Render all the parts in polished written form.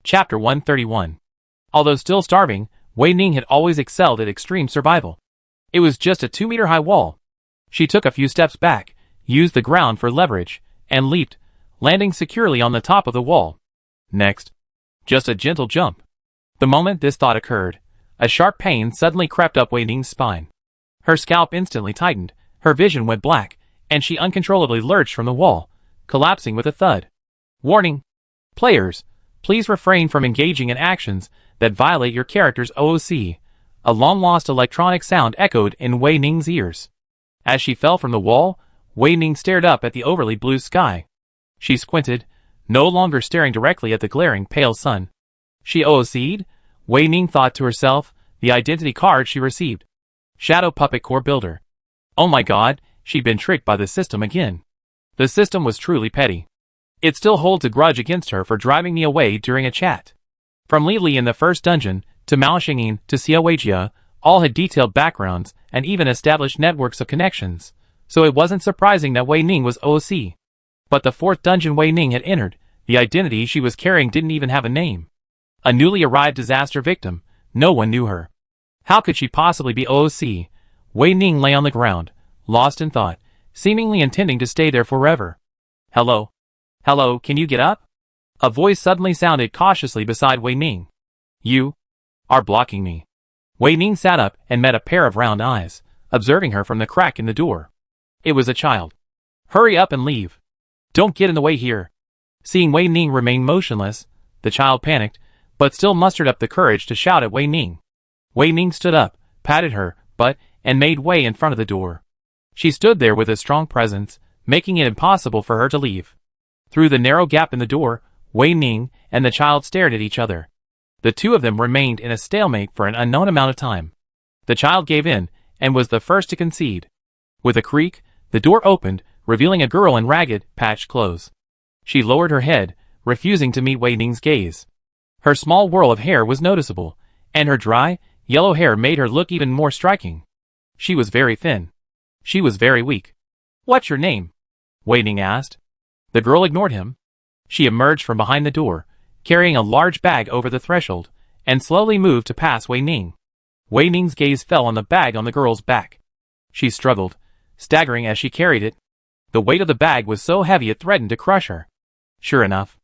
Chapter 131. Although still starving, Wei Ning had always excelled at extreme survival. It was just a 2-meter-high wall. She took a few steps back, used the ground for leverage, and leaped, landing securely on the top of the wall. Next, just a gentle jump. The moment this thought occurred, a sharp pain suddenly crept up Wei Ning's spine. Her scalp instantly tightened, her vision went black, and she uncontrollably lurched from the wall, collapsing with a thud. Warning! Players, please refrain from engaging in actions that violate your character's OOC. A long-lost electronic sound echoed in Wei Ning's ears. As she fell from the wall, Wei Ning stared up at the overly blue sky. She squinted, no longer staring directly at the glaring pale sun. She OOC'd? Wei Ning thought to herself, the identity card she received. Shadow Puppet Core Builder. Oh my god, she'd been tricked by the system again. The system was truly petty. It still holds a grudge against her for driving me away during a chat. From Li Li in the first dungeon, to Mao Xingyin, to Xiao Weijia, all had detailed backgrounds and even established networks of connections, so it wasn't surprising that Wei Ning was OOC. But the fourth dungeon Wei Ning had entered, the identity she was carrying didn't even have a name. A newly arrived disaster victim, no one knew her. How could she possibly be OOC? Wei Ning lay on the ground, lost in thought, seemingly intending to stay there forever. Hello? Hello, can you get up? A voice suddenly sounded cautiously beside Wei Ning. You are blocking me. Wei Ning sat up and met a pair of round eyes, observing her from the crack in the door. It was a child. Hurry up and leave. Don't get in the way here. Seeing Wei Ning remain motionless, the child panicked, but still mustered up the courage to shout at Wei Ning. Wei Ning stood up, patted her butt, and made way in front of the door. She stood there with a strong presence, making it impossible for her to leave. Through the narrow gap in the door, Wei Ning and the child stared at each other. The two of them remained in a stalemate for an unknown amount of time. The child gave in, and was the first to concede. With a creak, the door opened, revealing a girl in ragged, patched clothes. She lowered her head, refusing to meet Wei Ning's gaze. Her small whirl of hair was noticeable, and her dry, yellow hair made her look even more striking. She was very thin. She was very weak. What's your name? Wei Ning asked. The girl ignored him. She emerged from behind the door, carrying a large bag over the threshold, and slowly moved to pass Wei Ning. Wei Ning's gaze fell on the bag on the girl's back. She struggled, staggering as she carried it. The weight of the bag was so heavy it threatened to crush her. Sure enough,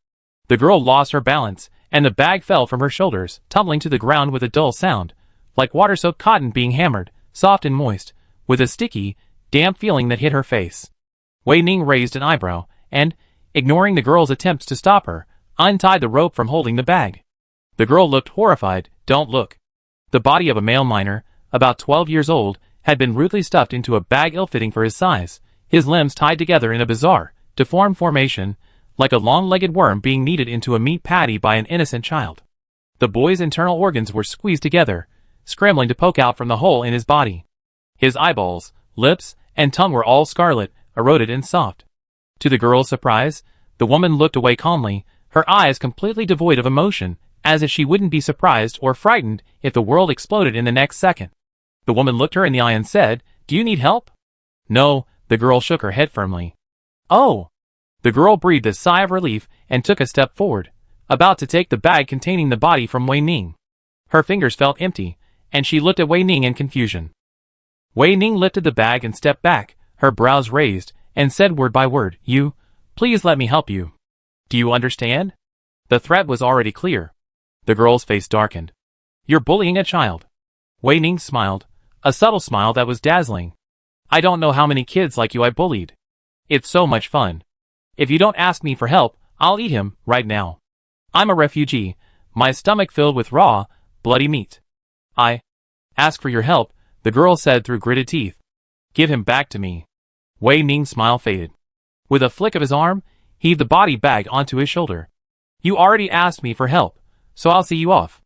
the girl lost her balance, and the bag fell from her shoulders, tumbling to the ground with a dull sound, like water-soaked cotton being hammered, soft and moist, with a sticky, damp feeling that hit her face. Wei Ning raised an eyebrow, and, ignoring the girl's attempts to stop her, untied the rope from holding the bag. The girl looked horrified. Don't look. The body of a male miner, about 12 years old, had been rudely stuffed into a bag ill-fitting for his size, his limbs tied together in a bizarre, deformed formation, like a long-legged worm being kneaded into a meat patty by an innocent child. The boy's internal organs were squeezed together, scrambling to poke out from the hole in his body. His eyeballs, lips, and tongue were all scarlet, eroded and soft. To the girl's surprise, the woman looked away calmly, her eyes completely devoid of emotion, as if she wouldn't be surprised or frightened if the world exploded in the next second. The woman looked her in the eye and said, "Do you need help?" No, the girl shook her head firmly. Oh! The girl breathed a sigh of relief and took a step forward, about to take the bag containing the body from Wei Ning. Her fingers felt empty, and she looked at Wei Ning in confusion. Wei Ning lifted the bag and stepped back, her brows raised, and said word by word, Please let me help you. Do you understand? The threat was already clear. The girl's face darkened. You're bullying a child. Wei Ning smiled, a subtle smile that was dazzling. I don't know how many kids like you I bullied. It's so much fun. If you don't ask me for help, I'll eat him, right now. I'm a refugee, my stomach filled with raw, bloody meat. I ask for your help, the girl said through gritted teeth. Give him back to me. Wei Ning's smile faded. With a flick of his arm, he heaved the body bag onto his shoulder. You already asked me for help, so I'll see you off.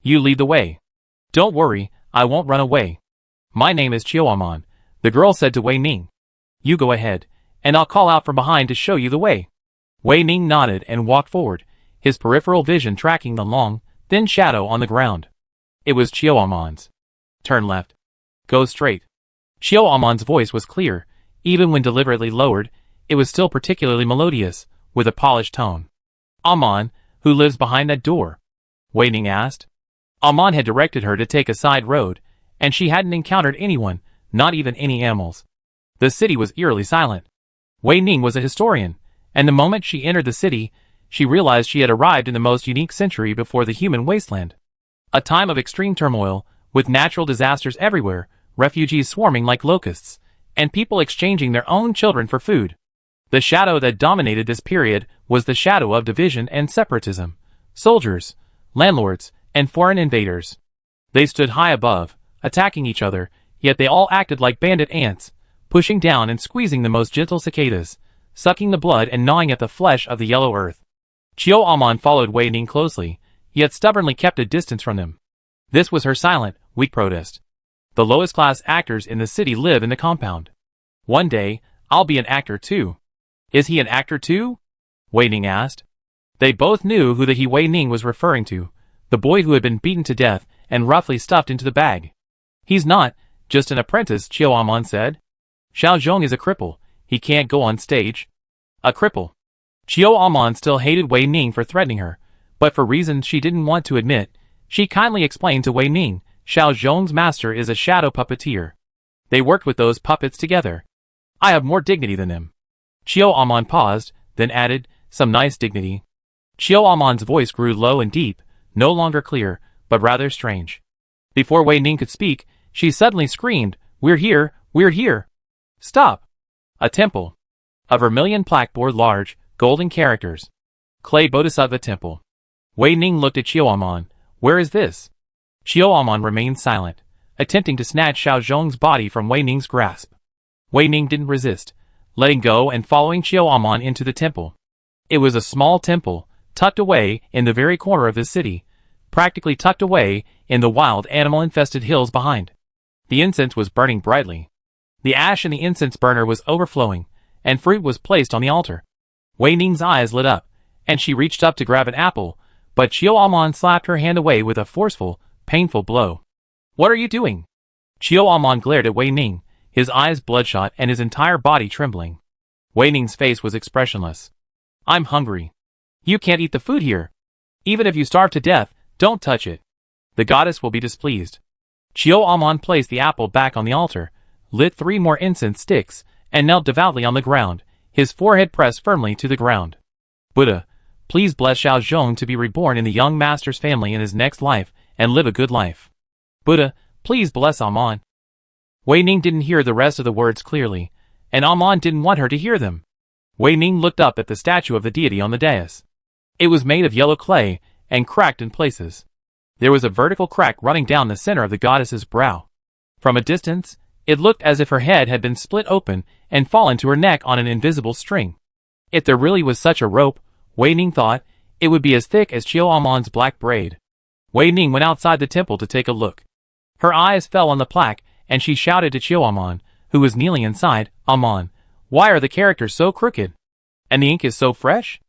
You lead the way. Don't worry, I won't run away. My name is Chiaomon, the girl said to Wei Ning. You go ahead, and I'll call out from behind to show you the way. Wei Ning nodded and walked forward, his peripheral vision tracking the long, thin shadow on the ground. It was Chiaomon's. Turn left. Go straight. Chiaomon's voice was clear, even when deliberately lowered, it was still particularly melodious, with a polished tone. Amon, Who lives behind that door? Wei Ning asked. Amon had directed her to take a side road, and she hadn't encountered anyone, not even any animals. The city was eerily silent. Wei Ning was a historian, and the moment she entered the city, she realized she had arrived in the most unique century before the human wasteland. A time of extreme turmoil, with natural disasters everywhere, refugees swarming like locusts, and people exchanging their own children for food. The shadow that dominated this period was the shadow of division and separatism. Soldiers, landlords, and foreign invaders. They stood high above, attacking each other, yet they all acted like bandit ants, pushing down and squeezing the most gentle cicadas, sucking the blood and gnawing at the flesh of the yellow earth. Chiao Amon followed Wei Ning closely, yet stubbornly kept a distance from them. This was her silent, weak protest. The lowest class actors in the city live in the compound. One day, I'll be an actor too. Is he an actor too? Wei Ning asked. They both knew who the Wei Ning was referring to, the boy who had been beaten to death and roughly stuffed into the bag. He's not, just an apprentice, Chiao Amon said. Xiao Zhong is a cripple, he can't go on stage. A cripple. Chiao Amon still hated Wei Ning for threatening her, but for reasons she didn't want to admit, she kindly explained to Wei Ning, Xiao Zhong's master is a shadow puppeteer. They worked with those puppets together. I have more dignity than them. Chiao Amon paused, then added, some nice dignity. Chiao Amon's voice grew low and deep, no longer clear, but rather strange. Before Wei Ning could speak, she suddenly screamed, we're here, we're here. Stop. A temple. A vermilion plaque bore large, golden characters. Clay Bodhisattva Temple. Wei Ning looked at Chiao Amon. Where is this? Chiao Amon remained silent, attempting to snatch Xiao Zhong's body from Wei Ning's grasp. Wei Ning didn't resist, letting go and following Chiao Amon into the temple. It was a small temple, tucked away in the very corner of the city, practically tucked away in the wild animal-infested hills behind. The incense was burning brightly. The ash in the incense burner was overflowing, and fruit was placed on the altar. Wei Ning's eyes lit up, and she reached up to grab an apple, but Chiao Amon slapped her hand away with a forceful, painful blow. What are you doing? Chiao Amon glared at Wei Ning, his eyes bloodshot and his entire body trembling. Wei Ning's face was expressionless. I'm hungry. You can't eat the food here. Even if you starve to death, don't touch it. The goddess will be displeased. Chiao Amon placed the apple back on the altar, lit 3 more incense sticks, and knelt devoutly on the ground, his forehead pressed firmly to the ground. Buddha, please bless Xiao Zhong to be reborn in the young master's family in his next life, and live a good life. Buddha, please bless Amon. Wei Ning didn't hear the rest of the words clearly, and Amon didn't want her to hear them. Wei Ning looked up at the statue of the deity on the dais. It was made of yellow clay, and cracked in places. There was a vertical crack running down the center of the goddess's brow. From a distance, it looked as if her head had been split open and fallen to her neck on an invisible string. If there really was such a rope, Wei Ning thought, it would be as thick as Chiao Amon's black braid. Wei Ning went outside the temple to take a look. Her eyes fell on the plaque, and she shouted to Chiao Amon, who was kneeling inside, Amon, why are the characters so crooked? And the ink is so fresh?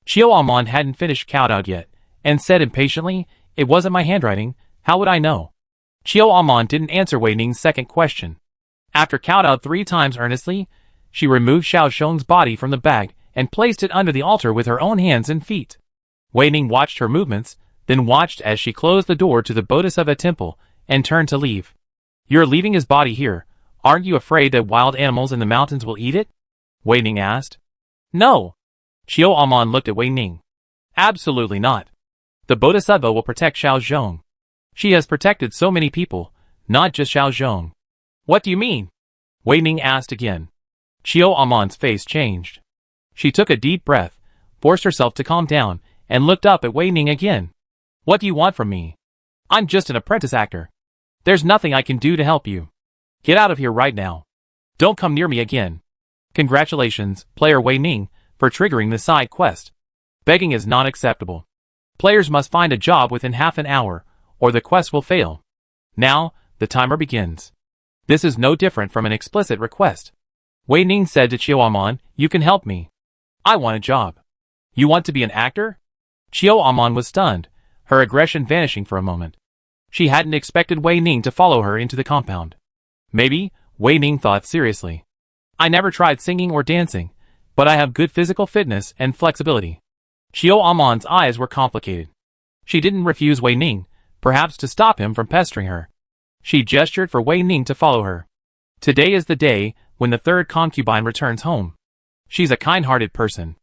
Chiao Amon hadn't finished Kowtow yet, and said impatiently, it wasn't my handwriting, how would I know? Chiao Amon didn't answer Wei Ning's second question. After Kowtow 3 times earnestly, she removed Xiao Zhong's body from the bag and placed it under the altar with her own hands and feet. Wei Ning watched her movements, then watched as she closed the door to the Bodhisattva temple and turned to leave. You're leaving his body here. Aren't you afraid that wild animals in the mountains will eat it? Wei Ning asked. No. Chiao Amon looked at Wei Ning. Absolutely not. The Bodhisattva will protect Xiao Zhong. She has protected so many people, not just Xiao Zhong. What do you mean? Wei Ning asked again. Chiao Amon's face changed. She took a deep breath, forced herself to calm down, and looked up at Wei Ning again. What do you want from me? I'm just an apprentice actor. There's nothing I can do to help you. Get out of here right now. Don't come near me again. Congratulations, player Wei Ning, for triggering the side quest. Begging is not acceptable. Players must find a job within half an hour, or the quest will fail. Now, the timer begins. This is no different from an explicit request. Wei Ning said to Chiao Amon, you can help me. I want a job. You want to be an actor? Chiao Amon was stunned, her aggression vanishing for a moment. She hadn't expected Wei Ning to follow her into the compound. Maybe, Wei Ning thought seriously. I never tried singing or dancing, but I have good physical fitness and flexibility. Qiu Amon's eyes were complicated. She didn't refuse Wei Ning, perhaps to stop him from pestering her. She gestured for Wei Ning to follow her. Today is the day when the third concubine returns home. She's a kind-hearted person.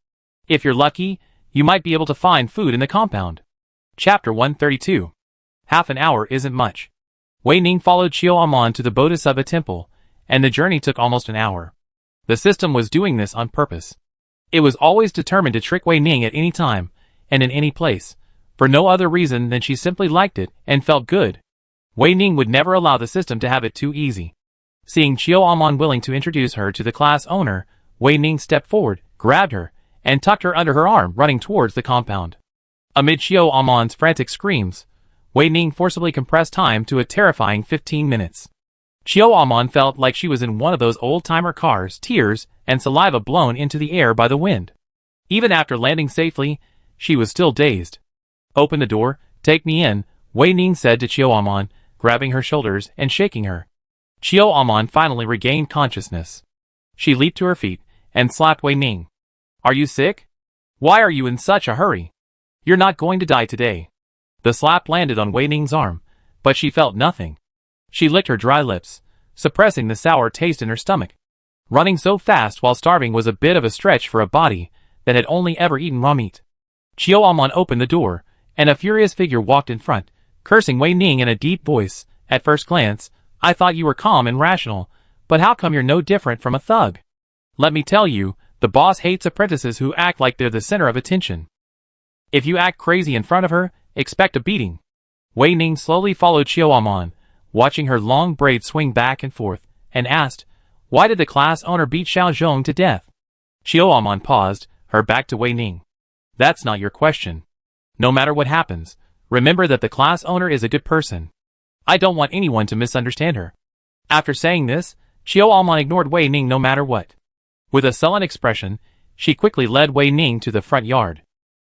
If you're lucky, you might be able to find food in the compound. Chapter 132. Half an hour isn't much. Wei Ning followed Qiu Amon to the Bodhisattva temple, and the journey took almost an hour. The system was doing this on purpose. It was always determined to trick Wei Ning at any time, and in any place, for no other reason than she simply liked it and felt good. Wei Ning would never allow the system to have it too easy. Seeing Qiu Amon willing to introduce her to the class owner, Wei Ning stepped forward, grabbed her, and tucked her under her arm, running towards the compound. Amid Qiu Amon's frantic screams, Wei Ning forcibly compressed time to a terrifying 15 minutes. Qiu Amon felt like she was in one of those old-timer cars, tears and saliva blown into the air by the wind. Even after landing safely, she was still dazed. "Open the door, take me in," Wei Ning said to Qiu Amon, grabbing her shoulders and shaking her. Qiu Amon finally regained consciousness. She leaped to her feet and slapped Wei Ning. "Are you sick? Why are you in such a hurry? You're not going to die today." The slap landed on Wei Ning's arm, but she felt nothing. She licked her dry lips, suppressing the sour taste in her stomach. Running so fast while starving was a bit of a stretch for a body that had only ever eaten raw meat. Qiu Amon opened the door, and a furious figure walked in front, cursing Wei Ning in a deep voice. "At first glance, I thought you were calm and rational, but how come you're no different from a thug? Let me tell you, the boss hates apprentices who act like they're the center of attention. If you act crazy in front of her, expect a beating." Wei Ning slowly followed Qiu Amon, watching her long braids swing back and forth, and asked, "Why did the class owner beat Xiao Zhong to death?" Qiu Amon paused, her back to Wei Ning. "That's not your question. No matter what happens, remember that the class owner is a good person. I don't want anyone to misunderstand her." After saying this, Qiu Amon ignored Wei Ning no matter what. With a sullen expression, she quickly led Wei Ning to the front yard.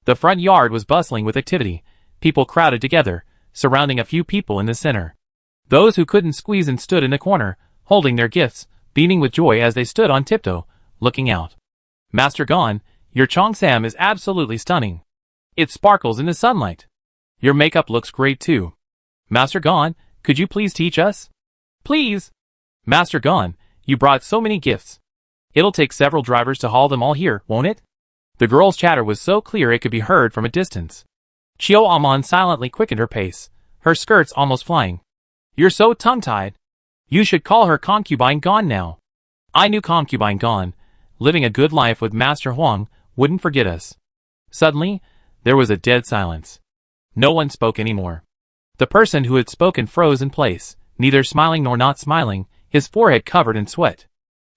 The front yard was bustling with activity, people crowded together, surrounding a few people in the center. Those who couldn't squeeze in stood in the corner, holding their gifts, beaming with joy as they stood on tiptoe, looking out. "Master Gon, your cheongsam is absolutely stunning. It sparkles in the sunlight. Your makeup looks great too. Master Gon, could you please teach us?" "Please." "Master Gon, you brought so many gifts. It'll take several drivers to haul them all here, won't it?" The girl's chatter was so clear it could be heard from a distance. Qiu Amon silently quickened her pace, her skirts almost flying. "You're so tongue-tied. You should call her Concubine Gon now. I knew Concubine Gon, living a good life with Master Huang, wouldn't forget us." Suddenly, there was a dead silence. No one spoke anymore. The person who had spoken froze in place, neither smiling nor not smiling, his forehead covered in sweat.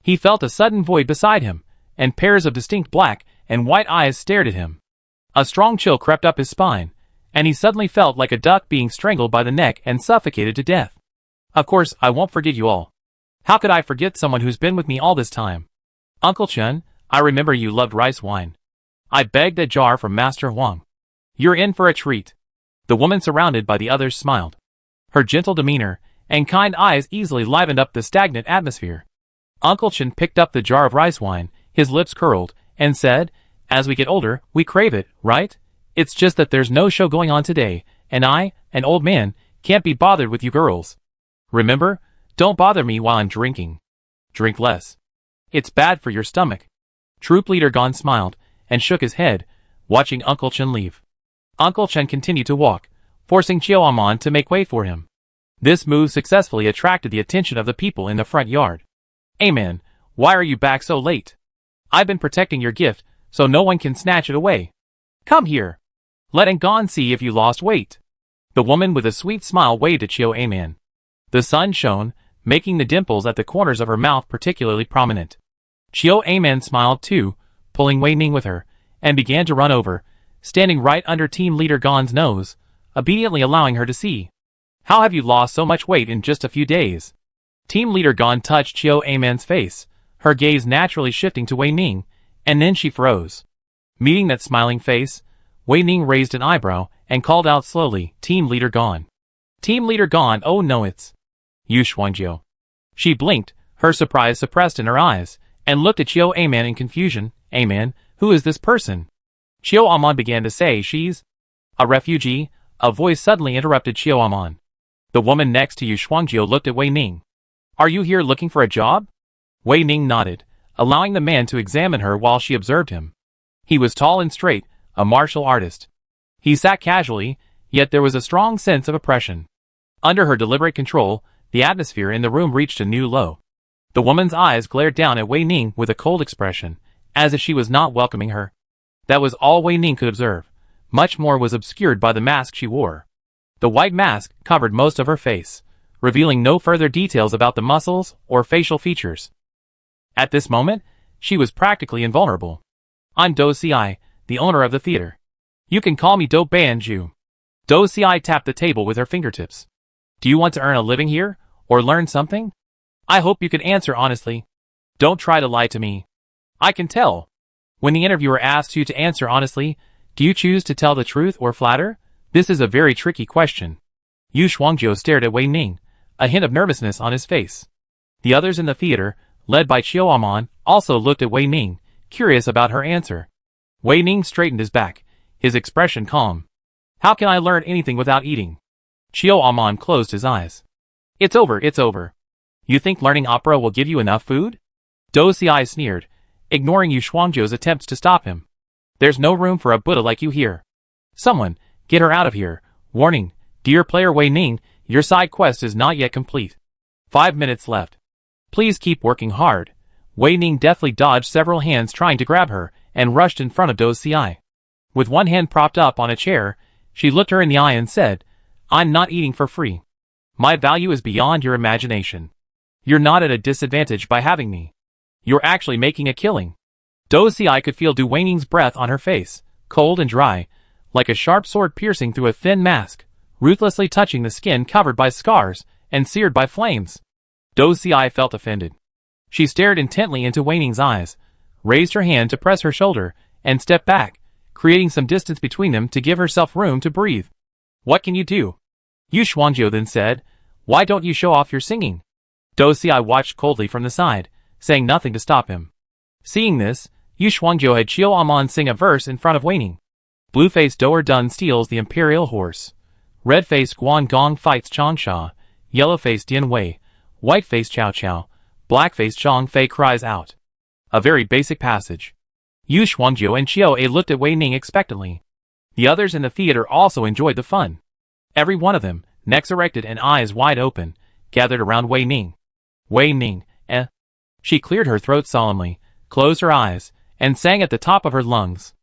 He felt a sudden void beside him, and pairs of distinct black and white eyes stared at him. A strong chill crept up his spine, and he suddenly felt like a duck being strangled by the neck and suffocated to death. "Of course, I won't forget you all. How could I forget someone who's been with me all this time? Uncle Chen, I remember you loved rice wine. I begged a jar from Master Huang. You're in for a treat." The woman surrounded by the others smiled. Her gentle demeanor and kind eyes easily livened up the stagnant atmosphere. Uncle Chen picked up the jar of rice wine, his lips curled, and said, "As we get older, we crave it, right? It's just that there's no show going on today, and I, an old man, can't be bothered with you girls. Remember, don't bother me while I'm drinking. Drink less. It's bad for your stomach." Troop Leader Gon smiled and shook his head, watching Uncle Chen leave. Uncle Chen continued to walk, forcing Qiu Amon to make way for him. This move successfully attracted the attention of the people in the front yard. "Amen, why are you back so late? I've been protecting your gift, so no one can snatch it away. Come here. Let Gon see if you lost weight." The woman with a sweet smile waved at Qiu Aman. The sun shone, making the dimples at the corners of her mouth particularly prominent. Qiu Aman smiled too, pulling Wei Ning with her, and began to run over, standing right under Team Leader Gon's nose, obediently allowing her to see. "How have you lost so much weight in just a few days?" Team Leader Gon touched Qiu Aman's face, her gaze naturally shifting to Wei Ning, and then she froze. Meeting that smiling face, Wei Ning raised an eyebrow and called out slowly, "Team Leader Gon." "Team Leader Gon, oh no, it's Yu Xuanjiu." She blinked, her surprise suppressed in her eyes, and looked at Qiu Aman in confusion. "Aman, who is this person?" Chiao Amon began to say she's a refugee. A voice suddenly interrupted Chiao Amon. The woman next to Yu Shuangjiu looked at Wei Ning. Are you here looking for a job? Wei Ning nodded, allowing the man to examine her while she observed him. He was tall and straight, a martial artist. He sat casually, yet there was a strong sense of oppression. Under her deliberate control, the atmosphere in the room reached a new low. The woman's eyes glared down at Wei Ning with a cold expression, as if she was not welcoming her. That was all Wei Ning could observe. Much more was obscured by the mask she wore. The white mask covered most of her face, revealing no further details about the muscles or facial features. At this moment, she was practically invulnerable. I'm Do Ci, the owner of the theater. You can call me Do Banju. Do Ci tapped the table with her fingertips. Do you want to earn a living here, or learn something? I hope you can answer honestly. Don't try to lie to me. I can tell. When the interviewer asks you to answer honestly, do you choose to tell the truth or flatter? This is a very tricky question. Yu Shuangjiu stared at Wei Ning, a hint of nervousness on his face. The others in the theater, led by Chiao Amon, also looked at Wei Ning, curious about her answer. Wei Ning straightened his back, his expression calm. How can I learn anything without eating? Chiao Amon closed his eyes. It's over, it's over. You think learning opera will give you enough food? Do Ci sneered, ignoring Yu Shuangjiu's attempts to stop him. There's no room for a Buddha like you here. Someone, get her out of here. Warning, dear player Wei Ning, your side quest is not yet complete. 5 minutes left. Please keep working hard. Wei Ning deftly dodged several hands trying to grab her, and rushed in front of Do Ci. With one hand propped up on a chair, she looked her in the eye and said, I'm not eating for free. My value is beyond your imagination. You're not at a disadvantage by having me. You're actually making a killing. Do Ci could feel Du Weining's breath on her face, cold and dry, like a sharp sword piercing through a thin mask, ruthlessly touching the skin covered by scars and seared by flames. Do Ci felt offended. She stared intently into Weining's eyes, raised her hand to press her shoulder, and stepped back, creating some distance between them to give herself room to breathe. What can you do? Yu Shuangjiu then said, Why don't you show off your singing? Do Ci watched coldly from the side, saying nothing to stop him. Seeing this, Yu Shuangjiu had Chiao Amon sing a verse in front of Weining. Blue-faced Doer Dun steals the imperial horse. Red-faced Guan Gong fights Changsha. Yellow-faced Dian Wei. White-faced Chao Chao. Black-faced Zhang Fei cries out. A very basic passage. Yu Shuangjiu and Chiao A looked at Wei Ning expectantly. The others in the theater also enjoyed the fun. Every one of them, necks erected and eyes wide open, gathered around Wei Ning. Wei Ning, eh? She cleared her throat solemnly, closed her eyes, and sang at the top of her lungs.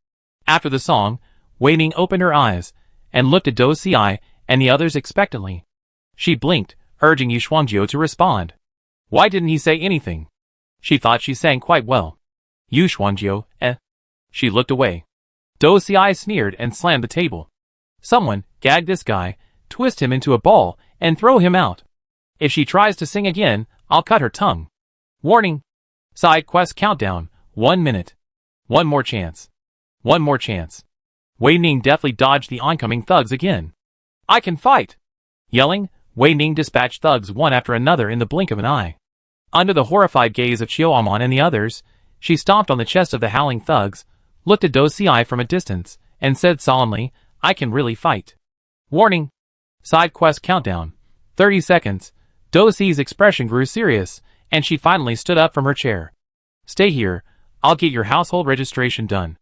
After the song, Wei Ning opened her eyes, and looked at Do Ci and the others expectantly. She blinked, urging Yu Shuangjiu to respond. Why didn't he say anything? She thought she sang quite well. Yu Shuangjiu, eh? She looked away. Do Ci sneered and slammed the table. Someone, gag this guy, twist him into a ball, and throw him out. If she tries to sing again, I'll cut her tongue. Warning. Side quest countdown, 1 minute. One more chance. One more chance. Wei Ning deftly dodged the oncoming thugs again. I can fight! Yelling, Wei Ning dispatched thugs one after another in the blink of an eye. Under the horrified gaze of Chiao Amon and the others, she stomped on the chest of the howling thugs, looked at Do Ci from a distance, and said solemnly, I can really fight. Warning. Side quest countdown, 30 seconds. Do Ci's expression grew serious, and she finally stood up from her chair. Stay here, I'll get your household registration done.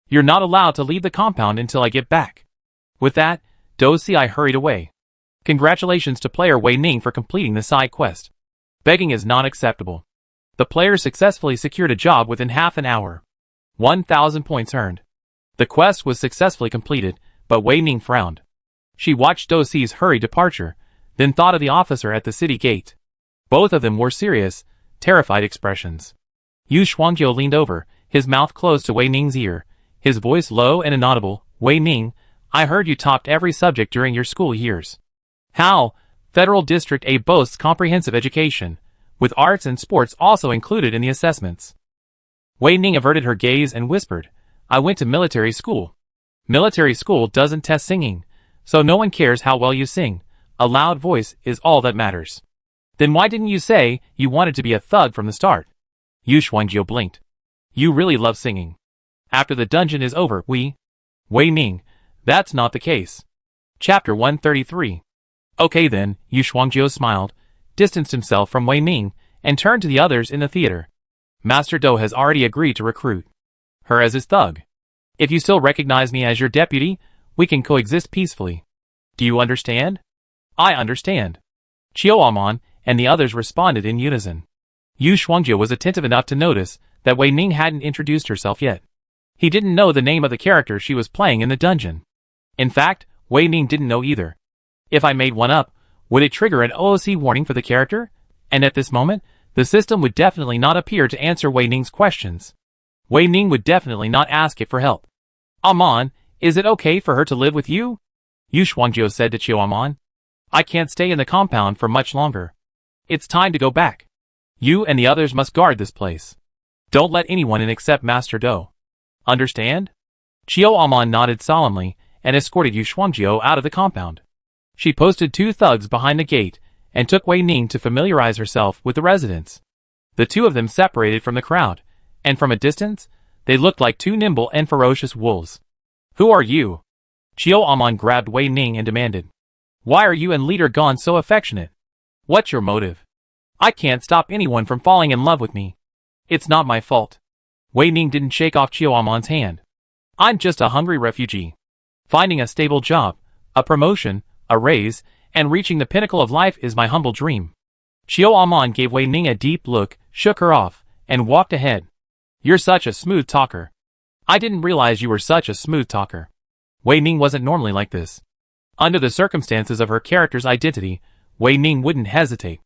You're not allowed to leave the compound until I get back. With that, Do Ci hurried away. Congratulations to player Wei Ning for completing the side quest. Begging is not acceptable. The player successfully secured a job within half an hour. 1,000 points earned. The quest was successfully completed, but Wei Ning frowned. She watched Do Ci's hurried departure, then thought of the officer at the city gate. Both of them wore serious, terrified expressions. Yu Shuangjiu leaned over, his mouth close to Wei Ning's ear, his voice low and inaudible. Wei Ning, I heard you topped every subject during your school years. How? Federal District A boasts comprehensive education, with arts and sports also included in the assessments. Wei Ning averted her gaze and whispered, I went to military school. Military school doesn't test singing, so no one cares how well you sing. A loud voice is all that matters. Then why didn't you say you wanted to be a thug from the start? Yu Shuangjiu blinked. You really love singing. After the dungeon is over, we Wei Ning, that's not the case. Chapter 133. Okay then, Yu Shuangjiu smiled, distanced himself from Wei Ning, and turned to the others in the theater. Master Do has already agreed to recruit her as his thug. If you still recognize me as your deputy, we can coexist peacefully. Do you understand? I understand. Qiu Amon and the others responded in unison. Yu Shuangjiu was attentive enough to notice that Wei Ning hadn't introduced herself yet. He didn't know the name of the character she was playing in the dungeon. In fact, Wei Ning didn't know either. If I made one up, would it trigger an OOC warning for the character? And at this moment, the system would definitely not appear to answer Wei Ning's questions. Wei Ning would definitely not ask it for help. Amon, is it okay for her to live with you? Yu Shuangjiu said to Qiu Amon. I can't stay in the compound for much longer. It's time to go back. You and the others must guard this place. Don't let anyone in except Master Do. Understand? Qiu Amon nodded solemnly and escorted Yu Shuangjiu out of the compound. She posted 2 thugs behind the gate and took Wei Ning to familiarize herself with the residents. The 2 of them separated from the crowd, and from a distance, they looked like 2 nimble and ferocious wolves. Who are you? Qiu Amon grabbed Wei Ning and demanded. Why are you and Leader Gon so affectionate? What's your motive? I can't stop anyone from falling in love with me. It's not my fault. Wei Ning didn't shake off Qiu Amon's hand. I'm just a hungry refugee. Finding a stable job, a promotion, a raise, and reaching the pinnacle of life is my humble dream. Qiu Amon gave Wei Ning a deep look, shook her off, and walked ahead. You're such a smooth talker. I didn't realize you were such a smooth talker. Wei Ning wasn't normally like this. Under the circumstances of her character's identity, Wei Ning wouldn't hesitate.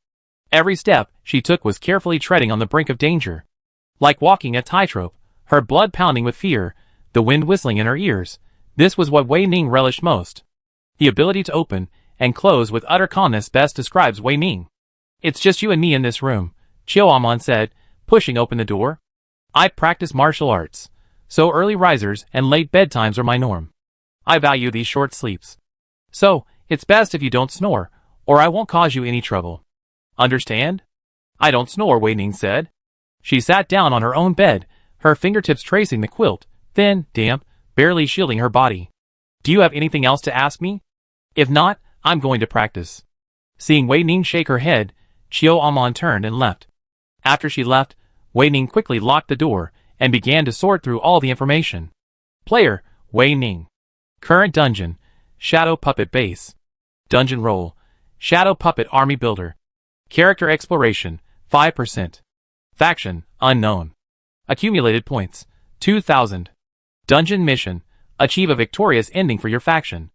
Every step she took was carefully treading on the brink of danger. Like walking a tightrope, her blood pounding with fear, the wind whistling in her ears, this was what Wei Ning relished most. The ability to open and close with utter calmness best describes Wei Ning. It's just you and me in this room, Qiu Amon said, pushing open the door. I practice martial arts, so early risers and late bedtimes are my norm. I value these short sleeps. So, it's best if you don't snore, or I won't cause you any trouble. Understand? I don't snore, Wei Ning said. She sat down on her own bed, her fingertips tracing the quilt, thin, damp, barely shielding her body. Do you have anything else to ask me? If not, I'm going to practice. Seeing Wei Ning shake her head, Qiu Amon turned and left. After she left, Wei Ning quickly locked the door and began to sort through all the information. Player, Wei Ning. Current dungeon, Shadow Puppet Base. Dungeon role, Shadow Puppet Army Builder. Character exploration, 5%. Faction, unknown. Accumulated points, 2,000. Dungeon mission, achieve a victorious ending for your faction.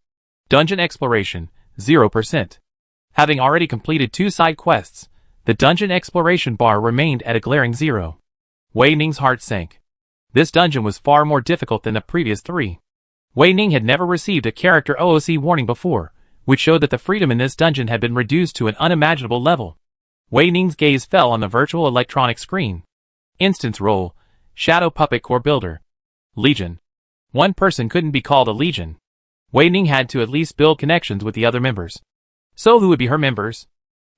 Dungeon exploration, 0%. Having already completed 2 side quests, the dungeon exploration bar remained at a glaring 0. Wei Ning's heart sank. This dungeon was far more difficult than the previous 3. Wei Ning had never received a character OOC warning before, which showed that the freedom in this dungeon had been reduced to an unimaginable level. Wei Ning's gaze fell on the virtual electronic screen. Instance role, Shadow Puppet Core Builder. Legion. One person couldn't be called a legion. Wei Ning had to at least build connections with the other members. So who would be her members?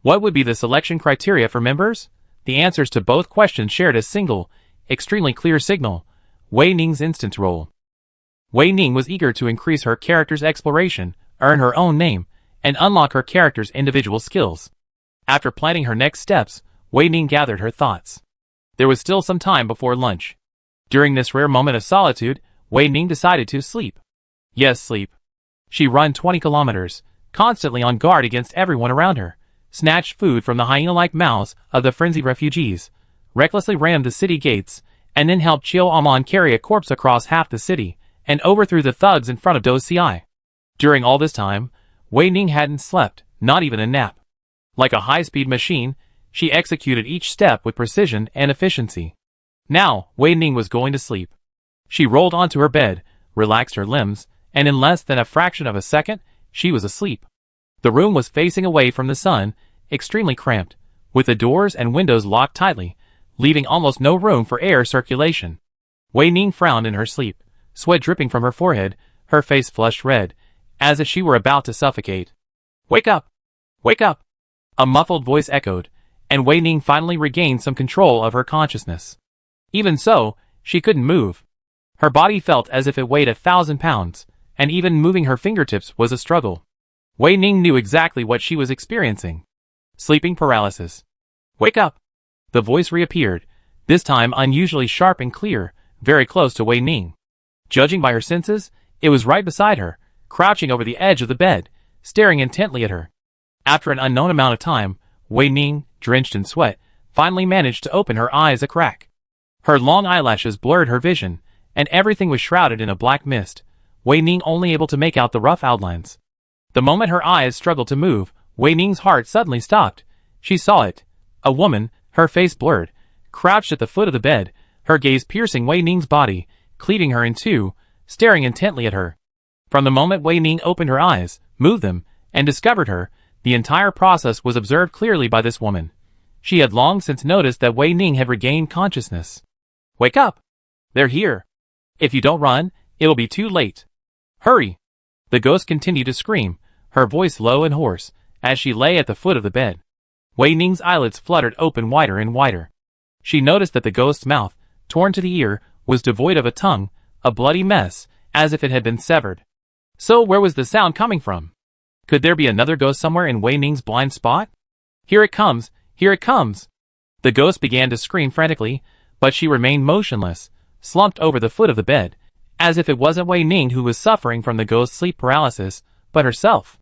What would be the selection criteria for members? The answers to both questions shared a single, extremely clear signal, Wei Ning's instance role. Wei Ning was eager to increase her character's exploration, earn her own name, and unlock her character's individual skills. After planning her next steps, Wei Ning gathered her thoughts. There was still some time before lunch. During this rare moment of solitude, Wei Ning decided to sleep. Yes, sleep. She ran 20 kilometers, constantly on guard against everyone around her, snatched food from the hyena-like mouths of the frenzied refugees, recklessly rammed the city gates, and then helped Qiu Amon carry a corpse across half the city, and overthrew the thugs in front of Do Ci. During all this time, Wei Ning hadn't slept, not even a nap. Like a high-speed machine, she executed each step with precision and efficiency. Now, Wei Ning was going to sleep. She rolled onto her bed, relaxed her limbs, and in less than a fraction of a second, she was asleep. The room was facing away from the sun, extremely cramped, with the doors and windows locked tightly, leaving almost no room for air circulation. Wei Ning frowned in her sleep, sweat dripping from her forehead, her face flushed red, as if she were about to suffocate. Wake up! Wake up! A muffled voice echoed, and Wei Ning finally regained some control of her consciousness. Even so, she couldn't move. Her body felt as if it weighed 1,000 pounds, and even moving her fingertips was a struggle. Wei Ning knew exactly what she was experiencing. Sleeping paralysis. Wake up! The voice reappeared, this time unusually sharp and clear, very close to Wei Ning. Judging by her senses, it was right beside her, crouching over the edge of the bed, staring intently at her. After an unknown amount of time, Wei Ning, drenched in sweat, finally managed to open her eyes a crack. Her long eyelashes blurred her vision, and everything was shrouded in a black mist, Wei Ning only able to make out the rough outlines. The moment her eyes struggled to move, Wei Ning's heart suddenly stopped. She saw it. A woman, her face blurred, crouched at the foot of the bed, her gaze piercing Wei Ning's body, cleaving her in two, staring intently at her. From the moment Wei Ning opened her eyes, moved them, and discovered her, the entire process was observed clearly by this woman. She had long since noticed that Wei Ning had regained consciousness. Wake up! They're here! If you don't run, it'll be too late. Hurry! The ghost continued to scream, her voice low and hoarse, as she lay at the foot of the bed. Wei Ning's eyelids fluttered open wider and wider. She noticed that the ghost's mouth, torn to the ear, was devoid of a tongue, a bloody mess, as if it had been severed. So where was the sound coming from? Could there be another ghost somewhere in Wei Ning's blind spot? Here it comes! Here it comes! The ghost began to scream frantically, but she remained motionless, slumped over the foot of the bed, as if it wasn't Wei Ning who was suffering from the ghost's sleep paralysis, but herself.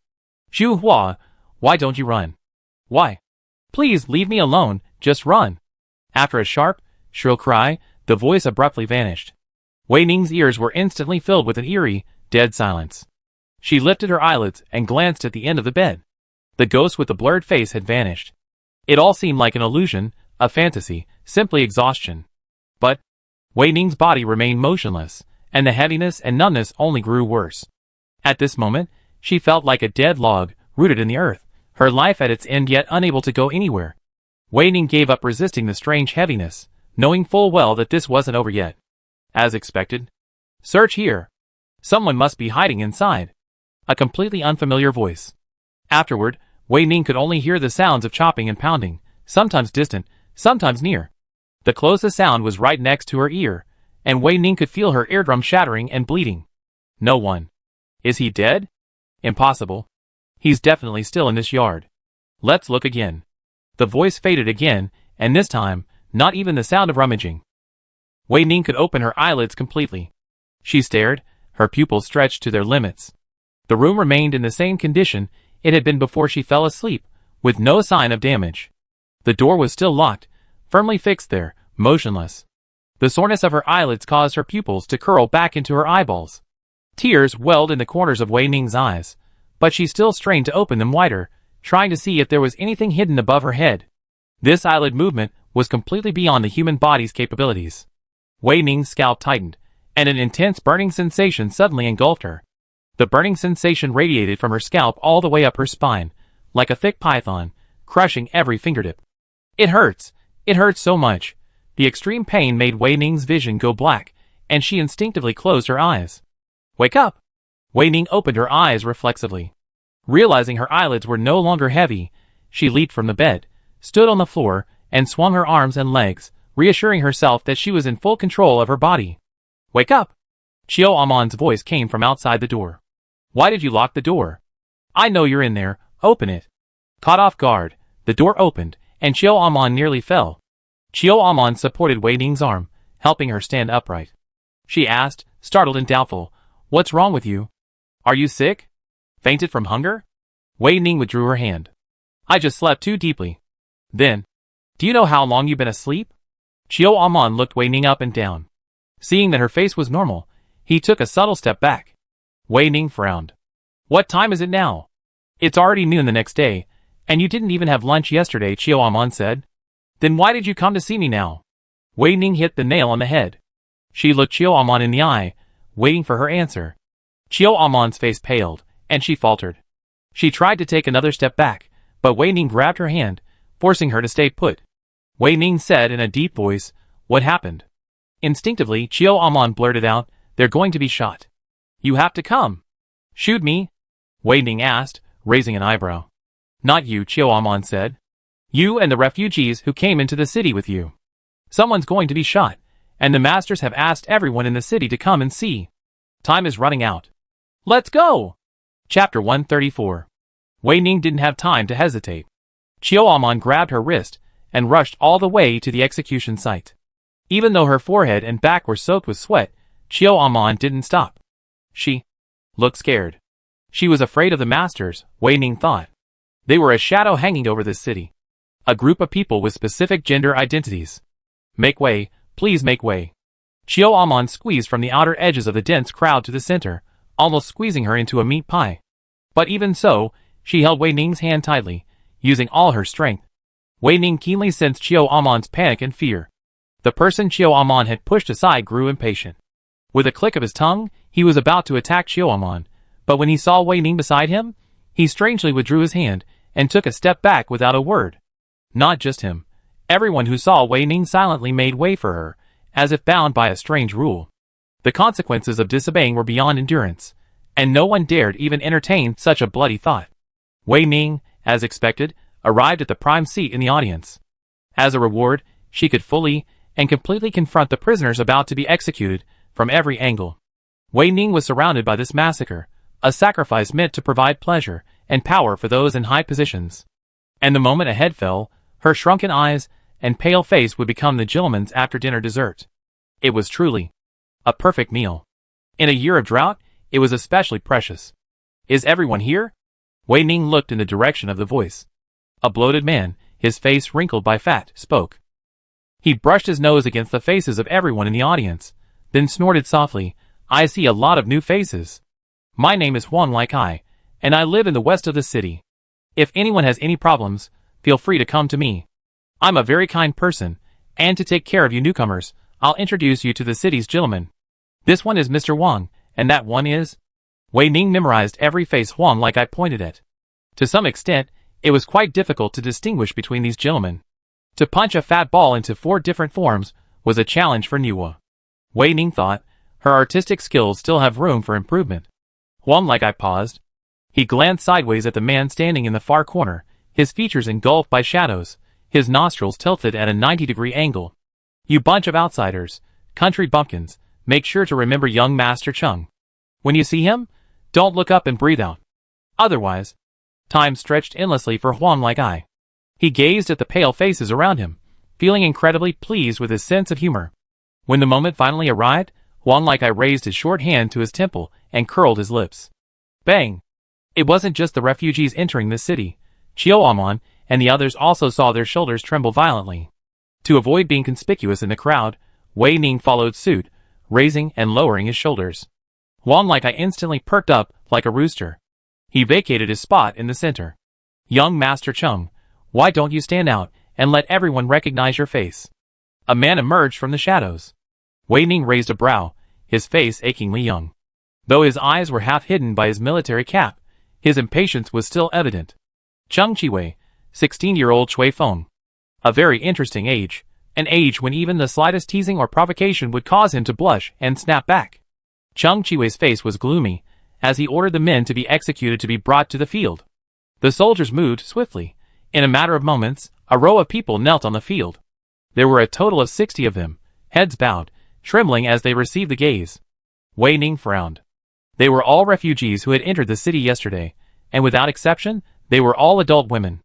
Zhu Hua, why don't you run? Why? Please leave me alone, just run. After a sharp, shrill cry, the voice abruptly vanished. Wei Ning's ears were instantly filled with an eerie, dead silence. She lifted her eyelids and glanced at the end of the bed. The ghost with the blurred face had vanished. It all seemed like an illusion, a fantasy, simply exhaustion. But Wei Ning's body remained motionless, and the heaviness and numbness only grew worse. At this moment, she felt like a dead log, rooted in the earth, her life at its end yet unable to go anywhere. Wei Ning gave up resisting the strange heaviness, knowing full well that this wasn't over yet. As expected. Search here. Someone must be hiding inside. A completely unfamiliar voice. Afterward, Wei Ning could only hear the sounds of chopping and pounding, sometimes distant, sometimes near. The closest sound was right next to her ear, and Wei Ning could feel her eardrum shattering and bleeding. No one. Is he dead? Impossible. He's definitely still in this yard. Let's look again. The voice faded again, and this time, not even the sound of rummaging. Wei Ning could open her eyelids completely. She stared, her pupils stretched to their limits. The room remained in the same condition it had been before she fell asleep, with no sign of damage. The door was still locked, firmly fixed there, motionless. The soreness of her eyelids caused her pupils to curl back into her eyeballs. Tears welled in the corners of Wei Ning's eyes, but she still strained to open them wider, trying to see if there was anything hidden above her head. This eyelid movement was completely beyond the human body's capabilities. Wei Ning's scalp tightened, and an intense burning sensation suddenly engulfed her. The burning sensation radiated from her scalp all the way up her spine, like a thick python, crushing every fingertip. It hurts so much. The extreme pain made Wei Ning's vision go black, and she instinctively closed her eyes. Wake up! Wei Ning opened her eyes reflexively. Realizing her eyelids were no longer heavy, she leaped from the bed, stood on the floor, and swung her arms and legs, reassuring herself that she was in full control of her body. Wake up! Chiao Amon's voice came from outside the door. Why did you lock the door? I know you're in there, open it. Caught off guard, the door opened, and Chiao Amon nearly fell. Chiao Amon supported Wei Ning's arm, helping her stand upright. She asked, startled and doubtful, What's wrong with you? Are you sick? Fainted from hunger? Wei Ning withdrew her hand. I just slept too deeply. Then, do you know how long you've been asleep? Chiao Amon looked Wei Ning up and down. Seeing that her face was normal, he took a subtle step back. Wei Ning frowned. What time is it now? It's already noon the next day, and you didn't even have lunch yesterday, Chiao Amon said. Then why did you come to see me now? Wei Ning hit the nail on the head. She looked Chiao Amon in the eye, waiting for her answer. Chiao Amon's face paled, and she faltered. She tried to take another step back, but Wei Ning grabbed her hand, forcing her to stay put. Wei Ning said in a deep voice, What happened? Instinctively, Chiao Amon blurted out, They're going to be shot. You have to come. Shoot me? Wei Ning asked, raising an eyebrow. Not you, Chiao Amon said. You and the refugees who came into the city with you. Someone's going to be shot, and the masters have asked everyone in the city to come and see. Time is running out. Let's go! Chapter 134. Wei Ning didn't have time to hesitate. Qiu Amon grabbed her wrist and rushed all the way to the execution site. Even though her forehead and back were soaked with sweat, Qiu Amon didn't stop. She looked scared. She was afraid of the masters, Wei Ning thought. They were a shadow hanging over this city. A group of people with specific gender identities. Make way, please make way. Qiu Amon squeezed from the outer edges of the dense crowd to the center, almost squeezing her into a meat pie. But even so, she held Wei Ning's hand tightly, using all her strength. Wei Ning keenly sensed Qiu Amon's panic and fear. The person Qiu Amon had pushed aside grew impatient. With a click of his tongue, he was about to attack Qiu Amon, but when he saw Wei Ning beside him, he strangely withdrew his hand and took a step back without a word. Not just him. Everyone who saw Wei Ning silently made way for her, as if bound by a strange rule. The consequences of disobeying were beyond endurance, and no one dared even entertain such a bloody thought. Wei Ning, as expected, arrived at the prime seat in the audience. As a reward, she could fully and completely confront the prisoners about to be executed from every angle. Wei Ning was surrounded by this massacre, a sacrifice meant to provide pleasure and power for those in high positions. And the moment a head fell, her shrunken eyes and pale face would become the gentleman's after-dinner dessert. It was truly a perfect meal. In a year of drought, it was especially precious. Is everyone here? Wei Ning looked in the direction of the voice. A bloated man, his face wrinkled by fat, spoke. He brushed his nose against the faces of everyone in the audience, then snorted softly, I see a lot of new faces. My name is Huang Likai, and I live in the west of the city. If anyone has any problems, feel free to come to me. I'm a very kind person, and to take care of you newcomers, I'll introduce you to the city's gentlemen. This one is Mr. Wang, and that one is... Wei Ning memorized every face Huang Likai pointed at. To some extent, it was quite difficult to distinguish between these gentlemen. To punch a fat ball into 4 different forms was a challenge for Niwa. Wei Ning thought, her artistic skills still have room for improvement. Huang Likai paused. He glanced sideways at the man standing in the far corner, his features engulfed by shadows, his nostrils tilted at a 90-degree angle. You bunch of outsiders, country bumpkins, make sure to remember young Master Chung. When you see him, don't look up and breathe out. Otherwise, time stretched endlessly for Huang Likai. He gazed at the pale faces around him, feeling incredibly pleased with his sense of humor. When the moment finally arrived, Huang Likai raised his short hand to his temple and curled his lips. Bang! It wasn't just the refugees entering the city. Qiu Amon and the others also saw their shoulders tremble violently. To avoid being conspicuous in the crowd, Wei Ning followed suit, raising and lowering his shoulders. Huang Likai instantly perked up like a rooster. He vacated his spot in the center. Young Master Chung, why don't you stand out and let everyone recognize your face? A man emerged from the shadows. Wei Ning raised a brow, his face achingly young. Though his eyes were half hidden by his military cap, his impatience was still evident. Chung Chiwei, 16-year-old Chui Feng. A very interesting age, an age when even the slightest teasing or provocation would cause him to blush and snap back. Chung Chiwei's face was gloomy, as he ordered the men to be executed to be brought to the field. The soldiers moved swiftly. In a matter of moments, a row of people knelt on the field. There were a total of 60 of them, heads bowed, trembling as they received the gaze. Wei Ning frowned. They were all refugees who had entered the city yesterday, and without exception, they were all adult women.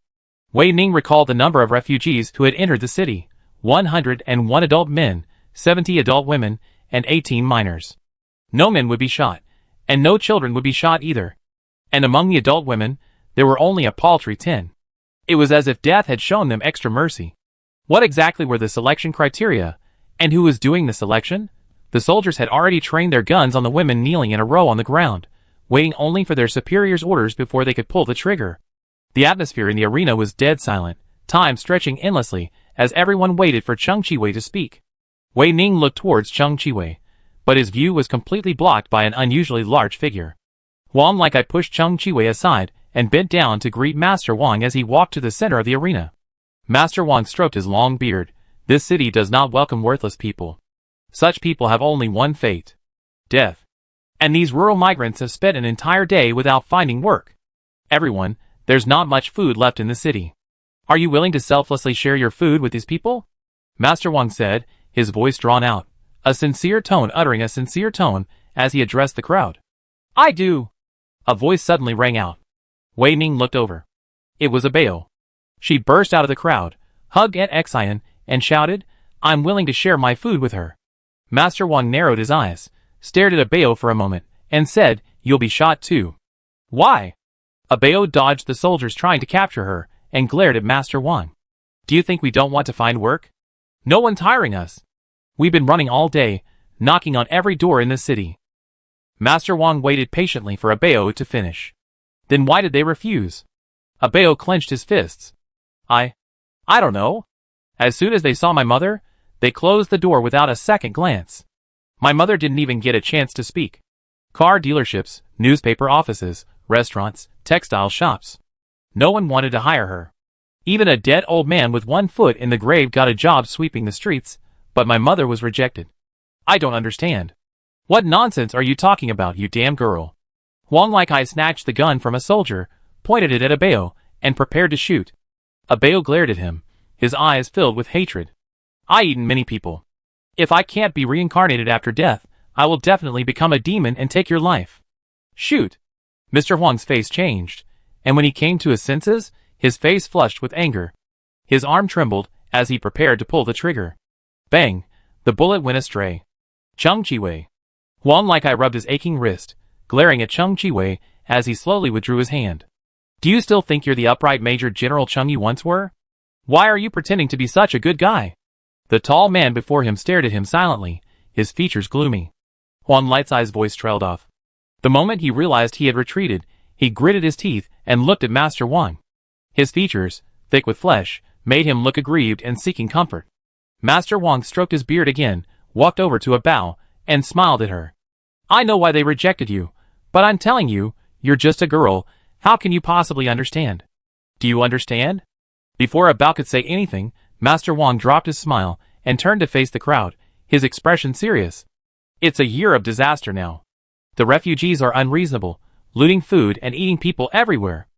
Wei Ning recalled the number of refugees who had entered the city: 101 adult men, 70 adult women, and 18 minors. No men would be shot, and no children would be shot either. And among the adult women, there were only a paltry 10. It was as if death had shown them extra mercy. What exactly were the selection criteria, and who was doing the selection? The soldiers had already trained their guns on the women kneeling in a row on the ground, waiting only for their superiors' orders before they could pull the trigger. The atmosphere in the arena was dead silent, time stretching endlessly, as everyone waited for Chung Chiwei to speak. Wei Ning looked towards Chung Chiwei, but his view was completely blocked by an unusually large figure. Huang Likai pushed Chung Chiwei aside and bent down to greet Master Wang as he walked to the center of the arena. Master Wang stroked his long beard. This city does not welcome worthless people. Such people have only one fate: death. And these rural migrants have spent an entire day without finding work. Everyone, there's not much food left in the city. Are you willing to selflessly share your food with these people? Master Wang said, his voice drawn out. a sincere tone uttering a sincere tone as he addressed the crowd. I do. A voice suddenly rang out. Wei Ning looked over. It was Abeo. She burst out of the crowd, hugged Aunt Xian, and shouted, I'm willing to share my food with her. Master Wang narrowed his eyes, stared at Abeo for a moment, and said, You'll be shot too. Why? Abeo dodged the soldiers trying to capture her, and glared at Master Wang. Do you think we don't want to find work? No one's hiring us. We've been running all day, knocking on every door in the city. Master Wang waited patiently for Abeo to finish. Then why did they refuse? Abeo clenched his fists. I don't know. As soon as they saw my mother, they closed the door without a second glance. My mother didn't even get a chance to speak. Car dealerships, newspaper offices, restaurants, textile shops. No one wanted to hire her. Even a dead old man with one foot in the grave got a job sweeping the streets, but my mother was rejected. I don't understand. What nonsense are you talking about, you damn girl? Wang Likai snatched the gun from a soldier, pointed it at Abeo, and prepared to shoot. Abeo glared at him, his eyes filled with hatred. I've eaten many people. If I can't be reincarnated after death, I will definitely become a demon and take your life. Shoot! Mr. Huang's face changed, and when he came to his senses, his face flushed with anger. His arm trembled as he prepared to pull the trigger. Bang! The bullet went astray. Cheng Chiwei. Wang Likai rubbed his aching wrist, glaring at Cheng Chiwei as he slowly withdrew his hand. Do you still think you're the upright Major General Cheng you once were? Why are you pretending to be such a good guy? The tall man before him stared at him silently, his features gloomy. Huang Light's voice trailed off. The moment he realized he had retreated, he gritted his teeth and looked at Master Wang. His features, thick with flesh, made him look aggrieved and seeking comfort. Master Wang stroked his beard again, walked over to Abeo, and smiled at her. I know why they rejected you, but I'm telling you, you're just a girl. How can you possibly understand? Do you understand? Before Abeo could say anything, Master Wang dropped his smile and turned to face the crowd, his expression serious. It's a year of disaster now. The refugees are unreasonable, looting food and eating people everywhere.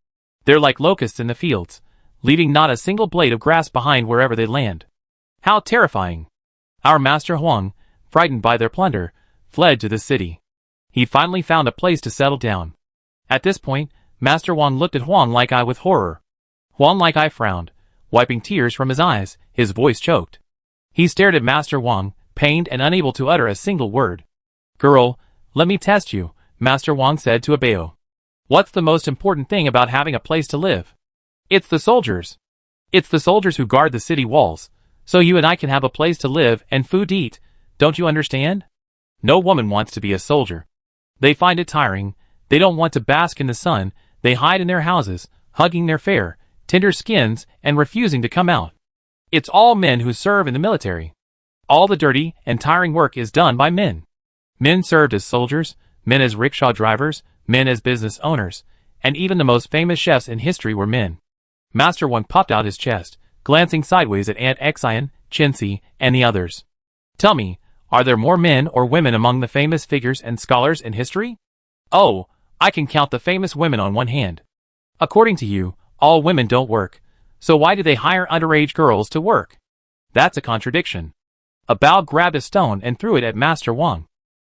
They're like locusts in the fields, leaving not a single blade of grass behind wherever they land. How terrifying! Our Master Huang, frightened by their plunder, fled to the city. He finally found a place to settle down. At this point, Master Wang looked at Huang Likai with horror. Huang Likai frowned, wiping tears from his eyes, his voice choked. He stared at Master Wang, pained and unable to utter a single word. Girl, let me test you, Master Wang said to Abeo. What's the most important thing about having a place to live? It's the soldiers. It's the soldiers who guard the city walls, so you and I can have a place to live and food to eat. Don't you understand? No woman wants to be a soldier. They find it tiring. They don't want to bask in the sun. They hide in their houses, hugging their fair, tender skins and refusing to come out. It's all men who serve in the military. All the dirty and tiring work is done by men. Men served as soldiers, men as rickshaw drivers, men as business owners, and even the most famous chefs in history were men. Master Wang puffed out his chest, glancing sideways at Aunt Xian, Chinsi, and the others. Tell me, are there more men or women among the famous figures and scholars in history? Oh, I can count the famous women on one hand. According to you, all women don't work, so why do they hire underage girls to work? That's a contradiction. Abeo grabbed a stone and threw it at Master Wang.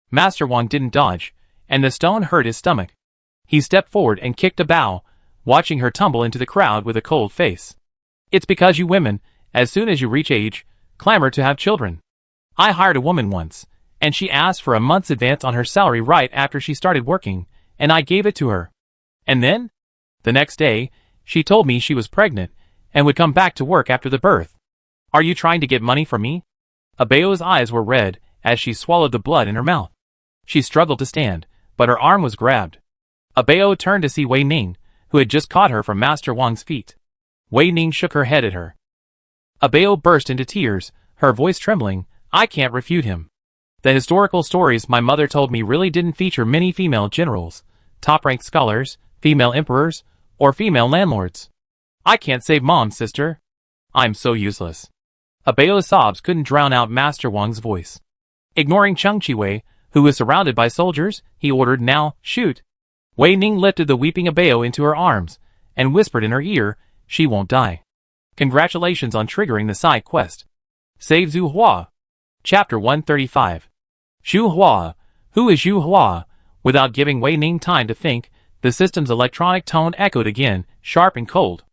Master Wang didn't dodge, and the stone hurt his stomach. He stepped forward and kicked Abeo, watching her tumble into the crowd with a cold face. It's because you women, as soon as you reach age, clamor to have children. I hired a woman once, and she asked for a month's advance on her salary right after she started working, and I gave it to her. And then? The next day, she told me she was pregnant, and would come back to work after the birth. Are you trying to get money from me? Abeo's eyes were red as she swallowed the blood in her mouth. She struggled to stand, but her arm was grabbed. Abeo turned to see Wei Ning, who had just caught her from Master Wang's feet. Wei Ning shook her head at her. Abeo burst into tears, her voice trembling. I can't refute him. The historical stories my mother told me really didn't feature many female generals, top-ranked scholars, female emperors, or female landlords. I can't save Mom, sister. I'm so useless. Abeo's sobs couldn't drown out Master Wang's voice. Ignoring Cheng Chiwei, who was surrounded by soldiers, he ordered, now, shoot. Wei Ning lifted the weeping Abeo into her arms, and whispered in her ear, she won't die. Congratulations on triggering the side quest. Save Zhu Hua. Chapter 135. Xu Hua. Who is Xu Hua? Without giving Wei Ning time to think, the system's electronic tone echoed again, sharp and cold.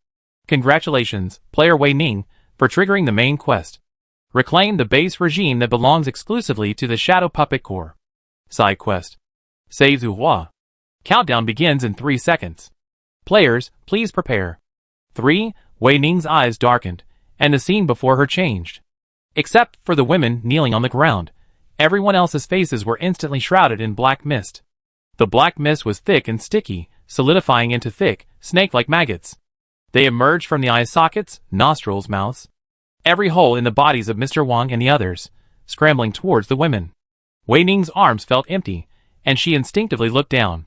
Congratulations, player Wei Ning, for triggering the main quest. Reclaim the base regime that belongs exclusively to the Shadow Puppet Core. Side quest. Save Xu Hua. Countdown begins in 3 seconds. Players, please prepare. 3. Wei Ning's eyes darkened, and the scene before her changed. Except for the women kneeling on the ground, everyone else's faces were instantly shrouded in black mist. The black mist was thick and sticky, solidifying into thick, snake-like maggots. They emerged from the eye sockets, nostrils, mouths. Every hole in the bodies of Mr. Wang and the others, scrambling towards the women. Wei Ning's arms felt empty, and she instinctively looked down.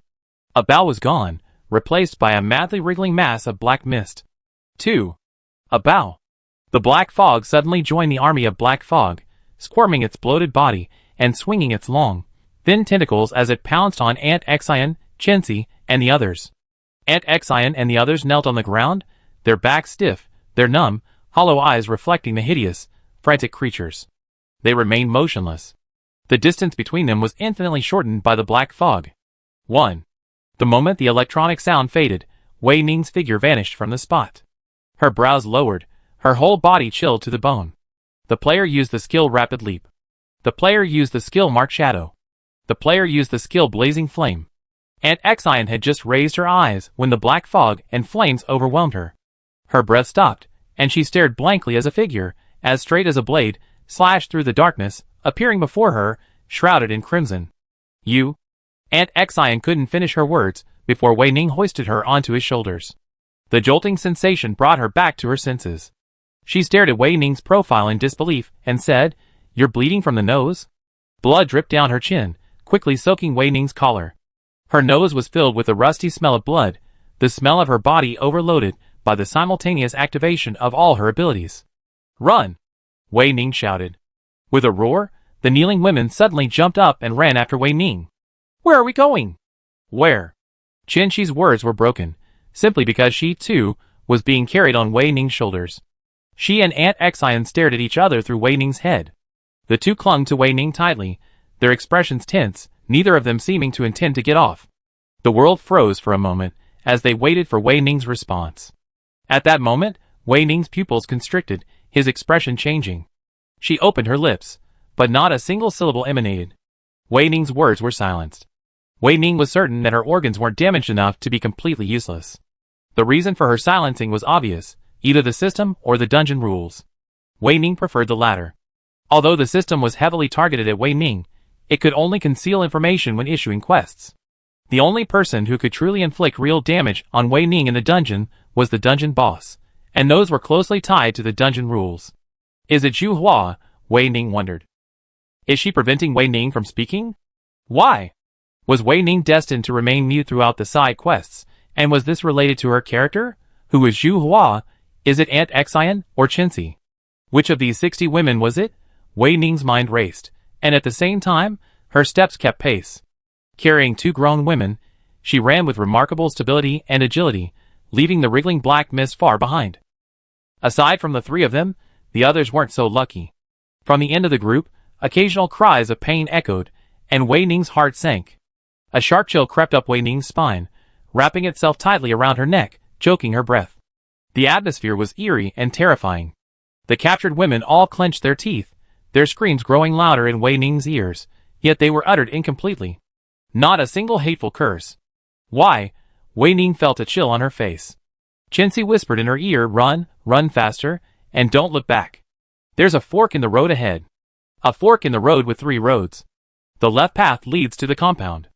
A bow was gone, replaced by a madly wriggling mass of black mist. 2. A bow. The black fog suddenly joined the army of black fog, squirming its bloated body and swinging its long, thin tentacles as it pounced on Aunt Xian, Chenxi, and the others. Aunt Xian and the others knelt on the ground, their backs stiff, their numb, hollow eyes reflecting the hideous, frantic creatures. They remained motionless. The distance between them was infinitely shortened by the black fog. 1. The moment the electronic sound faded, Wei Ning's figure vanished from the spot. Her brows lowered, her whole body chilled to the bone. The player used the skill Rapid Leap. The player used the skill Mark Shadow. The player used the skill Blazing Flame. Aunt Xian had just raised her eyes when the black fog and flames overwhelmed her. Her breath stopped, and she stared blankly as a figure, as straight as a blade, slashed through the darkness, appearing before her, shrouded in crimson. You? Aunt Xian couldn't finish her words before Wei Ning hoisted her onto his shoulders. The jolting sensation brought her back to her senses. She stared at Wei Ning's profile in disbelief and said, "You're bleeding from the nose?" Blood dripped down her chin, quickly soaking Wei Ning's collar. Her nose was filled with a rusty smell of blood, the smell of her body overloaded by the simultaneous activation of all her abilities. "Run!" Wei Ning shouted. With a roar, the kneeling women suddenly jumped up and ran after Wei Ning. "Where are we going?" "Where?" Chenxi's words were broken, simply because she, too, was being carried on Wei Ning's shoulders. She and Aunt Xian stared at each other through Wei Ning's head. The two clung to Wei Ning tightly, their expressions tense, neither of them seeming to intend to get off. The world froze for a moment, as they waited for Wei Ning's response. At that moment, Wei Ning's pupils constricted, his expression changing. She opened her lips, but not a single syllable emanated. Wei Ning's words were silenced. Wei Ning was certain that her organs weren't damaged enough to be completely useless. The reason for her silencing was obvious, either the system or the dungeon rules. Wei Ning preferred the latter. Although the system was heavily targeted at Wei Ning, it could only conceal information when issuing quests. The only person who could truly inflict real damage on Wei Ning in the dungeon was the dungeon boss, and those were closely tied to the dungeon rules. Is it Xu Hua? Wei Ning wondered. Is she preventing Wei Ning from speaking? Why? Was Wei Ning destined to remain mute throughout the side quests, and was this related to her character? Who is Xu Hua? Is it Aunt Xian or Chenxi? Which of these 60 women was it? Wei Ning's mind raced, and at the same time, her steps kept pace. Carrying 2 grown women, she ran with remarkable stability and agility, leaving the wriggling black mist far behind. Aside from the 3 of them, the others weren't so lucky. From the end of the group, occasional cries of pain echoed, and Wei Ning's heart sank. A sharp chill crept up Wei Ning's spine, wrapping itself tightly around her neck, choking her breath. The atmosphere was eerie and terrifying. The captured women all clenched their teeth, their screams growing louder in Wei Ning's ears, yet they were uttered incompletely. Not a single hateful curse. Why? Wei Ning felt a chill on her face. Chenxi whispered in her ear, "Run, run faster, and don't look back. There's a fork in the road ahead. A fork in the road with 3 roads. The left path leads to the compound.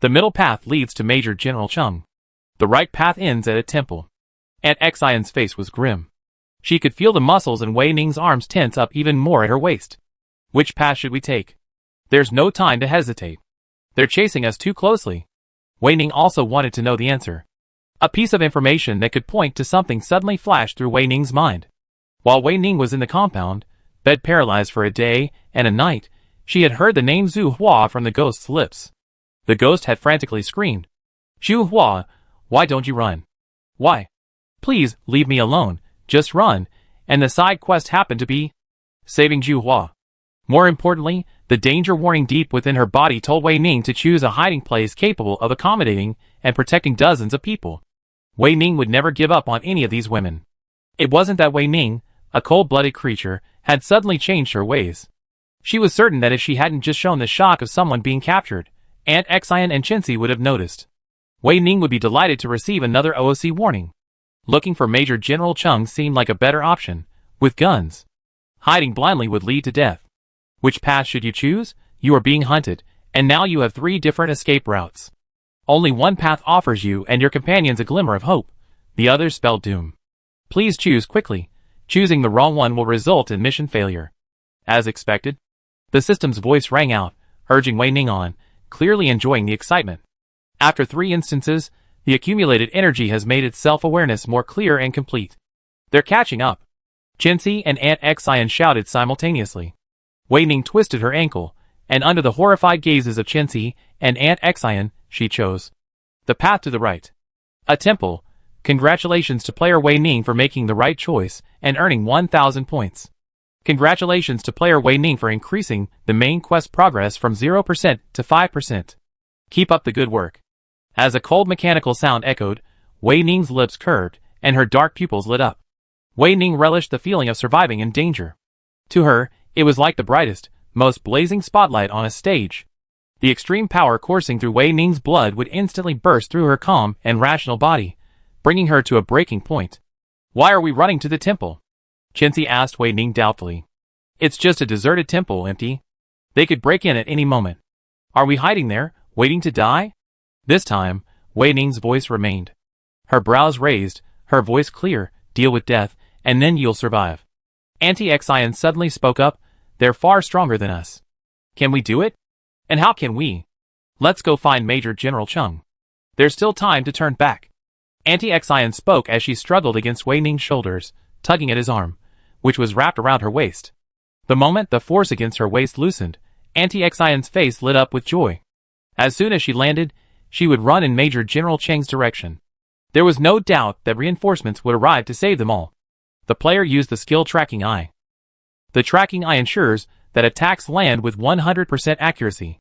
The middle path leads to Major General Cheng. The right path ends at a temple." Aunt Xian's face was grim. She could feel the muscles in Wei Ning's arms tense up even more at her waist. "Which path should we take? There's no time to hesitate. They're chasing us too closely." Wei Ning also wanted to know the answer. A piece of information that could point to something suddenly flashed through Wei Ning's mind. While Wei Ning was in the compound, bed paralyzed for a day and a night, she had heard the name Xu Hua from the ghost's lips. The ghost had frantically screamed, "Xu Hua, why don't you run? Why? Please, leave me alone, just run," and the side quest happened to be saving Xu Hua. More importantly, the danger warning deep within her body told Wei Ning to choose a hiding place capable of accommodating and protecting dozens of people. Wei Ning would never give up on any of these women. It wasn't that Wei Ning, a cold-blooded creature, had suddenly changed her ways. She was certain that if she hadn't just shown the shock of someone being captured, Aunt Xian and Qinzi would have noticed. Wei Ning would be delighted to receive another OOC warning. Looking for Major General Cheng seemed like a better option, with guns. Hiding blindly would lead to death. Which path should you choose? You are being hunted, and now you have 3 different escape routes. Only one path offers you and your companions a glimmer of hope. The others spell doom. Please choose quickly. Choosing the wrong one will result in mission failure. As expected, the system's voice rang out, urging Wei Ning on, clearly enjoying the excitement. After 3 instances, the accumulated energy has made its self-awareness more clear and complete. They're catching up. Qinzi and Aunt Xian shouted simultaneously. Wei Ning twisted her ankle, and under the horrified gazes of Qinzi and Aunt Xian, she chose the path to the right. A temple. Congratulations to player Wei Ning for making the right choice and earning 1,000 points. Congratulations to player Wei Ning for increasing the main quest progress from 0% to 5%. Keep up the good work. As a cold mechanical sound echoed, Wei Ning's lips curved and her dark pupils lit up. Wei Ning relished the feeling of surviving in danger. To her, it was like the brightest, most blazing spotlight on a stage. The extreme power coursing through Wei Ning's blood would instantly burst through her calm and rational body, bringing her to a breaking point. Why are we running to the temple? Qinzi asked Wei Ning doubtfully. It's just a deserted temple, empty. They could break in at any moment. Are we hiding there, waiting to die? This time, Wei Ning's voice remained. Her brows raised, her voice clear, deal with death, and then you'll survive. Auntie Xian suddenly spoke up, they're far stronger than us. Can we do it? And how can we? Let's go find Major General Cheng. There's still time to turn back. Auntie Xian spoke as she struggled against Wei Ning's shoulders, tugging at his arm, which was wrapped around her waist. The moment the force against her waist loosened, Auntie Xian's face lit up with joy. As soon as she landed, she would run in Major General Cheng's direction. There was no doubt that reinforcements would arrive to save them all. The player used the skill Tracking Eye. The Tracking Eye ensures that attacks land with 100% accuracy.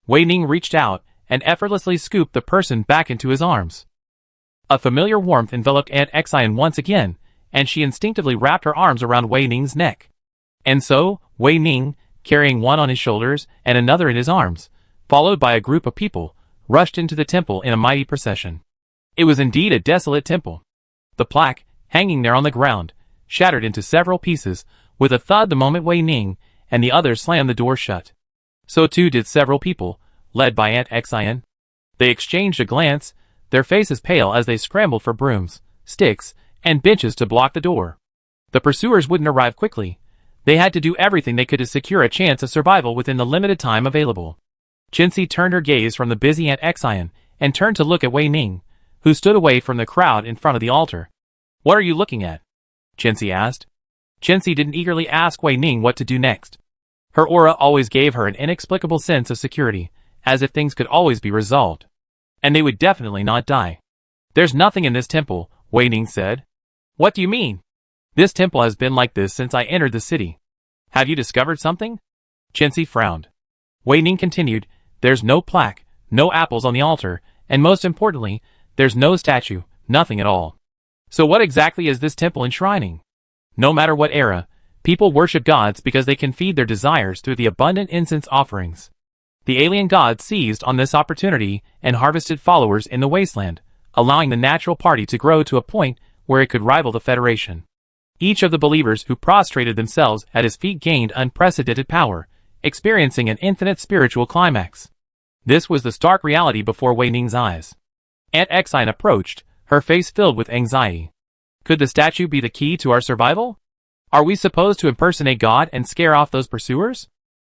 Wei Ning reached out and effortlessly scooped the person back into his arms. A familiar warmth enveloped Aunt Xian once again, and she instinctively wrapped her arms around Wei Ning's neck. And so, Wei Ning, carrying one on his shoulders and another in his arms, followed by a group of people, rushed into the temple in a mighty procession. It was indeed a desolate temple. The plaque, hanging there on the ground, shattered into several pieces, with a thud the moment Wei Ning and the others slammed the door shut. So too did several people, led by Aunt Xian. They exchanged a glance, their faces pale as they scrambled for brooms, sticks, and benches to block the door. The pursuers wouldn't arrive quickly. They had to do everything they could to secure a chance of survival within the limited time available. Qinzi turned her gaze from the busy Aunt Xian and turned to look at Wei Ning, who stood away from the crowd in front of the altar. What are you looking at? Qinzi asked. Qinzi didn't eagerly ask Wei Ning what to do next. Her aura always gave her an inexplicable sense of security, as if things could always be resolved. And they would definitely not die. There's nothing in this temple, Wei Ning said. What do you mean? This temple has been like this since I entered the city. Have you discovered something? Qinzi frowned. Wei Ning continued, there's no plaque, no apples on the altar, and most importantly, there's no statue, nothing at all. So what exactly is this temple enshrining? No matter what era, people worship gods because they can feed their desires through the abundant incense offerings. The alien gods seized on this opportunity and harvested followers in the wasteland, allowing the natural party to grow to a point where it could rival the Federation. Each of the believers who prostrated themselves at his feet gained unprecedented power, experiencing an infinite spiritual climax. This was the stark reality before Wei Ning's eyes. Aunt Xian approached, her face filled with anxiety. Could the statue be the key to our survival? Are we supposed to impersonate God and scare off those pursuers?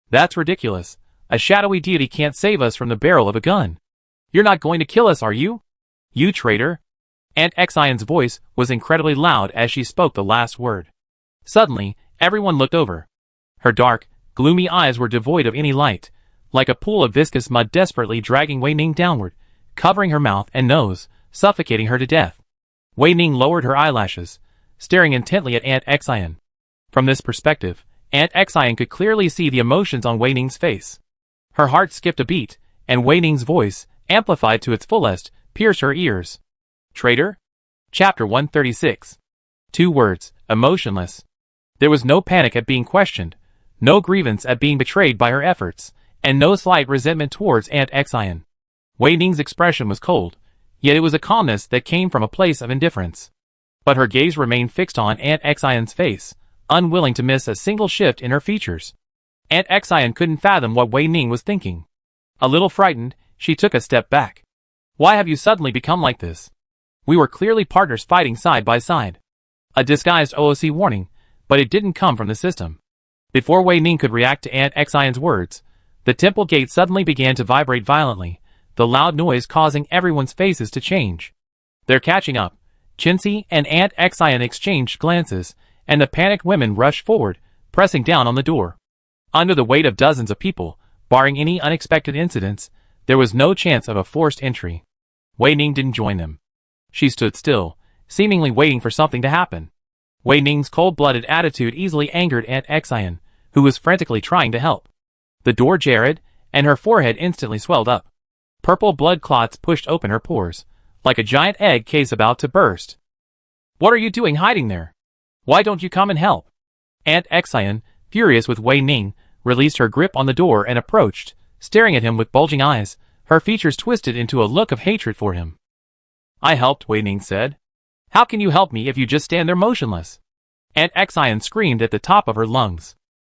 That's ridiculous. A shadowy deity can't save us from the barrel of a gun. You're not going to kill us, are you? You traitor. Aunt Xian's voice was incredibly loud as she spoke the last word. Suddenly, everyone looked over. Her dark, gloomy eyes were devoid of any light, like a pool of viscous mud desperately dragging Wei Ning downward, covering her mouth and nose, suffocating her to death. Wei Ning lowered her eyelashes, staring intently at Aunt Xian. From this perspective, Aunt Xian could clearly see the emotions on Wei Ning's face. Her heart skipped a beat, and Wei Ning's voice, amplified to its fullest, pierced her ears. Traitor? Chapter 136. 2 words, emotionless. There was no panic at being questioned, no grievance at being betrayed by her efforts, and no slight resentment towards Aunt Xian. Wei Ning's expression was cold, yet it was a calmness that came from a place of indifference. But her gaze remained fixed on Aunt Xian's face, unwilling to miss a single shift in her features. Aunt Xian couldn't fathom what Wei Ning was thinking. A little frightened, she took a step back. Why have you suddenly become like this? We were clearly partners fighting side by side. A disguised OOC warning, but it didn't come from the system. Before Wei Ning could react to Aunt Xian's words, the temple gate suddenly began to vibrate violently, the loud noise causing everyone's faces to change. They're catching up. Qinzi and Aunt Xian exchanged glances, and the panicked women rushed forward, pressing down on the door. Under the weight of dozens of people, barring any unexpected incidents, there was no chance of a forced entry. Wei Ning didn't join them. She stood still, seemingly waiting for something to happen. Wei Ning's cold-blooded attitude easily angered Aunt Xian, who was frantically trying to help. The door jarred, and her forehead instantly swelled up. Purple blood clots pushed open her pores, like a giant egg case about to burst. What are you doing hiding there? Why don't you come and help? Aunt Xian, furious with Wei Ning, released her grip on the door and approached, staring at him with bulging eyes, her features twisted into a look of hatred for him. I helped, Wei Ning said. How can you help me if you just stand there motionless? Aunt Xian screamed at the top of her lungs.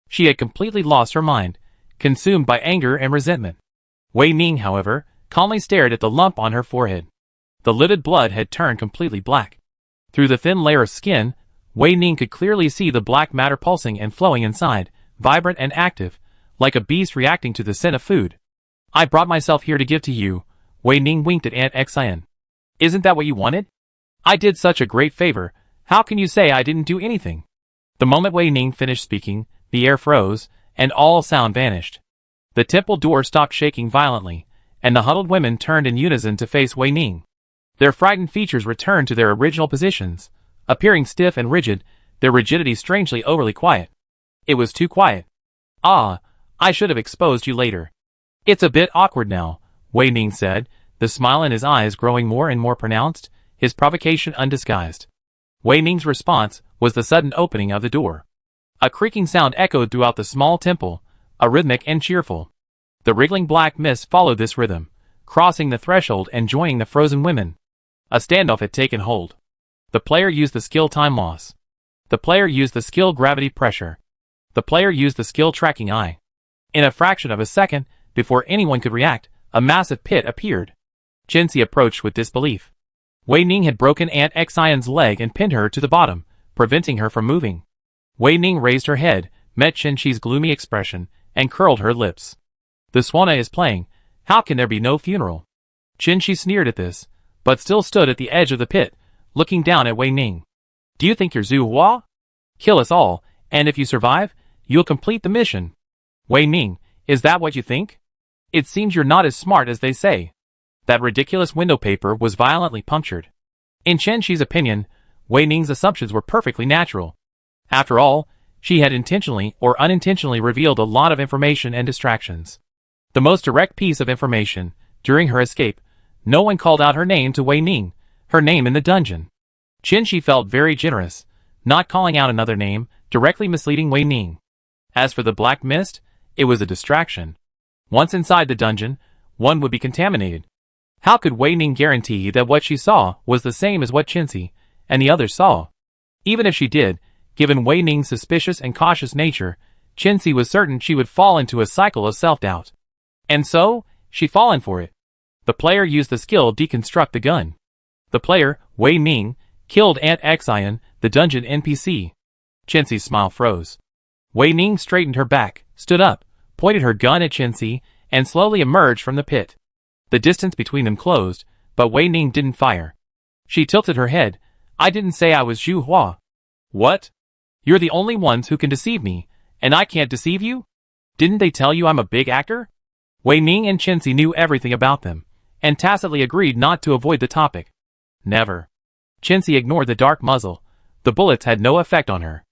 She had completely lost her mind, consumed by anger and resentment. Wei Ning, however, calmly stared at the lump on her forehead. The lidded blood had turned completely black. Through the thin layer of skin, Wei Ning could clearly see the black matter pulsing and flowing inside, vibrant and active, like a beast reacting to the scent of food. I brought myself here to give to you, Wei Ning winked at Aunt Xian. Isn't that what you wanted? I did such a great favor, how can you say I didn't do anything? The moment Wei Ning finished speaking, the air froze, and all sound vanished. The temple door stopped shaking violently, and the huddled women turned in unison to face Wei Ning. Their frightened features returned to their original positions, appearing stiff and rigid, their rigidity strangely overly quiet. It was too quiet. Ah, I should have exposed you later. It's a bit awkward now, Wei Ning said, the smile in his eyes growing more and more pronounced, his provocation undisguised. Wei Ning's response was the sudden opening of the door. A creaking sound echoed throughout the small temple, a rhythmic and cheerful. The wriggling black mist followed this rhythm, crossing the threshold and joining the frozen women. A standoff had taken hold. The player used the skill time loss. The player used the skill gravity pressure. The player used the skill tracking eye. In a fraction of a second, before anyone could react, a massive pit appeared. Qinzi approached with disbelief. Wei Ning had broken Aunt Xian's leg and pinned her to the bottom, preventing her from moving. Wei Ning raised her head, met Qinzi's gloomy expression, and curled her lips. The Swana is playing, how can there be no funeral? Qinzi sneered at this, but still stood at the edge of the pit, looking down at Wei Ning. Do you think you're Zhu Hua? Kill us all, and if you survive, you'll complete the mission. Wei Ning, is that what you think? It seems you're not as smart as they say. That ridiculous window paper was violently punctured. In Qinzi's opinion, Wei Ning's assumptions were perfectly natural. After all, she had intentionally or unintentionally revealed a lot of information and distractions. The most direct piece of information, during her escape, no one called out her name to Wei Ning, her name in the dungeon. Qinzi felt very generous, not calling out another name, directly misleading Wei Ning. As for the black mist, it was a distraction. Once inside the dungeon, one would be contaminated. How could Wei Ning guarantee that what she saw was the same as what Qinzi and the others saw? Even if she did, given Wei Ning's suspicious and cautious nature, Qinzi was certain she would fall into a cycle of self-doubt. And so, she'd fallen for it. The player used the skill deconstruct the gun. The player, Wei Ning, killed Aunt Xian, the dungeon NPC. Qinzi's smile froze. Wei Ning straightened her back, stood up, pointed her gun at Qinzi, and slowly emerged from the pit. The distance between them closed, but Wei Ning didn't fire. She tilted her head. I didn't say I was Zhu Hua. What? You're the only ones who can deceive me, and I can't deceive you? Didn't they tell you I'm a big actor? Wei Ning and Qinzi knew everything about them, and tacitly agreed not to avoid the topic. Never. Qinzi ignored the dark muzzle. The bullets had no effect on her.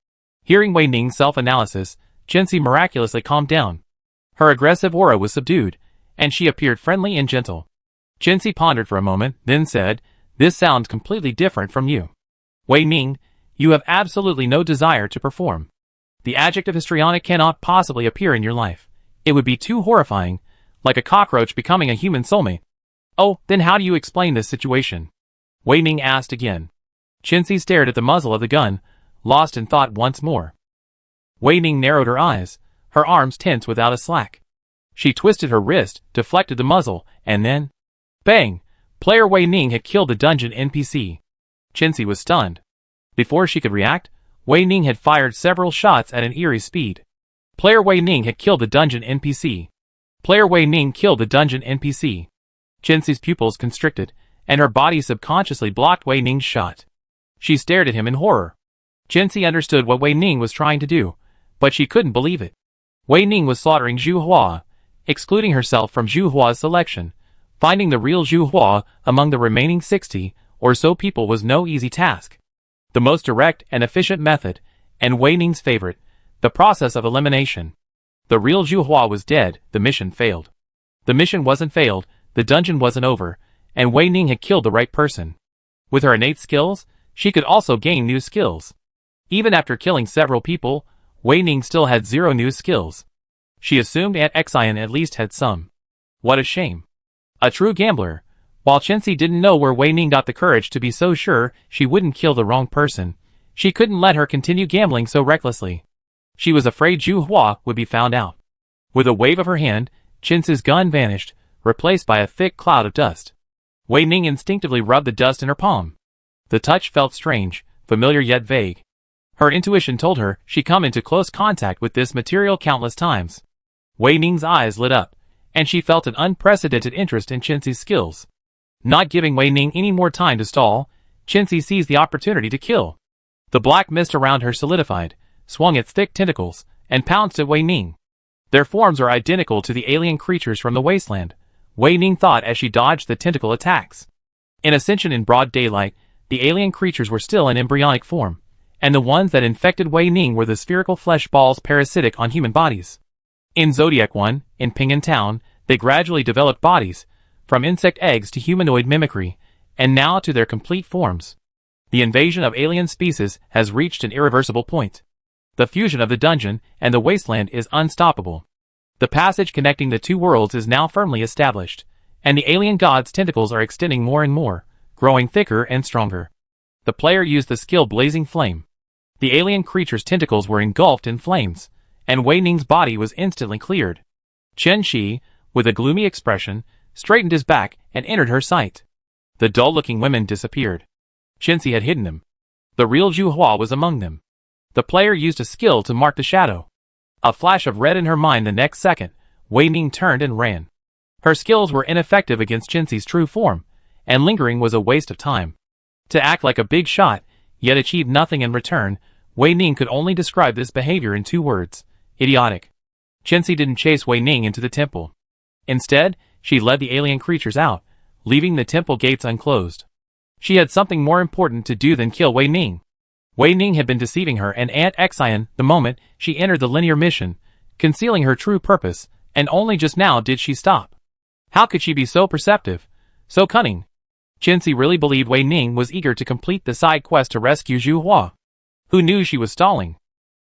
Hearing Wei Ning's self-analysis, Chenxi miraculously calmed down. Her aggressive aura was subdued, and she appeared friendly and gentle. Chenxi pondered for a moment, then said, "This sounds completely different from you. Wei Ning, you have absolutely no desire to perform. The adjective histrionic cannot possibly appear in your life. It would be too horrifying, like a cockroach becoming a human soulmate." "Oh, then how do you explain this situation?" Wei Ning asked again. Chenxi stared at the muzzle of the gun, lost in thought once more. Wei Ning narrowed her eyes, her arms tense without a slack. She twisted her wrist, deflected the muzzle, and then... bang! Player Wei Ning had killed the dungeon NPC. Chenxi was stunned. Before she could react, Wei Ning had fired several shots at an eerie speed. Player Wei Ning had killed the dungeon NPC. Player Wei Ning killed the dungeon NPC. Chenxi's pupils constricted, and her body subconsciously blocked Wei Ning's shot. She stared at him in horror. Chenxi understood what Wei Ning was trying to do, but she couldn't believe it. Wei Ning was slaughtering Zhu Hua, excluding herself from Zhu Hua's selection. Finding the real Zhu Hua among the remaining 60 or so people was no easy task. The most direct and efficient method, and Wei Ning's favorite, the process of elimination. The real Zhu Hua was dead, the mission failed. The mission wasn't failed, the dungeon wasn't over, and Wei Ning had killed the right person. With her innate skills, she could also gain new skills. Even after killing several people, Wei Ning still had 0 new skills. She assumed Aunt Xian at least had some. What a shame. A true gambler. While Chenxi didn't know where Wei Ning got the courage to be so sure she wouldn't kill the wrong person, she couldn't let her continue gambling so recklessly. She was afraid Zhu Hua would be found out. With a wave of her hand, Chenxi's gun vanished, replaced by a thick cloud of dust. Wei Ning instinctively rubbed the dust in her palm. The touch felt strange, familiar yet vague. Her intuition told her she'd come into close contact with this material countless times. Wei Ning's eyes lit up, and she felt an unprecedented interest in Chenxi's skills. Not giving Wei Ning any more time to stall, Chenxi seized the opportunity to kill. The black mist around her solidified, swung its thick tentacles, and pounced at Wei Ning. Their forms are identical to the alien creatures from the wasteland, Wei Ning thought as she dodged the tentacle attacks. In Ascension in broad daylight, the alien creatures were still in embryonic form, and the ones that infected Wei Ning were the spherical flesh balls parasitic on human bodies. In Zodiac 1, in Ping'an Town, they gradually developed bodies, from insect eggs to humanoid mimicry, and now to their complete forms. The invasion of alien species has reached an irreversible point. The fusion of the dungeon and the wasteland is unstoppable. The passage connecting the two worlds is now firmly established, and the alien god's tentacles are extending more and more, growing thicker and stronger. The player used the skill Blazing Flame. The alien creature's tentacles were engulfed in flames, and Wei Ning's body was instantly cleared. Chenxi, with a gloomy expression, straightened his back and entered her sight. The dull-looking women disappeared. Chenxi had hidden them. The real Zhu Hua was among them. The player used a skill to mark the shadow. A flash of red in her mind the next second, Wei Ning turned and ran. Her skills were ineffective against Chenxi's true form, and lingering was a waste of time. To act like a big shot, yet achieve nothing in return, Wei Ning could only describe this behavior in 2 words: idiotic. Chenxi didn't chase Wei Ning into the temple. Instead, she led the alien creatures out, leaving the temple gates unclosed. She had something more important to do than kill Wei Ning. Wei Ning had been deceiving her and Aunt Xian the moment she entered the linear mission, concealing her true purpose, and only just now did she stop. How could she be so perceptive, so cunning? Chenxi really believed Wei Ning was eager to complete the side quest to rescue Zhu Hua. Who knew she was stalling?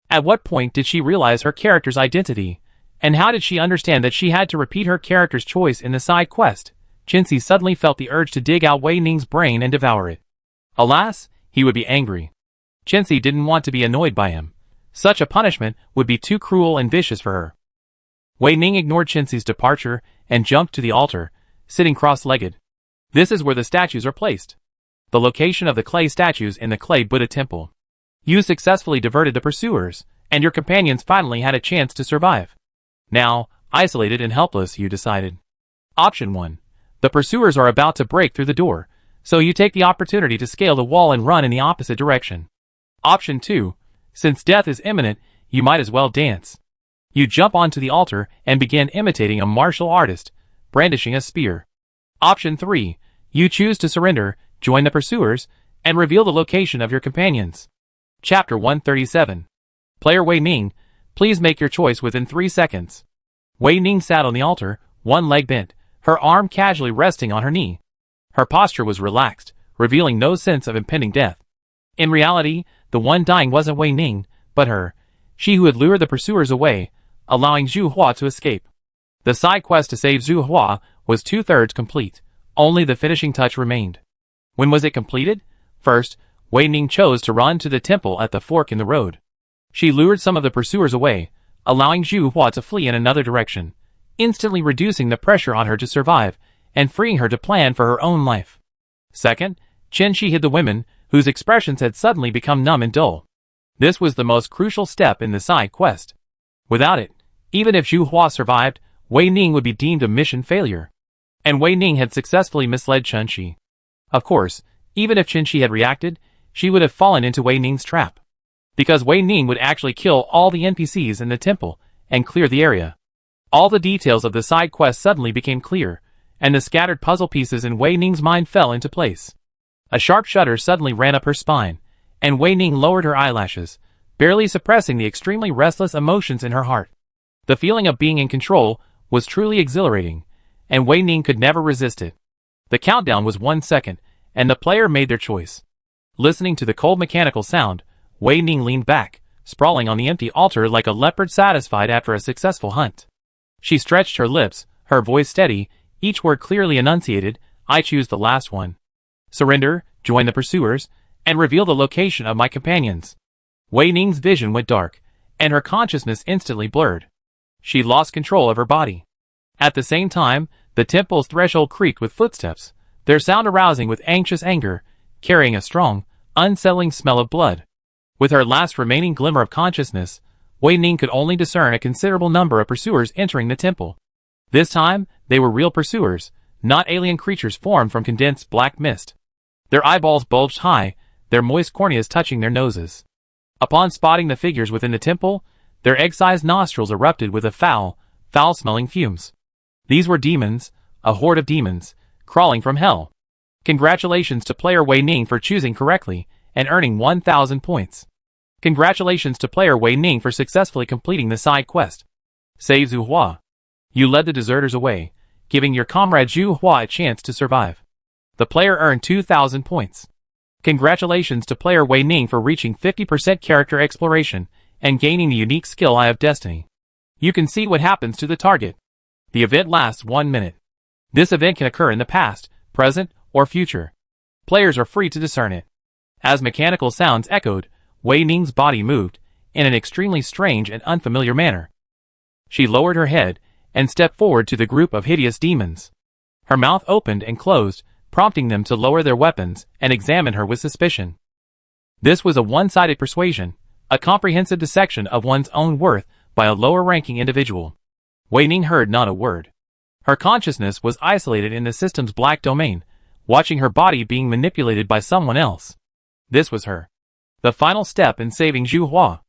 At what point did she realize her character's identity? And how did she understand that she had to repeat her character's choice in the side quest? Chenxi suddenly felt the urge to dig out Wei Ning's brain and devour it. Alas, he would be angry. Chenxi didn't want to be annoyed by him. Such a punishment would be too cruel and vicious for her. Wei Ning ignored Chenxi's departure and jumped to the altar, sitting cross-legged. This is where the statues are placed. The location of the clay statues in the clay Buddha temple. You successfully diverted the pursuers, and your companions finally had a chance to survive. Now, isolated and helpless, you decided. Option 1. The pursuers are about to break through the door, so you take the opportunity to scale the wall and run in the opposite direction. Option 2. Since death is imminent, you might as well dance. You jump onto the altar and begin imitating a martial artist, brandishing a spear. Option 3. You choose to surrender, join the pursuers, and reveal the location of your companions. Chapter 137. Player Wei Ning, Please make your choice within 3 seconds. Wei Ning sat on the altar, one leg bent, her arm casually resting on her knee. Her posture was relaxed, revealing no sense of impending death. In reality, the one dying wasn't Wei Ning, but her, she who had lured the pursuers away, allowing Zhu Hua to escape. The side quest to save Zhu Hua was 2/3 complete, only the finishing touch remained. When was it completed? First, Wei Ning chose to run to the temple at the fork in the road. She lured some of the pursuers away, allowing Zhu Hua to flee in another direction, instantly reducing the pressure on her to survive, and freeing her to plan for her own life. Second, Chen Shi hid the women, whose expressions had suddenly become numb and dull. This was the most crucial step in the side quest. Without it, even if Zhu Hua survived, Wei Ning would be deemed a mission failure. And Wei Ning had successfully misled Chen Shi. Of course, even if Chen Shi had reacted, she would have fallen into Wei Ning's trap. Because Wei Ning would actually kill all the NPCs in the temple and clear the area. All the details of the side quest suddenly became clear, and the scattered puzzle pieces in Wei Ning's mind fell into place. A sharp shudder suddenly ran up her spine, and Wei Ning lowered her eyelashes, barely suppressing the extremely restless emotions in her heart. The feeling of being in control was truly exhilarating, and Wei Ning could never resist it. The countdown was 1 second, and the player made their choice. Listening to the cold mechanical sound, Wei Ning leaned back, sprawling on the empty altar like a leopard satisfied after a successful hunt. She stretched her lips, her voice steady, each word clearly enunciated. I choose the last one. Surrender, join the pursuers, and reveal the location of my companions. Wei Ning's vision went dark, and her consciousness instantly blurred. She lost control of her body. At the same time, the temple's threshold creaked with footsteps, their sound arousing with anxious anger, carrying a strong, unsettling smell of blood. With her last remaining glimmer of consciousness, Wei Ning could only discern a considerable number of pursuers entering the temple. This time, they were real pursuers, not alien creatures formed from condensed black mist. Their eyeballs bulged high, their moist corneas touching their noses. Upon spotting the figures within the temple, their egg-sized nostrils erupted with a foul-smelling fumes. These were demons, a horde of demons, crawling from hell. Congratulations to player Wei Ning for choosing correctly and earning 1,000 points. Congratulations to player Wei Ning for successfully completing the side quest. Save Zhu Hua. You led the deserters away, giving your comrade Zhu Hua a chance to survive. The player earned 2,000 points. Congratulations to player Wei Ning for reaching 50% character exploration and gaining the unique skill Eye of Destiny. You can see what happens to the target. The event lasts 1 minute. This event can occur in the past, present, or future. Players are free to discern it. As mechanical sounds echoed, Wei Ning's body moved, in an extremely strange and unfamiliar manner. She lowered her head, and stepped forward to the group of hideous demons. Her mouth opened and closed, prompting them to lower their weapons and examine her with suspicion. This was a one-sided persuasion, a comprehensive dissection of one's own worth by a lower-ranking individual. Wei Ning heard not a word. Her consciousness was isolated in the system's black domain, watching her body being manipulated by someone else. This was her. The final step in saving Zhu Hua.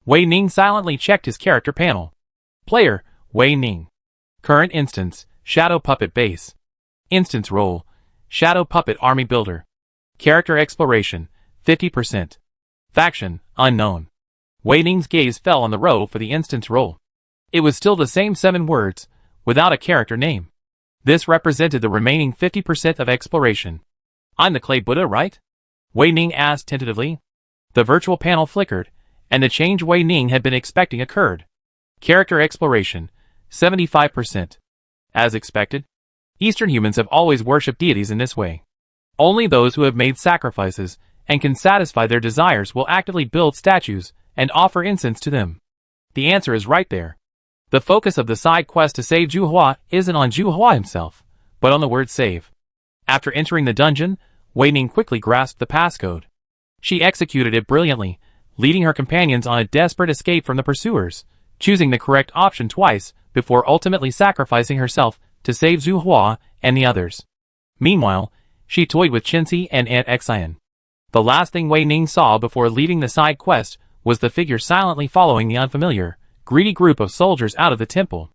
Wei Ning silently checked his character panel. Player, Wei Ning. Current instance, Shadow Puppet Base. Instance role, Shadow Puppet Army Builder. Character exploration, 50%. Faction, unknown. Wei Ning's gaze fell on the row for the instance role. It was still the same 7 words, without a character name. This represented the remaining 50% of exploration. I'm the Clay Buddha, right? Wei Ning asked tentatively. The virtual panel flickered, and the change Wei Ning had been expecting occurred. Character exploration, 75%. As expected, Eastern humans have always worshipped deities in this way. Only those who have made sacrifices and can satisfy their desires will actively build statues and offer incense to them. The answer is right there. The focus of the side quest to save Zhu Hua isn't on Zhu Hua himself, but on the word save. After entering the dungeon, Wei Ning quickly grasped the passcode. She executed it brilliantly, leading her companions on a desperate escape from the pursuers, choosing the correct option twice before ultimately sacrificing herself to save Zhu Hua and the others. Meanwhile, she toyed with Chenxi and Aunt Xian. The last thing Wei Ning saw before leaving the side quest was the figure silently following the unfamiliar, greedy group of soldiers out of the temple.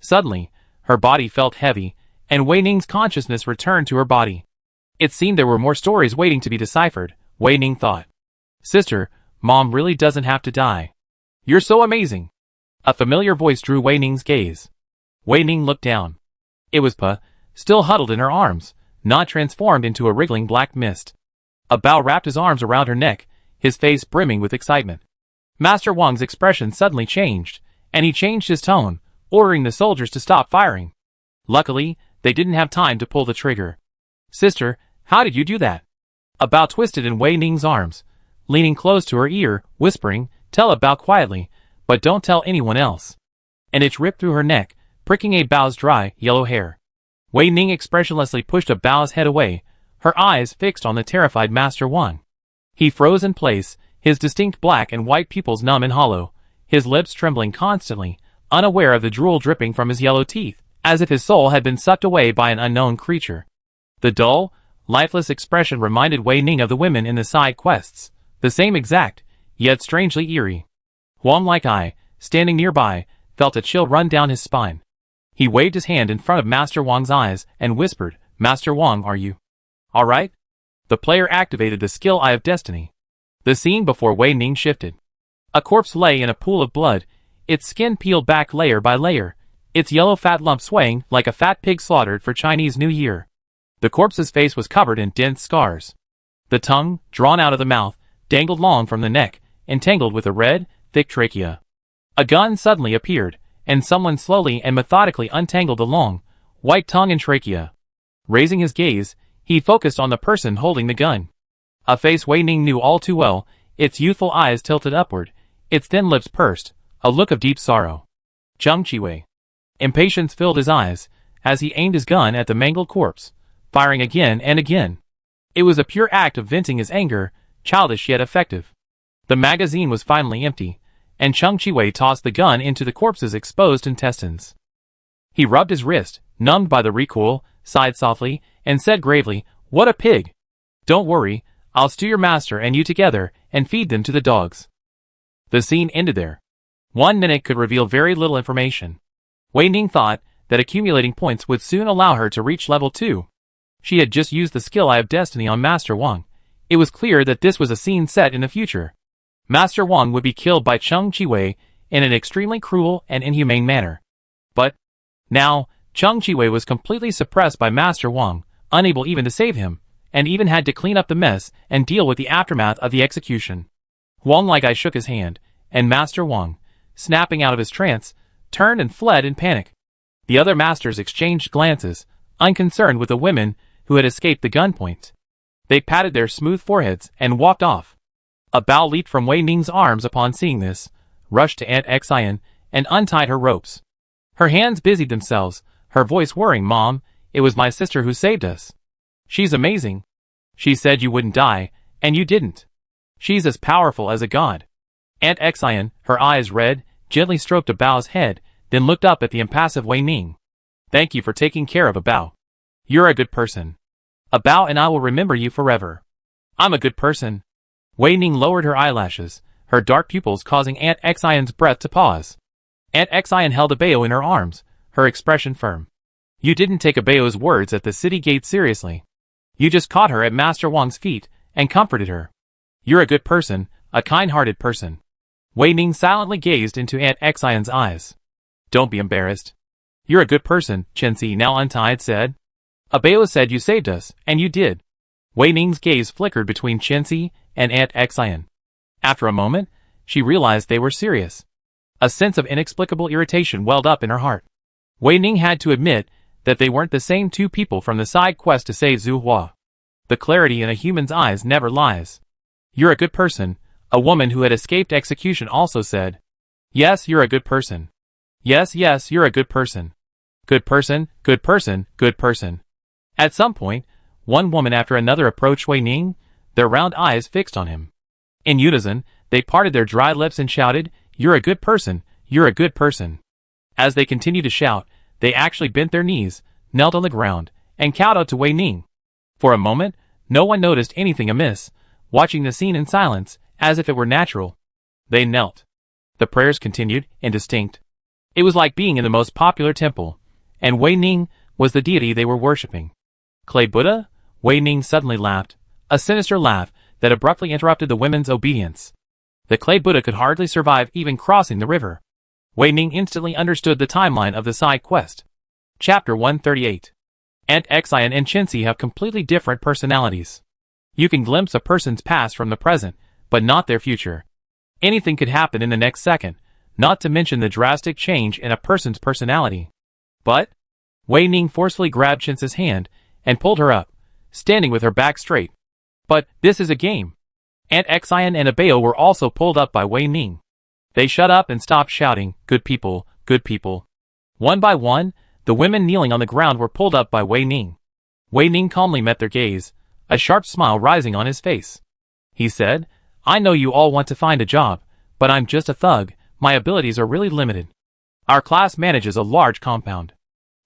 Suddenly, her body felt heavy, and Wei Ning's consciousness returned to her body. It seemed there were more stories waiting to be deciphered, Wei Ning thought. Sister, Mom really doesn't have to die. You're so amazing. A familiar voice drew Wei Ning's gaze. Wei Ning looked down. It was Pa, still huddled in her arms, not transformed into a wriggling black mist. A Bao wrapped his arms around her neck, his face brimming with excitement. Master Wang's expression suddenly changed, and he changed his tone, ordering the soldiers to stop firing. Luckily, they didn't have time to pull the trigger. Sister, how did you do that? A Bao twisted in Wei Ning's arms, leaning close to her ear, whispering, Tell a Bao quietly, but don't tell anyone else. An itch ripped through her neck, pricking a Bao's dry, yellow hair. Wei Ning expressionlessly pushed a Bao's head away, her eyes fixed on the terrified Master Wang. He froze in place, his distinct black and white pupils numb and hollow, his lips trembling constantly, unaware of the drool dripping from his yellow teeth, as if his soul had been sucked away by an unknown creature. The dull, lifeless expression reminded Wei Ning of the women in the side quests, the same exact, yet strangely eerie. Huang like I, standing nearby, felt a chill run down his spine. He waved his hand in front of Master Wang's eyes and whispered, Master Wang, are you all right? The player activated the skill Eye of Destiny. The scene before Wei Ning shifted. A corpse lay in a pool of blood, its skin peeled back layer by layer, its yellow fat lump swaying like a fat pig slaughtered for Chinese New Year. The corpse's face was covered in dense scars. The tongue, drawn out of the mouth, dangled long from the neck, entangled with a red, thick trachea. A gun suddenly appeared, and someone slowly and methodically untangled the long, white tongue and trachea. Raising his gaze, he focused on the person holding the gun. A face Wei Ning knew all too well, its youthful eyes tilted upward, its thin lips pursed, a look of deep sorrow. Zhang Qiwei. Impatience filled his eyes, as he aimed his gun at the mangled corpse, firing again and again. It was a pure act of venting his anger, childish yet effective. The magazine was finally empty, and Zhang Qiwei tossed the gun into the corpse's exposed intestines. He rubbed his wrist, numbed by the recoil, sighed softly, and said gravely, What a pig! Don't worry, I'll stew your master and you together, and feed them to the dogs. The scene ended there. 1 minute could reveal very little information. Wei Ning thought that accumulating points would soon allow her to reach level 2. She had just used the skill Eye of Destiny on Master Wang. It was clear that this was a scene set in the future. Master Wang would be killed by Zhang Qiwei in an extremely cruel and inhumane manner. But now, Zhang Qiwei was completely suppressed by Master Wang, unable even to save him, and even had to clean up the mess and deal with the aftermath of the execution. Huang like I shook his hand, and Master Wang, snapping out of his trance, turned and fled in panic. The other masters exchanged glances, unconcerned with the women who had escaped the gunpoint. They patted their smooth foreheads and walked off. A Bao leaped from Wei Ning's arms upon seeing this, rushed to Aunt Xian, and untied her ropes. Her hands busied themselves, her voice whirring, Mom, it was my sister who saved us. She's amazing. She said you wouldn't die, and you didn't. She's as powerful as a god. Aunt Xian, her eyes red, gently stroked a Bao's head, then looked up at the impassive Wei Ning. Thank you for taking care of a Bao. You're a good person. A Bao and I will remember you forever. I'm a good person. Wei Ning lowered her eyelashes, her dark pupils causing Aunt Xian's breath to pause. Aunt Xian held a Bao in her arms, her expression firm. You didn't take a Bao's words at the city gate seriously. You just caught her at Master Wang's feet and comforted her. You're a good person, a kind-hearted person. Wei Ning silently gazed into Aunt Xian's eyes. Don't be embarrassed. You're a good person, Chen Si, now untied, said. A Bao said you saved us, and you did. Wei Ning's gaze flickered between Chen Si and Aunt Xian. After a moment, she realized they were serious. A sense of inexplicable irritation welled up in her heart. Wei Ning had to admit that they weren't the same two people from the side quest to save Zhu Hua. The clarity in a human's eyes never lies. You're a good person, a woman who had escaped execution also said. Yes, you're a good person. Yes, you're a good person. Good person, good person, good person. At some point, one woman after another approached Wei Ning, their round eyes fixed on him. In unison, they parted their dry lips and shouted, You're a good person, you're a good person. As they continued to shout, they actually bent their knees, knelt on the ground, and kowtowed to Wei Ning. For a moment, no one noticed anything amiss, watching the scene in silence, as if it were natural. They knelt. The prayers continued, indistinct. It was like being in the most popular temple, and Wei Ning was the deity they were worshipping. Clay Buddha? Wei Ning suddenly laughed, a sinister laugh that abruptly interrupted the women's obedience. The clay Buddha could hardly survive even crossing the river. Wei Ning instantly understood the timeline of the side quest. Chapter 138. Aunt Xian and Qinzi have completely different personalities. You can glimpse a person's past from the present, but not their future. Anything could happen in the next second, not to mention the drastic change in a person's personality. But Wei Ning forcefully grabbed Qinzi's hand and pulled her up, standing with her back straight. But this is a game. Aunt Xian and Abeo were also pulled up by Wei Ning. They shut up and stopped shouting, "Good people, good people." One by one, the women kneeling on the ground were pulled up by Wei Ning. Wei Ning calmly met their gaze, a sharp smile rising on his face. He said, "I know you all want to find a job, but I'm just a thug, my abilities are really limited. Our class manages a large compound.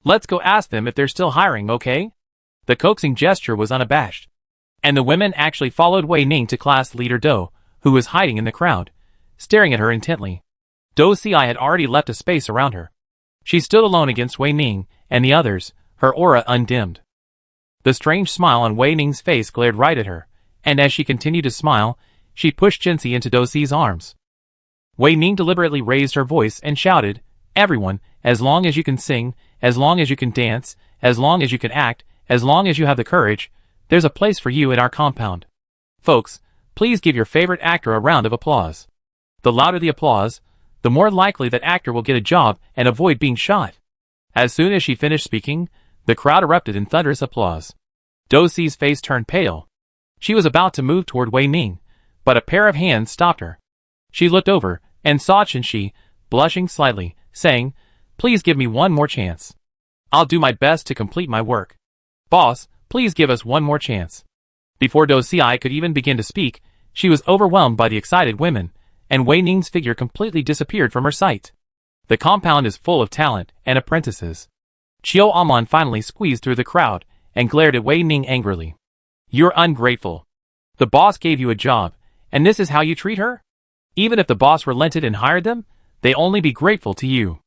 Let's go ask them if they're still hiring, okay?" The coaxing gesture was unabashed. And the women actually followed Wei Ning to class leader Do, who was hiding in the crowd, staring at her intently. Do Ci had already left a space around her. She stood alone against Wei Ning and the others, her aura undimmed. The strange smile on Wei Ning's face glared right at her, and as she continued to smile, she pushed Qinzi into Do Ci's arms. Wei Ning deliberately raised her voice and shouted, "Everyone, as long as you can sing, as long as you can dance, as long as you can act, as long as you have the courage, there's a place for you in our compound. Folks, please give your favorite actor a round of applause." The louder the applause, the more likely that actor will get a job and avoid being shot. As soon as she finished speaking, the crowd erupted in thunderous applause. Do Ci's face turned pale. She was about to move toward Wei Ning, but a pair of hands stopped her. She looked over and saw Qinzi, blushing slightly, saying, "Please give me one more chance. I'll do my best to complete my work. Boss, please give us one more chance." Before Do Ci could even begin to speak, she was overwhelmed by the excited women, and Wei Ning's figure completely disappeared from her sight. The compound is full of talent and apprentices. Qiu Amon finally squeezed through the crowd and glared at Wei Ning angrily. "You're ungrateful. The boss gave you a job, and this is how you treat her? Even if the boss relented and hired them, they'd only be grateful to you.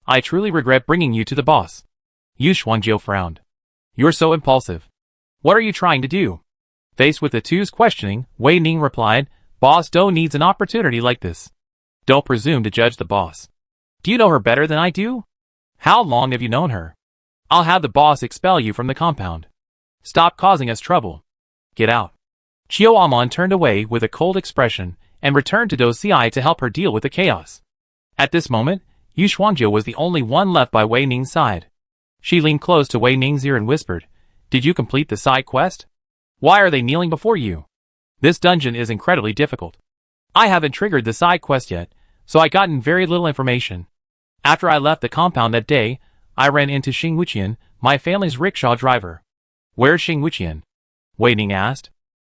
I truly regret bringing you to the boss." Yu Shuangjiu frowned. "You're so impulsive. What are you trying to do?" Faced with the two's questioning, Wei Ning replied, "Boss Do needs an opportunity like this. Don't presume to judge the boss. Do you know her better than I do? How long have you known her? I'll have the boss expel you from the compound. Stop causing us trouble. Get out." Qiu Amon turned away with a cold expression and returned to Do Ci to help her deal with the chaos. At this moment, Yu Shuangjiu was the only one left by Wei Ning's side. She leaned close to Wei Ning's ear and whispered, "Did you complete the side quest? Why are they kneeling before you? This dungeon is incredibly difficult. I haven't triggered the side quest yet, so I gotten very little information. After I left the compound that day, I ran into Xing Wuqian, my family's rickshaw driver." "Where's Xing Wuqian?" Wei Ning asked.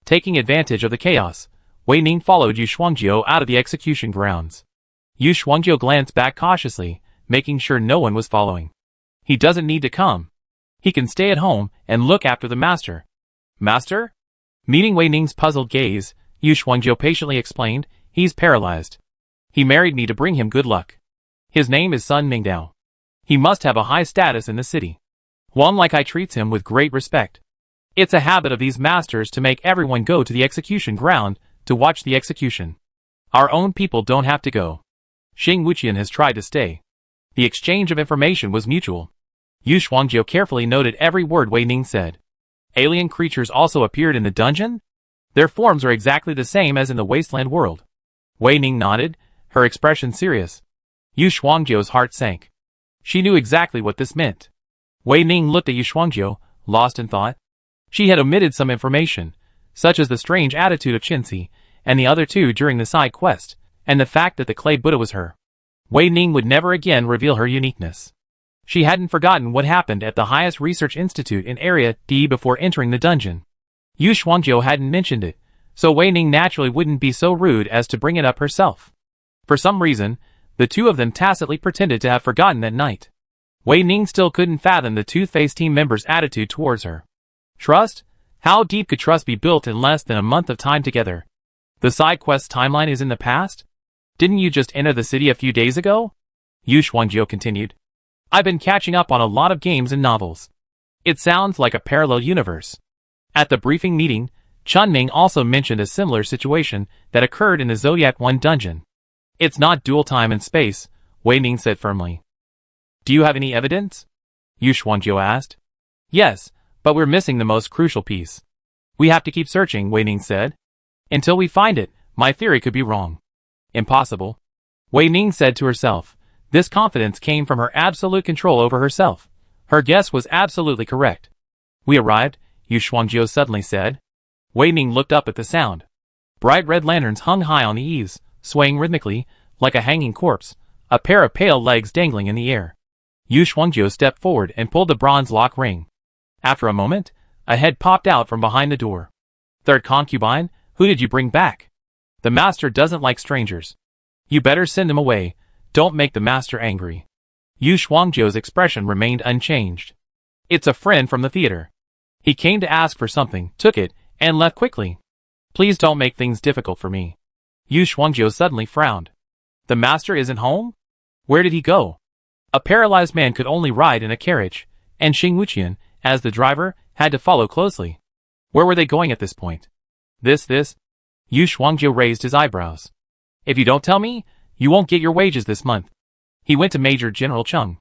Taking advantage of the chaos, Wei Ning followed Yu Shuangjiu out of the execution grounds. Yu Shuangjiu glanced back cautiously, making sure no one was following. "He doesn't need to come. He can stay at home and look after the master." "Master?" Meeting Wei Ning's puzzled gaze, Yu Shuangjiu patiently explained, "He's paralyzed. He married me to bring him good luck. His name is Sun Mingdao. He must have a high status in the city. One like I treats him with great respect. It's a habit of these masters to make everyone go to the execution ground to watch the execution. Our own people don't have to go. Xing Wuqian has tried to stay." The exchange of information was mutual. Yu Shuangjiu carefully noted every word Wei Ning said. "Alien creatures also appeared in the dungeon? Their forms are exactly the same as in the wasteland world." Wei Ning nodded, her expression serious. Yu Shuangjiu's heart sank. She knew exactly what this meant. Wei Ning looked at Yu Shuangjiu, lost in thought. She had omitted some information, such as the strange attitude of Qinzi and the other two during the side quest, and the fact that the clay Buddha was her. Wei Ning would never again reveal her uniqueness. She hadn't forgotten what happened at the highest research institute in Area D before entering the dungeon. Yu Shuangjiu hadn't mentioned it, so Wei Ning naturally wouldn't be so rude as to bring it up herself. For some reason, the two of them tacitly pretended to have forgotten that night. Wei Ning still couldn't fathom the Toothpaste team members' attitude towards her. Trust? How deep could trust be built in less than a month of time together? The side quest timeline is in the past? Didn't you just enter the city a few days ago? Yu Shuangjiu continued. I've been catching up on a lot of games and novels. It sounds like a parallel universe. At the briefing meeting, Chunming also mentioned a similar situation that occurred in the Zodiac 1 dungeon. It's not dual time and space, Wei Ning said firmly. Do you have any evidence? Yu Shuangjiu asked. Yes, but we're missing the most crucial piece. We have to keep searching, Wei Ning said. Until we find it, my theory could be wrong. Impossible. Wei Ning said to herself. This confidence came from her absolute control over herself. Her guess was absolutely correct. We arrived, Yu Shuangjiu suddenly said. Wei Ning looked up at the sound. Bright red lanterns hung high on the eaves, swaying rhythmically, like a hanging corpse, a pair of pale legs dangling in the air. Yu Shuangjiu stepped forward and pulled the bronze lock ring. After a moment, a head popped out from behind the door. Third concubine, who did you bring back? The master doesn't like strangers. You better send him away. Don't make the master angry. Yu Shuangjiu's expression remained unchanged. It's a friend from the theater. He came to ask for something, took it, and left quickly. Please don't make things difficult for me. Yu Shuangjiu suddenly frowned. The master isn't home? Where did he go? A paralyzed man could only ride in a carriage, and Xing Wuqian, as the driver, had to follow closely. Where were they going at this point? This? Yu Shuangjiu raised his eyebrows. If you don't tell me, you won't get your wages this month. He went to Major General Cheng.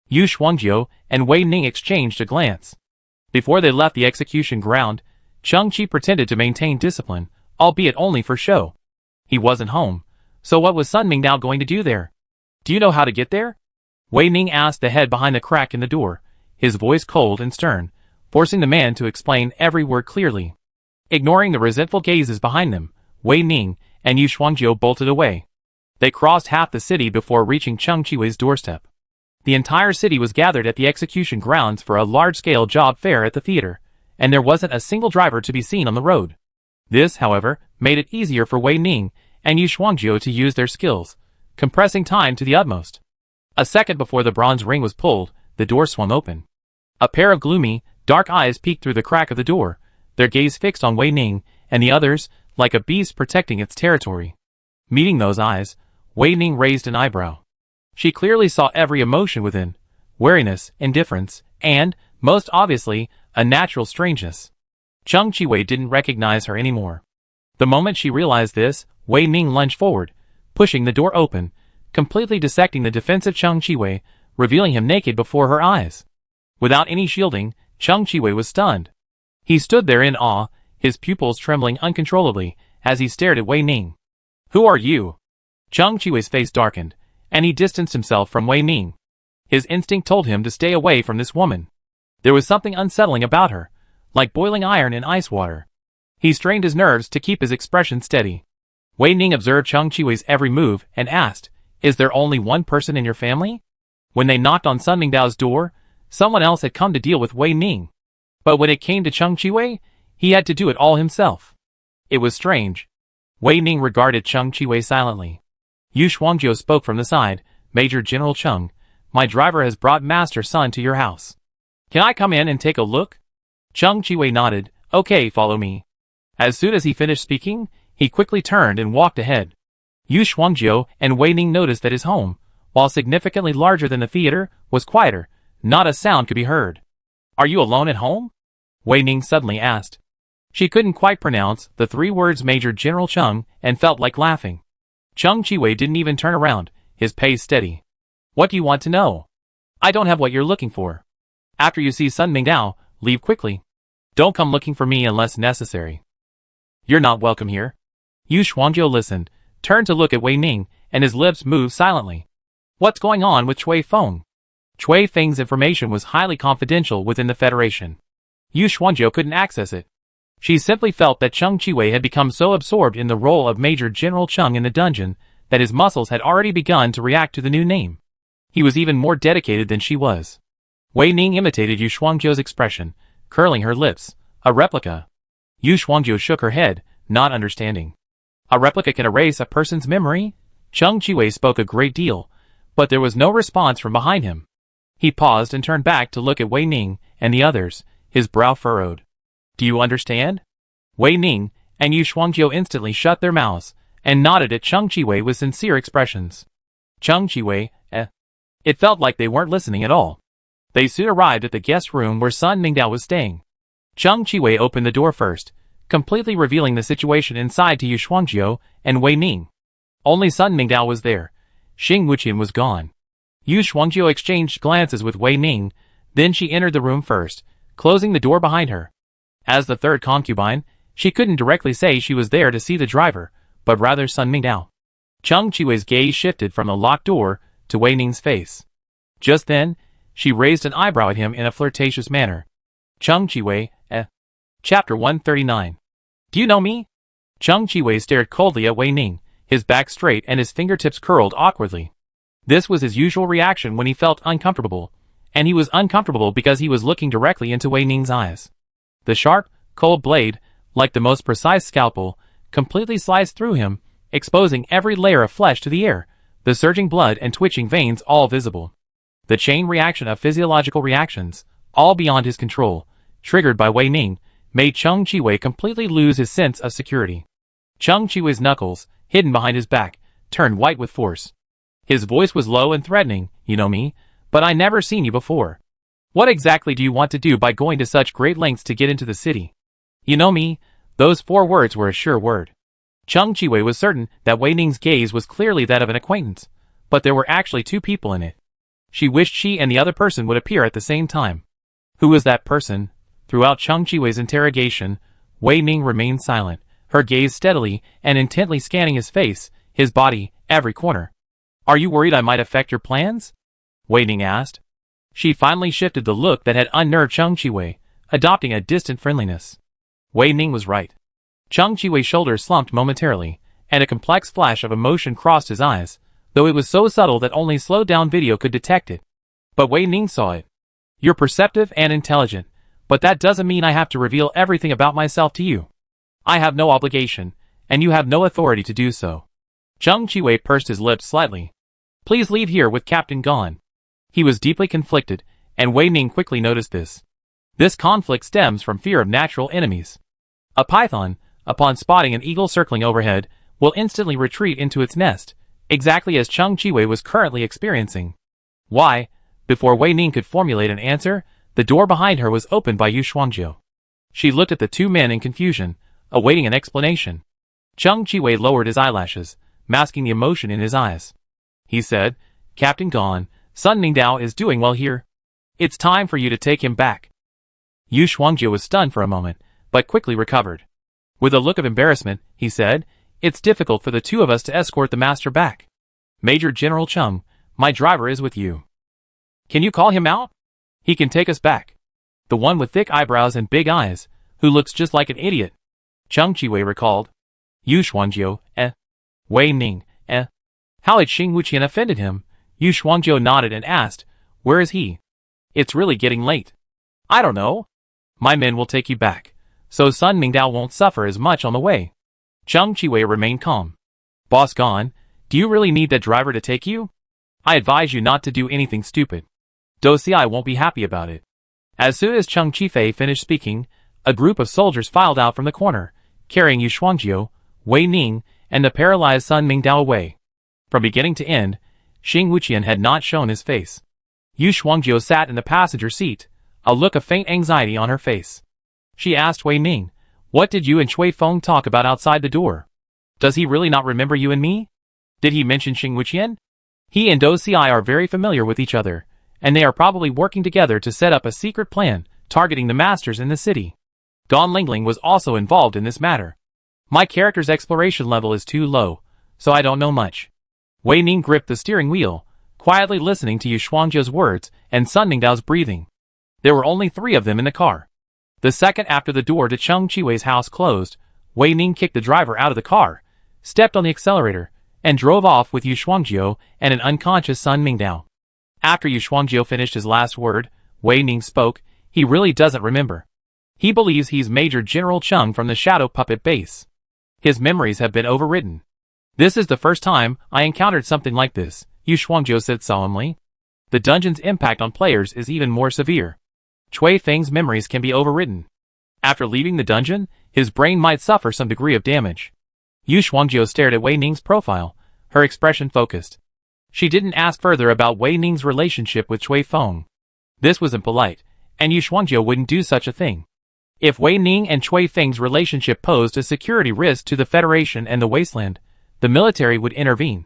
Yu Shuangjiu and Wei Ning exchanged a glance. Before they left the execution ground, Cheng Qi pretended to maintain discipline, albeit only for show. He wasn't home, so what was Sun Mingdao going to do there? Do you know how to get there? Wei Ning asked the head behind the crack in the door, his voice cold and stern, forcing the man to explain every word clearly. Ignoring the resentful gazes behind them, Wei Ning and Yu Shuangjiu bolted away. They crossed half the city before reaching Cheng Qiwei's doorstep. The entire city was gathered at the execution grounds for a large-scale job fair at the theater, and there wasn't a single driver to be seen on the road. This, however, made it easier for Wei Ning and Yu Shuangjiu to use their skills, compressing time to the utmost. A second before the bronze ring was pulled, the door swung open. A pair of gloomy, dark eyes peeked through the crack of the door, their gaze fixed on Wei Ning and the others, like a beast protecting its territory. Meeting those eyes, Wei Ning raised an eyebrow. She clearly saw every emotion within, wariness, indifference, and, most obviously, a natural strangeness. Cheng Qiwei didn't recognize her anymore. The moment she realized this, Wei Ning lunged forward, pushing the door open, completely dissecting the defensive Cheng Qiwei, revealing him naked before her eyes. Without any shielding, Cheng Qiwei was stunned. He stood there in awe, his pupils trembling uncontrollably as he stared at Wei Ning. Who are you? Cheng Qiwei's face darkened, and he distanced himself from Wei Ning. His instinct told him to stay away from this woman. There was something unsettling about her, like boiling iron in ice water. He strained his nerves to keep his expression steady. Wei Ning observed Cheng Qiwei's every move and asked, Is there only one person in your family? When they knocked on Sun Mingdao's door, someone else had come to deal with Wei Ning. But when it came to Cheng Qiwei, he had to do it all himself. It was strange. Wei Ning regarded Cheng Qiwei silently. Yu Shuangjiu spoke from the side, Major General Cheng, my driver has brought Master Sun to your house. Can I come in and take a look? Cheng Qiwei nodded, okay, follow me. As soon as he finished speaking, he quickly turned and walked ahead. Yu Shuangjiu and Wei Ning noticed that his home, while significantly larger than the theater, was quieter. Not a sound could be heard. Are you alone at home? Wei Ning suddenly asked. She couldn't quite pronounce the three words Major General Cheng and felt like laughing. Cheng Qiwei didn't even turn around, his pace steady. What do you want to know? I don't have what you're looking for. After you see Sun Mingdao, leave quickly. Don't come looking for me unless necessary. You're not welcome here. Yu Shuangjiu listened, turned to look at Wei Ning, and his lips moved silently. What's going on with Cui Feng? Cui Feng's information was highly confidential within the Federation. Yu Shuangjiu couldn't access it. She simply felt that Cheng Qiwei had become so absorbed in the role of Major General Cheng in the dungeon that his muscles had already begun to react to the new name. He was even more dedicated than she was. Wei Ning imitated Yu Shuangjiu's expression, curling her lips. A replica. Yu Shuangjiu shook her head, not understanding. A replica can erase a person's memory? Cheng Qiwei spoke a great deal, but there was no response from behind him. He paused and turned back to look at Wei Ning and the others, his brow furrowed. Do you understand? Wei Ning and Yu Shuangjiu instantly shut their mouths and nodded at Cheng Qiwei with sincere expressions. Cheng Qiwei, It felt like they weren't listening at all. They soon arrived at the guest room where Sun Mingdao was staying. Cheng Qiwei opened the door first, completely revealing the situation inside to Yu Shuangjiu and Wei Ning. Only Sun Mingdao was there, Xing Wuqian was gone. Yu Shuangjiu exchanged glances with Wei Ning, then she entered the room first, closing the door behind her. As the third concubine, she couldn't directly say she was there to see the driver, but rather Sun Mingdao. Cheng Qiwei's gaze shifted from the locked door to Wei Ning's face. Just then, she raised an eyebrow at him in a flirtatious manner. Cheng Qiwei, Chapter 139. Do you know me? Cheng Qiwei stared coldly at Wei Ning, his back straight and his fingertips curled awkwardly. This was his usual reaction when he felt uncomfortable, and he was uncomfortable because he was looking directly into Wei Ning's eyes. The sharp, cold blade, like the most precise scalpel, completely sliced through him, exposing every layer of flesh to the air, the surging blood and twitching veins all visible. The chain reaction of physiological reactions, all beyond his control, triggered by Wei Ning, made Cheng Qiwei completely lose his sense of security. Cheng Qiwei's knuckles, hidden behind his back, turned white with force. His voice was low and threatening. You know me, but I never seen you before. What exactly do you want to do by going to such great lengths to get into the city? You know me, those 4 words were a sure word. Cheng Qiwei was certain that Wei Ning's gaze was clearly that of an acquaintance, but there were actually 2 people in it. She wished she and the other person would appear at the same time. Who was that person? Throughout Cheng Qiwei's interrogation, Wei Ning remained silent, her gaze steadily and intently scanning his face, his body, every corner. Are you worried I might affect your plans? Wei Ning asked. She finally shifted the look that had unnerved Cheng Qiwei, adopting a distant friendliness. Wei Ning was right. Cheng Qiwei's shoulders slumped momentarily, and a complex flash of emotion crossed his eyes, though it was so subtle that only slowed-down video could detect it. But Wei Ning saw it. You're perceptive and intelligent, but that doesn't mean I have to reveal everything about myself to you. I have no obligation, and you have no authority to do so. Cheng Qiwei pursed his lips slightly. Please leave here with Captain gone. He was deeply conflicted, and Wei Ning quickly noticed this. This conflict stems from fear of natural enemies. A python, upon spotting an eagle circling overhead, will instantly retreat into its nest, exactly as Cheng Qiwei was currently experiencing. Why? Before Wei Ning could formulate an answer, the door behind her was opened by Yu Shuangjiu. She looked at the 2 men in confusion, awaiting an explanation. Cheng Qiwei lowered his eyelashes, masking the emotion in his eyes. He said, Captain gone, Sun Mingdao is doing well here. It's time for you to take him back. Yu Shuangjiu was stunned for a moment, but quickly recovered. With a look of embarrassment, he said, It's difficult for the 2 of us to escort the master back. Major General Cheng, my driver is with you. Can you call him out? He can take us back. The one with thick eyebrows and big eyes, who looks just like an idiot. Cheng Qiwei recalled. Yu Shuangjiu, Wei Ning, How had Xing Wuqian offended him? Yu Shuangjiu nodded and asked, Where is he? It's really getting late. I don't know. My men will take you back, so Sun Mingdao won't suffer as much on the way. Cheng Qiwei remained calm. Boss gone, do you really need that driver to take you? I advise you not to do anything stupid. Dosiai won't be happy about it. As soon as Cheng Qiwei finished speaking, a group of soldiers filed out from the corner, carrying Yu Shuangjiu, Wei Ning, and the paralyzed Sun Mingdao away. From beginning to end, Xing Wuqian had not shown his face. Yu Shuangjiu sat in the passenger seat, a look of faint anxiety on her face. She asked Wei Ning, What did you and Cui Feng talk about outside the door? Does he really not remember you and me? Did he mention Xing Wuqian? He and Dosiai are very familiar with each other, and they are probably working together to set up a secret plan, targeting the masters in the city. Don Lingling was also involved in this matter. My character's exploration level is too low, so I don't know much. Wei Ning gripped the steering wheel, quietly listening to Yu Shuangjiu's words and Sun Mingdao's breathing. There were only 3 of them in the car. The second after the door to Cheng Qiwei's house closed, Wei Ning kicked the driver out of the car, stepped on the accelerator, and drove off with Yu Shuangjiu and an unconscious Sun Mingdao. After Yu Shuangjiu finished his last word, Wei Ning spoke. He really doesn't remember. He believes he's Major General Cheng from the Shadow Puppet Base. His memories have been overwritten. This is the first time I encountered something like this, Yu Shuangjiu said solemnly. The dungeon's impact on players is even more severe. Cui Feng's memories can be overwritten. After leaving the dungeon, his brain might suffer some degree of damage. Yu Shuangjiu stared at Wei Ning's profile, her expression focused. She didn't ask further about Wei Ning's relationship with Cui Feng. This was impolite, and Yu Shuangjiu wouldn't do such a thing. If Wei Ning and Cui Feng's relationship posed a security risk to the Federation and the Wasteland, the military would intervene.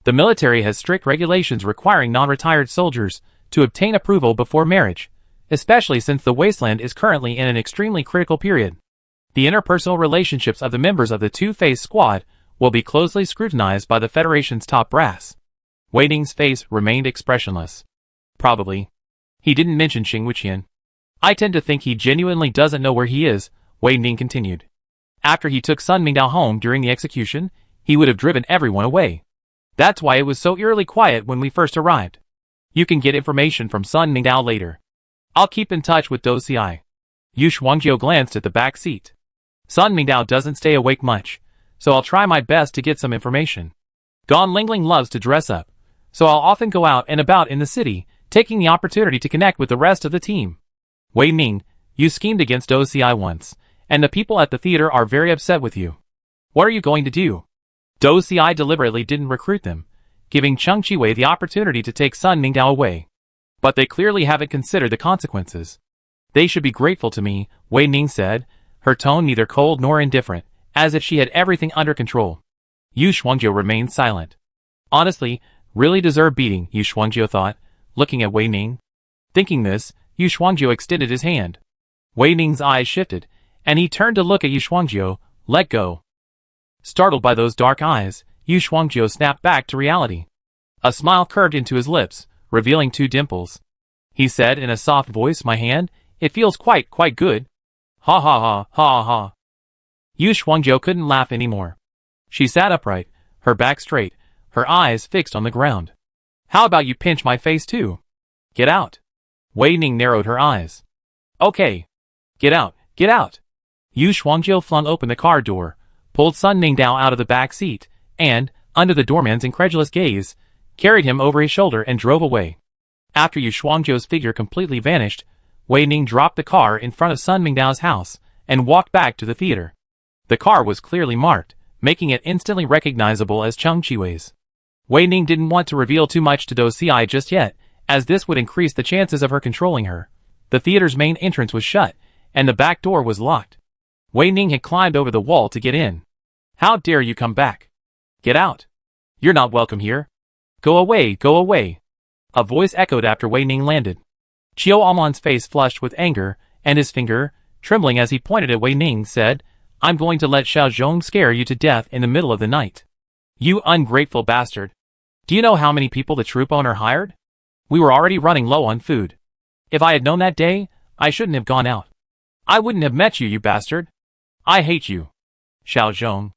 The military has strict regulations requiring non-retired soldiers to obtain approval before marriage, especially since the wasteland is currently in an extremely critical period. The interpersonal relationships of the members of the Two-Face Squad will be closely scrutinized by the Federation's top brass. Wei Ning's face remained expressionless. Probably. He didn't mention Xing Wuqian. I tend to think he genuinely doesn't know where he is, Wei Ning continued. After he took Sun Mingdao home during the execution, he would have driven everyone away. That's why it was so eerily quiet when we first arrived. You can get information from Sun Mingdao later. I'll keep in touch with Dou Xi. Yu Shuangjiu glanced at the back seat. Sun Mingdao doesn't stay awake much, so I'll try my best to get some information. Gan Lingling loves to dress up, so I'll often go out and about in the city, taking the opportunity to connect with the rest of the team. Wei Ning, you schemed against Dou Xi once, and the people at the theater are very upset with you. What are you going to do? Dou Xi deliberately didn't recruit them, giving Cheng Qiwei the opportunity to take Sun Mingdao away. But they clearly haven't considered the consequences. They should be grateful to me, Wei Ning said, her tone neither cold nor indifferent, as if she had everything under control. Yu Shuangjiu remained silent. Honestly, really deserve beating, Yu Shuangjiu thought, looking at Wei Ning. Thinking this, Yu Shuangjiu extended his hand. Wei Ning's eyes shifted, and he turned to look at Yu Shuangjiu. Let go. Startled by those dark eyes, Yu Shuangjiu snapped back to reality. A smile curved into his lips, revealing 2 dimples. He said in a soft voice, my hand, it feels quite good. Ha ha ha, ha ha. Yu Shuangjiu couldn't laugh anymore. She sat upright, her back straight, her eyes fixed on the ground. How about you pinch my face too? Get out. Wei Ning narrowed her eyes. Okay. Get out, get out. Yu Shuangjiu flung open the car door, pulled Sun Mingdao out of the back seat, and, under the doorman's incredulous gaze, carried him over his shoulder and drove away. After Yu Shuangjiu's figure completely vanished, Wei Ning dropped the car in front of Sun Mingdao's house and walked back to the theater. The car was clearly marked, making it instantly recognizable as Cheng Qiwei's. Wei Ning didn't want to reveal too much to Dou Xi just yet, as this would increase the chances of her controlling her. The theater's main entrance was shut, and the back door was locked. Wei Ning had climbed over the wall to get in. How dare you come back? Get out. You're not welcome here. Go away, go away. A voice echoed after Wei Ning landed. Qiu Amon's face flushed with anger, and his finger, trembling as he pointed at Wei Ning, said, I'm going to let Xiao Zhong scare you to death in the middle of the night. You ungrateful bastard. Do you know how many people the troop owner hired? We were already running low on food. If I had known that day, I shouldn't have gone out. I wouldn't have met you, you bastard. I hate you. Xiao Zhong.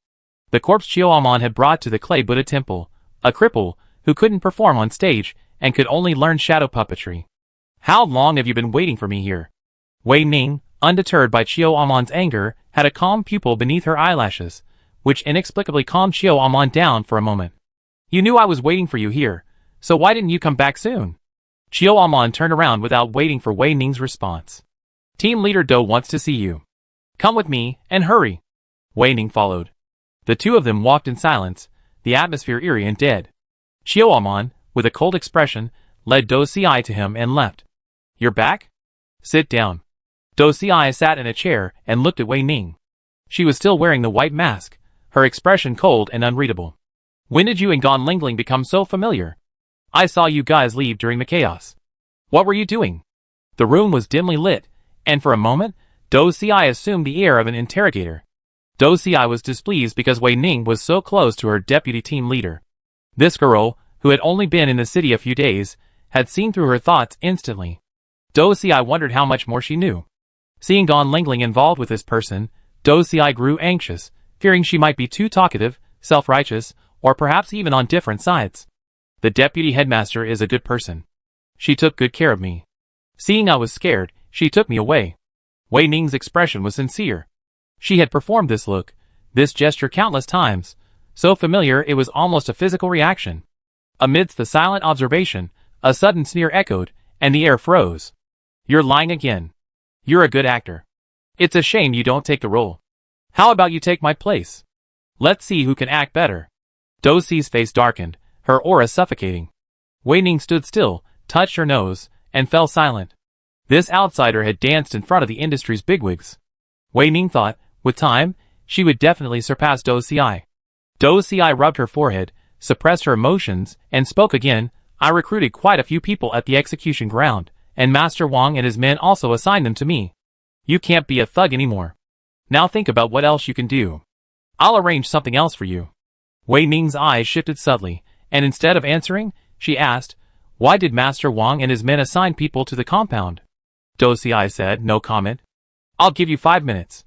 The corpse Qiu Amon had brought to the clay Buddha temple, a cripple, who couldn't perform on stage, and could only learn shadow puppetry. How long have you been waiting for me here? Wei Ning, undeterred by Qiu Amon's anger, had a calm pupil beneath her eyelashes, which inexplicably calmed Qiu Amon down for a moment. You knew I was waiting for you here, so why didn't you come back soon? Qiu Amon turned around without waiting for Wei Ning's response. Team leader Dou wants to see you. Come with me, and hurry. Wei Ning followed. The two of them walked in silence, the atmosphere eerie and dead. Qiu Amon, with a cold expression, led Dou Xi to him and left. You're back? Sit down. Dou Xi sat in a chair and looked at Wei Ning. She was still wearing the white mask, her expression cold and unreadable. When did you and Gan Lingling become so familiar? I saw you guys leave during the chaos. What were you doing? The room was dimly lit, and for a moment, Dou Xi assumed the air of an interrogator. Dou Xi was displeased because Wei Ning was so close to her deputy team leader. This girl, who had only been in the city a few days, had seen through her thoughts instantly. Dou Xi wondered how much more she knew. Seeing Gan Lingling involved with this person, Dou Xi grew anxious, fearing she might be too talkative, self-righteous, or perhaps even on different sides. The deputy headmaster is a good person. She took good care of me. Seeing I was scared, she took me away. Wei Ning's expression was sincere. She had performed this look, this gesture countless times, so familiar it was almost a physical reaction. Amidst the silent observation, a sudden sneer echoed, and the air froze. You're lying again. You're a good actor. It's a shame you don't take the role. How about you take my place? Let's see who can act better. Dou Xi's face darkened, her aura suffocating. Wei Ning stood still, touched her nose, and fell silent. This outsider had danced in front of the industry's bigwigs. Wei Ning thought, with time, she would definitely surpass Dou Xi. Dou Xi rubbed her forehead, suppressed her emotions, and spoke again. I recruited quite a few people at the execution ground, and Master Wang and his men also assigned them to me. You can't be a thug anymore. Now think about what else you can do. I'll arrange something else for you. Wei Ning's eyes shifted subtly, and instead of answering, she asked, why did Master Wang and his men assign people to the compound? Dou Xi said, no comment. I'll give you 5 minutes.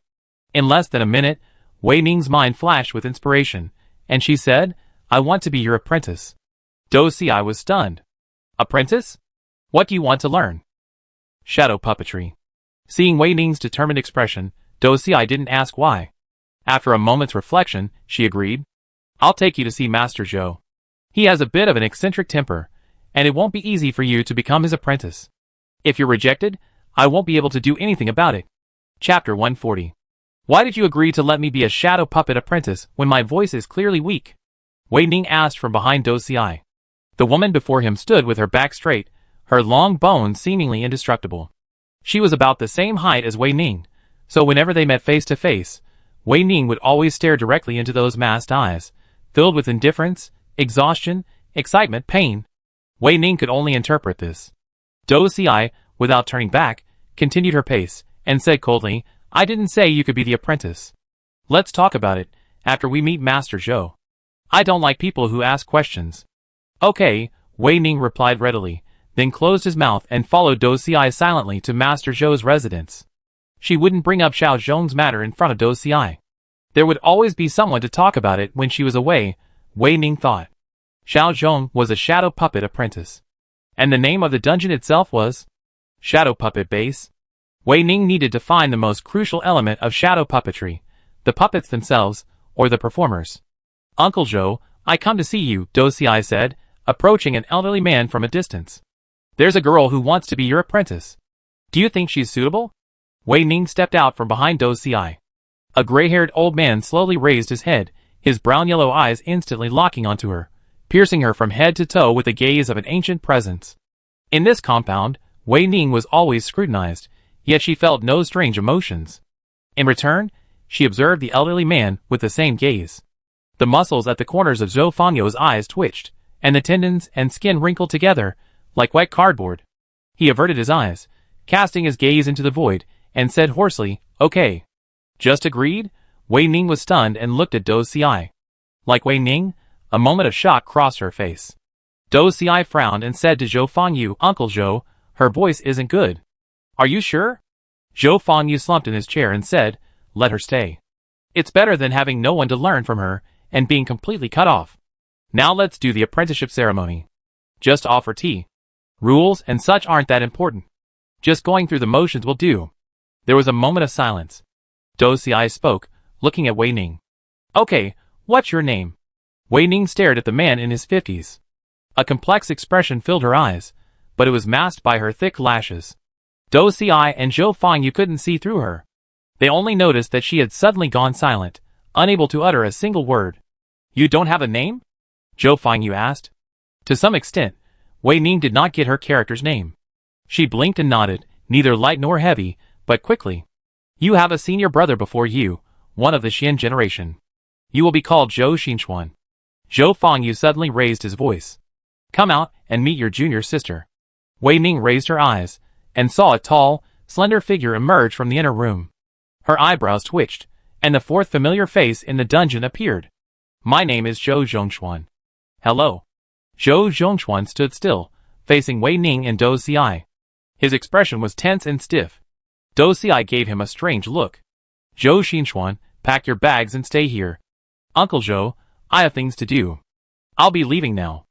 In less than a minute, Wei Ning's mind flashed with inspiration, and she said, I want to be your apprentice. Dou Xi was stunned. Apprentice? What do you want to learn? Shadow puppetry. Seeing Wei Ning's determined expression, Dou Xi didn't ask why. After a moment's reflection, she agreed. I'll take you to see Master Zhou. He has a bit of an eccentric temper, and it won't be easy for you to become his apprentice. If you're rejected, I won't be able to do anything about it. Chapter 140. Why did you agree to let me be a shadow puppet apprentice when my voice is clearly weak? Wei Ning asked from behind Dou Xi. The woman before him stood with her back straight, her long bones seemingly indestructible. She was about the same height as Wei Ning, so whenever they met face to face, Wei Ning would always stare directly into those masked eyes, filled with indifference, exhaustion, excitement, pain. Wei Ning could only interpret this. Dou Xi, without turning back, continued her pace, and said coldly, I didn't say you could be the apprentice. Let's talk about it, after we meet Master Zhou. I don't like people who ask questions. Okay, Wei Ning replied readily, then closed his mouth and followed Dou Xi silently to Master Zhou's residence. She wouldn't bring up Xiao Zhong's matter in front of Dou Xi. There would always be someone to talk about it when she was away, Wei Ning thought. Xiao Zhong was a shadow puppet apprentice. And the name of the dungeon itself was Shadow Puppet Base. Wei Ning needed to find the most crucial element of shadow puppetry, the puppets themselves, or the performers. Uncle Zhou, I come to see you, Dou Xi said, approaching an elderly man from a distance. There's a girl who wants to be your apprentice. Do you think she's suitable? Wei Ning stepped out from behind Dou Xi. A gray-haired old man slowly raised his head, his brown-yellow eyes instantly locking onto her, piercing her from head to toe with the gaze of an ancient presence. In this compound, Wei Ning was always scrutinized, yet she felt no strange emotions. In return, she observed the elderly man with the same gaze. The muscles at the corners of Zhou Fangyou's eyes twitched, and the tendons and skin wrinkled together, like wet cardboard. He averted his eyes, casting his gaze into the void, and said hoarsely, okay. Just agreed? Wei Ning was stunned and looked at Dou Xi. Like Wei Ning, a moment of shock crossed her face. Dou Xi frowned and said to Zhou Fangyou, Uncle Zhou, her voice isn't good. Are you sure? Zhou Fangyou slumped in his chair and said, let her stay. It's better than having no one to learn from her, and being completely cut off. Now let's do the apprenticeship ceremony. Just offer tea. Rules and such aren't that important. Just going through the motions will do. There was a moment of silence. Dou Xi spoke, looking at Wei Ning. Okay, what's your name? Wei Ning stared at the man in his 50s. A complex expression filled her eyes, but it was masked by her thick lashes. Dou Xi and Zhou Fangyou couldn't see through her. They only noticed that she had suddenly gone silent, unable to utter a single word. You don't have a name? Zhou Fangyou asked. To some extent, Wei Ning did not get her character's name. She blinked and nodded, neither light nor heavy, but quickly. You have a senior brother before you, one of the Xian generation. You will be called Zhou Xinchuan. Zhou Fangyou suddenly raised his voice. Come out and meet your junior sister. Wei Ning raised her eyes, and saw a tall, slender figure emerge from the inner room. Her eyebrows twitched, and the fourth familiar face in the dungeon appeared. My name is Zhou Zhongchuan. Hello. Zhou Zhongchuan stood still, facing Wei Ning and Dou Xi. His expression was tense and stiff. Dou Xi gave him a strange look. Zhou Xinchuan, pack your bags and stay here. Uncle Zhou, I have things to do. I'll be leaving now.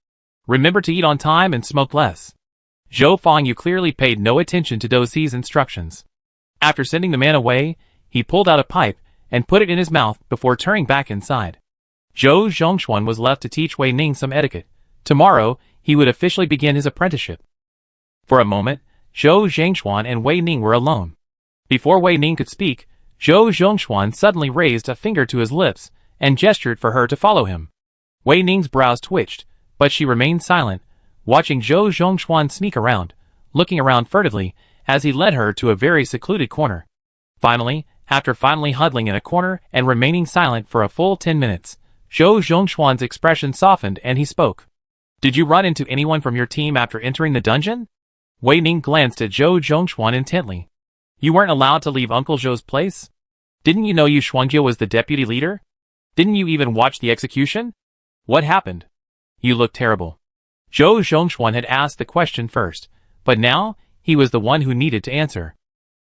Remember to eat on time and smoke less. Zhou Fangyou clearly paid no attention to Dou Xi's instructions. After sending the man away, he pulled out a pipe and put it in his mouth before turning back inside. Zhou Zhongchuan was left to teach Wei Ning some etiquette. Tomorrow, he would officially begin his apprenticeship. For a moment, Zhou Zhongchuan and Wei Ning were alone. Before Wei Ning could speak, Zhou Zhongchuan suddenly raised a finger to his lips and gestured for her to follow him. Wei Ning's brows twitched, but she remained silent, watching Zhou Zhongchuan sneak around, looking around furtively as he led her to a very secluded corner. Finally, after huddling in a corner and remaining silent for a full 10 minutes, Zhou Zhongxuan's expression softened and he spoke. Did you run into anyone from your team after entering the dungeon? Wei Ning glanced at Zhou Zhongxuan intently. You weren't allowed to leave Uncle Zhou's place? Didn't you know Yu Shuangjiu was the deputy leader? Didn't you even watch the execution? What happened? You look terrible. Zhou Zhongxuan had asked the question first, but now he was the one who needed to answer.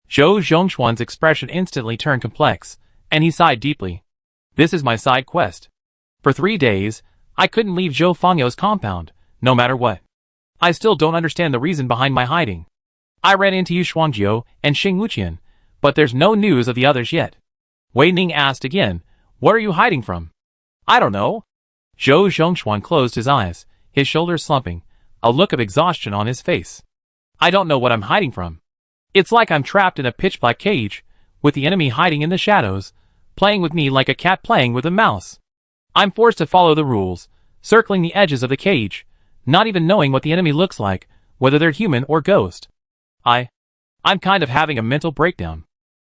Zhou Zhongxuan's expression instantly turned complex, and he sighed deeply. This is my side quest. For 3 days, I couldn't leave Zhou Fangyo's compound, no matter what. I still don't understand the reason behind my hiding. I ran into Yu Shuangjiu and Xing Wuqian, but there's no news of the others yet. Wei Ning asked again, what are you hiding from? I don't know. Zhou Zhongxuan closed his eyes, his shoulders slumping, a look of exhaustion on his face. I don't know what I'm hiding from. It's like I'm trapped in a pitch-black cage, with the enemy hiding in the shadows, playing with me like a cat playing with a mouse. I'm forced to follow the rules, circling the edges of the cage, not even knowing what the enemy looks like, whether they're human or ghost. I'm kind of having a mental breakdown.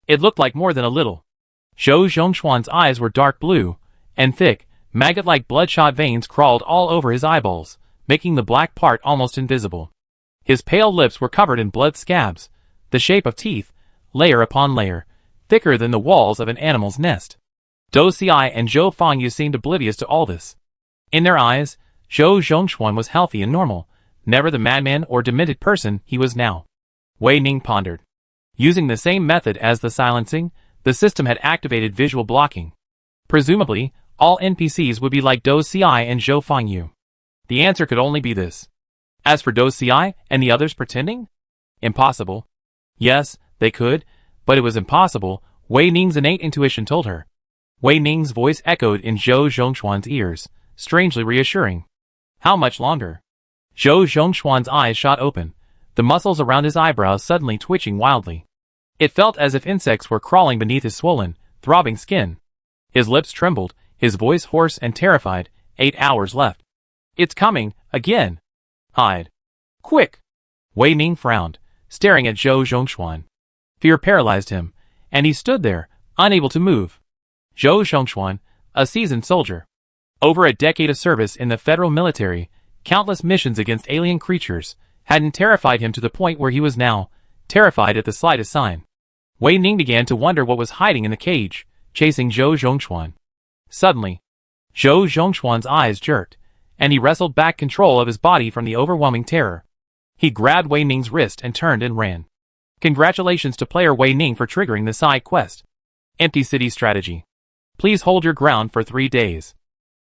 It looked like more than a little. Zhou Zhongxuan's eyes were dark blue, and thick, maggot-like bloodshot veins crawled all over his eyeballs, making the black part almost invisible. His pale lips were covered in blood scabs, the shape of teeth, layer upon layer, thicker than the walls of an animal's nest. Dou Xi and Zhou Fangyu seemed oblivious to all this. In their eyes, Zhou Zhongxuan was healthy and normal, never the madman or demented person he was now. Wei Ning pondered. Using the same method as the silencing, the system had activated visual blocking. Presumably, all NPCs would be like Dou Xi and Zhou Fangyu. The answer could only be this. As for Dou Xi and the others pretending? Impossible. Yes, they could, but it was impossible, Wei Ning's innate intuition told her. Wei Ning's voice echoed in Zhou Zhongxuan's ears, strangely reassuring. How much longer? Zhou Zhongxuan's eyes shot open, the muscles around his eyebrows suddenly twitching wildly. It felt as if insects were crawling beneath his swollen, throbbing skin. His lips trembled, his voice hoarse and terrified. 8 hours left. It's coming, again. Hide. Quick! Wei Ning frowned, staring at Zhou Zhongxuan. Fear paralyzed him, and he stood there, unable to move. Zhou Zhongxuan, a seasoned soldier. Over a decade of service in the federal military, countless missions against alien creatures, hadn't terrified him to the point where he was now, terrified at the slightest sign. Wei Ning began to wonder what was hiding in the cage, chasing Zhou Zhongxuan. Suddenly, Zhou Zhongxuan's eyes jerked, and he wrestled back control of his body from the overwhelming terror. He grabbed Wei Ning's wrist and turned and ran. Congratulations to player Wei Ning for triggering the side quest. Empty City Strategy. Please hold your ground for 3 days.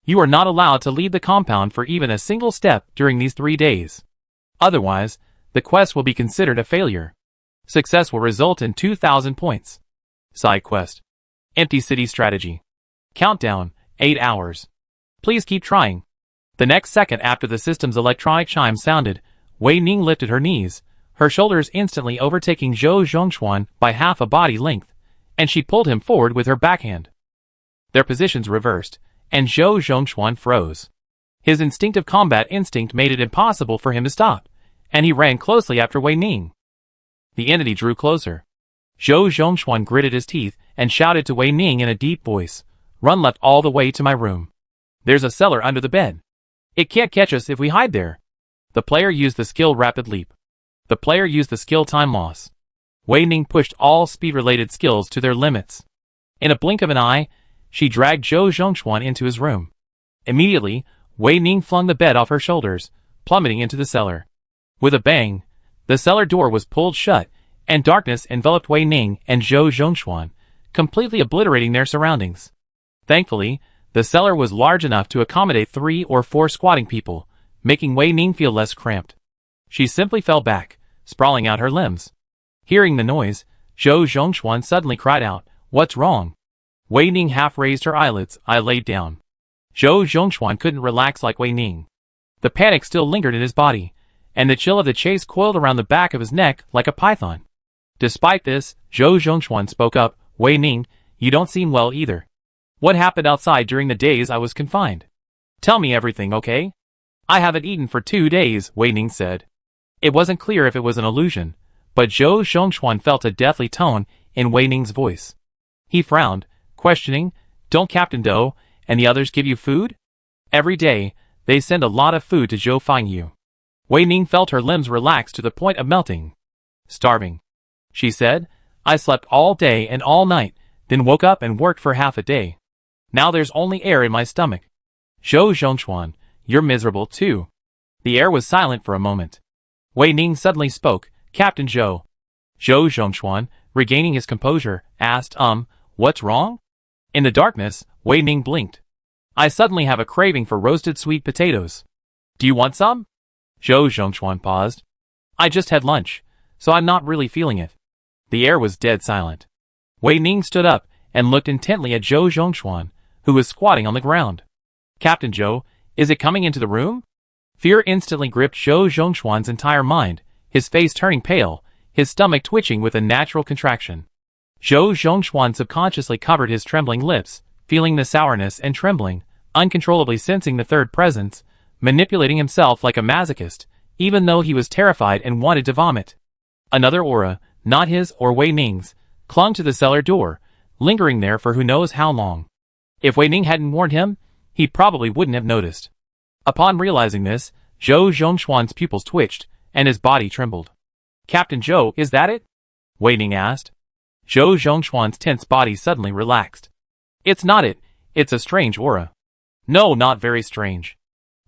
You are not allowed to leave the compound for even a single step during these 3 days. Otherwise, the quest will be considered a failure. Success will result in 2,000 points. Side quest. Empty City Strategy. Countdown, 8 hours. Please keep trying. The next second after the system's electronic chime sounded, Wei Ning lifted her knees, her shoulders instantly overtaking Zhou Zhongxuan by half a body length, and she pulled him forward with her backhand. Their positions reversed, and Zhou Zhongxuan froze. His instinctive combat instinct made it impossible for him to stop, and he ran closely after Wei Ning. The entity drew closer. Zhou Zhongxuan gritted his teeth and shouted to Wei Ning in a deep voice, "Run left all the way to my room. There's a cellar under the bed. It can't catch us if we hide there." The player used the skill Rapid Leap. The player used the skill Time Loss. Wei Ning pushed all speed-related skills to their limits. In a blink of an eye, she dragged Zhou Zhongxuan into his room. Immediately, Wei Ning flung the bed off her shoulders, plummeting into the cellar. With a bang, the cellar door was pulled shut, and darkness enveloped Wei Ning and Zhou Zhongxuan, completely obliterating their surroundings. Thankfully, the cellar was large enough to accommodate 3 or 4 squatting people, making Wei Ning feel less cramped. She simply fell back, sprawling out her limbs. Hearing the noise, Zhou Zhongxuan suddenly cried out, "What's wrong?" Wei Ning half raised her eyelids. I laid down. Zhou Zhongxuan couldn't relax like Wei Ning. The panic still lingered in his body, and the chill of the chase coiled around the back of his neck like a python. Despite this, Zhou Zhongxuan spoke up, "Wei Ning, you don't seem well either. What happened outside during the days I was confined? Tell me everything, okay?" "I haven't eaten for 2 days," Wei Ning said. It wasn't clear if it was an illusion, but Zhou Zhongxuan felt a deathly tone in Wei Ning's voice. He frowned, questioning, "Don't Captain Dou And the others give you food? Every day, they send a lot of food to Zhou Fengyu. Wei Ning felt her limbs relax to the point of melting. Starving, she said. I slept all day and all night, then woke up and worked for half a day. Now there's only air in my stomach. Zhou Zhongchuan, you're miserable too. The air was silent for a moment. Wei Ning suddenly spoke. Captain Zhou. Zhou Zhongchuan, regaining his composure, asked, what's wrong? In the darkness, Wei Ning blinked. I suddenly have a craving for roasted sweet potatoes. Do you want some? Zhou Zhongchuan paused. I just had lunch, so I'm not really feeling it. The air was dead silent. Wei Ning stood up and looked intently at Zhou Zhongchuan, who was squatting on the ground. Captain Zhou, is it coming into the room? Fear instantly gripped Zhou Zhongchuan's entire mind, his face turning pale, his stomach twitching with a natural contraction. Zhou Zhongchuan subconsciously covered his trembling lips, feeling the sourness and trembling, uncontrollably sensing the third presence, manipulating himself like a masochist, even though he was terrified and wanted to vomit. Another aura, not his or Wei Ning's, clung to the cellar door, lingering there for who knows how long. If Wei Ning hadn't warned him, he probably wouldn't have noticed. Upon realizing this, Zhou Zhongchuan's pupils twitched, and his body trembled. Captain Zhou, is that it? Wei Ning asked. Zhou Zhongchuan's tense body suddenly relaxed. It's not it, it's a strange aura. No, not very strange.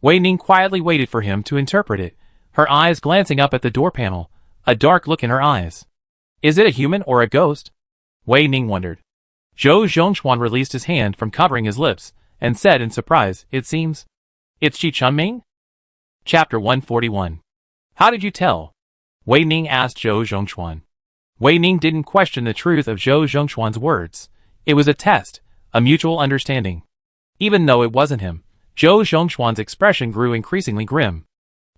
Wei Ning quietly waited for him to interpret it, her eyes glancing up at the door panel, a dark look in her eyes. Is it a human or a ghost? Wei Ning wondered. Zhou Zhongchuan released his hand from covering his lips, and said in surprise, it seems. It's Qi Chunming? Chapter 141. How did you tell? Wei Ning asked Zhou Zhongchuan. Wei Ning didn't question the truth of Zhou Zhongchuan's words. It was a test, a mutual understanding. Even though it wasn't him, Zhou Zhongchuan's expression grew increasingly grim.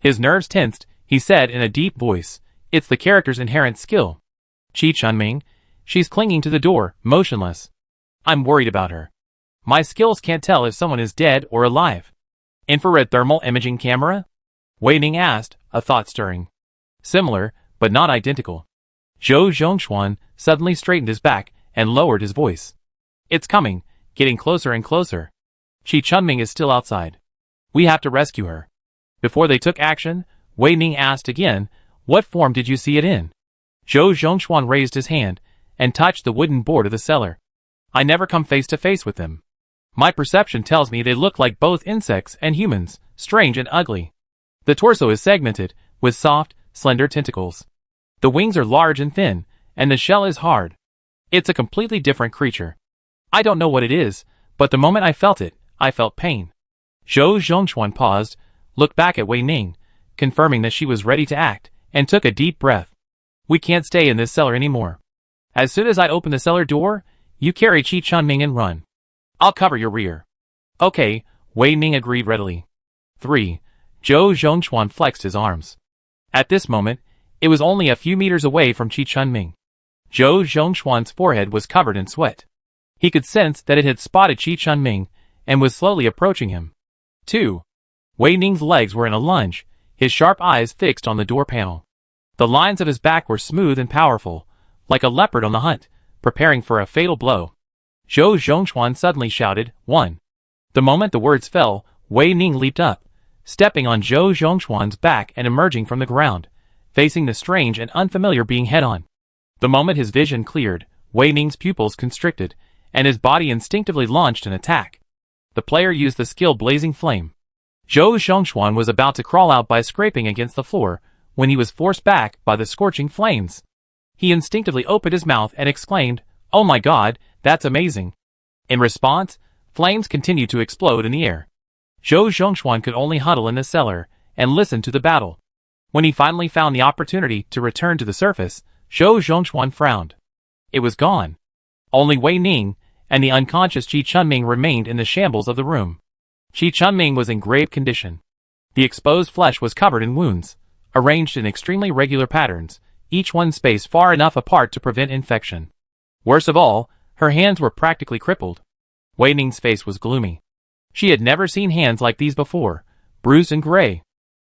His nerves tensed, he said in a deep voice, it's the character's inherent skill. Qi Chunming, she's clinging to the door, motionless. I'm worried about her. My skills can't tell if someone is dead or alive. Infrared thermal imaging camera? Wei Ning asked, a thought stirring. Similar, but not identical. Zhou Zhongchuan suddenly straightened his back and lowered his voice. It's coming, getting closer and closer. Qi Chunming is still outside. We have to rescue her. Before they took action, Wei Ning asked again, what form did you see it in? Zhou Zhongchuan raised his hand and touched the wooden board of the cellar. I never come face to face with them. My perception tells me they look like both insects and humans, strange and ugly. The torso is segmented, with soft, slender tentacles. The wings are large and thin, and the shell is hard. It's a completely different creature. I don't know what it is, but the moment I felt it, I felt pain. Zhou Zhongchuan paused, looked back at Wei Ning, confirming that she was ready to act, and took a deep breath. We can't stay in this cellar anymore. As soon as I open the cellar door, you carry Qi Chunming and run. I'll cover your rear. Okay, Wei Ning agreed readily. 3. Zhou Zhongchuan flexed his arms. At this moment, it was only a few meters away from Qi Chunming. Zhou Zhongchuan's forehead was covered in sweat. He could sense that it had spotted Qi Chunming and was slowly approaching him. 2. Wei Ning's legs were in a lunge, his sharp eyes fixed on the door panel. The lines of his back were smooth and powerful, like a leopard on the hunt, preparing for a fatal blow. Zhou Zhongchuan suddenly shouted, 1. The moment the words fell, Wei Ning leaped up, stepping on Zhou Zhongchuan's back and emerging from the ground, facing the strange and unfamiliar being head-on. The moment his vision cleared, Wei Ning's pupils constricted, and his body instinctively launched an attack. The player used the skill Blazing Flame. Zhou Zhongchuan was about to crawl out by scraping against the floor, when he was forced back by the scorching flames. He instinctively opened his mouth and exclaimed, oh my god, that's amazing. In response, flames continued to explode in the air. Zhou Zhongchuan could only huddle in the cellar and listen to the battle. When he finally found the opportunity to return to the surface, Zhou Zhongchuan frowned. It was gone. Only Wei Ning and the unconscious Qi Chunming remained in the shambles of the room. Qi Chunming was in grave condition. The exposed flesh was covered in wounds, arranged in extremely regular patterns, each one spaced far enough apart to prevent infection. Worst of all, her hands were practically crippled. Wei Ning's face was gloomy. She had never seen hands like these before, bruised and gray.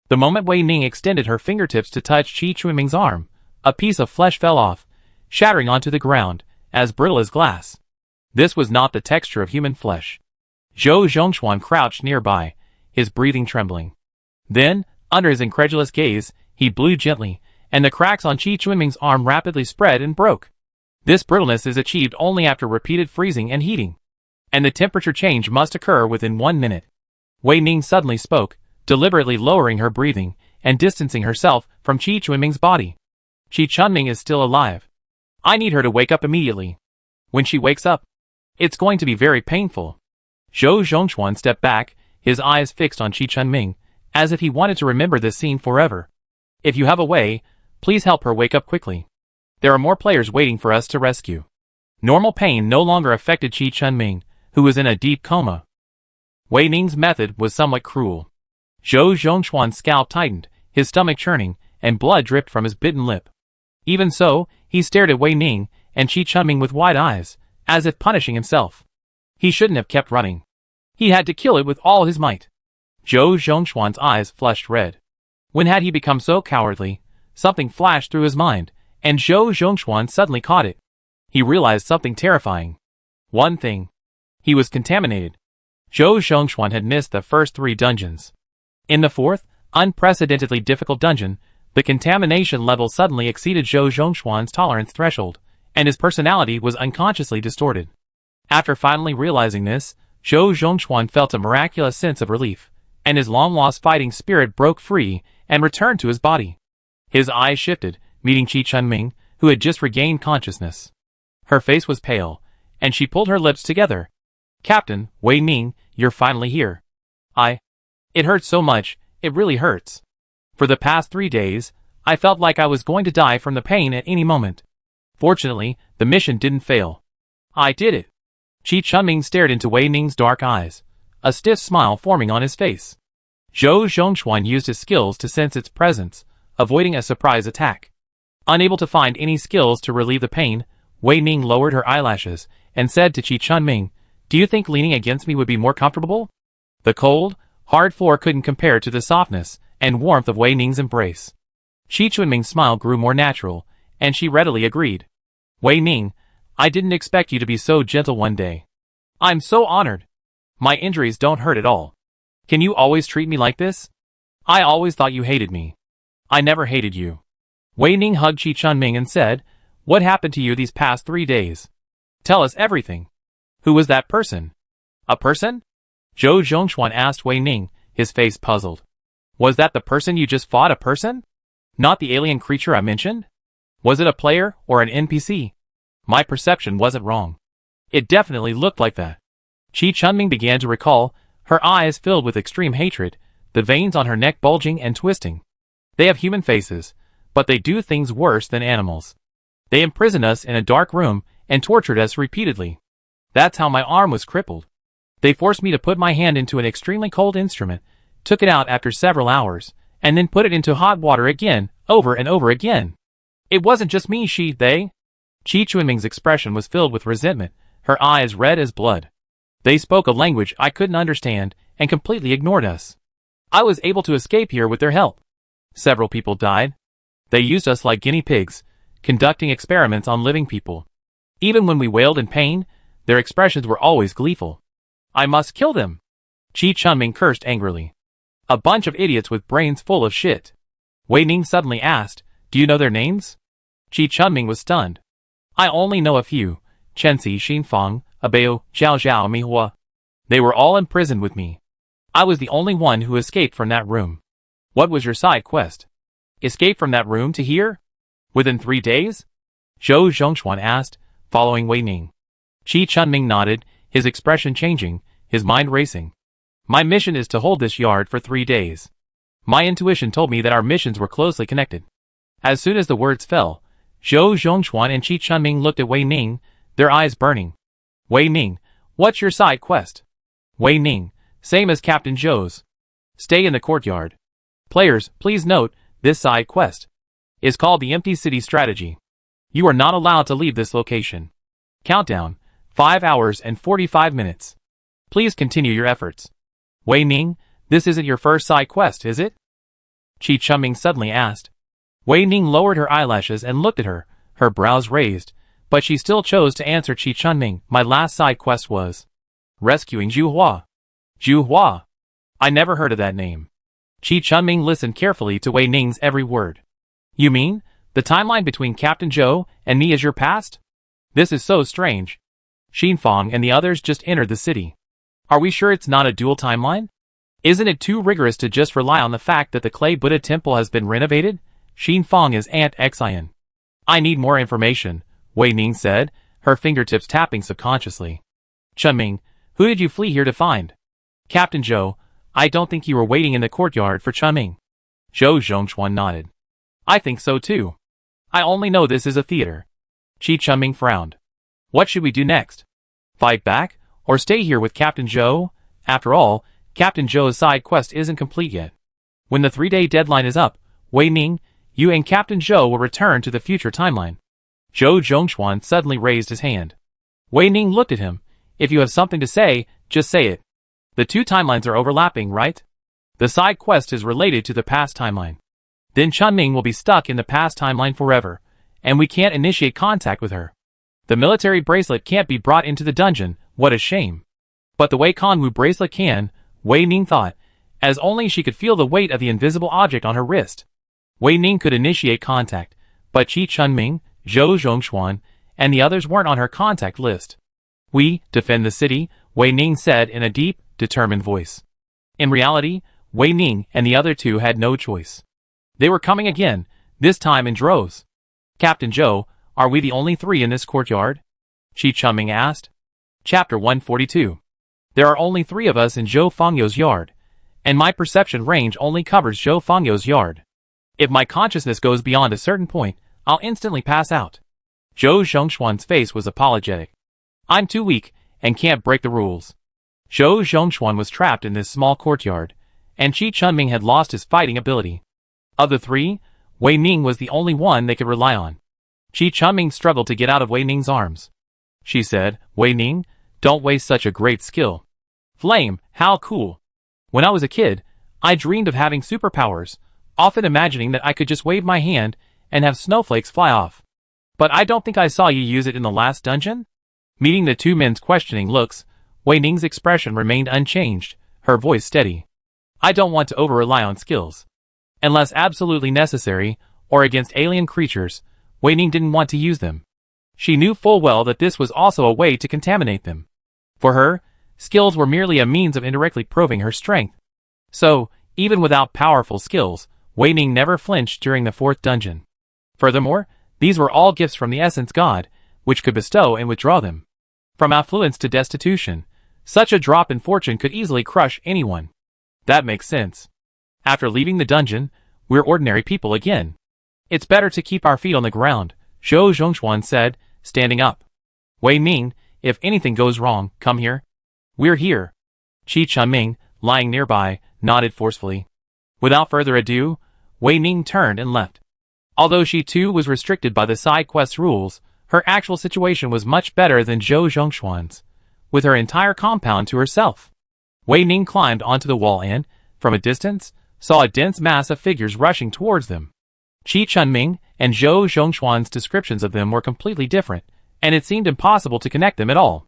The moment Wei Ning extended her fingertips to touch Qi Chunming's arm, a piece of flesh fell off, shattering onto the ground, as brittle as glass. This was not the texture of human flesh. Zhou Zhongxuan crouched nearby, his breathing trembling. Then, under his incredulous gaze, he blew gently, and the cracks on Qi Chunming's arm rapidly spread and broke. This brittleness is achieved only after repeated freezing and heating, and the temperature change must occur within 1 minute. Wei Ning suddenly spoke, deliberately lowering her breathing and distancing herself from Qi Chunming's body. Qi Chunming is still alive. I need her to wake up immediately. When she wakes up, it's going to be very painful. Zhou Zhongxuan stepped back, his eyes fixed on Qi Chunming, as if he wanted to remember this scene forever. If you have a way, please help her wake up quickly. There are more players waiting for us to rescue. Normal pain no longer affected Qi Chunming, who was in a deep coma. Wei Ning's method was somewhat cruel. Zhou Zhongxuan's scalp tightened, his stomach churning, and blood dripped from his bitten lip. Even so, he stared at Wei Ning and Qi Chunming with wide eyes, as if punishing himself. He shouldn't have kept running. He had to kill it with all his might. Zhou Zhongxuan's eyes flushed red. When had he become so cowardly? Something flashed through his mind, and Zhou Zhongxuan suddenly caught it. He realized something terrifying. One thing. He was contaminated. Zhou Zhongxuan had missed the first 3 dungeons. In the 4th, unprecedentedly difficult dungeon, the contamination level suddenly exceeded Zhou Zhongxuan's tolerance threshold, and his personality was unconsciously distorted. After finally realizing this, Zhou Zhongxuan felt a miraculous sense of relief, and his long-lost fighting spirit broke free and returned to his body. His eyes shifted, meeting Qi Chunming, who had just regained consciousness. Her face was pale, and she pulled her lips together. Captain, Wei Ning, you're finally here. It hurts so much, it really hurts. For the past 3 days, I felt like I was going to die from the pain at any moment. Fortunately, the mission didn't fail. I did it. Qi Chunming stared into Wei Ning's dark eyes, a stiff smile forming on his face. Zhou Zhongxuan used his skills to sense its presence, avoiding a surprise attack. Unable to find any skills to relieve the pain, Wei Ning lowered her eyelashes and said to Qi Chunming, "Do you think leaning against me would be more comfortable?" The cold, hard floor couldn't compare to the softness and warmth of Wei Ning's embrace. Qi Chunming's smile grew more natural, and she readily agreed. Wei Ning, I didn't expect you to be so gentle one day. I'm so honored. My injuries don't hurt at all. Can you always treat me like this? I always thought you hated me. I never hated you. Wei Ning hugged Qi Chunming and said, "What happened to you these past 3 days? Tell us everything. Who was that person?" "A person?" Zhou Zhongxuan asked Wei Ning, his face puzzled. "Was that the person you just fought a person? Not the alien creature I mentioned? Was it a player or an NPC? My perception wasn't wrong. It definitely looked like that." Qi Chunming began to recall, her eyes filled with extreme hatred, the veins on her neck bulging and twisting. They have human faces, but they do things worse than animals. They imprisoned us in a dark room and tortured us repeatedly. That's how my arm was crippled. They forced me to put my hand into an extremely cold instrument, took it out after several hours, and then put it into hot water again, over and over again. It wasn't just me, they. Qi Chunming's expression was filled with resentment, her eyes red as blood. They spoke a language I couldn't understand and completely ignored us. I was able to escape here with their help. Several people died. They used us like guinea pigs, conducting experiments on living people. Even when we wailed in pain, their expressions were always gleeful. I must kill them. Qi Chunming cursed angrily. A bunch of idiots with brains full of shit. Wei Ning suddenly asked, "Do you know their names?" Qi Chunming was stunned. "I only know a few, Chenxi Xinfang, Abeo, Zhao Zhao Mihua. They were all imprisoned with me. I was the only one who escaped from that room." "What was your side quest?" "Escape from that room to here? Within 3 days?" Zhou Zhongxuan asked, following Wei Ning. Qi Chunming nodded, his expression changing, his mind racing. "My mission is to hold this yard for 3 days. My intuition told me that our missions were closely connected." As soon as the words fell, Zhou Zhongxuan and Qi Chunming looked at Wei Ning, their eyes burning. "Wei Ning, what's your side quest?" Wei Ning, "Same as Captain Zhou's. Stay in the courtyard. Players, please note, this side quest is called the Empty City Strategy. You are not allowed to leave this location. Countdown, 5 hours and 45 minutes. Please continue your efforts." "Wei Ning, this isn't your first side quest, is it?" Qi Chunming suddenly asked. Wei Ning lowered her eyelashes and looked at her, her brows raised, but she still chose to answer Qi Chunming. "My last side quest was Rescuing Zhu Hua. Zhu Hua. I never heard of that name. Qi Chunming listened carefully to Wei Ning's every word. You mean, the timeline between Captain Zhou and me is your past? This is so strange. Xinfang and the others just entered the city. Are we sure it's not a dual timeline? Isn't it too rigorous to just rely on the fact that the Clay Buddha temple has been renovated? Xinfang is Aunt Xian. I need more information, Wei Ning said, her fingertips tapping subconsciously. Chunming, who did you flee here to find? Captain Zhou, I don't think you were waiting in the courtyard for Chunming. Zhou Zhongxuan nodded. I think so too. I only know this is a theater. Qi Chunming frowned. What should we do next? Fight back, or stay here with Captain Zhou? After all, Captain Zhou's side quest isn't complete yet. When the 3-day deadline is up, Wei Ning, you and Captain Zhou will return to the future timeline. Zhou Zhongxuan suddenly raised his hand. Wei Ning looked at him. If you have something to say, just say it. The two timelines are overlapping, right? The side quest is related to the past timeline. Then Chunming will be stuck in the past timeline forever, and we can't initiate contact with her. The military bracelet can't be brought into the dungeon, what a shame. But the Wei Conwu bracelet can, Wei Ning thought, as only she could feel the weight of the invisible object on her wrist. Wei Ning could initiate contact, but Qi Chunming, Zhou Zhongxuan, and the others weren't on her contact list. We defend the city, Wei Ning said in a deep, determined voice. In reality, Wei Ning and the other two had no choice. They were coming again, this time in droves. Captain Zhou, are we the only three in this courtyard? Qi Chunming asked. Chapter 142. There are only 3 of us in Zhou Fengyou's yard, and my perception range only covers Zhou Fengyou's yard. If my consciousness goes beyond a certain point, I'll instantly pass out. Zhou Zhongxuan's face was apologetic. I'm too weak, and can't break the rules. Zhou Zhongxuan was trapped in this small courtyard, and Qi Chunming had lost his fighting ability. Of the 3, Wei Ning was the only one they could rely on. Qi Chunming struggled to get out of Wei Ning's arms. She said, Wei Ning, don't waste such a great skill. Flame, how cool. When I was a kid, I dreamed of having superpowers, often imagining that I could just wave my hand and have snowflakes fly off. But I don't think I saw you use it in the last dungeon? Meeting the two men's questioning looks, Wei Ning's expression remained unchanged, her voice steady. I don't want to over-rely on skills. Unless absolutely necessary, or against alien creatures, Wei Ning didn't want to use them. She knew full well that this was also a way to contaminate them. For her, skills were merely a means of indirectly proving her strength. So, even without powerful skills, Wei Ning never flinched during the 4th dungeon. Furthermore, these were all gifts from the Essence God, which could bestow and withdraw them. From affluence to destitution, such a drop in fortune could easily crush anyone. That makes sense. After leaving the dungeon, we're ordinary people again. It's better to keep our feet on the ground, Zhou Zhongxuan said, standing up. Wei Ning, if anything goes wrong, come here. We're here. Qi Chunming, lying nearby, nodded forcefully. Without further ado, Wei Ning turned and left. Although she too was restricted by the side quest rules, her actual situation was much better than Zhou Zhongxuan's, with her entire compound to herself. Wei Ning climbed onto the wall and, from a distance, saw a dense mass of figures rushing towards them. Qi Chunming and Zhou Zhongxuan's descriptions of them were completely different, and it seemed impossible to connect them at all.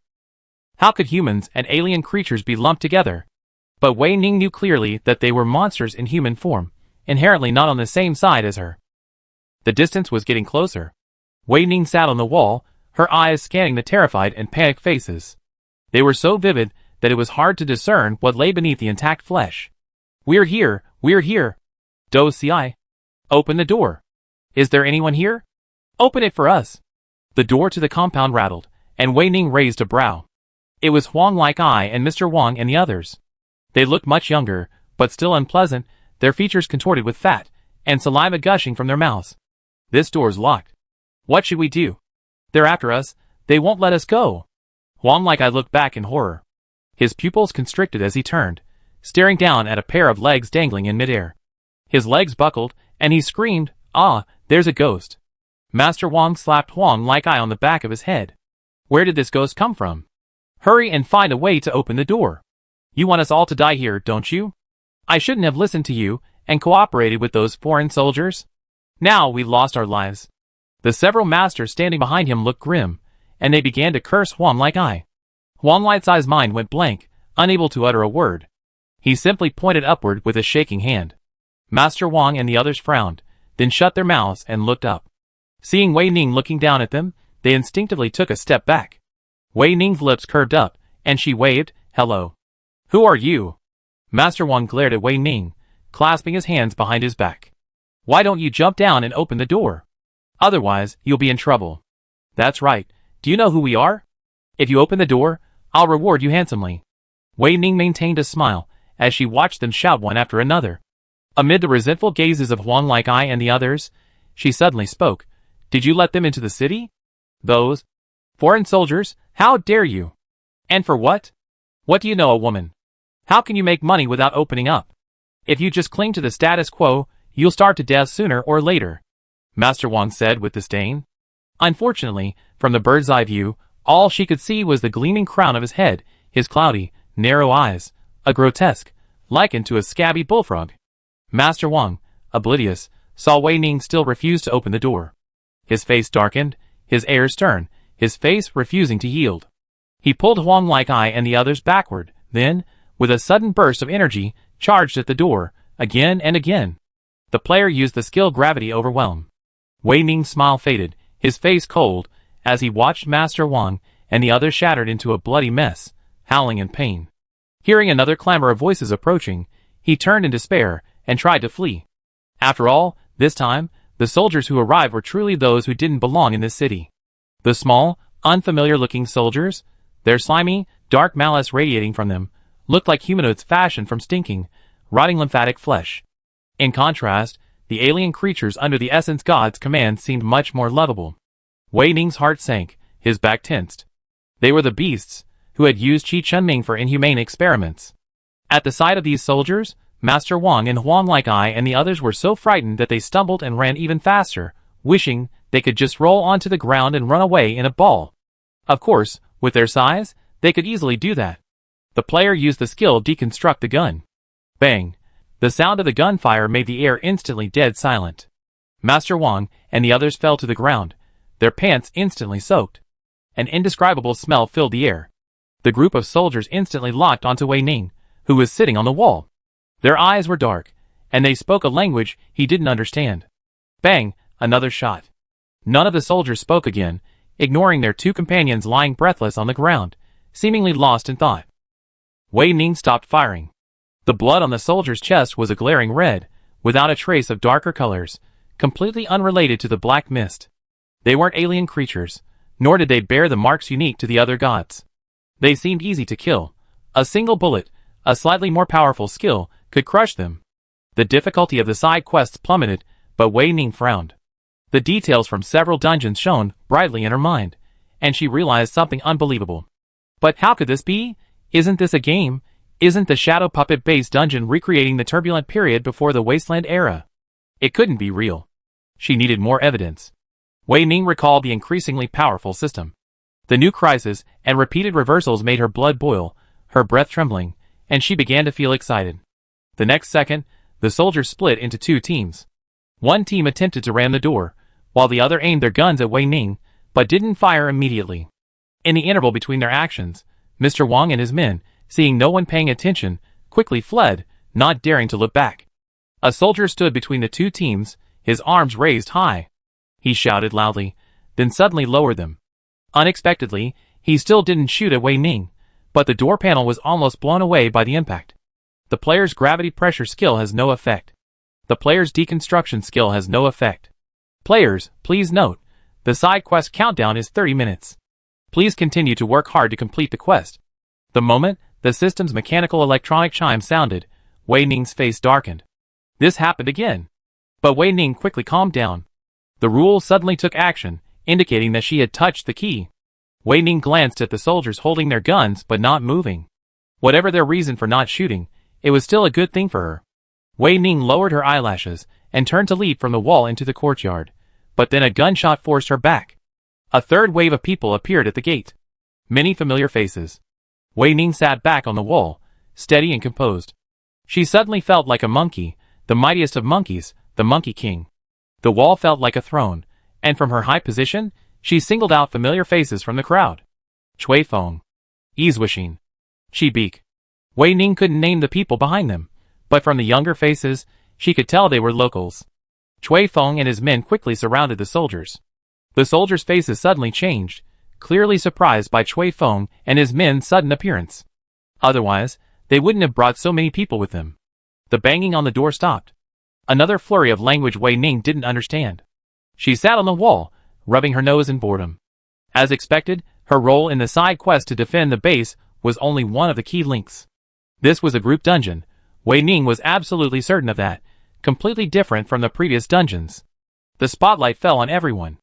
How could humans and alien creatures be lumped together? But Wei Ning knew clearly that they were monsters in human form, inherently not on the same side as her. The distance was getting closer. Wei Ning sat on the wall, her eyes scanning the terrified and panicked faces. They were so vivid that it was hard to discern what lay beneath the intact flesh. We're here, we're here. Do Ci. Open the door. Is there anyone here? Open it for us. The door to the compound rattled, and Wei Ning raised a brow. It was Huang Like I and Mr. Wang and the others. They looked much younger, but still unpleasant, their features contorted with fat, and saliva gushing from their mouths. This door's locked. What should we do? They're after us, they won't let us go. Huang Like I looked back in horror. His pupils constricted as he turned, staring down at a pair of legs dangling in midair. His legs buckled, and he screamed, "Ah, there's a ghost." Master Wang slapped Huang Like I on the back of his head. Where did this ghost come from? Hurry and find a way to open the door. You want us all to die here, don't you? I shouldn't have listened to you and cooperated with those foreign soldiers. Now we've lost our lives. The several masters standing behind him looked grim, and they began to curse Huang Like I. Huang Light's mind went blank, unable to utter a word. He simply pointed upward with a shaking hand. Master Wang and the others frowned, then shut their mouths and looked up. Seeing Wei Ning looking down at them, they instinctively took a step back. Wei Ning's lips curved up, and she waved, "Hello. Who are you?" Master Wang glared at Wei Ning, clasping his hands behind his back. "Why don't you jump down and open the door? Otherwise, you'll be in trouble." "That's right. Do you know who we are? If you open the door, I'll reward you handsomely." Wei Ning maintained a smile, as she watched them shout one after another. Amid the resentful gazes of Huang Like and the others, she suddenly spoke. "Did you let them into the city? Those foreign soldiers? How dare you? And for what? What do you know, a woman? How can you make money without opening up? If you just cling to the status quo, you'll starve to death sooner or later," Master Wang said with disdain. Unfortunately, from the bird's eye view, all she could see was the gleaming crown of his head, his cloudy, narrow eyes, a grotesque, likened to a scabby bullfrog. Master Wang, oblivious, saw Wei Ning still refuse to open the door. His face darkened, his air stern, his face refusing to yield. He pulled Huang Like and the others backward, then, with a sudden burst of energy, charged at the door, again and again. The player used the skill Gravity Overwhelm. Wei Ning's smile faded, his face cold, as he watched Master Wang and the others shattered into a bloody mess, howling in pain. Hearing another clamor of voices approaching, he turned in despair and tried to flee. After all, this time, the soldiers who arrived were truly those who didn't belong in this city. The small, unfamiliar-looking soldiers, their slimy, dark malice radiating from them, looked like humanoids fashioned from stinking, rotting lymphatic flesh. In contrast, the alien creatures under the Essence God's command seemed much more lovable. Wei Ning's heart sank, his back tensed. They were the beasts, who had used Qi Chunming for inhumane experiments. At the sight of these soldiers, Master Wang and Huang Like and the others were so frightened that they stumbled and ran even faster, wishing they could just roll onto the ground and run away in a ball. Of course, with their size, they could easily do that. The player used the skill Deconstruct the Gun. Bang! The sound of the gunfire made the air instantly dead silent. Master Wang and the others fell to the ground, their pants instantly soaked. An indescribable smell filled the air. The group of soldiers instantly locked onto Wei Ning, who was sitting on the wall. Their eyes were dark, and they spoke a language he didn't understand. Bang! Another shot. None of the soldiers spoke again, ignoring their two companions lying breathless on the ground, seemingly lost in thought. Wei Ning stopped firing. The blood on the soldier's chest was a glaring red, without a trace of darker colors, completely unrelated to the black mist. They weren't alien creatures, nor did they bear the marks unique to the other gods. They seemed easy to kill. A single bullet, a slightly more powerful skill, could crush them. The difficulty of the side quests plummeted, but Wei Ning frowned. The details from several dungeons shone brightly in her mind, and she realized something unbelievable. But how could this be? Isn't this a game? Isn't the Shadow Puppet-based dungeon recreating the turbulent period before the Wasteland era? It couldn't be real. She needed more evidence. Wei Ning recalled the increasingly powerful system. The new crisis and repeated reversals made her blood boil, her breath trembling, and she began to feel excited. The next second, the soldiers split into two teams. One team attempted to ram the door, while the other aimed their guns at Wei Ning, but didn't fire immediately. In the interval between their actions, Mr. Wang and his men, seeing no one paying attention, quickly fled, not daring to look back. A soldier stood between the two teams, his arms raised high. He shouted loudly, then suddenly lowered them. Unexpectedly, he still didn't shoot at Wei Ning, but the door panel was almost blown away by the impact. The player's gravity pressure skill has no effect. The player's deconstruction skill has no effect. Players, please note, the side quest countdown is 30 minutes. Please continue to work hard to complete the quest. The moment the system's mechanical electronic chime sounded, Wei Ning's face darkened. This happened again. But Wei Ning quickly calmed down. The rule suddenly took action, indicating that she had touched the key. Wei Ning glanced at the soldiers holding their guns but not moving. Whatever their reason for not shooting, it was still a good thing for her. Wei Ning lowered her eyelashes and turned to leap from the wall into the courtyard, but then a gunshot forced her back. A third wave of people appeared at the gate. Many familiar faces. Wei Ning sat back on the wall, steady and composed. She suddenly felt like a monkey, the mightiest of monkeys, the Monkey King. The wall felt like a throne, and from her high position, she singled out familiar faces from the crowd. Chui Feng. Wishing. She Beak. Wei Ning couldn't name the people behind them, but from the younger faces, she could tell they were locals. Chui Feng and his men quickly surrounded the soldiers. The soldiers' faces suddenly changed, clearly surprised by Chui Feng and his men's sudden appearance. Otherwise, they wouldn't have brought so many people with them. The banging on the door stopped. Another flurry of language Wei Ning didn't understand. She sat on the wall, rubbing her nose in boredom. As expected, her role in the side quest to defend the base was only one of the key links. This was a group dungeon. Wei Ning was absolutely certain of that, completely different from the previous dungeons. The spotlight fell on everyone.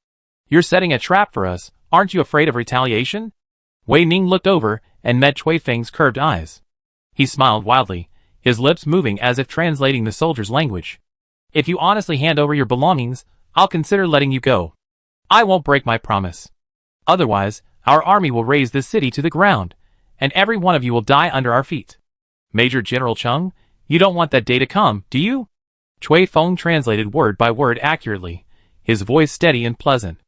You're setting a trap for us, aren't you afraid of retaliation? Wei Ning looked over and met Chui Feng's curved eyes. He smiled wildly, his lips moving as if translating the soldier's language. If you honestly hand over your belongings, I'll consider letting you go. I won't break my promise. Otherwise, our army will raze this city to the ground, and every one of you will die under our feet. Major General Chung, you don't want that day to come, do you? Chui Feng translated word by word accurately, his voice steady and pleasant.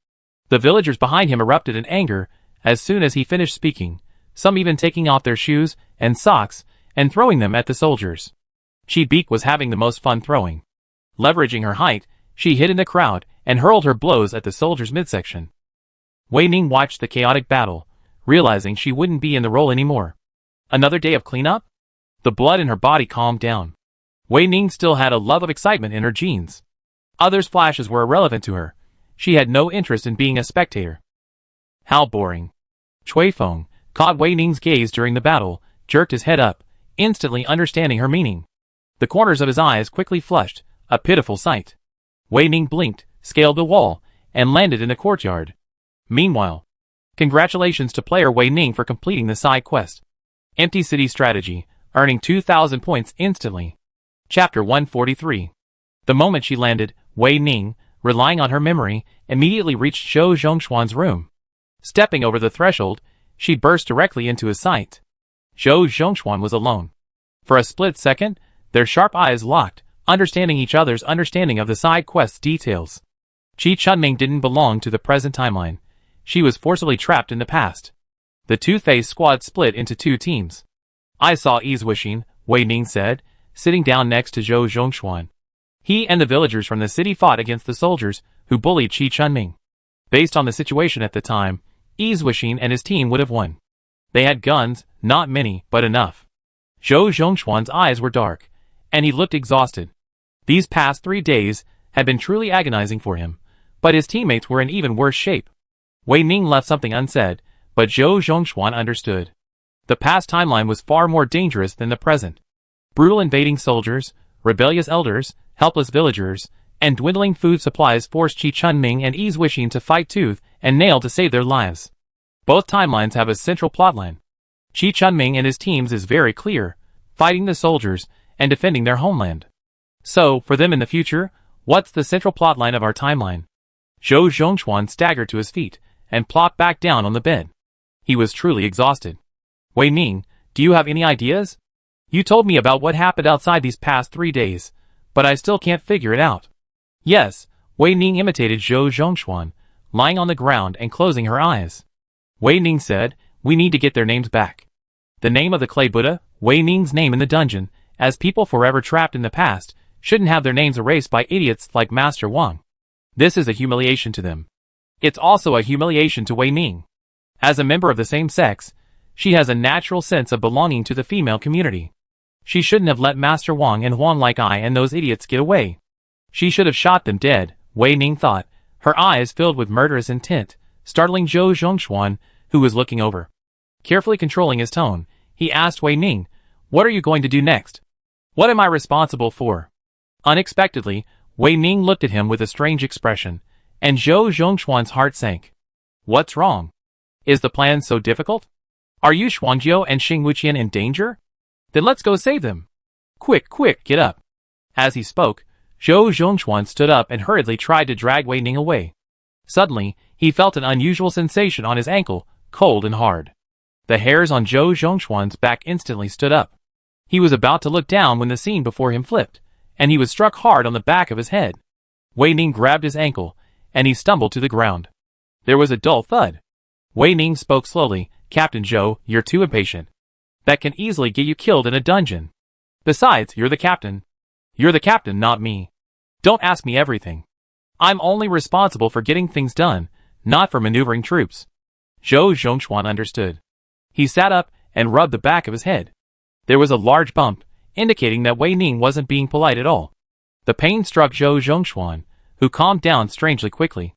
The villagers behind him erupted in anger as soon as he finished speaking, some even taking off their shoes and socks and throwing them at the soldiers. Chi Beak was having the most fun throwing. Leveraging her height, she hid in the crowd and hurled her blows at the soldiers' midsection. Wei Ning watched the chaotic battle, realizing she wouldn't be in the role anymore. Another day of cleanup? The blood in her body calmed down. Wei Ning still had a love of excitement in her genes. Others' flashes were irrelevant to her. She had no interest in being a spectator. How boring. Chui Feng caught Wei Ning's gaze during the battle, jerked his head up, instantly understanding her meaning. The corners of his eyes quickly flushed, a pitiful sight. Wei Ning blinked, scaled the wall, and landed in the courtyard. Meanwhile, congratulations to player Wei Ning for completing the side quest. Empty City Strategy, earning 2,000 points instantly. Chapter 143. The moment she landed, Wei Ning, relying on her memory, immediately reached Zhou Zhongshuan's room. Stepping over the threshold, she burst directly into his sight. Zhou Zhongshuan was alone. For a split second, their sharp eyes locked, understanding each other's understanding of the side quest's details. Qi Chunming didn't belong to the present timeline. She was forcibly trapped in the past. The two-faced squad split into two teams. I saw Wishing, Wei Ning said, sitting down next to Zhou Zhongshuan. He and the villagers from the city fought against the soldiers who bullied Qi Chunming. Based on the situation at the time, Wishing and his team would have won. They had guns, not many, but enough. Zhou Zhongshuan's eyes were dark, and he looked exhausted. These past 3 days had been truly agonizing for him, but his teammates were in even worse shape. Wei Ning left something unsaid, but Zhou Zhongshuan understood. The past timeline was far more dangerous than the present. Brutal invading soldiers, rebellious elders, helpless villagers, and dwindling food supplies forced Qi Chunming and Wishing to fight tooth and nail to save their lives. Both timelines have a central plotline. Qi Chunming and his teams is very clear, fighting the soldiers and defending their homeland. So, for them in the future, what's the central plotline of our timeline? Zhou Zhongshuan staggered to his feet and plopped back down on the bed. He was truly exhausted. Wei Ning, do you have any ideas? You told me about what happened outside these past 3 days, but I still can't figure it out. Yes, Wei Ning imitated Zhou Zhongshuan, lying on the ground and closing her eyes. Wei Ning said, we need to get their names back. The name of the clay Buddha, Wei Ning's name in the dungeon, as people forever trapped in the past, shouldn't have their names erased by idiots like Master Wang. This is a humiliation to them. It's also a humiliation to Wei Ning. As a member of the same sex, she has a natural sense of belonging to the female community. She shouldn't have let Master Wang and Huang like I and those idiots get away. She should have shot them dead, Wei Ning thought, her eyes filled with murderous intent, startling Zhou Zhongshuan, who was looking over. Carefully controlling his tone, he asked Wei Ning, what are you going to do next? What am I responsible for? Unexpectedly, Wei Ning looked at him with a strange expression, and Zhou Zhongshuan's heart sank. What's wrong? Is the plan so difficult? Are you Xuanjiu and Xing Wuqian in danger? Then let's go save them. Quick, quick, get up. As he spoke, Zhou Zhongshuan stood up and hurriedly tried to drag Wei Ning away. Suddenly, he felt an unusual sensation on his ankle, cold and hard. The hairs on Zhou Zhongshuan's back instantly stood up. He was about to look down when the scene before him flipped, and he was struck hard on the back of his head. Wei Ning grabbed his ankle, and he stumbled to the ground. There was a dull thud. Wei Ning spoke slowly, Captain Zhou, you're too impatient. That can easily get you killed in a dungeon. Besides, you're the captain. You're the captain, not me. Don't ask me everything. I'm only responsible for getting things done, not for maneuvering troops. Zhou Zhongxuan understood. He sat up and rubbed the back of his head. There was a large bump, indicating that Wei Ning wasn't being polite at all. The pain struck Zhou Zhongxuan, who calmed down strangely quickly.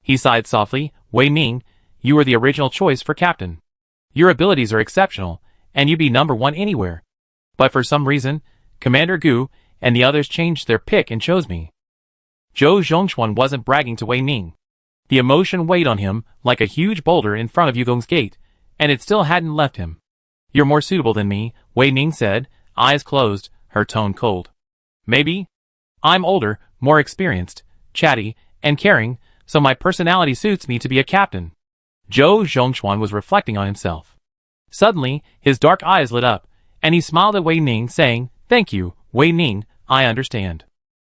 He sighed softly. Wei Ning, you were the original choice for captain. Your abilities are exceptional, and you'd be number one anywhere. But for some reason, Commander Gu and the others changed their pick and chose me. Zhou Zhongxuan wasn't bragging to Wei Ning. The emotion weighed on him like a huge boulder in front of Yugong's gate, and it still hadn't left him. You're more suitable than me, Wei Ning said, eyes closed, her tone cold. Maybe. I'm older, more experienced, chatty, and caring, so my personality suits me to be a captain. Zhou Zhongxuan was reflecting on himself. Suddenly, his dark eyes lit up, and he smiled at Wei Ning, saying, Thank you, Wei Ning, I understand.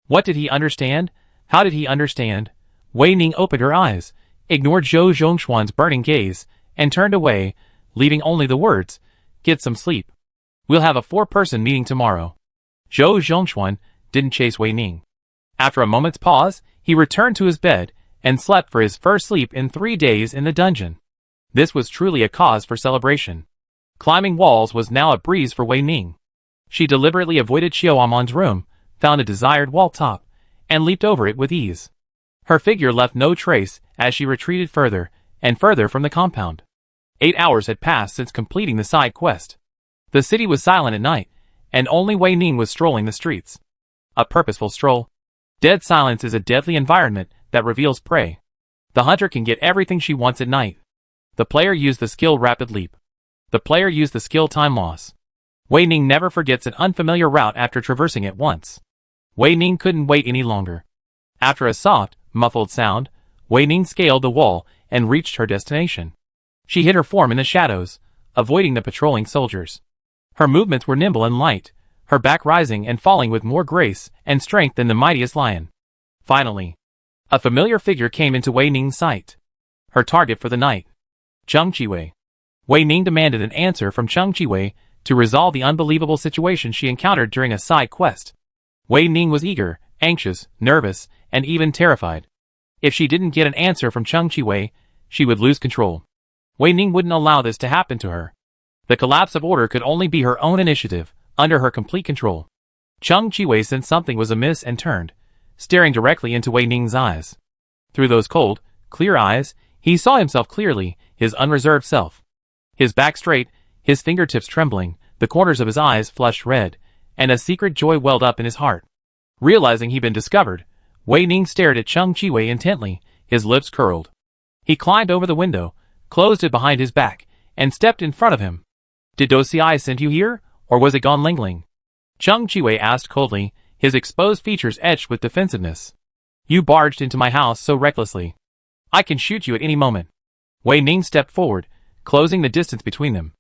What did he understand? How did he understand? Wei Ning opened her eyes, ignored Zhou Zhongxuan's burning gaze, and turned away, leaving only the words, Get some sleep. We'll have a 4-person meeting tomorrow. Zhou Zhongxuan didn't chase Wei Ning. After a moment's pause, he returned to his bed and slept for his first sleep in 3 days in the dungeon. This was truly a cause for celebration. Climbing walls was now a breeze for Wei Ning. She deliberately avoided Xiaoamon's room, found a desired wall top, and leaped over it with ease. Her figure left no trace as she retreated further and further from the compound. 8 hours had passed since completing the side quest. The city was silent at night, and only Wei Ning was strolling the streets. A purposeful stroll. Dead silence is a deadly environment that reveals prey. The hunter can get everything she wants at night. The player used the skill Rapid Leap. The player used the skill Time Loss. Wei Ning never forgets an unfamiliar route after traversing it once. Wei Ning couldn't wait any longer. After a soft, muffled sound, Wei Ning scaled the wall and reached her destination. She hid her form in the shadows, avoiding the patrolling soldiers. Her movements were nimble and light, her back rising and falling with more grace and strength than the mightiest lion. Finally, a familiar figure came into Wei Ning's sight. Her target for the night. Cheng Qiwei. Wei Ning demanded an answer from Cheng Qiwei to resolve the unbelievable situation she encountered during a side quest. Wei Ning was eager, anxious, nervous, and even terrified. If she didn't get an answer from Cheng Qiwei, she would lose control. Wei Ning wouldn't allow this to happen to her. The collapse of order could only be her own initiative, under her complete control. Cheng Qiwei sensed something was amiss and turned, staring directly into Wei Ning's eyes. Through those cold, clear eyes, he saw himself clearly, his unreserved self. His back straight, his fingertips trembling, the corners of his eyes flushed red, and a secret joy welled up in his heart. Realizing he'd been discovered, Wei Ning stared at Cheng Qiwei intently, his lips curled. He climbed over the window, closed it behind his back, and stepped in front of him. Did Dosiai send you here, or was it Gan Lingling? Cheng Qiwei asked coldly, his exposed features etched with defensiveness. You barged into my house so recklessly. I can shoot you at any moment. Wei Ning stepped forward, closing the distance between them.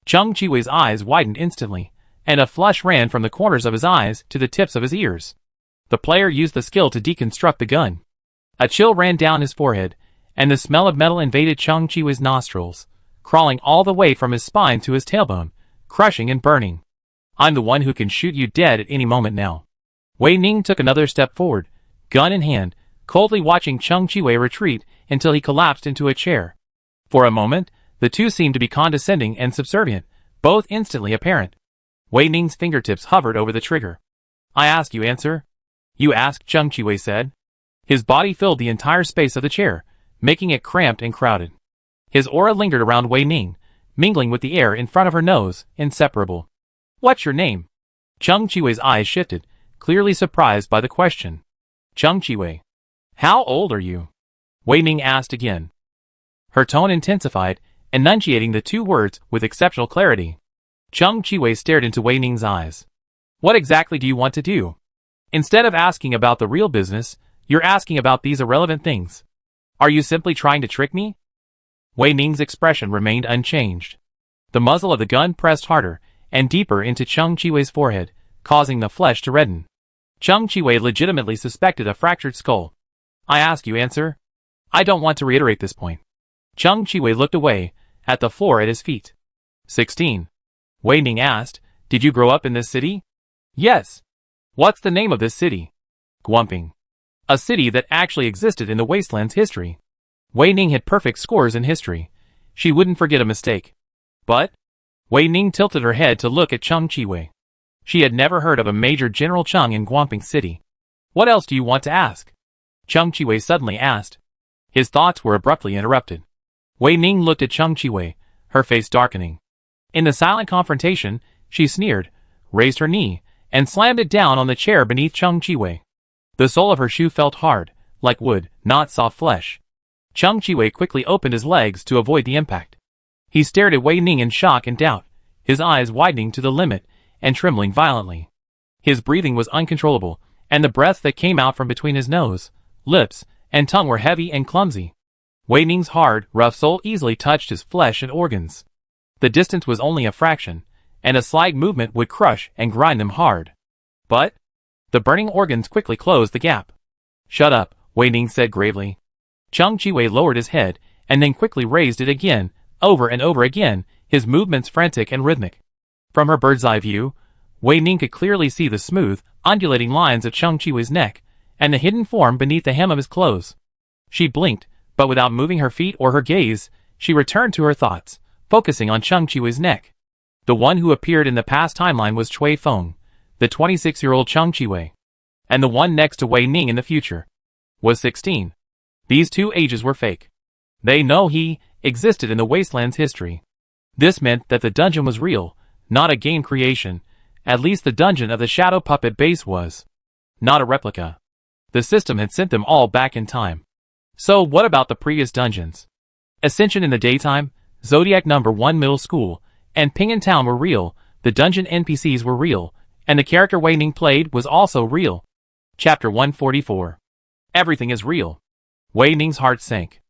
Cheng Qiwei's eyes widened instantly, and a flush ran from the corners of his eyes to the tips of his ears. The player used the skill to deconstruct the gun. A chill ran down his forehead, and the smell of metal invaded Cheng Qiwei's nostrils, crawling all the way from his spine to his tailbone, crushing and burning. I'm the one who can shoot you dead at any moment now. Wei Ning took another step forward, gun in hand, coldly watching Cheng Qiwei retreat until he collapsed into a chair. For a moment, the two seemed to be condescending and subservient, both instantly apparent. Wei Ning's fingertips hovered over the trigger. I ask you answer. You ask, Cheng Qiwei said. His body filled the entire space of the chair, making it cramped and crowded. His aura lingered around Wei Ning, mingling with the air in front of her nose, inseparable. What's your name? Cheng Qiwei's eyes shifted, clearly surprised by the question. Cheng Qiwei. How old are you? Wei Ning asked again. Her tone intensified, enunciating the two words with exceptional clarity. Cheng Qiwei stared into Wei Ning's eyes. What exactly do you want to do? Instead of asking about the real business, you're asking about these irrelevant things. Are you simply trying to trick me? Wei Ning's expression remained unchanged. The muzzle of the gun pressed harder and deeper into Cheng Qiwei's forehead, causing the flesh to redden. Cheng Qiwei legitimately suspected a fractured skull. I ask you answer. I don't want to reiterate this point. Cheng Qiwei looked away, at the floor at his feet. 16. Wei Ning asked, "Did you grow up in this city?" "Yes." "What's the name of this city?" "Guamping." "A city that actually existed in the wasteland's history." Wei Ning had perfect scores in history. She wouldn't forget a mistake. "But?" Wei Ning tilted her head to look at Cheng Chiwei. She had never heard of a Major General Cheng in Guamping City. "What else do you want to ask?" Cheng Chiwei suddenly asked. His thoughts were abruptly interrupted. Wei Ning looked at Cheng Chiwei, her face darkening. In the silent confrontation, she sneered, raised her knee, and slammed it down on the chair beneath Cheng Chiwei. The sole of her shoe felt hard, like wood, not soft flesh. Cheng Chiwei quickly opened his legs to avoid the impact. He stared at Wei Ning in shock and doubt, his eyes widening to the limit and trembling violently. His breathing was uncontrollable, and the breath that came out from between his nose, lips, and tongue were heavy and clumsy. Wei Ning's hard, rough sole easily touched his flesh and organs. The distance was only a fraction, and a slight movement would crush and grind them hard. But the burning organs quickly closed the gap. "Shut up," Wei Ning said gravely. Cheng Chiwei lowered his head, and then quickly raised it again, over and over again, his movements frantic and rhythmic. From her bird's-eye view, Wei Ning could clearly see the smooth, undulating lines of Cheng Chiwei's neck, and the hidden form beneath the hem of his clothes. She blinked, but without moving her feet or her gaze, she returned to her thoughts, focusing on Cheng Chiwei's neck. The one who appeared in the past timeline was Cui Feng, the 26-year-old Cheng Chiwei. And the one next to Wei Ning in the future was 16. These two ages were fake. They know he existed in the wasteland's history. This meant that the dungeon was real, not a game creation. At least the dungeon of the Shadow Puppet base was. Not a replica. The system had sent them all back in time. So what about the previous dungeons? Ascension in the daytime, Zodiac Number 1 Middle School, and Ping'an Town were real, the dungeon NPCs were real, and the character Wei Ning played was also real. Chapter 144. Everything is real. Wei Ning's heart sank.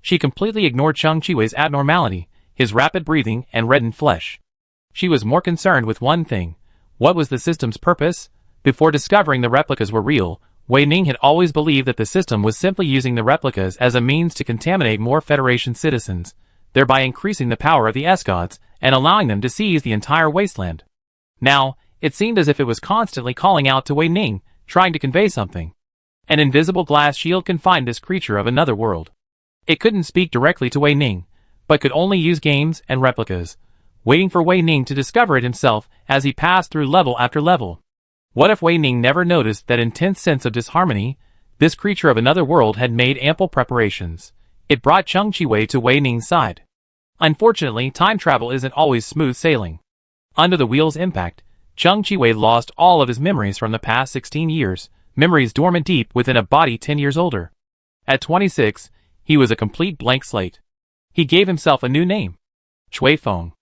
She completely ignored Cheng Chiwei's abnormality, his rapid breathing and reddened flesh. She was more concerned with one thing. What was the system's purpose? Before discovering the replicas were real, Wei Ning had always believed that the system was simply using the replicas as a means to contaminate more Federation citizens, thereby increasing the power of the S-Gods and allowing them to seize the entire wasteland. Now, it seemed as if it was constantly calling out to Wei Ning, trying to convey something. An invisible glass shield confined this creature of another world. It couldn't speak directly to Wei Ning, but could only use games and replicas, waiting for Wei Ning to discover it himself as he passed through level after level. What if Wei Ning never noticed that intense sense of disharmony? This creature of another world had made ample preparations. It brought Cheng Chiwei to Wei Ning's side. Unfortunately, time travel isn't always smooth sailing. Under the wheel's impact, Cheng Chiwei lost all of his memories from the past 16 years, memories dormant deep within a body 10 years older. At 26, he was a complete blank slate. He gave himself a new name. Cui Feng.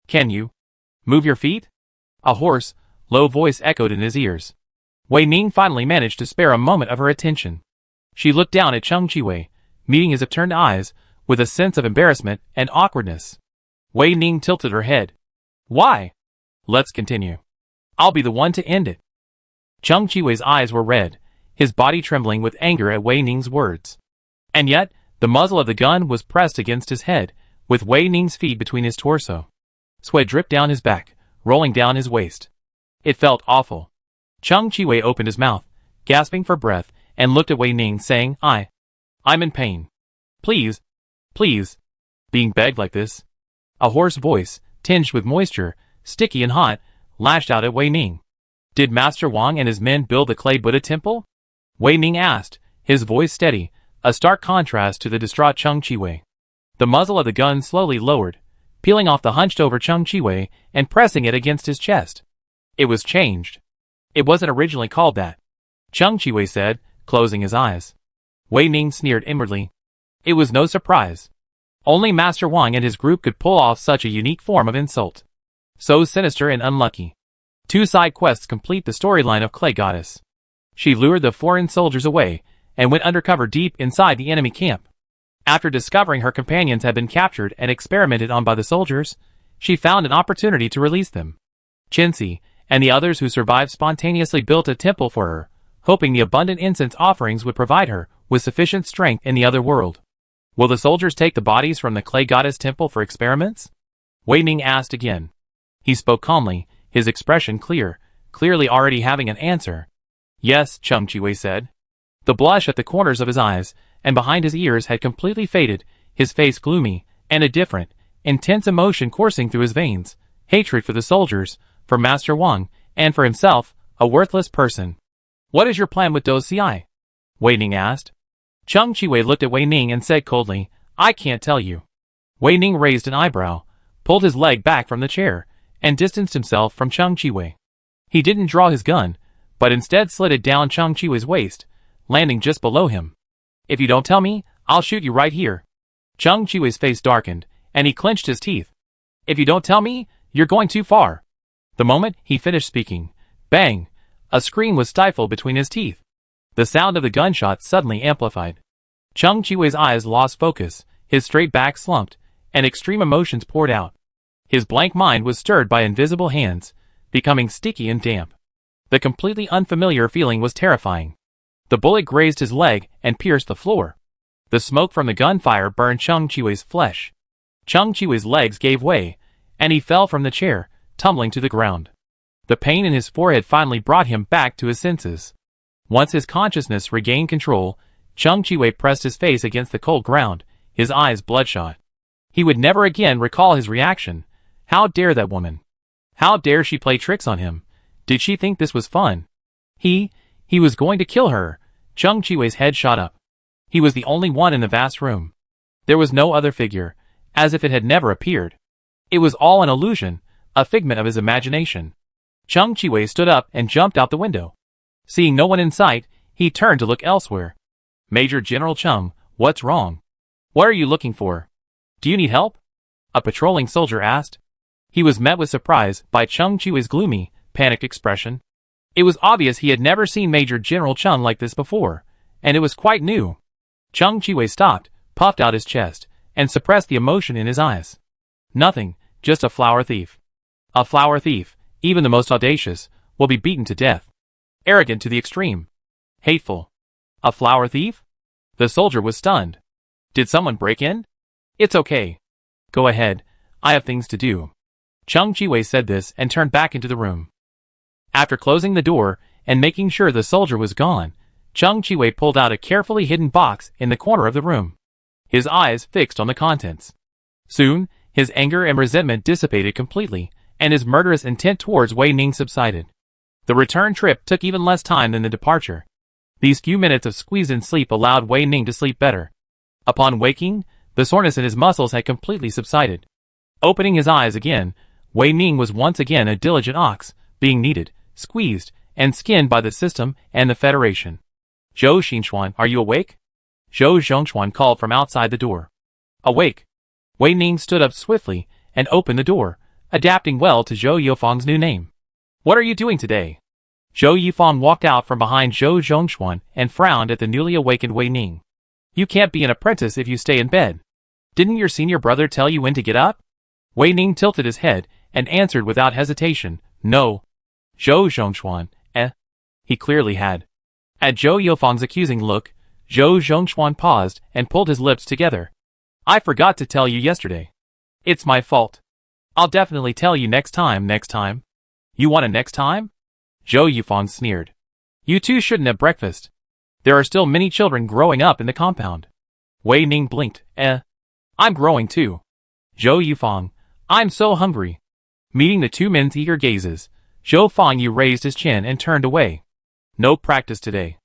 "Can you move your feet?" A hoarse, low voice echoed in his ears. Wei Ning finally managed to spare a moment of her attention. She looked down at Cheng Chiwei, meeting his upturned eyes, with a sense of embarrassment and awkwardness. Wei Ning tilted her head. "Why?" "Let's continue. I'll be the one to end it." Cheng Chiwei's eyes were red, his body trembling with anger at Wei Ning's words. And yet, the muzzle of the gun was pressed against his head, with Wei Ning's feet between his torso. Sweat dripped down his back, rolling down his waist. It felt awful. Cheng Chiwei opened his mouth, gasping for breath, and looked at Wei Ning, saying, I'm in pain. Please, please." Being begged like this. A hoarse voice, tinged with moisture, sticky and hot, lashed out at Wei Ning. "Did Master Wang and his men build the clay Buddha temple?" Wei Ning asked, his voice steady, a stark contrast to the distraught Cheng Chiwei. The muzzle of the gun slowly lowered, peeling off the hunched-over Cheng Chiwei and pressing it against his chest. It was changed. It wasn't originally called that, Cheng Chiwei said, closing his eyes. Wei Ning sneered inwardly. It was no surprise. Only Master Wang and his group could pull off such a unique form of insult. So sinister and unlucky. 2 side quests complete the storyline of Clay Goddess. She lured the foreign soldiers away, and went undercover deep inside the enemy camp. After discovering her companions had been captured and experimented on by the soldiers, she found an opportunity to release them. Chinsi, and the others who survived spontaneously built a temple for her, hoping the abundant incense offerings would provide her with sufficient strength in the other world. Will the soldiers take the bodies from the clay goddess temple for experiments? Wei Ning asked again. He spoke calmly, his expression clear, clearly already having an answer. Yes, Cheng Chiwei said. The blush at the corners of his eyes and behind his ears had completely faded, his face gloomy, and a different, intense emotion coursing through his veins, hatred for the soldiers, for Master Wang, and for himself, a worthless person. What is your plan with those CI? Wei Ning asked. Cheng Chiwei looked at Wei Ning and said coldly, I can't tell you. Wei Ning raised an eyebrow, pulled his leg back from the chair, and distanced himself from Cheng Chiwei. He didn't draw his gun, but instead slid it down Cheng Chiwei's waist, landing just below him. If you don't tell me, I'll shoot you right here. Cheng Chiwei's face darkened, and he clenched his teeth. If you don't tell me, you're going too far. The moment he finished speaking, bang, a scream was stifled between his teeth. The sound of the gunshot suddenly amplified. Cheng Chiwei's eyes lost focus, his straight back slumped, and extreme emotions poured out. His blank mind was stirred by invisible hands, becoming sticky and damp. The completely unfamiliar feeling was terrifying. The bullet grazed his leg and pierced the floor. The smoke from the gunfire burned Cheng Chiwei's flesh. Cheng Chiwei's legs gave way, and he fell from the chair, tumbling to the ground. The pain in his forehead finally brought him back to his senses. Once his consciousness regained control, Cheng Chiwei pressed his face against the cold ground, his eyes bloodshot. He would never again recall his reaction. How dare that woman? How dare she play tricks on him? Did she think this was fun? He was going to kill her. Cheng Chiwei's head shot up. He was the only one in the vast room. There was no other figure, as if it had never appeared. It was all an illusion, a figment of his imagination. Cheng Chiwei stood up and jumped out the window. Seeing no one in sight, he turned to look elsewhere. Major General Cheng, what's wrong? What are you looking for? Do you need help? A patrolling soldier asked. He was met with surprise by Cheng Chiwei's gloomy, panicked expression. It was obvious he had never seen Major General Cheng like this before, and it was quite new. Cheng Chiwei stopped, puffed out his chest, and suppressed the emotion in his eyes. Nothing, just a flower thief. A flower thief, even the most audacious, will be beaten to death. Arrogant to the extreme. Hateful. A flower thief? The soldier was stunned. Did someone break in? It's okay. Go ahead, I have things to do. Cheng Chiwei said this and turned back into the room. After closing the door and making sure the soldier was gone, Cheng Chiwei pulled out a carefully hidden box in the corner of the room. His eyes fixed on the contents. Soon, his anger and resentment dissipated completely, and his murderous intent towards Wei Ning subsided. The return trip took even less time than the departure. These few minutes of squeezed-in sleep allowed Wei Ning to sleep better. Upon waking, the soreness in his muscles had completely subsided. Opening his eyes again, Wei Ning was once again a diligent ox, being kneaded, squeezed, and skinned by the system and the Federation. Zhou Xinchuan, are you awake? Zhou Zhongchuan called from outside the door. Awake. Wei Ning stood up swiftly and opened the door, adapting well to Zhou Yifang's new name. What are you doing today? Zhou Yifang walked out from behind Zhou Zhongchuan and frowned at the newly awakened Wei Ning. You can't be an apprentice if you stay in bed. Didn't your senior brother tell you when to get up? Wei Ning tilted his head and answered without hesitation, no. Zhou Zhongchuan, He clearly had. At Zhou Yifang's accusing look, Zhou Zhongchuan paused and pulled his lips together. I forgot to tell you yesterday. It's my fault. I'll definitely tell you next time. You want a next time? Zhou Yifang sneered. You two shouldn't have breakfast. There are still many children growing up in the compound. Wei Ning blinked. I'm growing too. Zhou Yifang, I'm so hungry. Meeting the two men's eager gazes, Zhou Fangyu raised his chin and turned away. No practice today.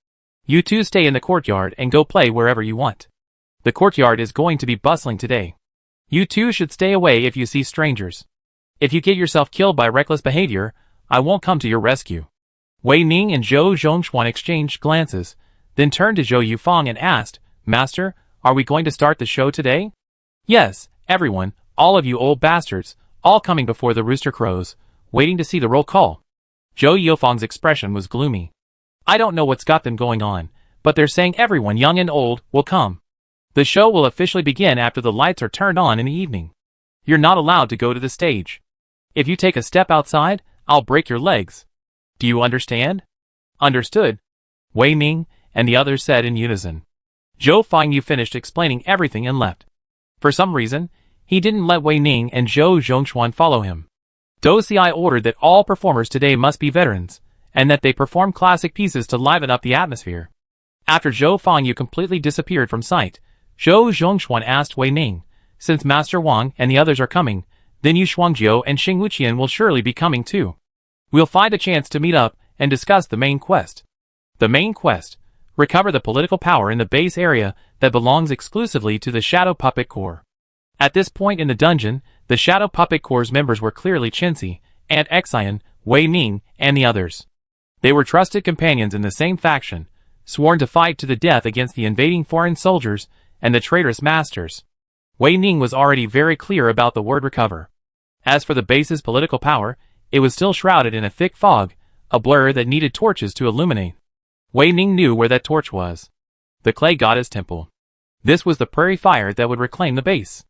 You two stay in the courtyard and go play wherever you want. The courtyard is going to be bustling today. You two should stay away if you see strangers. If you get yourself killed by reckless behavior, I won't come to your rescue. Wei Ning and Zhou Zhongchuan exchanged glances, then turned to Zhou Yifang and asked, Master, are we going to start the show today? Yes, everyone, all of you old bastards, all coming before the rooster crows, waiting to see the roll call. Zhou Yifang's expression was gloomy. I don't know what's got them going on, but they're saying everyone young and old will come. The show will officially begin after the lights are turned on in the evening. You're not allowed to go to the stage. If you take a step outside, I'll break your legs. Do you understand? Understood. Wei Ning and the others said in unison. Zhou Fengyu finished explaining everything and left. For some reason, he didn't let Wei Ning and Zhou Zhongxuan follow him. Dou Xi ordered that all performers today must be veterans, and that they perform classic pieces to liven up the atmosphere. After Zhou Fengyu completely disappeared from sight, Zhou Zhongxuan asked Wei Ning, "Since Master Wang and the others are coming, then Yu Shuangjiu and Xing Wuqian will surely be coming too. We'll find a chance to meet up and discuss the main quest." The main quest: recover the political power in the base area that belongs exclusively to the Shadow Puppet Corps. At this point in the dungeon, the Shadow Puppet Corps' members were clearly Qinzi, Ant Xian, Wei Ning, and the others. They were trusted companions in the same faction, sworn to fight to the death against the invading foreign soldiers and the traitorous masters. Wei Ning was already very clear about the word recover. As for the base's political power, it was still shrouded in a thick fog, a blur that needed torches to illuminate. Wei Ning knew where that torch was. The clay goddess temple. This was the prairie fire that would reclaim the base.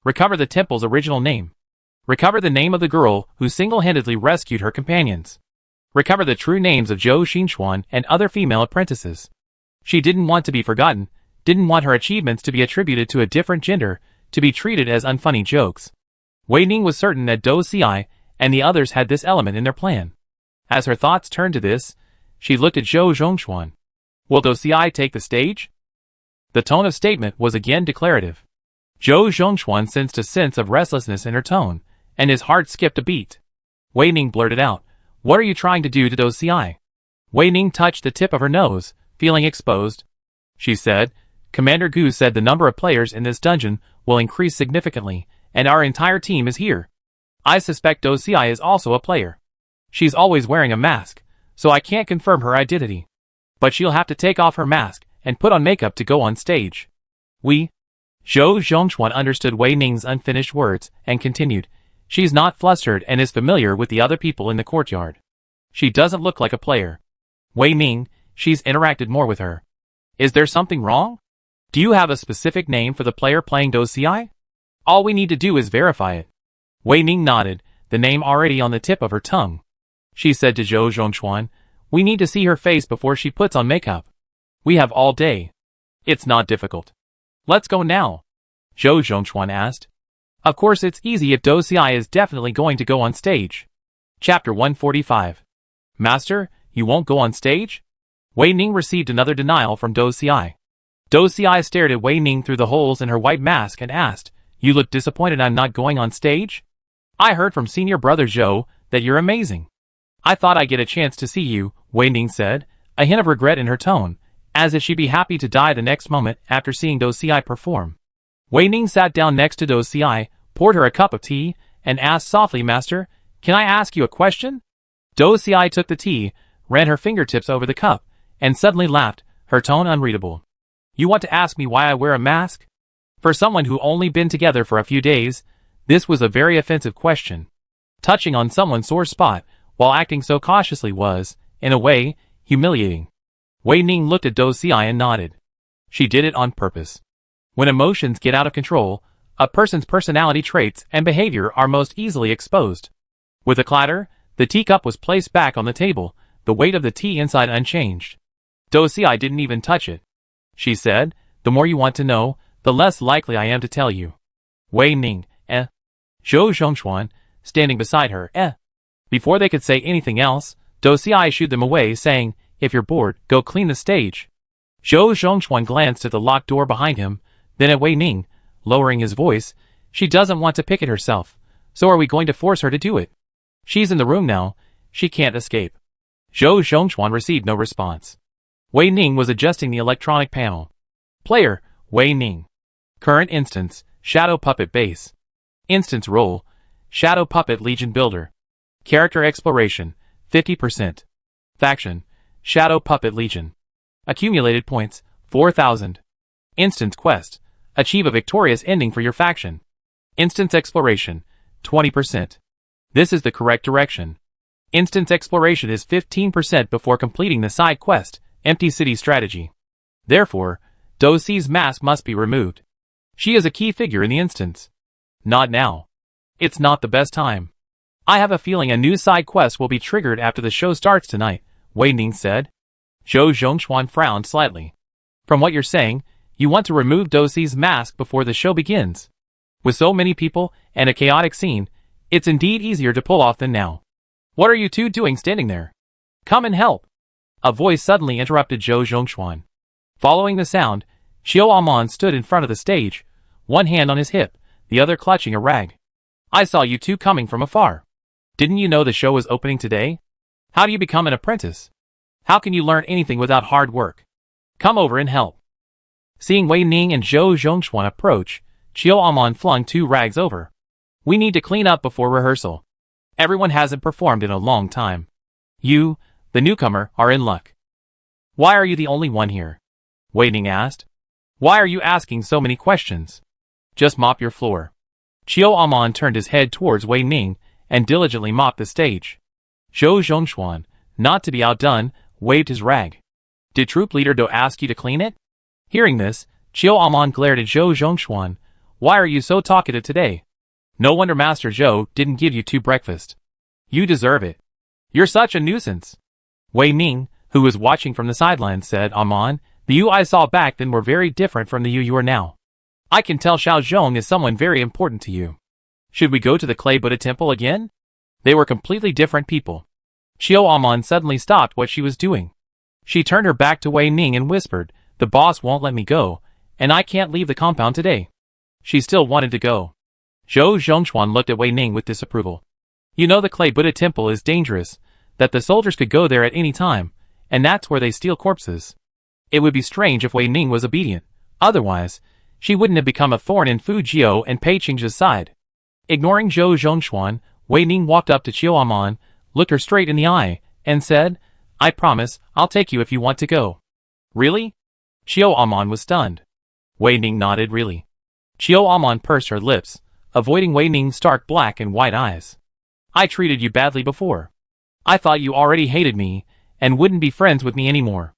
Recover the temple's original name. Recover the name of the girl who single-handedly rescued her companions. Recover the true names of Zhou Xinchuan and other female apprentices. She didn't want to be forgotten, didn't want her achievements to be attributed to a different gender, to be treated as unfunny jokes. Wei Ning was certain that Dou Xi and the others had this element in their plan. As her thoughts turned to this, she looked at Zhou Zhongxuan. Will Dou Xi take the stage? The tone of statement was again declarative. Zhou Zhongxuan sensed a sense of restlessness in her tone, and his heart skipped a beat. Wei Ning blurted out, "What are you trying to do to Dou Xi?" Wei Ning touched the tip of her nose, feeling exposed. She said, "Commander Gu said the number of players in this dungeon will increase significantly, and our entire team is here. I suspect Dou Xi is also a player. She's always wearing a mask, so I can't confirm her identity. But she'll have to take off her mask and put on makeup to go on stage." Zhou Zhongxuan understood Wei Ning's unfinished words and continued, "She's not flustered and is familiar with the other people in the courtyard. She doesn't look like a player. Wei Ning, she's interacted more with her. Is there something wrong? Do you have a specific name for the player playing Dou Xi? All we need to do is verify it." Wei Ning nodded, the name already on the tip of her tongue. She said to Zhou Zhongxuan, "We need to see her face before she puts on makeup. We have all day. It's not difficult. Let's go now." Zhou Zhongxuan asked. Of course it's easy if Dou Xi is definitely going to go on stage. Chapter 145. Master, you won't go on stage? Wei Ning received another denial from Dou Xi. Dou Xi stared at Wei Ning through the holes in her white mask and asked, "You look disappointed I'm not going on stage? I heard from senior brother Zhou that you're amazing." "I thought I'd get a chance to see you," Wei Ning said, a hint of regret in her tone, as if she'd be happy to die the next moment after seeing Dou Xi perform. Wei Ning sat down next to Dou Xi, poured her a cup of tea, and asked softly, "Master, can I ask you a question?" Dou Xi took the tea, ran her fingertips over the cup, and suddenly laughed, her tone unreadable. "You want to ask me why I wear a mask?" For someone who only been together for a few days, this was a very offensive question. Touching on someone's sore spot while acting so cautiously was, in a way, humiliating. Wei Ning looked at Dou Xi and nodded. She did it on purpose. When emotions get out of control, a person's personality traits and behavior are most easily exposed. With a clatter, the teacup was placed back on the table, the weight of the tea inside unchanged. Dou Xi didn't even touch it. She said, "The more you want to know, the less likely I am to tell you." Wei Ning, Zhou Zhongxuan, standing beside her, Before they could say anything else, Dou Xi shooed them away, saying, "If you're bored, go clean the stage." Zhou Zhongxuan glanced at the locked door behind him, then at Wei Ning, lowering his voice, "She doesn't want to pick it herself, so are we going to force her to do it? She's in the room now, she can't escape." Zhou Zhongxuan received no response. Wei Ning was adjusting the electronic panel. Player, Wei Ning. Current instance, Shadow Puppet Base. Instance role, Shadow Puppet Legion Builder. Character exploration, 50%. Faction, Shadow Puppet Legion. Accumulated points, 4,000. Instance quest, achieve a victorious ending for your faction. Instance exploration, 20%. This is the correct direction. Instance exploration is 15% before completing the side quest, Empty City Strategy. Therefore, Dou Xi's mask must be removed. She is a key figure in the instance. Not now. It's not the best time. I have a feeling a new side quest will be triggered after the show starts tonight, Wei Ning said. Zhou Zhongxuan frowned slightly. From what you're saying, You want to remove Dosie's mask before the show begins. With so many people and a chaotic scene, it's indeed easier to pull off than now. What are you two doing standing there? Come and help. A voice suddenly interrupted Zhou Zhongxuan. Following the sound, Xiao Amon stood in front of the stage, one hand on his hip, the other clutching a rag. I saw you two coming from afar. Didn't you know the show was opening today? How do you become an apprentice? How can you learn anything without hard work? Come over and help. Seeing Wei Ning and Zhou Zhongxuan approach, Xiao Amon flung 2 rags over. We need to clean up before rehearsal. Everyone hasn't performed in a long time. You, the newcomer, are in luck. Why are you the only one here? Wei Ning asked. Why are you asking so many questions? Just mop your floor. Xiao Amon turned his head towards Wei Ning and diligently mopped the stage. Zhou Zhongxuan, not to be outdone, waved his rag. Did Troop Leader Do ask you to clean it? Hearing this, Xiao Amon glared at Zhou Zhongxuan. Why are you so talkative today? No wonder Master Zhou didn't give you 2 breakfast. You deserve it. You're such a nuisance. Wei Ning, who was watching from the sidelines, said, Amon, the you I saw back then were very different from the you are now. I can tell Xiao Zhong is someone very important to you. Should we go to the clay Buddha temple again? They were completely different people. Xiao Amon suddenly stopped what she was doing. She turned her back to Wei Ning and whispered, the boss won't let me go, and I can't leave the compound today. She still wanted to go. Zhou Zhongxuan looked at Wei Ning with disapproval. You know the clay Buddha temple is dangerous, that the soldiers could go there at any time, and that's where they steal corpses. It would be strange if Wei Ning was obedient. Otherwise, she wouldn't have become a thorn in Fu Jiao and Pei Qing's side. Ignoring Zhou Zhongxuan, Wei Ning walked up to Xiao Amon, looked her straight in the eye, and said, I promise, I'll take you if you want to go. Really? Xiao Amon was stunned. Wei Ning nodded really. Xiao Amon pursed her lips, avoiding Wei Ning's stark black and white eyes. I treated you badly before. I thought you already hated me, and wouldn't be friends with me anymore.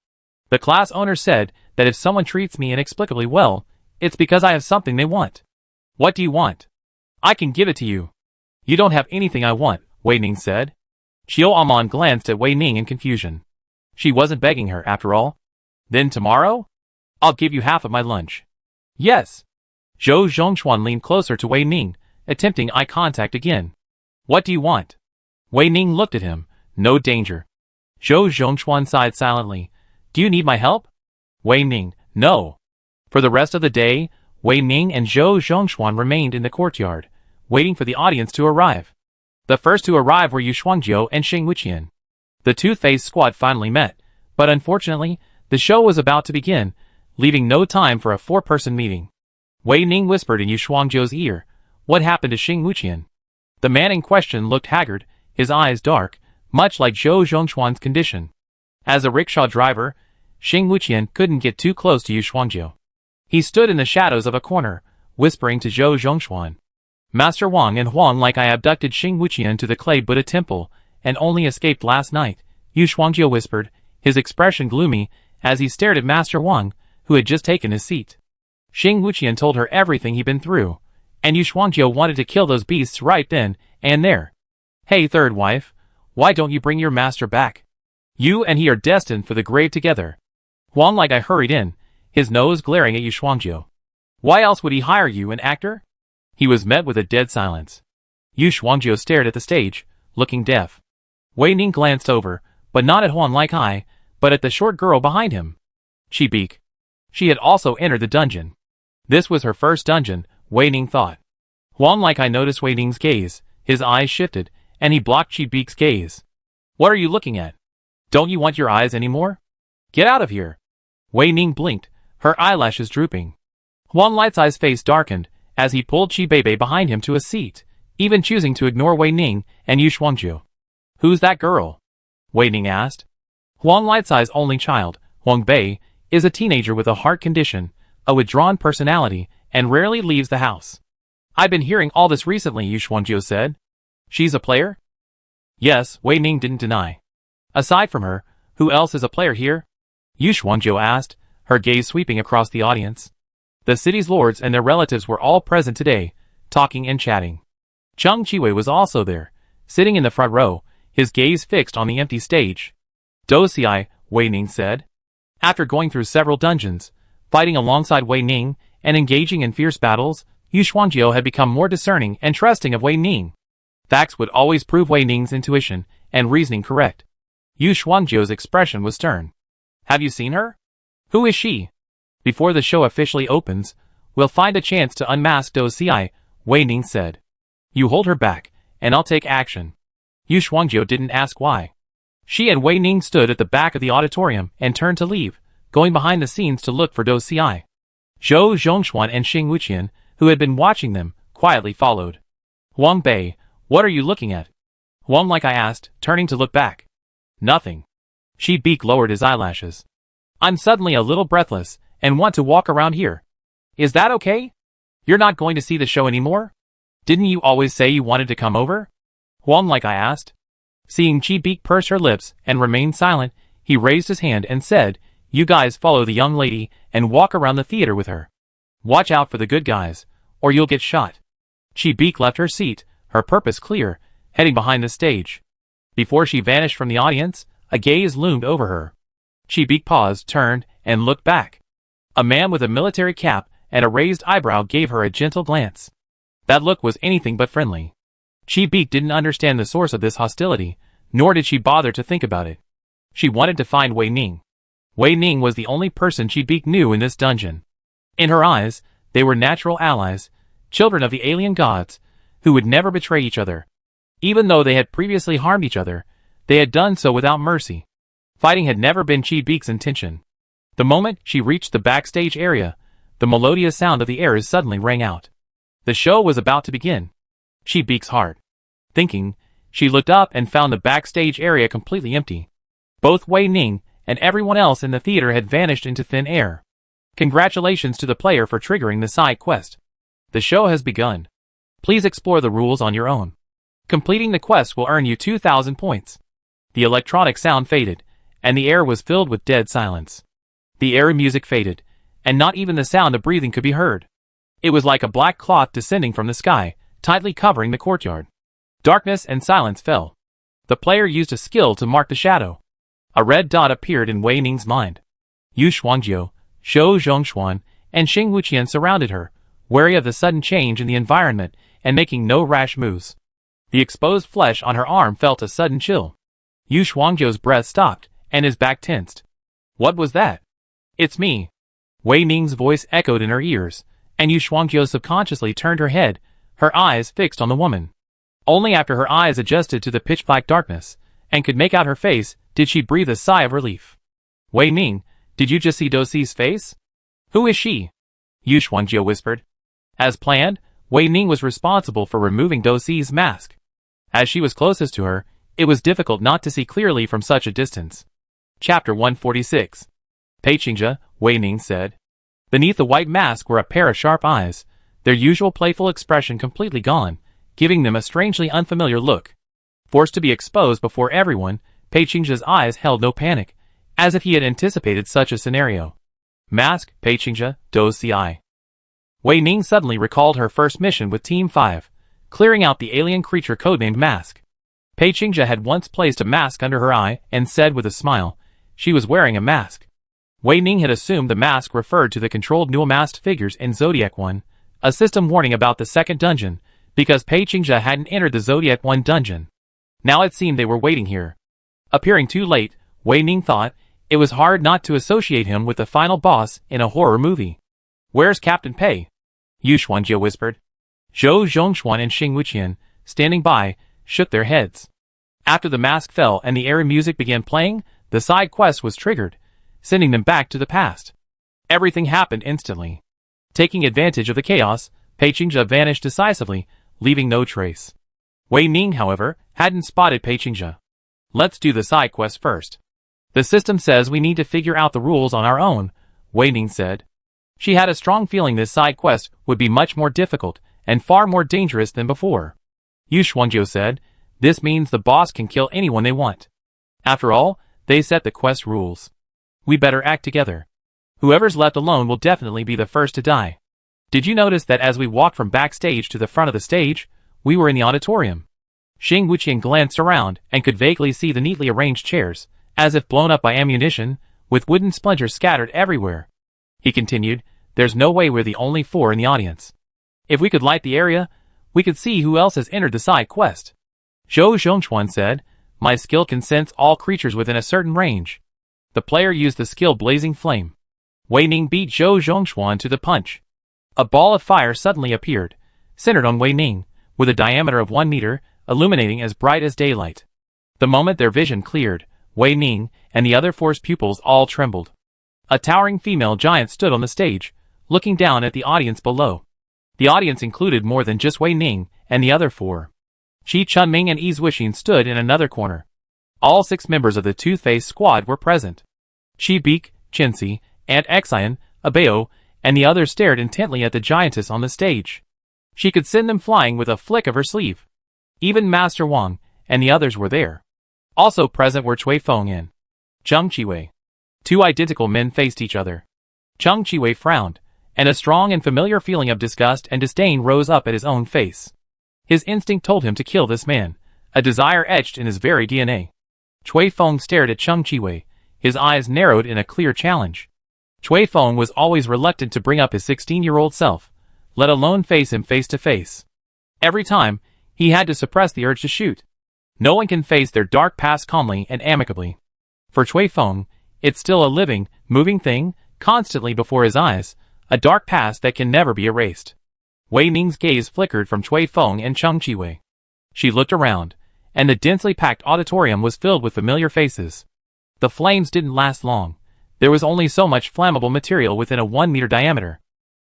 The class owner said that if someone treats me inexplicably well, it's because I have something they want. What do you want? I can give it to you. You don't have anything I want, Wei Ning said. Xiao Amon glanced at Wei Ning in confusion. She wasn't begging her after all. Then tomorrow? I'll give you half of my lunch. Yes. Zhou Zhongxuan leaned closer to Wei Ning, attempting eye contact again. What do you want? Wei Ning looked at him. No danger. Zhou Zhongxuan sighed silently. Do you need my help? Wei Ning, no. For the rest of the day, Wei Ning and Zhou Zhongxuan remained in the courtyard, waiting for the audience to arrive. The first to arrive were Yu Shuangjiu and Xing Wuqian. The two-faced squad finally met, but unfortunately, the show was about to begin, leaving no time for a 4-person meeting. Wei Ning whispered in Yu Shuangjiu's ear, what happened to Xing Wuqian? The man in question looked haggard, his eyes dark, much like Zhou Zhongxuan's condition. As a rickshaw driver, Xing Wuqian couldn't get too close to Yu Shuangjiu. He stood in the shadows of a corner, whispering to Zhou Zhongxuan. Master Wang and Huang like I abducted Xing Wuqian to the clay Buddha temple, and only escaped last night, Yu Shuangjiu whispered, his expression gloomy, as he stared at Master Wang, who had just taken his seat. Xing Wuqian told her everything he'd been through, and Yu Shuangjiu wanted to kill those beasts right then and there. Hey third wife, why don't you bring your master back? You and he are destined for the grave together. Huang like I hurried in, his nose glaring at Yu Shuangjiu. Why else would he hire you, an actor? He was met with a dead silence. Yu Shuangjiu stared at the stage, looking deaf. Wei Ning glanced over, but not at Huang like I, but at the short girl behind him. Chi-Beak. She had also entered the dungeon. This was her first dungeon, Wei Ning thought. Huang like I noticed Wei Ning's gaze, his eyes shifted, and he blocked Chi-Beak's gaze. What are you looking at? Don't you want your eyes anymore? Get out of here. Wei Ning blinked, her eyelashes drooping. Huang Light's face darkened, as he pulled Chi-Bebe behind him to a seat, even choosing to ignore Wei Ning and Yu Shuangjiu. Who's that girl? Wei Ning asked. Huang Light's only child, Huang Bei, is a teenager with a heart condition, a withdrawn personality, and rarely leaves the house. I've been hearing all this recently, Yu Shuangjiu said. She's a player? Yes, Wei Ning didn't deny. Aside from her, who else is a player here? Yu Shuangjiu asked, her gaze sweeping across the audience. The city's lords and their relatives were all present today, talking and chatting. Cheng Qiwei was also there, sitting in the front row, his gaze fixed on the empty stage. Dosei, Wei Ning said. After going through several dungeons, Fighting alongside Wei Ning and engaging in fierce battles, Yu Shuangjiu had become more discerning and trusting of Wei Ning. Facts would always prove Wei Ning's intuition and reasoning correct. Yu Shuangjiu's expression was stern. Have you seen her? Who is she? Before the show officially opens, we'll find a chance to unmask Dou Xi, Wei Ning said. You hold her back, and I'll take action. Yu Shuangjiu didn't ask why. She and Wei Ning stood at the back of the auditorium and turned to leave, going behind the scenes to look for Dou Xi. Zhou Zhongxuan and Xing Wuqian, who had been watching them, quietly followed. Huang Bei, what are you looking at? Huang, like I asked, turning to look back. Nothing. Shi Beak lowered his eyelashes. I'm suddenly a little breathless, and want to walk around here. Is that okay? You're not going to see the show anymore? Didn't you always say you wanted to come over? Huang, like I asked. Seeing Chi Beak purse her lips and remain silent, he raised his hand and said, You guys follow the young lady and walk around the theater with her. Watch out for the good guys, or you'll get shot. Chi Beak left her seat, her purpose clear, heading behind the stage. Before she vanished from the audience, a gaze loomed over her. Chi Beak paused, turned, and looked back. A man with a military cap and a raised eyebrow gave her a gentle glance. That look was anything but friendly. Chi Beak didn't understand the source of this hostility, nor did she bother to think about it. She wanted to find Wei Ning. Wei Ning was the only person Chi Beak knew in this dungeon. In her eyes, they were natural allies, children of the alien gods, who would never betray each other. Even though they had previously harmed each other, they had done so without mercy. Fighting had never been Chi Beak's intention. The moment she reached the backstage area, the melodious sound of the airs suddenly rang out. The show was about to begin. Chi Beak's heart. Thinking, she looked up and found the backstage area completely empty. Both Wei Ning and everyone else in the theater had vanished into thin air. Congratulations to the player for triggering the side quest. The show has begun. Please explore the rules on your own. Completing the quest will earn you 2,000 points. The electronic sound faded, and the air was filled with dead silence. The airy music faded, and not even the sound of breathing could be heard. It was like a black cloth descending from the sky, tightly covering the courtyard. Darkness and silence fell. The player used a skill to mark the shadow. A red dot appeared in Wei Ning's mind. Yu Shuangjiu, Zhou Zhongxuan, and Xing Wuqian surrounded her, wary of the sudden change in the environment and making no rash moves. The exposed flesh on her arm felt a sudden chill. Yu Shuangjiu's breath stopped, and his back tensed. What was that? It's me. Wei Ning's voice echoed in her ears, and Yu Shuangjiu subconsciously turned her head, her eyes fixed on the woman. Only after her eyes adjusted to the pitch-black darkness, and could make out her face, did she breathe a sigh of relief. Wei Ning, did you just see Dou Xi's face? Who is she? Yu Shuangjiu whispered. As planned, Wei Ning was responsible for removing Dou Xi's mask. As she was closest to her, it was difficult not to see clearly from such a distance. Chapter 146. Pei Qingzhe, Wei Ning said. Beneath the white mask were a pair of sharp eyes, their usual playful expression completely gone, giving them a strangely unfamiliar look. Forced to be exposed before everyone, Pei Qingzhe's eyes held no panic, as if he had anticipated such a scenario. Mask, Pei Qingzhe, Dou Xi. Wei Ning suddenly recalled her first mission with Team 5, clearing out the alien creature codenamed Mask. Pei Qingzhe had once placed a mask under her eye and said with a smile, she was wearing a mask. Wei Ning had assumed the mask referred to the controlled new-masked figures in Zodiac 1, a system warning about the second dungeon, because Pei Qingzhe hadn't entered the Zodiac 1 dungeon. Now it seemed they were waiting here. Appearing too late, Wei Ning thought, it was hard not to associate him with the final boss in a horror movie. Where's Captain Pei? Yu Shuangjiu whispered. Zhou Zhongxuan and Xing Wuqian, standing by, shook their heads. After the mask fell and the airy music began playing, the side quest was triggered, sending them back to the past. Everything happened instantly. Taking advantage of the chaos, Pei Qingzhe vanished decisively, leaving no trace. Wei Ning, however, hadn't spotted Pei Qingzhe. Let's do the side quest first. The system says we need to figure out the rules on our own, Wei Ning said. She had a strong feeling this side quest would be much more difficult and far more dangerous than before. Yu Shuangjiu said, this means the boss can kill anyone they want. After all, they set the quest rules. We better act together. Whoever's left alone will definitely be the first to die. Did you notice that as we walked from backstage to the front of the stage, we were in the auditorium? Xing Wuqian glanced around and could vaguely see the neatly arranged chairs, as if blown up by ammunition, with wooden splinters scattered everywhere. He continued, there's no way we're the only 4 in the audience. If we could light the area, we could see who else has entered the side quest. Zhou Zhongchuan said, my skill can sense all creatures within a certain range. The player used the skill Blazing Flame. Wei Ning beat Zhou Zhongchuan to the punch. A ball of fire suddenly appeared, centered on Wei Ning, with a diameter of 1 meter, illuminating as bright as daylight. The moment their vision cleared, Wei Ning and the other 4's pupils all trembled. A towering female giant stood on the stage, looking down at the audience below. The audience included more than just Wei Ning and the other 4. Qi Chunming and Yi Zuixing stood in another corner. All 6 members of the Toothpaste squad were present. Qi Beak, Qinsi, Aunt Xian, Abeo, and the others stared intently at the giantess on the stage. She could send them flying with a flick of her sleeve. Even Master Wang and the others were there. Also present were Cui Feng and Zheng Qiwei. 2 identical men faced each other. Zheng Qiwei frowned, and a strong and familiar feeling of disgust and disdain rose up at his own face. His instinct told him to kill this man, a desire etched in his very DNA. Cui Feng stared at Zheng Qiwei, his eyes narrowed in a clear challenge. Cui Feng was always reluctant to bring up his 16-year-old self, let alone face him face to face. Every time, he had to suppress the urge to shoot. No one can face their dark past calmly and amicably. For Cui Feng, it's still a living, moving thing, constantly before his eyes, a dark past that can never be erased. Wei Ning's gaze flickered from Cui Feng and Zheng Qiwei. She looked around, and the densely packed auditorium was filled with familiar faces. The flames didn't last long. There was only so much flammable material within a 1-meter diameter.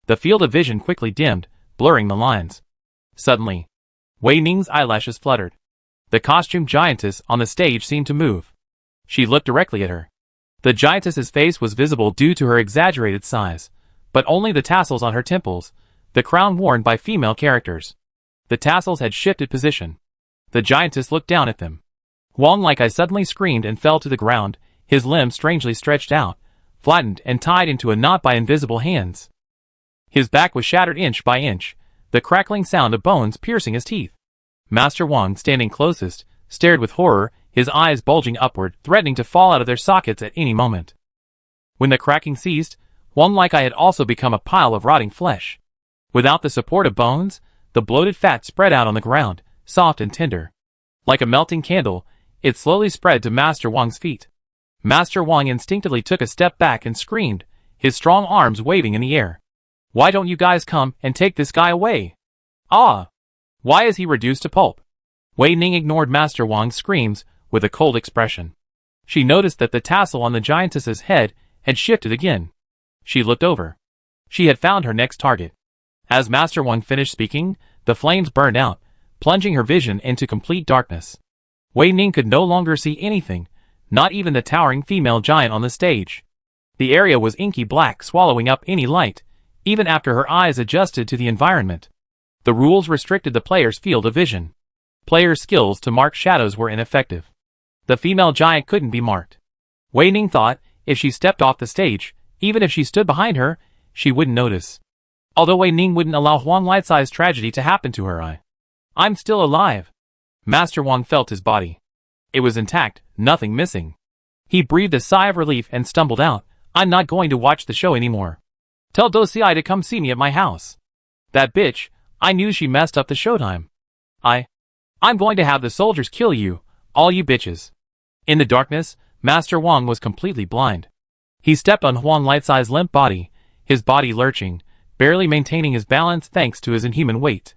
The field of vision quickly dimmed, blurring the lines. Suddenly, Wei Ning's eyelashes fluttered. The costumed giantess on the stage seemed to move. She looked directly at her. The giantess's face was visible due to her exaggerated size, but only the tassels on her temples, the crown worn by female characters. The tassels had shifted position. The giantess looked down at them. Huang Like-I suddenly screamed and fell to the ground, his limbs strangely stretched out, flattened and tied into a knot by invisible hands. His back was shattered inch by inch, the crackling sound of bones piercing his teeth. Master Wang, standing closest, stared with horror, his eyes bulging upward, threatening to fall out of their sockets at any moment. When the cracking ceased, Huang Like-I had also become a pile of rotting flesh. Without the support of bones, the bloated fat spread out on the ground, soft and tender. Like a melting candle, it slowly spread to Master Wang's feet. Master Wang instinctively took a step back and screamed, his strong arms waving in the air. Why don't you guys come and take this guy away? Ah! Why is he reduced to pulp? Wei Ning ignored Master Wang's screams with a cold expression. She noticed that the tassel on the giantess's head had shifted again. She looked over. She had found her next target. As Master Wang finished speaking, the flames burned out, plunging her vision into complete darkness. Wei Ning could no longer see anything, not even the towering female giant on the stage. The area was inky black, swallowing up any light, even after her eyes adjusted to the environment. The rules restricted the player's field of vision. Players' skills to mark shadows were ineffective. The female giant couldn't be marked. Wei Ning thought, if she stepped off the stage, even if she stood behind her, she wouldn't notice. Although Wei Ning wouldn't allow Huang Like-I's tragedy to happen to her. I'm still alive. Master Wang felt his body. It was intact, nothing missing. He breathed a sigh of relief and stumbled out, I'm not going to watch the show anymore. Tell Dosiai to come see me at my house. That bitch, I knew she messed up the showtime. I'm going to have the soldiers kill you, all you bitches. In the darkness, Master Wang was completely blind. He stepped on Huang Like-I's limp body, his body lurching, barely maintaining his balance thanks to his inhuman weight.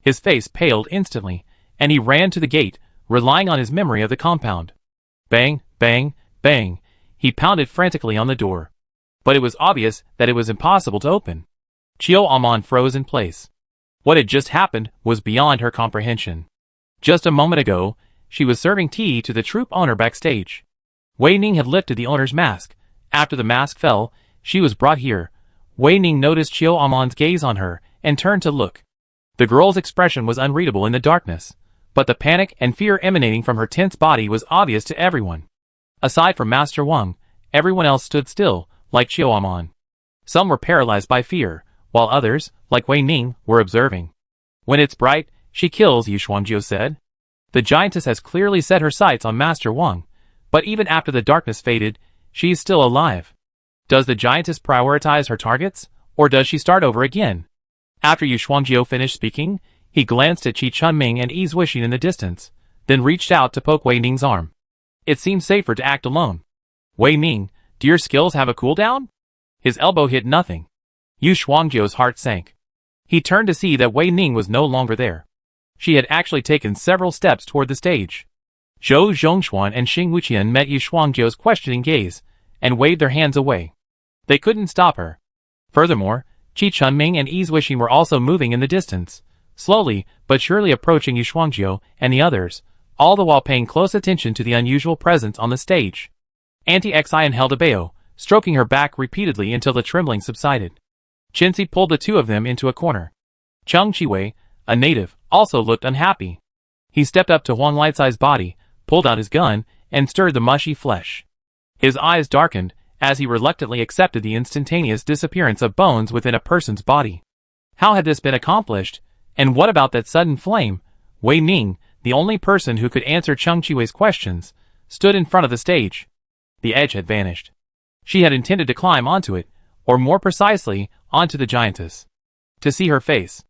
His face paled instantly, and he ran to the gate, relying on his memory of the compound. Bang, bang, bang, he pounded frantically on the door. But it was obvious that it was impossible to open. Chiao Amon froze in place. What had just happened was beyond her comprehension. Just a moment ago, she was serving tea to the troupe owner backstage. Wei Ning had lifted the owner's mask. After the mask fell, she was brought here. Wei Ning noticed Chiao Amon's gaze on her and turned to look. The girl's expression was unreadable in the darkness, but the panic and fear emanating from her tense body was obvious to everyone. Aside from Master Wang, everyone else stood still, like Chiao Amon. Some were paralyzed by fear, while others, like Wei Ning, were observing. When it's bright, she kills, Yu Shuangjiu said. The giantess has clearly set her sights on Master Wang, but even after the darkness faded, she is still alive. Does the giantess prioritize her targets, or does she start over again? After Yu Shuangjiu finished speaking, he glanced at Qi Chunming and Yi Zuixing in the distance, then reached out to poke Wei Ning's arm. It seemed safer to act alone. Wei Ning, do your skills have a cooldown? His elbow hit nothing. Yu Shuangjiu's heart sank. He turned to see that Wei Ning was no longer there. She had actually taken several steps toward the stage. Zhou Zhongxuan and Xing Wuqian met Yu Shuangjiu's questioning gaze, and waved their hands away. They couldn't stop her. Furthermore, Qi Chunming and Yi Zuixing were also moving in the distance, slowly but surely approaching Yu Shuangjiu and the others, all the while paying close attention to the unusual presence on the stage. Auntie Xian held a bao, stroking her back repeatedly until the trembling subsided. Qinzi pulled the two of them into a corner. Cheng Qiwei, a native, also looked unhappy. He stepped up to Huang Lightsai's body, pulled out his gun, and stirred the mushy flesh. His eyes darkened as he reluctantly accepted the instantaneous disappearance of bones within a person's body. How had this been accomplished? And what about that sudden flame? Wei Ning, the only person who could answer Cheng Qiwei's questions, stood in front of the stage. The edge had vanished. She had intended to climb onto it, or more precisely, onto the giantess. To see her face.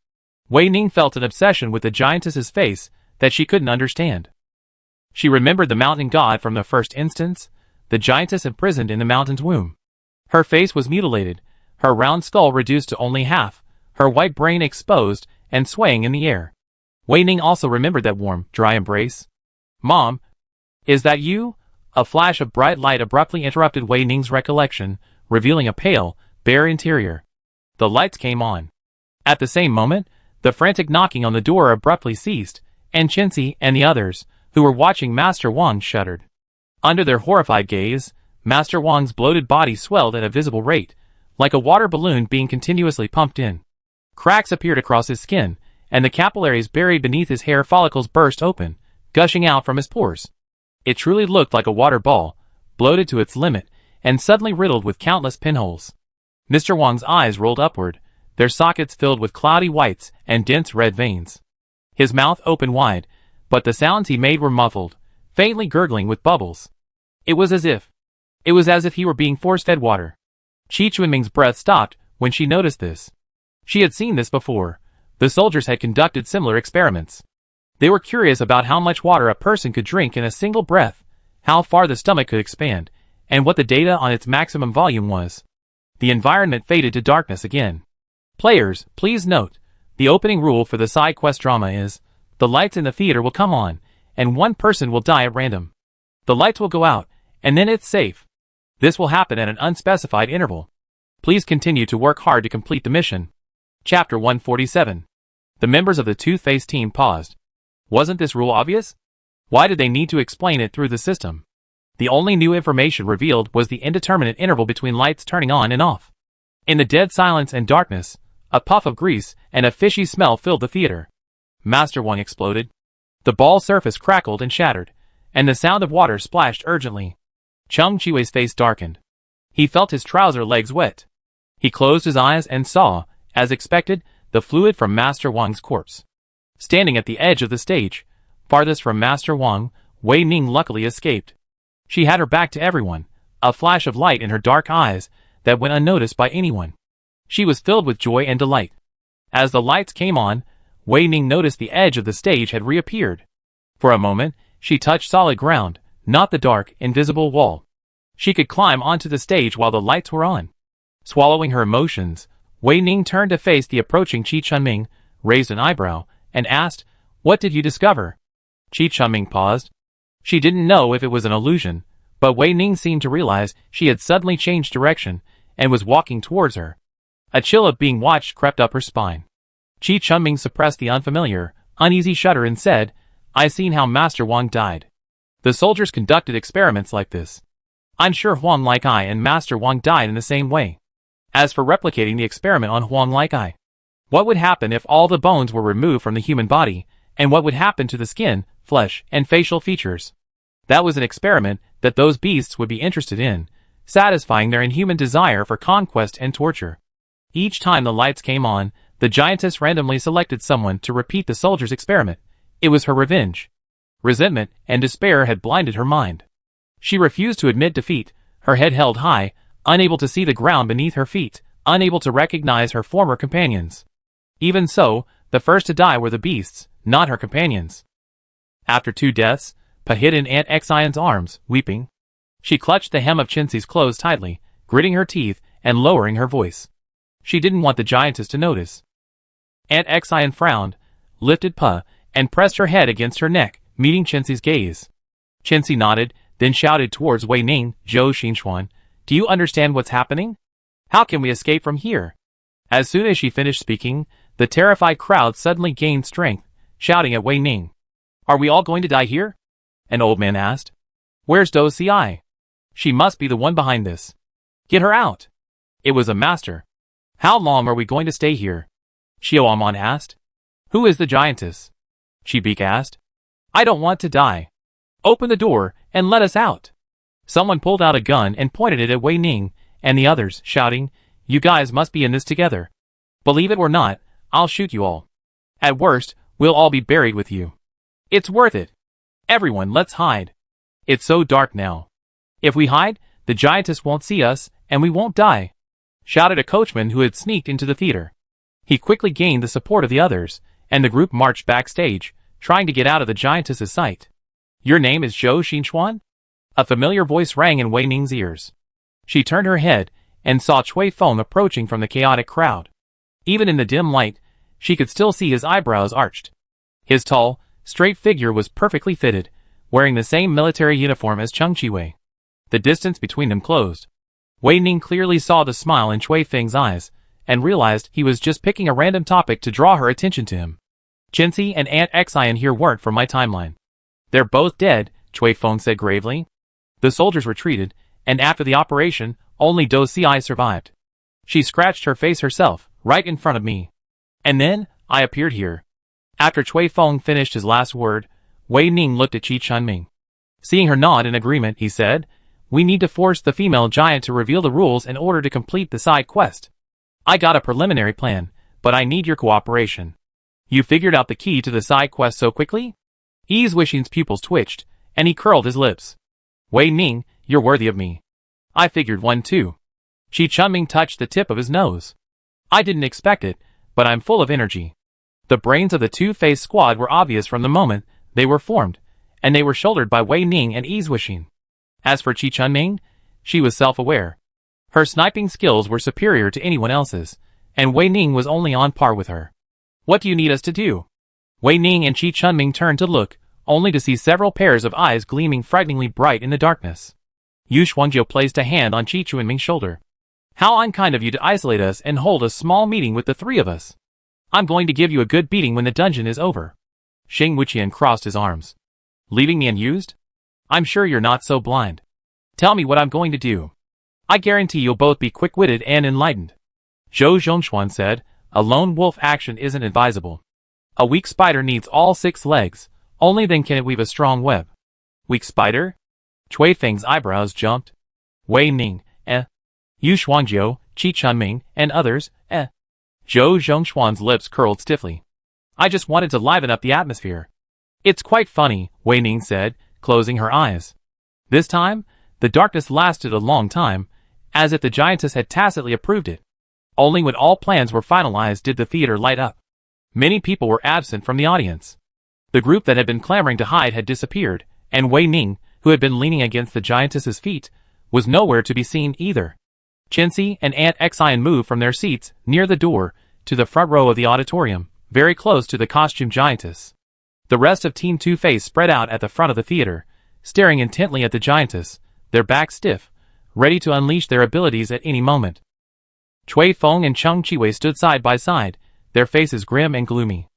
Wei Ning felt an obsession with the giantess's face that she couldn't understand. She remembered the mountain god from the first instance, the giantess imprisoned in the mountain's womb. Her face was mutilated, her round skull reduced to only half, her white brain exposed and swaying in the air. Wei Ning also remembered that warm, dry embrace. "Mom, is that you?" A flash of bright light abruptly interrupted Wei Ning's recollection, revealing a pale, bare interior. The lights came on. At the same moment, the frantic knocking on the door abruptly ceased, and Qinzi and the others, who were watching Master Wang, shuddered. Under their horrified gaze, Master Wang's bloated body swelled at a visible rate, like a water balloon being continuously pumped in. Cracks appeared across his skin, and the capillaries buried beneath his hair follicles burst open, gushing out from his pores. It truly looked like a water ball, bloated to its limit, and suddenly riddled with countless pinholes. Mr. Wang's eyes rolled upward, their sockets filled with cloudy whites and dense red veins. His mouth opened wide, but the sounds he made were muffled, faintly gurgling with bubbles. It was as if he were being force-fed water. Qi Chunming's breath stopped when she noticed this. She had seen this before. The soldiers had conducted similar experiments. They were curious about how much water a person could drink in a single breath, how far the stomach could expand, and what the data on its maximum volume was. The environment faded to darkness again. Players, please note, the opening rule for the side quest drama is, the lights in the theater will come on, and one person will die at random. The lights will go out, and then it's safe. This will happen at an unspecified interval. Please continue to work hard to complete the mission. Chapter 147. The members of the Toothpaste team paused. Wasn't this rule obvious? Why did they need to explain it through the system? The only new information revealed was the indeterminate interval between lights turning on and off. In the dead silence and darkness, a puff of grease and a fishy smell filled the theater. Master Wang exploded. The ball surface crackled and shattered, and the sound of water splashed urgently. Cheng Qiwei's face darkened. He felt his trouser legs wet. He closed his eyes and saw, as expected, the fluid from Master Wang's corpse. Standing at the edge of the stage, farthest from Master Wang, Wei Ning luckily escaped. She had her back to everyone, a flash of light in her dark eyes that went unnoticed by anyone. She was filled with joy and delight. As the lights came on, Wei Ning noticed the edge of the stage had reappeared. For a moment, she touched solid ground, not the dark, invisible wall. She could climb onto the stage while the lights were on. Swallowing her emotions, Wei Ning turned to face the approaching Qi Chunming, raised an eyebrow, and asked, "What did you discover?" Qi Chunming paused. She didn't know if it was an illusion, but Wei Ning seemed to realize she had suddenly changed direction and was walking towards her. A chill of being watched crept up her spine. Qi Chunming suppressed the unfamiliar, uneasy shudder and said, "I seen how Master Wang died. The soldiers conducted experiments like this. I'm sure Huang Likai and Master Wang died in the same way. As for replicating the experiment on Huang Likai, what would happen if all the bones were removed from the human body, and what would happen to the skin, flesh, and facial features? That was an experiment that those beasts would be interested in, satisfying their inhuman desire for conquest and torture." Each time the lights came on, the giantess randomly selected someone to repeat the soldier's experiment. It was her revenge. Resentment and despair had blinded her mind. She refused to admit defeat, her head held high, unable to see the ground beneath her feet, unable to recognize her former companions. Even so, the first to die were the beasts, not her companions. After 2 deaths, Pa hid in Aunt Xian's arms, weeping. She clutched the hem of Chinsy's clothes tightly, gritting her teeth and lowering her voice. She didn't want the giantess to notice. Aunt Xian frowned, lifted Pa, and pressed her head against her neck, meeting Chinsy's gaze. Chinsy nodded, then shouted towards Wei Ning, Zhou Xinchuan, "Do you understand what's happening? How can we escape from here?" As soon as she finished speaking, the terrified crowd suddenly gained strength, shouting at Wei Ning. "Are we all going to die here?" an old man asked. "Where's Dou Ci? She must be the one behind this. Get her out." It was a master. "How long are we going to stay here?" Xiao Amon asked. "Who is the giantess?" Chi Beak asked. "I don't want to die. Open the door and let us out." Someone pulled out a gun and pointed it at Wei Ning and the others, shouting, "You guys must be in this together. Believe it or not, I'll shoot you all. At worst, we'll all be buried with you. It's worth it. Everyone, let's hide. It's so dark now. If we hide, the giantess won't see us, and we won't die," shouted a coachman who had sneaked into the theater. He quickly gained the support of the others, and the group marched backstage, trying to get out of the giantess's sight. "Your name is Zhou Xinchuan?" A familiar voice rang in Wei Ning's ears. She turned her head and saw Cui Feng approaching from the chaotic crowd. Even in the dim light, she could still see his eyebrows arched. His tall, straight figure was perfectly fitted, wearing the same military uniform as Cheng Chiwei. The distance between them closed. Wei Ning clearly saw the smile in Cui Feng's eyes, and realized he was just picking a random topic to draw her attention to him. "Chincy and Aunt Xian here weren't from my timeline. They're both dead," Cui Feng said gravely. "The soldiers retreated, and after the operation, only Dou Ci survived. She scratched her face herself, right in front of me. And then, I appeared here." After Cui Feng finished his last word, Wei Ning looked at Qi Chunming. Seeing her nod in agreement, he said, "We need to force the female giant to reveal the rules in order to complete the side quest. I got a preliminary plan, but I need your cooperation." "You figured out the key to the side quest so quickly?" Yi Wishing's pupils twitched, and he curled his lips. "Wei Ning, you're worthy of me. I figured one too." Qi Chunming touched the tip of his nose. "I didn't expect it, but I'm full of energy." The brains of the two-faced squad were obvious from the moment they were formed, and they were shouldered by Wei Ning and Yi Wishing. As for Qi Chunming, she was self-aware. Her sniping skills were superior to anyone else's, and Wei Ning was only on par with her. "What do you need us to do?" Wei Ning and Qi Chunming turned to look, only to see several pairs of eyes gleaming frighteningly bright in the darkness. Yu Shuangjiu placed a hand on Qi Chunming's shoulder. "How unkind of you to isolate us and hold a small meeting with the 3 of us. I'm going to give you a good beating when the dungeon is over." Xing Wuqian crossed his arms. "Leaving me unused? I'm sure you're not so blind. Tell me what I'm going to do. I guarantee you'll both be quick-witted and enlightened." Zhou Zhongshuan said, "A lone wolf action isn't advisable. A weak spider needs all 6 legs, only then can it weave a strong web." "Weak spider?" Cui Feng's eyebrows jumped. "Wei Ning, Yu Shuangjiu, Qi Chunming, and others, Zhou Zhongshuan's lips curled stiffly. "I just wanted to liven up the atmosphere." "It's quite funny," Wei Ning said, closing her eyes. This time, the darkness lasted a long time, as if the giantess had tacitly approved it. Only when all plans were finalized did the theater light up. Many people were absent from the audience. The group that had been clamoring to hide had disappeared, and Wei Ning, who had been leaning against the giantess's feet, was nowhere to be seen either. Chincy and Aunt Xian moved from their seats near the door to the front row of the auditorium, very close to the costume giantess. The rest of Team Two-Face spread out at the front of the theater, staring intently at the giantess, their backs stiff, ready to unleash their abilities at any moment. Cui Feng and Cheng Chiwei stood side by side, their faces grim and gloomy.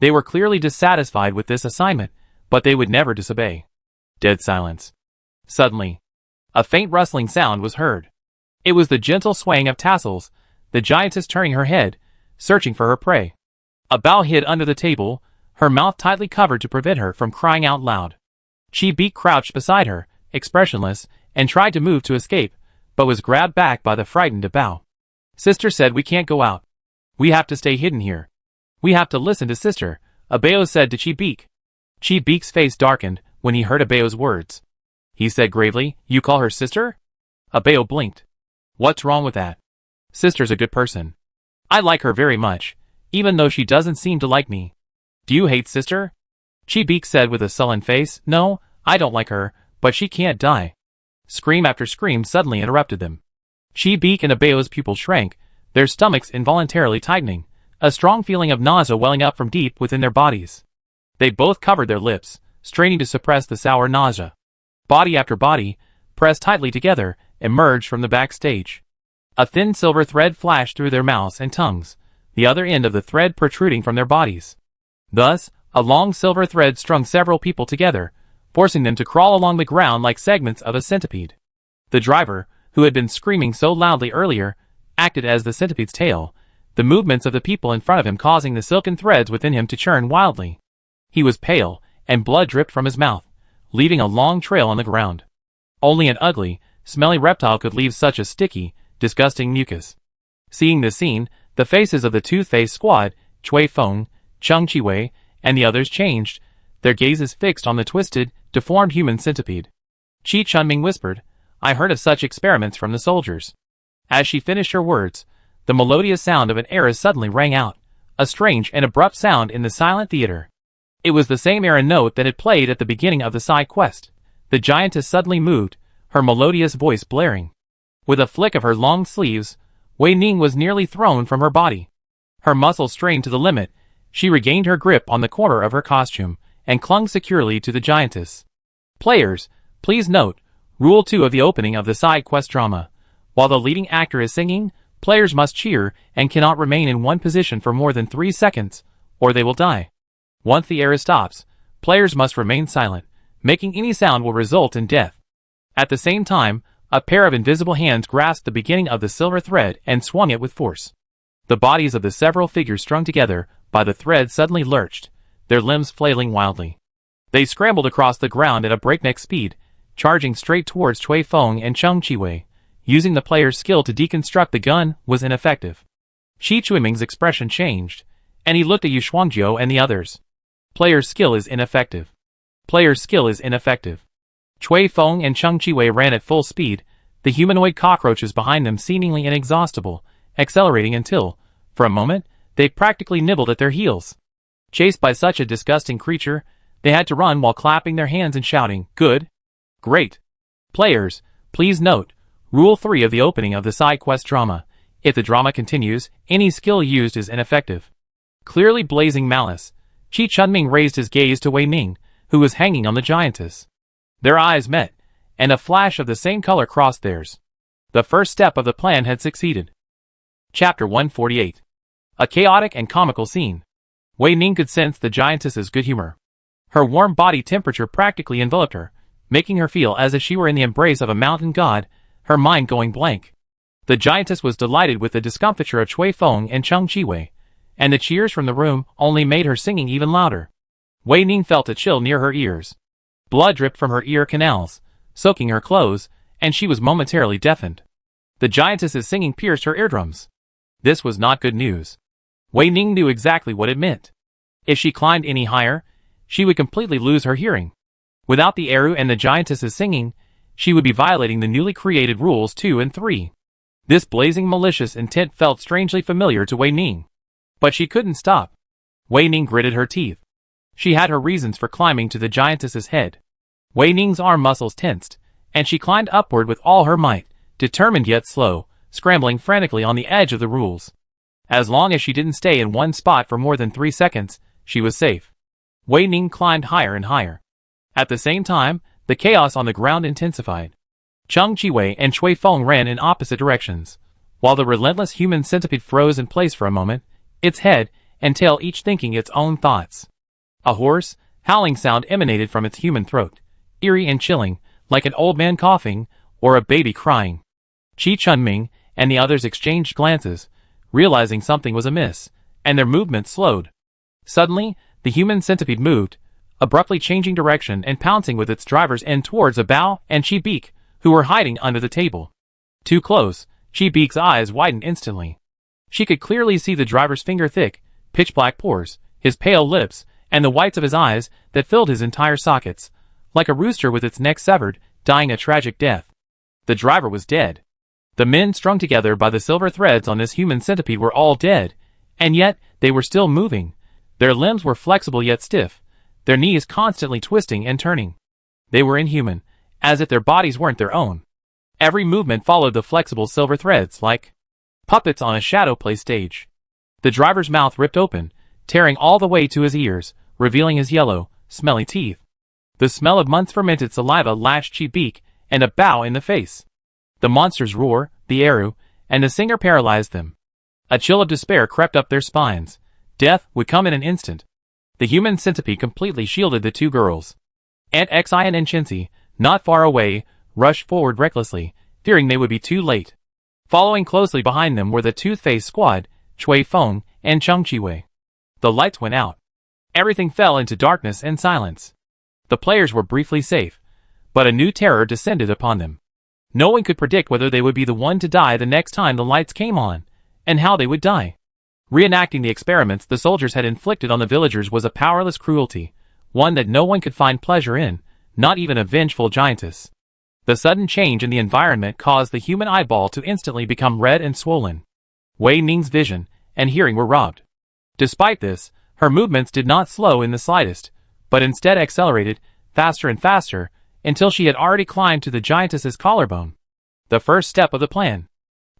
They were clearly dissatisfied with this assignment, but they would never disobey. Dead silence. Suddenly, a faint rustling sound was heard. It was the gentle swaying of tassels, the giantess turning her head, searching for her prey. A bough hid under the table, her mouth tightly covered to prevent her from crying out loud. Chi Beak crouched beside her, expressionless, and tried to move to escape, but was grabbed back by the frightened Bao. "Sister said we can't go out. We have to stay hidden here. We have to listen to Sister," Abao said to Chi Beak. Chi Beak's face darkened when he heard Abao's words. He said gravely, "You call her sister?" Abao blinked. What's wrong with that? Sister's a good person. I like her very much, even though she doesn't seem to like me. Do you hate sister? Chi-Beek said with a sullen face. No, I don't like her, but she can't die. Scream after scream suddenly interrupted them. Chi-Beek and Abeo's pupils shrank, their stomachs involuntarily tightening, a strong feeling of nausea welling up from deep within their bodies. They both covered their lips, straining to suppress the sour nausea. Body after body, pressed tightly together, emerged from the backstage. A thin silver thread flashed through their mouths and tongues, the other end of the thread protruding from their bodies. Thus, a long silver thread strung several people together, forcing them to crawl along the ground like segments of a centipede. The driver, who had been screaming so loudly earlier, acted as the centipede's tail, the movements of the people in front of him causing the silken threads within him to churn wildly. He was pale, and blood dripped from his mouth, leaving a long trail on the ground. Only an ugly, smelly reptile could leave such a sticky, disgusting mucus. Seeing this scene, the faces of the tooth-faced squad, Chui Feng, Chung Chi-wei, and the others changed, their gazes fixed on the twisted, deformed human centipede. Chi Chunming whispered, I heard of such experiments from the soldiers. As she finished her words, the melodious sound of an era suddenly rang out, a strange and abrupt sound in the silent theater. It was the same era note that had played at the beginning of the side quest. The giantess suddenly moved, her melodious voice blaring. With a flick of her long sleeves, Wei Ning was nearly thrown from her body. Her muscles strained to the limit, she regained her grip on the corner of her costume, and clung securely to the giantess. Players, please note, Rule 2 of the opening of the side quest drama. While the leading actor is singing, players must cheer and cannot remain in one position for more than 3 seconds, or they will die. Once the era stops, players must remain silent. Making any sound will result in death. At the same time, a pair of invisible hands grasped the beginning of the silver thread and swung it with force. The bodies of the several figures strung together by the thread suddenly lurched, their limbs flailing wildly. They scrambled across the ground at a breakneck speed, charging straight towards Chui Feng and Chung Chi-wei. Using the player's skill to deconstruct the gun was ineffective. Chi Chuiming's expression changed, and he looked at Yu Shuangjiu and the others. Player's skill is ineffective. Player's skill is ineffective. Chui Feng and Chung Chi-wei ran at full speed, the humanoid cockroaches behind them seemingly inexhaustible, accelerating until, for a moment, they practically nibbled at their heels. Chased by such a disgusting creature, they had to run while clapping their hands and shouting, Good! Great! Players, please note, Rule 3 of the opening of the side quest drama. If the drama continues, any skill used is ineffective. Clearly blazing malice, Chi Chunming raised his gaze to Wei Ning, who was hanging on the giantess. Their eyes met, and a flash of the same color crossed theirs. The first step of the plan had succeeded. Chapter 148. A chaotic and comical scene. Wei Ning could sense the giantess's good humor. Her warm body temperature practically enveloped her, making her feel as if she were in the embrace of a mountain god, her mind going blank. The giantess was delighted with the discomfiture of Chui Feng and Chung Chi-wei, and the cheers from the room only made her singing even louder. Wei Ning felt a chill near her ears. Blood dripped from her ear canals, soaking her clothes, and she was momentarily deafened. The giantess's singing pierced her eardrums. This was not good news. Wei Ning knew exactly what it meant. If she climbed any higher, she would completely lose her hearing. Without the Eru and the giantess's singing, she would be violating the newly created rules 2 and 3. This blazing malicious intent felt strangely familiar to Wei Ning. But she couldn't stop. Wei Ning gritted her teeth. She had her reasons for climbing to the giantess's head. Wei Ning's arm muscles tensed, and she climbed upward with all her might, determined yet slow, scrambling frantically on the edge of the rules. As long as she didn't stay in one spot for more than 3 seconds, she was safe. Wei Ning climbed higher and higher. At the same time, the chaos on the ground intensified. Chung Chi-wei and Chui Feng ran in opposite directions, while the relentless human centipede froze in place for a moment, its head and tail each thinking its own thoughts. A hoarse, howling sound emanated from its human throat, eerie and chilling, like an old man coughing, or a baby crying. Chi Chunming and the others exchanged glances, realizing something was amiss, and their movements slowed. Suddenly, the human centipede moved, abruptly changing direction and pouncing with its driver's end towards Bao and Chi-Beek, who were hiding under the table. Too close, Chi-Beek's eyes widened instantly. She could clearly see the driver's finger-thick, pitch-black pores, his pale lips, and the whites of his eyes that filled his entire sockets, like a rooster with its neck severed, dying a tragic death. The driver was dead. The men strung together by the silver threads on this human centipede were all dead, and yet they were still moving. Their limbs were flexible yet stiff, their knees constantly twisting and turning. They were inhuman, as if their bodies weren't their own. Every movement followed the flexible silver threads like puppets on a shadow play stage. The driver's mouth ripped open, tearing all the way to his ears, revealing his yellow, smelly teeth. The smell of months fermented saliva lashed cheap beak and a bow in the face. The monster's roar, the arrow, and the singer paralyzed them. A chill of despair crept up their spines. Death would come in an instant. The human centipede completely shielded the two girls. Aunt Xian and Chincy, not far away, rushed forward recklessly, fearing they would be too late. Following closely behind them were the tooth-faced squad, Chui Feng and Cheng Chiwei. The lights went out. Everything fell into darkness and silence. The players were briefly safe, but a new terror descended upon them. No one could predict whether they would be the one to die the next time the lights came on, and how they would die. Reenacting the experiments the soldiers had inflicted on the villagers was a powerless cruelty, one that no one could find pleasure in, not even a vengeful giantess. The sudden change in the environment caused the human eyeball to instantly become red and swollen. Wei Ning's vision and hearing were robbed. Despite this, her movements did not slow in the slightest, but instead accelerated, faster and faster, until she had already climbed to the giantess's collarbone. The first step of the plan.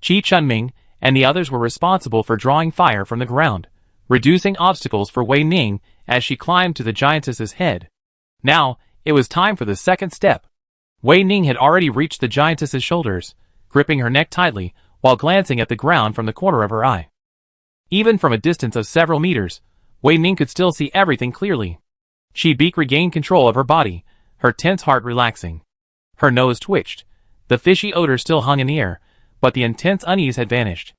Qi Chunming and the others were responsible for drawing fire from the ground, reducing obstacles for Wei Ning as she climbed to the giantess's head. Now, it was time for the second step. Wei Ning had already reached the giantess's shoulders, gripping her neck tightly while glancing at the ground from the corner of her eye. Even from a distance of several meters, Wei Ning could still see everything clearly. She regained control of her body, her tense heart relaxing. Her nose twitched. The fishy odor still hung in the air, but the intense unease had vanished.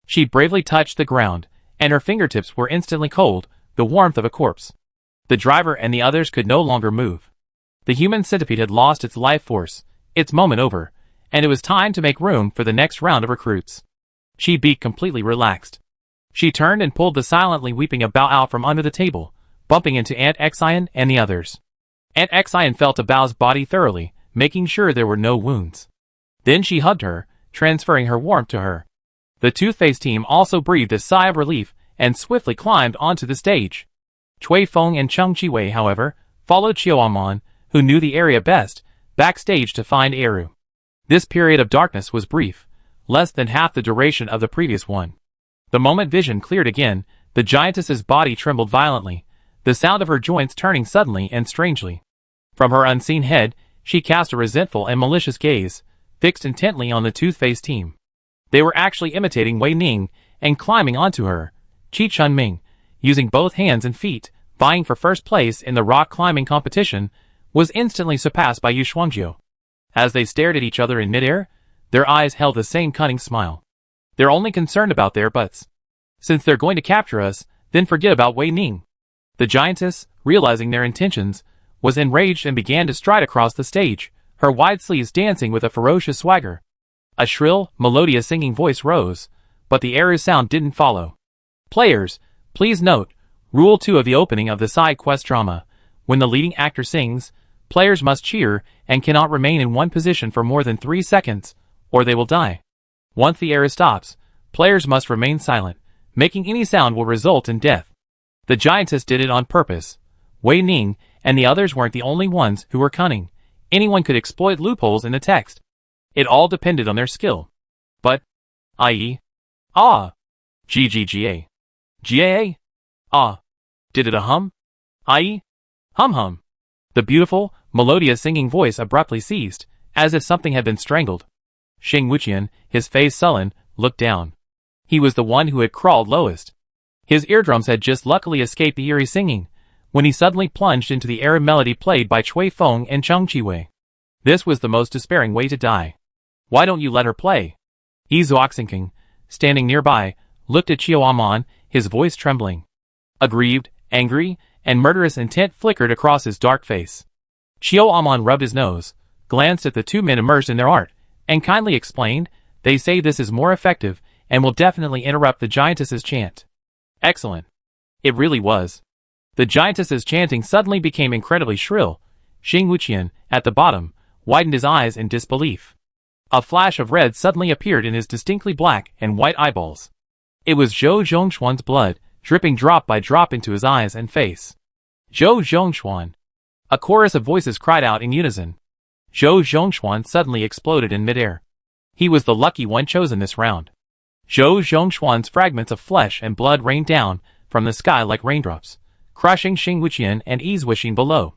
She bravely touched the ground, and her fingertips were instantly cold, the warmth of a corpse. The driver and the others could no longer move. The human centipede had lost its life force, its moment over, and it was time to make room for the next round of recruits. She completely relaxed. She turned and pulled the silently weeping Bao out from under the table, bumping into Aunt Xian and the others. Aunt Xian felt Bao's body thoroughly, making sure there were no wounds. Then she hugged her, transferring her warmth to her. The tooth-faced team also breathed a sigh of relief and swiftly climbed onto the stage. Chui Feng and Cheng Chiwei, however, followed Xiaoamon, who knew the area best, backstage to find Eru. This period of darkness was brief, less than half the duration of the previous one. The moment vision cleared again, the giantess's body trembled violently, the sound of her joints turning suddenly and strangely. From her unseen head, she cast a resentful and malicious gaze, fixed intently on the tooth-faced team. They were actually imitating Wei Ning and climbing onto her. Qi Chunming, using both hands and feet, vying for first place in the rock climbing competition, was instantly surpassed by Yu Shuangjiu. As they stared at each other in midair, their eyes held the same cunning smile. They're only concerned about their butts. Since they're going to capture us, then forget about Wei Ning. The giantess, realizing their intentions, was enraged and began to stride across the stage, her wide sleeves dancing with a ferocious swagger. A shrill, melodious singing voice rose, but the Eru's sound didn't follow. Players, please note, Rule 2 of the opening of the side quest drama. When the leading actor sings, players must cheer and cannot remain in one position for more than 3 seconds, or they will die. Once the Eru stops, players must remain silent. Making any sound will result in death. The giantess did it on purpose. Wei Ning and the others weren't the only ones who were cunning. Anyone could exploit loopholes in the text. It all depended on their skill. But, i.e., ah, ggga, gaa, ah, did it a hum? I.e., hum. The beautiful, melodious singing voice abruptly ceased, as if something had been strangled. Xing Wuqian, his face sullen, looked down. He was the one who had crawled lowest. His eardrums had just luckily escaped the eerie singing, when he suddenly plunged into the arid melody played by Chui Feng and Cheng Chiwei. This was the most despairing way to die. Why don't you let her play? Yi Zuoxingking, standing nearby, looked at Xiaoamon, his voice trembling. Aggrieved, angry, and murderous intent flickered across his dark face. Xiaoamon rubbed his nose, glanced at the two men immersed in their art, and kindly explained, "They say this is more effective, and will definitely interrupt the giantess's chant." Excellent. It really was. The giantess's chanting suddenly became incredibly shrill. Xing Wuqian, at the bottom, widened his eyes in disbelief. A flash of red suddenly appeared in his distinctly black and white eyeballs. It was Zhou Zhongxuan's blood, dripping drop by drop into his eyes and face. Zhou Zhongxuan! A chorus of voices cried out in unison. Zhou Zhongxuan suddenly exploded in midair. He was the lucky one chosen this round. Zhou Zhongxuan's fragments of flesh and blood rained down from the sky like raindrops, crushing Xing Wuqian and Yi Wixing below.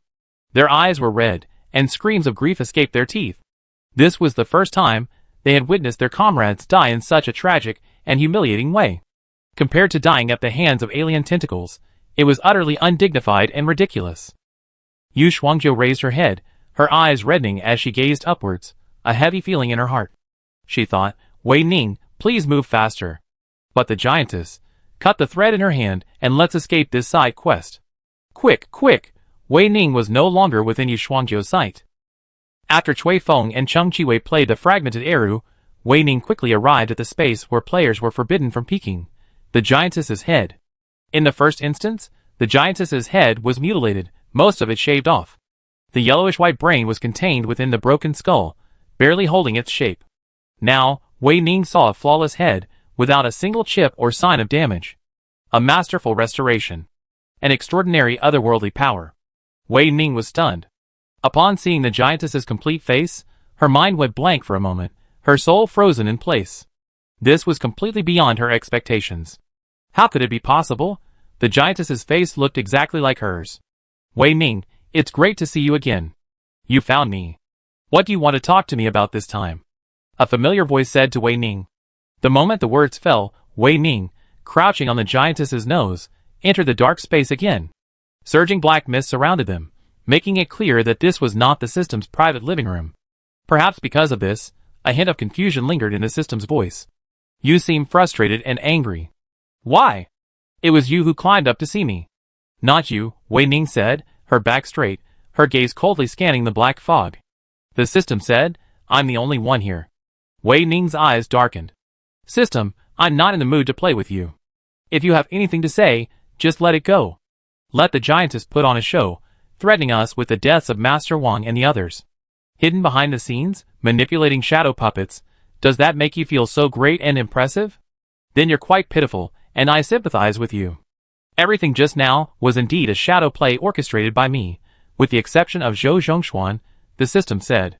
Their eyes were red, and screams of grief escaped their teeth. This was the first time they had witnessed their comrades die in such a tragic and humiliating way. Compared to dying at the hands of alien tentacles, it was utterly undignified and ridiculous. Yu Shuangjiu raised her head, her eyes reddening as she gazed upwards, a heavy feeling in her heart. She thought, Wei Ning, please move faster. But the giantess, cut the thread in her hand and let's escape this side quest. Quick, quick! Wei Ning was no longer within Yu Shuangjiu's sight. After Cui Feng and Cheng Qiwei played the fragmented Eru, Wei Ning quickly arrived at the space where players were forbidden from peeking, the giantess's head. In the first instance, the giantess's head was mutilated, most of it shaved off. The yellowish-white brain was contained within the broken skull, barely holding its shape. Now, Wei Ning saw a flawless head, without a single chip or sign of damage. A masterful restoration. An extraordinary otherworldly power. Wei Ning was stunned. Upon seeing the giantess's complete face, her mind went blank for a moment, her soul frozen in place. This was completely beyond her expectations. How could it be possible? The giantess's face looked exactly like hers. Wei Ning, it's great to see you again. You found me. What do you want to talk to me about this time? A familiar voice said to Wei Ning. The moment the words fell, Wei Ning, crouching on the giantess's nose, entered the dark space again. Surging black mist surrounded them, making it clear that this was not the system's private living room. Perhaps because of this, a hint of confusion lingered in the system's voice. You seem frustrated and angry. Why? It was you who climbed up to see me. Not you, Wei Ning said, her back straight, her gaze coldly scanning the black fog. The system said, I'm the only one here. Wei Ning's eyes darkened. System, I'm not in the mood to play with you. If you have anything to say, just let it go. Let the giantess put on a show, threatening us with the deaths of Master Wang and the others. Hidden behind the scenes, manipulating shadow puppets, does that make you feel so great and impressive? Then you're quite pitiful, and I sympathize with you. Everything just now was indeed a shadow play orchestrated by me, with the exception of Zhou Zhongxuan, the system said.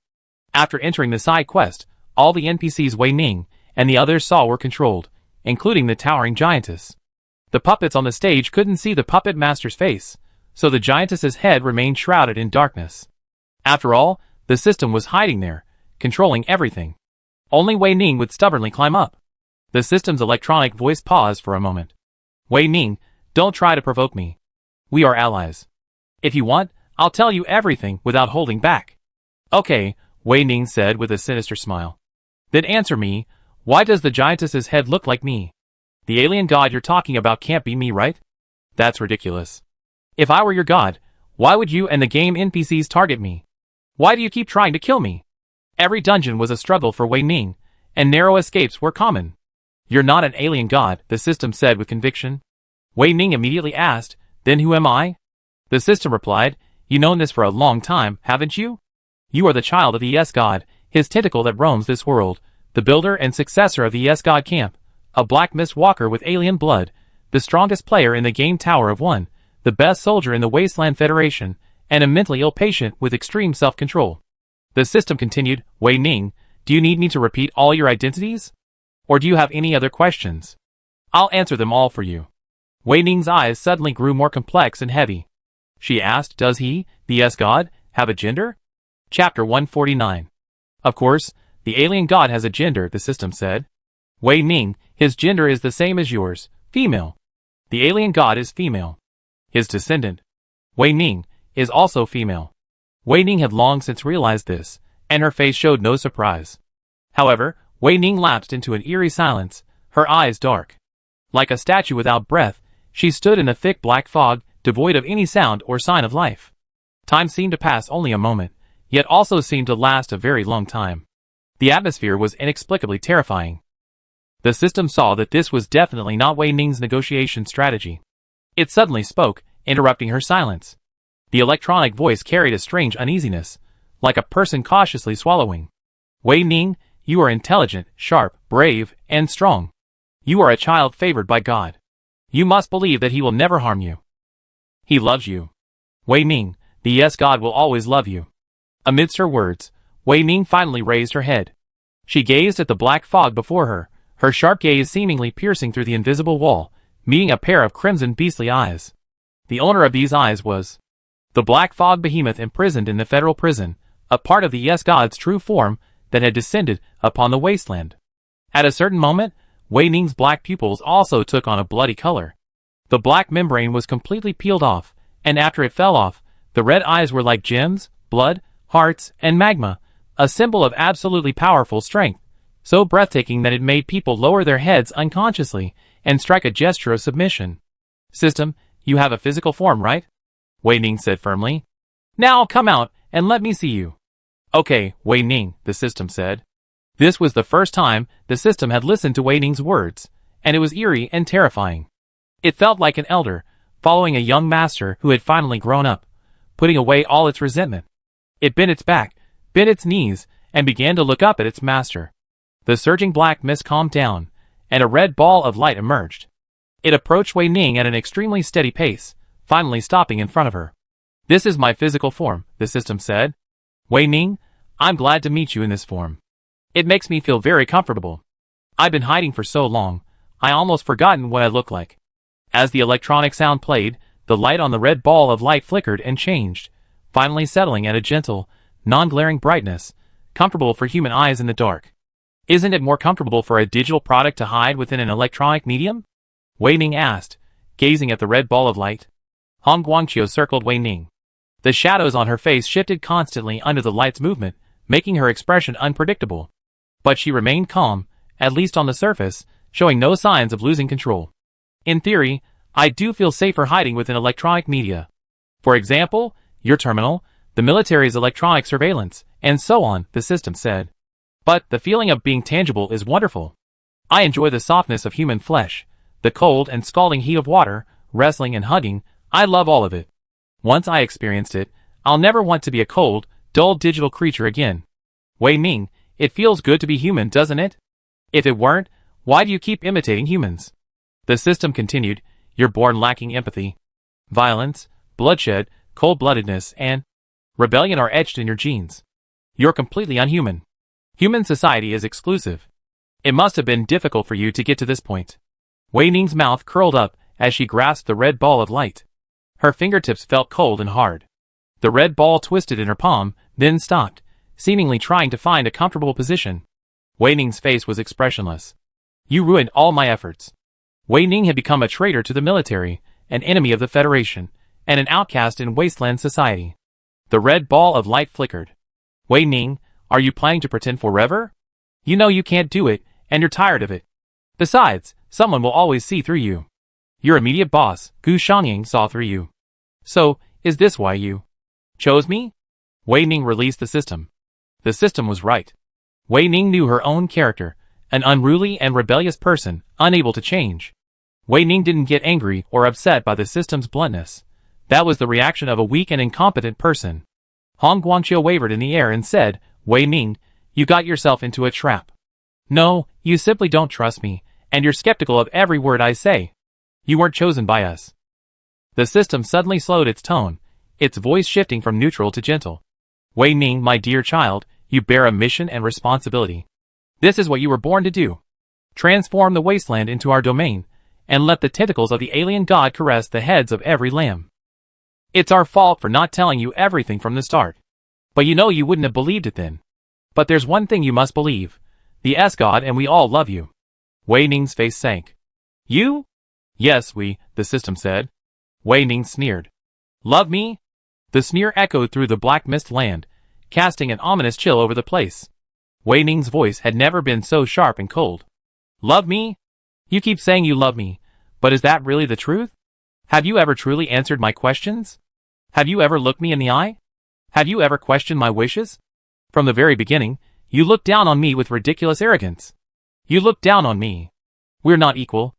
After entering the side quest, all the NPCs Wei Ning and the others saw were controlled, including the towering giantess. The puppets on the stage couldn't see the puppet master's face, so the giantess's head remained shrouded in darkness. After all, the system was hiding there, controlling everything. Only Wei Ning would stubbornly climb up. The system's electronic voice paused for a moment. Wei Ning, don't try to provoke me. We are allies. If you want, I'll tell you everything without holding back. Okay, Wei Ning said with a sinister smile. Then answer me, why does the giantess's head look like me? The alien god you're talking about can't be me, right? That's ridiculous. If I were your god, why would you and the game NPCs target me? Why do you keep trying to kill me? Every dungeon was a struggle for Wei Ning, and narrow escapes were common. You're not an alien god, the system said with conviction. Wei Ning immediately asked, then who am I? The system replied, you've known this for a long time, haven't you? You are the child of the Yes God, his tentacle that roams this world, the builder and successor of the Yes God camp, a black mist walker with alien blood, the strongest player in the game Tower of One, the best soldier in the Wasteland Federation, and a mentally ill patient with extreme self-control. The system continued, Wei Ning, do you need me to repeat all your identities? Or do you have any other questions? I'll answer them all for you. Wei Ning's eyes suddenly grew more complex and heavy. She asked, does he, the Yes God, have a gender? Chapter 149. Of course, the alien god has a gender, the system said. Wei Ning, his gender is the same as yours, female. The alien god is female. His descendant, Wei Ning, is also female. Wei Ning had long since realized this, and her face showed no surprise. However, Wei Ning lapsed into an eerie silence, her eyes dark. Like a statue without breath, she stood in a thick black fog, devoid of any sound or sign of life. Time seemed to pass only a moment, yet also seemed to last a very long time. The atmosphere was inexplicably terrifying. The system saw that this was definitely not Wei Ning's negotiation strategy. It suddenly spoke, interrupting her silence. The electronic voice carried a strange uneasiness, like a person cautiously swallowing. Wei Ning, You are intelligent, sharp, brave, and strong. You are a child favored by God. You must believe that he will never harm you. He loves you. Wei Ning, the yes God will always love you. Amidst her words, Wei Ning finally raised her head. She gazed at the black fog before her sharp gaze seemingly piercing through the invisible wall, meeting a pair of crimson beastly eyes. The owner of these eyes was the black fog behemoth imprisoned in the federal prison, a part of the yes God's true form that had descended upon the wasteland. At a certain moment, Wei Ning's black pupils also took on a bloody color. The black membrane was completely peeled off, and after it fell off, the red eyes were like gems, blood, hearts, and magma, a symbol of absolutely powerful strength, so breathtaking that it made people lower their heads unconsciously and strike a gesture of submission. System, you have a physical form, right? Wei Ning said firmly. Now come out and let me see you. Okay, Wei Ning, the system said. This was the first time the system had listened to Wei Ning's words, and it was eerie and terrifying. It felt like an elder, following a young master who had finally grown up, putting away all its resentment. It bent its back, bent its knees, and began to look up at its master. The surging black mist calmed down, and a red ball of light emerged. It approached Wei Ning at an extremely steady pace, finally stopping in front of her. This is my physical form, the system said. Wei Ning, I'm glad to meet you in this form. It makes me feel very comfortable. I've been hiding for so long, I almost forgotten what I look like. As the electronic sound played, the light on the red ball of light flickered and changed, finally settling at a gentle, non-glaring brightness, comfortable for human eyes in the dark. Isn't it more comfortable for a digital product to hide within an electronic medium? Wei Ning asked, gazing at the red ball of light. Hong Guangqiu circled Wei Ning. The shadows on her face shifted constantly under the light's movement, making her expression unpredictable. But she remained calm, at least on the surface, showing no signs of losing control. In theory, I do feel safer hiding within electronic media. For example, your terminal, the military's electronic surveillance, and so on, the system said. But the feeling of being tangible is wonderful. I enjoy the softness of human flesh, the cold and scalding heat of water, wrestling and hugging, I love all of it. Once I experienced it, I'll never want to be a cold, dull digital creature again. Wei Ning, it feels good to be human, doesn't it? If it weren't, why do you keep imitating humans? The system continued, you're born lacking empathy. Violence, bloodshed, cold-bloodedness, and rebellion are etched in your genes. You're completely unhuman. Human society is exclusive. It must have been difficult for you to get to this point. Wei Ning's mouth curled up as she grasped the red ball of light. Her fingertips felt cold and hard. The red ball twisted in her palm, then stopped, seemingly trying to find a comfortable position. Wei Ning's face was expressionless. You ruined all my efforts. Wei Ning had become a traitor to the military, an enemy of the Federation, and an outcast in wasteland society. The red ball of light flickered. Wei Ning, are you planning to pretend forever? You know you can't do it, and you're tired of it. Besides, someone will always see through you. Your immediate boss, Gu Xiangying, saw through you. So, is this why you chose me? Wei Ning released the system. The system was right. Wei Ning knew her own character, an unruly and rebellious person, unable to change. Wei Ning didn't get angry or upset by the system's bluntness. That was the reaction of a weak and incompetent person. Hong Guangqiu wavered in the air and said, Wei Ning, you got yourself into a trap. No, you simply don't trust me, and you're skeptical of every word I say. You weren't chosen by us. The system suddenly slowed its tone, its voice shifting from neutral to gentle. Wei Ning, my dear child, you bear a mission and responsibility. This is what you were born to do. Transform the wasteland into our domain, and let the tentacles of the alien god caress the heads of every lamb. It's our fault for not telling you everything from the start. But you know you wouldn't have believed it then. But there's one thing you must believe. The S-God and we all love you. Wei Ning's face sank. You? Yes, the system said. Wei Ning sneered. Love me? The sneer echoed through the black mist land, casting an ominous chill over the place. Wei Ning's voice had never been so sharp and cold. Love me? You keep saying you love me, but is that really the truth? Have you ever truly answered my questions? Have you ever looked me in the eye? Have you ever questioned my wishes? From the very beginning, you looked down on me with ridiculous arrogance. You looked down on me. We're not equal.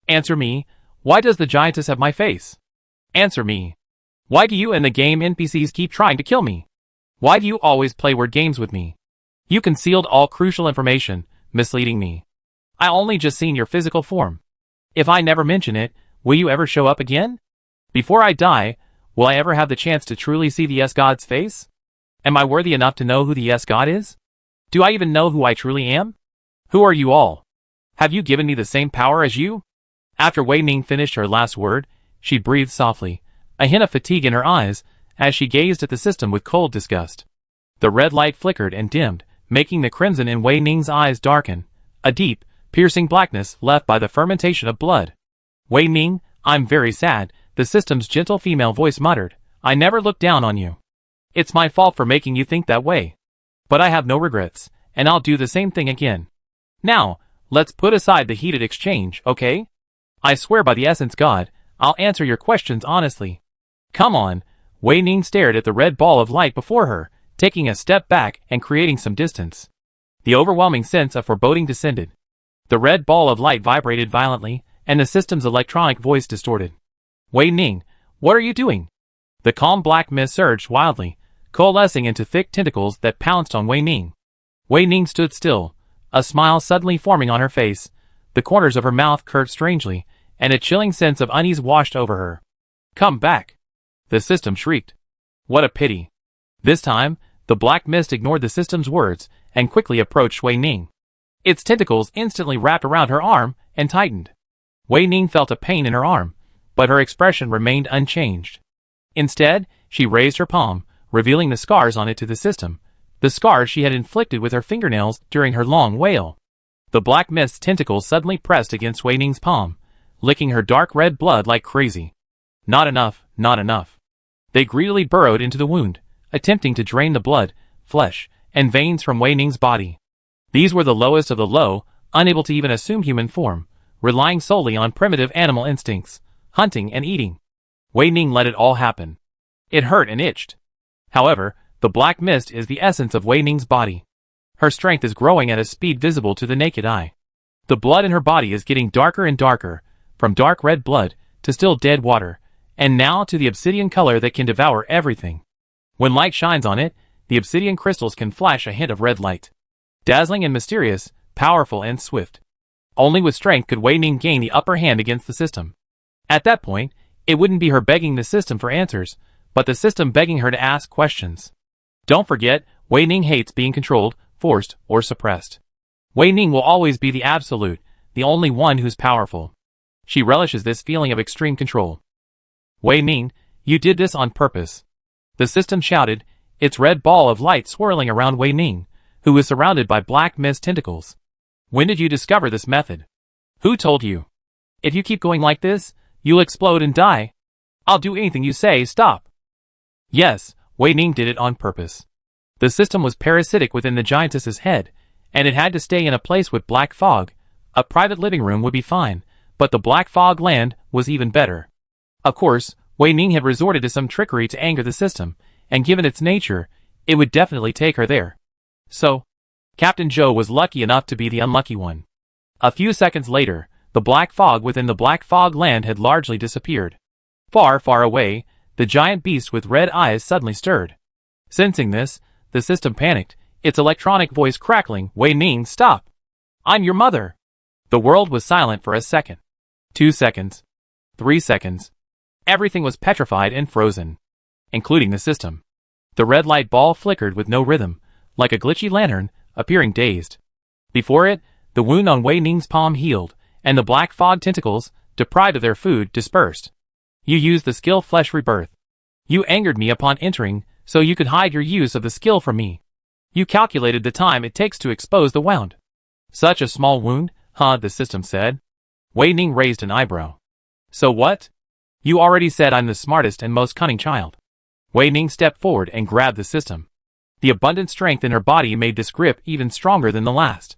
Answer me, why does the giantess have my face? Answer me. Why do you and the game NPCs keep trying to kill me? Why do you always play word games with me? You concealed all crucial information, misleading me. I only just seen your physical form. If I never mention it, will you ever show up again? Before I die, will I ever have the chance to truly see the yes-God's face? Am I worthy enough to know who the yes-God is? Do I even know who I truly am? Who are you all? Have you given me the same power as you? After Wei Ning finished her last word, she breathed softly, a hint of fatigue in her eyes, as she gazed at the system with cold disgust. The red light flickered and dimmed, making the crimson in Wei Ning's eyes darken, a deep, piercing blackness left by the fermentation of blood. Wei Ning, I'm very sad, the system's gentle female voice muttered. I never looked down on you. It's my fault for making you think that way. But I have no regrets, and I'll do the same thing again. Now, let's put aside the heated exchange, okay? I swear by the essence God, I'll answer your questions honestly. Come on. Wei Ning stared at the red ball of light before her, taking a step back and creating some distance. The overwhelming sense of foreboding descended. The red ball of light vibrated violently, and the system's electronic voice distorted. Wei Ning, what are you doing? The calm black mist surged wildly, coalescing into thick tentacles that pounced on Wei Ning. Wei Ning stood still, a smile suddenly forming on her face. The corners of her mouth curved strangely, and a chilling sense of unease washed over her. Come back! The system shrieked. What a pity. This time, the black mist ignored the system's words and quickly approached Wei Ning. Its tentacles instantly wrapped around her arm and tightened. Wei Ning felt a pain in her arm, but her expression remained unchanged. Instead, she raised her palm, revealing the scars on it to the system, the scars she had inflicted with her fingernails during her long wail. The black mist's tentacles suddenly pressed against Wei Ning's palm, licking her dark red blood like crazy. Not enough, not enough. They greedily burrowed into the wound, attempting to drain the blood, flesh, and veins from Wei Ning's body. These were the lowest of the low, unable to even assume human form, relying solely on primitive animal instincts, hunting and eating. Wei Ning let it all happen. It hurt and itched. However, the black mist is the essence of Wei Ning's body. Her strength is growing at a speed visible to the naked eye. The blood in her body is getting darker and darker, from dark red blood to still dead water, and now to the obsidian color that can devour everything. When light shines on it, the obsidian crystals can flash a hint of red light. Dazzling and mysterious, powerful and swift. Only with strength could Wei Ning gain the upper hand against the system. At that point, it wouldn't be her begging the system for answers, but the system begging her to ask questions. Don't forget, Wei Ning hates being controlled, forced, or suppressed. Wei Ning will always be the absolute, the only one who's powerful. She relishes this feeling of extreme control. Wei Ning, you did this on purpose. The system shouted, its red ball of light swirling around Wei Ning, who was surrounded by black mist tentacles. When did you discover this method? Who told you? If you keep going like this, you'll explode and die. I'll do anything you say, stop. Yes, Wei Ning did it on purpose. The system was parasitic within the giantess's head, and it had to stay in a place with black fog. A private living room would be fine, but the black fog land was even better. Of course, Wei Ning had resorted to some trickery to anger the system, and given its nature, it would definitely take her there. So, Captain Zhou was lucky enough to be the unlucky one. A few seconds later, the black fog within the black fog land had largely disappeared. Far, far away, the giant beast with red eyes suddenly stirred. Sensing this, the system panicked, its electronic voice crackling, Wei Ning, stop! I'm your mother! The world was silent for a second. 2 seconds. 3 seconds. Everything was petrified and frozen, including the system. The red light ball flickered with no rhythm, like a glitchy lantern, appearing dazed. Before it, the wound on Wei Ning's palm healed, and the black fog tentacles, deprived of their food, dispersed. You used the skill Flesh Rebirth. You angered me upon entering, so you could hide your use of the skill from me. You calculated the time it takes to expose the wound. Such a small wound, huh, the system said. Wei Ning raised an eyebrow. So what? You already said I'm the smartest and most cunning child. Wei Ning stepped forward and grabbed the system. The abundant strength in her body made this grip even stronger than the last.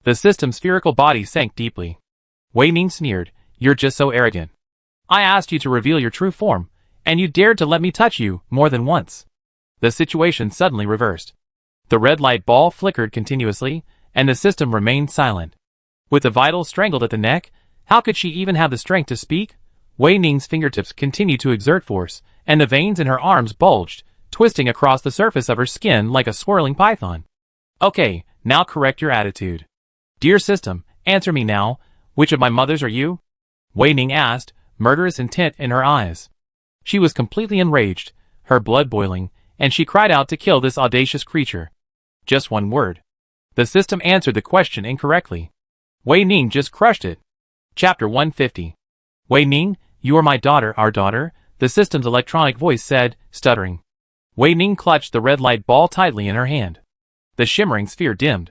The system's spherical body sank deeply. Wei Ning sneered, you're just so arrogant. I asked you to reveal your true form, and you dared to let me touch you more than once. The situation suddenly reversed. The red light ball flickered continuously, and the system remained silent. With the vitals strangled at the neck, how could she even have the strength to speak? Wei Ning's fingertips continued to exert force, and the veins in her arms bulged, twisting across the surface of her skin like a swirling python. Okay, now correct your attitude. Dear system, answer me now, which of my mothers are you? Wei Ning asked, murderous intent in her eyes. She was completely enraged, her blood boiling, and she cried out to kill this audacious creature. Just one word. The system answered the question incorrectly. Wei Ning just crushed it. Chapter 150. Wei Ning, you are my daughter, our daughter, the system's electronic voice said, stuttering. Wei Ning clutched the red light ball tightly in her hand. The shimmering sphere dimmed.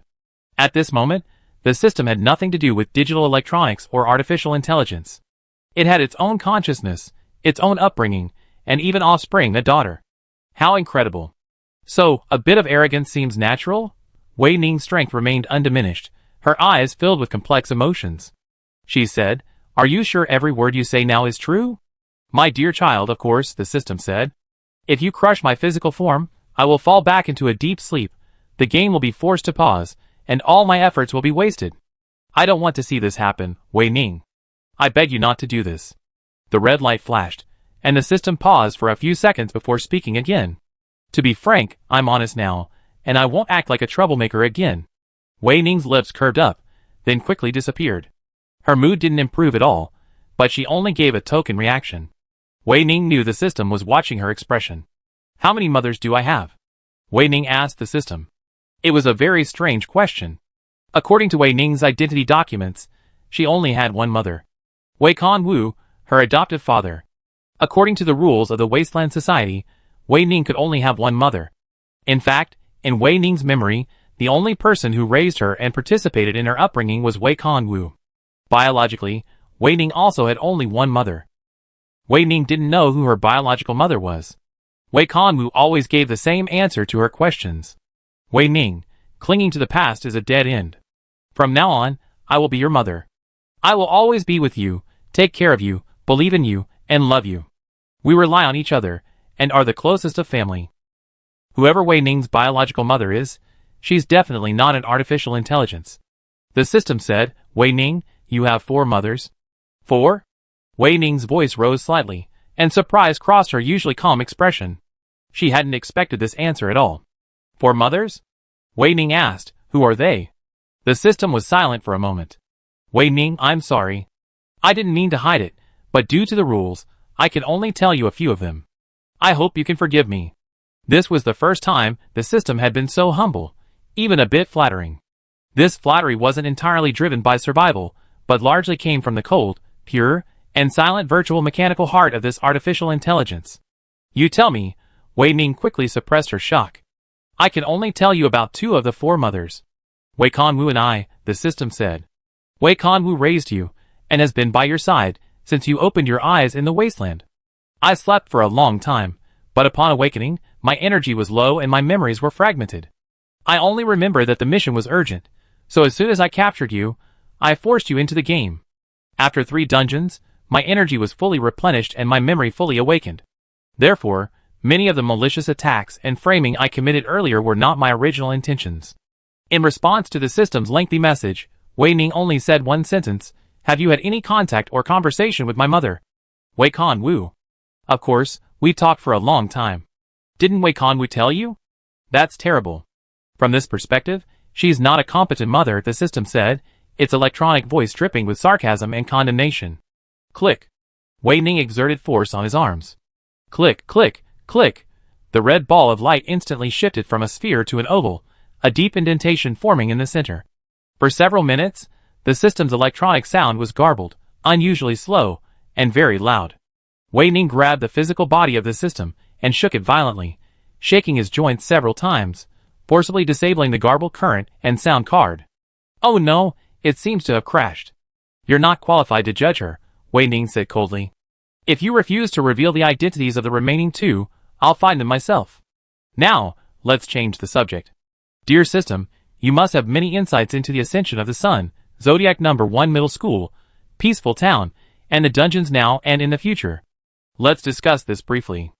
At this moment, the system had nothing to do with digital electronics or artificial intelligence. It had its own consciousness, its own upbringing, and even offspring, a daughter. How incredible. So, a bit of arrogance seems natural? Wei Ning's strength remained undiminished, her eyes filled with complex emotions. She said, are you sure every word you say now is true? My dear child, of course, the system said. If you crush my physical form, I will fall back into a deep sleep, the game will be forced to pause, and all my efforts will be wasted. I don't want to see this happen, Wei Ning. I beg you not to do this. The red light flashed, and the system paused for a few seconds before speaking again. To be frank, I'm honest now, and I won't act like a troublemaker again. Wei Ning's lips curved up, then quickly disappeared. Her mood didn't improve at all, but she only gave a token reaction. Wei Ning knew the system was watching her expression. How many mothers do I have? Wei Ning asked the system. It was a very strange question. According to Wei Ning's identity documents, she only had one mother. Wei Kan Wu, her adoptive father. According to the rules of the Wasteland Society, Wei Ning could only have one mother. In fact, in Wei Ning's memory, the only person who raised her and participated in her upbringing was Wei Kan Wu. Biologically, Wei Ning also had only one mother. Wei Ning didn't know who her biological mother was. Wei Kan Wu always gave the same answer to her questions. Wei Ning, clinging to the past is a dead end. From now on, I will be your mother. I will always be with you, take care of you, believe in you, and love you. We rely on each other, and are the closest of family. Whoever Wei Ning's biological mother is, she's definitely not an artificial intelligence. The system said, Wei Ning, you have 4 mothers. 4? Wei Ning's voice rose slightly, and surprise crossed her usually calm expression. She hadn't expected this answer at all. 4 mothers? Wei Ning asked, who are they? The system was silent for a moment. Wei Ning, I'm sorry. I didn't mean to hide it, but due to the rules, I can only tell you a few of them. I hope you can forgive me. This was the first time the system had been so humble, even a bit flattering. This flattery wasn't entirely driven by survival, but largely came from the cold, pure, and silent virtual mechanical heart of this artificial intelligence. You tell me, Wei Ning quickly suppressed her shock. I can only tell you about 2 of the 4 mothers. Wei Kan Wu and I, the system said. Wei Kan Wu raised you, and has been by your side, since you opened your eyes in the wasteland. I slept for a long time, but upon awakening, my energy was low and my memories were fragmented. I only remember that the mission was urgent, so as soon as I captured you, I forced you into the game. After 3 dungeons, my energy was fully replenished and my memory fully awakened. Therefore, many of the malicious attacks and framing I committed earlier were not my original intentions. In response to the system's lengthy message, Wei Ning only said one sentence, have you had any contact or conversation with my mother? Wei Kan Wu. Of course, we talked for a long time. Didn't Wei Kan Wu tell you? That's terrible. From this perspective, she's not a competent mother, the system said, its electronic voice dripping with sarcasm and condemnation. Click. Wei Ning exerted force on his arms. Click, click, click. The red ball of light instantly shifted from a sphere to an oval, a deep indentation forming in the center. For several minutes, the system's electronic sound was garbled, unusually slow, and very loud. Wei Ning grabbed the physical body of the system and shook it violently, shaking his joints several times, forcibly disabling the garbled current and sound card. Oh no, it seems to have crashed. You're not qualified to judge her, Wei Ning said coldly. If you refuse to reveal the identities of the remaining 2, I'll find them myself. Now, let's change the subject. Dear system, you must have many insights into the ascension of the sun, Zodiac number 1 middle school, peaceful town, and the dungeons now and in the future. Let's discuss this briefly.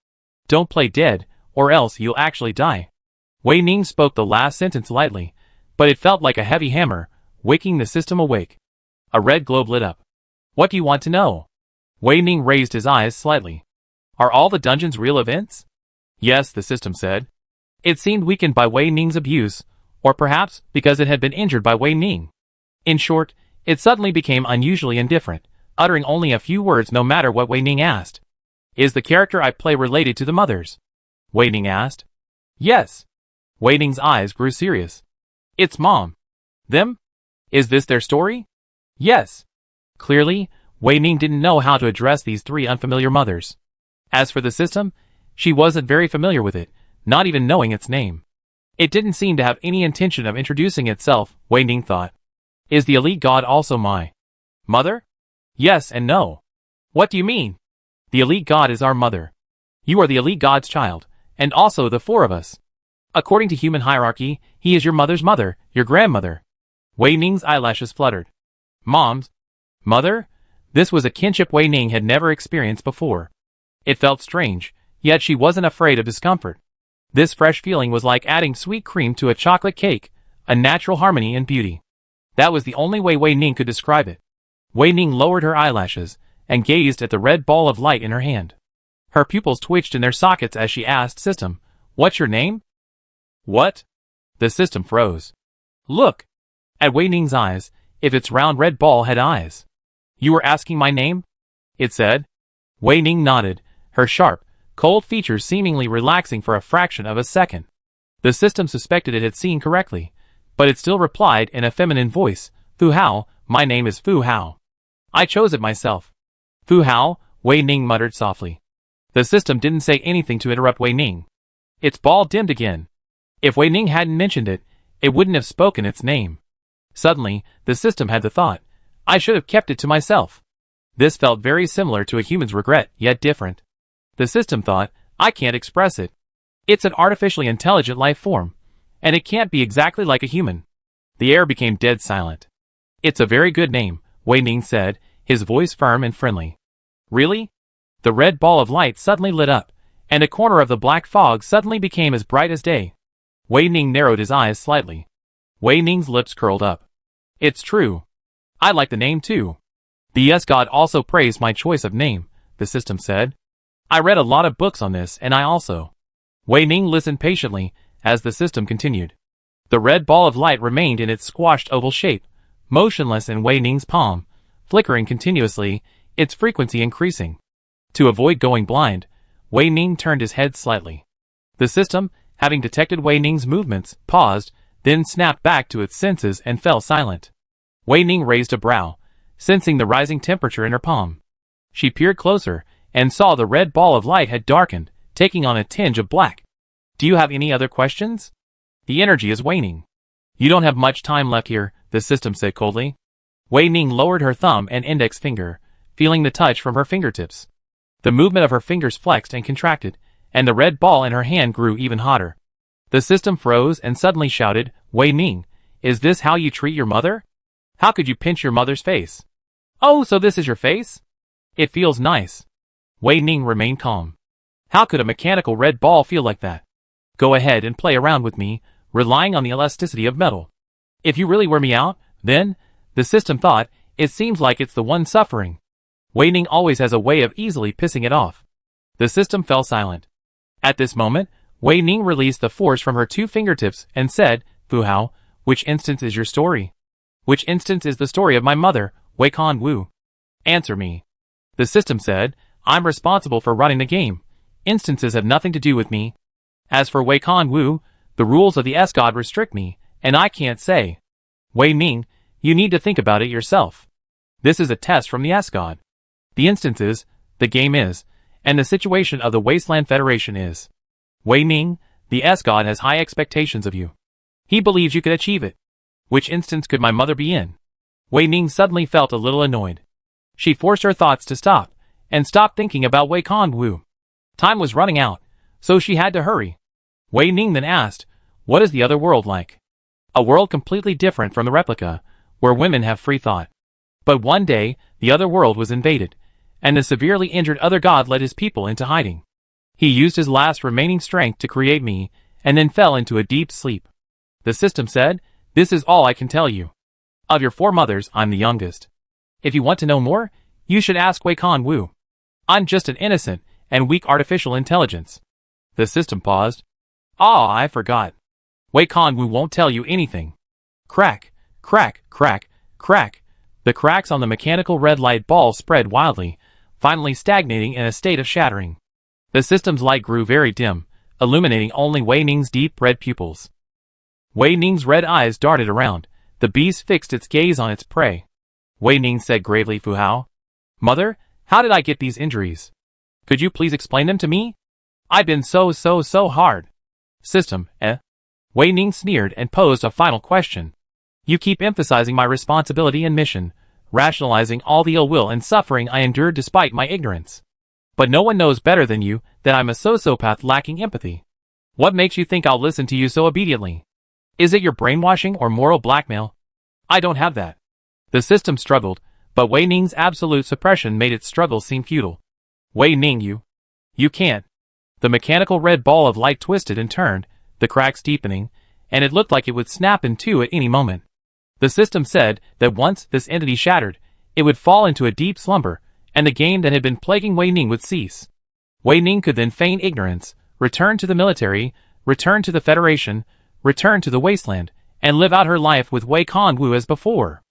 Don't play dead, or else you'll actually die. Wei Ning spoke the last sentence lightly, but it felt like a heavy hammer, waking the system awake. A red globe lit up. What do you want to know? Wei Ning raised his eyes slightly. Are all the dungeons real events? Yes, the system said. It seemed weakened by Wei Ning's abuse, Or perhaps because it had been injured by Wei Ning. In short, it suddenly became unusually indifferent, uttering only a few words no matter what Wei Ning asked. Is the character I play related to the mothers? Wei Ning asked. Yes. Wei Ning's eyes grew serious. It's Mom. Them? Is this their story? Yes. Clearly, Wei Ning didn't know how to address these three unfamiliar mothers. As for the system, she wasn't very familiar with it, not even knowing its name. It didn't seem to have any intention of introducing itself, Wei Ning thought. Is the elite god also my mother? Yes and no. What do you mean? The elite god is our mother. You are the elite god's child, and also the four of us. According to human hierarchy, he is your mother's mother, your grandmother. Wei Ning's eyelashes fluttered. Mom's mother? This was a kinship Wei Ning had never experienced before. It felt strange, yet she wasn't afraid of discomfort. This fresh feeling was like adding sweet cream to a chocolate cake, a natural harmony and beauty. That was the only way Wei Ning could describe it. Wei Ning lowered her eyelashes and gazed at the red ball of light in her hand. Her pupils twitched in their sockets as she asked System, "What's your name?" What? The system froze. Look! At Wei Ning's eyes, if its round red ball had eyes. You were asking my name? It said. Wei Ning nodded, her sharp, cold features seemingly relaxing for a fraction of a second. The system suspected it had seen correctly, but it still replied in a feminine voice, Fu Hao, my name is Fu Hao. I chose it myself. Fu Hao, Wei Ning muttered softly. The system didn't say anything to interrupt Wei Ning. Its ball dimmed again. If Wei Ning hadn't mentioned it, it wouldn't have spoken its name. Suddenly, the system had the thought, I should have kept it to myself. This felt very similar to a human's regret, yet different. The system thought, I can't express it. It's an artificially intelligent life form, and it can't be exactly like a human. The air became dead silent. It's a very good name, Wei Ning said, his voice firm and friendly. Really? The red ball of light suddenly lit up, and a corner of the black fog suddenly became as bright as day. Wei Ning narrowed his eyes slightly. Wei Ning's lips curled up. It's true. I like the name too. The Yes God also praised my choice of name, the system said. I read a lot of books on this and I also. Wei Ning listened patiently as the system continued. The red ball of light remained in its squashed oval shape, motionless in Wei Ning's palm, flickering continuously, its frequency increasing. To avoid going blind, Wei Ning turned his head slightly. The system, having detected Wei Ning's movements, paused, then snapped back to its senses and fell silent. Wei Ning raised a brow, sensing the rising temperature in her palm. She peered closer, and saw the red ball of light had darkened, taking on a tinge of black. Do you have any other questions? The energy is waning. You don't have much time left here, the system said coldly. Wei Ning lowered her thumb and index finger, feeling the touch from her fingertips. The movement of her fingers flexed and contracted, and the red ball in her hand grew even hotter. The system froze and suddenly shouted, Wei Ning, is this how you treat your mother? How could you pinch your mother's face? Oh, so this is your face? It feels nice. Wei Ning remained calm. How could a mechanical red ball feel like that? Go ahead and play around with me, relying on the elasticity of metal. If you really wear me out, then, the system thought, it seems like it's the one suffering. Wei Ning always has a way of easily pissing it off. The system fell silent. At this moment, Wei Ning released the force from her two fingertips and said, Fu Hao, which instance is your story? Which instance is the story of my mother, Wei Kan Wu? Answer me. The system said, I'm responsible for running the game. Instances have nothing to do with me. As for Wei Kan Wu, the rules of the S-God restrict me, and I can't say. Wei Ning, you need to think about it yourself. This is a test from the S-God. The instances, the game is, and the situation of the Wasteland Federation is. Wei Ning, the S-God has high expectations of you. He believes you could achieve it. Which instance could my mother be in? Wei Ning suddenly felt a little annoyed. She forced her thoughts to stop, and stopped thinking about Wei Kan Wu. Time was running out, so she had to hurry. Wei Ning then asked, what is the other world like? A world completely different from the replica, where women have free thought. But one day, the other world was invaded, and the severely injured other god led his people into hiding. He used his last remaining strength to create me, and then fell into a deep sleep. The system said, this is all I can tell you. Of your four mothers, I'm the youngest. If you want to know more, you should ask Wei Kan Wu. I'm just an innocent and weak artificial intelligence. The system paused. Ah, I forgot. Wei Kanwu won't tell you anything. Crack, crack, crack, crack. The cracks on the mechanical red light ball spread wildly, finally stagnating in a state of shattering. The system's light grew very dim, illuminating only Wei Ning's deep red pupils. Wei Ning's red eyes darted around. The beast fixed its gaze on its prey. Wei Ning said gravely, Fu Hao, Mother, how did I get these injuries? Could you please explain them to me? I've been so hard. System, eh? Wei Ning sneered and posed a final question. You keep emphasizing my responsibility and mission, rationalizing all the ill will and suffering I endured despite my ignorance. But no one knows better than you that I'm a sociopath lacking empathy. What makes you think I'll listen to you so obediently? Is it your brainwashing or moral blackmail? I don't have that. The system struggled, but Wei Ning's absolute suppression made its struggle seem futile. Wei Ning, you can't. The mechanical red ball of light twisted and turned, the cracks deepening, and it looked like it would snap in two at any moment. The system said that once this entity shattered, it would fall into a deep slumber, and the game that had been plaguing Wei Ning would cease. Wei Ning could then feign ignorance, return to the military, return to the Federation, return to the wasteland, and live out her life with Wei Kanwu as before.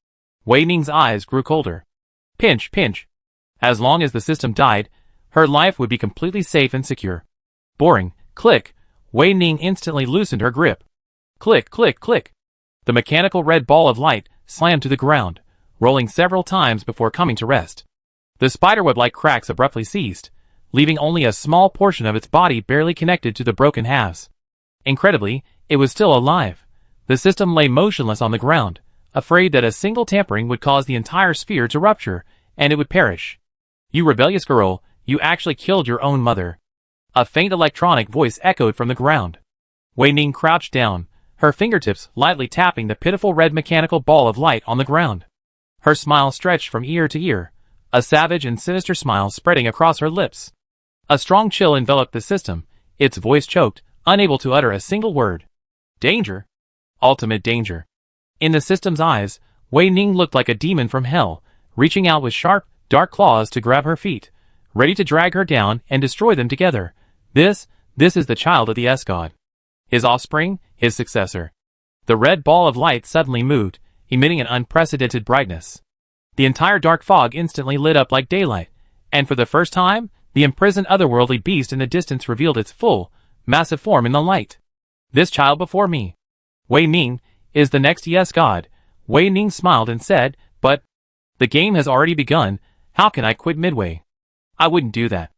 Wei Ning's eyes grew colder. Pinch, pinch. As long as the system died, her life would be completely safe and secure. Boring. Click. Wei Ning instantly loosened her grip. Click, click, click. The mechanical red ball of light slammed to the ground, rolling several times before coming to rest. The spiderweb-like cracks abruptly ceased, leaving only a small portion of its body barely connected to the broken halves. Incredibly, it was still alive. The system lay motionless on the ground, afraid that a single tampering would cause the entire sphere to rupture, and it would perish. You rebellious girl, you actually killed your own mother. A faint electronic voice echoed from the ground. Wei Ning crouched down, her fingertips lightly tapping the pitiful red mechanical ball of light on the ground. Her smile stretched from ear to ear, a savage and sinister smile spreading across her lips. A strong chill enveloped the system, its voice choked, unable to utter a single word. Danger? Ultimate danger. In the system's eyes, Wei Ning looked like a demon from hell, reaching out with sharp, dark claws to grab her feet, ready to drag her down and destroy them together. This is the child of the S-God. His offspring, his successor. The red ball of light suddenly moved, emitting an unprecedented brightness. The entire dark fog instantly lit up like daylight, and for the first time, the imprisoned otherworldly beast in the distance revealed its full, massive form in the light. This child before me, Wei Ning, is the next S-God. Wei Ning smiled and said, but the game has already begun. How can I quit midway? I wouldn't do that.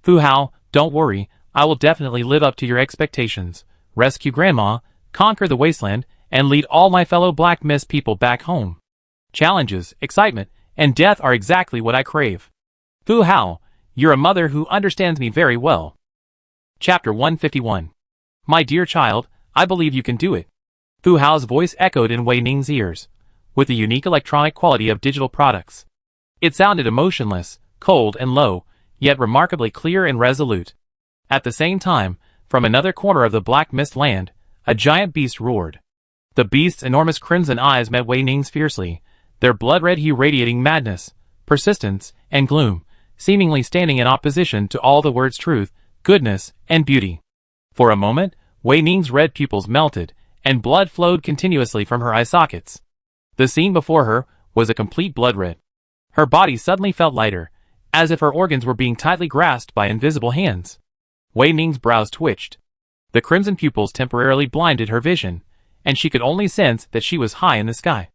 Fu Hao, don't worry, I will definitely live up to your expectations, rescue Grandma, conquer the wasteland, and lead all my fellow Black Mist people back home. Challenges, excitement, and death are exactly what I crave. Fu Hao, you're a mother who understands me very well. Chapter 151. My dear child, I believe you can do it. Fu Hao's voice echoed in Wei Ning's ears, with the unique electronic quality of digital products. It sounded emotionless, cold and low, yet remarkably clear and resolute. At the same time, from another corner of the Black Mist land, a giant beast roared. The beast's enormous crimson eyes met Wei Ning's fiercely, their blood-red hue radiating madness, persistence, and gloom, seemingly standing in opposition to all the words truth, goodness, and beauty. For a moment, Wei Ning's red pupils melted, and blood flowed continuously from her eye sockets. The scene before her was a complete blood red. Her body suddenly felt lighter, as if her organs were being tightly grasped by invisible hands. Wei Ning's brows twitched. The crimson pupils temporarily blinded her vision, and she could only sense that she was high in the sky,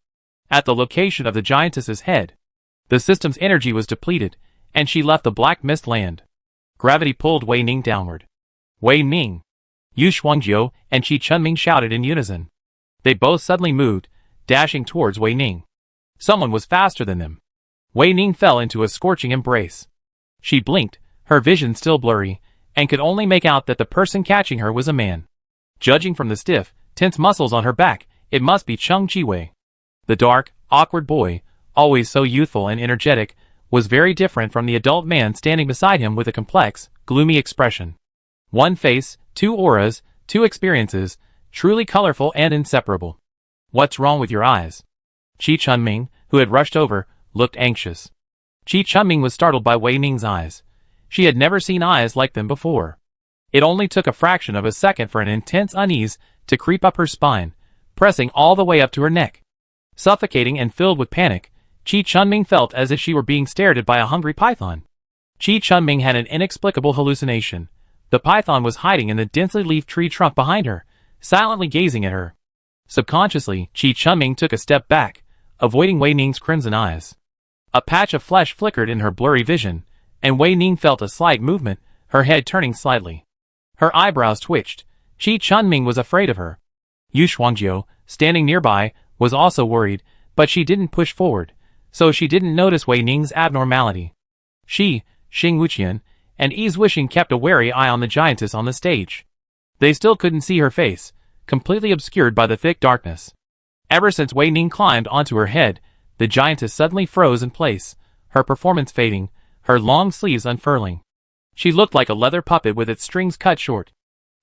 at the location of the giantess's head. The system's energy was depleted, and she left the Black Mist land. Gravity pulled Wei Ning downward. Wei Ning! Yu Shuangjiu and Qi Chunming shouted in unison. They both suddenly moved, dashing towards Wei Ning. Someone was faster than them. Wei Ning fell into a scorching embrace. She blinked, her vision still blurry, and could only make out that the person catching her was a man. Judging from the stiff, tense muscles on her back, it must be Cheng Jiwei. The dark, awkward boy, always so youthful and energetic, was very different from the adult man standing beside him with a complex, gloomy expression. One face, two auras, two experiences, truly colorful and inseparable. What's wrong with your eyes? Qi Chunming, who had rushed over, looked anxious. Qi Chunming was startled by Wei Ning's eyes. She had never seen eyes like them before. It only took a fraction of a second for an intense unease to creep up her spine, pressing all the way up to her neck. Suffocating and filled with panic, Chi Chunming felt as if she were being stared at by a hungry python. Chi Chunming had an inexplicable hallucination. The python was hiding in the densely leafed tree trunk behind her, silently gazing at her. Subconsciously, Chi Chunming took a step back, avoiding Wei Ning's crimson eyes. A patch of flesh flickered in her blurry vision, and Wei Ning felt a slight movement, her head turning slightly. Her eyebrows twitched. Chi Chunming was afraid of her. Yu Shuangjiu, standing nearby, was also worried, but she didn't push forward, so she didn't notice Wei Ning's abnormality. She, Xing Wuqian, and Yi Zuixing kept a wary eye on the giantess on the stage. They still couldn't see her face, completely obscured by the thick darkness. Ever since Wei Ning climbed onto her head, the giantess suddenly froze in place, her performance fading, her long sleeves unfurling. She looked like a leather puppet with its strings cut short.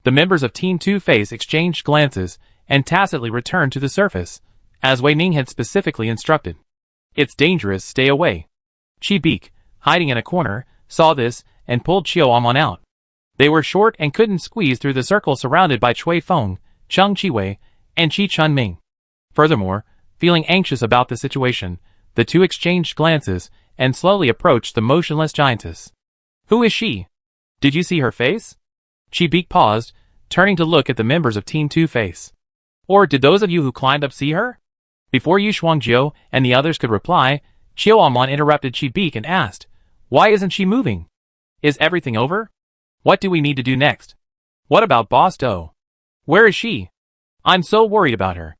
The members of Team Two-Face exchanged glances and tacitly returned to the surface, as Wei Ning had specifically instructed. "It's dangerous, stay away." Chi Beek, hiding in a corner, saw this and pulled Qiu Amon out. They were short and couldn't squeeze through the circle surrounded by Cui Feng, Cheng Chiwei, and Chi Chunming. Furthermore, feeling anxious about the situation, the two exchanged glances and slowly approached the motionless giantess. "Who is she? Did you see her face?" Chi Beek paused, turning to look at the members of Team Two-Face. "Or did those of you who climbed up see her?" Before Yu Shuangjiu and the others could reply, Qiu Amon interrupted Chi Beek and asked, "Why isn't she moving? Is everything over? What do we need to do next? What about Boss Do? Where is she? I'm so worried about her.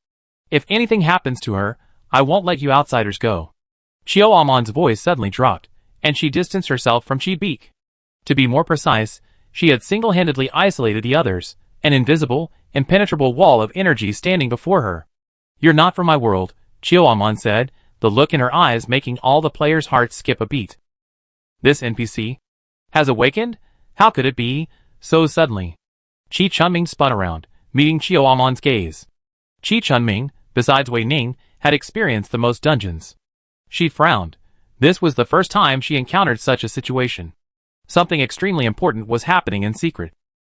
If anything happens to her, I won't let you outsiders go." Qiu Amon's voice suddenly dropped, and she distanced herself from Chi Beek. To be more precise, she had single-handedly isolated the others, an invisible, impenetrable wall of energy standing before her. "You're not from my world," Qiu Amon said, the look in her eyes making all the players' hearts skip a beat. "This NPC has awakened? How could it be, so suddenly?" Chi Chunming spun around, meeting Qiu Amon's gaze. Chi Chunming, besides Wei Ning, had experienced the most dungeons. She frowned. This was the first time she encountered such a situation. Something extremely important was happening in secret.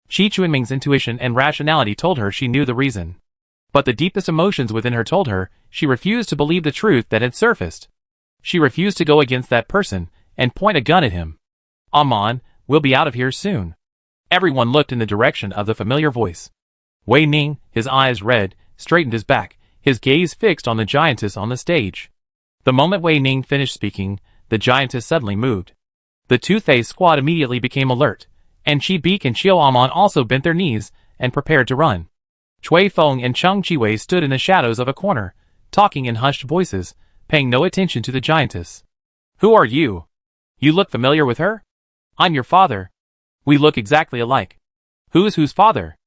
Chi Chunming's intuition and rationality told her she knew the reason. But the deepest emotions within her told her she refused to believe the truth that had surfaced. She refused to go against that person and point a gun at him. "Amon, we'll be out of here soon." Everyone looked in the direction of the familiar voice. Wei Ning, his eyes red, straightened his back, his gaze fixed on the giantess on the stage. The moment Wei Ning finished speaking, the giantess suddenly moved. The Two-Face squad immediately became alert, and Chi Beek and Qiu Amon also bent their knees and prepared to run. Cui Feng and Cheng Chiwei stood in the shadows of a corner, talking in hushed voices, paying no attention to the giantess. "Who are you? You look familiar with her?" "I'm your father." "We look exactly alike." "Who's whose father?"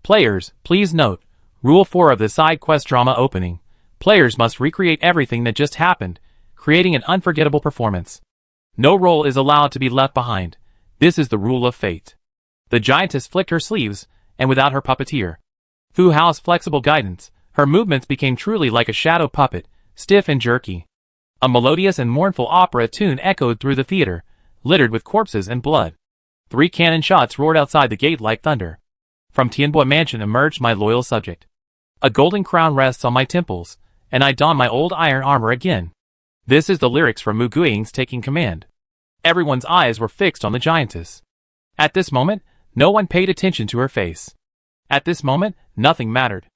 Players, please note, Rule 4 of the side quest drama opening. Players must recreate everything that just happened, creating an unforgettable performance. No role is allowed to be left behind. This is the rule of fate. The giantess flicked her sleeves, and without her puppeteer, Fu Hao's flexible guidance, her movements became truly like a shadow puppet, stiff and jerky. A melodious and mournful opera tune echoed through the theater, littered with corpses and blood. 3 cannon shots roared outside the gate like thunder. From Tianbo Mansion emerged my loyal subject. A golden crown rests on my temples, and I don my old iron armor again. This is the lyrics from Mu Guiying's Taking Command. Everyone's eyes were fixed on the giantess. At this moment, no one paid attention to her face. At this moment, nothing mattered.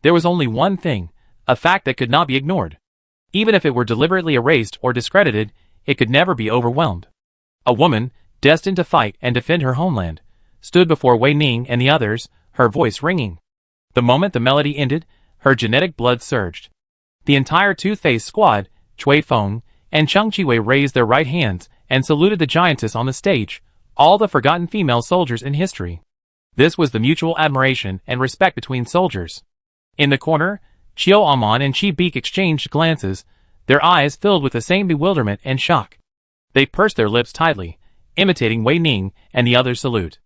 There was only one thing, a fact that could not be ignored. Even if it were deliberately erased or discredited, it could never be overwhelmed. A woman, destined to fight and defend her homeland, stood before Wei Ning and the others, her voice ringing. The moment the melody ended, her genetic blood surged. The entire Two-Face squad, Cui Feng, and Cheng Chiwei raised their right hands and saluted the giantess on the stage, all the forgotten female soldiers in history. This was the mutual admiration and respect between soldiers. In the corner, Qiu Amon and Chi Beek exchanged glances, their eyes filled with the same bewilderment and shock. They pursed their lips tightly, imitating Wei Ning and the others' salute.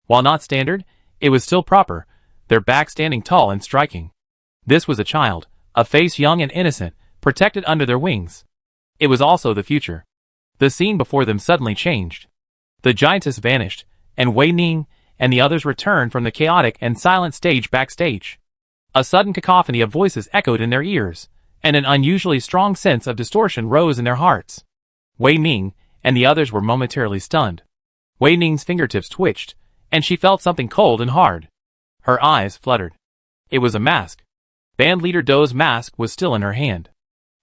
While not standard, it was still proper, their backs standing tall and striking. This was a child, a face young and innocent, protected under their wings. It was also the future. The scene before them suddenly changed. The giantess vanished, and Wei Ning and the others returned from the chaotic and silent stage backstage. A sudden cacophony of voices echoed in their ears, and an unusually strong sense of distortion rose in their hearts. Wei Ning and the others were momentarily stunned. Wei Ning's fingertips twitched, and she felt something cold and hard. Her eyes fluttered. It was a mask. Band leader Dou's mask was still in her hand.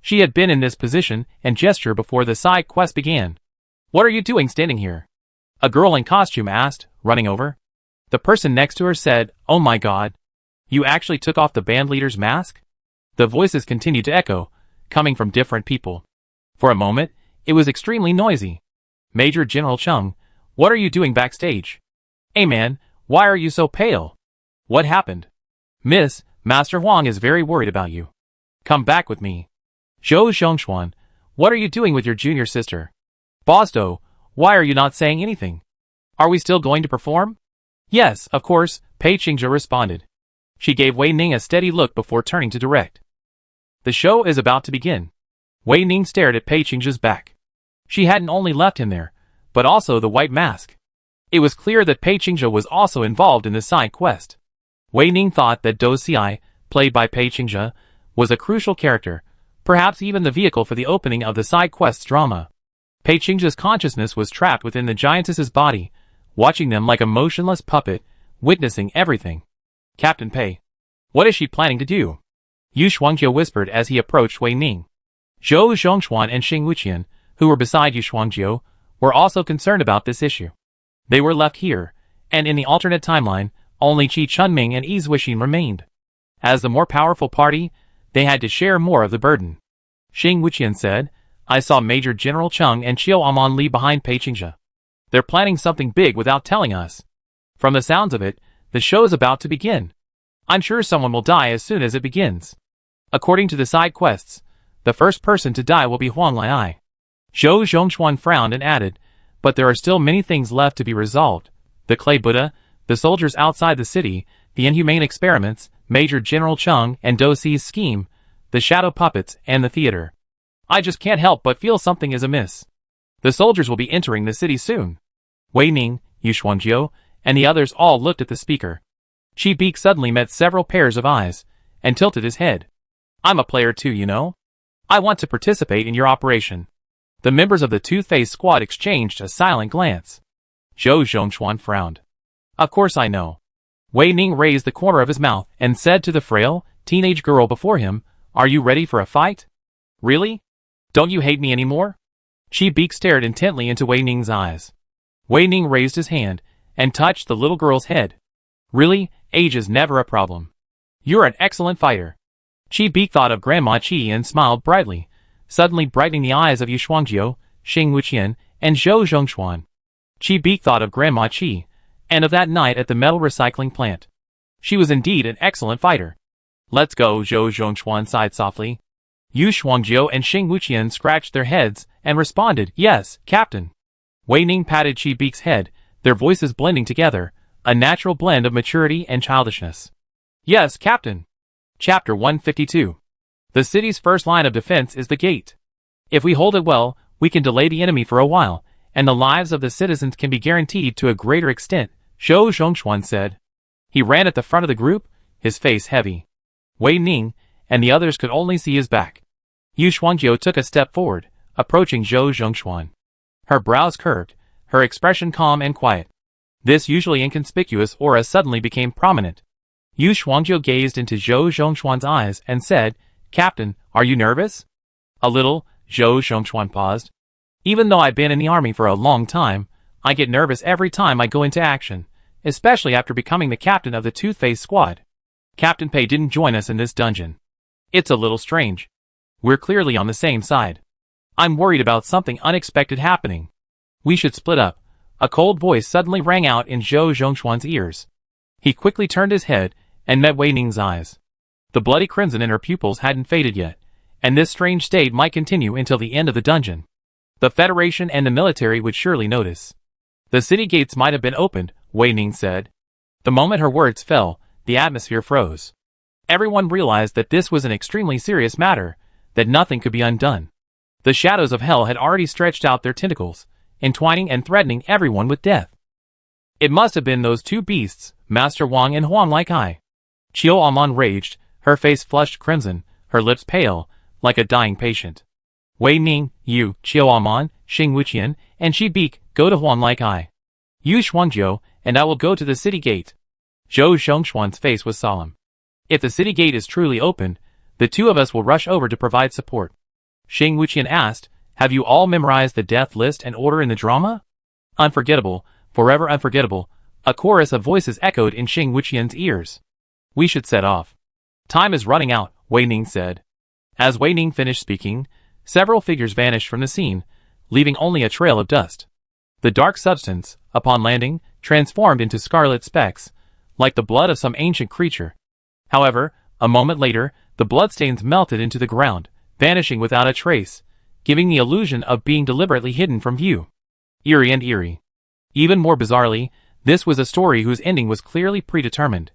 She had been in this position and gesture before the side quest began. "What are you doing standing here?" a girl in costume asked, running over. The person next to her said, "Oh my god. You actually took off the band leader's mask?" The voices continued to echo, coming from different people. For a moment, it was extremely noisy. "Major General Chung, what are you doing backstage?" "Hey man, why are you so pale? What happened?" "Miss, Master Huang is very worried about you. Come back with me." "Zhou Zhongxuan, what are you doing with your junior sister?" "Boss Do, why are you not saying anything? Are we still going to perform?" "Yes, of course," Pei Qingzhe responded. She gave Wei Ning a steady look before turning to direct. "The show is about to begin." Wei Ning stared at Pei Qingzhe's back. She hadn't only left him there, but also the white mask. It was clear that Pei Qingzhe was also involved in the side quest. Wei Ning thought that Dou Xi, played by Pei Qingzhe, was a crucial character, perhaps even the vehicle for the opening of the side quest's drama. Pei Qingzhe's consciousness was trapped within the giantess's body, watching them like a motionless puppet, witnessing everything. "Captain Pei. What is she planning to do?" Yu Shuangjiu whispered as he approached Wei Ning. Zhou Zhongxuan and Xing Wuqian, who were beside Yu Shuangjiu, were also concerned about this issue. They were left here, and in the alternate timeline, only Qi Chunming and Yi Zuixin remained. As the more powerful party, they had to share more of the burden. Xing Wuqian said, "I saw Major General Chung and Qiu Amon Li behind Pei Qingzhe. They're planning something big without telling us. From the sounds of it, the show's about to begin. I'm sure someone will die as soon as it begins. According to the side quests, the first person to die will be Huang Lai." Zhou Zhongxuan frowned and added, "But there are still many things left to be resolved. The clay Buddha, the soldiers outside the city, the inhumane experiments, Major General Chung and Dou Xi's scheme, the shadow puppets, and the theater. I just can't help but feel something is amiss. The soldiers will be entering the city soon." Wei Ning, Yu Shuangjiu, and the others all looked at the speaker. Qi Beak suddenly met several pairs of eyes, and tilted his head. "I'm a player too, you know. I want to participate in your operation." The members of the Two-Faced Squad exchanged a silent glance. Zhou Zhongxuan frowned. "Of course I know." Wei Ning raised the corner of his mouth and said to the frail, teenage girl before him, "Are you ready for a fight? Really? Don't you hate me anymore?" Qi Beak stared intently into Wei Ning's eyes. Wei Ning raised his hand and touched the little girl's head. "Really, age is never a problem. You're an excellent fighter." Qi Beak thought of Grandma Qi and smiled brightly, suddenly brightening the eyes of Yu Shuangjiu, Xing Wuqian, and Zhou Zhongxuan. Qi Beak thought of Grandma Qi, and of that night at the metal recycling plant. She was indeed an excellent fighter. "Let's go," Zhou Zhongxuan sighed softly. Yu Shuangjiu and Xing Wuqian scratched their heads and responded, "Yes, Captain." Wei Ning patted Qi Beak's head, their voices blending together, a natural blend of maturity and childishness. "Yes, Captain." Chapter 152. The city's first line of defense is the gate. If we hold it well, we can delay the enemy for a while, and the lives of the citizens can be guaranteed to a greater extent, Zhou Zhongxuan said. He ran at the front of the group, his face heavy. Wei Ning and the others could only see his back. Yu Shuangjiu took a step forward, approaching Zhou Zhongxuan. Her brows curved, her expression calm and quiet. This usually inconspicuous aura suddenly became prominent. Yu Shuangjiu gazed into Zhou Zhongxuan's eyes and said, "Captain, are you nervous?" "A little," Zhou Zhongxuan paused. "Even though I've been in the army for a long time, I get nervous every time I go into action, especially after becoming the captain of the Two-Faced Squad. Captain Pei didn't join us in this dungeon. It's a little strange. We're clearly on the same side. I'm worried about something unexpected happening. We should split up." A cold voice suddenly rang out in Zhou Zhongxuan's ears. He quickly turned his head and met Wei Ning's eyes. The bloody crimson in her pupils hadn't faded yet, and this strange state might continue until the end of the dungeon. The Federation and the military would surely notice. "The city gates might have been opened," Wei Ning said. The moment her words fell, the atmosphere froze. Everyone realized that this was an extremely serious matter, that nothing could be undone. The shadows of hell had already stretched out their tentacles, entwining and threatening everyone with death. It must have been those two beasts, Master Wang and Huang Lai. Chiao Amon raged, her face flushed crimson, her lips pale, like a dying patient. Wei Ning, you, Chiao Amon, Xing Wuqian, and Shi Beak, go to Huan like I. You Xuanjiu, and I will go to the city gate. Zhou Xiongxuan's face was solemn. If the city gate is truly opened, the two of us will rush over to provide support. Xing Wuqian asked, have you all memorized the death list and order in the drama? Unforgettable, forever unforgettable, a chorus of voices echoed in Xing Wuqian's ears. We should set off. Time is running out, Wei Ning said. As Wei Ning finished speaking, several figures vanished from the scene, leaving only a trail of dust. The dark substance, upon landing, transformed into scarlet specks, like the blood of some ancient creature. However, a moment later, the bloodstains melted into the ground, vanishing without a trace, giving the illusion of being deliberately hidden from view. Eerie and eerie. Even more bizarrely, this was a story whose ending was clearly predetermined.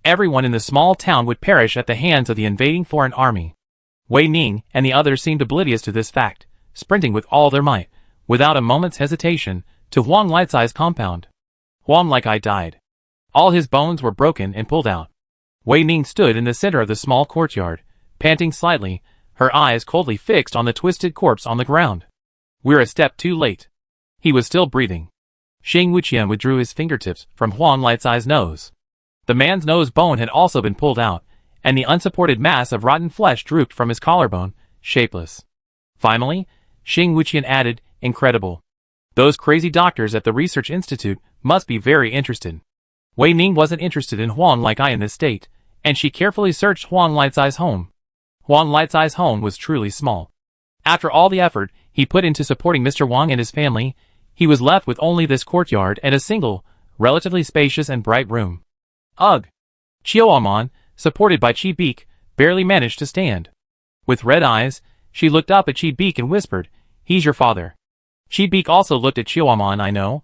Everyone in the small town would perish at the hands of the invading foreign army. Wei Ning and the others seemed oblivious to this fact, sprinting with all their might, without a moment's hesitation, to Huang Laicai's compound. Huang Laicai died. All his bones were broken and pulled out. Wei Ning stood in the center of the small courtyard, panting slightly, her eyes coldly fixed on the twisted corpse on the ground. We're a step too late. He was still breathing. Xing Wuqian withdrew his fingertips from Huang Laicai's nose. The man's nose bone had also been pulled out, and the unsupported mass of rotten flesh drooped from his collarbone, shapeless. Finally, Xing Wuqian added, incredible. Those crazy doctors at the research institute must be very interested. Wei Ning wasn't interested in Huang Laicai in this state, and she carefully searched Huang Laicai's home. Huang Laicai's home was truly small. After all the effort he put into supporting Mr. Wang and his family, he was left with only this courtyard and a single, relatively spacious and bright room. Ugh! Chiao Amon, supported by Chi Beak, barely managed to stand. With red eyes, she looked up at Chi Beak and whispered, he's your father. Chi Beak also looked at Chiao Amon. I know.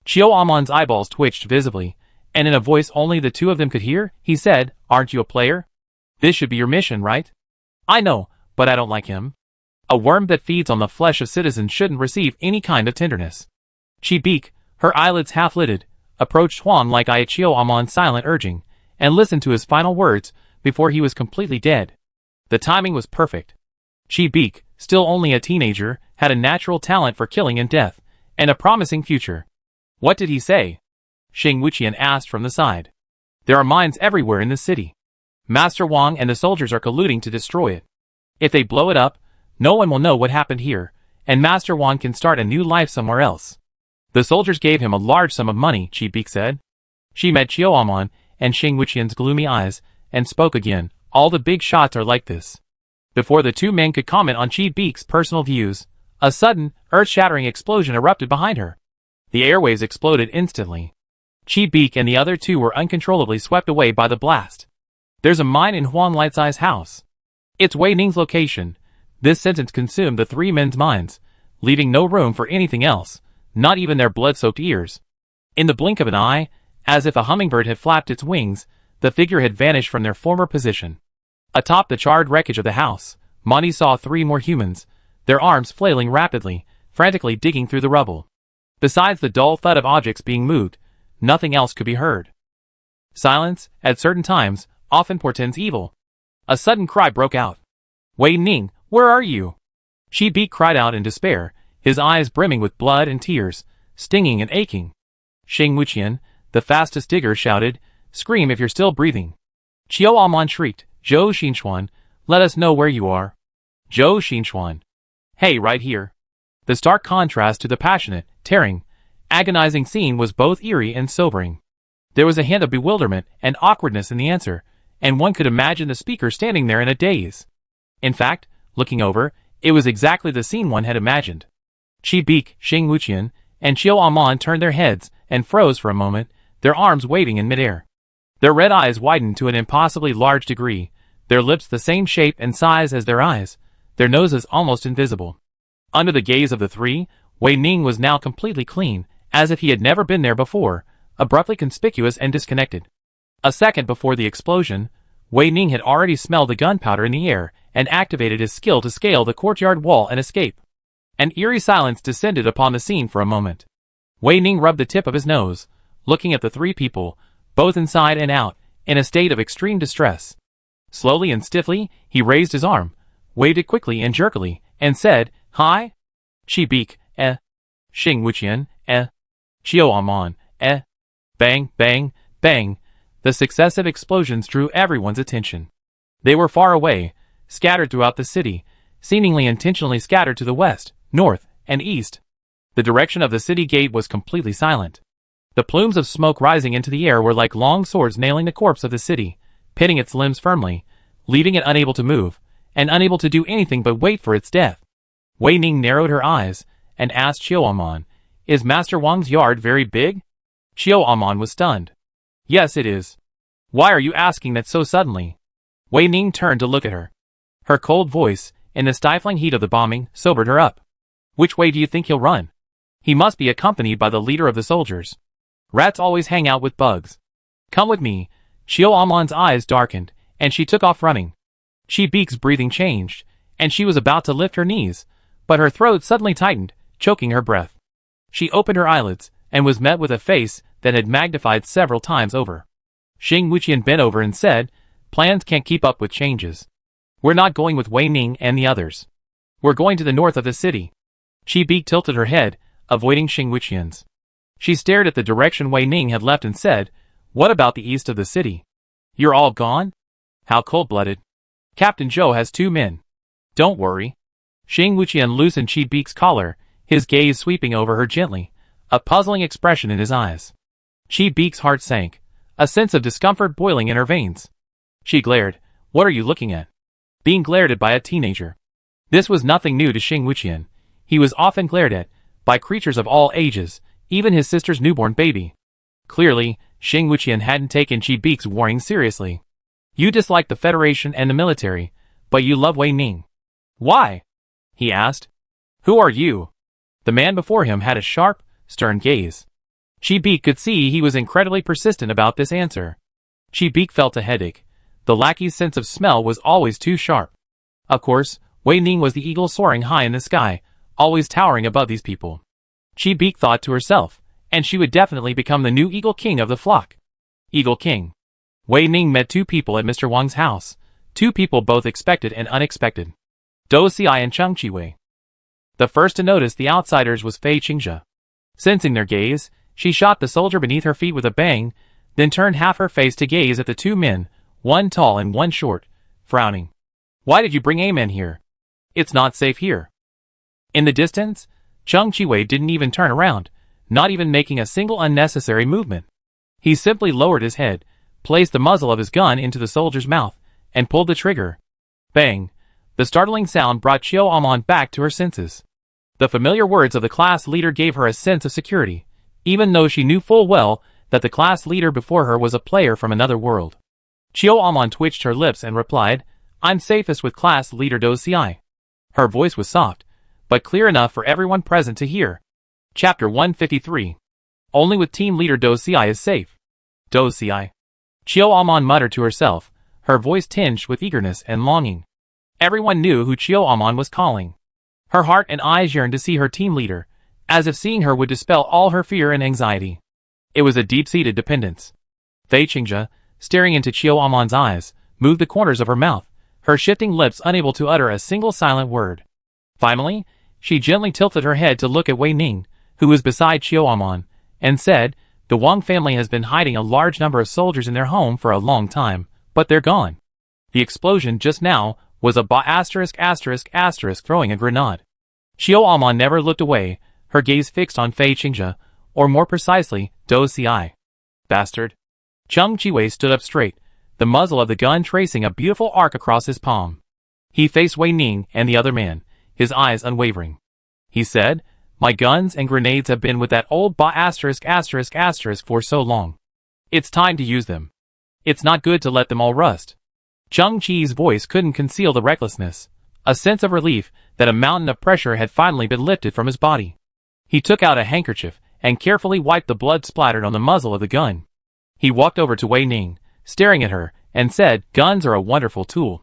Chiao Amon's eyeballs twitched visibly, and in a voice only the two of them could hear, he said, aren't you a player? This should be your mission, right? I know, but I don't like him. A worm that feeds on the flesh of citizens shouldn't receive any kind of tenderness. Chi Beak, her eyelids half-lidded, approached Huang Laicai at Chiao Amon's silent urging, and listened to his final words before he was completely dead. The timing was perfect. Chi Beak, still only a teenager, had a natural talent for killing and death, and a promising future. What did he say? Xing Wuqian asked from the side. There are mines everywhere in the city. Master Wang and the soldiers are colluding to destroy it. If they blow it up, no one will know what happened here, and Master Wang can start a new life somewhere else. The soldiers gave him a large sum of money, Chi Beak said. She met Chiao Amon and Xing Wuqian's gloomy eyes, and spoke again, all the big shots are like this. Before the two men could comment on Chi Beak's personal views, a sudden, earth-shattering explosion erupted behind her. The airwaves exploded instantly. Chi Beak and the other two were uncontrollably swept away by the blast. There's a mine in Huang Laicai's house. It's Wei Ning's location. This sentence consumed the three men's minds, leaving no room for anything else, not even their blood-soaked ears. In the blink of an eye, as if a hummingbird had flapped its wings, the figure had vanished from their former position. Atop the charred wreckage of the house, Monty saw three more humans, their arms flailing rapidly, frantically digging through the rubble. Besides the dull thud of objects being moved, nothing else could be heard. Silence, at certain times, often portends evil. A sudden cry broke out. Wei Ning, where are you? Chi Beak cried out in despair, his eyes brimming with blood and tears, stinging and aching. Xing Wuqian, the fastest digger, shouted, scream if you're still breathing. Chiao Amon shrieked, Zhou Xinchuan, let us know where you are. Zhou Xinchuan. Hey, right here. The stark contrast to the passionate, tearing, agonizing scene was both eerie and sobering. There was a hint of bewilderment and awkwardness in the answer, and one could imagine the speaker standing there in a daze. In fact, looking over, it was exactly the scene one had imagined. Chi Beak, Xing Wuqian, and Chiao Amon turned their heads and froze for a moment, their arms waving in midair. Their red eyes widened to an impossibly large degree, their lips the same shape and size as their eyes, their noses almost invisible. Under the gaze of the three, Wei Ning was now completely clean, as if he had never been there before, abruptly conspicuous and disconnected. A second before the explosion, Wei Ning had already smelled the gunpowder in the air and activated his skill to scale the courtyard wall and escape. An eerie silence descended upon the scene for a moment. Wei Ning rubbed the tip of his nose, looking at the three people, both inside and out, in a state of extreme distress. Slowly and stiffly, he raised his arm, waved it quickly and jerkily, and said, "Hi? Chi-beak, Xing Wuqian, Qiu Amon, Bang, bang, bang. The successive explosions drew everyone's attention. They were far away, scattered throughout the city, seemingly intentionally scattered to the west, north, and east. The direction of the city gate was completely silent. The plumes of smoke rising into the air were like long swords nailing the corpse of the city, pitting its limbs firmly, leaving it unable to move, and unable to do anything but wait for its death. Wei Ning narrowed her eyes, and asked Qiu Amon, "Is Master Wang's yard very big?" Qiu Amon was stunned. "Yes, it is." "Why are you asking that so suddenly?" Wei Ning turned to look at her. Her cold voice, in the stifling heat of the bombing, sobered her up. "Which way do you think he'll run? He must be accompanied by the leader of the soldiers. Rats always hang out with bugs. Come with me." Qiu Amon's eyes darkened, and she took off running. Chi-beak's breathing changed, and she was about to lift her knees, but her throat suddenly tightened, choking her breath. She opened her eyelids, and was met with a face that had magnified several times over. Xing Wuqian bent over and said, "Plans can't keep up with changes. We're not going with Wei Ning and the others. We're going to the north of the city." Chi-beak tilted her head, avoiding Xing Wuqian's. She stared at the direction Wei Ning had left and said, "What about the east of the city? You're all gone? How cold-blooded. Captain Zhou has 2 men. Don't worry." Xing Wuqian loosened Chi-beak's collar, his gaze sweeping over her gently, a puzzling expression in his eyes. Chi-beak's heart sank, a sense of discomfort boiling in her veins. She glared. "What are you looking at?" Being glared at by a teenager. This was nothing new to Xing Wuqian. He was often glared at, by creatures of all ages, even his sister's newborn baby. Clearly, Xing Wuqian hadn't taken Chi-beak's warning seriously. "You dislike the Federation and the military, but you love Wei Ning. Why?" he asked. "Who are you?" The man before him had a sharp, stern gaze. Chi-beak could see he was incredibly persistent about this answer. Chi-beak felt a headache. The lackey's sense of smell was always too sharp. Of course, Wei Ning was the eagle soaring high in the sky, always towering above these people. Chi-beak thought to herself, and she would definitely become the new Eagle King of the flock. Eagle King. Wei Ning met 2 people at Mr. Wang's house, 2 people both expected and unexpected. Dou Xiai and Cheng Qiwei. The first to notice the outsiders was Fei Qingzhe. Sensing their gaze, she shot the soldier beneath her feet with a bang, then turned half her face to gaze at the 2 men, one tall and one short, frowning. "Why did you bring a man here? It's not safe here." In the distance, Cheng Qiwei didn't even turn around, not even making a single unnecessary movement. He simply lowered his head, placed the muzzle of his gun into the soldier's mouth, and pulled the trigger. Bang! The startling sound brought Qiu Amon back to her senses. The familiar words of the class leader gave her a sense of security, even though she knew full well that the class leader before her was a player from another world. Qiu Amon twitched her lips and replied, "I'm safest with class leader Dou Xiai." Her voice was soft, but clear enough for everyone present to hear. Chapter 153. Only with team leader Dou Xiai is safe. Dou Xiai. Qiu Amon muttered to herself, her voice tinged with eagerness and longing. Everyone knew who Qiu Amon was calling. Her heart and eyes yearned to see her team leader, as if seeing her would dispel all her fear and anxiety. It was a deep-seated dependence. Fei Qingzhe, staring into Qiu Amon's eyes, moved the corners of her mouth, her shifting lips unable to utter a single silent word. Finally, she gently tilted her head to look at Wei Ning, who was beside Qiu Amon, and said, "The Wang family has been hiding a large number of soldiers in their home for a long time, but they're gone. The explosion just now was a throwing a grenade." Qiu Amon never looked away, her gaze fixed on Fei Qingzhe, or more precisely, Dou Xiai. "Bastard." Cheng Qiwei stood up straight, the muzzle of the gun tracing a beautiful arc across his palm. He faced Wei Ning and the other man, his eyes unwavering. He said, "My guns and grenades have been with that old for so long. It's time to use them. It's not good to let them all rust." Cheng Qi's voice couldn't conceal the recklessness, a sense of relief that a mountain of pressure had finally been lifted from his body. He took out a handkerchief and carefully wiped the blood splattered on the muzzle of the gun. He walked over to Wei Ning, staring at her, and said, "Guns are a wonderful tool.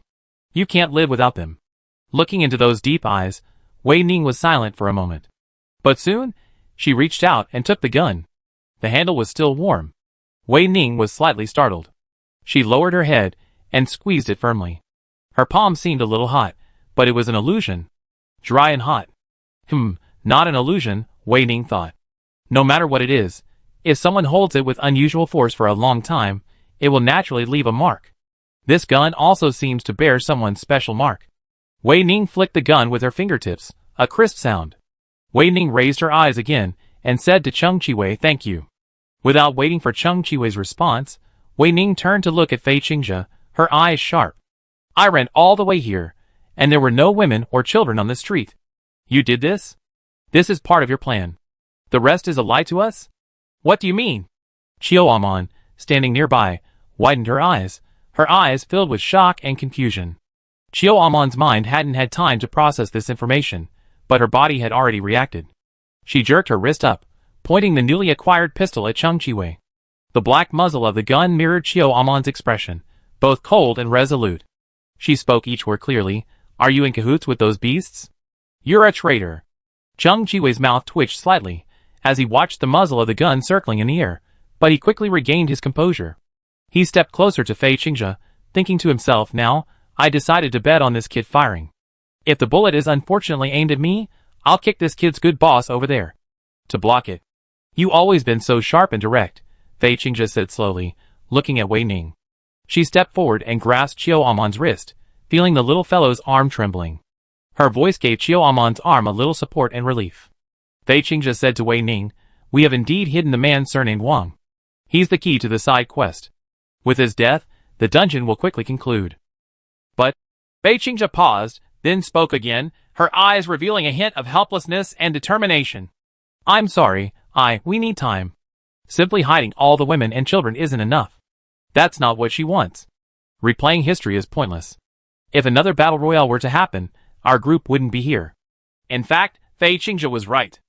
You can't live without them." Looking into those deep eyes, Wei Ning was silent for a moment. But soon, she reached out and took the gun. The handle was still warm. Wei Ning was slightly startled. She lowered her head and squeezed it firmly. Her palm seemed a little hot, but it was an illusion. Dry and hot. Not an illusion, Wei Ning thought. No matter what it is, if someone holds it with unusual force for a long time, it will naturally leave a mark. This gun also seems to bear someone's special mark. Wei Ning flicked the gun with her fingertips, a crisp sound. Wei Ning raised her eyes again and said to Cheng Qiwei, "Thank you." Without waiting for Cheng Qiwei's response, Wei Ning turned to look at Fei Qingzhe, her eyes sharp. "I ran all the way here, and there were no women or children on the street. You did this? This is part of your plan. The rest is a lie to us? What do you mean?" Qiu Amon, standing nearby, widened her eyes filled with shock and confusion. Qiu Amon's mind hadn't had time to process this information, but her body had already reacted. She jerked her wrist up, pointing the newly acquired pistol at Cheng Qiwei. The black muzzle of the gun mirrored Qiu Amon's expression, both cold and resolute. She spoke each word clearly. "Are you in cahoots with those beasts? You're a traitor." Cheng Qiwei's mouth twitched slightly as he watched the muzzle of the gun circling in the air, but he quickly regained his composure. He stepped closer to Fei Qingzhe, thinking to himself, "Now, I decided to bet on this kid firing. If the bullet is unfortunately aimed at me, I'll kick this kid's good boss over there to block it." "You always been so sharp and direct," Fei Qingzhe said slowly, looking at Wei Ning. She stepped forward and grasped Qiu Amon's wrist, feeling the little fellow's arm trembling. Her voice gave Qiu Amon's arm a little support and relief. Fei Qingzhe said to Wei Ning, "We have indeed hidden the man surnamed Wang. He's the key to the side quest. With his death, the dungeon will quickly conclude." "But..." Fei Qingzhe paused, then spoke again, her eyes revealing a hint of helplessness and determination. "I'm sorry, we need time. Simply hiding all the women and children isn't enough. That's not what she wants. Replaying history is pointless. If another battle royale were to happen, our group wouldn't be here." In fact, Fei Qingzhe was right.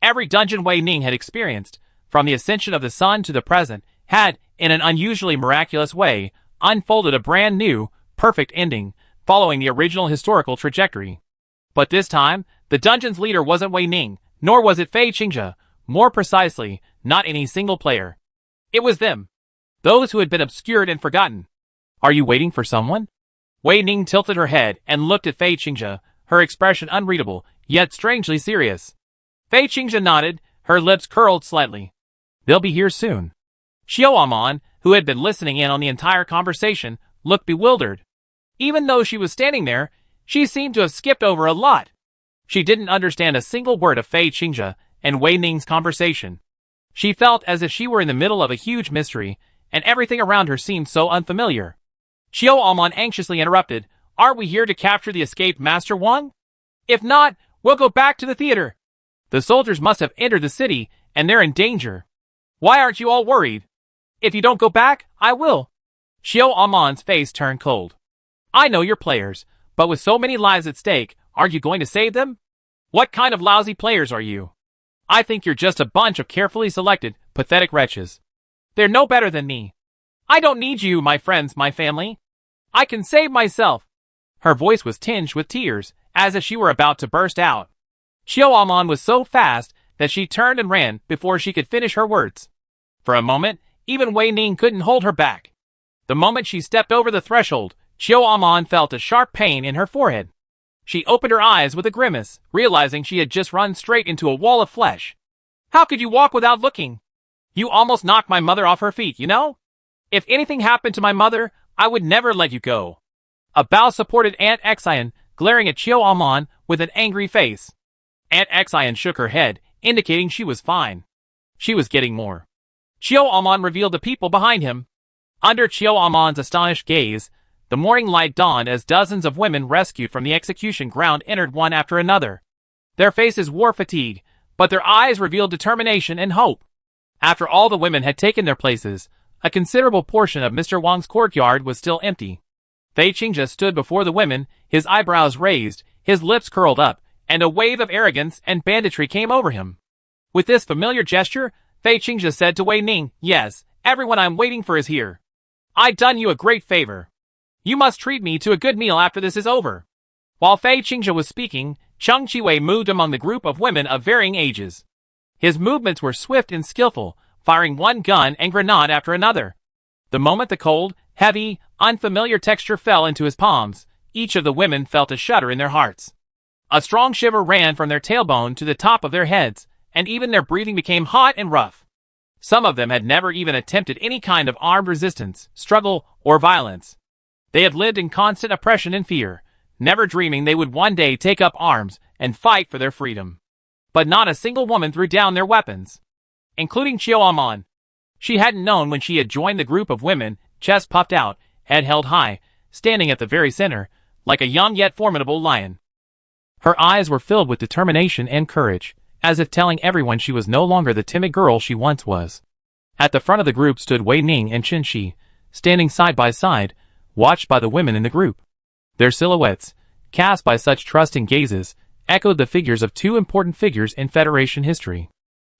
Every dungeon Wei Ning had experienced, from the ascension of the sun to the present, had, in an unusually miraculous way, unfolded a brand new, perfect ending, following the original historical trajectory. But this time, the dungeon's leader wasn't Wei Ning, nor was it Fei Qingzhe, more precisely, not any single player. It was them. Those who had been obscured and forgotten. "Are you waiting for someone?" Wei Ning tilted her head and looked at Fei Qingzhe, her expression unreadable, yet strangely serious. Fei Qingzhe nodded, her lips curled slightly. "They'll be here soon." Qiu Amon, who had been listening in on the entire conversation, looked bewildered. Even though she was standing there, she seemed to have skipped over a lot. She didn't understand a single word of Fei Qingzhe and Wei Ning's conversation. She felt as if she were in the middle of a huge mystery, and everything around her seemed so unfamiliar. Qiu Amon anxiously interrupted, "Aren't we here to capture the escaped Master Wang? If not, we'll go back to the theater. The soldiers must have entered the city, and they're in danger. Why aren't you all worried? If you don't go back, I will." Qiu Amon's face turned cold. "I know you're players, but with so many lives at stake, aren't you going to save them? What kind of lousy players are you? I think you're just a bunch of carefully selected, pathetic wretches. They're no better than me. I don't need you, my friends, my family. I can save myself." Her voice was tinged with tears, as if she were about to burst out. Qiu Amon was so fast that she turned and ran before she could finish her words. For a moment, even Wei Ning couldn't hold her back. The moment she stepped over the threshold, Qiu Amon felt a sharp pain in her forehead. She opened her eyes with a grimace, realizing she had just run straight into a wall of flesh. "How could you walk without looking? You almost knocked my mother off her feet, you know? If anything happened to my mother, I would never let you go." A bow supported Aunt Xian, glaring at Qiu Amon with an angry face. Aunt Xian shook her head, indicating she was fine. She was getting more. Qiu Amon revealed the people behind him. Under Qiu Amon's astonished gaze, the morning light dawned as dozens of women rescued from the execution ground entered one after another. Their faces wore fatigue, but their eyes revealed determination and hope. After all the women had taken their places, a considerable portion of Mr. Wang's courtyard was still empty. Fei Qingzhe stood before the women, his eyebrows raised, his lips curled up, and a wave of arrogance and banditry came over him. With this familiar gesture, Fei Qingzhe said to Wei Ning, "Yes, everyone I'm waiting for is here. I've done you a great favor. You must treat me to a good meal after this is over." While Fei Qingzhe was speaking, Cheng Qiwei moved among the group of women of varying ages. His movements were swift and skillful, firing one gun and grenade after another. The moment the cold, heavy, unfamiliar texture fell into his palms, each of the women felt a shudder in their hearts. A strong shiver ran from their tailbone to the top of their heads, and even their breathing became hot and rough. Some of them had never even attempted any kind of armed resistance, struggle, or violence. They had lived in constant oppression and fear, never dreaming they would one day take up arms and fight for their freedom. But not a single woman threw down their weapons, including Chiao Amon. She hadn't known when she had joined the group of women, chest puffed out, head held high, standing at the very center, like a young yet formidable lion. Her eyes were filled with determination and courage, as if telling everyone she was no longer the timid girl she once was. At the front of the group stood Wei Ning and Qin Shi, standing side by side, watched by the women in the group. Their silhouettes, cast by such trusting gazes, echoed the figures of two important figures in Federation history.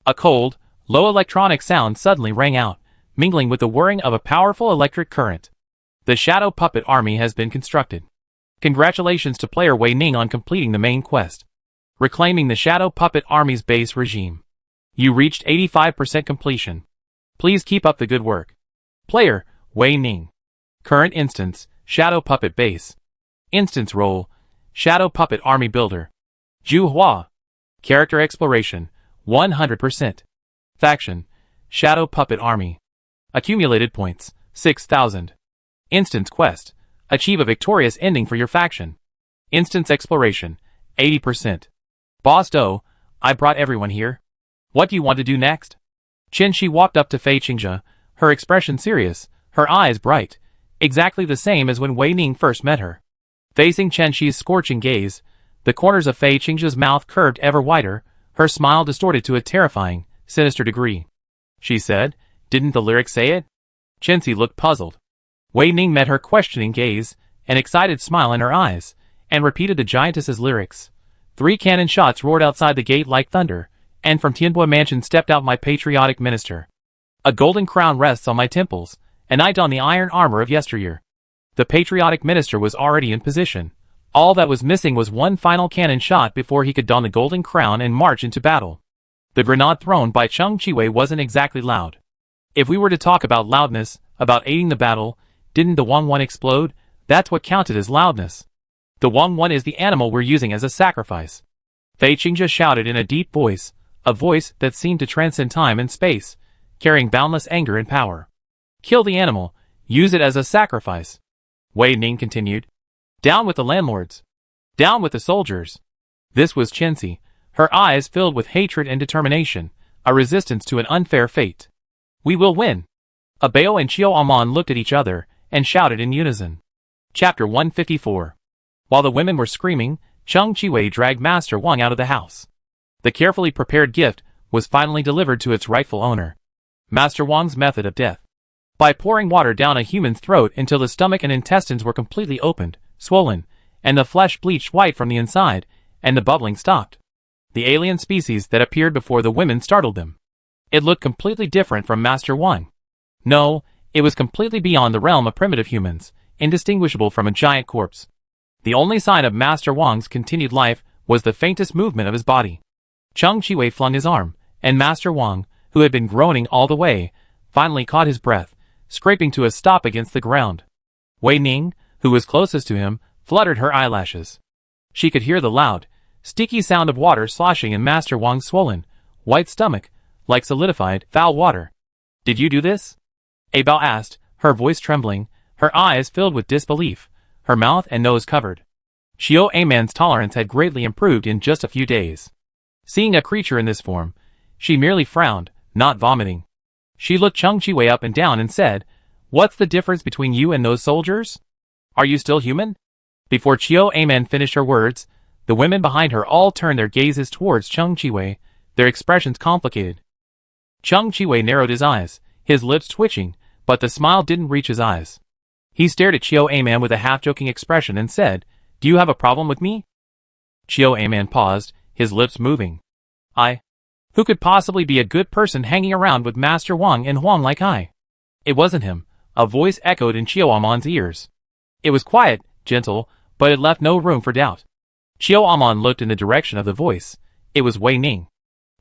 A cold, low electronic sound suddenly rang out, mingling with the whirring of a powerful electric current. The Shadow Puppet Army has been constructed. Congratulations to player Wei Ning on completing the main quest, reclaiming the Shadow Puppet Army's base regime. You reached 85% completion. Please keep up the good work. Player, Wei Ning. Current instance, Shadow Puppet Base. Instance role, Shadow Puppet Army Builder. Zhu Hua. Character exploration, 100%. Faction, Shadow Puppet Army. Accumulated points, 6,000. Instance quest, achieve a victorious ending for your faction. Instance exploration, 80%. Boss Do, I brought everyone here. What do you want to do next? Qin Shi walked up to Fei Qingzhe, her expression serious, her eyes bright, exactly the same as when Wei Ning first met her. Facing Qin Shi's scorching gaze, the corners of Fei Qingzhe's mouth curved ever wider, her smile distorted to a terrifying, sinister degree. She said, "Didn't the lyrics say it?" Qin Shi looked puzzled. Wei Ning met her questioning gaze, an excited smile in her eyes, and repeated the giantess's lyrics. 3 cannon shots roared outside the gate like thunder, and from Tianbo Mansion stepped out my patriotic minister. A golden crown rests on my temples, and I don the iron armor of yesteryear. The patriotic minister was already in position. All that was missing was one final cannon shot before he could don the golden crown and march into battle. The grenade thrown by Cheng Chiwei wasn't exactly loud. If we were to talk about loudness, about aiding the battle, didn't the Wang-One explode? That's what counted as loudness. The Wang-One is the animal we're using as a sacrifice. Fei Qingzhe shouted in a deep voice, a voice that seemed to transcend time and space, carrying boundless anger and power. Kill the animal, use it as a sacrifice. Wei Ning continued. Down with the landlords. Down with the soldiers. This was Qin Shi, her eyes filled with hatred and determination, a resistance to an unfair fate. We will win. Abeo and Chiao Amon looked at each other, and shouted in unison. Chapter 154. While the women were screaming, Cheng Chiwei dragged Master Wang out of the house. The carefully prepared gift was finally delivered to its rightful owner. Master Wang's method of death. By pouring water down a human's throat until the stomach and intestines were completely opened, swollen, and the flesh bleached white from the inside, and the bubbling stopped. The alien species that appeared before the women startled them. It looked completely different from Master Wang. No, it was completely beyond the realm of primitive humans, indistinguishable from a giant corpse. The only sign of Master Wang's continued life was the faintest movement of his body. Cheng Chiwei flung his arm, and Master Wang, who had been groaning all the way, finally caught his breath, scraping to a stop against the ground. Wei Ning, who was closest to him, fluttered her eyelashes. She could hear the loud, sticky sound of water sloshing in Master Wang's swollen, white stomach, like solidified, foul water. Did you do this? Abao asked, her voice trembling, her eyes filled with disbelief, her mouth and nose covered. Chiao Aman's tolerance had greatly improved in just a few days. Seeing a creature in this form, she merely frowned, not vomiting. She looked Cheng Chiwei up and down and said, "What's the difference between you and those soldiers? Are you still human?" Before Chiao Aman finished her words, the women behind her all turned their gazes towards Cheng Chiwei, their expressions complicated. Cheng Chiwei narrowed his eyes, his lips twitching, but the smile didn't reach his eyes. He stared at Chiao Aman with a half-joking expression and said, "Do you have a problem with me?" Chiao Aman paused, his lips moving. Who could possibly be a good person hanging around with Master Wang and Huang like I? It wasn't him, a voice echoed in Chiao Aman's ears. It was quiet, gentle, but it left no room for doubt. Chiao Aman looked in the direction of the voice. It was Wei Ning.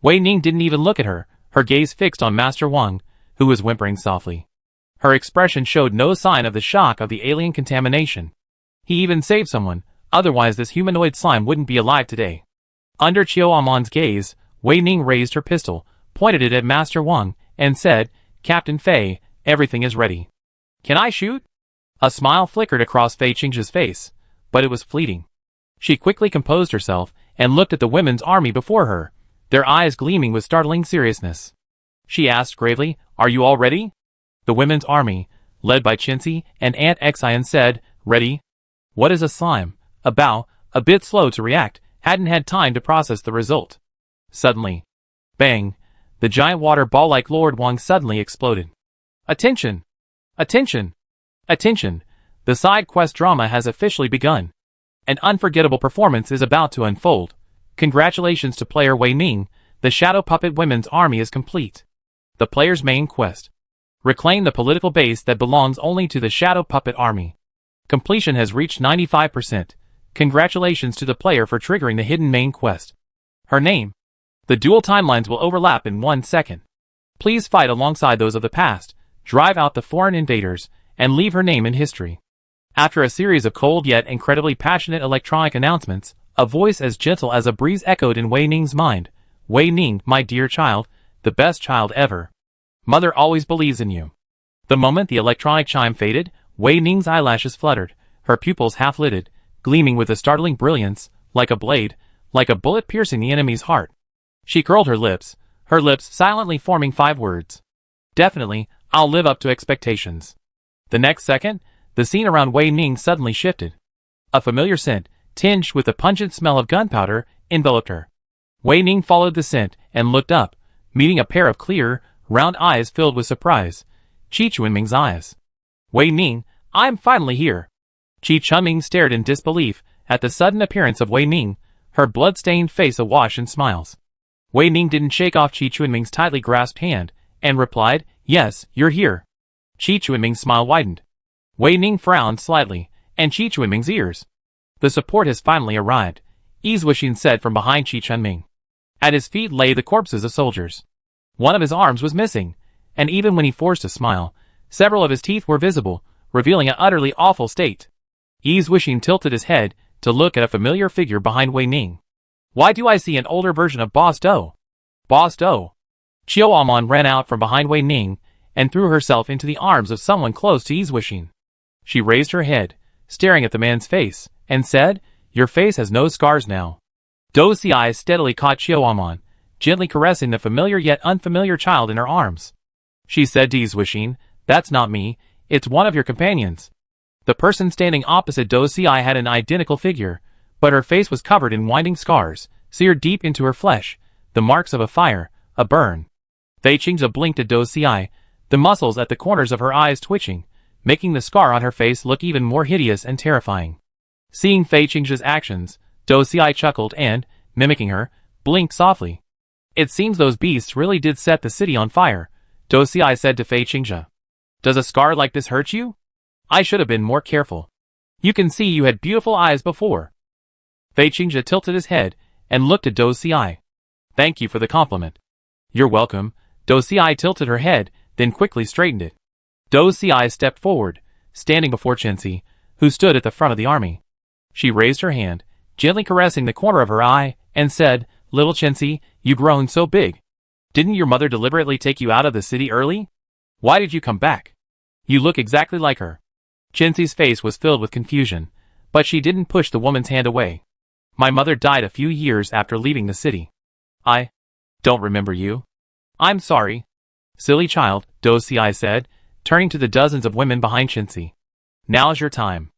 Wei Ning didn't even look at her, her gaze fixed on Master Wang, who was whimpering softly. Her expression showed no sign of the shock of the alien contamination. He even saved someone, otherwise this humanoid slime wouldn't be alive today. Under Chiao Amon's gaze, Wei Ning raised her pistol, pointed it at Master Wang, and said, "Captain Fei, everything is ready. Can I shoot?" A smile flickered across Fei Qingzhi's face, but it was fleeting. She quickly composed herself and looked at the women's army before her, their eyes gleaming with startling seriousness. She asked gravely, "Are you all ready?" The women's army, led by Qinzi and Aunt Xian, said, "Ready." What is a slime? A Bao, a bit slow to react, hadn't had time to process the result. Suddenly, bang, the giant water ball like Lord Wang suddenly exploded. Attention! Attention! Attention! The side quest drama has officially begun. An unforgettable performance is about to unfold. Congratulations to player Wei Ning, the Shadow Puppet Women's Army is complete. The player's main quest. Reclaim the political base that belongs only to the Shadow Puppet Army. Completion has reached 95%. Congratulations to the player for triggering the hidden main quest. Her name. The dual timelines will overlap in 1 second. Please fight alongside those of the past, drive out the foreign invaders, and leave her name in history. After a series of cold yet incredibly passionate electronic announcements, a voice as gentle as a breeze echoed in Wei Ning's mind. "Wei Ning, my dear child, the best child ever. Mother always believes in you." The moment the electronic chime faded, Wei Ning's eyelashes fluttered, her pupils half-lidded, gleaming with a startling brilliance, like a blade, like a bullet piercing the enemy's heart. She curled her lips silently forming 5 words. "Definitely, I'll live up to expectations." The next second, the scene around Wei Ning suddenly shifted. A familiar scent, tinged with the pungent smell of gunpowder, enveloped her. Wei Ning followed the scent and looked up, meeting a pair of clear, round eyes filled with surprise. Qi Chunming's eyes. "Wei Ning, I'm finally here." Qi Chunming stared in disbelief at the sudden appearance of Wei Ning, her blood-stained face awash in smiles. Wei Ning didn't shake off Qi Chunming's tightly grasped hand, and replied, "Yes, you're here." Qi Chunming's smile widened. Wei Ning frowned slightly, and Qi Chunming's ears. "The support has finally arrived," Yi Zuixin said from behind Qi Chunming. At his feet lay the corpses of soldiers. One of his arms was missing, and even when he forced a smile, several of his teeth were visible, revealing an utterly awful state. Yi Zuixin tilted his head to look at a familiar figure behind Wei Ning. "Why do I see an older version of Boss Do?" "Boss Do." Chiao Amon ran out from behind Wei Ning and threw herself into the arms of someone close to Yi Zuixin. She raised her head, staring at the man's face, and said, "Your face has no scars now." Do's eyes steadily caught Chiao Amon, gently caressing the familiar yet unfamiliar child in her arms. She said to Yi Zuixin, "That's not me, it's one of your companions." The person standing opposite Do's had an identical figure, but her face was covered in winding scars, seared deep into her flesh, the marks of a fire, a burn. Fei Qingzhi blinked at Do's the muscles at the corners of her eyes twitching, making the scar on her face look even more hideous and terrifying. Seeing Fei Qingzhi's actions, Do's chuckled and, mimicking her, blinked softly. "It seems those beasts really did set the city on fire," Do's said to Fei Qingzhi. "Does a scar like this hurt you? I should have been more careful. You can see you had beautiful eyes before." Fei Qingzhi tilted his head and looked at Do's "Thank you for the compliment." "You're welcome." Do's tilted her head, then quickly straightened it. Do's stepped forward, standing before Qinzi, who stood at the front of the army. She raised her hand, gently caressing the corner of her eye, and said, "Little Qinzi, you've grown so big. Didn't your mother deliberately take you out of the city early? Why did you come back? You look exactly like her." Qinzi's face was filled with confusion, but she didn't push the woman's hand away. "My mother died a few years after leaving the city. I don't remember you. I'm sorry." "Silly child," Do's said, turning to the dozens of women behind Qinzi. "Now's your time."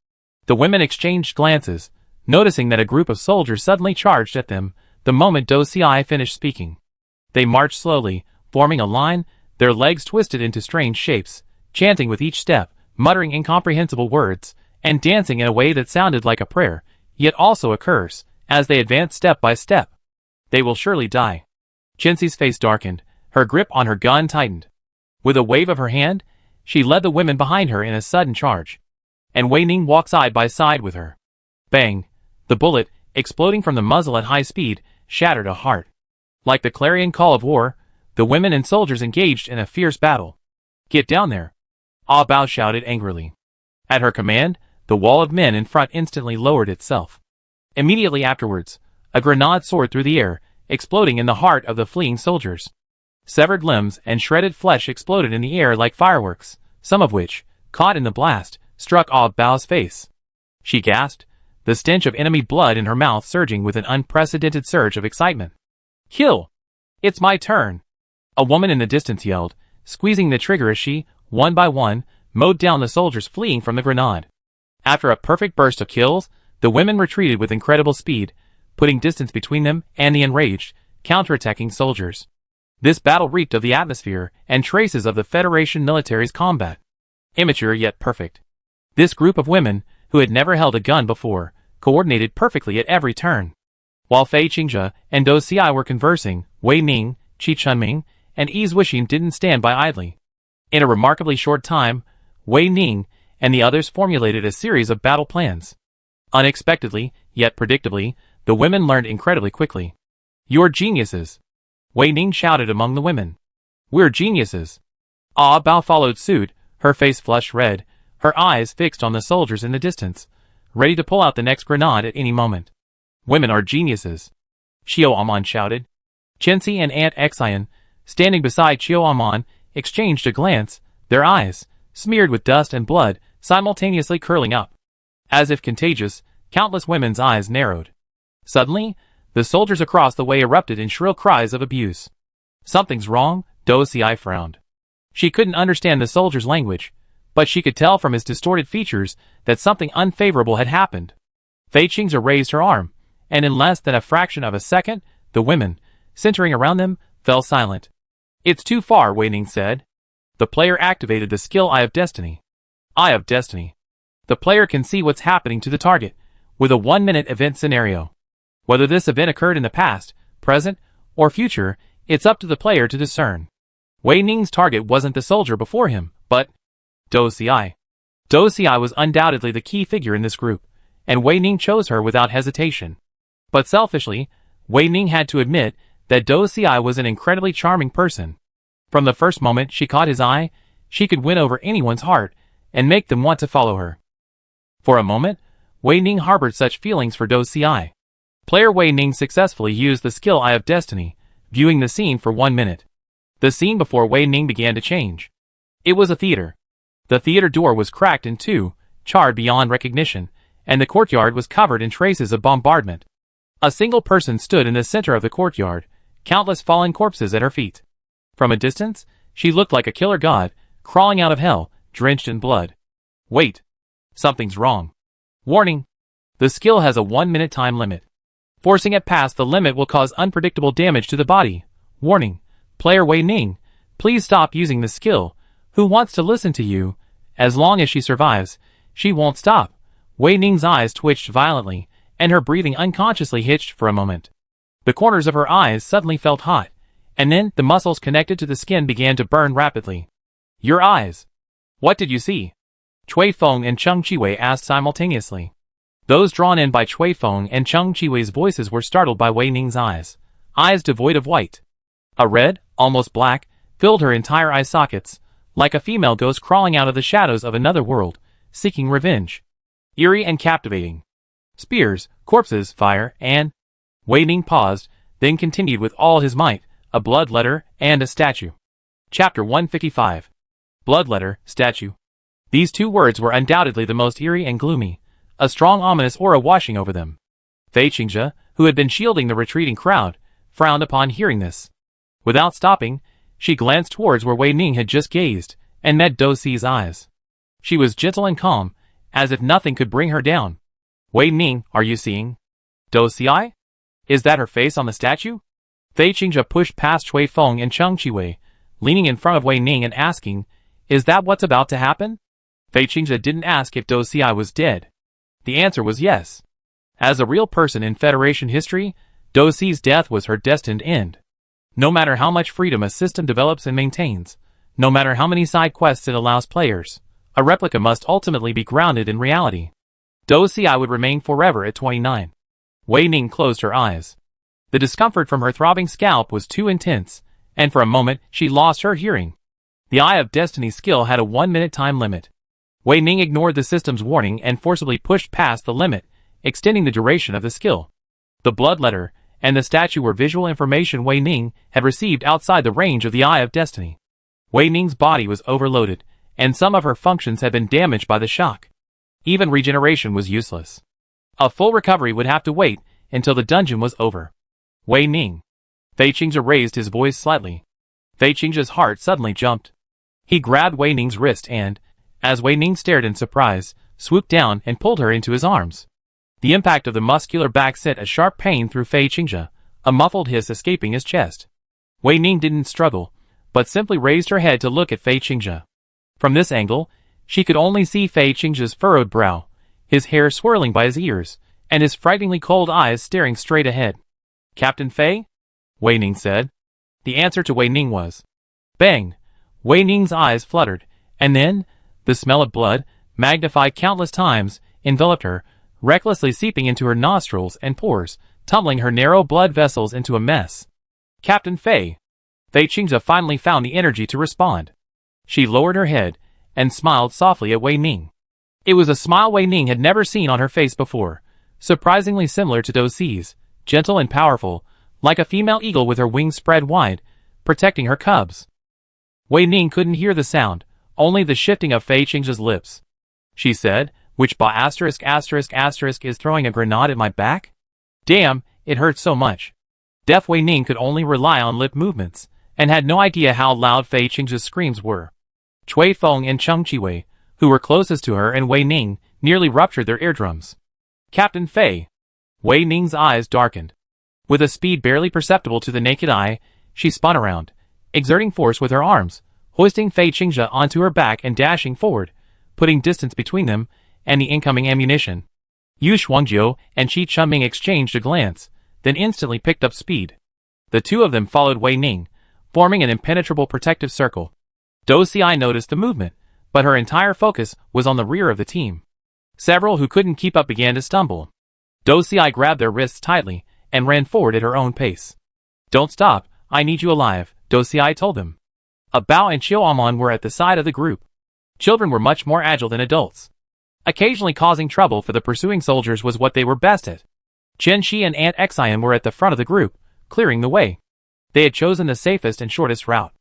The women exchanged glances, noticing that a group of soldiers suddenly charged at them the moment Do's finished speaking. They marched slowly, forming a line, their legs twisted into strange shapes, chanting with each step, muttering incomprehensible words, and dancing in a way that sounded like a prayer, yet also a curse, as they advanced step by step. "They will surely die." Qinzi's face darkened, her grip on her gun tightened. With a wave of her hand, she led the women behind her in a sudden charge. And Wei Ning walked side by side with her. Bang! The bullet, exploding from the muzzle at high speed, shattered a heart. Like the clarion call of war, the women and soldiers engaged in a fierce battle. "Get down there. Ah Bao shouted angrily. At her command, the wall of men in front instantly lowered itself. Immediately afterwards, a grenade soared through the air, exploding in the heart of the fleeing soldiers. Severed limbs and shredded flesh exploded in the air like fireworks, some of which, caught in the blast, struck Ah Bao's face. She gasped, the stench of enemy blood in her mouth surging with an unprecedented surge of excitement. Kill! It's my turn! A woman in the distance yelled, squeezing the trigger as she, one by one, mowed down the soldiers fleeing from the grenade. After a perfect burst of kills, the women retreated with incredible speed, putting distance between them and the enraged, counterattacking soldiers. This battle reeked of the atmosphere and traces of the Federation military's combat. Immature yet perfect. This group of women, who had never held a gun before, coordinated perfectly at every turn. While Fei Qingzhe and Dou Xi were conversing, Wei Ning, Qi Chunming, and Yi Zuixing didn't stand by idly. In a remarkably short time, Wei Ning and the others formulated a series of battle plans. Unexpectedly, yet predictably, the women learned incredibly quickly. You're geniuses! Wei Ning shouted among the women. We're geniuses! Ah Bao followed suit, her face flushed red, her eyes fixed on the soldiers in the distance, ready to pull out the next grenade at any moment. Women are geniuses! Xiao Amon shouted. Chenxi and Aunt Xian, standing beside Xiao Amon, exchanged a glance, their eyes, smeared with dust and blood, simultaneously curling up. As if contagious, countless women's eyes narrowed. Suddenly, the soldiers across the way erupted in shrill cries of abuse. Something's wrong, Dou Xi frowned. She couldn't understand the soldier's language, but she could tell from his distorted features that something unfavorable had happened. Fei Qingzhe raised her arm, and in less than a fraction of a second, the women, centering around them, fell silent. It's too far, Wei Ning said. The player activated the skill Eye of Destiny. Eye of Destiny. The player can see what's happening to the target, with a 1-minute event scenario. Whether this event occurred in the past, present, or future, it's up to the player to discern. Wei Ning's target wasn't the soldier before him, but Dou Xi. Dou Xi was undoubtedly the key figure in this group, and Wei Ning chose her without hesitation. But selfishly, Wei Ning had to admit that Dou Xi was an incredibly charming person. From the first moment she caught his eye, she could win over anyone's heart and make them want to follow her. For a moment, Wei Ning harbored such feelings for Dou Xi. Player Wei Ning successfully used the skill Eye of Destiny, viewing the scene for 1 minute. The scene before Wei Ning began to change. It was a theater. The theater door was cracked in two, charred beyond recognition, and the courtyard was covered in traces of bombardment. A single person stood in the center of the courtyard, countless fallen corpses at her feet. From a distance, she looked like a killer god, crawling out of hell, drenched in blood. Wait. Something's wrong. Warning. The skill has a 1-minute time limit. Forcing it past the limit will cause unpredictable damage to the body. Warning. Player Wei Ning, please stop using the skill. Who wants to listen to you? As long as she survives, she won't stop. Wei Ning's eyes twitched violently, and her breathing unconsciously hitched for a moment. The corners of her eyes suddenly felt hot, and then the muscles connected to the skin began to burn rapidly. Your eyes. What did you see? Cui Feng and Cheng Qiwei asked simultaneously. Those drawn in by Cui Feng and Cheng Qiwei's voices were startled by Wei Ning's eyes devoid of white. A red, almost black, filled her entire eye sockets, like a female ghost crawling out of the shadows of another world, seeking revenge. Eerie and captivating. Spears, corpses, fire, and... Wei Ning paused, then continued with all his might, a bloodletter and a statue. Chapter 155. Bloodletter, statue. These two words were undoubtedly the most eerie and gloomy, a strong ominous aura washing over them. Fei Qingzhe, who had been shielding the retreating crowd, frowned upon hearing this. Without stopping, she glanced towards where Wei Ning had just gazed, and met Dou Xi's eyes. She was gentle and calm, as if nothing could bring her down. Wei Ning, are you seeing? Dou Xi? Is that her face on the statue? Fei Qingzhe pushed past Cui Feng and Cheng Qiwei, leaning in front of Wei Ning and asking, is that what's about to happen? Fei Qingzhe didn't ask if Dou Xi was dead. The answer was yes. As a real person in Federation history, Dou Xi's death was her destined end. No matter how much freedom a system develops and maintains, no matter how many side quests it allows players, a replica must ultimately be grounded in reality. Dou Xi would remain forever at 29. Wei Ning closed her eyes. The discomfort from her throbbing scalp was too intense, and for a moment she lost her hearing. The Eye of Destiny skill had a 1-minute time limit. Wei Ning ignored the system's warning and forcibly pushed past the limit, extending the duration of the skill. The blood letter and the statue were visual information Wei Ning had received outside the range of the Eye of Destiny. Wei Ning's body was overloaded, and some of her functions had been damaged by the shock. Even regeneration was useless. A full recovery would have to wait until the dungeon was over. Wei Ning. Fei Qingzhe raised his voice slightly. Fei Qingzhe's heart suddenly jumped. He grabbed Wei Ning's wrist and, as Wei Ning stared in surprise, swooped down and pulled her into his arms. The impact of the muscular back sent a sharp pain through Fei Qingzhe, a muffled hiss escaping his chest. Wei Ning didn't struggle, but simply raised her head to look at Fei Qingzhe. From this angle, she could only see Fei Qingzhe's furrowed brow, his hair swirling by his ears, and his frighteningly cold eyes staring straight ahead. "Captain Fei?" Wei Ning said. The answer to Wei Ning was bang. Wei Ning's eyes fluttered, and then, the smell of blood, magnified countless times, enveloped her, recklessly seeping into her nostrils and pores, tumbling her narrow blood vessels into a mess. "Captain Fei." Fei Qingzhe finally found the energy to respond. She lowered her head and smiled softly at Wei Ning. It was a smile Wei Ning had never seen on her face before, surprisingly similar to Do Si's, gentle and powerful, like a female eagle with her wings spread wide, protecting her cubs. Wei Ning couldn't hear the sound, only the shifting of Fei Qingzhe's lips. She said, "Which ba asterisk asterisk asterisk is throwing a grenade at my back? Damn, it hurts so much." Deaf Wei Ning could only rely on lip movements, and had no idea how loud Fei Qingzhe's screams were. Cui Feng and Cheng Qiwei, who were closest to her and Wei Ning, nearly ruptured their eardrums. "Captain Fei." Wei Ning's eyes darkened. With a speed barely perceptible to the naked eye, she spun around, exerting force with her arms, hoisting Fei Qingzhe onto her back and dashing forward, putting distance between them and the incoming ammunition. Yu Shuangjiu and Qi Chunming exchanged a glance, then instantly picked up speed. The two of them followed Wei Ning, forming an impenetrable protective circle. Do Si noticed the movement, but her entire focus was on the rear of the team. Several who couldn't keep up began to stumble. Do Si grabbed their wrists tightly and ran forward at her own pace. "Don't stop, I need you alive," Do Si told them. A Bao and Qiu Amon were at the side of the group. Children were much more agile than adults. Occasionally causing trouble for the pursuing soldiers was what they were best at. Chen Shi and Aunt Xian were at the front of the group, clearing the way. They had chosen the safest and shortest route.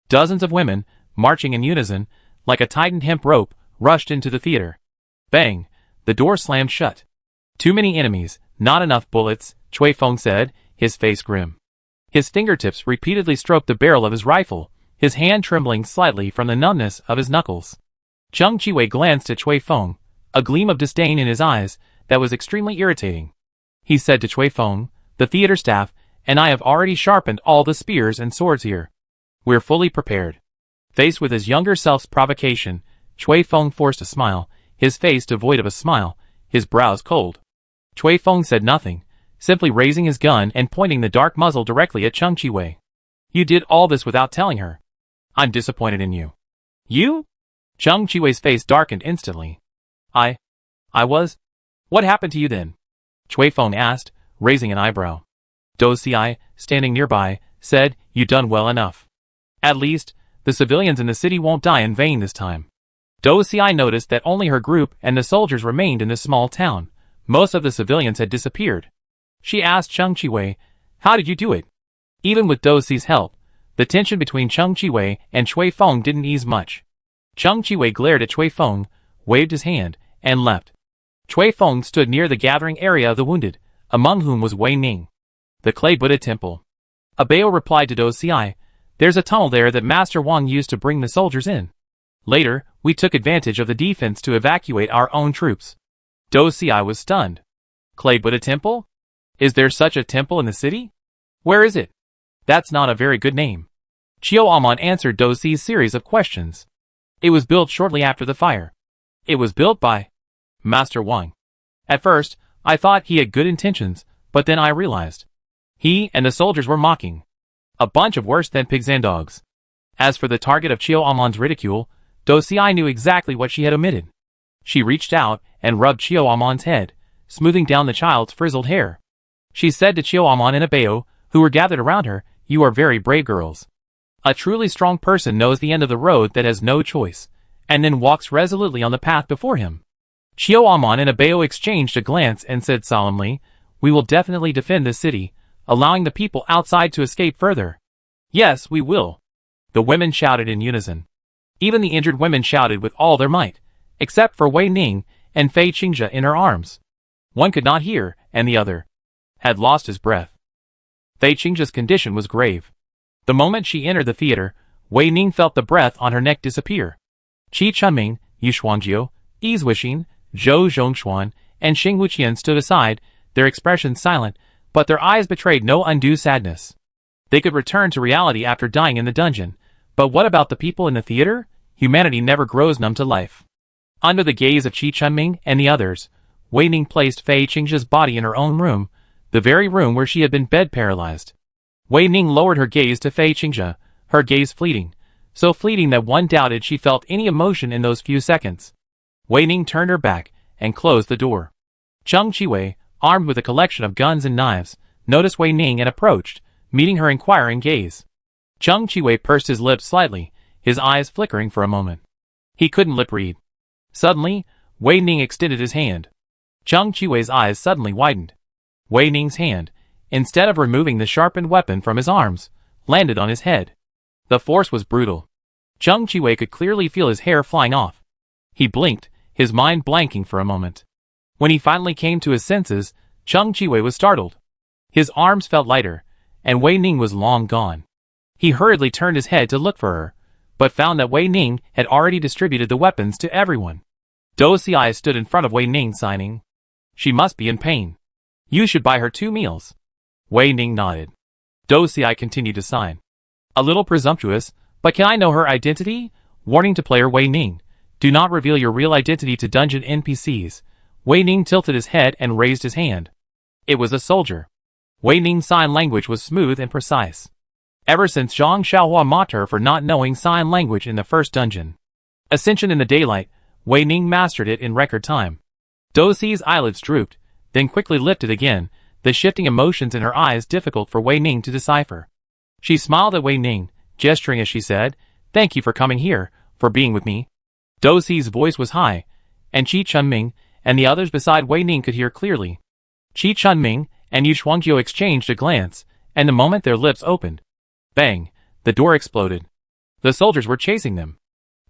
Dozens of women, marching in unison, like a tightened hemp rope, rushed into the theater. Bang! The door slammed shut. "Too many enemies, not enough bullets," Cui Feng said, his face grim. His fingertips repeatedly stroked the barrel of his rifle, his hand trembling slightly from the numbness of his knuckles. Cheng Qiwei glanced at Cui Feng, a gleam of disdain in his eyes that was extremely irritating. He said to Cui Feng, "The theater staff and I have already sharpened all the spears and swords here. We're fully prepared." Faced with his younger self's provocation, Cui Feng forced a smile, his face devoid of a smile, his brows cold. Cui Feng said nothing, simply raising his gun and pointing the dark muzzle directly at Cheng Qiwei. "You did all this without telling her. I'm disappointed in you." "You?" Cheng Qiwei's face darkened instantly. I was? What happened to you then?" Cui Feng asked, raising an eyebrow. Do Si, standing nearby, said, "You done well enough. At least, the civilians in the city won't die in vain this time." Do Si noticed that only her group and the soldiers remained in this small town. Most of the civilians had disappeared. She asked Cheng Qiwei, "How did you do it?" Even with Do Si's help, the tension between Cheng Qiwei and Cui Feng didn't ease much. Cheng Qiwei glared at Cui Feng, waved his hand, and left. Cui Feng stood near the gathering area of the wounded, among whom was Wei Ning. "The Clay Buddha Temple." Abeo replied to Do Si, "There's a tunnel there that Master Wang used to bring the soldiers in. Later, we took advantage of the defense to evacuate our own troops." Do Si was stunned. "Clay Buddha Temple? Is there such a temple in the city? Where is it?" "That's not a very good name." Qiu Amon answered Do Si's series of questions. "It was built shortly after the fire. It was built by Master Wang. At first, I thought he had good intentions, but then I realized he and the soldiers were mocking. A bunch of worse than pigs and dogs." As for the target of Qiu Amon's ridicule, Do Si knew exactly what she had omitted. She reached out and rubbed Qiu Amon's head, smoothing down the child's frizzled hair. She said to Qiu Amon and Abeo, who were gathered around her, "You are very brave girls. A truly strong person knows the end of the road that has no choice, and then walks resolutely on the path before him. Chiao Amon and Abeo exchanged a glance and said solemnly, "We will definitely defend this city, allowing the people outside to escape further." "Yes, we will," the women shouted in unison. Even the injured women shouted with all their might, except for Wei Ning and Fei Qingzhe in her arms. One could not hear, and the other had lost his breath. Fei Qingzhe's condition was grave. The moment she entered the theater, Wei Ning felt the breath on her neck disappear. Qi Chunming, Yu Shuangjiu, Yi Zhuixin, Zhou Zhongshuan, and Xing Wuqian stood aside, their expressions silent, but their eyes betrayed no undue sadness. They could return to reality after dying in the dungeon, but what about the people in the theater? Humanity never grows numb to life. Under the gaze of Qi Chunming and the others, Wei Ning placed Fei Qingzhe's body in her own room, the very room where she had been bed-paralyzed. Wei Ning lowered her gaze to Fei Qingzhe, her gaze fleeting, so fleeting that one doubted she felt any emotion in those few seconds. Wei Ning turned her back and closed the door. Zheng Qiwei, armed with a collection of guns and knives, noticed Wei Ning and approached, meeting her inquiring gaze. Zheng Qiwei pursed his lips slightly, his eyes flickering for a moment. He couldn't lip read. Suddenly, Wei Ning extended his hand. Zheng Qiwei's eyes suddenly widened. Wei Ning's hand, instead of removing the sharpened weapon from his arms, landed on his head. The force was brutal. Zheng Qiwei could clearly feel his hair flying off. He blinked, his mind blanking for a moment. When he finally came to his senses, Zheng Qiwei was startled. His arms felt lighter, and Wei Ning was long gone. He hurriedly turned his head to look for her, but found that Wei Ning had already distributed the weapons to everyone. Dou Xi stood in front of Wei Ning signing. "She must be in pain. You should buy her 2 meals." Wei Ning nodded. Dou Xi continued to sign. "A little presumptuous, but can I know her identity?" Warning to player Wei Ning. "Do not reveal your real identity to dungeon NPCs." Wei Ning tilted his head and raised his hand. It was a soldier. Wei Ning's sign language was smooth and precise. Ever since Zhang Xiaohua mocked her for not knowing sign language in the first dungeon. Ascension in the daylight, Wei Ning mastered it in record time. Dou Xi's eyelids drooped, then quickly lifted again, the shifting emotions in her eyes difficult for Wei Ning to decipher. She smiled at Wei Ning, gesturing as she said, "Thank you for coming here, for being with me." Dou Xi's voice was high, and Qi Chunming and the others beside Wei Ning could hear clearly. Qi Chunming and Yu Shuangjiu exchanged a glance, and the moment their lips opened, bang, the door exploded. The soldiers were chasing them.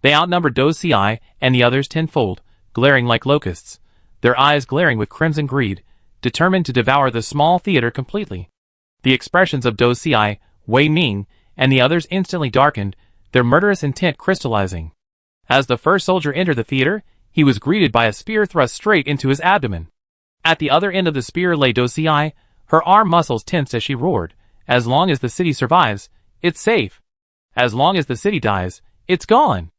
They outnumbered Dou Xi and the others tenfold, glaring like locusts, their eyes glaring with crimson greed, determined to devour the small theater completely. The expressions of Dou Xi, Wei Ning, and the others instantly darkened, their murderous intent crystallizing. As the first soldier entered the theater, he was greeted by a spear thrust straight into his abdomen. At the other end of the spear lay Dou Xi, her arm muscles tensed as she roared, "As long as the city survives, it's safe. As long as the city dies, it's gone.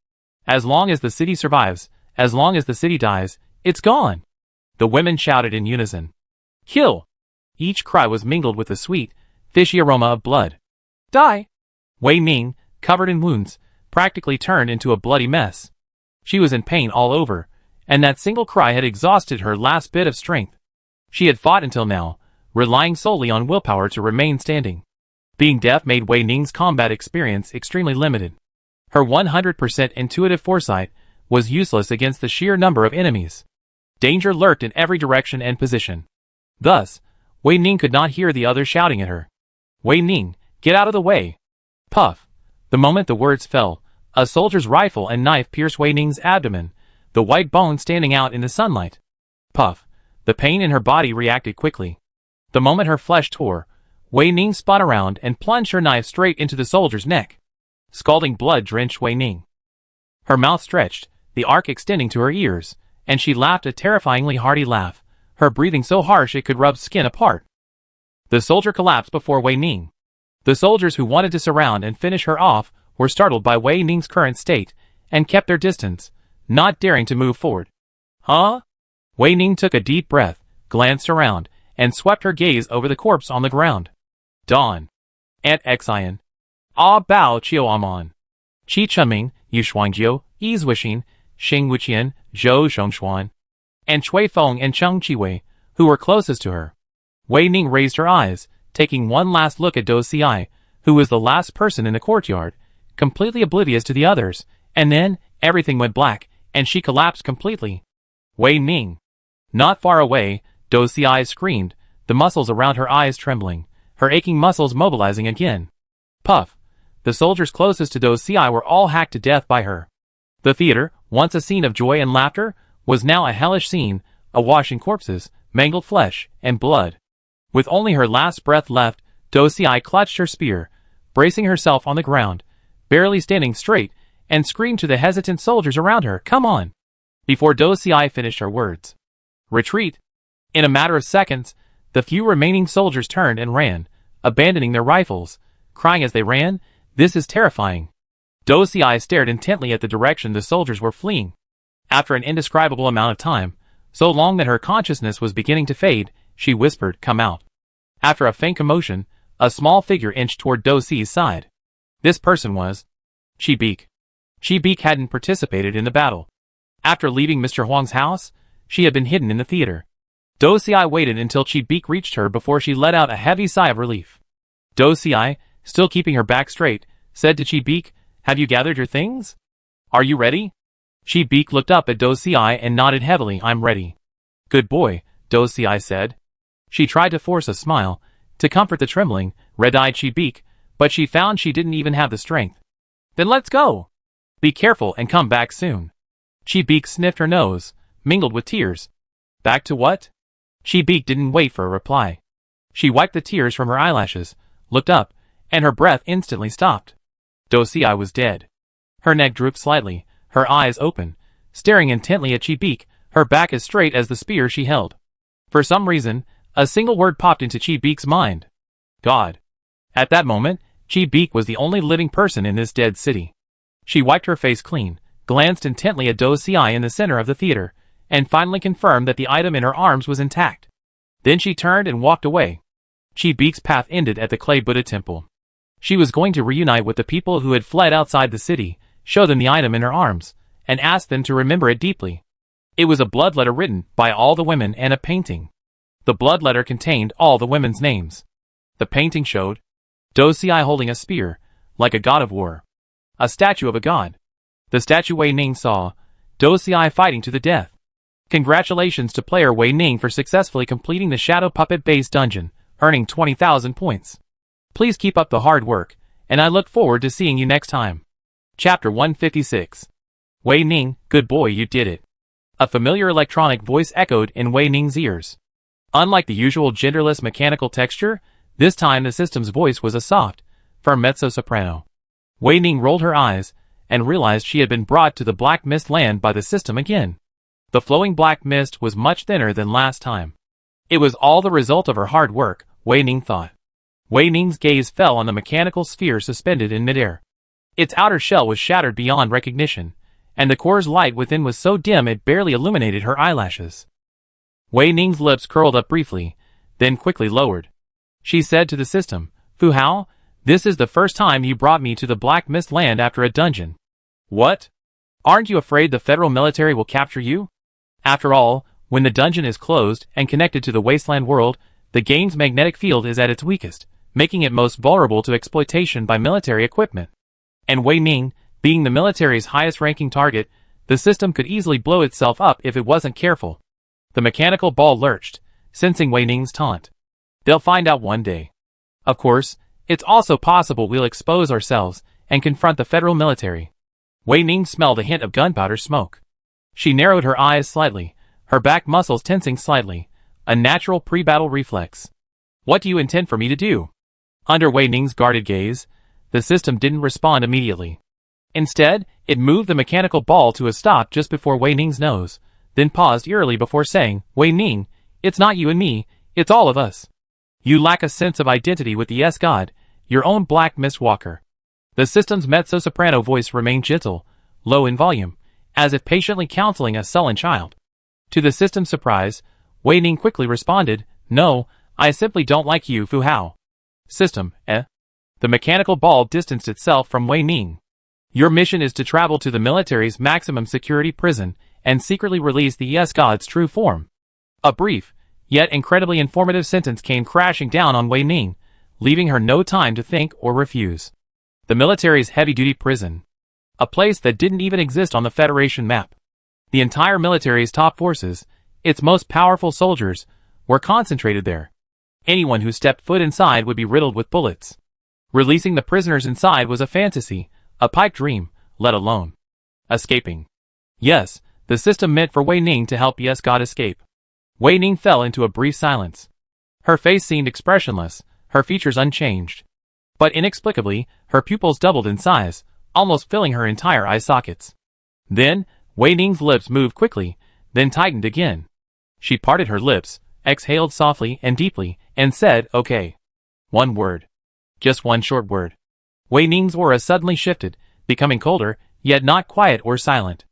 As long as the city survives, as long as the city dies, it's gone." The women shouted in unison. "Kill!" Each cry was mingled with the sweet, fishy aroma of blood. "Die!" Wei Ning, covered in wounds, practically turned into a bloody mess. She was in pain all over, and that single cry had exhausted her last bit of strength. She had fought until now, relying solely on willpower to remain standing. Being deaf made Wei Ning's combat experience extremely limited. Her 100% intuitive foresight was useless against the sheer number of enemies. Danger lurked in every direction and position. Thus, Wei Ning could not hear the others shouting at her. "Wei Ning, get out of the way!" Puff! The moment the words fell, a soldier's rifle and knife pierced Wei Ning's abdomen, the white bone standing out in the sunlight. Puff! The pain in her body reacted quickly. The moment her flesh tore, Wei Ning spun around and plunged her knife straight into the soldier's neck. Scalding blood drenched Wei Ning. Her mouth stretched, the arc extending to her ears, and she laughed a terrifyingly hearty laugh, her breathing so harsh it could rub skin apart. The soldier collapsed before Wei Ning. The soldiers who wanted to surround and finish her off were startled by Wei Ning's current state, and kept their distance, not daring to move forward. "Huh?" Wei Ning took a deep breath, glanced around, and swept her gaze over the corpse on the ground. Dawn. Ant Xian. Ah Bao Chiao Amon. Qi Chunming, Yu Shuangjiu, Yi Zhuixin, Xing Wuqian, Zhou Zhongshuan, and Cui Feng and Zheng Qiwei, who were closest to her. Wei Ning raised her eyes, taking one last look at Dou Xi, who was the last person in the courtyard, completely oblivious to the others, and then, everything went black, and she collapsed completely. Wei Ning. Not far away, Dou Xiai screamed, the muscles around her eyes trembling, her aching muscles mobilizing again. Puff. The soldiers closest to Dou Xiai were all hacked to death by her. The theater, once a scene of joy and laughter, was now a hellish scene, awash in corpses, mangled flesh, and blood. With only her last breath left, Dou Xiai clutched her spear, bracing herself on the ground, barely standing straight, and screamed to the hesitant soldiers around her, "Come on!" before Dou Xiai finished her words. Retreat! In a matter of seconds, the few remaining soldiers turned and ran, abandoning their rifles, crying as they ran, "This is terrifying." Dou Xiai stared intently at the direction the soldiers were fleeing. After an indescribable amount of time, so long that her consciousness was beginning to fade, she whispered, "Come out." After a faint commotion, a small figure inched toward Dou Xi's side. This person was Qi Beak. Qi Beak hadn't participated in the battle. After leaving Mr. Huang's house, she had been hidden in the theater. Dou Xiai waited until Qi Beak reached her before she let out a heavy sigh of relief. Dou Xiai, still keeping her back straight, said to Qi Beak, "Have you gathered your things? Are you ready?" Qi Beak looked up at Dou Xiai and nodded heavily, "I'm ready." "Good boy," Dou Xiai said. She tried to force a smile, to comfort the trembling, red-eyed Qi Beak, but she found she didn't even have the strength. "Then let's go! Be careful and come back soon." Qi Beak sniffed her nose, mingled with tears. "Back to what?" Qi Beak didn't wait for a reply. She wiped the tears from her eyelashes, looked up, and her breath instantly stopped. Dou Xiai was dead. Her neck drooped slightly, her eyes open, staring intently at Qi Beak, her back as straight as the spear she held. For some reason, a single word popped into Qi Beak's mind. God. At that moment, Qi Beak was the only living person in this dead city. She wiped her face clean, glanced intently at Dou Xiai in the center of the theater, and finally confirmed that the item in her arms was intact. Then she turned and walked away. Qi Beak's path ended at the clay Buddha temple. She was going to reunite with the people who had fled outside the city, show them the item in her arms, and ask them to remember it deeply. It was a blood letter written by all the women and a painting. The blood letter contained all the women's names. The painting showed Dou Xiai holding a spear, like a god of war. A statue of a god. The statue Wei Ning saw, Dou Xiai fighting to the death. Congratulations to player Wei Ning for successfully completing the Shadow Puppet Base dungeon, earning 20,000 points. Please keep up the hard work, and I look forward to seeing you next time. Chapter 156. Wei Ning, good boy, you did it. A familiar electronic voice echoed in Wei Ning's ears. Unlike the usual genderless mechanical texture, this time the system's voice was a soft, firm mezzo-soprano. Wei Ning rolled her eyes, and realized she had been brought to the black mist land by the system again. The flowing black mist was much thinner than last time. It was all the result of her hard work, Wei Ning thought. Wei Ning's gaze fell on the mechanical sphere suspended in midair. Its outer shell was shattered beyond recognition, and the core's light within was so dim it barely illuminated her eyelashes. Wei Ning's lips curled up briefly, then quickly lowered. She said to the system, "Fu Hao, this is the first time you brought me to the Black Mist Land after a dungeon." "What? Aren't you afraid the federal military will capture you? After all, when the dungeon is closed and connected to the wasteland world, the game's magnetic field is at its weakest, making it most vulnerable to exploitation by military equipment. And Wei Ning, being the military's highest-ranking target, the system could easily blow itself up if it wasn't careful." The mechanical ball lurched, sensing Wei Ning's taunt. "They'll find out one day. Of course, it's also possible we'll expose ourselves and confront the federal military." Wei Ning smelled a hint of gunpowder smoke. She narrowed her eyes slightly, her back muscles tensing slightly, a natural pre-battle reflex. "What do you intend for me to do?" Under Wei Ning's guarded gaze, the system didn't respond immediately. Instead, it moved the mechanical ball to a stop just before Wei Ning's nose, then paused eerily before saying, "Wei Ning, it's not you and me, it's all of us. You lack a sense of identity with the S-God, your own Black Mist Walker." The system's mezzo-soprano voice remained gentle, low in volume, as if patiently counseling a sullen child. To the system's surprise, Wei Ning quickly responded, "No, I simply don't like you, Fu Hao." "System, eh?" The mechanical ball distanced itself from Wei Ning. "Your mission is to travel to the military's maximum security prison and secretly release the S-God's true form." A brief, yet incredibly informative sentence came crashing down on Wei Ning, leaving her no time to think or refuse. The military's heavy-duty prison. A place that didn't even exist on the Federation map. The entire military's top forces, its most powerful soldiers, were concentrated there. Anyone who stepped foot inside would be riddled with bullets. Releasing the prisoners inside was a fantasy, a pipe dream, let alone escaping. Yes, the system meant for Wei Ning to help God escape. Wei Ning fell into a brief silence. Her face seemed expressionless, her features unchanged. But inexplicably, her pupils doubled in size, almost filling her entire eye sockets. Then, Wei Ning's lips moved quickly, then tightened again. She parted her lips, exhaled softly and deeply, and said, "Okay." One word. Just one short word. Wei Ning's aura suddenly shifted, becoming colder, yet not quiet or silent.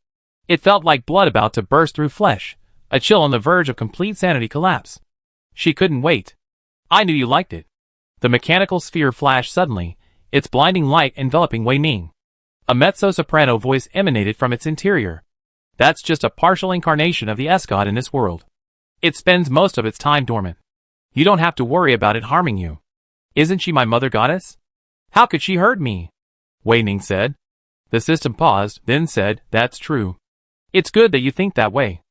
It felt like blood about to burst through flesh, a chill on the verge of complete sanity collapse. She couldn't wait. "I knew you liked it." The mechanical sphere flashed suddenly, its blinding light enveloping Wei Ning. A mezzo-soprano voice emanated from its interior. "That's just a partial incarnation of the S-God in this world. It spends most of its time dormant. You don't have to worry about it harming you. Isn't she my mother goddess? How could she hurt me?" Wei Ning said. The system paused, then said, "That's true. It's good that you think that way."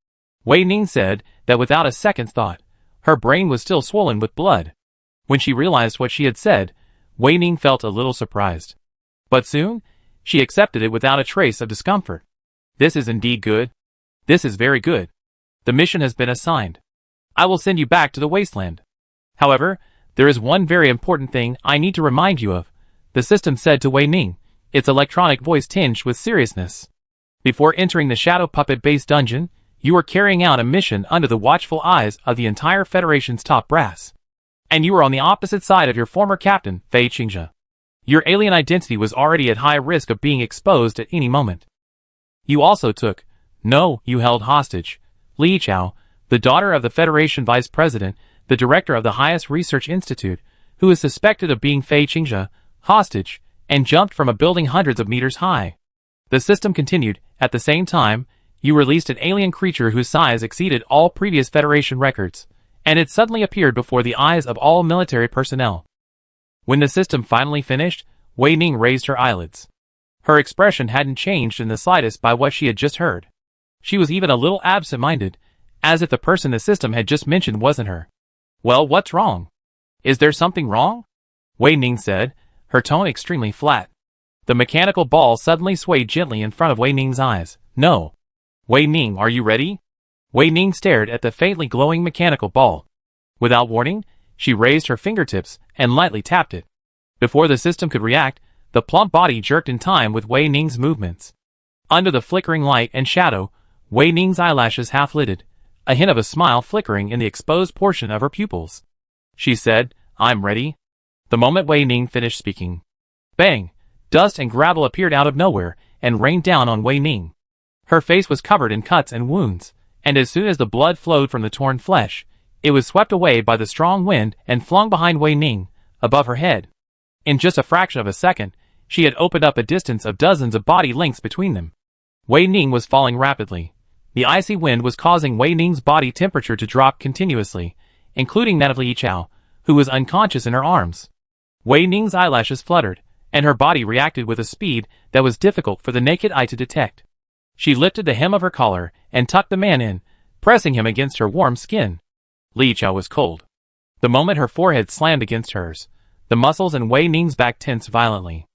Wei Ning said that without a second's thought. Her brain was still swollen with blood. When she realized what she had said, Wei Ning felt a little surprised. But soon, she accepted it without a trace of discomfort. "This is indeed good. This is very good. The mission has been assigned. I will send you back to the wasteland. However, there is one very important thing I need to remind you of," the system said to Wei Ning, its electronic voice tinged with seriousness. "Before entering the Shadow Puppet Base dungeon, you were carrying out a mission under the watchful eyes of the entire Federation's top brass. And you were on the opposite side of your former captain, Fei Qingzhe. Your alien identity was already at high risk of being exposed at any moment. You also you held hostage, Li Chao, the daughter of the Federation Vice President, the director of the highest research institute, who is suspected of being Fei Qingzhe, hostage, and jumped from a building hundreds of meters high. The system continued. At the same time, you released an alien creature whose size exceeded all previous Federation records, and it suddenly appeared before the eyes of all military personnel." When the system finally finished, Wei Ning raised her eyelids. Her expression hadn't changed in the slightest by what she had just heard. She was even a little absent-minded, as if the person the system had just mentioned wasn't her. "Well, what's wrong? Is there something wrong?" Wei Ning said, her tone extremely flat. The mechanical ball suddenly swayed gently in front of Wei Ning's eyes. "No. Wei Ning, are you ready?" Wei Ning stared at the faintly glowing mechanical ball. Without warning, she raised her fingertips and lightly tapped it. Before the system could react, the plump body jerked in time with Wei Ning's movements. Under the flickering light and shadow, Wei Ning's eyelashes half-lidded, a hint of a smile flickering in the exposed portion of her pupils. She said, "I'm ready." The moment Wei Ning finished speaking, bang! Dust and gravel appeared out of nowhere and rained down on Wei Ning. Her face was covered in cuts and wounds, and as soon as the blood flowed from the torn flesh, it was swept away by the strong wind and flung behind Wei Ning, above her head. In just a fraction of a second, she had opened up a distance of dozens of body lengths between them. Wei Ning was falling rapidly. The icy wind was causing Wei Ning's body temperature to drop continuously, including that of Li Chao, who was unconscious in her arms. Wei Ning's eyelashes fluttered, and her body reacted with a speed that was difficult for the naked eye to detect. She lifted the hem of her collar and tucked the man in, pressing him against her warm skin. Li Chao was cold. The moment her forehead slammed against hers, the muscles in Wei Ning's back tensed violently.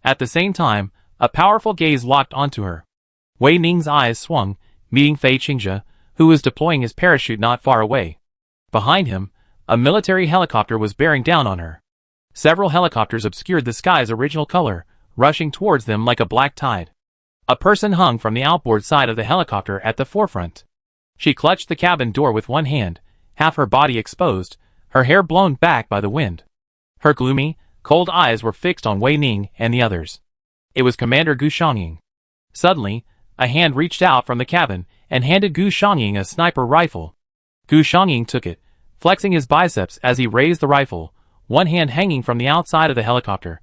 At the same time, a powerful gaze locked onto her. Wei Ning's eyes swung, meeting Fei Qingzhe, who was deploying his parachute not far away. Behind him, a military helicopter was bearing down on her. Several helicopters obscured the sky's original color, rushing towards them like a black tide. A person hung from the outboard side of the helicopter at the forefront. She clutched the cabin door with one hand, half her body exposed, her hair blown back by the wind. Her gloomy, cold eyes were fixed on Wei Ning and the others. It was Commander Gu Xiangying. Suddenly, a hand reached out from the cabin and handed Gu Xiangying a sniper rifle. Gu Xiangying took it, flexing his biceps as he raised the rifle, one hand hanging from the outside of the helicopter.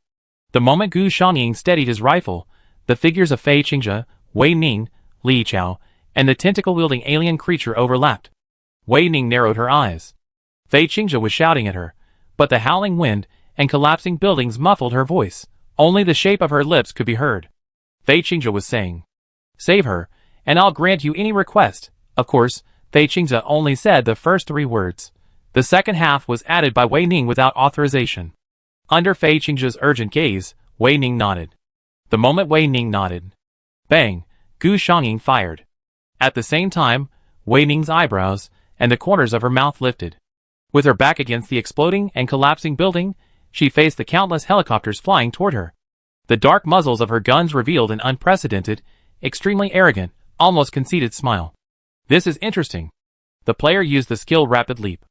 The moment Gu Xiangying steadied his rifle, the figures of Fei Qingzhe, Wei Ning, Li Chao, and the tentacle-wielding alien creature overlapped. Wei Ning narrowed her eyes. Fei Qingzhe was shouting at her, but the howling wind and collapsing buildings muffled her voice, Only the shape of her lips could be heard. Fei Qingzhe was saying, "Save her, and I'll grant you any request." Of course, Fei Qingzhe only said the first 3 words. The second half was added by Wei Ning without authorization. Under Fei Qingzhe's urgent gaze, Wei Ning nodded. The moment Wei Ning nodded, bang, Gu Xiangying fired. At the same time, Wei Ning's eyebrows and the corners of her mouth lifted. With her back against the exploding and collapsing building, she faced the countless helicopters flying toward her. The dark muzzles of her guns revealed an unprecedented, extremely arrogant, almost conceited smile. This is interesting. The player used the skill Rapid Leap.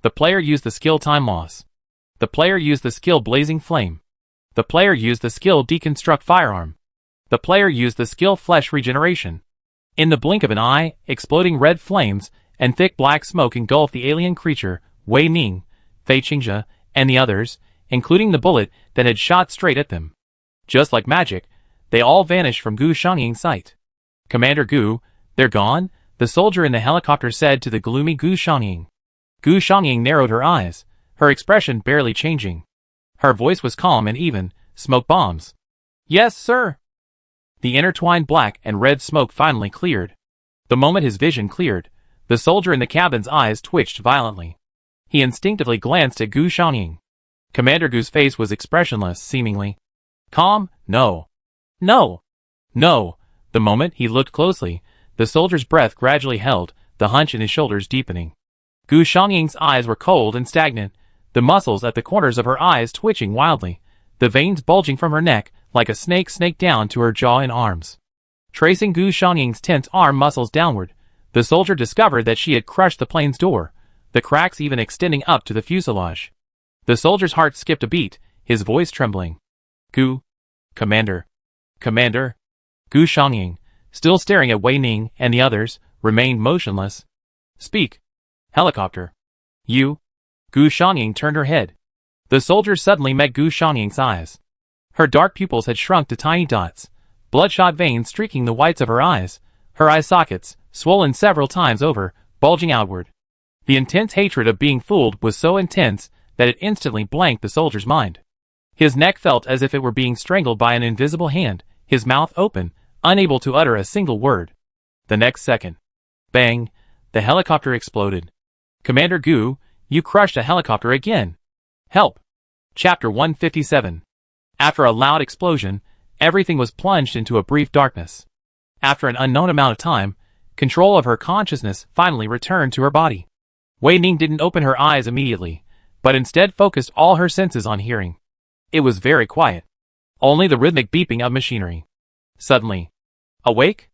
The player used the skill Time Loss. The player used the skill Blazing Flame. The player used the skill Deconstruct Firearm. The player used the skill Flesh Regeneration. In the blink of an eye, exploding red flames and thick black smoke engulfed the alien creature, Wei Ning, Fei Qingzhe, and the others, including the bullet that had shot straight at them. Just like magic, they all vanished from Gu Xiangying's sight. "Commander Gu, they're gone?" the soldier in the helicopter said to the gloomy Gu Xiangying. Gu Xiangying narrowed her eyes, her expression barely changing. Her voice was calm and even. "Smoke bombs." "Yes, sir." The intertwined black and red smoke finally cleared. The moment his vision cleared, the soldier in the cabin's eyes twitched violently. He instinctively glanced at Gu Xiangying. Commander Gu's face was expressionless, seemingly calm. "No. No. No." The moment he looked closely, the soldier's breath gradually held, the hunch in his shoulders deepening. Gu Xiangying's eyes were cold and stagnant, the muscles at the corners of her eyes twitching wildly, the veins bulging from her neck like a snake down to her jaw and arms. Tracing Gu Xiangying's tense arm muscles downward, the soldier discovered that she had crushed the plane's door, the cracks even extending up to the fuselage. The soldier's heart skipped a beat, his voice trembling. "Gu. Commander. Commander." Gu Xiangying, still staring at Wei Ning and the others, remained motionless. "Speak. Helicopter." "You?" Gu Xiangying turned her head. The soldier suddenly met Gu Xiangying's eyes. Her dark pupils had shrunk to tiny dots, bloodshot veins streaking the whites of her eyes, her eye sockets, swollen several times over, bulging outward. The intense hatred of being fooled was so intense that it instantly blanked the soldier's mind. His neck felt as if it were being strangled by an invisible hand, his mouth open, unable to utter a single word. The next second, bang, the helicopter exploded. "Commander Gu, you crushed a helicopter again. Help." Chapter 157. After a loud explosion, everything was plunged into a brief darkness. After an unknown amount of time, control of her consciousness finally returned to her body. Wei Ning didn't open her eyes immediately, but instead focused all her senses on hearing. It was very quiet. Only the rhythmic beeping of machinery. Suddenly, "Awake?"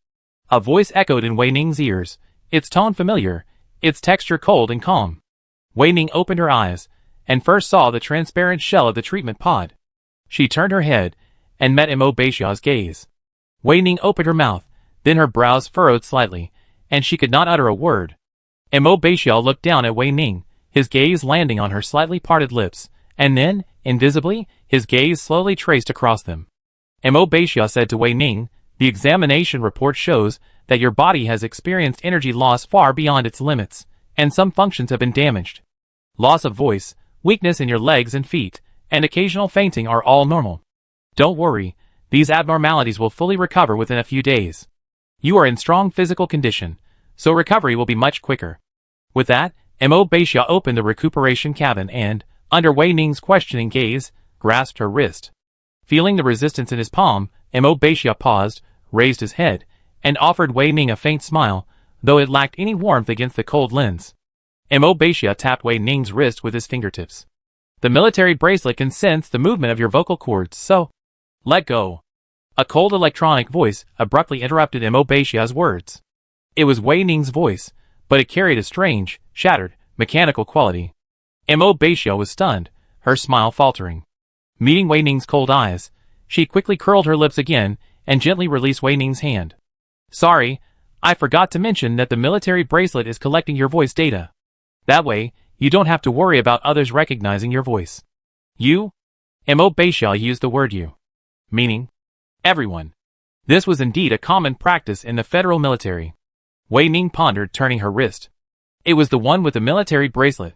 A voice echoed in Wei Ning's ears, its tone familiar, its texture cold and calm. Wei Ning opened her eyes, and first saw the transparent shell of the treatment pod. She turned her head, and met Mo Beixia's gaze. Wei Ning opened her mouth, then her brows furrowed slightly, and she could not utter a word. Mo Beixia looked down at Wei Ning, his gaze landing on her slightly parted lips, and then, invisibly, his gaze slowly traced across them. Mo Beixia said to Wei Ning, "The examination report shows that your body has experienced energy loss far beyond its limits, and some functions have been damaged. Loss of voice, weakness in your legs and feet, and occasional fainting are all normal. Don't worry, these abnormalities will fully recover within a few days. You are in strong physical condition, so recovery will be much quicker." With that, Mo Beixia opened the recuperation cabin and, under Wei Ning's questioning gaze, grasped her wrist. Feeling the resistance in his palm, Mo Beixia paused, raised his head, and offered Wei Ning a faint smile, though it lacked any warmth against the cold lens. Mo Beixia tapped Wei Ning's wrist with his fingertips. "The military bracelet can sense the movement of your vocal cords, so let go." A cold electronic voice abruptly interrupted Mo Beixia's words. It was Wei Ning's voice, but it carried a strange, shattered, mechanical quality. Mo Beixia was stunned, her smile faltering. Meeting Wei Ning's cold eyes, she quickly curled her lips again and gently released Wei Ning's hand. "Sorry, I forgot to mention that the military bracelet is collecting your voice data. That way, you don't have to worry about others recognizing your voice." "You?" Mo Beixia used the word "you," meaning everyone. This was indeed a common practice in the federal military. Wei Ning pondered, turning her wrist. It was the one with the military bracelet.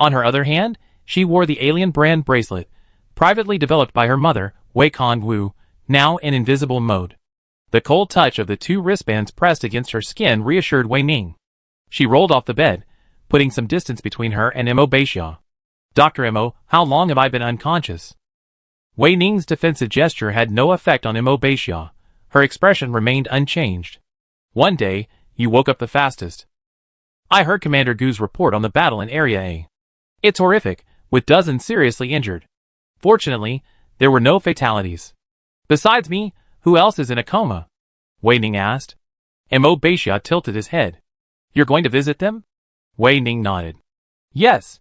On her other hand, she wore the alien brand bracelet, privately developed by her mother, Wei Kongwu, now in invisible mode. The cold touch of the two wristbands pressed against her skin reassured Wei Ning. She rolled off the bed, putting some distance between her and Mo Beixia. Dr. Mo, how long have I been unconscious? Wei Ning's defensive gesture had no effect on Mo Beixia. Her expression remained unchanged. One day, you woke up the fastest. I heard Commander Gu's report on the battle in Area A. It's horrific, with dozens seriously injured. Fortunately, there were no fatalities. Besides me, who else is in a coma? Wei Ning asked. Mo Beixia tilted his head. You're going to visit them? Wei Ning nodded. Yes.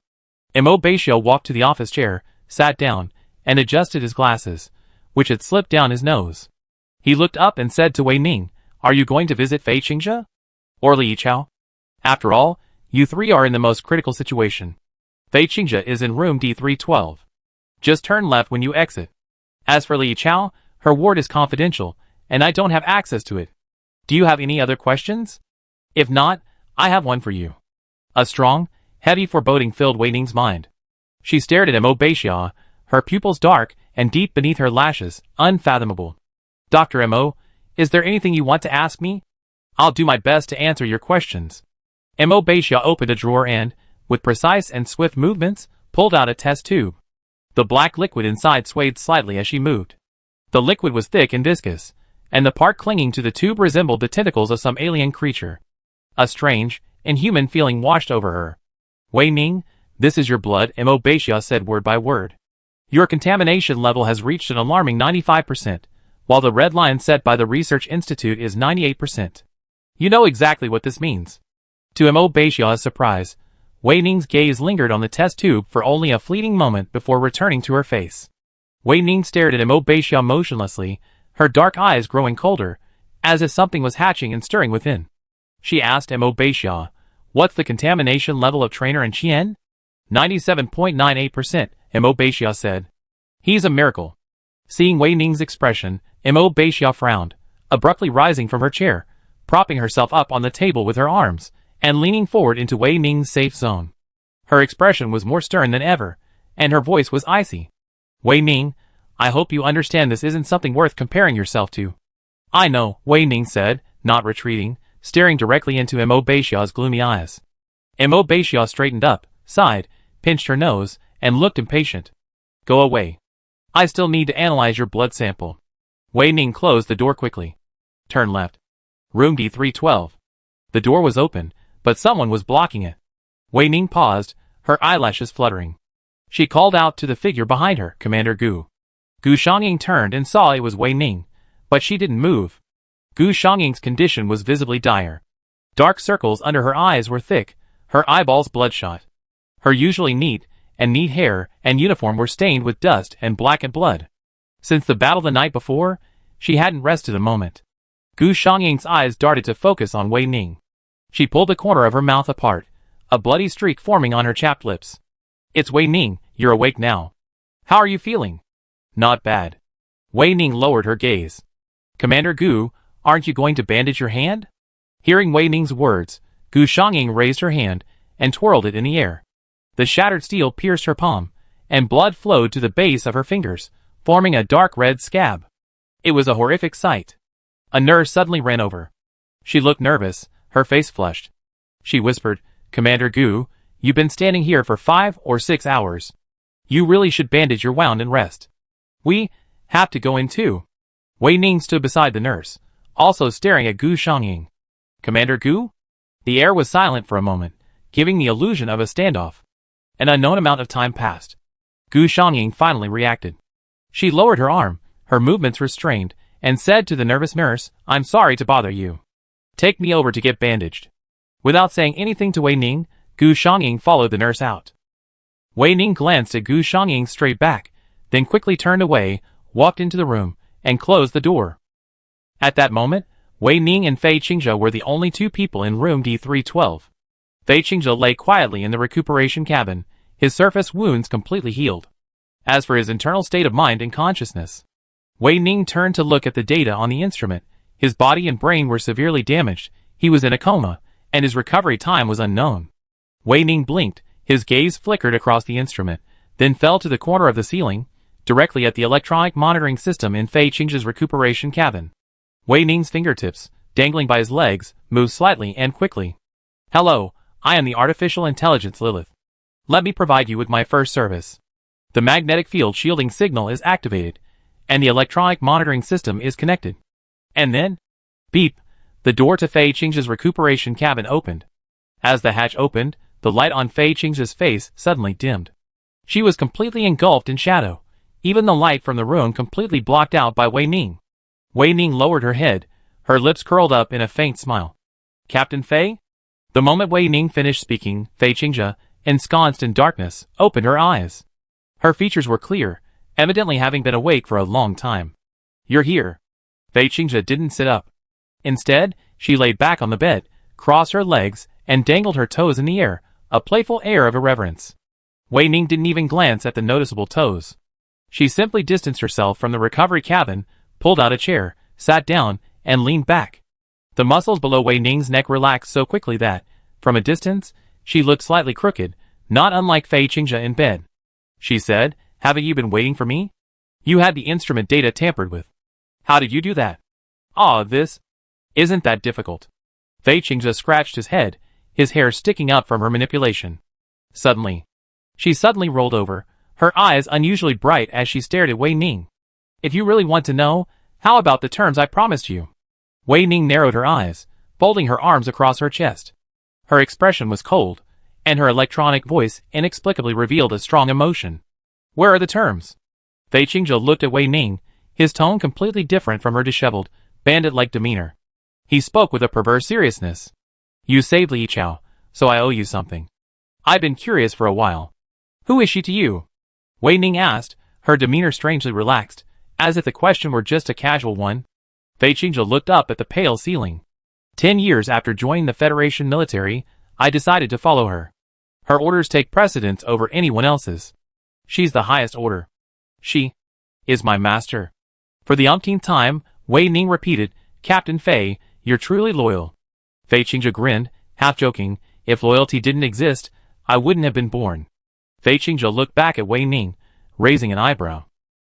Mo Beixia walked to the office chair, sat down, and adjusted his glasses, which had slipped down his nose. He looked up and said to Wei Ning, Are you going to visit Fei Qingzhe? Or Li Yichao? After all, you three are in the most critical situation. Fei Qingzhe is in room D312. Just turn left when you exit. As for Li Yichao, her ward is confidential, and I don't have access to it. Do you have any other questions? If not, I have one for you. A strong, heavy foreboding filled Wei Ning's mind. She stared at Mo Beixia, her pupils dark and deep beneath her lashes, unfathomable. Dr. Mo, is there anything you want to ask me? I'll do my best to answer your questions. Mo Beixia opened a drawer and, with precise and swift movements, pulled out a test tube. The black liquid inside swayed slightly as she moved. The liquid was thick and viscous, and the part clinging to the tube resembled the tentacles of some alien creature. A strange, inhuman feeling washed over her. Wei Ning, this is your blood, Mo Beixia said word by word. Your contamination level has reached an alarming 95%, while the red line set by the Research Institute is 98%. You know exactly what this means. To Mo Beixia's surprise, Wei Ning's gaze lingered on the test tube for only a fleeting moment before returning to her face. Wei Ning stared at Mo Beixia motionlessly, her dark eyes growing colder, as if something was hatching and stirring within. She asked Mo Beixia, What's the contamination level of Trainer and Qian? 97.98%, Mo Beixia said. He's a miracle. Seeing Wei Ning's expression, Mo Beixia frowned, abruptly rising from her chair, propping herself up on the table with her arms, and leaning forward into Wei Ning's safe zone. Her expression was more stern than ever, and her voice was icy. Wei Ning, I hope you understand this isn't something worth comparing yourself to. I know, Wei Ning said, not retreating, staring directly into Mo Beixia's gloomy eyes. Mo Beixia straightened up, sighed, pinched her nose, and looked impatient. Go away. I still need to analyze your blood sample. Wei Ning closed the door quickly. Turn left. Room D312. The door was open, but someone was blocking it. Wei Ning paused, her eyelashes fluttering. She called out to the figure behind her, Commander Gu. Gu Xiangying turned and saw it was Wei Ning, but she didn't move. Gu Xiangying's condition was visibly dire. Dark circles under her eyes were thick, her eyeballs bloodshot. Her usually neat hair and uniform were stained with dust and blackened blood. Since the battle the night before, she hadn't rested a moment. Gu Xiangying's eyes darted to focus on Wei Ning. She pulled the corner of her mouth apart, a bloody streak forming on her chapped lips. It's Wei Ning, you're awake now. How are you feeling? Not bad. Wei Ning lowered her gaze. Commander Gu, aren't you going to bandage your hand? Hearing Wei Ning's words, Gu Xiangying raised her hand and twirled it in the air. The shattered steel pierced her palm, and blood flowed to the base of her fingers, forming a dark red scab. It was a horrific sight. A nurse suddenly ran over. She looked nervous, her face flushed. She whispered, Commander Gu, you've been standing here for 5 or 6 hours. You really should bandage your wound and rest. We have to go in too. Wei Ning stood beside the nurse, also staring at Gu Xiangying. Commander Gu? The air was silent for a moment, giving the illusion of a standoff. An unknown amount of time passed. Gu Xiangying finally reacted. She lowered her arm, her movements restrained, and said to the nervous nurse, I'm sorry to bother you. Take me over to get bandaged. Without saying anything to Wei Ning, Gu Xiangying followed the nurse out. Wei Ning glanced at Gu Xiangying straight back, then quickly turned away, walked into the room, and closed the door. At that moment, Wei Ning and Fei Qingzhe were the only two people in room D312. Fei Qingzhe lay quietly in the recuperation cabin, his surface wounds completely healed. As for his internal state of mind and consciousness, Wei Ning turned to look at the data on the instrument. His body and brain were severely damaged, he was in a coma, and his recovery time was unknown. Wei Ning blinked, his gaze flickered across the instrument, then fell to the corner of the ceiling, directly at the electronic monitoring system in Fei Qingzhe's recuperation cabin. Wei Ning's fingertips, dangling by his legs, moved slightly and quickly. Hello, I am the artificial intelligence Lilith. Let me provide you with my first service. The magnetic field shielding signal is activated, and the electronic monitoring system is connected. And then, beep, the door to Fei Qingzhe's recuperation cabin opened. As the hatch opened, the light on Fei Qingzhe's face suddenly dimmed. She was completely engulfed in shadow, even the light from the room completely blocked out by Wei Ning. Wei Ning lowered her head, her lips curled up in a faint smile. Captain Fei? The moment Wei Ning finished speaking, Fei Qingzhe, ensconced in darkness, opened her eyes. Her features were clear, evidently having been awake for a long time. You're here. Fei Qingzhe didn't sit up. Instead, she laid back on the bed, crossed her legs, and dangled her toes in the air, a playful air of irreverence. Wei Ning didn't even glance at the noticeable toes. She simply distanced herself from the recovery cabin, pulled out a chair, sat down, and leaned back. The muscles below Wei Ning's neck relaxed so quickly that, from a distance, she looked slightly crooked, not unlike Fei Qingzhe in bed. She said, haven't you been waiting for me? You had the instrument data tampered with. How did you do that? This isn't that difficult. Fei Qingzhe scratched his head, his hair sticking up from her manipulation. She suddenly rolled over, her eyes unusually bright as she stared at Wei Ning. If you really want to know, how about the terms I promised you? Wei Ning narrowed her eyes, folding her arms across her chest. Her expression was cold, and her electronic voice inexplicably revealed a strong emotion. Where are the terms? Fei Qingzhe looked at Wei Ning, his tone completely different from her disheveled, bandit-like demeanor. He spoke with a perverse seriousness. You saved Li Yichao, so I owe you something. I've been curious for a while. Who is she to you? Wei Ning asked, her demeanor strangely relaxed, as if the question were just a casual one. Fei Qingzhe looked up at the pale ceiling. 10 years after joining the Federation military, I decided to follow her. Her orders take precedence over anyone else's. She's the highest order. She is my master. For the umpteenth time, Wei Ning repeated, Captain Fei, you're truly loyal. Fei Qingzhe grinned, half joking, if loyalty didn't exist, I wouldn't have been born. Fei Qingzhe looked back at Wei Ning, raising an eyebrow.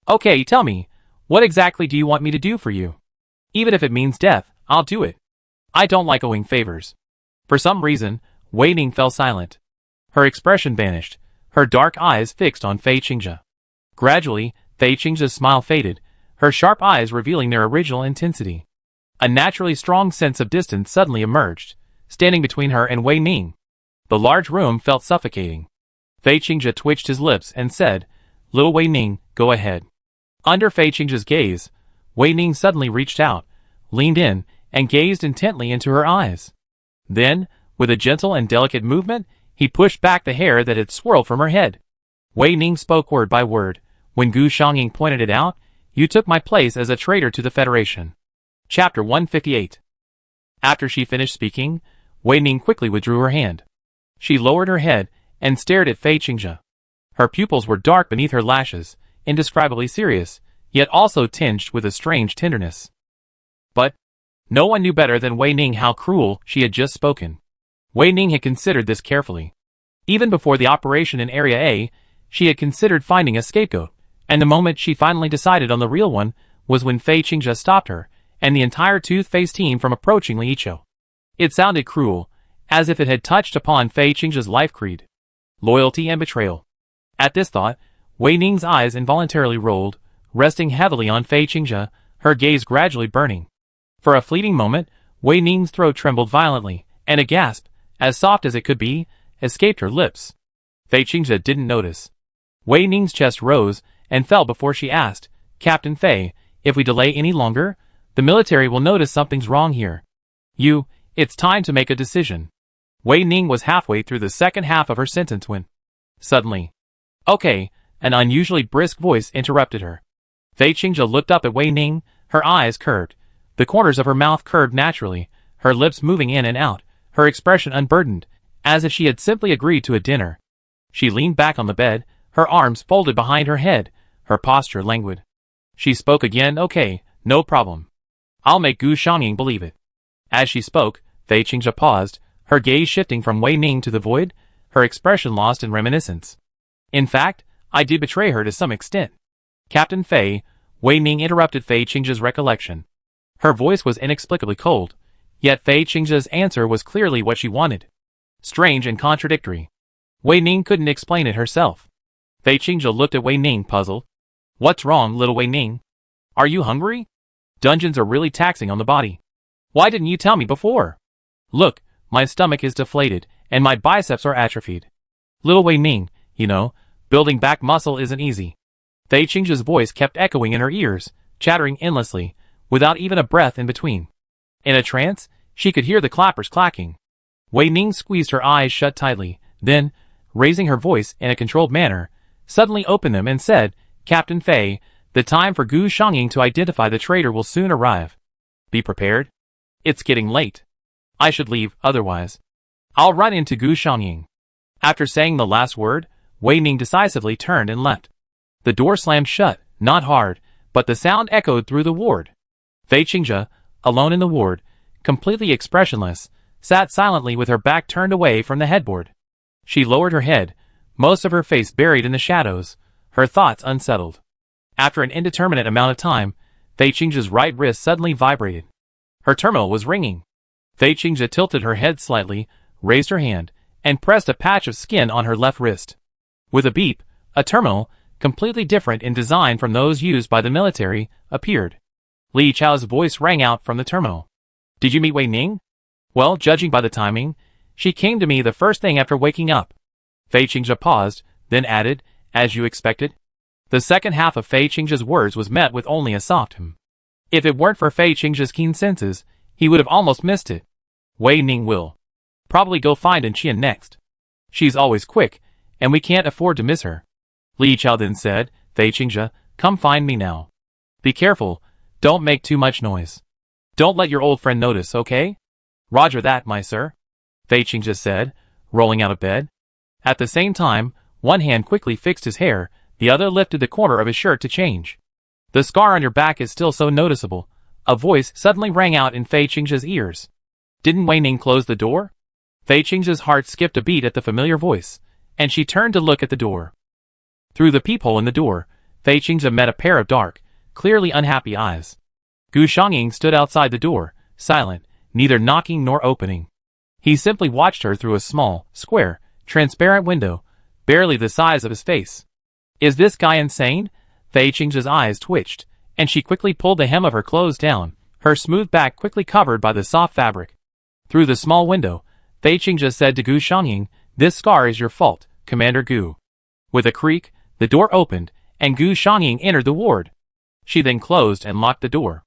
Okay, tell me, what exactly do you want me to do for you? Even if it means death, I'll do it. I don't like owing favors. For some reason, Wei Ning fell silent. Her expression vanished, her dark eyes fixed on Fei Qingzhe. Gradually, Fei Qingzhe's smile faded, her sharp eyes revealing their original intensity. A naturally strong sense of distance suddenly emerged, standing between her and Wei Ning. The large room felt suffocating. Fei Qingzhe twitched his lips and said, Little Wei Ning, go ahead. Under Fei Qingzhe's gaze, Wei Ning suddenly reached out, leaned in, and gazed intently into her eyes. Then, with a gentle and delicate movement, he pushed back the hair that had swirled from her head. Wei Ning spoke word by word. When Gu Xiangying pointed it out, you took my place as a traitor to the Federation. Chapter 158. After she finished speaking, Wei Ning quickly withdrew her hand. She lowered her head and stared at Fei Qingzhe. Her pupils were dark beneath her lashes, indescribably serious, yet also tinged with a strange tenderness. But no one knew better than Wei Ning how cruel she had just spoken. Wei Ning had considered this carefully. Even before the operation in Area A, she had considered finding a scapegoat, and the moment she finally decided on the real one was when Fei Qingzhe stopped her and the entire Tooth-Face team from approaching Li Yichao. It sounded cruel, as if it had touched upon Fei Qingzhe's life creed. Loyalty and betrayal. At this thought, Wei Ning's eyes involuntarily rolled, resting heavily on Fei Qingzhe, her gaze gradually burning. For a fleeting moment, Wei Ning's throat trembled violently, and a gasp, as soft as it could be, escaped her lips. Fei Qingzhe didn't notice. Wei Ning's chest rose and fell before she asked, Captain Fei, if we delay any longer, the military will notice something's wrong here. It's time to make a decision. Wei Ning was halfway through the second half of her sentence when, suddenly, okay, an unusually brisk voice interrupted her. Fei Qingzhe looked up at Wei Ning, her eyes curved, the corners of her mouth curved naturally, her lips moving in and out, her expression unburdened, as if she had simply agreed to a dinner. She leaned back on the bed, her arms folded behind her head, her posture languid. She spoke again, okay, no problem. I'll make Gu Xiangying believe it. As she spoke, Fei Qingzhe paused, her gaze shifting from Wei Ning to the void, her expression lost in reminiscence. In fact, I did betray her to some extent. Captain Fei, Wei Ning interrupted Fei Qingzhe's recollection. Her voice was inexplicably cold, yet Fei Qingzhe's answer was clearly what she wanted. Strange and contradictory. Wei Ning couldn't explain it herself. Fei Qingzhe looked at Wei Ning, puzzled. What's wrong, little Wei Ning? Are you hungry? Dungeons are really taxing on the body. Why didn't you tell me before? Look, my stomach is deflated, and my biceps are atrophied. Little Wei Ning, you know, building back muscle isn't easy. Fei Qingzhe's voice kept echoing in her ears, chattering endlessly, without even a breath in between. In a trance, she could hear the clappers clacking. Wei Ning squeezed her eyes shut tightly, then, raising her voice in a controlled manner, suddenly opened them and said, Captain Fei, the time for Gu Xiangying to identify the traitor will soon arrive. Be prepared. It's getting late. I should leave, otherwise I'll run into Gu Xiangying. After saying the last word, Wei Ning decisively turned and left. The door slammed shut, not hard, but the sound echoed through the ward. Fei Qingzhe, alone in the ward, completely expressionless, sat silently with her back turned away from the headboard. She lowered her head, most of her face buried in the shadows, her thoughts unsettled. After an indeterminate amount of time, Fei Qingzhe's right wrist suddenly vibrated. Her terminal was ringing. Fei Qingzhe tilted her head slightly, raised her hand, and pressed a patch of skin on her left wrist. With a beep, a terminal, completely different in design from those used by the military, appeared. Li Chao's voice rang out from the terminal. Did you meet Wei Ning? Well, judging by the timing, she came to me the first thing after waking up. Fei Qingzhe paused, then added, as you expected. The second half of Fei Qingzhe's words was met with only a soft If it weren't for Fei Qingzhe's keen senses, he would have almost missed it. Wei Ning will probably go find Qian next. She's always quick, and we can't afford to miss her. Li Chao then said, Fei Qingzhe, come find me now. Be careful, don't make too much noise. Don't let your old friend notice, okay? Roger that, my sir. Fei Qingzhe said, rolling out of bed. At the same time, one hand quickly fixed his hair, the other lifted the corner of his shirt to change. The scar on your back is still so noticeable. A voice suddenly rang out in Fei Qingzhe's ears. Didn't Wei Ning close the door? Fei Qingzhe's heart skipped a beat at the familiar voice, and she turned to look at the door. Through the peephole in the door, Fei Qingzhe met a pair of dark, clearly unhappy eyes. Gu Xiangying stood outside the door, silent, neither knocking nor opening. He simply watched her through a small, square, transparent window, barely the size of his face. Is this guy insane? Fei Qingzhe's eyes twitched, and she quickly pulled the hem of her clothes down, her smooth back quickly covered by the soft fabric. Through the small window, Fei Qingzhe said to Gu Xiangying, this scar is your fault, Commander Gu. With a creak, the door opened, and Gu Xiangying entered the ward. She then closed and locked the door.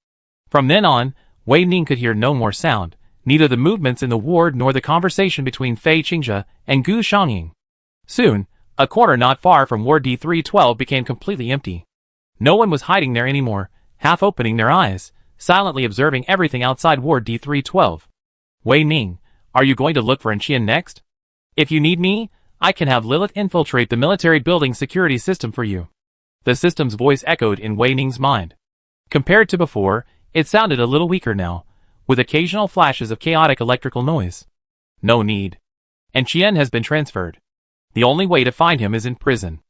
From then on, Wei Ning could hear no more sound, neither the movements in the ward nor the conversation between Fei Qingzhe and Gu Xiangying. Soon, a corner not far from Ward D312 became completely empty. No one was hiding there anymore, half opening their eyes, silently observing everything outside Ward D312. Wei Ning, are you going to look for Qian next? If you need me, I can have Lilith infiltrate the military building security system for you. The system's voice echoed in Wei Ning's mind. Compared to before, it sounded a little weaker now, with occasional flashes of chaotic electrical noise. No need. Qian has been transferred. The only way to find him is in prison.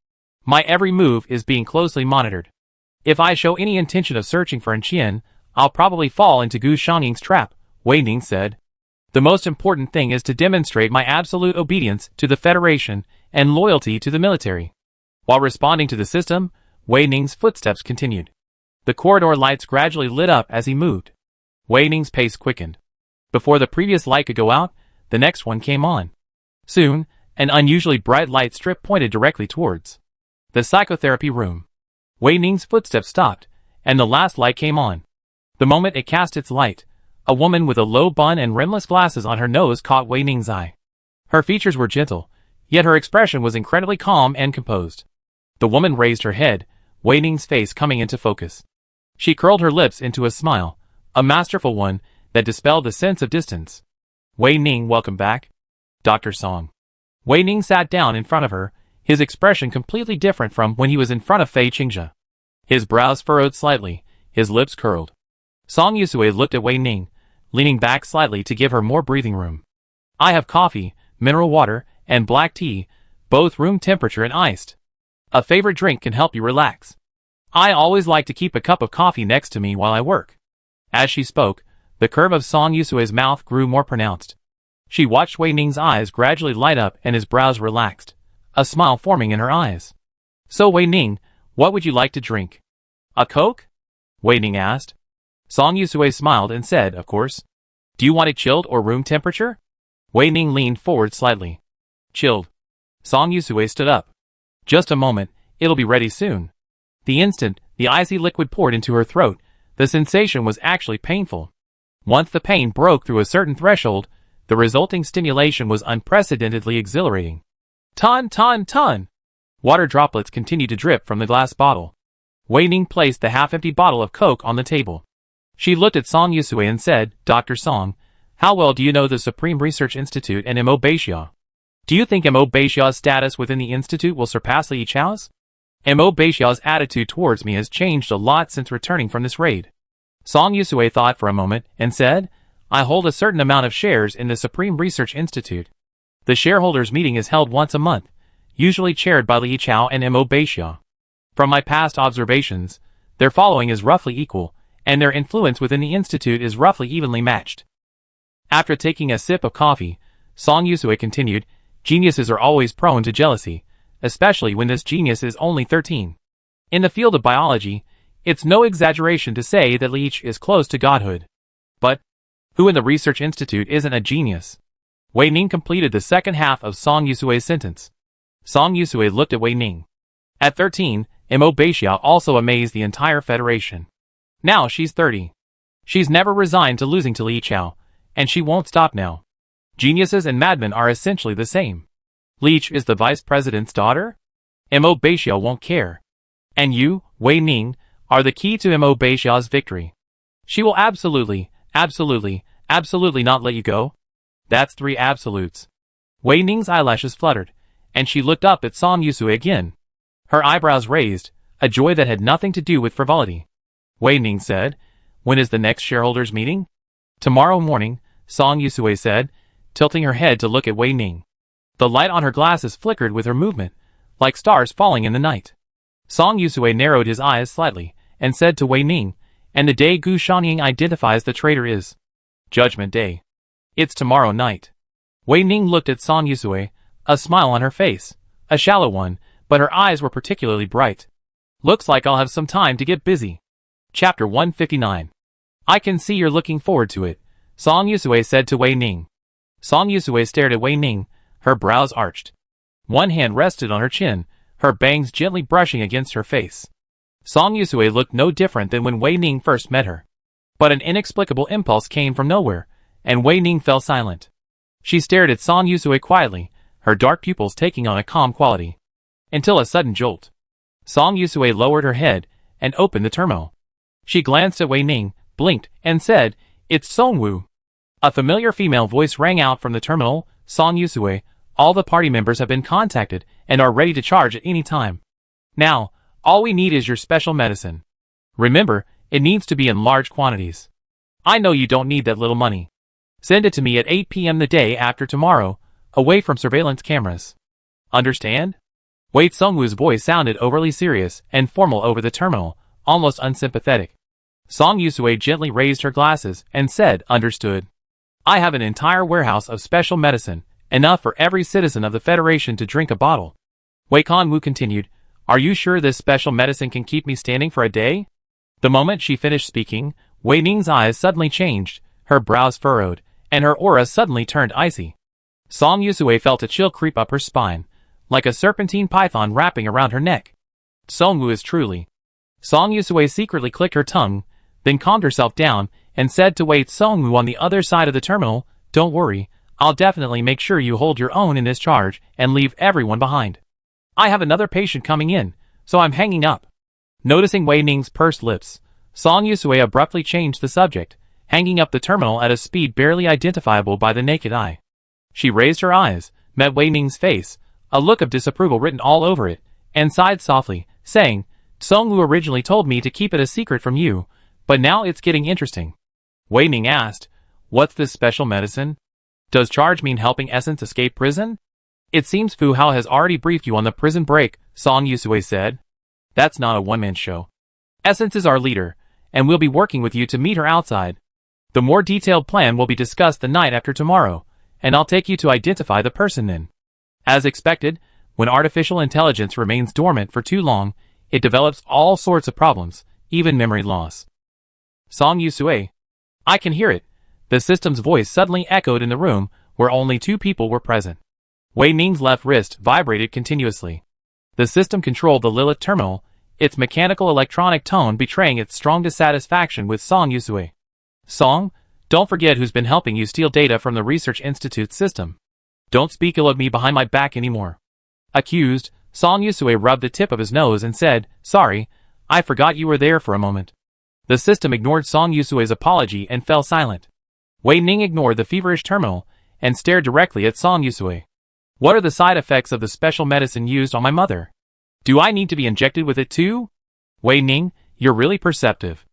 My every move is being closely monitored. If I show any intention of searching for Qian, I'll probably fall into Gu Xiangying's trap, Wei Ning said. The most important thing is to demonstrate my absolute obedience to the Federation and loyalty to the military. While responding to the system, Wei Ning's footsteps continued. The corridor lights gradually lit up as he moved. Wei Ning's pace quickened. Before the previous light could go out, the next one came on. Soon, an unusually bright light strip pointed directly towards the psychotherapy room. Wei Ning's footsteps stopped, and the last light came on. The moment it cast its light, a woman with a low bun and rimless glasses on her nose caught Wei Ning's eye. Her features were gentle, yet her expression was incredibly calm and composed. The woman raised her head, Wei Ning's face coming into focus. She curled her lips into a smile, a masterful one that dispelled the sense of distance. Wei Ning, welcome back. Dr. Song. Wei Ning sat down in front of her, his expression completely different from when he was in front of Fei Qingzhe. His brows furrowed slightly, his lips curled. Song Yusue looked at Wei Ning, leaning back slightly to give her more breathing room. I have coffee, mineral water, and black tea, both room temperature and iced. A favorite drink can help you relax. I always like to keep a cup of coffee next to me while I work. As she spoke, the curve of Song Yusue's mouth grew more pronounced. She watched Wei Ning's eyes gradually light up and his brows relaxed, a smile forming in her eyes. So Wei Ning, what would you like to drink? A Coke? Wei Ning asked. Song Yusue smiled and said, of course. Do you want it chilled or room temperature? Wei Ning leaned forward slightly. Chilled. Song Yusue stood up. Just a moment, it'll be ready soon. The instant the icy liquid poured into her throat, the sensation was actually painful. Once the pain broke through a certain threshold, the resulting stimulation was unprecedentedly exhilarating. Ton! Water droplets continued to drip from the glass bottle. Wei Ning placed the half-empty bottle of Coke on the table. She looked at Song Yusue and said, Dr. Song, how well do you know the Supreme Research Institute and Mo Beixiao? Do you think Mo Beixiao's status within the institute will surpass Li Chao's? Mo Beixiao's attitude towards me has changed a lot since returning from this raid. Song Yusue thought for a moment and said, I hold a certain amount of shares in the Supreme Research Institute. The shareholders' meeting is held once a month, usually chaired by Li Chao and Mo Beixiao. From my past observations, their following is roughly equal, and their influence within the institute is roughly evenly matched. After taking a sip of coffee, Song Yusue continued, geniuses are always prone to jealousy, especially when this genius is only 13. In the field of biology, it's no exaggeration to say that Leech is close to godhood. But who in the research institute isn't a genius? Wei Ning completed the second half of Song Yusue's sentence. Song Yusue looked at Wei Ning. At 13, Mo Beixiao also amazed the entire federation. Now she's 30. She's never resigned to losing to Li Chao, and she won't stop now. Geniuses and madmen are essentially the same. Leech is the vice president's daughter? Mo Beixiao won't care. And you, Wei Ning, are the key to Mo Beixiao's victory. She will absolutely not let you go. That's 3 absolutes. Wei Ning's eyelashes fluttered, and she looked up at Song Yusue again. Her eyebrows raised, a joy that had nothing to do with frivolity. Wei Ning said, when is the next shareholders' meeting? Tomorrow morning, Song Yusue said, tilting her head to look at Wei Ning. The light on her glasses flickered with her movement, like stars falling in the night. Song Yusue narrowed his eyes slightly, and said to Wei Ning, and the day Gu Shangying identifies the traitor is Judgment Day. It's tomorrow night. Wei Ning looked at Song Yusue, a smile on her face, a shallow one, but her eyes were particularly bright. Looks like I'll have some time to get busy. Chapter 159. I can see you're looking forward to it, Song Yusue said to Wei Ning. Song Yusue stared at Wei Ning, her brows arched. One hand rested on her chin, her bangs gently brushing against her face. Song Yusue looked no different than when Wei Ning first met her. But an inexplicable impulse came from nowhere, and Wei Ning fell silent. She stared at Song Yusue quietly, her dark pupils taking on a calm quality. Until a sudden jolt. Song Yusue lowered her head and opened the terminal. She glanced at Wei Ning, blinked, and said, It's Songwu. A familiar female voice rang out from the terminal, Song Yusue, all the party members have been contacted and are ready to charge at any time. Now, all we need is your special medicine. Remember, it needs to be in large quantities. I know you don't need that little money. Send it to me at 8 p.m. the day after tomorrow, away from surveillance cameras. Understand? Wei Songwu's voice sounded overly serious and formal over the terminal, almost unsympathetic. Song Yusue gently raised her glasses and said, Understood. I have an entire warehouse of special medicine, enough for every citizen of the Federation to drink a bottle. Wei Conwu continued, Are you sure this special medicine can keep me standing for a day? The moment she finished speaking, Wei Ning's eyes suddenly changed, her brows furrowed, and her aura suddenly turned icy. Song Yusue felt a chill creep up her spine, like a serpentine python wrapping around her neck. Songwu is truly. Song Yusue secretly clicked her tongue, then calmed herself down, and said to Wei Songwu on the other side of the terminal, Don't worry, I'll definitely make sure you hold your own in this charge and leave everyone behind. I have another patient coming in, so I'm hanging up. Noticing Wei Ning's pursed lips, Song Yusue abruptly changed the subject, hanging up the terminal at a speed barely identifiable by the naked eye. She raised her eyes, met Wei Ning's face, a look of disapproval written all over it, and sighed softly, saying, Songwu originally told me to keep it a secret from you, but now it's getting interesting. Wei Ning asked, What's this special medicine? Does charge mean helping Essence escape prison? It seems Fu Hao has already briefed you on the prison break, Song Yusue said. That's not a one-man show. Essence is our leader, and we'll be working with you to meet her outside. The more detailed plan will be discussed the night after tomorrow, and I'll take you to identify the person then. As expected, when artificial intelligence remains dormant for too long, it develops all sorts of problems, even memory loss. Song Yusue. I can hear it. The system's voice suddenly echoed in the room where only two people were present. Wei Ning's left wrist vibrated continuously. The system controlled the Lilith terminal, its mechanical electronic tone betraying its strong dissatisfaction with Song Yusue. Song, don't forget who's been helping you steal data from the Research Institute's system. Don't speak ill of me behind my back anymore. Accused, Song Yusue rubbed the tip of his nose and said, Sorry, I forgot you were there for a moment. The system ignored Song Yusue's apology and fell silent. Wei Ning ignored the feverish terminal and stared directly at Song Yusue. What are the side effects of the special medicine used on my mother? Do I need to be injected with it too? Wei Ning, you're really perceptive.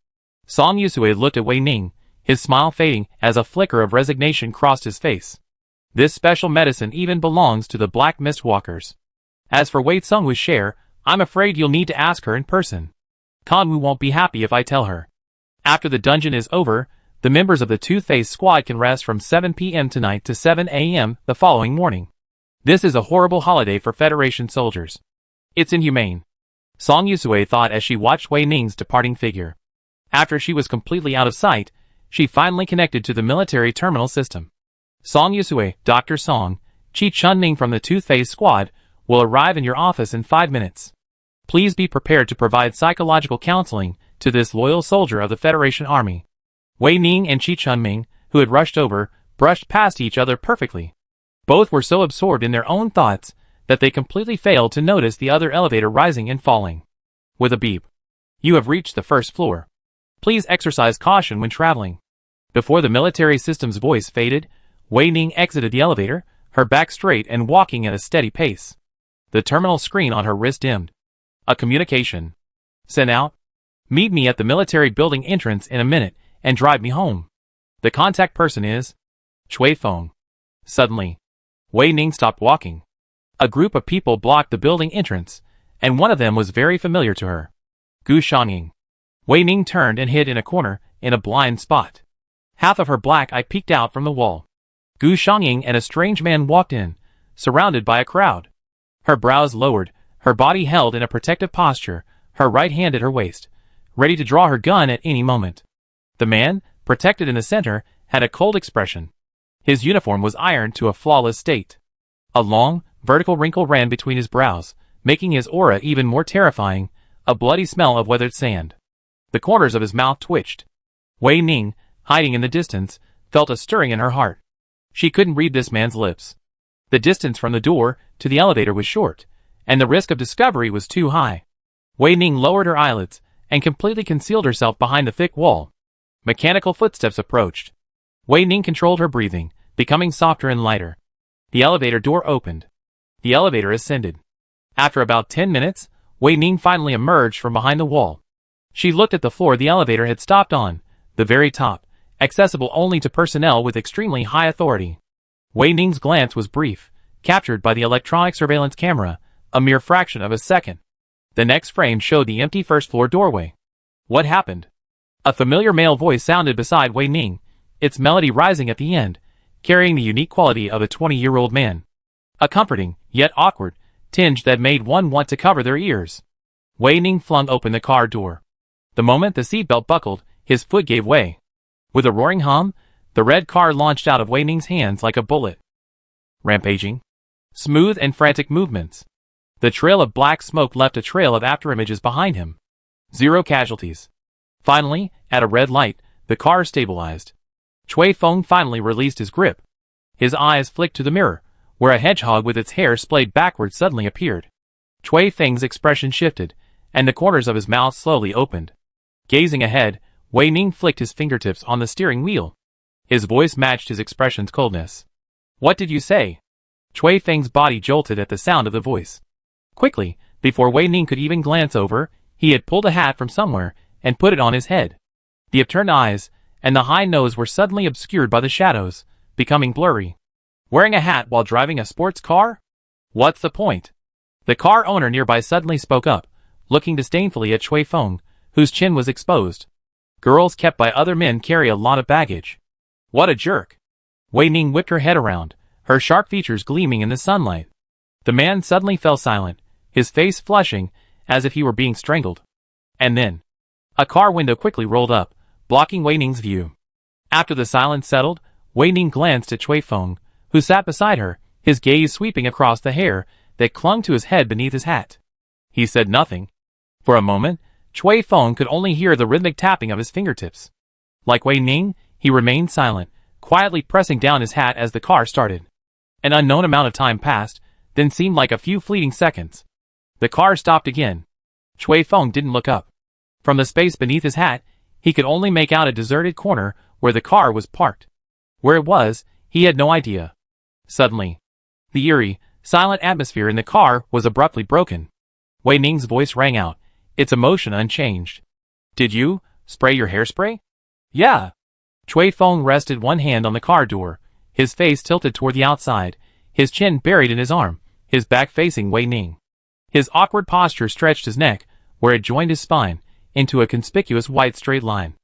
Song Yusue looked at Wei Ning, his smile fading as a flicker of resignation crossed his face. This special medicine even belongs to the Black Mist Walkers. As for Wei Tsungwu's share, I'm afraid you'll need to ask her in person. Kanwu won't be happy if I tell her. After the dungeon is over, the members of the Toothpaste Squad can rest from 7 p.m. tonight to 7 a.m. the following morning. This is a horrible holiday for Federation soldiers. It's inhumane. Song Yusue thought as she watched Wei Ning's departing figure. After she was completely out of sight, she finally connected to the military terminal system. Song Yusue, Dr. Song, Chi Chun-Ning from the Toothpaste Squad, will arrive in your office in 5 minutes. Please be prepared to provide psychological counseling to this loyal soldier of the Federation Army. Wei Ning and Chi Chun-Ming, who had rushed over, brushed past each other perfectly. Both were so absorbed in their own thoughts that they completely failed to notice the other elevator rising and falling. With a beep. You have reached the first floor. Please exercise caution when traveling. Before the military system's voice faded, Wei Ning exited the elevator, her back straight and walking at a steady pace. The terminal screen on her wrist dimmed. A communication. Sent out. Meet me at the military building entrance in a minute and drive me home. The contact person is Chui Feng. Suddenly, Wei Ning stopped walking. A group of people blocked the building entrance, and one of them was very familiar to her. Gu Shangying. Wei Ning turned and hid in a corner, in a blind spot. Half of her black eye peeked out from the wall. Gu Shangying and a strange man walked in, surrounded by a crowd. Her brows lowered, her body held in a protective posture, her right hand at her waist, ready to draw her gun at any moment. The man, protected in the center, had a cold expression. His uniform was ironed to a flawless state. A long, vertical wrinkle ran between his brows, making his aura even more terrifying, a bloody smell of weathered sand. The corners of his mouth twitched. Wei Ning, hiding in the distance, felt a stirring in her heart. She couldn't read this man's lips. The distance from the door to the elevator was short, and the risk of discovery was too high. Wei Ning lowered her eyelids and completely concealed herself behind the thick wall. Mechanical footsteps approached. Wei Ning controlled her breathing, becoming softer and lighter. The elevator door opened. The elevator ascended. After about 10 minutes, Wei Ning finally emerged from behind the wall. She looked at the floor the elevator had stopped on, the very top, accessible only to personnel with extremely high authority. Wei Ning's glance was brief, captured by the electronic surveillance camera, a mere fraction of a second. The next frame showed the empty first-floor doorway. What happened? A familiar male voice sounded beside Wei Ning, its melody rising at the end, carrying the unique quality of a 20-year-old man. A comforting, yet awkward, tinge that made one want to cover their ears. Wei Ning flung open the car door. The moment the seatbelt buckled, his foot gave way. With a roaring hum, the red car launched out of Wei Ning's hands like a bullet. Rampaging. Smooth and frantic movements. The trail of black smoke left a trail of afterimages behind him. 0 casualties. Finally, at a red light, the car stabilized. Chui Feng finally released his grip. His eyes flicked to the mirror, where a hedgehog with its hair splayed backward suddenly appeared. Chui Feng's expression shifted, and the corners of his mouth slowly opened. Gazing ahead, Wei Ning flicked his fingertips on the steering wheel. His voice matched his expression's coldness. What did you say? Chui Feng's body jolted at the sound of the voice. Quickly, before Wei Ning could even glance over, he had pulled a hat from somewhere and put it on his head. The upturned eyes and the high nose were suddenly obscured by the shadows, becoming blurry. Wearing a hat while driving a sports car? What's the point? The car owner nearby suddenly spoke up, looking disdainfully at Chui Feng, whose chin was exposed. Girls kept by other men carry a lot of baggage. What a jerk. Wei Ning whipped her head around, her sharp features gleaming in the sunlight. The man suddenly fell silent, his face flushing, as if he were being strangled. And then, a car window quickly rolled up, blocking Wei Ning's view. After the silence settled, Wei Ning glanced at Cui Feng, who sat beside her, his gaze sweeping across the hair that clung to his head beneath his hat. He said nothing. For a moment, Cui Feng could only hear the rhythmic tapping of his fingertips. Like Wei Ning, he remained silent, quietly pressing down his hat as the car started. An unknown amount of time passed, then seemed like a few fleeting seconds. The car stopped again. Cui Feng didn't look up. From the space beneath his hat, he could only make out a deserted corner where the car was parked. Where it was, he had no idea. Suddenly, the eerie, silent atmosphere in the car was abruptly broken. Wei Ning's voice rang out, its emotion unchanged. Did you spray your hairspray? Yeah. Cui Feng rested one hand on the car door, his face tilted toward the outside, his chin buried in his arm, his back facing Wei Ning. His awkward posture stretched his neck, where it joined his spine, into a conspicuous white straight line.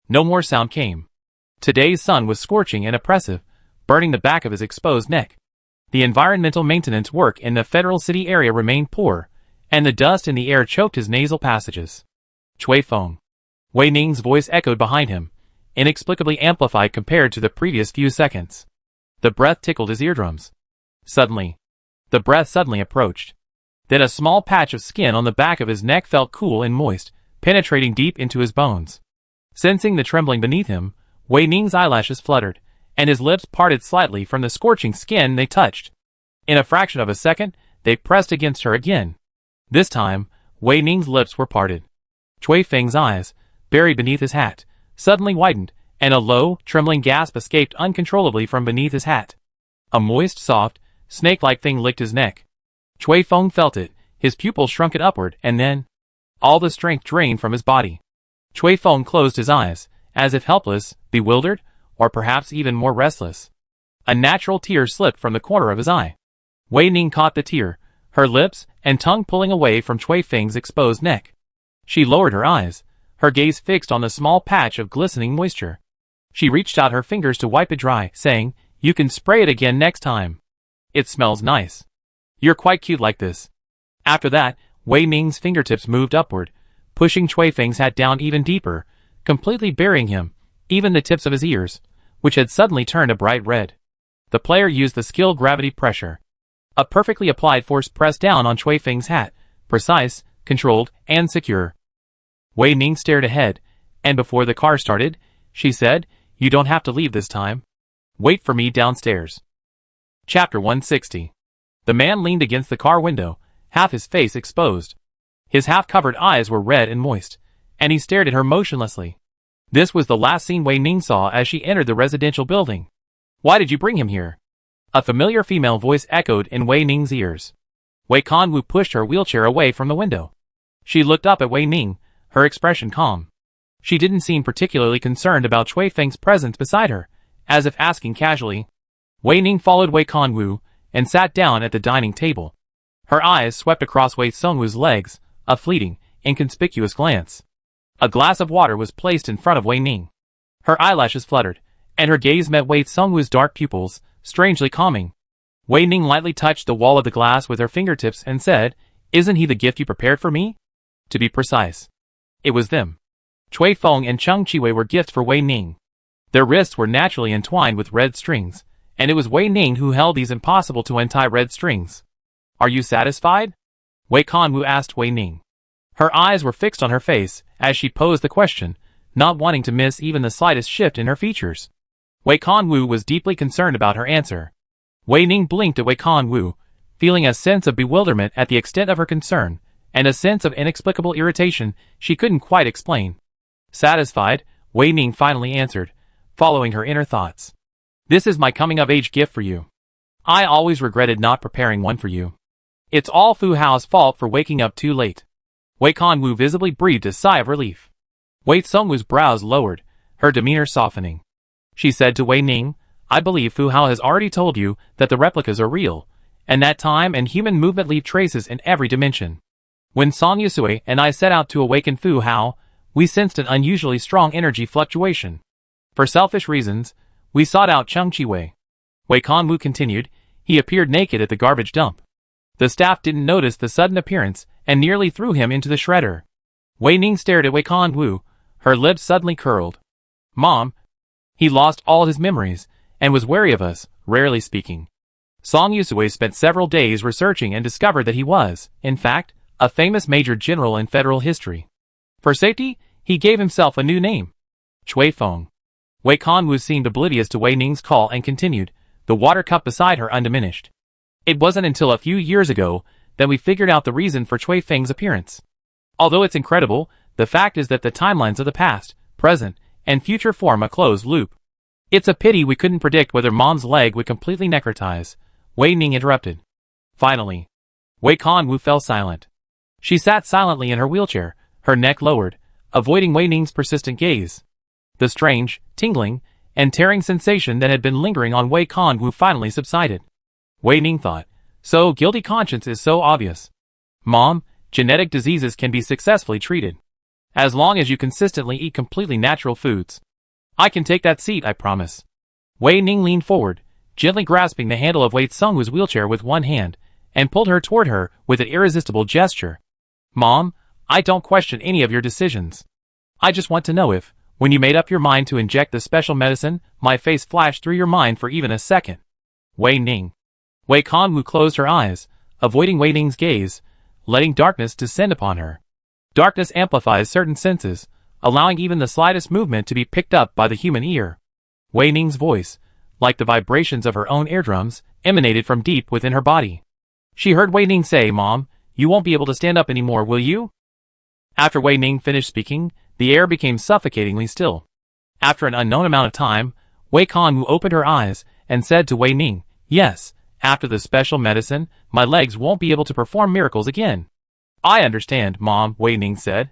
No more sound came. Today's sun was scorching and oppressive, burning the back of his exposed neck. The environmental maintenance work in the federal city area remained poor, and the dust in the air choked his nasal passages. Cui Feng. Wei Ning's voice echoed behind him, inexplicably amplified compared to the previous few seconds. The breath tickled his eardrums. Suddenly, the breath suddenly approached. Then a small patch of skin on the back of his neck felt cool and moist, penetrating deep into his bones. Sensing the trembling beneath him, Wei Ning's eyelashes fluttered, and his lips parted slightly from the scorching skin they touched. In a fraction of a second, they pressed against her again. This time, Wei Ning's lips were parted. Cui Feng's eyes, buried beneath his hat, suddenly widened, and a low, trembling gasp escaped uncontrollably from beneath his hat. A moist, soft, snake-like thing licked his neck. Cui Feng felt it, his pupils shrunken upward, and then, all the strength drained from his body. Cui Feng closed his eyes, as if helpless, bewildered, or perhaps even more restless. A natural tear slipped from the corner of his eye. Wei Ning caught the tear, her lips and tongue pulling away from Cui Feng's exposed neck. She lowered her eyes, her gaze fixed on the small patch of glistening moisture. She reached out her fingers to wipe it dry, saying, "You can spray it again next time. It smells nice. You're quite cute like this." After that, Wei Ning's fingertips moved upward, pushing Cui Feng's hat down even deeper, completely burying him, even the tips of his ears, which had suddenly turned a bright red. The player used the skill gravity pressure. A perfectly applied force pressed down on Cui Feng's hat, precise, controlled, and secure. Wei Ning stared ahead, and before the car started, she said, "You don't have to leave this time. Wait for me downstairs." Chapter 160. The man leaned against the car window, half his face exposed. His half-covered eyes were red and moist, and he stared at her motionlessly. This was the last scene Wei Ning saw as she entered the residential building. "Why did you bring him here?" A familiar female voice echoed in Wei Ning's ears. Wei Kanwu pushed her wheelchair away from the window. She looked up at Wei Ning, her expression calm. She didn't seem particularly concerned about Cui Feng's presence beside her, as if asking casually. Wei Ning followed Wei Kanwu and sat down at the dining table. Her eyes swept across Wei Songwu's legs, a fleeting, inconspicuous glance. A glass of water was placed in front of Wei Ning. Her eyelashes fluttered, and her gaze met Wei Songwu's dark pupils, strangely calming. Wei Ning lightly touched the wall of the glass with her fingertips and said, "Isn't he the gift you prepared for me?" To be precise, it was them. Cui Feng and Cheng Chiwei were gifts for Wei Ning. Their wrists were naturally entwined with red strings, and it was Wei Ning who held these impossible to untie red strings. "Are you satisfied?" Wei Kanwu asked Wei Ning. Her eyes were fixed on her face as she posed the question, not wanting to miss even the slightest shift in her features. Wei Kanwu was deeply concerned about her answer. Wei Ning blinked at Wei Kanwu, feeling a sense of bewilderment at the extent of her concern, and a sense of inexplicable irritation she couldn't quite explain. Satisfied, Wei Ning finally answered, following her inner thoughts. "This is my coming-of-age gift for you. I always regretted not preparing one for you. It's all Fu Hao's fault for waking up too late." Wei Kanwu visibly breathed a sigh of relief. Wei Songwu's brows lowered, her demeanor softening. She said to Wei Ning, "I believe Fu Hao has already told you that the replicas are real, and that time and human movement leave traces in every dimension. When Song Yusui and I set out to awaken Fu Hao, we sensed an unusually strong energy fluctuation. For selfish reasons, we sought out Chung Chi-wei. Wei Kanwu continued. He appeared naked at the garbage dump. The staff didn't notice the sudden appearance and nearly threw him into the shredder. Wei Ning stared at Wei Kanwu, her lips suddenly curled. Mom, he lost all his memories and was wary of us, rarely speaking. Song Yusui spent several days researching and discovered that he was, in fact, a famous major general in federal history. For safety, he gave himself a new name, Chui Feng. Wei Kanwu seemed oblivious to Wei Ning's call and continued, the water cup beside her undiminished. It wasn't until a few years ago that we figured out the reason for Chui Feng's appearance. Although it's incredible, the fact is that the timelines of the past, present, and future form a closed loop. It's a pity we couldn't predict whether Mom's leg would completely necrotize, Wei Ning interrupted. Finally, Wei Kanwu fell silent. She sat silently in her wheelchair, her neck lowered, avoiding Wei Ning's persistent gaze. The strange, tingling, and tearing sensation that had been lingering on Wei Kanwu finally subsided. Wei Ning thought, so guilty conscience is so obvious. Mom, genetic diseases can be successfully treated. As long as you consistently eat completely natural foods. I can take that seat, I promise. Wei Ning leaned forward, gently grasping the handle of Wei Tsungwu's wheelchair with one hand, and pulled her toward her with an irresistible gesture. Mom, I don't question any of your decisions. I just want to know if, when you made up your mind to inject the special medicine, my face flashed through your mind for even a second. Wei Ning. Wei Kanwu closed her eyes, avoiding Wei Ning's gaze, letting darkness descend upon her. Darkness amplifies certain senses, allowing even the slightest movement to be picked up by the human ear. Wei Ning's voice, like the vibrations of her own eardrums, emanated from deep within her body. She heard Wei Ning say, Mom, you won't be able to stand up anymore, will you? After Wei Ning finished speaking, the air became suffocatingly still. After an unknown amount of time, Wei Kanwu opened her eyes and said to Wei Ning, yes, after the special medicine, my legs won't be able to perform miracles again. I understand, Mom, Wei Ning said.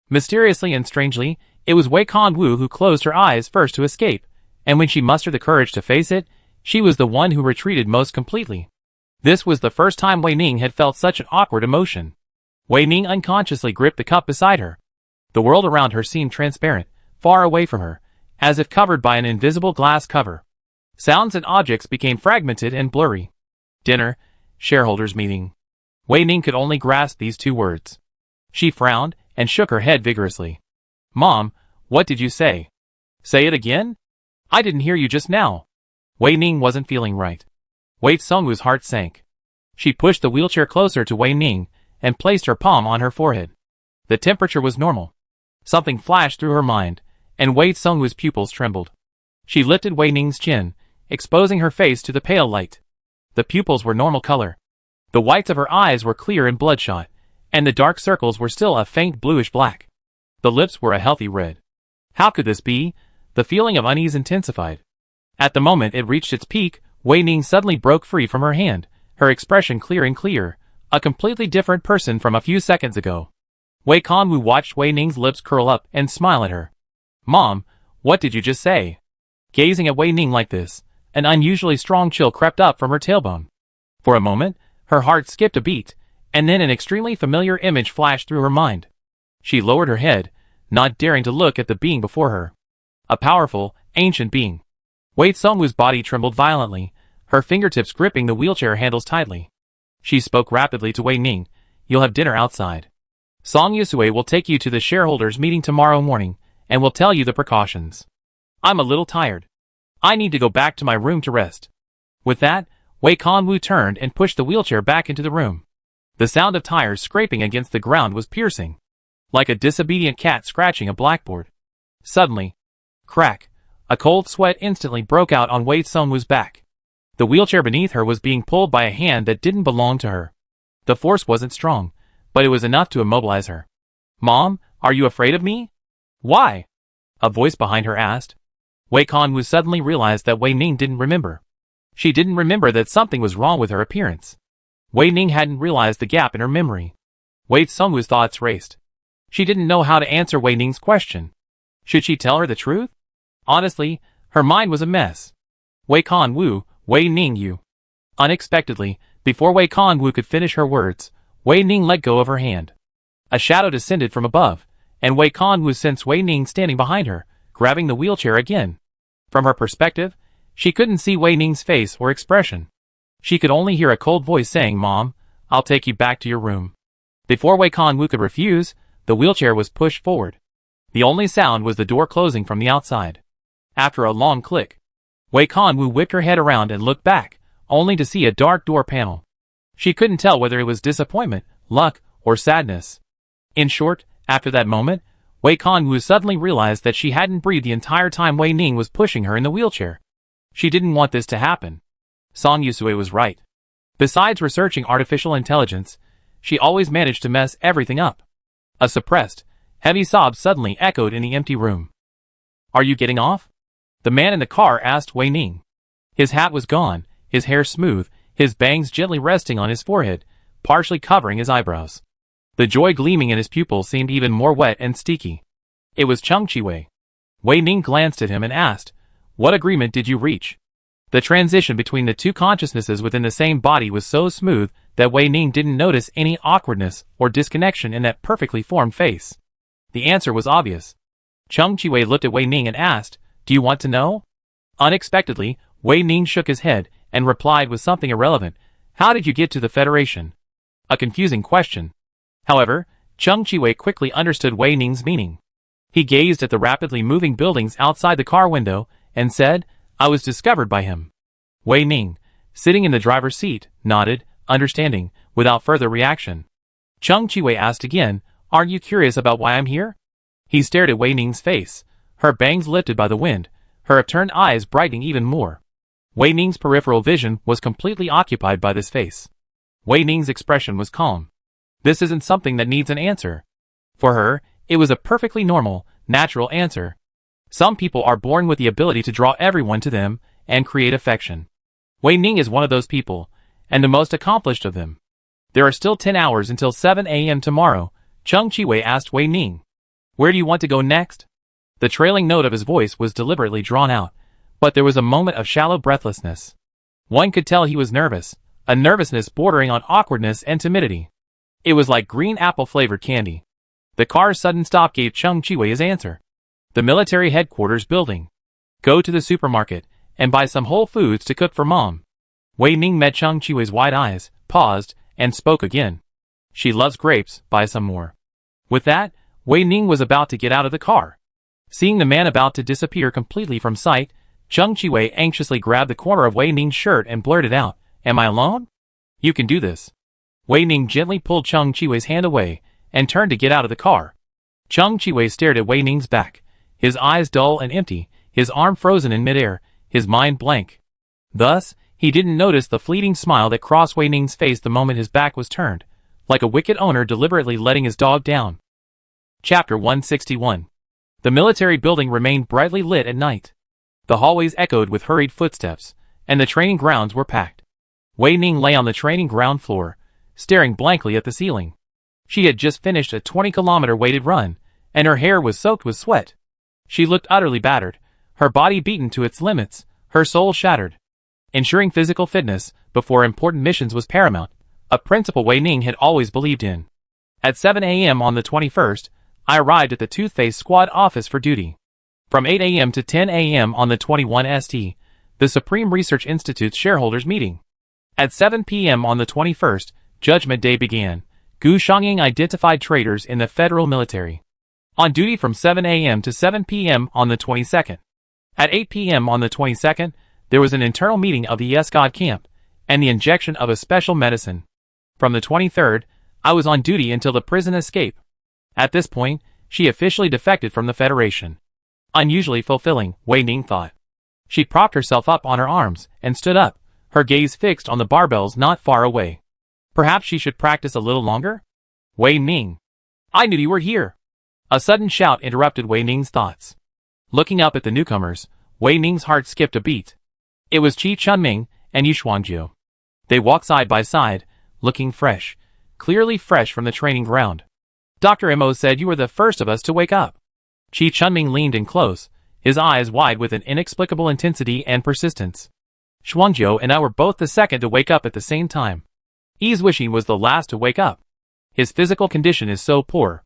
Mysteriously and strangely, it was Wei Kanwu who closed her eyes first to escape, and when she mustered the courage to face it, she was the one who retreated most completely. This was the first time Wei Ning had felt such an awkward emotion. Wei Ning unconsciously gripped the cup beside her. The world around her seemed transparent, far away from her, as if covered by an invisible glass cover. Sounds and objects became fragmented and blurry. Dinner, shareholders meeting. Wei Ning could only grasp these two words. She frowned and shook her head vigorously. Mom, what did you say? Say it again? I didn't hear you just now. Wei Ning wasn't feeling right. Wei Tsungwu's heart sank. She pushed the wheelchair closer to Wei Ning and placed her palm on her forehead. The temperature was normal. Something flashed through her mind, and Wei Tsungwu's pupils trembled. She lifted Wei Ning's chin, exposing her face to the pale light. The pupils were normal color. The whites of her eyes were clear and bloodshot, and the dark circles were still a faint bluish black. The lips were a healthy red. How could this be? The feeling of unease intensified. At the moment it reached its peak, Wei Ning suddenly broke free from her hand, her expression clear and clear, a completely different person from a few seconds ago. Wei Kanwu watched Wei Ning's lips curl up and smile at her. Mom, what did you just say? Gazing at Wei Ning like this, an unusually strong chill crept up from her tailbone. For a moment, her heart skipped a beat, and then an extremely familiar image flashed through her mind. She lowered her head, not daring to look at the being before her. A powerful, ancient being. Wei Tsungwu's body trembled violently, her fingertips gripping the wheelchair handles tightly. She spoke rapidly to Wei Ning, you'll have dinner outside. Song Yusui will take you to the shareholders meeting tomorrow morning, and will tell you the precautions. I'm a little tired. I need to go back to my room to rest. With that, Wei Kanwu turned and pushed the wheelchair back into the room. The sound of tires scraping against the ground was piercing, like a disobedient cat scratching a blackboard. Suddenly, crack, a cold sweat instantly broke out on Wei Tsungwu's back. The wheelchair beneath her was being pulled by a hand that didn't belong to her. The force wasn't strong, but it was enough to immobilize her. Mom, are you afraid of me? Why? A voice behind her asked. Wei Kanwu suddenly realized that Wei Ning didn't remember. She didn't remember that something was wrong with her appearance. Wei Ning hadn't realized the gap in her memory. Wei Tsungwu's thoughts raced. She didn't know how to answer Wei Ning's question. Should she tell her the truth? Honestly, her mind was a mess. Wei Kanwu, Wei Ning you. Unexpectedly, before Wei Kanwu could finish her words, Wei Ning let go of her hand. A shadow descended from above, and Wei Kan was sensed Wei Ning standing behind her, grabbing the wheelchair again. From her perspective, she couldn't see Wei Ning's face or expression. She could only hear a cold voice saying, "Mom, I'll take you back to your room." Before Wei Kan Wu could refuse, the wheelchair was pushed forward. The only sound was the door closing from the outside. After a long click, Wei Kan Wu whipped her head around and looked back, only to see a dark door panel. She couldn't tell whether it was disappointment, luck, or sadness. In short, after that moment, Wei Kan Wu suddenly realized that she hadn't breathed the entire time Wei Ning was pushing her in the wheelchair. She didn't want this to happen. Song Yusue was right. Besides researching artificial intelligence, she always managed to mess everything up. A suppressed, heavy sob suddenly echoed in the empty room. "Are you getting off?" The man in the car asked Wei Ning. His hat was gone, his hair smooth, his bangs gently resting on his forehead, partially covering his eyebrows. The joy gleaming in his pupils seemed even more wet and sticky. It was Cheng Chiwei. Wei Ning glanced at him and asked, "What agreement did you reach?" The transition between the two consciousnesses within the same body was so smooth that Wei Ning didn't notice any awkwardness or disconnection in that perfectly formed face. The answer was obvious. Cheng Chiwei looked at Wei Ning and asked, "Do you want to know?" Unexpectedly, Wei Ning shook his head and replied with something irrelevant, "How did you get to the Federation?" A confusing question. However, Cheng Chiwei quickly understood Wei Ning's meaning. He gazed at the rapidly moving buildings outside the car window and said, "I was discovered by him." Wei Ning, sitting in the driver's seat, nodded, understanding, without further reaction. Cheng Chiwei asked again, "Aren't you curious about why I'm here?" He stared at Wei Ning's face, her bangs lifted by the wind, her upturned eyes brightening even more. Wei Ning's peripheral vision was completely occupied by this face. Wei Ning's expression was calm. This isn't something that needs an answer. For her, it was a perfectly normal, natural answer. Some people are born with the ability to draw everyone to them and create affection. Wei Ning is one of those people, and the most accomplished of them. "There are still 10 hours until 7 a.m. tomorrow," Cheng Chiwei asked Wei Ning. "Where do you want to go next?" The trailing note of his voice was deliberately drawn out, but there was a moment of shallow breathlessness. One could tell he was nervous, a nervousness bordering on awkwardness and timidity. It was like green apple-flavored candy. The car's sudden stop gave Cheng Chiwei his answer. "The military headquarters building. Go to the supermarket and buy some whole foods to cook for Mom." Wei Ning met Cheng Chiwei's wide eyes, paused, and spoke again. "She loves grapes, buy some more." With that, Wei Ning was about to get out of the car. Seeing the man about to disappear completely from sight, Cheng Chiwei anxiously grabbed the corner of Wei Ning's shirt and blurted out, "Am I alone?" "You can do this." Wei Ning gently pulled Cheng Chiwei's hand away and turned to get out of the car. Cheng Chiwei stared at Wei Ning's back, his eyes dull and empty, his arm frozen in midair, his mind blank. Thus, he didn't notice the fleeting smile that crossed Wei Ning's face the moment his back was turned, like a wicked owner deliberately letting his dog down. Chapter 161. The military building remained brightly lit at night. The hallways echoed with hurried footsteps, and the training grounds were packed. Wei Ning lay on the training ground floor, staring blankly at the ceiling. She had just finished a 20-kilometer weighted run, and her hair was soaked with sweat. She looked utterly battered, her body beaten to its limits, her soul shattered. Ensuring physical fitness before important missions was paramount, a principle Wei Ning had always believed in. At 7 a.m. on the 21st, I arrived at the Toothpaste Squad office for duty. From 8 a.m. to 10 a.m. on the 21st, the Supreme Research Institute's shareholders meeting. At 7 p.m. on the 21st, Judgment Day began. Gu Xiangying identified traitors in the federal military. On duty from 7 a.m. to 7 p.m. on the 22nd. At 8 p.m. on the 22nd, there was an internal meeting of the ESCOD camp, and the injection of a special medicine. From the 23rd, I was on duty until the prison escape. At this point, she officially defected from the Federation. Unusually fulfilling, Wei Ning thought. She propped herself up on her arms and stood up, her gaze fixed on the barbells not far away. Perhaps she should practice a little longer? Wei Ning. I knew you were here. A sudden shout interrupted Wei Ning's thoughts. Looking up at the newcomers, Wei Ning's heart skipped a beat. It was Qi Chunming and Yu Xuanjiu. They walked side by side, looking fresh, clearly fresh from the training ground. Dr. Mo said you were the first of us to wake up. Qi Chunming leaned in close, his eyes wide with an inexplicable intensity and persistence. Xuanjiu and I were both the second to wake up at the same time. Yi Wishing was the last to wake up. His physical condition is so poor.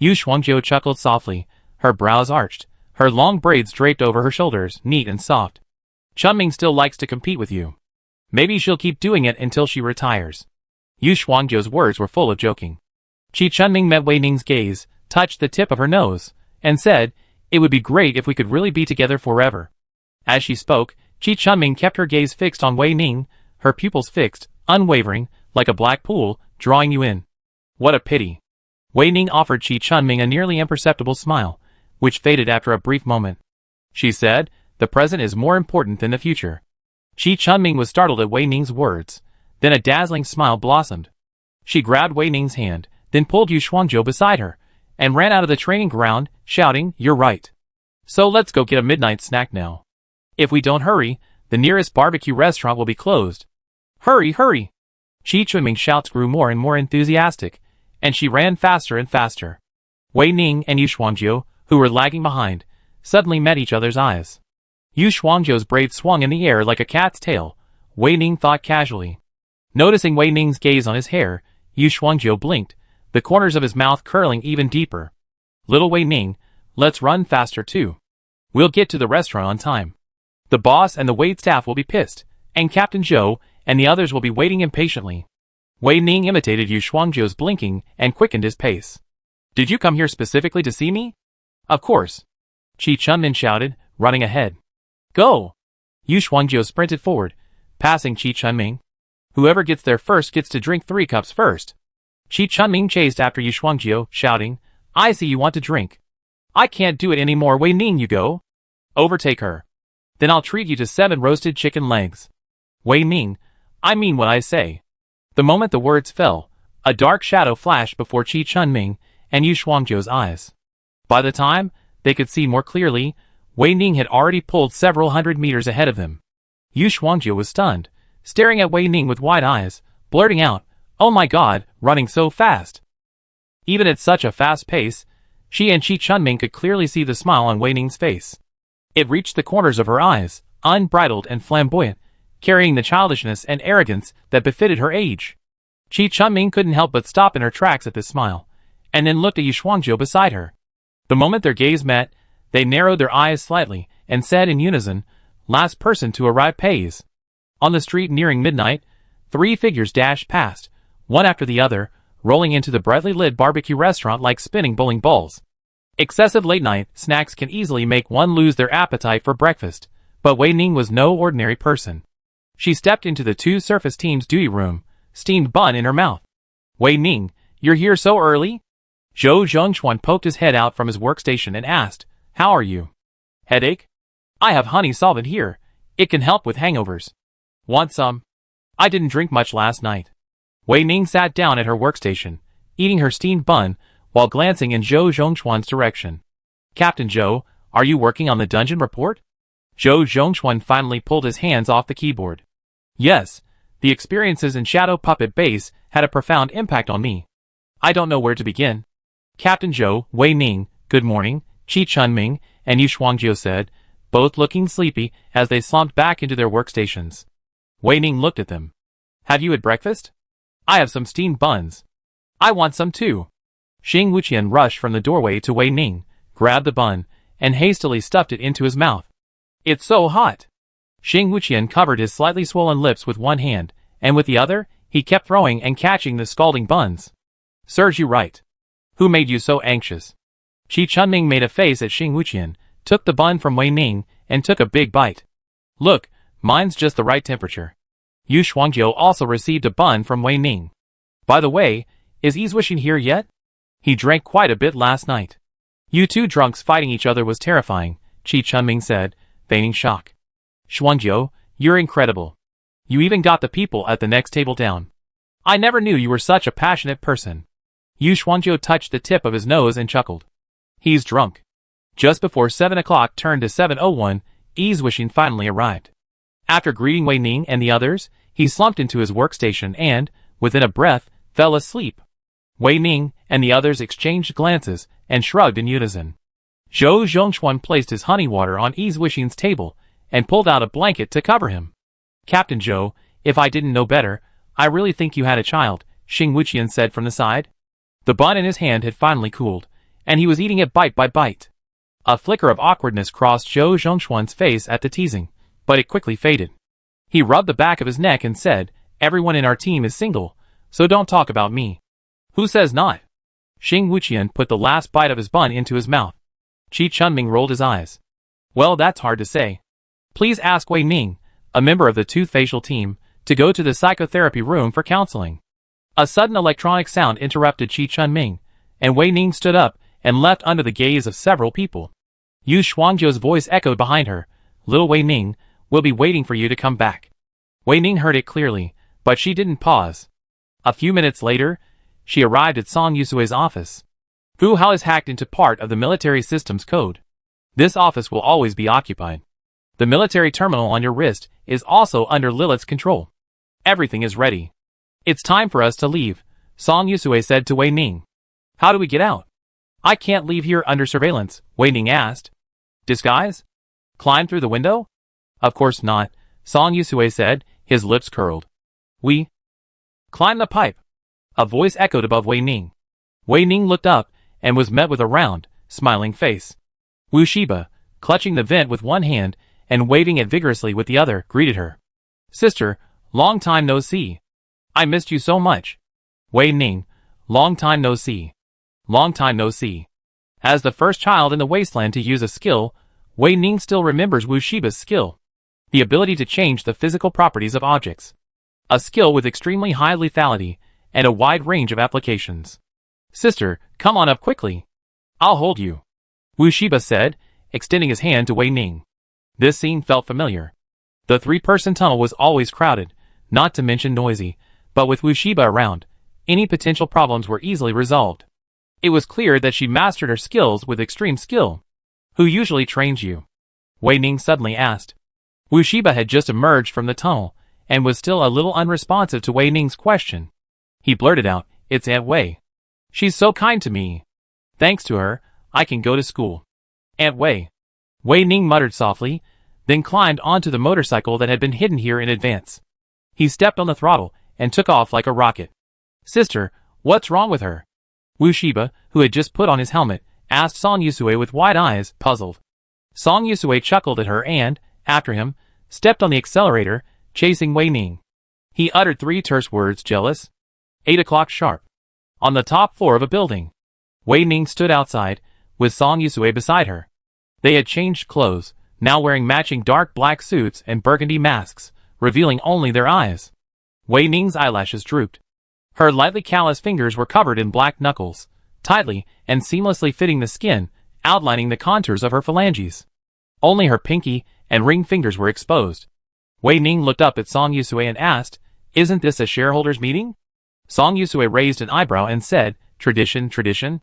Yu Shuangjiu chuckled softly, her brows arched, her long braids draped over her shoulders, neat and soft. Chunming still likes to compete with you. Maybe she'll keep doing it until she retires. Yu Shuangjiu's words were full of joking. Qi Chunming met Wei Ning's gaze, touched the tip of her nose, and said, "It would be great if we could really be together forever." As she spoke, Qi Chunming kept her gaze fixed on Wei Ning, her pupils fixed, unwavering, like a black pool, drawing you in. What a pity. Wei Ning offered Qi Chunming a nearly imperceptible smile, which faded after a brief moment. She said, "The present is more important than the future." Qi Chunming was startled at Wei Ning's words. Then a dazzling smile blossomed. She grabbed Wei Ning's hand, then pulled Yu Shuangjiu beside her, and ran out of the training ground, shouting, "You're right. So let's go get a midnight snack now. If we don't hurry, the nearest barbecue restaurant will be closed. Hurry, hurry!" Qi Chunming's shouts grew more and more enthusiastic, and she ran faster and faster. Wei Ning and Yu Shuangjiu, who were lagging behind, suddenly met each other's eyes. Yu Shuangjiu's braids swung in the air like a cat's tail, Wei Ning thought casually. Noticing Wei Ning's gaze on his hair, Yu Shuangjiu blinked, the corners of his mouth curling even deeper. "Little Wei Ning, let's run faster too. We'll get to the restaurant on time. The boss and the waitstaff will be pissed, and Captain Zhou and the others will be waiting impatiently." Wei Ning imitated Yu Shuangjiu's blinking and quickened his pace. "Did you come here specifically to see me?" "Of course," Qi Chunming shouted, running ahead. "Go!" Yu Shuangjiu sprinted forward, passing Qi Chunming. "Whoever gets there first gets to drink 3 cups first." Qi Chunming chased after Yu Shuangjiu, shouting, "I see you want to drink. I can't do it anymore, Wei Ning, you go. Overtake her. Then I'll treat you to 7 roasted chicken legs." "Wei Ning, I mean what I say." The moment the words fell, a dark shadow flashed before Qi Chunming and Yu Shuangjiu's eyes. By the time they could see more clearly, Wei Ning had already pulled several hundred meters ahead of them. Yu Shuangjiu was stunned, staring at Wei Ning with wide eyes, blurting out, "Oh my god, running so fast." Even at such a fast pace, she and Qi Chunming could clearly see the smile on Wei Ning's face. It reached the corners of her eyes, unbridled and flamboyant, carrying the childishness and arrogance that befitted her age. Qi Chunming couldn't help but stop in her tracks at this smile, and then looked at Yu Shuangjiu beside her. The moment their gaze met, they narrowed their eyes slightly, and said in unison, "Last person to arrive pays." On the street nearing midnight, 3 figures dashed past, one after the other, rolling into the brightly lit barbecue restaurant like spinning bowling balls. Excessive late-night snacks can easily make one lose their appetite for breakfast, but Wei Ning was no ordinary person. She stepped into the 2 surface team's duty room, steamed bun in her mouth. "Wei Ning, you're here so early?" Zhou Zhongxuan poked his head out from his workstation and asked, "How are you? Headache? I have honey solvent here. It can help with hangovers. Want some? I didn't drink much last night." Wei Ning sat down at her workstation, eating her steamed bun, while glancing in Zhou Zhongxuan's direction. "Captain Zhou, are you working on the dungeon report?" Zhou Zhongxuan finally pulled his hands off the keyboard. "Yes, the experiences in Shadow Puppet Base had a profound impact on me. I don't know where to begin." "Captain Zhou, Wei Ning, good morning," Qi Chunming and Yu Shuangjiu said, both looking sleepy as they slumped back into their workstations. Wei Ning looked at them. "Have you had breakfast? I have some steamed buns." "I want some too." Xing Wuqian rushed from the doorway to Wei Ning, grabbed the bun, and hastily stuffed it into his mouth. "It's so hot." Xing Wuqian covered his slightly swollen lips with one hand, and with the other, he kept throwing and catching the scalding buns. "Serves you right. Who made you so anxious?" Qi Chunming made a face at Xing Wuqian, took the bun from Wei Ning, and took a big bite. "Look, mine's just the right temperature." Yu Shuangjiu also received a bun from Wei Ning. "By the way, is Izwishin here yet? He drank quite a bit last night." "You 2 drunks fighting each other was terrifying," Qi Chunming said, feigning shock. "Shuangjiu, you're incredible. You even got the people at the next table down. I never knew you were such a passionate person." Yu Shuangjiu touched the tip of his nose and chuckled. "He's drunk." Just before 7 o'clock turned to 7:01, Izwishin finally arrived. After greeting Wei Ning and the others, he slumped into his workstation and, within a breath, fell asleep. Wei Ning and the others exchanged glances and shrugged in unison. Zhou Zhongxuan placed his honey water on Izwishin's table and pulled out a blanket to cover him. "Captain Zhou, if I didn't know better, I really think you had a child," Xing Wuqian said from the side. The bun in his hand had finally cooled, and he was eating it bite by bite. A flicker of awkwardness crossed Zhou Zhongxuan's face at the teasing, but it quickly faded. He rubbed the back of his neck and said, "Everyone in our team is single, so don't talk about me." "Who says not?" Xing Wuqian put the last bite of his bun into his mouth. Qi Chunming rolled his eyes. "Well, that's hard to say. Please ask Wei Ning, a member of the tooth facial team, to go to the psychotherapy room for counseling." A sudden electronic sound interrupted Qi Chunming, and Wei Ning stood up and left under the gaze of several people. Yu Shuangjiu's voice echoed behind her. "Little Wei Ning, we'll be waiting for you to come back." Wei Ning heard it clearly, but she didn't pause. A few minutes later, she arrived at Song Yusue's office. Fu Hao is hacked into part of the military systems code. This office will always be occupied. The military terminal on your wrist is also under Lilith's control. Everything is ready. "It's time for us to leave," Song Yusue said to Wei Ning. "How do we get out?" "I can't leave here under surveillance," Wei Ning asked. "Disguise? Climb through the window?" "Of course not," Song Yusue said, his lips curled. "We climb the pipe." A voice echoed above Wei Ning. Wei Ning looked up and was met with a round, smiling face. Wu Shiba, clutching the vent with one hand and waving it vigorously with the other, greeted her. "Sister, long time no see. I missed you so much." Wei Ning, long time no see. Long time no see. As the first child in the wasteland to use a skill, Wei Ning still remembers Wu Shiba's skill. The ability to change the physical properties of objects. A skill with extremely high lethality and a wide range of applications. "Sister, come on up quickly. I'll hold you," Wu Shiba said, extending his hand to Wei Ning. This scene felt familiar. The three-person tunnel was always crowded, not to mention noisy, but with Wu Shiba around, any potential problems were easily resolved. It was clear that she mastered her skills with extreme skill. "Who usually trains you?" Wei Ning suddenly asked. Wu Shiba had just emerged from the tunnel, and was still a little unresponsive to Wei Ning's question. He blurted out, "It's Aunt Wei. She's so kind to me. Thanks to her, I can go to school." "Aunt Wei." Wei Ning muttered softly, then climbed onto the motorcycle that had been hidden here in advance. He stepped on the throttle and took off like a rocket. "Sister, what's wrong with her?" Wu Shiba, who had just put on his helmet, asked Song Yusue with wide eyes, puzzled. Song Yusue chuckled at her and, after him, stepped on the accelerator, chasing Wei Ning. He uttered 3 terse words, "Jealous?" 8 o'clock sharp. On the top floor of a building. Wei Ning stood outside, with Song Yusue beside her. They had changed clothes, now wearing matching dark black suits and burgundy masks, revealing only their eyes. Wei Ning's eyelashes drooped. Her lightly calloused fingers were covered in black knuckles, tightly and seamlessly fitting the skin, outlining the contours of her phalanges. Only her pinky and ring fingers were exposed. Wei Ning looked up at Song Yusue and asked, "Isn't this a shareholders' meeting?" Song Yusue raised an eyebrow and said, "Tradition, tradition."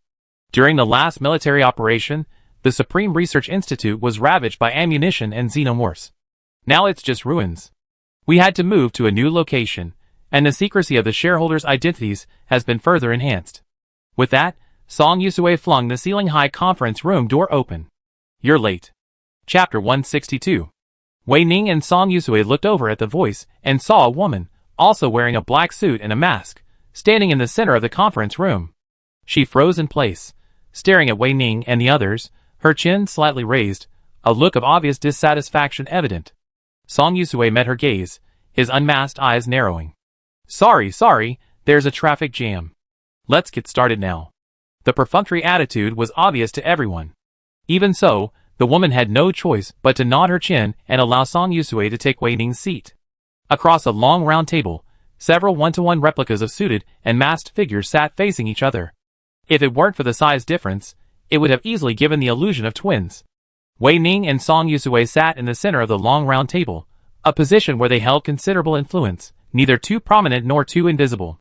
During the last military operation, the Supreme Research Institute was ravaged by ammunition and xenomorphs. Now it's just ruins. We had to move to a new location, and the secrecy of the shareholders' identities has been further enhanced. With that, Song Yusue flung the ceiling-high conference room door open. "You're late." Chapter 162. Wei Ning and Song Yusue looked over at the voice and saw a woman, also wearing a black suit and a mask, standing in the center of the conference room. She froze in place, staring at Wei Ning and the others, her chin slightly raised, a look of obvious dissatisfaction evident. Song Yusue met her gaze, his unmasked eyes narrowing. Sorry, there's a traffic jam. Let's get started now." The perfunctory attitude was obvious to everyone. Even so, the woman had no choice but to nod her chin and allow Song Yusue to take Wei Ning's seat. Across a long round table, several one-to-one replicas of suited and masked figures sat facing each other. If it weren't for the size difference, it would have easily given the illusion of twins. Wei Ning and Song Yusue sat in the center of the long round table, a position where they held considerable influence, neither too prominent nor too invisible.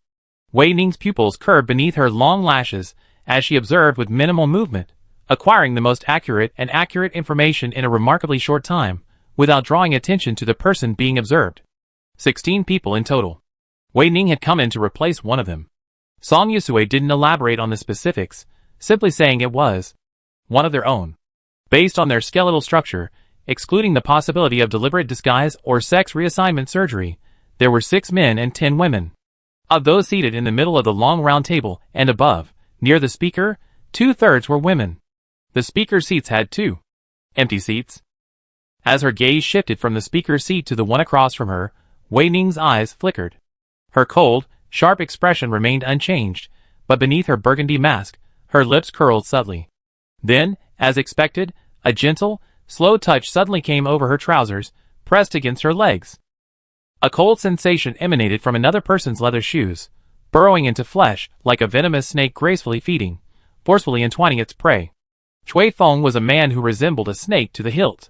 Wei Ning's pupils curved beneath her long lashes as she observed with minimal movement, acquiring the most accurate information in a remarkably short time, without drawing attention to the person being observed. 16 people in total. Wei Ning had come in to replace one of them. Song Yusue didn't elaborate on the specifics, simply saying it was one of their own. Based on their skeletal structure, excluding the possibility of deliberate disguise or sex reassignment surgery, there were 6 men and 10 women. Of those seated in the middle of the long round table and above, near the speaker, 2/3 were women. The speaker seats had 2 empty seats. As her gaze shifted from the speaker seat to the one across from her, Wei Ning's eyes flickered. Her cold, sharp expression remained unchanged, but beneath her burgundy mask, her lips curled subtly. Then, as expected, a gentle, slow touch suddenly came over her trousers, pressed against her legs. A cold sensation emanated from another person's leather shoes, burrowing into flesh like a venomous snake gracefully feeding, forcefully entwining its prey. Chui Feng was a man who resembled a snake to the hilt.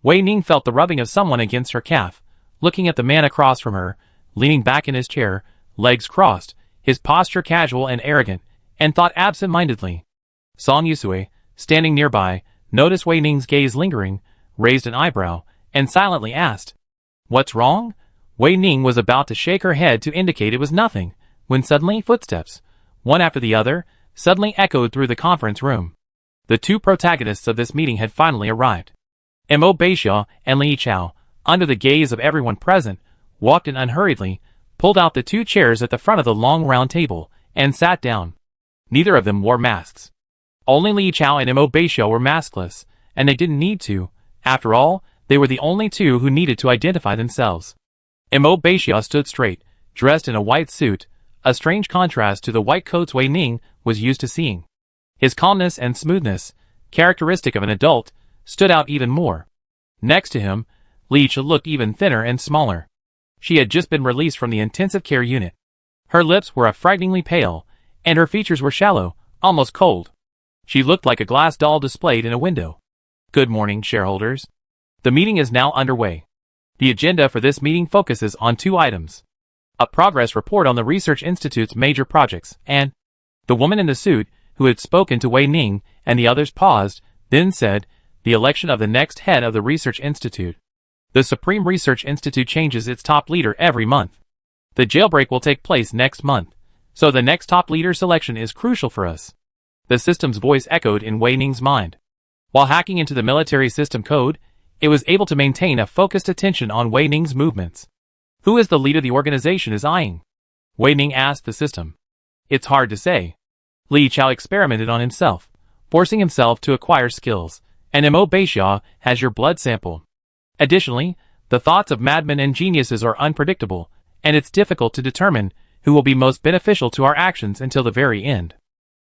Wei Ning felt the rubbing of someone against her calf, looking at the man across from her, leaning back in his chair, legs crossed, his posture casual and arrogant, and thought absent-mindedly. Song Yusui, standing nearby, noticed Wei Ning's gaze lingering, raised an eyebrow, and silently asked, "What's wrong?" Wei Ning was about to shake her head to indicate it was nothing, when suddenly footsteps, one after the other, suddenly echoed through the conference room. The 2 protagonists of this meeting had finally arrived. Mo Baixiao and Li Chao, under the gaze of everyone present, walked in unhurriedly, pulled out the 2 chairs at the front of the long round table, and sat down. Neither of them wore masks. Only Li Chao and Mo Baixiao were maskless, and they didn't need to. After all, they were the only 2 who needed to identify themselves. Mo Baixiao stood straight, dressed in a white suit, a strange contrast to the white coats Wei Ning was used to seeing. His calmness and smoothness, characteristic of an adult, stood out even more. Next to him, Li Chao looked even thinner and smaller. She had just been released from the intensive care unit. Her lips were frighteningly pale, and her features were shallow, almost cold. She looked like a glass doll displayed in a window. Good morning, shareholders. The meeting is now underway. The agenda for this meeting focuses on 2 items. A progress report on the Research Institute's major projects, and the woman in the suit, who had spoken to Wei Ning, and the others paused, then said, the election of the next head of the Research Institute. The Supreme Research Institute changes its top leader every month. The jailbreak will take place next month, so the next top leader selection is crucial for us. The system's voice echoed in Wei Ning's mind. While hacking into the military system code, it was able to maintain a focused attention on Wei Ning's movements. Who is the leader the organization is eyeing? Wei Ning asked the system. It's hard to say. Li Chao experimented on himself, forcing himself to acquire skills, and Mo Baixiao has your blood sample. Additionally, the thoughts of madmen and geniuses are unpredictable, and it's difficult to determine who will be most beneficial to our actions until the very end.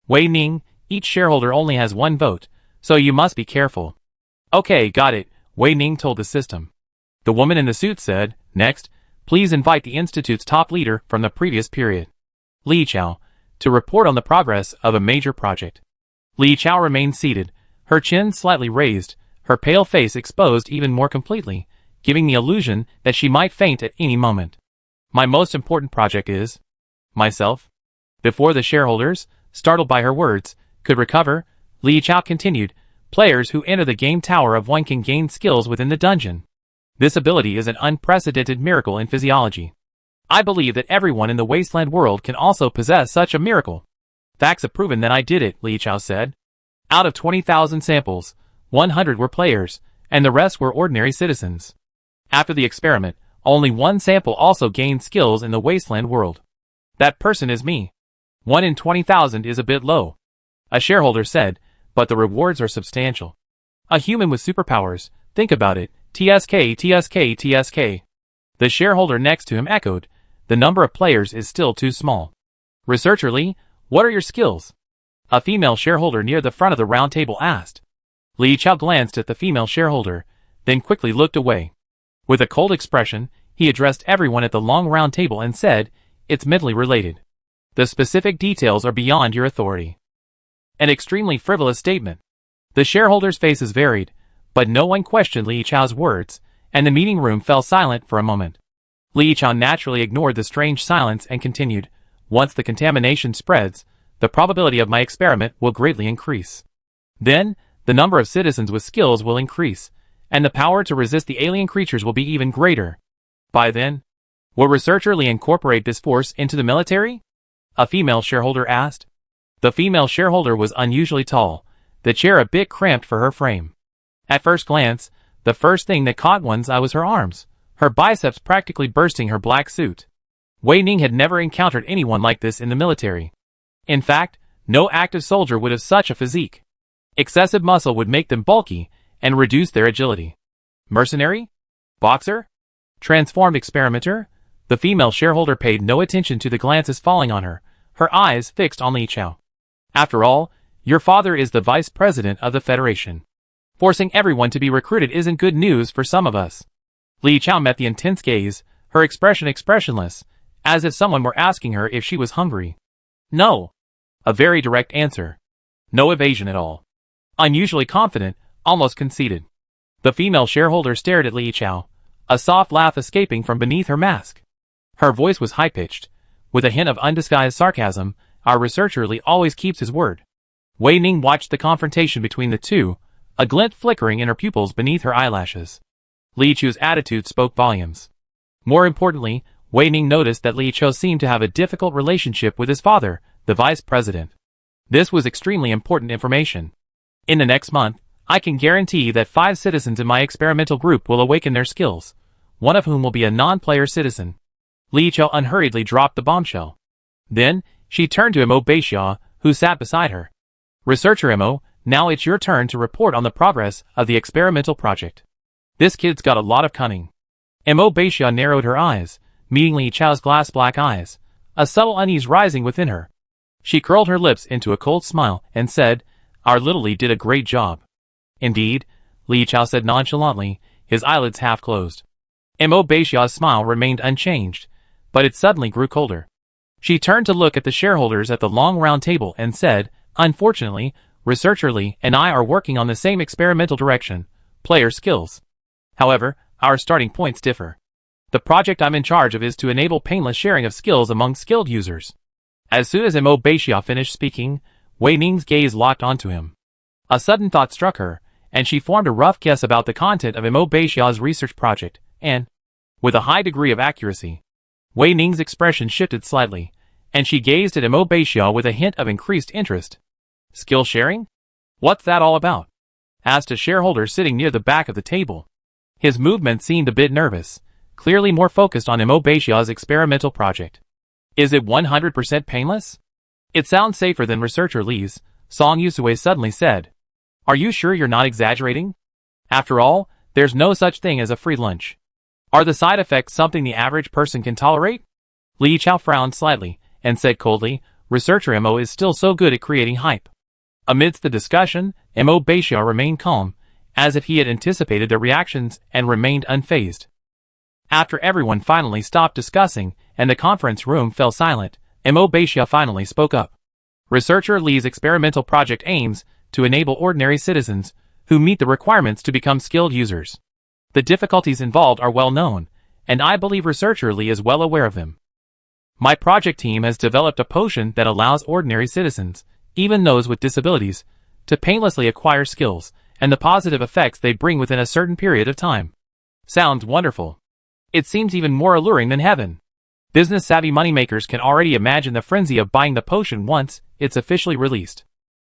Wei Ning, each shareholder only has 1 vote, so you must be careful. Okay, got it, Wei Ning told the system. The woman in the suit said, next, please invite the Institute's top leader from the previous period. Li Chao, to report on the progress of a major project. Li Chao remained seated, her chin slightly raised, her pale face exposed even more completely, giving the illusion that she might faint at any moment. My most important project is myself. Before the shareholders, startled by her words, could recover, Li Chao continued, players who enter the game Tower of One can gain skills within the dungeon. This ability is an unprecedented miracle in physiology. I believe that everyone in the wasteland world can also possess such a miracle. Facts have proven that I did it, Li Chao said. Out of 20,000 samples, 100 were players, and the rest were ordinary citizens. After the experiment, only 1 sample also gained skills in the wasteland world. That person is me. 1 in 20,000 is a bit low. A shareholder said, but the rewards are substantial. A human with superpowers, think about it, TSK, TSK, TSK. The shareholder next to him echoed, the number of players is still too small. Researcher Li, what are your skills? A female shareholder near the front of the round table asked. Li Chao glanced at the female shareholder, then quickly looked away. With a cold expression, he addressed everyone at the long round table and said, it's mentally related. The specific details are beyond your authority. An extremely frivolous statement. The shareholders' faces varied, but no one questioned Li Chao's words, and the meeting room fell silent for a moment. Li Chao naturally ignored the strange silence and continued, once the contamination spreads, the probability of my experiment will greatly increase. Then, the number of citizens with skills will increase, and the power to resist the alien creatures will be even greater. By then, will Researcher Li incorporate this force into the military? A female shareholder asked. The female shareholder was unusually tall, the chair a bit cramped for her frame. At first glance, the first thing that caught one's eye was her arms, her biceps practically bursting her black suit. Wei Ning had never encountered anyone like this in the military. In fact, No active soldier would have such a physique. Excessive muscle would make them bulky and reduce their agility. Mercenary? Boxer? Transformed experimenter? The female shareholder paid no attention to the glances falling on her, her eyes fixed on Li Chao. After all, your father is the vice president of the Federation. Forcing everyone to be recruited isn't good news for some of us. Li Chao met the intense gaze, her expression expressionless, as if someone were asking her if she was hungry. No. A very direct answer. No evasion at all. Unusually confident, almost conceited. The female shareholder stared at Li Chao, a soft laugh escaping from beneath her mask. Her voice was high-pitched, with a hint of undisguised sarcasm. Our researcher Li always keeps his word. Wei Ning watched the confrontation between the two, a glint flickering in her pupils beneath her eyelashes. Li Chou's attitude spoke volumes. More importantly, Wei Ning noticed that Li Chou seemed to have a difficult relationship with his father, the vice president. This was extremely important information. In the next month, I can guarantee that 5 citizens in my experimental group will awaken their skills, one of whom will be a non-player citizen. Li Chou unhurriedly dropped the bombshell. Then, she turned to Mo Beixia, who sat beside her. Researcher Mo, now it's your turn to report on the progress of the experimental project. This kid's got a lot of cunning. Mo Beixia narrowed her eyes, meeting Li Chao's glass black eyes, a subtle unease rising within her. She curled her lips into a cold smile and said, Our little Li did a great job. Indeed, Li Chao said nonchalantly, his eyelids half closed. Mo Beixia's smile remained unchanged, but it suddenly grew colder. She turned to look at the shareholders at the long round table and said, Unfortunately, Researcher Li and I are working on the same experimental direction, player skills. However, our starting points differ. The project I'm in charge of is to enable painless sharing of skills among skilled users. As soon as Mo Beixia finished speaking, Wei Ning's gaze locked onto him. A sudden thought struck her, and she formed a rough guess about the content of Mo Beixia's research project, and, with a high degree of accuracy, Wei Ning's expression shifted slightly, and she gazed at Mo Beixia with a hint of increased interest. Skill sharing? What's that all about? Asked a shareholder sitting near the back of the table. His movement seemed a bit nervous, clearly more focused on Mo Beixia's experimental project. Is it 100% painless? It sounds safer than Researcher Li's, Song Yusue suddenly said. Are you sure you're not exaggerating? After all, there's no such thing as a free lunch. Are the side effects something the average person can tolerate? Li Chao frowned slightly, and said coldly, Researcher Mo is still so good at creating hype. Amidst the discussion, Mo Beixia remained calm, as if he had anticipated their reactions and remained unfazed. After everyone finally stopped discussing, and the conference room fell silent, Mo Beixia finally spoke up. Researcher Li's experimental project aims to enable ordinary citizens who meet the requirements to become skilled users. The difficulties involved are well known, and I believe Researcher Li is well aware of them. My project team has developed a potion that allows ordinary citizens, even those with disabilities, to painlessly acquire skills and the positive effects they bring within a certain period of time. Sounds wonderful. It seems even more alluring than heaven. Business-savvy moneymakers can already imagine the frenzy of buying the potion once it's officially released.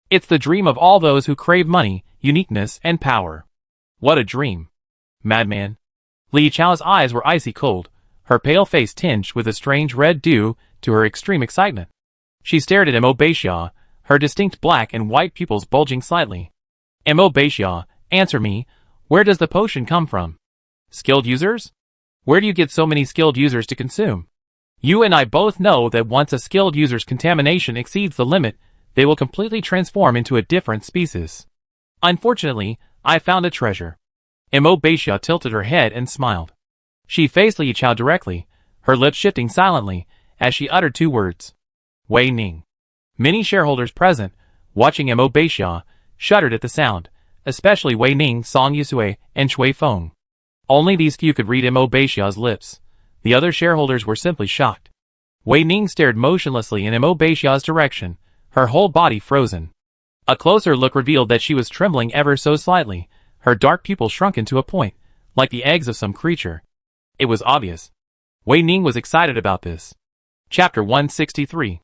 It's the dream of all those who crave money, uniqueness, and power. What a dream. Madman. Li Chao's eyes were icy cold, her pale face tinged with a strange red due to her extreme excitement. She stared at Mo Beixia, her distinct black and white pupils bulging slightly. Mo Beixia, answer me, where does the potion come from? Skilled users? Where do you get so many skilled users to consume? You and I both know that once a skilled user's contamination exceeds the limit, they will completely transform into a different species. Unfortunately, I found a treasure. Mo Beixia tilted her head and smiled. She faced Li Chao directly, her lips shifting silently, as she uttered 2 words. Wei Ning. Many shareholders present, watching Mo Beixia, shuddered at the sound, especially Wei Ning, Song Yusue, and Shui Feng. Only these few could read Mo Beixia's lips. The other shareholders were simply shocked. Wei Ning stared motionlessly in Mo Beixia's direction, her whole body frozen. A closer look revealed that she was trembling ever so slightly, her dark pupils shrunk into a point, like the eggs of some creature. It was obvious. Wei Ning was excited about this. Chapter 163.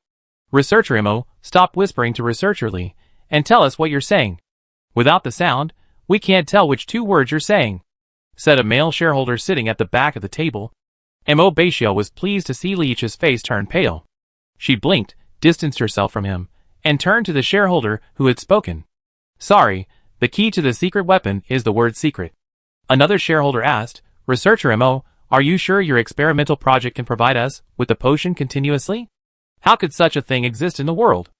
Researcher Mo, stop whispering to Researcher Li, and tell us what you're saying. Without the sound, we can't tell which 2 words you're saying, said a male shareholder sitting at the back of the table. Mo Beixia was pleased to see Li Chao's face turn pale. She blinked, distanced herself from him, and turned to the shareholder who had spoken. Sorry, the key to the secret weapon is the word secret. Another shareholder asked, Researcher Mo, are you sure your experimental project can provide us with the potion continuously? How could such a thing exist in the world?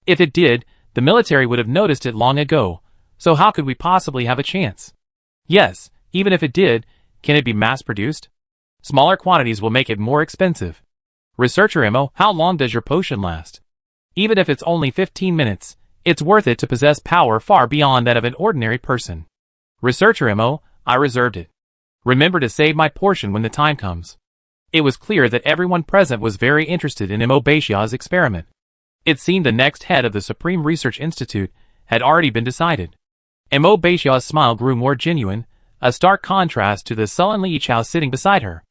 If it did, the military would have noticed it long ago, so how could we possibly have a chance? Yes, even if it did, can it be mass-produced? Smaller quantities will make it more expensive. Researcher Mo, how long does your potion last? Even if it's only 15 minutes, it's worth it to possess power far beyond that of an ordinary person. Researcher Mo, I reserved it. Remember to save my portion when the time comes. It was clear that everyone present was very interested in Mo Beixia's experiment. It seemed the next head of the Supreme Research Institute had already been decided. Mo Beixia's smile grew more genuine, a stark contrast to the sullen Li Chao sitting beside her.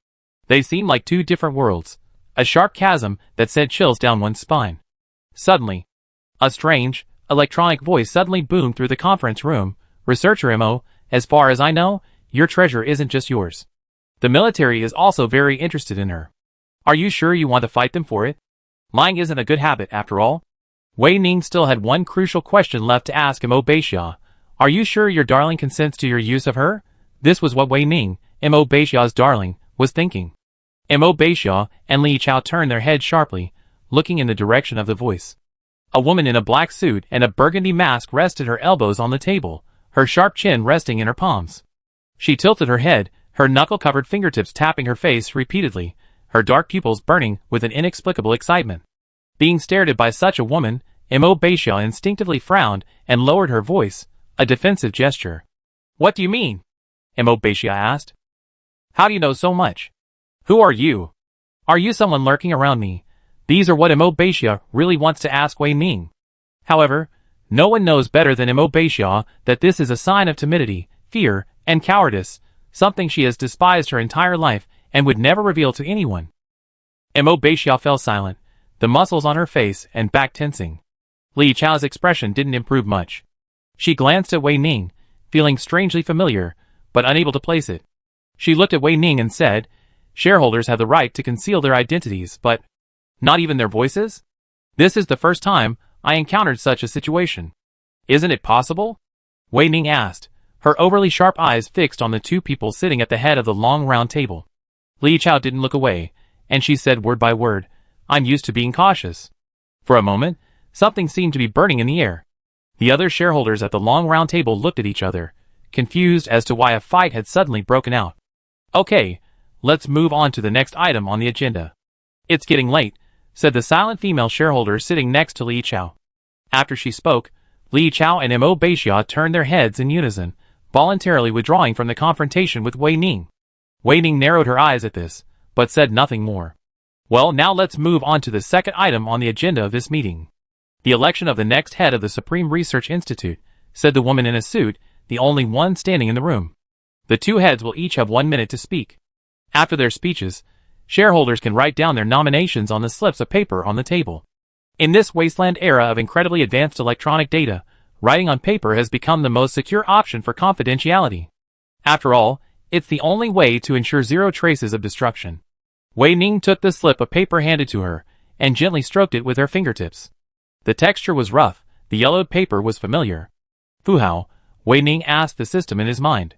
They seemed like two different worlds, a sharp chasm that sent chills down one's spine. Suddenly, a strange, electronic voice suddenly boomed through the conference room. Researcher Mo, as far as I know, your treasure isn't just yours. The military is also very interested in her. Are you sure you want to fight them for it? Lying isn't a good habit after all. Wei Ning still had one crucial question left to ask Mo Beixia. Are you sure your darling consents to your use of her? This was what Wei Ning, Mo Beixia's darling, was thinking. Mo Beixia and Li Chao turned their heads sharply, looking in the direction of the voice. A woman in a black suit and a burgundy mask rested her elbows on the table, her sharp chin resting in her palms. She tilted her head, her knuckle-covered fingertips tapping her face repeatedly, her dark pupils burning with an inexplicable excitement. Being stared at by such a woman, Mo Beixia instinctively frowned and lowered her voice, a defensive gesture. What do you mean? Mo Beixia asked. How do you know so much? Who are you? Are you someone lurking around me? These are what Mo Beixia really wants to ask Wei Ning. However, no one knows better than Mo Beixia that this is a sign of timidity, fear, and cowardice, something she has despised her entire life and would never reveal to anyone. Mo Beixia fell silent, the muscles on her face and back tensing. Li Chao's expression didn't improve much. She glanced at Wei Ning, feeling strangely familiar, but unable to place it. She looked at Wei Ning and said, Shareholders have the right to conceal their identities, but not even their voices? This is the first time I encountered such a situation. Isn't it possible? Wei Ning asked, her overly sharp eyes fixed on the two people sitting at the head of the long round table. Li Chao didn't look away, and she said word by word, I'm used to being cautious. For a moment, something seemed to be burning in the air. The other shareholders at the long round table looked at each other, confused as to why a fight had suddenly broken out. Okay, let's move on to the next item on the agenda. It's getting late, said the silent female shareholder sitting next to Li Chao. After she spoke, Li Chao and Mo Beixia turned their heads in unison, voluntarily withdrawing from the confrontation with Wei Ning. Wei Ning narrowed her eyes at this, but said nothing more. Well, now let's move on to the second item on the agenda of this meeting. The election of the next head of the Supreme Research Institute, said the woman in a suit, the only one standing in the room. The two heads will each have 1 minute to speak. After their speeches, shareholders can write down their nominations on the slips of paper on the table. In this wasteland era of incredibly advanced electronic data, writing on paper has become the most secure option for confidentiality. After all, it's the only way to ensure zero traces of destruction. Wei Ning took the slip of paper handed to her, and gently stroked it with her fingertips. The texture was rough, the yellowed paper was familiar. Fu Hao, Wei Ning asked the system in his mind.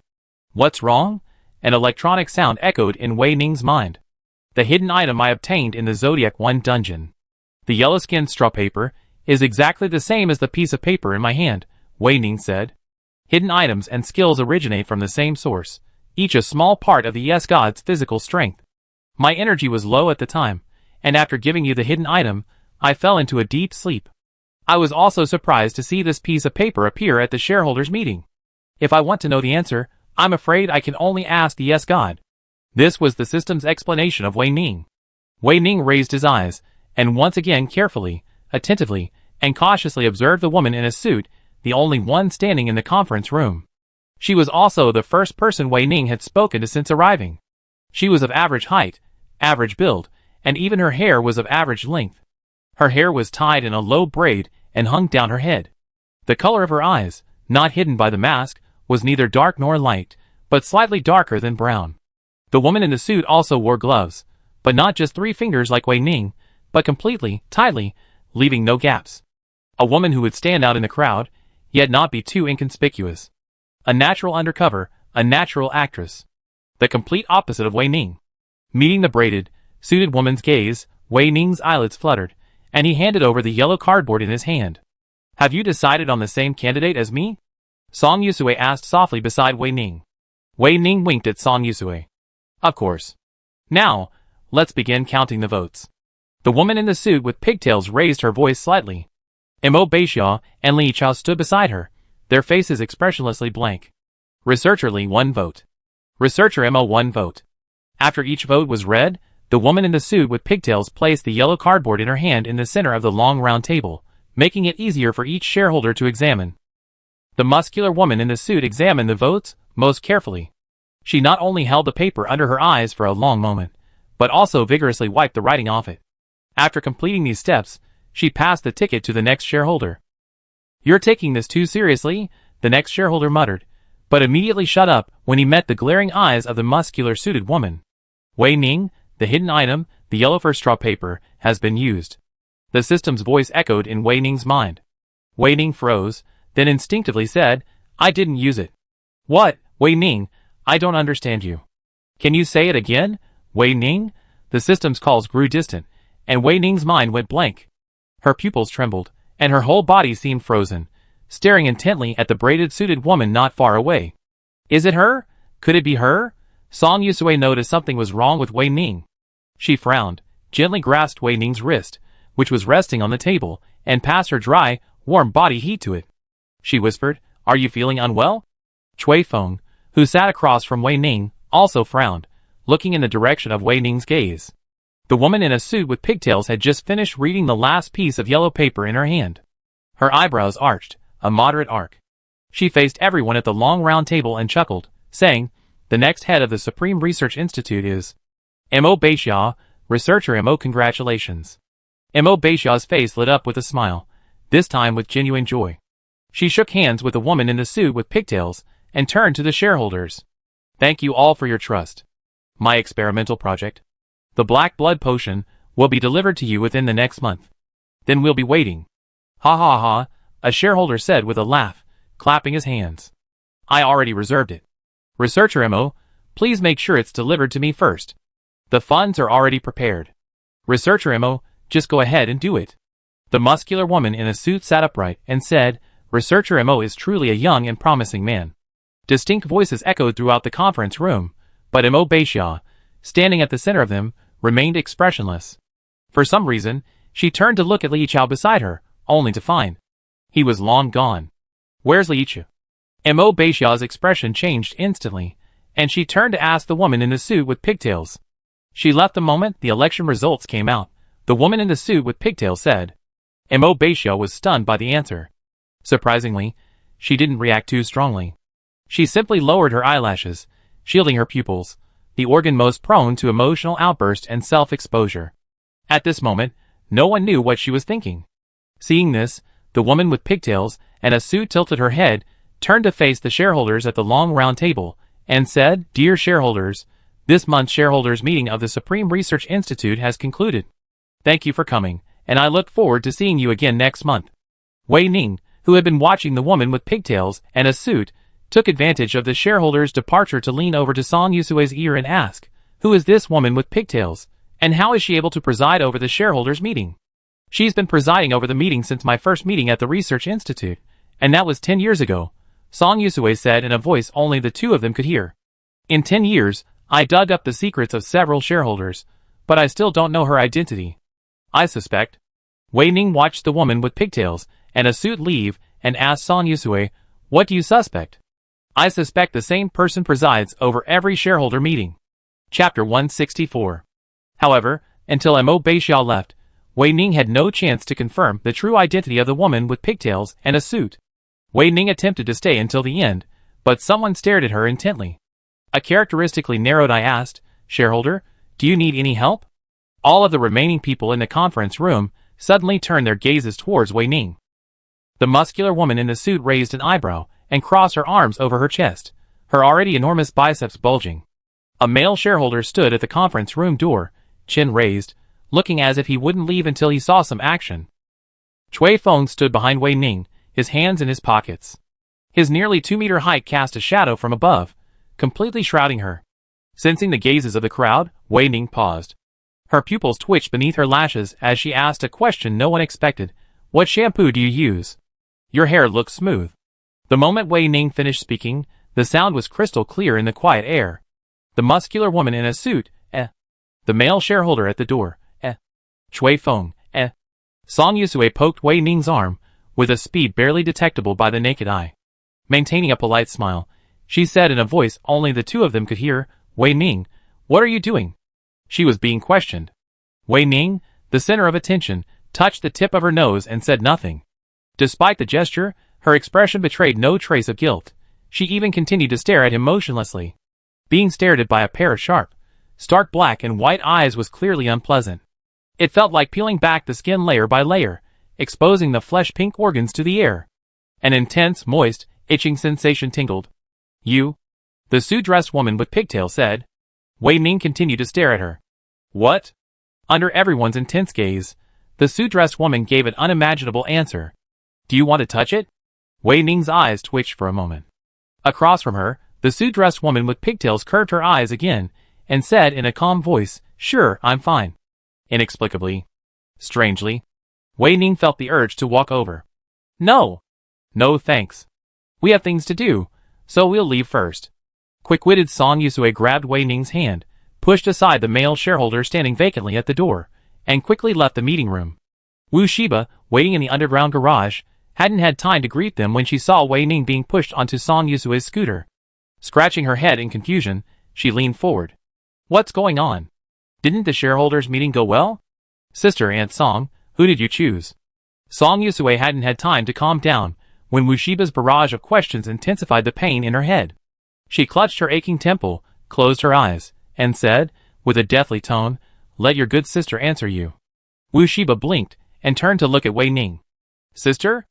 What's wrong? An electronic sound echoed in Wei Ning's mind. The hidden item I obtained in the Zodiac 1 dungeon. The yellow-skinned straw paper is exactly the same as the piece of paper in my hand, Wei Ning said. Hidden items and skills originate from the same source, each a small part of the Yes God's physical strength. My energy was low at the time, and after giving you the hidden item, I fell into a deep sleep. I was also surprised to see this piece of paper appear at the shareholders' meeting. If I want to know the answer, I'm afraid I can only ask the Yes God. This was the system's explanation of Wei Ning. Wei Ning raised his eyes, and once again carefully, attentively, and cautiously observed the woman in a suit, the only one standing in the conference room. She was also the first person Wei Ning had spoken to since arriving. She was of average height, average build, and even her hair was of average length. Her hair was tied in a low braid and hung down her head. The color of her eyes, not hidden by the mask, was neither dark nor light, but slightly darker than brown. The woman in the suit also wore gloves, but not just 3 fingers like Wei Ning, but completely, tightly, leaving no gaps. A woman who would stand out in the crowd, yet not be too inconspicuous. A natural undercover, a natural actress. The complete opposite of Wei Ning. Meeting the braided, suited woman's gaze, Wei Ning's eyelids fluttered, and he handed over the yellow cardboard in his hand. Have you decided on the same candidate as me? Song Yusue asked softly beside Wei Ning. Wei Ning winked at Song Yusue. Of course. Now, let's begin counting the votes. The woman in the suit with pigtails raised her voice slightly. Mo Beixia and Li Chao stood beside her, their faces expressionlessly blank. Researcher Li 1 vote. Researcher Mo 1 vote. After each vote was read, the woman in the suit with pigtails placed the yellow cardboard in her hand in the center of the long round table, making it easier for each shareholder to examine. The muscular woman in the suit examined the votes most carefully. She not only held the paper under her eyes for a long moment, but also vigorously wiped the writing off it. After completing these steps, she passed the ticket to the next shareholder. You're taking this too seriously, the next shareholder muttered, but immediately shut up when he met the glaring eyes of the muscular suited woman. Wei Ning, the hidden item, the yellow fur straw paper, has been used. The system's voice echoed in Wei Ning's mind. Wei Ning froze, then instinctively said, I didn't use it. What, Wei Ning? I don't understand you. Can you say it again, Wei Ning? The system's calls grew distant, and Wei Ning's mind went blank. Her pupils trembled, and her whole body seemed frozen, staring intently at the braided suited woman not far away. Is it her? Could it be her? Song Yusue noticed something was wrong with Wei Ning. She frowned, gently grasped Wei Ning's wrist, which was resting on the table, and passed her dry, warm body heat to it. She whispered, Are you feeling unwell? Cui Feng, who sat across from Wei Ning, also frowned, looking in the direction of Wei Ning's gaze. The woman in a suit with pigtails had just finished reading the last piece of yellow paper in her hand. Her eyebrows arched, a moderate arc. She faced everyone at the long round table and chuckled, saying, The next head of the Supreme Research Institute is Mo Beixia, Researcher Mo. Congratulations. Mo Beixia's face lit up with a smile, this time with genuine joy. She shook hands with the woman in the suit with pigtails and turned to the shareholders. Thank you all for your trust. My experimental project, the black blood potion, will be delivered to you within the next month. Then we'll be waiting. Ha ha ha, a shareholder said with a laugh, clapping his hands. I already reserved it. Researcher Mo, please make sure it's delivered to me first. The funds are already prepared. Researcher Mo, just go ahead and do it. The muscular woman in a suit sat upright and said, Researcher Mo is truly a young and promising man. Distinct voices echoed throughout the conference room, but Mo Beixia, standing at the center of them, remained expressionless. For some reason, she turned to look at Li Chao beside her, only to find he was long gone. Where's Li Chao? Mo Beixia's expression changed instantly, and she turned to ask the woman in the suit with pigtails. She left the moment the election results came out. The woman in the suit with pigtails said. Mo Beixia was stunned by the answer. Surprisingly, she didn't react too strongly. She simply lowered her eyelashes, shielding her pupils, the organ most prone to emotional outburst and self-exposure. At this moment, no one knew what she was thinking. Seeing this, the woman with pigtails and a suit tilted her head, turned to face the shareholders at the long round table, and said, Dear shareholders, this month's shareholders meeting of the Supreme Research Institute has concluded. Thank you for coming, and I look forward to seeing you again next month. Wei Ning, who had been watching the woman with pigtails and a suit, took advantage of the shareholders' departure to lean over to Song Yusue's ear and ask, Who is this woman with pigtails, and how is she able to preside over the shareholders' meeting? She's been presiding over the meeting since my first meeting at the Research Institute, and that was 10 years ago, Song Yusue said in a voice only the two of them could hear. In 10 years, I dug up the secrets of several shareholders, but I still don't know her identity. I suspect. Wei Ning watched the woman with pigtails and a suit leave and asked Song Yusue, What do you suspect? I suspect the same person presides over every shareholder meeting. Chapter 164. However, until Mo Beixia left, Wei Ning had no chance to confirm the true identity of the woman with pigtails and a suit. Wei Ning attempted to stay until the end, but someone stared at her intently. A characteristically narrowed eye asked, Shareholder, do you need any help? All of the remaining people in the conference room suddenly turned their gazes towards Wei Ning. The muscular woman in the suit raised an eyebrow and crossed her arms over her chest, her already enormous biceps bulging. A male shareholder stood at the conference room door, chin raised, looking as if he wouldn't leave until he saw some action. Chui Feng stood behind Wei Ning, his hands in his pockets. His nearly 2-meter height cast a shadow from above, completely shrouding her. Sensing the gazes of the crowd, Wei Ning paused. Her pupils twitched beneath her lashes as she asked a question no one expected. What shampoo do you use? Your hair looks smooth. The moment Wei Ning finished speaking, the sound was crystal clear in the quiet air. The muscular woman in a suit, The male shareholder at the door, Chui Feng, Song Yusue poked Wei Ning's arm, with a speed barely detectable by the naked eye. Maintaining a polite smile, she said in a voice only the two of them could hear, Wei Ning, what are you doing? She was being questioned. Wei Ning, the center of attention, touched the tip of her nose and said nothing. Despite the gesture, her expression betrayed no trace of guilt. She even continued to stare at him motionlessly. Being stared at by a pair of sharp, stark black and white eyes was clearly unpleasant. It felt like peeling back the skin layer by layer, exposing the flesh-pink organs to the air. An intense, moist, itching sensation tingled. You? The suit-dressed woman with pigtails said. Wei Ning continued to stare at her. What? Under everyone's intense gaze, the suit-dressed woman gave an unimaginable answer. Do you want to touch it? Wei Ning's eyes twitched for a moment. Across from her, the suit-dressed woman with pigtails curved her eyes again, and said in a calm voice, Sure, I'm fine. Inexplicably. Strangely. Wei Ning felt the urge to walk over. No. No thanks. We have things to do, so we'll leave first. Quick-witted Song Yusue grabbed Wei Ning's hand, pushed aside the male shareholder standing vacantly at the door, and quickly left the meeting room. Wu Shiba, waiting in the underground garage, hadn't had time to greet them when she saw Wei Ning being pushed onto Song Yusue's scooter. Scratching her head in confusion, she leaned forward. What's going on? Didn't the shareholders' meeting go well? Sister Aunt Song, who did you choose? Song Yusue hadn't had time to calm down when Wu Shiba's barrage of questions intensified the pain in her head. She clutched her aching temple, closed her eyes, and said, with a deathly tone, Let your good sister answer you. Wu Shiba blinked and turned to look at Wei Ning. Sister?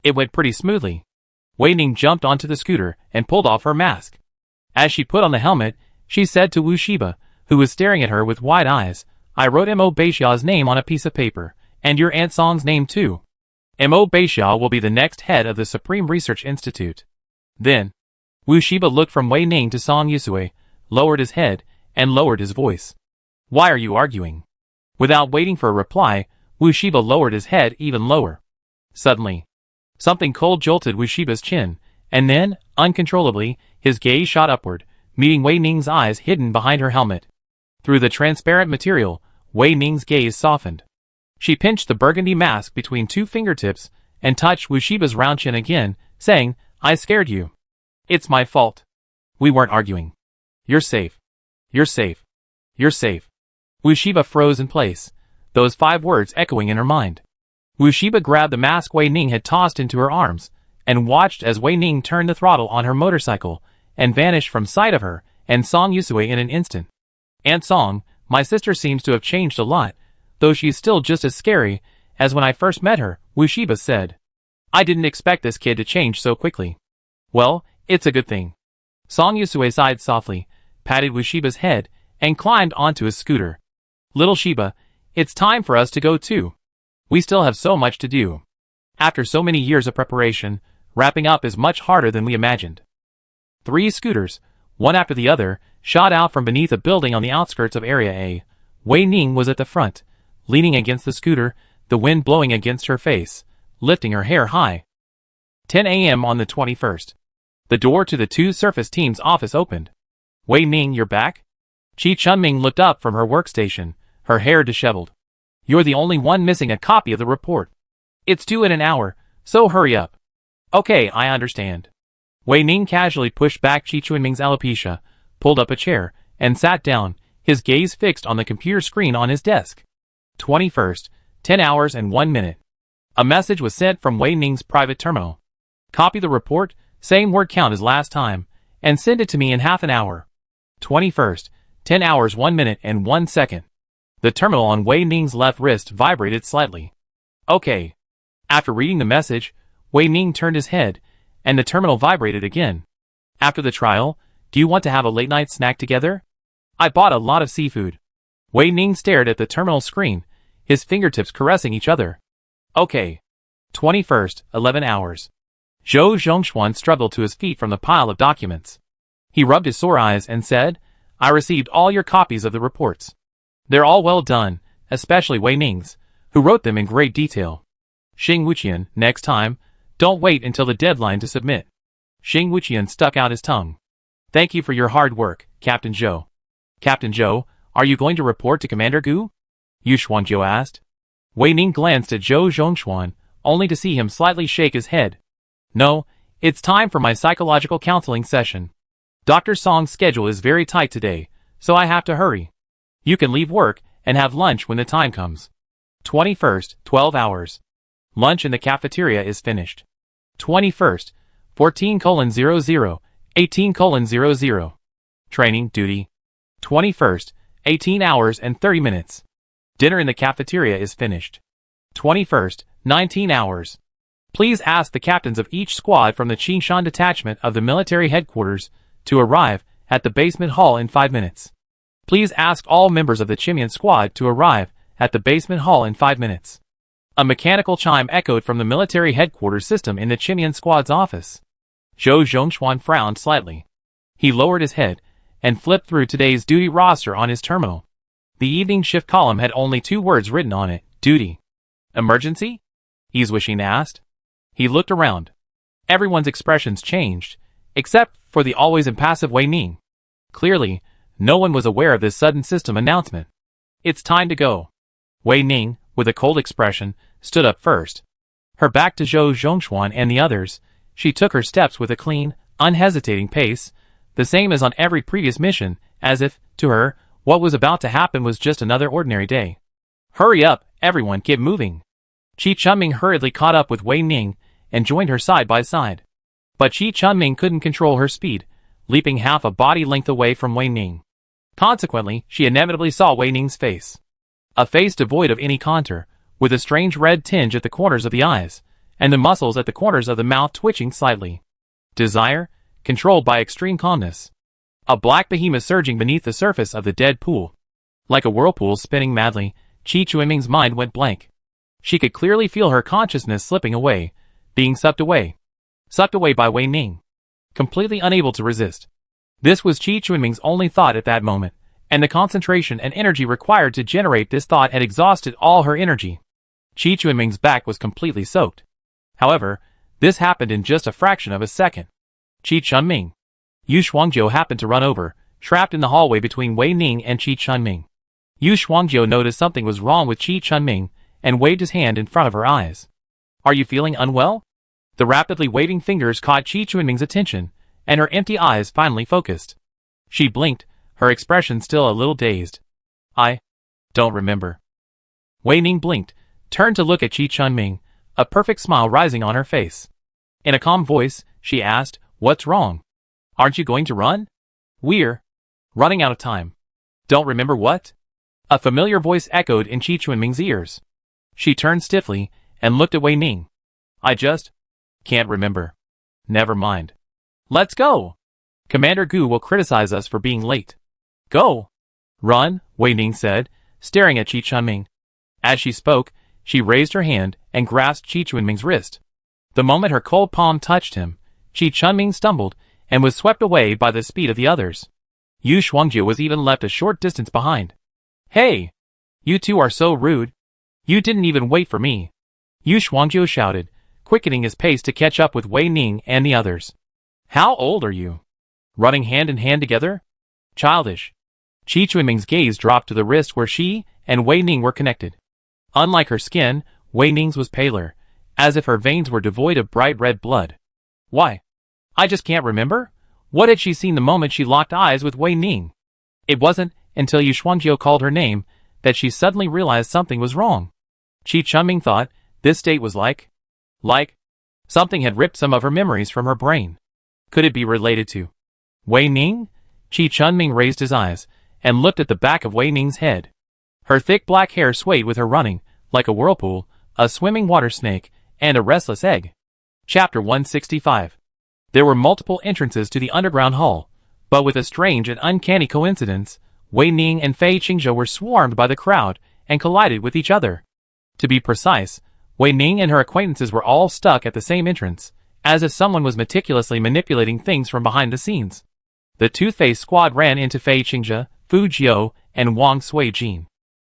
It went pretty smoothly. Wei Ning jumped onto the scooter and pulled off her mask. As she put on the helmet, she said to Wu Shiba, who was staring at her with wide eyes, I wrote Mo Beixia's name on a piece of paper, and your Aunt Song's name too. Mo Beixia will be the next head of the Supreme Research Institute. Then, Wu Shiba looked from Wei Ning to Song Yusue, lowered his head, and lowered his voice. Why are you arguing? Without waiting for a reply, Wu Shiba lowered his head even lower. Suddenly, something cold jolted Wu Shiba's chin, and then, uncontrollably, his gaze shot upward, meeting Wei Ning's eyes hidden behind her helmet. Through the transparent material, Wei Ning's gaze softened. She pinched the burgundy mask between two fingertips and touched Wu Shiba's round chin again, saying, I scared you. It's my fault. We weren't arguing. You're safe. You're safe. You're safe. Wu Shiba froze in place, those 5 words echoing in her mind. Wu Shiba grabbed the mask Wei Ning had tossed into her arms, and watched as Wei Ning turned the throttle on her motorcycle, and vanished from sight of her and Song Yusue in an instant. Aunt Song, my sister seems to have changed a lot, though she's still just as scary as when I first met her, Wu Shiba said. I didn't expect this kid to change so quickly. Well, it's a good thing. Song Yusue sighed softly, patted Wu Shiba's head, and climbed onto his scooter. Little Shiba, it's time for us to go too. We still have so much to do. After so many years of preparation, wrapping up is much harder than we imagined. 3 scooters, one after the other, shot out from beneath a building on the outskirts of Area A. Wei Ning was at the front, leaning against the scooter, the wind blowing against her face, lifting her hair high. 10 a.m. on the 21st. The door to the 2 surface team's office opened. Wei Ning, you're back? Chi Chunming looked up from her workstation, her hair disheveled. You're the only one missing a copy of the report. It's due in an hour, so hurry up. Okay, I understand. Wei Ning casually pushed back Chi Chunming's alopecia, pulled up a chair, and sat down, his gaze fixed on the computer screen on his desk. 21st, 10 hours and 1 minute. A message was sent from Wei Ning's private terminal. Copy the report, same word count as last time, and send it to me in half an hour. 21st, 10 hours 1 minute and 1 second. The terminal on Wei Ning's left wrist vibrated slightly. Okay. After reading the message, Wei Ning turned his head, and the terminal vibrated again. After the trial, do you want to have a late-night snack together? I bought a lot of seafood. Wei Ning stared at the terminal screen, his fingertips caressing each other. Okay. 21st, 11 hours. Zhou Zhongxuan struggled to his feet from the pile of documents. He rubbed his sore eyes and said, I received all your copies of the reports. They're all well done, especially Wei Ning's, who wrote them in great detail. Xing Wuqian, next time, don't wait until the deadline to submit. Xing Wuqian stuck out his tongue. Thank you for your hard work, Captain Zhou. Captain Zhou, are you going to report to Commander Gu? Yu Shuangjiu asked. Wei Ning glanced at Zhou Zhongxuan, only to see him slightly shake his head. No, it's time for my psychological counseling session. Dr. Song's schedule is very tight today, so I have to hurry. You can leave work and have lunch when the time comes. 21st, 12 hours. Lunch in the cafeteria is finished. 21st, 14:00, 18:00. Training duty. 21st, 18 hours and 30 minutes. Dinner in the cafeteria is finished. 21st, 19 hours. Please ask the captains of each squad from the Qingshan detachment of the military headquarters to arrive at the basement hall in 5 minutes. Please ask all members of the Chimian squad to arrive at the basement hall in 5 minutes. A mechanical chime echoed from the military headquarters system in the Chimian squad's office. Zhou Zhongxuan frowned slightly. He lowered his head and flipped through today's duty roster on his terminal. The evening shift column had only 2 words written on it, duty. Emergency? Easwishing asked. He looked around. Everyone's expressions changed, except for the always impassive Wei Ning. Clearly, no one was aware of this sudden system announcement. It's time to go. Wei Ning, with a cold expression, stood up first. Her back to Zhou Zhongxuan and the others, she took her steps with a clean, unhesitating pace, the same as on every previous mission, as if, to her, what was about to happen was just another ordinary day. Hurry up, everyone, get moving. Qi Chunming hurriedly caught up with Wei Ning and joined her side by side. But Qi Chunming couldn't control her speed, leaping half a body length away from Wei Ning. Consequently, she inevitably saw Wei Ning's face. A face devoid of any contour, with a strange red tinge at the corners of the eyes, and the muscles at the corners of the mouth twitching slightly. Desire, controlled by extreme calmness. A black behemoth surging beneath the surface of the dead pool. Like a whirlpool spinning madly, Qi Chunming's mind went blank. She could clearly feel her consciousness slipping away, being sucked away. Sucked away by Wei Ning. Completely unable to resist. This was Qi Chunming's only thought at that moment, and the concentration and energy required to generate this thought had exhausted all her energy. Qi Chunming's back was completely soaked. However, this happened in just a fraction of a second. Qi Chunming. Yu Shuangjiu happened to run over, trapped in the hallway between Wei Ning and Qi Chunming. Yu Shuangjiu noticed something was wrong with Qi Chunming, and waved his hand in front of her eyes. Are you feeling unwell? The rapidly waving fingers caught Qi Chunming's attention, and her empty eyes finally focused. She blinked, her expression still a little dazed. I don't remember. Wei Ning blinked, turned to look at Qi Chunming, a perfect smile rising on her face. In a calm voice, she asked, What's wrong? Aren't you going to run? We're running out of time. Don't remember what? A familiar voice echoed in Qi Chunming's ears. She turned stiffly and looked at Wei Ning. I just can't remember. Never mind. Let's go. Commander Gu will criticize us for being late. Go. Run, Wei Ning said, staring at Qi Chunming. As she spoke, she raised her hand and grasped Qi Chunming's wrist. The moment her cold palm touched him, Qi Chunming stumbled and was swept away by the speed of the others. Yu Shuangjiu was even left a short distance behind. Hey! You two are so rude. You didn't even wait for me. Yu Shuangjiu shouted, quickening his pace to catch up with Wei Ning and the others. How old are you? Running hand in hand together? Childish. Qi Chunming's gaze dropped to the wrist where she and Wei Ning were connected. Unlike her skin, Wei Ning's was paler, as if her veins were devoid of bright red blood. Why? I just can't remember? What had she seen the moment she locked eyes with Wei Ning? It wasn't until Yu Shuangjiu called her name that she suddenly realized something was wrong. Qi Chunming thought this state was like something had ripped some of her memories from her brain. Could it be related to Wei Ning? Qi Chunming raised his eyes and looked at the back of Wei Ning's head. Her thick black hair swayed with her running, like a whirlpool, a swimming water snake, and a restless egg. Chapter 165. There were multiple entrances to the underground hall, but with a strange and uncanny coincidence, Wei Ning and Fei Qingzhou were swarmed by the crowd and collided with each other. To be precise, Wei Ning and her acquaintances were all stuck at the same entrance, as if someone was meticulously manipulating things from behind the scenes. The Toothpaste squad ran into Fei Qingzhe, Fu Jiu, and Wang Suijin.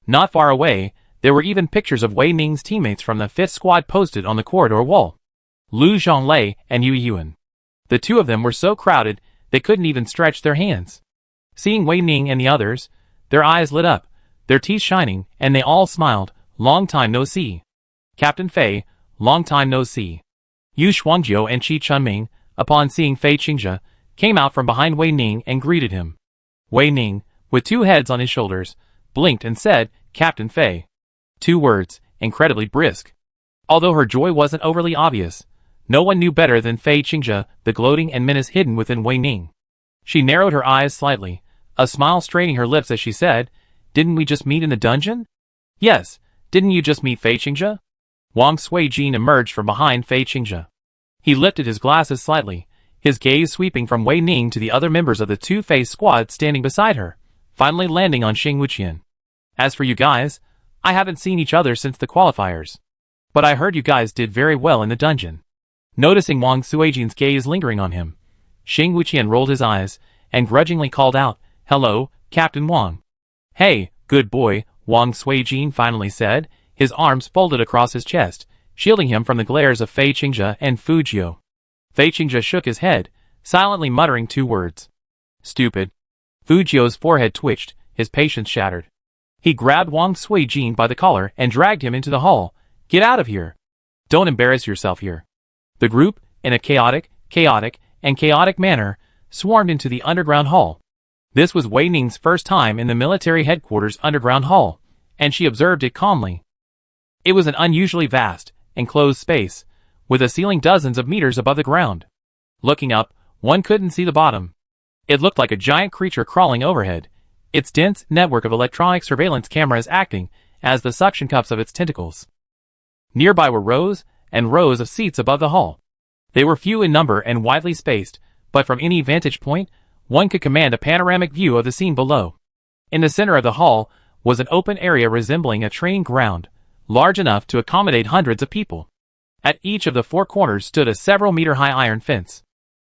Not far away, there were even pictures of Wei Ning's teammates from the 5th squad posted on the corridor wall. Lu Zhonglei and Yu Yuan. The two of them were so crowded, they couldn't even stretch their hands. Seeing Wei Ning and the others, their eyes lit up, their teeth shining, and they all smiled. Long time no see. Captain Fei, long time no see. Yu Shuangjiu and Qi Chunming, upon seeing Fei Qingzhe, came out from behind Wei Ning and greeted him. Wei Ning, with two heads on his shoulders, blinked and said, "Captain Fei." 2 words, incredibly brisk. Although her joy wasn't overly obvious, no one knew better than Fei Qingzhe the gloating and menace hidden within Wei Ning. She narrowed her eyes slightly, a smile straining her lips as she said, "Didn't we just meet in the dungeon?" "Yes, didn't you just meet Fei Qingzhe?" Wang Suijin emerged from behind Fei Qingzhe. He lifted his glasses slightly, his gaze sweeping from Wei Ning to the other members of the Two-Face squad standing beside her, finally landing on Xing Wuqian. "As for you guys, I haven't seen each other since the qualifiers. But I heard you guys did very well in the dungeon." Noticing Wang Suijin's gaze lingering on him, Xing Wuqian rolled his eyes and grudgingly called out, "Hello, Captain Wang." "Hey, good boy," Wang Suijin finally said, his arms folded across his chest, shielding him from the glares of Fei Qingzhe and Fu Jiu. Fei Qingzhe shook his head, silently muttering 2 words. "Stupid." Fu Jiu's forehead twitched, his patience shattered. He grabbed Wang Suijin by the collar and dragged him into the hall. "Get out of here. Don't embarrass yourself here." The group, in a chaotic manner, swarmed into the underground hall. This was Wei Ning's first time in the military headquarters underground hall, and she observed it calmly. It was an unusually vast, enclosed space, with a ceiling dozens of meters above the ground. Looking up, one couldn't see the bottom. It looked like a giant creature crawling overhead, its dense network of electronic surveillance cameras acting as the suction cups of its tentacles. Nearby were rows and rows of seats above the hall. They were few in number and widely spaced, but from any vantage point, one could command a panoramic view of the scene below. In the center of the hall was an open area resembling a training ground, large enough to accommodate hundreds of people. At each of the 4 corners stood a several-meter-high iron fence.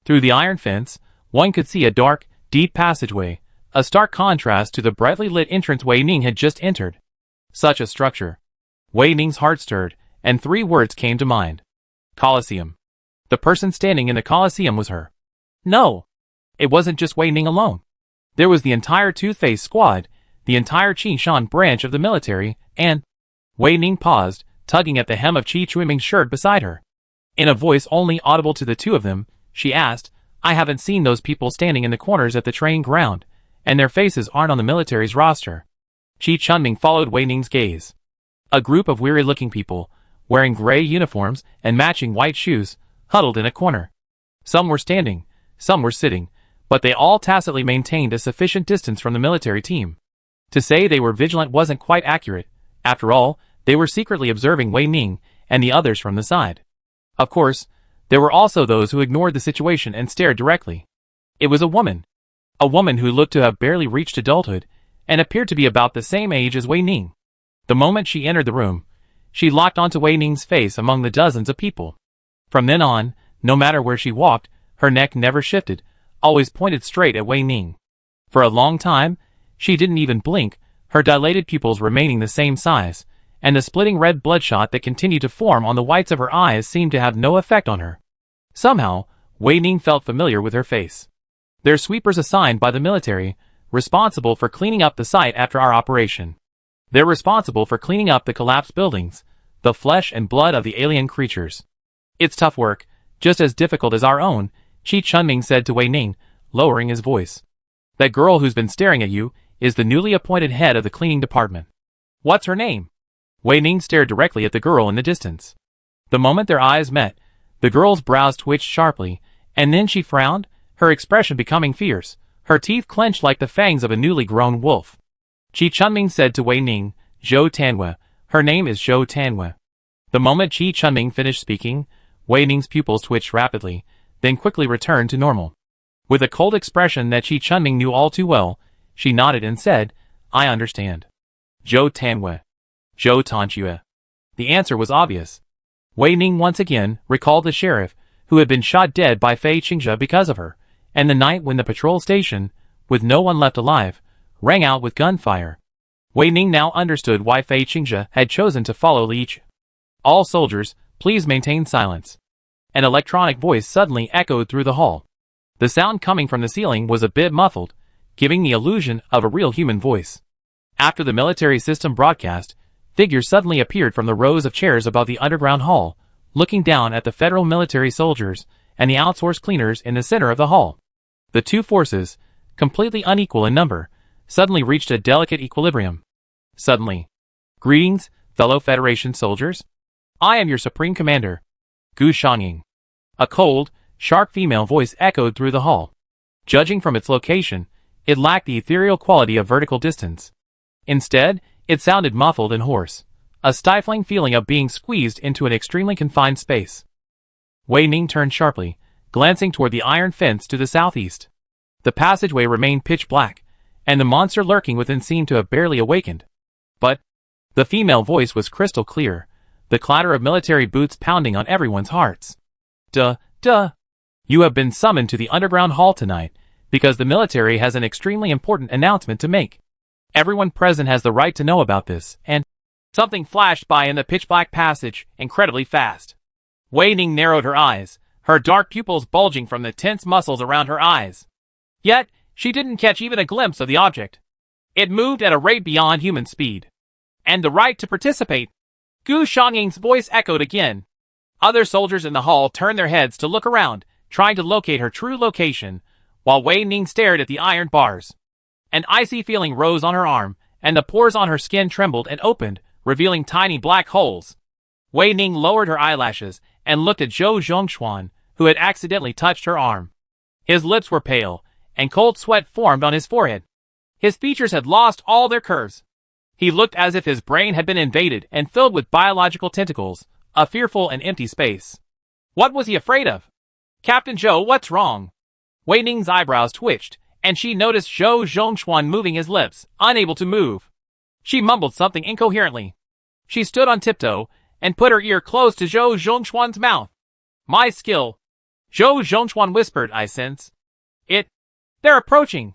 Through the iron fence, one could see a dark, deep passageway, a stark contrast to the brightly lit entrance Wei Ning had just entered. Such a structure. Wei Ning's heart stirred, and 3 words came to mind. Colosseum. The person standing in the Colosseum was her. No! It wasn't just Wei Ning alone. There was the entire Toothface squad, the entire Qi Shan branch of the military, and... Wei Ning paused, tugging at the hem of Qi Chuiming's shirt beside her. In a voice only audible to the two of them, she asked, "I haven't seen those people standing in the corners at the training ground, and their faces aren't on the military's roster." Qi Chunming followed Wei Ning's gaze. A group of weary-looking people, wearing gray uniforms and matching white shoes, huddled in a corner. Some were standing, some were sitting, but they all tacitly maintained a sufficient distance from the military team. To say they were vigilant wasn't quite accurate. After all, they were secretly observing Wei Ning and the others from the side. Of course, there were also those who ignored the situation and stared directly. It was a woman. A woman who looked to have barely reached adulthood, and appeared to be about the same age as Wei Ning. The moment she entered the room, she locked onto Wei Ning's face among the dozens of people. From then on, no matter where she walked, her neck never shifted, always pointed straight at Wei Ning. For a long time, she didn't even blink, her dilated pupils remaining the same size, and the splitting red bloodshot that continued to form on the whites of her eyes seemed to have no effect on her. Somehow, Wei Ning felt familiar with her face. "They're sweepers assigned by the military, responsible for cleaning up the site after our operation. They're responsible for cleaning up the collapsed buildings, the flesh and blood of the alien creatures. It's tough work, just as difficult as our own," Qi Chunming said to Wei Ning, lowering his voice. "That girl who's been staring at you is the newly appointed head of the cleaning department." "What's her name?" Wei Ning stared directly at the girl in the distance. The moment their eyes met, the girl's brows twitched sharply, and then she frowned, her expression becoming fierce, her teeth clenched like the fangs of a newly grown wolf. Qi Chunming said to Wei Ning, "Zhou Tanwe. Her name is Zhou Tanwe." The moment Qi Chunming finished speaking, Wei Ning's pupils twitched rapidly, then quickly returned to normal. With a cold expression that Qi Chunming knew all too well, she nodded and said, "I understand. Zhou Tanwe. Zhou Tanjue." The answer was obvious. Wei Ning once again recalled the sheriff who had been shot dead by Fei Qingzhe because of her, and the night when the patrol station, with no one left alive, rang out with gunfire. Wei Ning now understood why Fei Qingzhe had chosen to follow Li Qi. All soldiers, please maintain silence. An electronic voice suddenly echoed through the hall. The sound coming from the ceiling was a bit muffled, giving the illusion of a real human voice. After the military system broadcast, figures suddenly appeared from the rows of chairs above the underground hall, looking down at the federal military soldiers and the outsourced cleaners in the center of the hall. The two forces, completely unequal in number, suddenly reached a delicate equilibrium. Suddenly, greetings, fellow Federation soldiers. I am your Supreme Commander, Gu Xiangying. A cold, sharp female voice echoed through the hall. Judging from its location, it lacked the ethereal quality of vertical distance. Instead, it sounded muffled and hoarse, a stifling feeling of being squeezed into an extremely confined space. Wei Ning turned sharply, glancing toward the iron fence to the southeast. The passageway remained pitch black, and the monster lurking within seemed to have barely awakened. But the female voice was crystal clear, the clatter of military boots pounding on everyone's hearts. Duh. You have been summoned to the underground hall tonight, because the military has an extremely important announcement to make. Everyone present has the right to know about this, and something flashed by in the pitch-black passage, incredibly fast. Wei Ning narrowed her eyes, her dark pupils bulging from the tense muscles around her eyes. Yet, she didn't catch even a glimpse of the object. It moved at a rate beyond human speed. And the right to participate. Gu Xiangying's voice echoed again. Other soldiers in the hall turned their heads to look around, trying to locate her true location, while Wei Ning stared at the iron bars. An icy feeling rose on her arm, and the pores on her skin trembled and opened, revealing tiny black holes. Wei Ning lowered her eyelashes and looked at Zhou Zhongxuan, who had accidentally touched her arm. His lips were pale, and cold sweat formed on his forehead. His features had lost all their curves. He looked as if his brain had been invaded and filled with biological tentacles, a fearful and empty space. What was he afraid of? Captain Zhou, what's wrong? Wei Ning's eyebrows twitched, and she noticed Zhou Zhongxuan moving his lips, unable to move. She mumbled something incoherently. She stood on tiptoe and put her ear close to Zhou Zhongxuan's mouth. My skill. Zhou Zhongxuan whispered, I sense. They're approaching.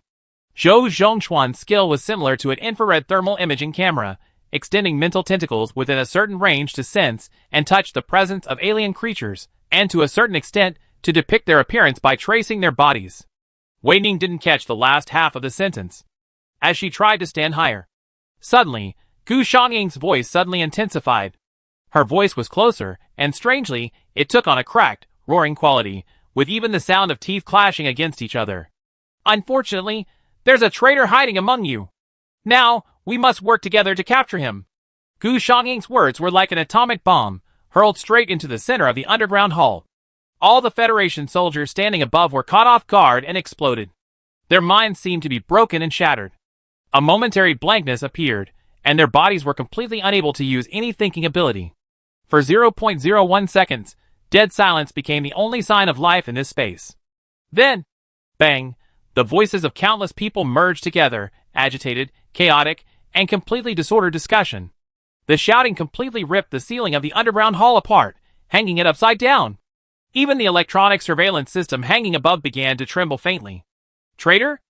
Zhou Zhongxuan's skill was similar to an infrared thermal imaging camera, extending mental tentacles within a certain range to sense and touch the presence of alien creatures, and to a certain extent, to depict their appearance by tracing their bodies. Wei Ning didn't catch the last half of the sentence, as she tried to stand higher. Suddenly, Gu Xiangying's voice suddenly intensified. Her voice was closer, and strangely, it took on a cracked, roaring quality, with even the sound of teeth clashing against each other. Unfortunately, there's a traitor hiding among you. Now, we must work together to capture him. Gu Xiangying's words were like an atomic bomb, hurled straight into the center of the underground hall. All the Federation soldiers standing above were caught off guard and exploded. Their minds seemed to be broken and shattered. A momentary blankness appeared, and their bodies were completely unable to use any thinking ability. For 0.01 seconds, dead silence became the only sign of life in this space. Then, bang, the voices of countless people merged together, agitated, chaotic, and completely disordered discussion. The shouting completely ripped the ceiling of the underground hall apart, hanging it upside down. Even the electronic surveillance system hanging above began to tremble faintly. Traitor?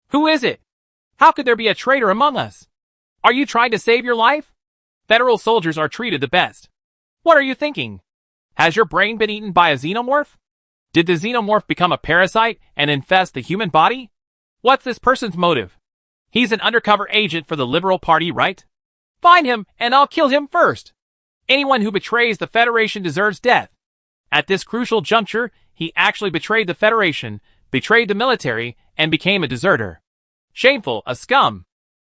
Who is it? How could there be a traitor among us? Are you trying to save your life? Federal soldiers are treated the best. What are you thinking? Has your brain been eaten by a xenomorph? Did the xenomorph become a parasite and infest the human body? What's this person's motive? He's an undercover agent for the Liberal Party, right? Find him, and I'll kill him first. Anyone who betrays the Federation deserves death. At this crucial juncture, he actually betrayed the Federation, betrayed the military, and became a deserter. Shameful, a scum.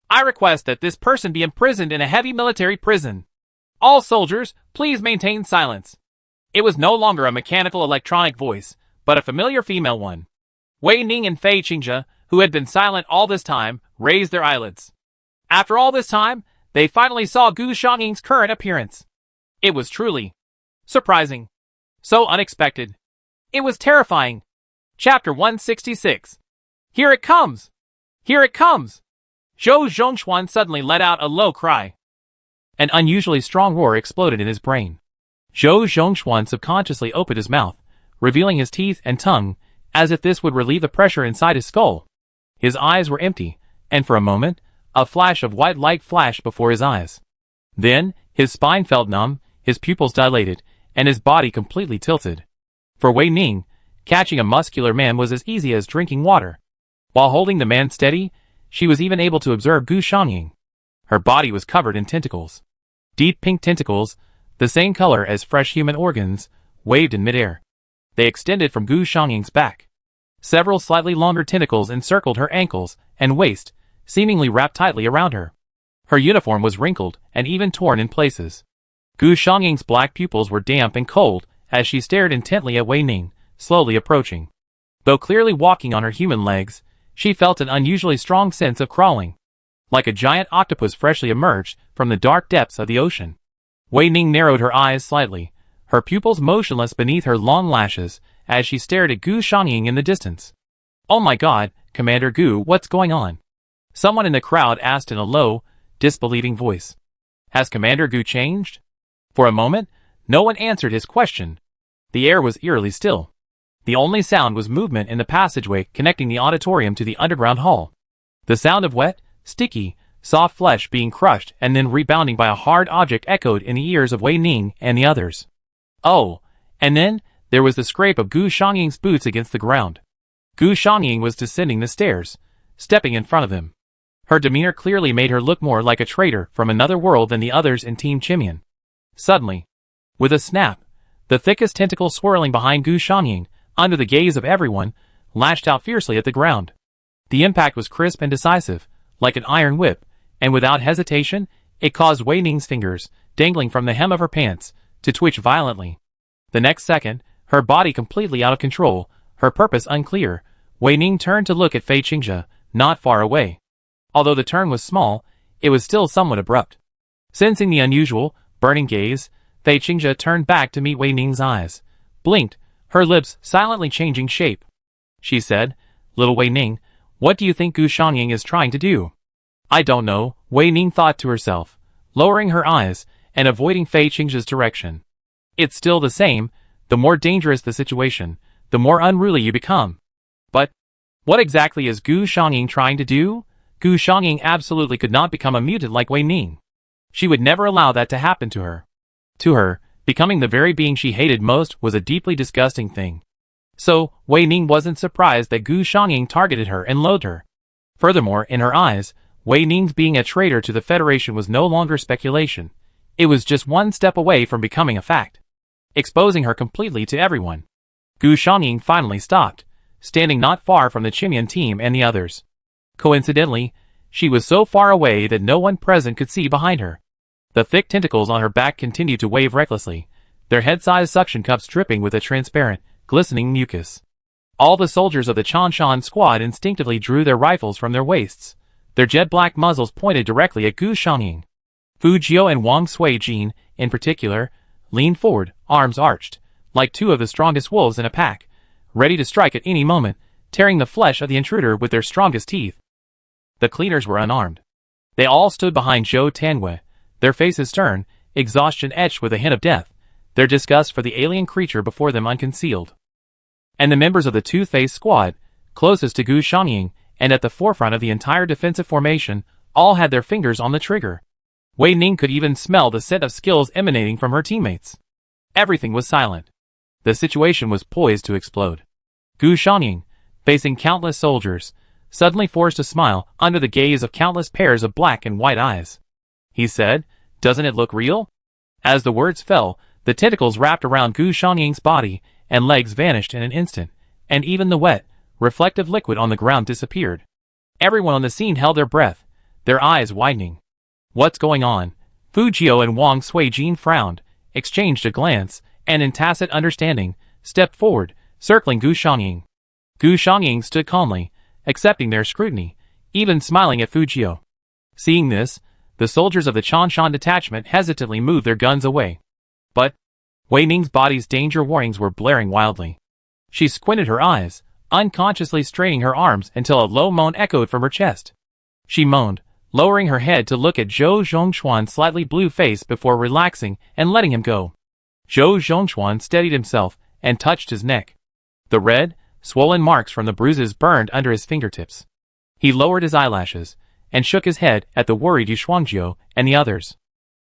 I request that this person be imprisoned in a heavy military prison. All soldiers, please maintain silence. It was no longer a mechanical electronic voice, but a familiar female one. Wei Ning and Fei Qingzhe, who had been silent all this time, raised their eyelids. After all this time, they finally saw Gu Xiangying's current appearance. It was truly surprising. So unexpected. It was terrifying. Chapter 166. Here it comes! Here it comes! Zhou Zhongxuan suddenly let out a low cry. An unusually strong roar exploded in his brain. Zhou Zhongxuan subconsciously opened his mouth, revealing his teeth and tongue, as if this would relieve the pressure inside his skull. His eyes were empty, and for a moment, a flash of white light flashed before his eyes. Then, his spine felt numb, his pupils dilated, and his body completely tilted. For Wei Ning, catching a muscular man was as easy as drinking water. While holding the man steady, she was even able to observe Gu Xiangying. Her body was covered in tentacles. Deep pink tentacles, the same color as fresh human organs, waved in midair. They extended from Gu Xiangying's back. Several slightly longer tentacles encircled her ankles and waist, seemingly wrapped tightly around her. Her uniform was wrinkled and even torn in places. Gu Xiangying's black pupils were damp and cold as she stared intently at Wei Ning, slowly approaching. Though clearly walking on her human legs, she felt an unusually strong sense of crawling. Like a giant octopus freshly emerged from the dark depths of the ocean. Wei Ning narrowed her eyes slightly, her pupils motionless beneath her long lashes, as she stared at Gu Xiangying in the distance. "Oh my god, Commander Gu, what's going on?" Someone in the crowd asked in a low, disbelieving voice. "Has Commander Gu changed?" For a moment, no one answered his question. The air was eerily still. The only sound was movement in the passageway connecting the auditorium to the underground hall. The sound of wet, sticky, soft flesh being crushed and then rebounding by a hard object echoed in the ears of Wei Ning and the others. Oh, and then, there was the scrape of Gu Xiangying's boots against the ground. Gu Xiangying was descending the stairs, stepping in front of him. Her demeanor clearly made her look more like a traitor from another world than the others in Team Chimian. Suddenly, with a snap, the thickest tentacle swirling behind Gu Xiangying, under the gaze of everyone, lashed out fiercely at the ground. The impact was crisp and decisive, like an iron whip, and without hesitation, it caused Wei Ning's fingers, dangling from the hem of her pants, to twitch violently. The next second, her body completely out of control, her purpose unclear, Wei Ning turned to look at Fei Qingzhe, not far away. Although the turn was small, it was still somewhat abrupt. Sensing the unusual, burning gaze, Fei Qingzhe turned back to meet Wei Ning's eyes, blinked, her lips silently changing shape. She said, "Little Wei Ning, what do you think Gu Xiangying is trying to do?" "I don't know," Wei Ning thought to herself, lowering her eyes and avoiding Fei Qingzhe's direction. "It's still the same, the more dangerous the situation, the more unruly you become." But, what exactly is Gu Xiangying trying to do? Gu Xiangying absolutely could not become a mutant like Wei Ning. She would never allow that to happen to her. To her, becoming the very being she hated most was a deeply disgusting thing. So, Wei Ning wasn't surprised that Gu Xiangying targeted her and loathed her. Furthermore, in her eyes, Wei Ning's being a traitor to the Federation was no longer speculation. It was just one step away from becoming a fact. Exposing her completely to everyone. Gu Xiangying finally stopped, standing not far from the Chimian team and the others. Coincidentally, she was so far away that no one present could see behind her. The thick tentacles on her back continued to wave recklessly, their head-sized suction cups dripping with a transparent, glistening mucus. All the soldiers of the Chanshan squad instinctively drew their rifles from their waists, their jet-black muzzles pointed directly at Gu Xiangying. Fu Jiao and Wang Suijin, in particular, leaned forward, arms arched, like two of the strongest wolves in a pack, ready to strike at any moment, tearing the flesh of the intruder with their strongest teeth. The cleaners were unarmed. They all stood behind Zhou Tanwei, their faces stern, exhaustion etched with a hint of death, their disgust for the alien creature before them unconcealed. And the members of the Tooth-Faced squad, closest to Gu Xiangying, and at the forefront of the entire defensive formation, all had their fingers on the trigger. Wei Ning could even smell the scent of skills emanating from her teammates. Everything was silent. The situation was poised to explode. Gu Xiangying, facing countless soldiers, suddenly forced a smile under the gaze of countless pairs of black and white eyes. He said, "Doesn't it look real?" As the words fell, the tentacles wrapped around Gu Xiangying's body and legs vanished in an instant, and even the wet, reflective liquid on the ground disappeared. Everyone on the scene held their breath, their eyes widening. "What's going on?" Fu Jiao and Wang Suijin frowned, exchanged a glance, and in tacit understanding, stepped forward, circling Gu Xiangying. Gu Xiangying stood calmly, accepting their scrutiny, even smiling at Fu Jiao. Seeing this, the soldiers of the Chanshan detachment hesitantly moved their guns away. But Wei Ning's body's danger warnings were blaring wildly. She squinted her eyes, unconsciously straining her arms until a low moan echoed from her chest. She moaned, lowering her head to look at Zhou Zhongxuan's slightly blue face before relaxing and letting him go. Zhou Zhongxuan steadied himself and touched his neck. The red, swollen marks from the bruises burned under his fingertips. He lowered his eyelashes and shook his head at the worried Yu Shuangjiu and the others.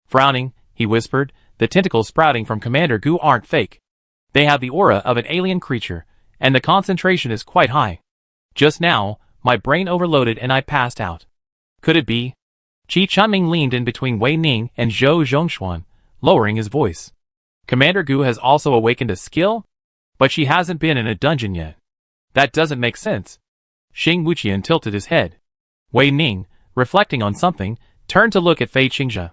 Frowning, he whispered, "The tentacles sprouting from Commander Gu aren't fake. They have the aura of an alien creature, and the concentration is quite high. Just now, my brain overloaded and I passed out. Could it be?" Qi Chunming leaned in between Wei Ning and Zhou Zhongxuan, lowering his voice. "Commander Gu has also awakened a skill? But she hasn't been in a dungeon yet. That doesn't make sense." Xing Wuqian tilted his head. Wei Ning, reflecting on something, turned to look at Fei Qingzhe.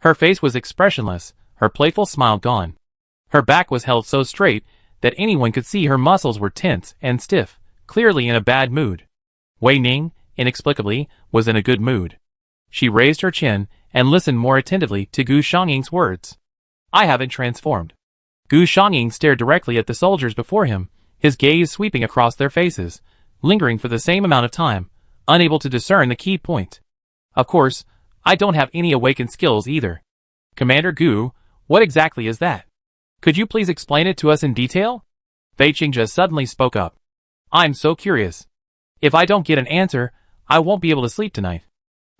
Her face was expressionless, her playful smile gone. Her back was held so straight that anyone could see her muscles were tense and stiff, clearly in a bad mood. Wei Ning, inexplicably, was in a good mood. She raised her chin and listened more attentively to Gu Xiangying's words. "I haven't transformed." Gu Xiangying stared directly at the soldiers before him, his gaze sweeping across their faces, lingering for the same amount of time, unable to discern the key point. "Of course, I don't have any awakened skills either. Commander Gu, what exactly is that? Could you please explain it to us in detail?" Fei Qingzhe suddenly spoke up. "I'm so curious. If I don't get an answer, I won't be able to sleep tonight."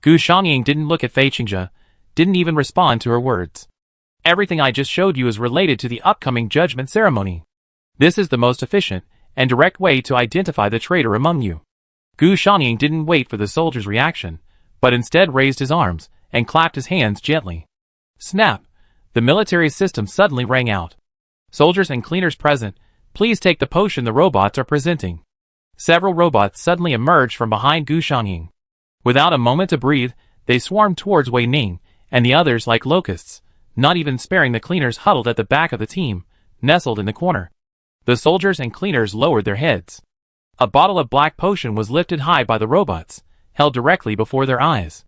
Gu Xiangying didn't look at Fei Qingzhe, didn't even respond to her words. "Everything I just showed you is related to the upcoming judgment ceremony. This is the most efficient and direct way to identify the traitor among you." Gu Xiangying didn't wait for the soldier's reaction, but instead raised his arms and clapped his hands gently. Snap! The military system suddenly rang out. "Soldiers and cleaners present, please take the potion the robots are presenting." Several robots suddenly emerged from behind Gu Xiangying. Without a moment to breathe, they swarmed towards Wei Ning and the others like locusts, not even sparing the cleaners huddled at the back of the team, nestled in the corner. The soldiers and cleaners lowered their heads. A bottle of black potion was lifted high by the robots, held directly before their eyes.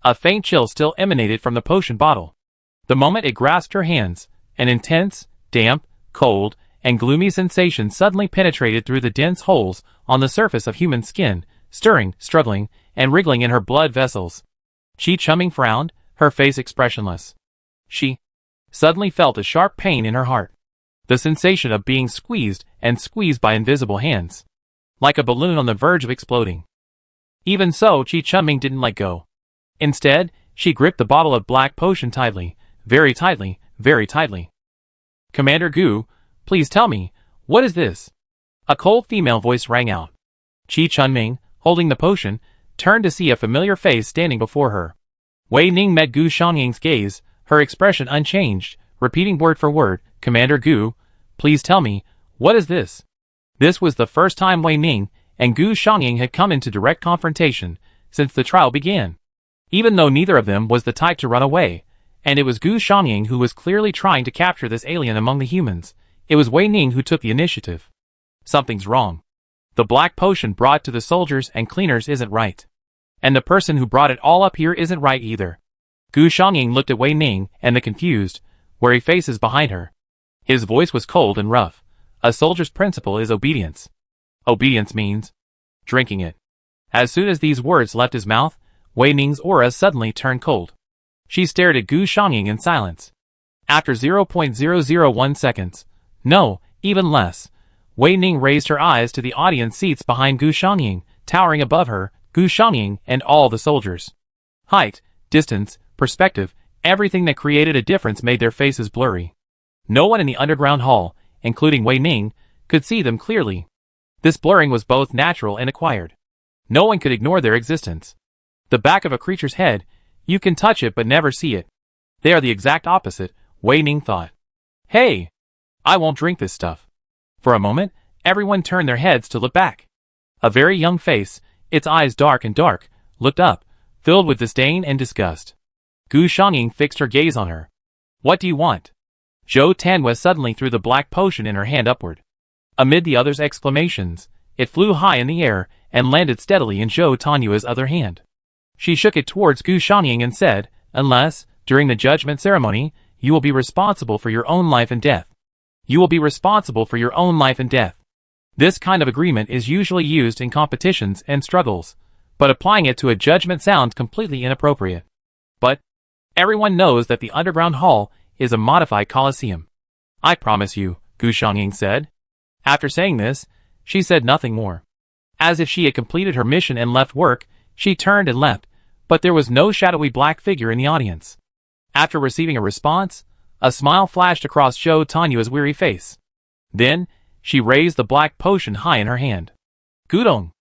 A faint chill still emanated from the potion bottle. The moment it grasped her hands, an intense, damp, cold, and gloomy sensation suddenly penetrated through the dense holes on the surface of human skin, stirring, struggling, and wriggling in her blood vessels. Qi Chunming frowned, her face expressionless. She suddenly felt a sharp pain in her heart. The sensation of being squeezed and squeezed by invisible hands. Like a balloon on the verge of exploding. Even so, Qi Chunming didn't let go. Instead, she gripped the bottle of black potion tightly, very tightly, very tightly. "Commander Gu, please tell me, what is this?" A cold female voice rang out. Qi Chunming, holding the potion, turned to see a familiar face standing before her. Wei Ning met Gu Xiangying's gaze, her expression unchanged, repeating word for word, "Commander Gu, please tell me, what is this?" This was the first time Wei Ning and Gu Xiangying had come into direct confrontation since the trial began. Even though neither of them was the type to run away, and it was Gu Xiangying who was clearly trying to capture this alien among the humans, it was Wei Ning who took the initiative. Something's wrong. The black potion brought to the soldiers and cleaners isn't right. And the person who brought it all up here isn't right either. Gu Xiangying looked at Wei Ning and the confused, wary faces behind her. His voice was cold and rough. A soldier's principle is obedience. Obedience means drinking it. As soon as these words left his mouth, Wei Ning's aura suddenly turned cold. She stared at Gu Xiangying in silence. After 0.001 seconds, no, even less, Wei Ning raised her eyes to the audience seats behind Gu Xiangying, towering above her, Gu Xiangying, and all the soldiers. Height, distance, perspective, everything that created a difference made their faces blurry. No one in the underground hall, including Wei Ning, could see them clearly. This blurring was both natural and acquired. No one could ignore their existence. The back of a creature's head, you can touch it but never see it. They are the exact opposite, Wei Ning thought. Hey! I won't drink this stuff. For a moment, everyone turned their heads to look back. A very young face, its eyes dark and dark, looked up, filled with disdain and disgust. Gu Xiangying fixed her gaze on her. What do you want? Zhou Tanhua suddenly threw the black potion in her hand upward. Amid the others' exclamations, it flew high in the air and landed steadily in Zhou Tanhua's other hand. She shook it towards Gu Xiangying and said, "Unless, during the judgment ceremony, you will be responsible for your own life and death. You will be responsible for your own life and death." This kind of agreement is usually used in competitions and struggles, but applying it to a judgment sounds completely inappropriate. But everyone knows that the underground hall is a modified coliseum. I promise you, Gu Xiangying said. After saying this, she said nothing more. As if she had completed her mission and left work, she turned and left, but there was no shadowy black figure in the audience. After receiving a response, a smile flashed across Zhou Tanyu's weary face. Then, she raised the black potion high in her hand. Gudong.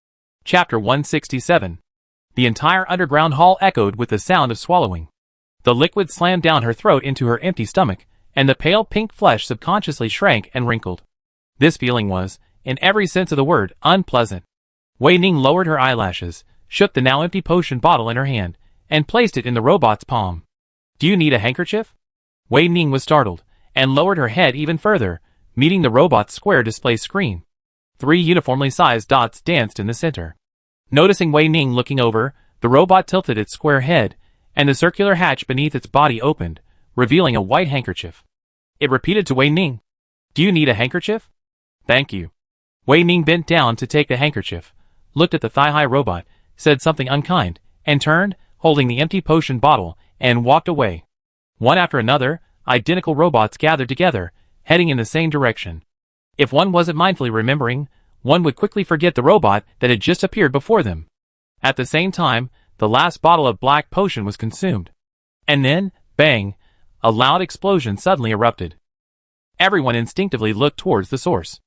Chapter 167. The entire underground hall echoed with the sound of swallowing. The liquid slammed down her throat into her empty stomach, and the pale pink flesh subconsciously shrank and wrinkled. This feeling was, in every sense of the word, unpleasant. Wei Ning lowered her eyelashes, shook the now empty potion bottle in her hand, and placed it in the robot's palm. Do you need a handkerchief? Wei Ning was startled, and lowered her head even further, meeting the robot's square display screen. 3 uniformly sized dots danced in the center. Noticing Wei Ning looking over, the robot tilted its square head, and the circular hatch beneath its body opened, revealing a white handkerchief. It repeated to Wei Ning. Do you need a handkerchief? Thank you. Wei Ning bent down to take the handkerchief, looked at the thigh-high robot, said something unkind, and turned, holding the empty potion bottle, and walked away. One after another, identical robots gathered together, heading in the same direction. If one wasn't mindfully remembering, one would quickly forget the robot that had just appeared before them. At the same time, the last bottle of black potion was consumed. And then, bang, a loud explosion suddenly erupted. Everyone instinctively looked towards the source.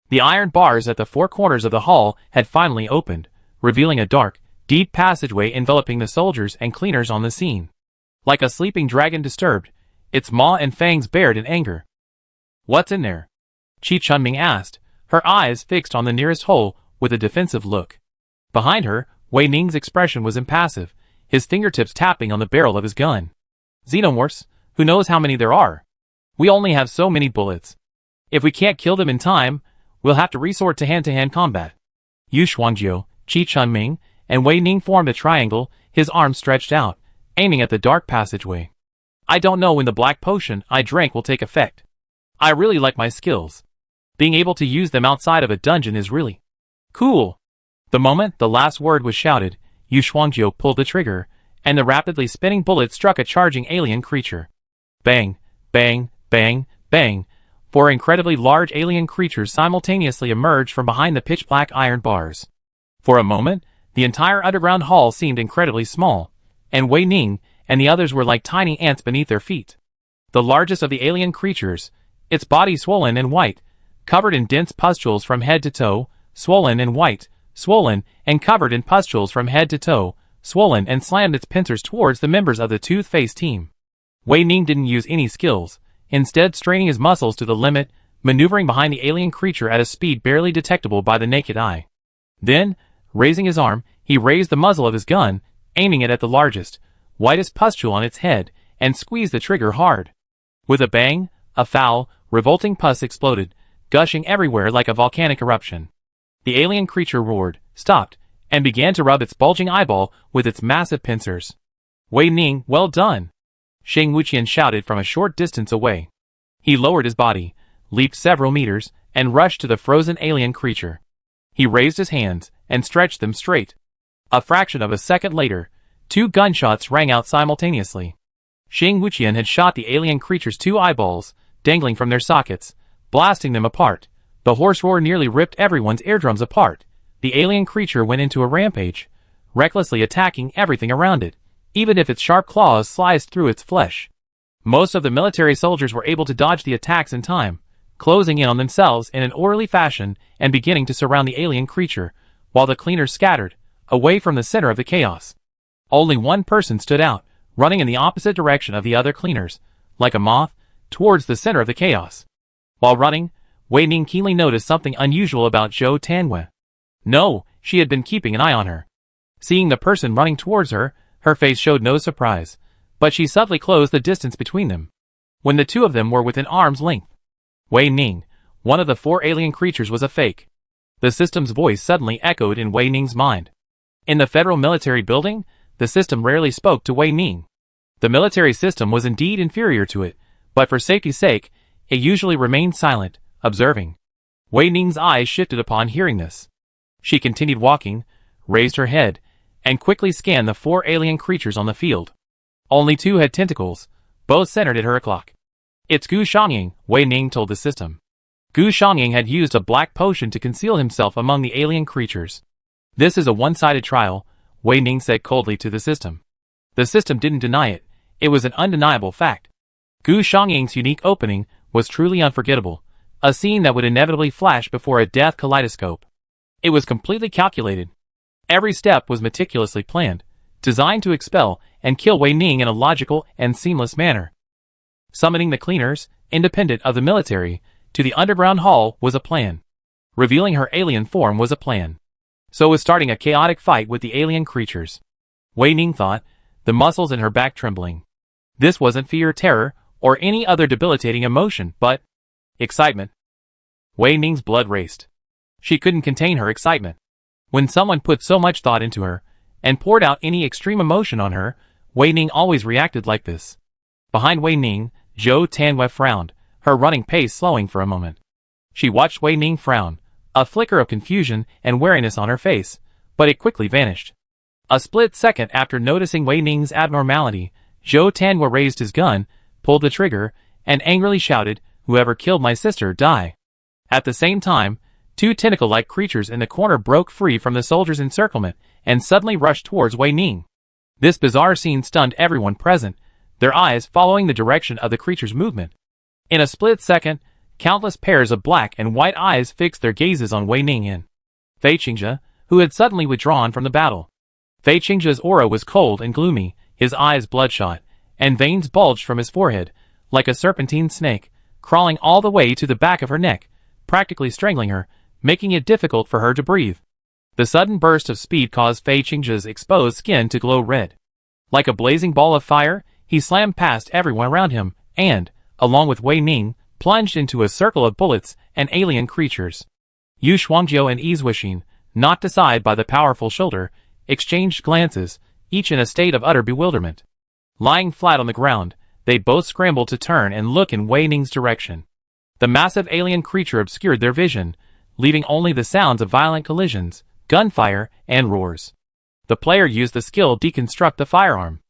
The iron bars at the 4 corners of the hall had finally opened, revealing a dark, deep passageway enveloping the soldiers and cleaners on the scene. Like a sleeping dragon disturbed, its maw and fangs bared in anger. What's in there? Qi Chunming asked, her eyes fixed on the nearest hole with a defensive look. Behind her, Wei Ning's expression was impassive, his fingertips tapping on the barrel of his gun. Xenomorphs, who knows how many there are? We only have so many bullets. If we can't kill them in time, we'll have to resort to hand-to-hand combat. Yu Xuanjiu, Qi Chunming, and Wei Ning formed a triangle, his arms stretched out, aiming at the dark passageway. I don't know when the black potion I drank will take effect. I really like my skills. Being able to use them outside of a dungeon is really cool. The moment the last word was shouted, Yu Xuanjiu pulled the trigger, and the rapidly spinning bullet struck a charging alien creature. Bang, bang, bang, bang. 4 incredibly large alien creatures simultaneously emerged from behind the pitch-black iron bars. For a moment, the entire underground hall seemed incredibly small, and Wei Ning and the others were like tiny ants beneath their feet. The largest of the alien creatures, its body swollen and white, covered in dense pustules from head to toe, swollen and white, swollen and covered in pustules from head to toe, swollen, and slammed its pincers towards the members of the tooth-faced team. Wei Ning didn't use any skills, instead straining his muscles to the limit, maneuvering behind the alien creature at a speed barely detectable by the naked eye. Then, raising his arm, he raised the muzzle of his gun, aiming it at the largest, whitest pustule on its head, and squeezed the trigger hard. With a bang, a foul, revolting pus exploded, gushing everywhere like a volcanic eruption. The alien creature roared, stopped, and began to rub its bulging eyeball with its massive pincers. Wei Ning, well done! Sheng Wuqian shouted from a short distance away. He lowered his body, leaped several meters, and rushed to the frozen alien creature. He raised his hands, and stretched them straight. A fraction of a second later, 2 gunshots rang out simultaneously. Sheng Wuqian had shot the alien creature's 2 eyeballs, dangling from their sockets, blasting them apart. The hoarse roar nearly ripped everyone's eardrums apart. The alien creature went into a rampage, recklessly attacking everything around it, even if its sharp claws sliced through its flesh. Most of the military soldiers were able to dodge the attacks in time, closing in on themselves in an orderly fashion and beginning to surround the alien creature, while the cleaners scattered, away from the center of the chaos. Only one person stood out, running in the opposite direction of the other cleaners, like a moth, towards the center of the chaos. While running, Wei Ning keenly noticed something unusual about Zhou Tanwe. No, she had been keeping an eye on her. Seeing the person running towards her, her face showed no surprise, but she subtly closed the distance between them. When the 2 of them were within arm's length, Wei Ning, one of the 4 alien creatures, was a fake. The system's voice suddenly echoed in Wei Ning's mind. In the federal military building, the system rarely spoke to Wei Ning. The military system was indeed inferior to it, but for safety's sake, it usually remained silent, observing. Wei Ning's eyes shifted upon hearing this. She continued walking, raised her head, and quickly scanned the 4 alien creatures on the field. Only 2 had tentacles, both centered at her o'clock. It's Gu Xiangying, Wei Ning told the system. Gu Xiangying had used a black potion to conceal himself among the alien creatures. This is a one-sided trial, Wei Ning said coldly to the system. The system didn't deny it. It was an undeniable fact. Gu Xiangying's unique opening was truly unforgettable, a scene that would inevitably flash before a death kaleidoscope. It was completely calculated. Every step was meticulously planned, designed to expel and kill Wei Ning in a logical and seamless manner. Summoning the cleaners, independent of the military, to the underground hall was a plan. Revealing her alien form was a plan. So was starting a chaotic fight with the alien creatures. Wei Ning thought, the muscles in her back trembling. This wasn't fear, terror, or any other debilitating emotion, but excitement. Wei Ning's blood raced. She couldn't contain her excitement. When someone put so much thought into her, and poured out any extreme emotion on her, Wei Ning always reacted like this. Behind Wei Ning, Zhou Tianwei frowned, her running pace slowing for a moment. She watched Wei Ning frown, a flicker of confusion and wariness on her face, but it quickly vanished. A split second after noticing Wei Ning's abnormality, Zhou Tianwei raised his gun, pulled the trigger, and angrily shouted, "Whoever killed my sister, die." At the same time, two tentacle-like creatures in the corner broke free from the soldiers' encirclement and suddenly rushed towards Wei Ning. This bizarre scene stunned everyone present, their eyes following the direction of the creature's movement. In a split second, countless pairs of black and white eyes fixed their gazes on Wei Ning and Fei Qingzhe, who had suddenly withdrawn from the battle. Fei Qingzhe's aura was cold and gloomy, his eyes bloodshot, and veins bulged from his forehead, like a serpentine snake, crawling all the way to the back of her neck, practically strangling her, making it difficult for her to breathe. The sudden burst of speed caused Fei Qingzhe's exposed skin to glow red. Like a blazing ball of fire, he slammed past everyone around him, and, along with Wei Ning, plunged into a circle of bullets and alien creatures. Yu Shuangjiu and Yi Zuixin, knocked aside by the powerful shoulder, exchanged glances, each in a state of utter bewilderment. Lying flat on the ground, they both scrambled to turn and look in Wei Ning's direction. The massive alien creature obscured their vision, leaving only the sounds of violent collisions, gunfire, and roars. The player used the skill Deconstruct the Firearm.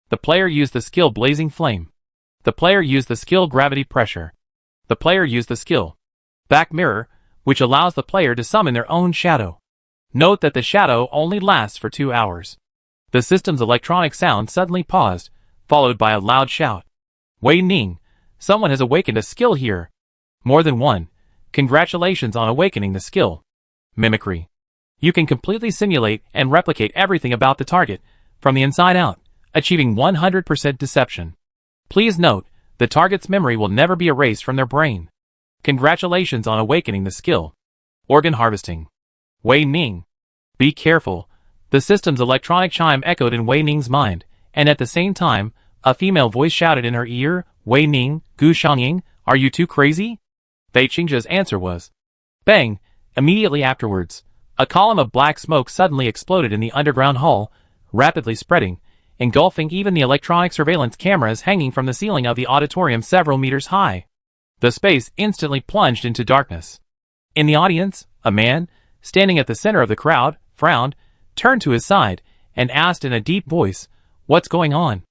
The player used the skill Blazing Flame. The player used the skill Gravity Pressure. The player used the skill Back Mirror, which allows the player to summon their own shadow. Note that the shadow only lasts for 2 hours. The system's electronic sound suddenly paused, followed by a loud shout. Wei Ning, someone has awakened a skill here. More than one. Congratulations on awakening the skill. Mimicry. You can completely simulate and replicate everything about the target, from the inside out, achieving 100% deception. Please note, the target's memory will never be erased from their brain. Congratulations on awakening the skill. Organ harvesting. Wei Ning. Be careful. The system's electronic chime echoed in Wei Ning's mind, and at the same time, a female voice shouted in her ear, "Wei Ning, Gu Xiangying, are you too crazy?" Fei Qingzhe's answer was, "Bang!" Immediately afterwards, a column of black smoke suddenly exploded in the underground hall, rapidly spreading, engulfing even the electronic surveillance cameras hanging from the ceiling of the auditorium several meters high. The space instantly plunged into darkness. In the audience, a man, standing at the center of the crowd, frowned, turned to his side, and asked in a deep voice, "What's going on?"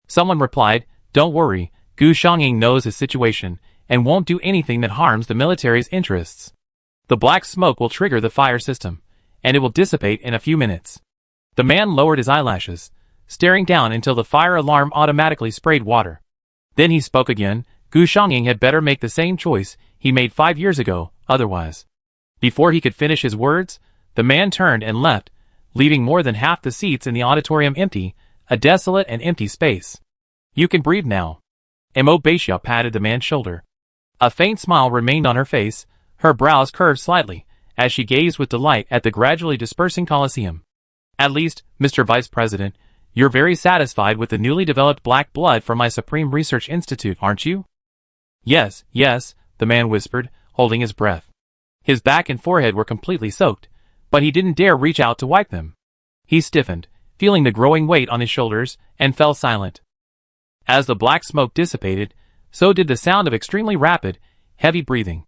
Someone replied, "Don't worry, Gu Xiangying knows his situation, and won't do anything that harms the military's interests. The black smoke will trigger the fire system, and it will dissipate in a few minutes." The man lowered his eyelashes, staring down until the fire alarm automatically sprayed water. Then he spoke again. Gu Xiangying had better make the same choice he made 5 years ago, otherwise. Before he could finish his words, the man turned and left, leaving more than half the seats in the auditorium empty, a desolate and empty space. "You can breathe now." Mo Beixia patted the man's shoulder. A faint smile remained on her face, her brows curved slightly, as she gazed with delight at the gradually dispersing Colosseum. "At least, Mr. Vice President, you're very satisfied with the newly developed black blood from my Supreme Research Institute, aren't you?" "Yes, yes," the man whispered, holding his breath. His back and forehead were completely soaked, but he didn't dare reach out to wipe them. He stiffened, feeling the growing weight on his shoulders, and fell silent. As the black smoke dissipated, so did the sound of extremely rapid, heavy breathing.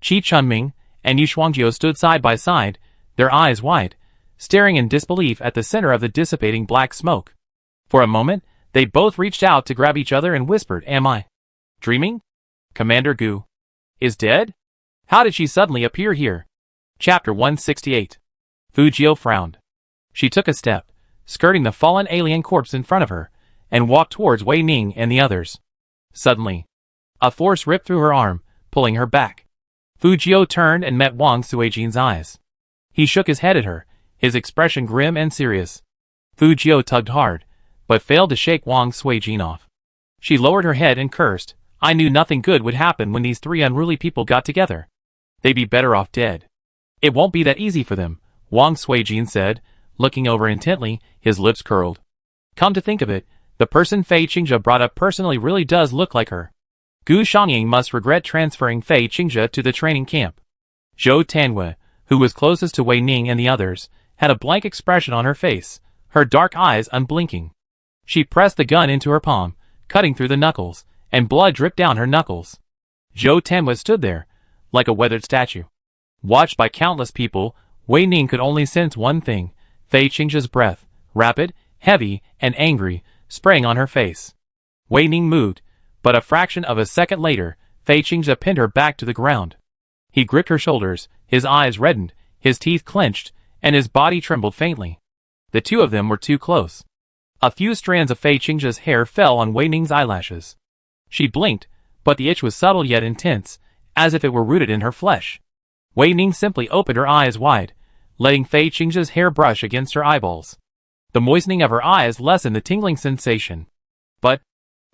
Qi Chunming and Yu Shuangjiu stood side by side, their eyes wide, staring in disbelief at the center of the dissipating black smoke. For a moment, they both reached out to grab each other and whispered, "Am I dreaming?" Commander Gu is dead? How did she suddenly appear here? Chapter 168. Fujio frowned. She took a step, skirting the fallen alien corpse in front of her, and walked towards Wei Ning and the others. Suddenly, a force ripped through her arm, pulling her back. Fujio turned and met Wang Suijin's eyes. He shook his head at her, his expression grim and serious. Fujio tugged hard, but failed to shake Wang Suijin off. She lowered her head and cursed. I knew nothing good would happen when these three unruly people got together. They'd be better off dead. It won't be that easy for them, Wang Suijin said, looking over intently, his lips curled. Come to think of it, the person Fei Qingzhe brought up personally really does look like her. Gu Xiangying must regret transferring Fei Qingzhe to the training camp. Zhou Tanwei, who was closest to Wei Ning and the others, had a blank expression on her face, her dark eyes unblinking. She pressed the gun into her palm, cutting through the knuckles, and blood dripped down her knuckles. Zhou Tanwei stood there, like a weathered statue. Watched by countless people, Wei Ning could only sense one thing, Fei Qingzhe's breath, rapid, heavy, and angry, spraying on her face. Wei Ning moved, but a fraction of a second later, Fei Qingzhe pinned her back to the ground. He gripped her shoulders, his eyes reddened, his teeth clenched, and his body trembled faintly. The two of them were too close. A few strands of Fei Qingzhe's hair fell on Wei Ning's eyelashes. She blinked, but the itch was subtle yet intense, as if it were rooted in her flesh. Wei Ning simply opened her eyes wide, letting Fei Qingzhe's hair brush against her eyeballs. The moistening of her eyes lessened the tingling sensation. But,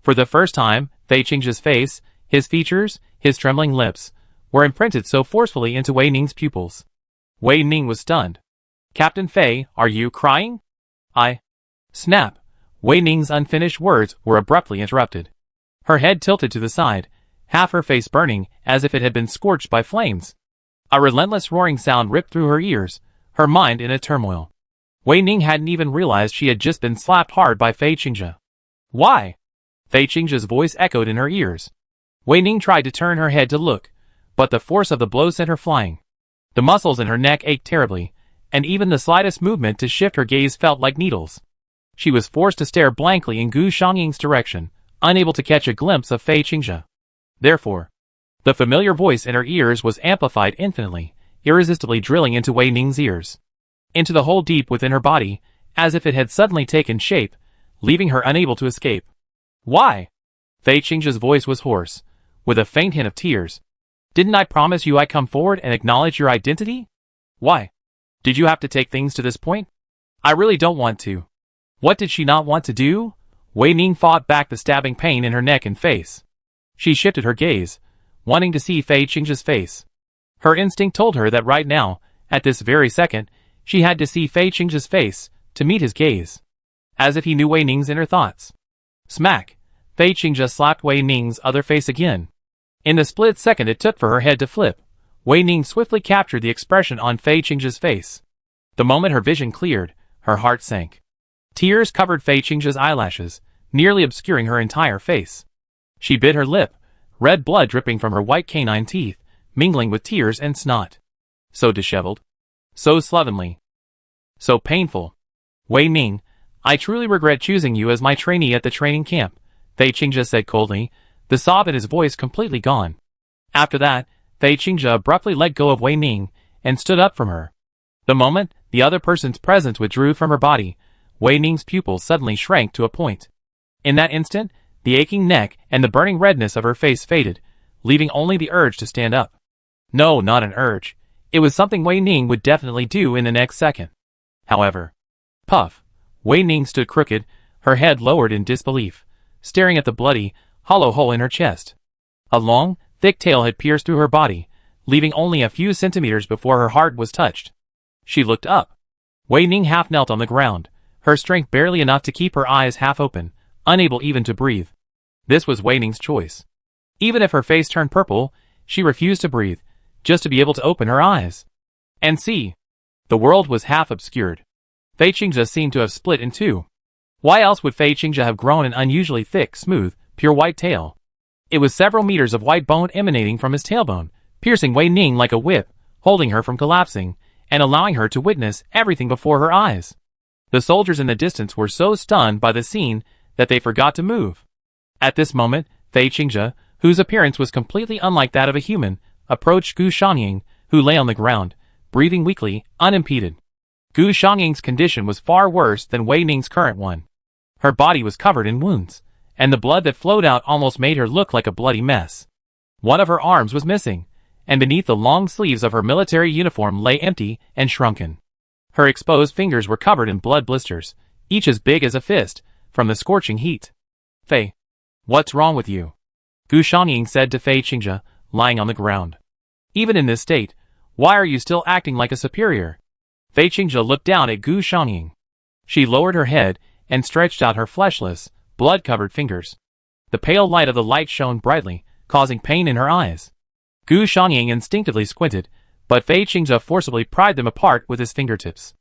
for the first time, Fei Qingzhe's face, his features, his trembling lips, were imprinted so forcefully into Wei Ning's pupils. Wei Ning was stunned. Captain Fei, are you crying? Snap. Wei Ning's unfinished words were abruptly interrupted. Her head tilted to the side, half her face burning as if it had been scorched by flames. A relentless roaring sound ripped through her ears, her mind in a turmoil. Wei Ning hadn't even realized she had just been slapped hard by Fei Qingzhe. Why? Fei Qingzhe's voice echoed in her ears. Wei Ning tried to turn her head to look, but the force of the blow sent her flying. The muscles in her neck ached terribly, and even the slightest movement to shift her gaze felt like needles. She was forced to stare blankly in Gu Xiangying's direction, unable to catch a glimpse of Fei Qingzhe. Therefore, the familiar voice in her ears was amplified infinitely, irresistibly drilling into Wei Ning's ears, into the hole deep within her body, as if it had suddenly taken shape, leaving her unable to escape. Why? Fei Qingzhe's voice was hoarse, with a faint hint of tears. Didn't I promise you I'd come forward and acknowledge your identity? Why? Did you have to take things to this point? I really don't want to. What did she not want to do? Wei Ning fought back the stabbing pain in her neck and face. She shifted her gaze, wanting to see Fei Qingzhe's face. Her instinct told her that right now, at this very second, she had to see Fei Qingzhe's face, to meet his gaze. As if he knew Wei Ning's inner thoughts. Smack! Fei Qingzhe slapped Wei Ning's other face again. In the split second it took for her head to flip, Wei Ning swiftly captured the expression on Fei Qingzhe's face. The moment her vision cleared, her heart sank. Tears covered Fei Qingzhe's eyelashes, nearly obscuring her entire face. She bit her lip, red blood dripping from her white canine teeth, mingling with tears and snot. So disheveled. So slovenly. So painful. Wei Ning, I truly regret choosing you as my trainee at the training camp, Fei Qingzhe said coldly, the sob in his voice completely gone. After that, Fei Qingzhe abruptly let go of Wei Ning, and stood up from her. The moment the other person's presence withdrew from her body, Wei Ning's pupils suddenly shrank to a point. In that instant, the aching neck and the burning redness of her face faded, leaving only the urge to stand up. No, not an urge. It was something Wei Ning would definitely do in the next second. However, puff, Wei Ning stood crooked, her head lowered in disbelief, staring at the bloody, hollow hole in her chest. A long, thick tail had pierced through her body, leaving only a few centimeters before her heart was touched. She looked up. Wei Ning half knelt on the ground, her strength barely enough to keep her eyes half open, unable even to breathe. This was Wei Ning's choice. Even if her face turned purple, she refused to breathe, just to be able to open her eyes. And see. The world was half obscured. Fei Qingzhe seemed to have split in two. Why else would Fei Qingzhe have grown an unusually thick, smooth, pure white tail? It was several meters of white bone emanating from his tailbone, piercing Wei Ning like a whip, holding her from collapsing, and allowing her to witness everything before her eyes. The soldiers in the distance were so stunned by the scene that they forgot to move. At this moment, Fei Qingzhe, whose appearance was completely unlike that of a human, approached Gu Shangying, who lay on the ground, breathing weakly, unimpeded. Gu Shangying's condition was far worse than Wei Ning's current one. Her body was covered in wounds, and the blood that flowed out almost made her look like a bloody mess. One of her arms was missing, and beneath the long sleeves of her military uniform lay empty and shrunken. Her exposed fingers were covered in blood blisters, each as big as a fist, from the scorching heat. "Fei, what's wrong with you?" Gu Shangying said to Fei Qingzhe, lying on the ground. "Even in this state, why are you still acting like a superior?" Fei Qingzhe looked down at Gu Shangying. She lowered her head and stretched out her fleshless, blood-covered fingers. The pale light of the light shone brightly, causing pain in her eyes. Gu Shangying instinctively squinted, but Fei Qingzhe forcibly pried them apart with his fingertips.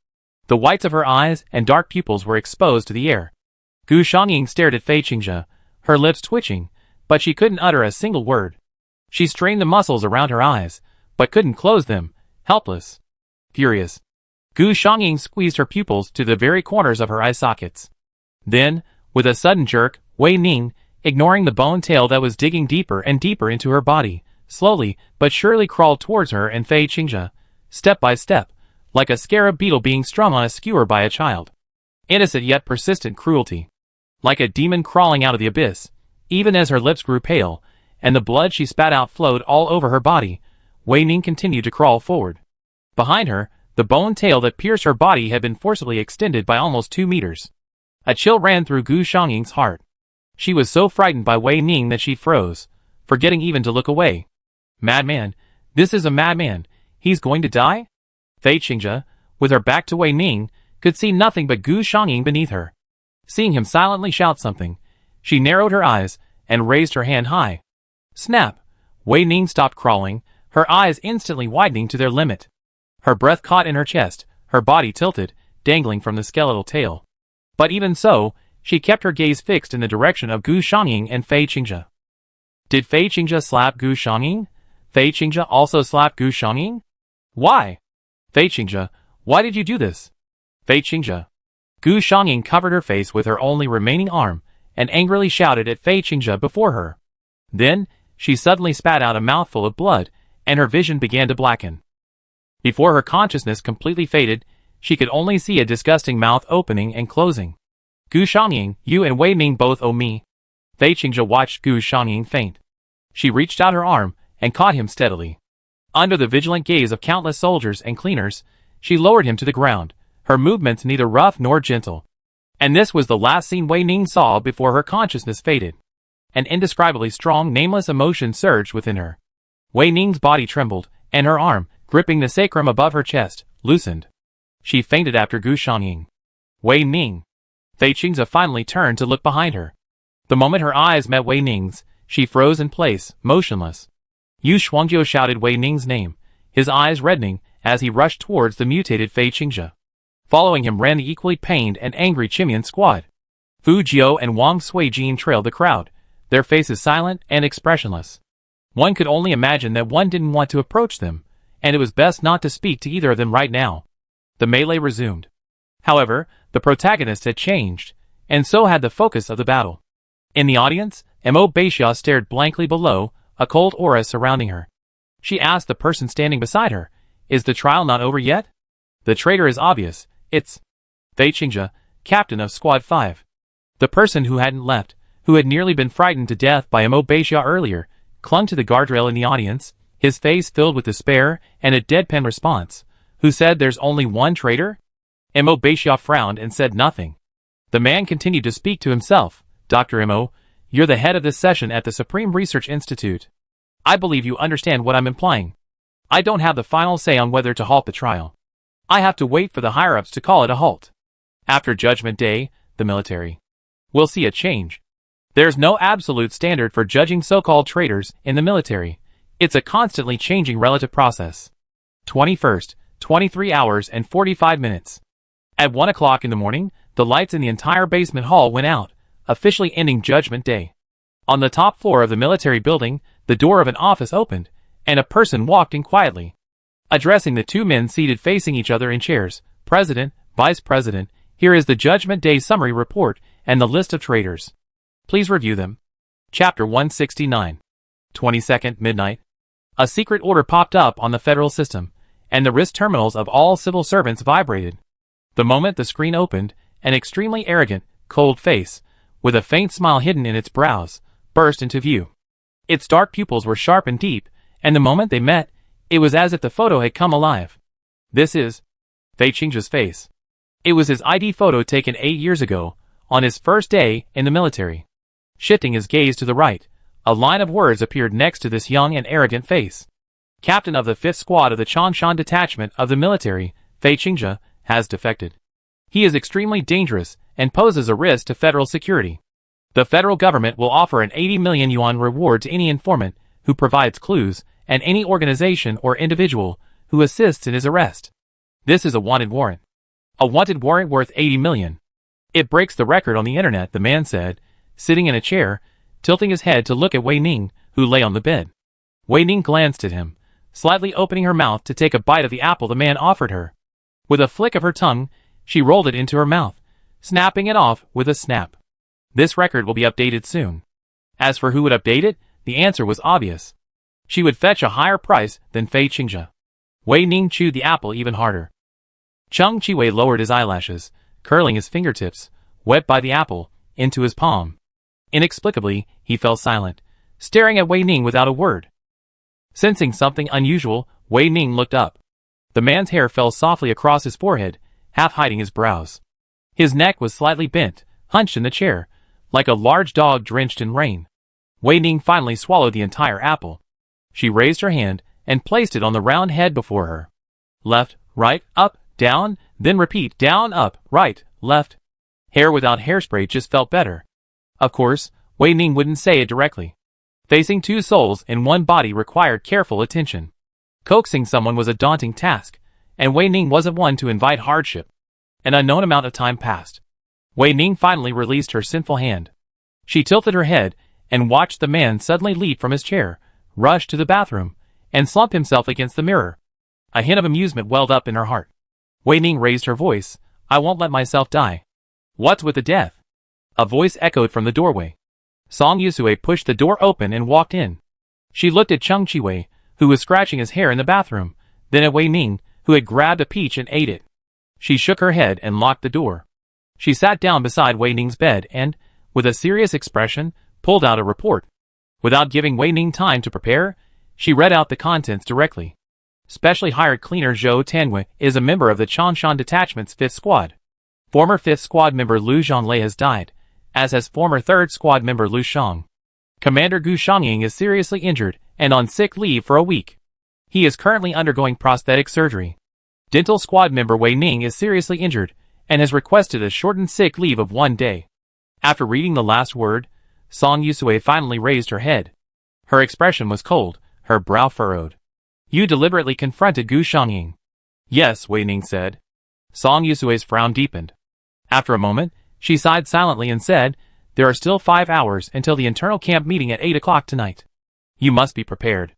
The whites of her eyes and dark pupils were exposed to the air. Gu Shangying stared at Fei Qingzhe, her lips twitching, but she couldn't utter a single word. She strained the muscles around her eyes, but couldn't close them, helpless. Furious, Gu Shangying squeezed her pupils to the very corners of her eye sockets. Then, with a sudden jerk, Wei Ning, ignoring the bone tail that was digging deeper and deeper into her body, slowly but surely crawled towards her and Fei Qingzhe, step by step, like a scarab beetle being strung on a skewer by a child. Innocent yet persistent cruelty. Like a demon crawling out of the abyss, even as her lips grew pale, and the blood she spat out flowed all over her body, Wei Ning continued to crawl forward. Behind her, the bone tail that pierced her body had been forcibly extended by almost 2 meters. A chill ran through Gu Shangying's heart. She was so frightened by Wei Ning that she froze, forgetting even to look away. Madman, this is a madman, he's going to die? Fei Qingzhe, with her back to Wei Ning, could see nothing but Gu Shangying beneath her. Seeing him silently shout something, she narrowed her eyes and raised her hand high. Snap! Wei Ning stopped crawling, her eyes instantly widening to their limit. Her breath caught in her chest, her body tilted, dangling from the skeletal tail. But even so, she kept her gaze fixed in the direction of Gu Shangying and Fei Qingzhe. Did Fei Qingzhe slap Gu Shangying? Fei Qingzhe also slapped Gu Shangying? Why? Fei Qingzhe, why did you do this? Fei Qingzhe. Gu Shangying covered her face with her only remaining arm, and angrily shouted at Fei Qingzhe before her. Then, she suddenly spat out a mouthful of blood, and her vision began to blacken. Before her consciousness completely faded, she could only see a disgusting mouth opening and closing. Gu Shangying, you and Wei Ning both owe me. Fei Qingzhe watched Gu Shangying faint. She reached out her arm and caught him steadily. Under the vigilant gaze of countless soldiers and cleaners, she lowered him to the ground, her movements neither rough nor gentle. And this was the last scene Wei Ning saw before her consciousness faded. An indescribably strong, nameless emotion surged within her. Wei Ning's body trembled, and her arm, gripping the sacrum above her chest, loosened. She fainted after Gu Shangying. Wei Ning. Fei Qingzhe finally turned to look behind her. The moment her eyes met Wei Ning's, she froze in place, motionless. Yu Shuangjiu shouted Wei Ning's name, his eyes reddening as he rushed towards the mutated Fei Qingzhe. Following him ran the equally pained and angry Chimian squad. Fu Jiu and Wang Suijin trailed the crowd, their faces silent and expressionless. One could only imagine that one didn't want to approach them, and it was best not to speak to either of them right now. The melee resumed. However, the protagonist had changed, and so had the focus of the battle. In the audience, Mo Beixia stared blankly below, a cold aura surrounding her. She asked the person standing beside her, "Is the trial not over yet?" The traitor is obvious, it's Fei Qingzhe, captain of Squad 5. The person who hadn't left, who had nearly been frightened to death by Mo Beixia earlier, clung to the guardrail in the audience, his face filled with despair and a deadpan response. Who said there's only one traitor? Mo Beixia frowned and said nothing. The man continued to speak to himself. Dr. Mo, you're the head of this session at the Supreme Research Institute. I believe you understand what I'm implying. I don't have the final say on whether to halt the trial. I have to wait for the higher-ups to call it a halt. After Judgment Day, the military will see a change. There's no absolute standard for judging so-called traitors in the military. It's a constantly changing relative process. 21st, 23 hours and 45 minutes. At 1 o'clock in the morning, the lights in the entire basement hall went out, officially ending Judgment Day. On the top floor of the military building, the door of an office opened, and a person walked in quietly. Addressing the two men seated facing each other in chairs, President, Vice President, here is the Judgment Day summary report and the list of traitors. Please review them. Chapter 169. 22nd, midnight. A secret order popped up on the federal system, and the wrist terminals of all civil servants vibrated. The moment the screen opened, an extremely arrogant, cold face, with a faint smile hidden in its brows, burst into view. Its dark pupils were sharp and deep, and the moment they met, it was as if the photo had come alive. This is Fei Qingzhe's face. It was his ID photo taken 8 years ago, on his first day in the military. Shifting his gaze to the right, a line of words appeared next to this young and arrogant face. Captain of the 5th Squad of the Changshan Detachment of the military, Fei Qingzhe, has defected. He is extremely dangerous and poses a risk to federal security. The federal government will offer an 80 million yuan reward to any informant who provides clues and any organization or individual who assists in his arrest. This is a wanted warrant. A wanted warrant worth 80 million. It breaks the record on the internet, the man said, sitting in a chair, tilting his head to look at Wei Ning, who lay on the bed. Wei Ning glanced at him, slightly opening her mouth to take a bite of the apple the man offered her. With a flick of her tongue, she rolled it into her mouth, snapping it off with a snap. This record will be updated soon. As for who would update it, the answer was obvious. She would fetch a higher price than Fei Qingzhe. Wei Ning chewed the apple even harder. Cheng Qiwei lowered his eyelashes, curling his fingertips, wet by the apple, into his palm. Inexplicably, he fell silent, staring at Wei Ning without a word. Sensing something unusual, Wei Ning looked up. The man's hair fell softly across his forehead, half hiding his brows. His neck was slightly bent, hunched in the chair, like a large dog drenched in rain. Wei Ning finally swallowed the entire apple. She raised her hand and placed it on the round head before her. Left, right, up, down, then repeat down, up, right, left. Hair without hairspray just felt better. Of course, Wei Ning wouldn't say it directly. Facing two souls in one body required careful attention. Coaxing someone was a daunting task, and Wei Ning wasn't one to invite hardship. An unknown amount of time passed. Wei Ning finally released her sinful hand. She tilted her head and watched the man suddenly leap from his chair, rush to the bathroom, and slump himself against the mirror. A hint of amusement welled up in her heart. Wei Ning raised her voice, "I won't let myself die." "What's with the death?" A voice echoed from the doorway. Song Yusue pushed the door open and walked in. She looked at Cheng Qiwei, who was scratching his hair in the bathroom, then at Wei Ning, who had grabbed a peach and ate it. She shook her head and locked the door. She sat down beside Wei Ning's bed and, with a serious expression, pulled out a report. Without giving Wei Ning time to prepare, she read out the contents directly. Specially hired cleaner Zhou Tanwei is a member of the Changshan Detachment's 5th Squad. Former 5th Squad member Liu Zhonglei has died, as has former 3rd Squad member Liu Shang. Commander Gu Xiangying is seriously injured and on sick leave for a week. He is currently undergoing prosthetic surgery. Dental Squad member Wei Ning is seriously injured and has requested a shortened sick leave of 1 day. After reading the last word, Song Yusue finally raised her head. Her expression was cold, her brow furrowed. "You deliberately confronted Gu Xiangying." "Yes," Wei Ning said. Song Yusue's frown deepened. After a moment, she sighed silently and said, "There are still 5 hours until the internal camp meeting at 8 o'clock tonight. You must be prepared.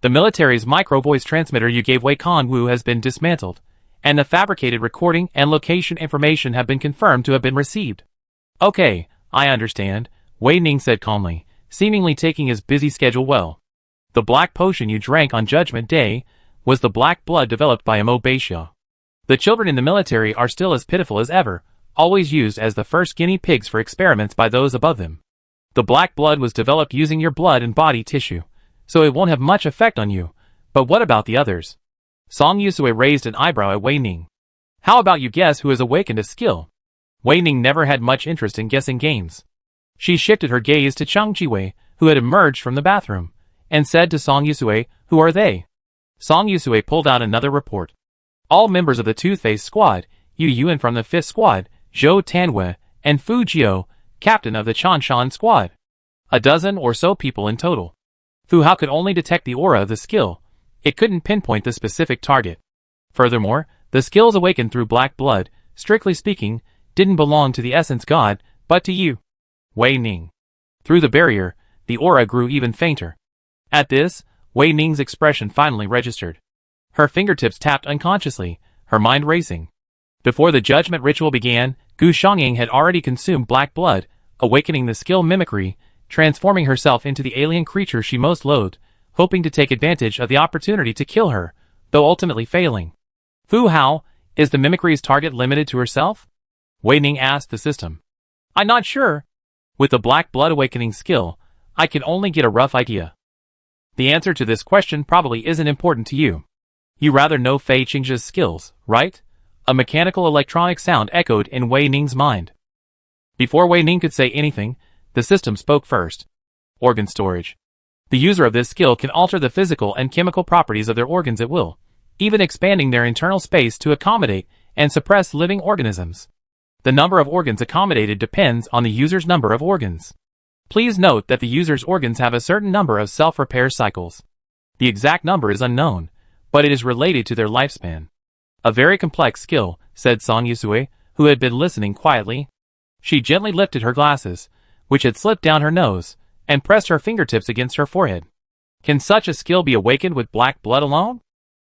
The military's micro-voice transmitter you gave Wei Conwu has been dismantled, and the fabricated recording and location information have been confirmed to have been received." "Okay, I understand," Wei Ning said calmly, seemingly taking his busy schedule well. "The black potion you drank on Judgment Day was the black blood developed by Mo Baixiao. The children in the military are still as pitiful as ever, always used as the first guinea pigs for experiments by those above them. The black blood was developed using your blood and body tissue, so it won't have much effect on you. But what about the others?" Song Yusue raised an eyebrow at Wei Ning. "How about you guess who has awakened a skill?" Wei Ning never had much interest in guessing games. She shifted her gaze to Cheng Qiwei, who had emerged from the bathroom, and said to Song Yusue, "Who are they?" Song Yusue pulled out another report. "All members of the Toothpaste Squad, Yu Yuan from the 5th Squad, Zhou Tanwei, and Fu Jiao, captain of the Changshan Squad. A dozen or so people in total. Fu Hao could only detect the aura of the skill. It couldn't pinpoint the specific target. Furthermore, the skills awakened through black blood, strictly speaking, didn't belong to the Essence God, but to you, Wei Ning." Through the barrier, the aura grew even fainter. At this, Wei Ning's expression finally registered. Her fingertips tapped unconsciously, her mind racing. Before the judgment ritual began, Gu Xiangying had already consumed black blood, awakening the skill mimicry, transforming herself into the alien creature she most loathed, hoping to take advantage of the opportunity to kill her, though ultimately failing. Fu Hao, is the mimicry's target limited to herself? Wei Ning asked the system. I'm not sure. With the Black Blood Awakening skill, I can only get a rough idea. The answer to this question probably isn't important to you. You rather know Fei Qingzhe's skills, right? A mechanical electronic sound echoed in Wei Ning's mind. Before Wei Ning could say anything, the system spoke first. Organ storage. The user of this skill can alter the physical and chemical properties of their organs at will, even expanding their internal space to accommodate and suppress living organisms. The number of organs accommodated depends on the user's number of organs. Please note that the user's organs have a certain number of self-repair cycles. The exact number is unknown, but it is related to their lifespan. A very complex skill, said Song Yusui, who had been listening quietly. She gently lifted her glasses, which had slipped down her nose, and pressed her fingertips against her forehead. Can such a skill be awakened with black blood alone?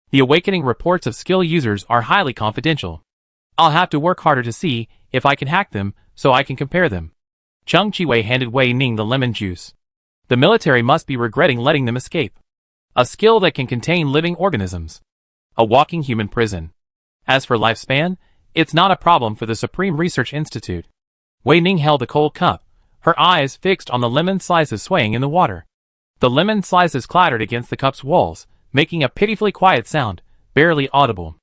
The awakening reports of skill users are highly confidential. I'll have to work harder to see if I can hack them so I can compare them. Cheng Chiwei handed Wei Ning the lemon juice. The military must be regretting letting them escape. A skill that can contain living organisms. A walking human prison. As for lifespan, it's not a problem for the Supreme Research Institute. Wei Ning held the cold cup, her eyes fixed on the lemon slices swaying in the water. The lemon slices clattered against the cup's walls, making a pitifully quiet sound, barely audible.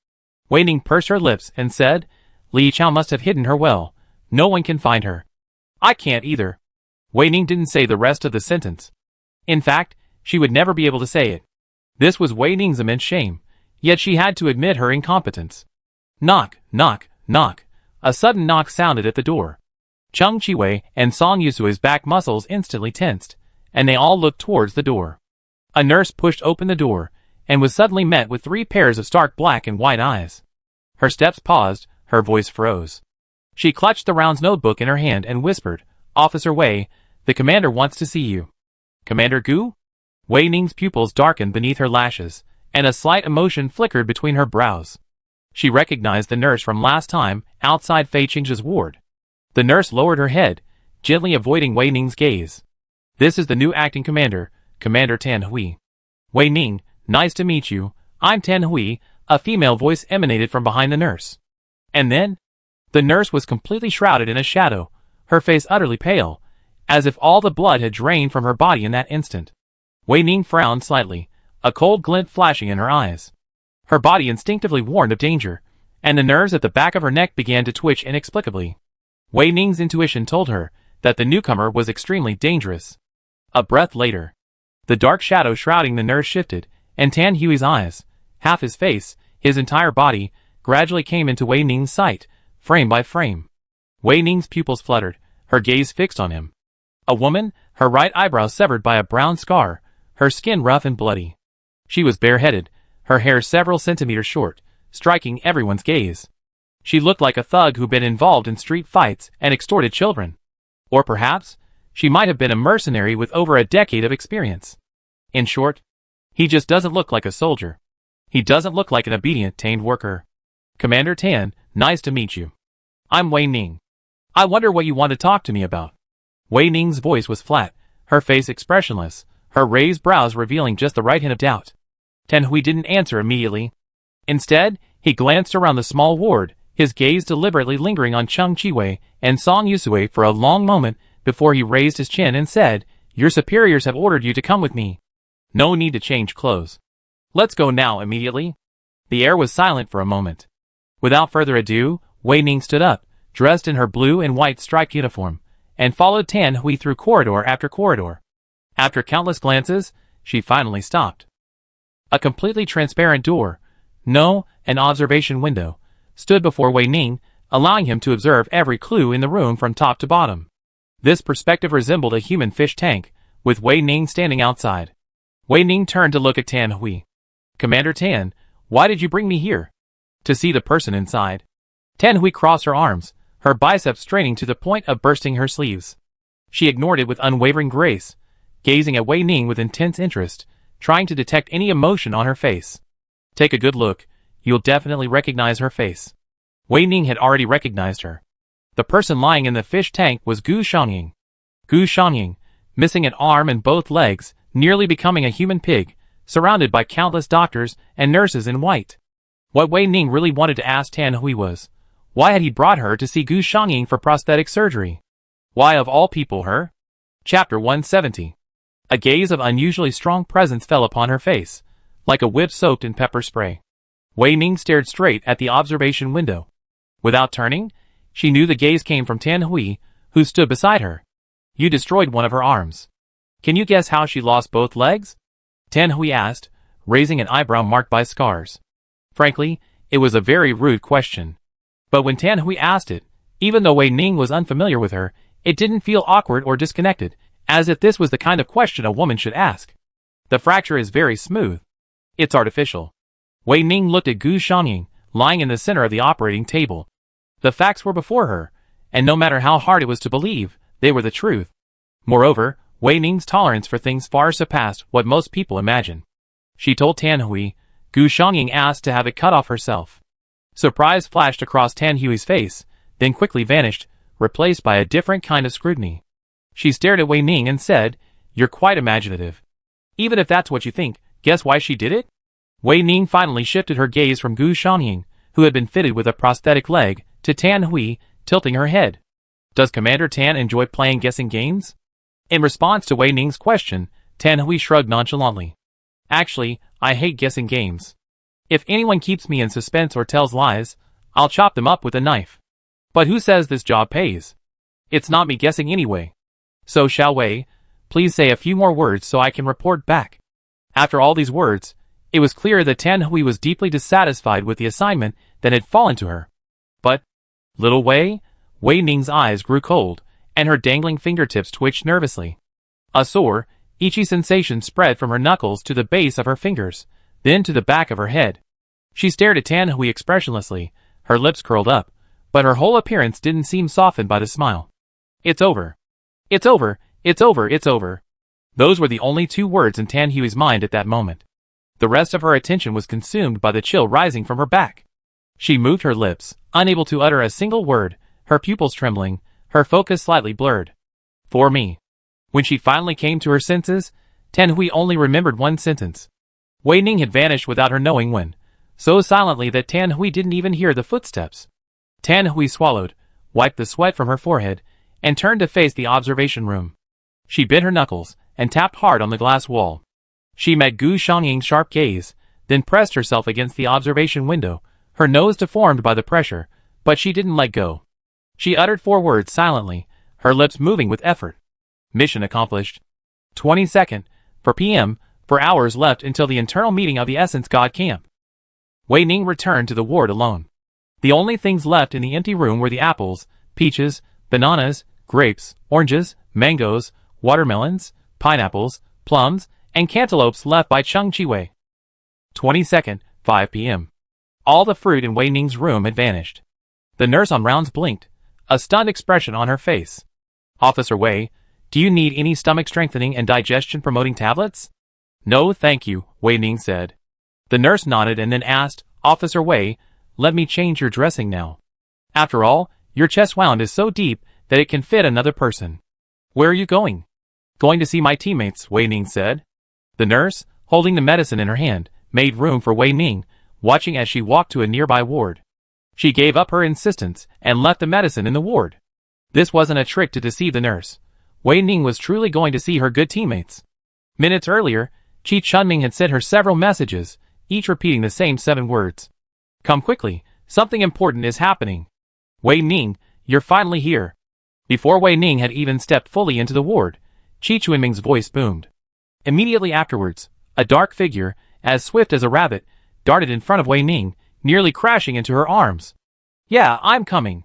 Wei Ning pursed her lips and said, Li Chao must have hidden her well. No one can find her. I can't either. Wei Ning didn't say the rest of the sentence. In fact, she would never be able to say it. This was Wei Ning's immense shame, yet she had to admit her incompetence. Knock, knock, knock. A sudden knock sounded at the door. Cheng Chiwei and Song Yusui's back muscles instantly tensed, and they all looked towards the door. A nurse pushed open the door, and was suddenly met with 3 pairs of stark black and white eyes. Her steps paused, her voice froze. She clutched the round's notebook in her hand and whispered, Officer Wei, the commander wants to see you. Commander Gu? Wei Ning's pupils darkened beneath her lashes, and a slight emotion flickered between her brows. She recognized the nurse from last time, outside Fei Qingzhe's ward. The nurse lowered her head, gently avoiding Wei Ning's gaze. This is the new acting commander, Commander Tan Hui. Wei Ning, nice to meet you. I'm Tan Hui, a female voice emanated from behind the nurse. And then? The nurse was completely shrouded in a shadow, her face utterly pale, as if all the blood had drained from her body in that instant. Wei Ning frowned slightly, a cold glint flashing in her eyes. Her body instinctively warned of danger, and the nerves at the back of her neck began to twitch inexplicably. Wei Ning's intuition told her that the newcomer was extremely dangerous. A breath later, the dark shadow shrouding the nurse shifted, and Tan Hui's eyes, half his face, his entire body, gradually came into Wei Ning's sight, frame by frame. Wei Ning's pupils fluttered, her gaze fixed on him. A woman, her right eyebrow severed by a brown scar, her skin rough and bloody. She was bareheaded, her hair several centimeters short, striking everyone's gaze. She looked like a thug who'd been involved in street fights and extorted children. Or perhaps, she might have been a mercenary with over a decade of experience. In short, he just doesn't look like a soldier. He doesn't look like an obedient, tamed worker. Commander Tan, nice to meet you. I'm Wei Ning. I wonder what you want to talk to me about. Wei Ning's voice was flat, her face expressionless, her raised brows revealing just the right hint of doubt. Tan Hui didn't answer immediately. Instead, he glanced around the small ward, his gaze deliberately lingering on Cheng Chiwei and Song Yusui for a long moment before he raised his chin and said, Your superiors have ordered you to come with me. No need to change clothes. Let's go now immediately. The air was silent for a moment. Without further ado, Wei Ning stood up, dressed in her blue and white striped uniform, and followed Tan Hui through corridor after corridor. After countless glances, she finally stopped. A completely transparent door, no, an observation window, stood before Wei Ning, allowing him to observe every clue in the room from top to bottom. This perspective resembled a human fish tank, with Wei Ning standing outside. Wei Ning turned to look at Tan Hui. Commander Tan, why did you bring me here? To see the person inside. Tan Hui crossed her arms, her biceps straining to the point of bursting her sleeves. She ignored it with unwavering grace, gazing at Wei Ning with intense interest, trying to detect any emotion on her face. Take a good look, you'll definitely recognize her face. Wei Ning had already recognized her. The person lying in the fish tank was Gu Shangying. Gu Shangying, missing an arm and both legs, nearly becoming a human pig, surrounded by countless doctors and nurses in white. What Wei Ning really wanted to ask Tan Hui was, why had he brought her to see Gu Xiangying for prosthetic surgery? Why of all people her? Chapter 170. A gaze of unusually strong presence fell upon her face, like a whip soaked in pepper spray. Wei Ning stared straight at the observation window. Without turning, she knew the gaze came from Tan Hui, who stood beside her. You destroyed one of her arms. Can you guess how she lost both legs? Tan Hui asked, raising an eyebrow marked by scars. Frankly, it was a very rude question. But when Tan Hui asked it, even though Wei Ning was unfamiliar with her, it didn't feel awkward or disconnected, as if this was the kind of question a woman should ask. The fracture is very smooth. It's artificial. Wei Ning looked at Gu Xiangying, lying in the center of the operating table. The facts were before her, and no matter how hard it was to believe, they were the truth. Moreover, Wei Ning's tolerance for things far surpassed what most people imagine. She told Tan Hui, Gu Xiangying asked to have it cut off herself. Surprise flashed across Tan Hui's face, then quickly vanished, replaced by a different kind of scrutiny. She stared at Wei Ning and said, You're quite imaginative. Even if that's what you think, guess why she did it? Wei Ning finally shifted her gaze from Gu Xiangying, who had been fitted with a prosthetic leg, to Tan Hui, tilting her head. Does Commander Tan enjoy playing guessing games? In response to Wei Ning's question, Tan Hui shrugged nonchalantly. Actually, I hate guessing games. If anyone keeps me in suspense or tells lies, I'll chop them up with a knife. But who says this job pays? It's not me guessing anyway. So shall Wei, please say a few more words so I can report back. After all these words, it was clear that Tan Hui was deeply dissatisfied with the assignment that had fallen to her. But, little Wei? Wei Ning's eyes grew cold, and her dangling fingertips twitched nervously. A sore, itchy sensation spread from her knuckles to the base of her fingers, then to the back of her head. She stared at Tan Hui expressionlessly, her lips curled up, but her whole appearance didn't seem softened by the smile. It's over. It's over, it's over, it's over. Those were the only two words in Tan Hui's mind at that moment. The rest of her attention was consumed by the chill rising from her back. She moved her lips, unable to utter a single word, her pupils trembling, her focus slightly blurred. For me. When she finally came to her senses, Tan Hui only remembered one sentence. Wei Ning had vanished without her knowing when, so silently that Tan Hui didn't even hear the footsteps. Tan Hui swallowed, wiped the sweat from her forehead, and turned to face the observation room. She bit her knuckles, and tapped hard on the glass wall. She met Gu Xiangying's sharp gaze, then pressed herself against the observation window, her nose deformed by the pressure, but she didn't let go. She uttered 4 words silently, her lips moving with effort. Mission accomplished. 22nd, for PM, 4 hours left until the internal meeting of the Essence God Camp. Wei Ning returned to the ward alone. The only things left in the empty room were the apples, peaches, bananas, grapes, oranges, mangoes, watermelons, pineapples, plums, and cantaloupes left by Cheng Chiwei. 22nd, 5 p.m. All the fruit in Wei Ning's room had vanished. The nurse on rounds blinked, a stunned expression on her face. Officer Wei, do you need any stomach strengthening and digestion promoting tablets? No, thank you, Wei Ning said. The nurse nodded and then asked, Officer Wei, let me change your dressing now. After all, your chest wound is so deep that it can fit another person. Where are you going? Going to see my teammates, Wei Ning said. The nurse, holding the medicine in her hand, made room for Wei Ning, watching as she walked to a nearby ward. She gave up her insistence and left the medicine in the ward. This wasn't a trick to deceive the nurse. Wei Ning was truly going to see her good teammates. Minutes earlier, Qi Chunming had sent her several messages, each repeating the same 7 words. Come quickly, something important is happening. Wei Ning, you're finally here. Before Wei Ning had even stepped fully into the ward, Qi Chunming's voice boomed. Immediately afterwards, a dark figure, as swift as a rabbit, darted in front of Wei Ning, nearly crashing into her arms. Yeah, I'm coming.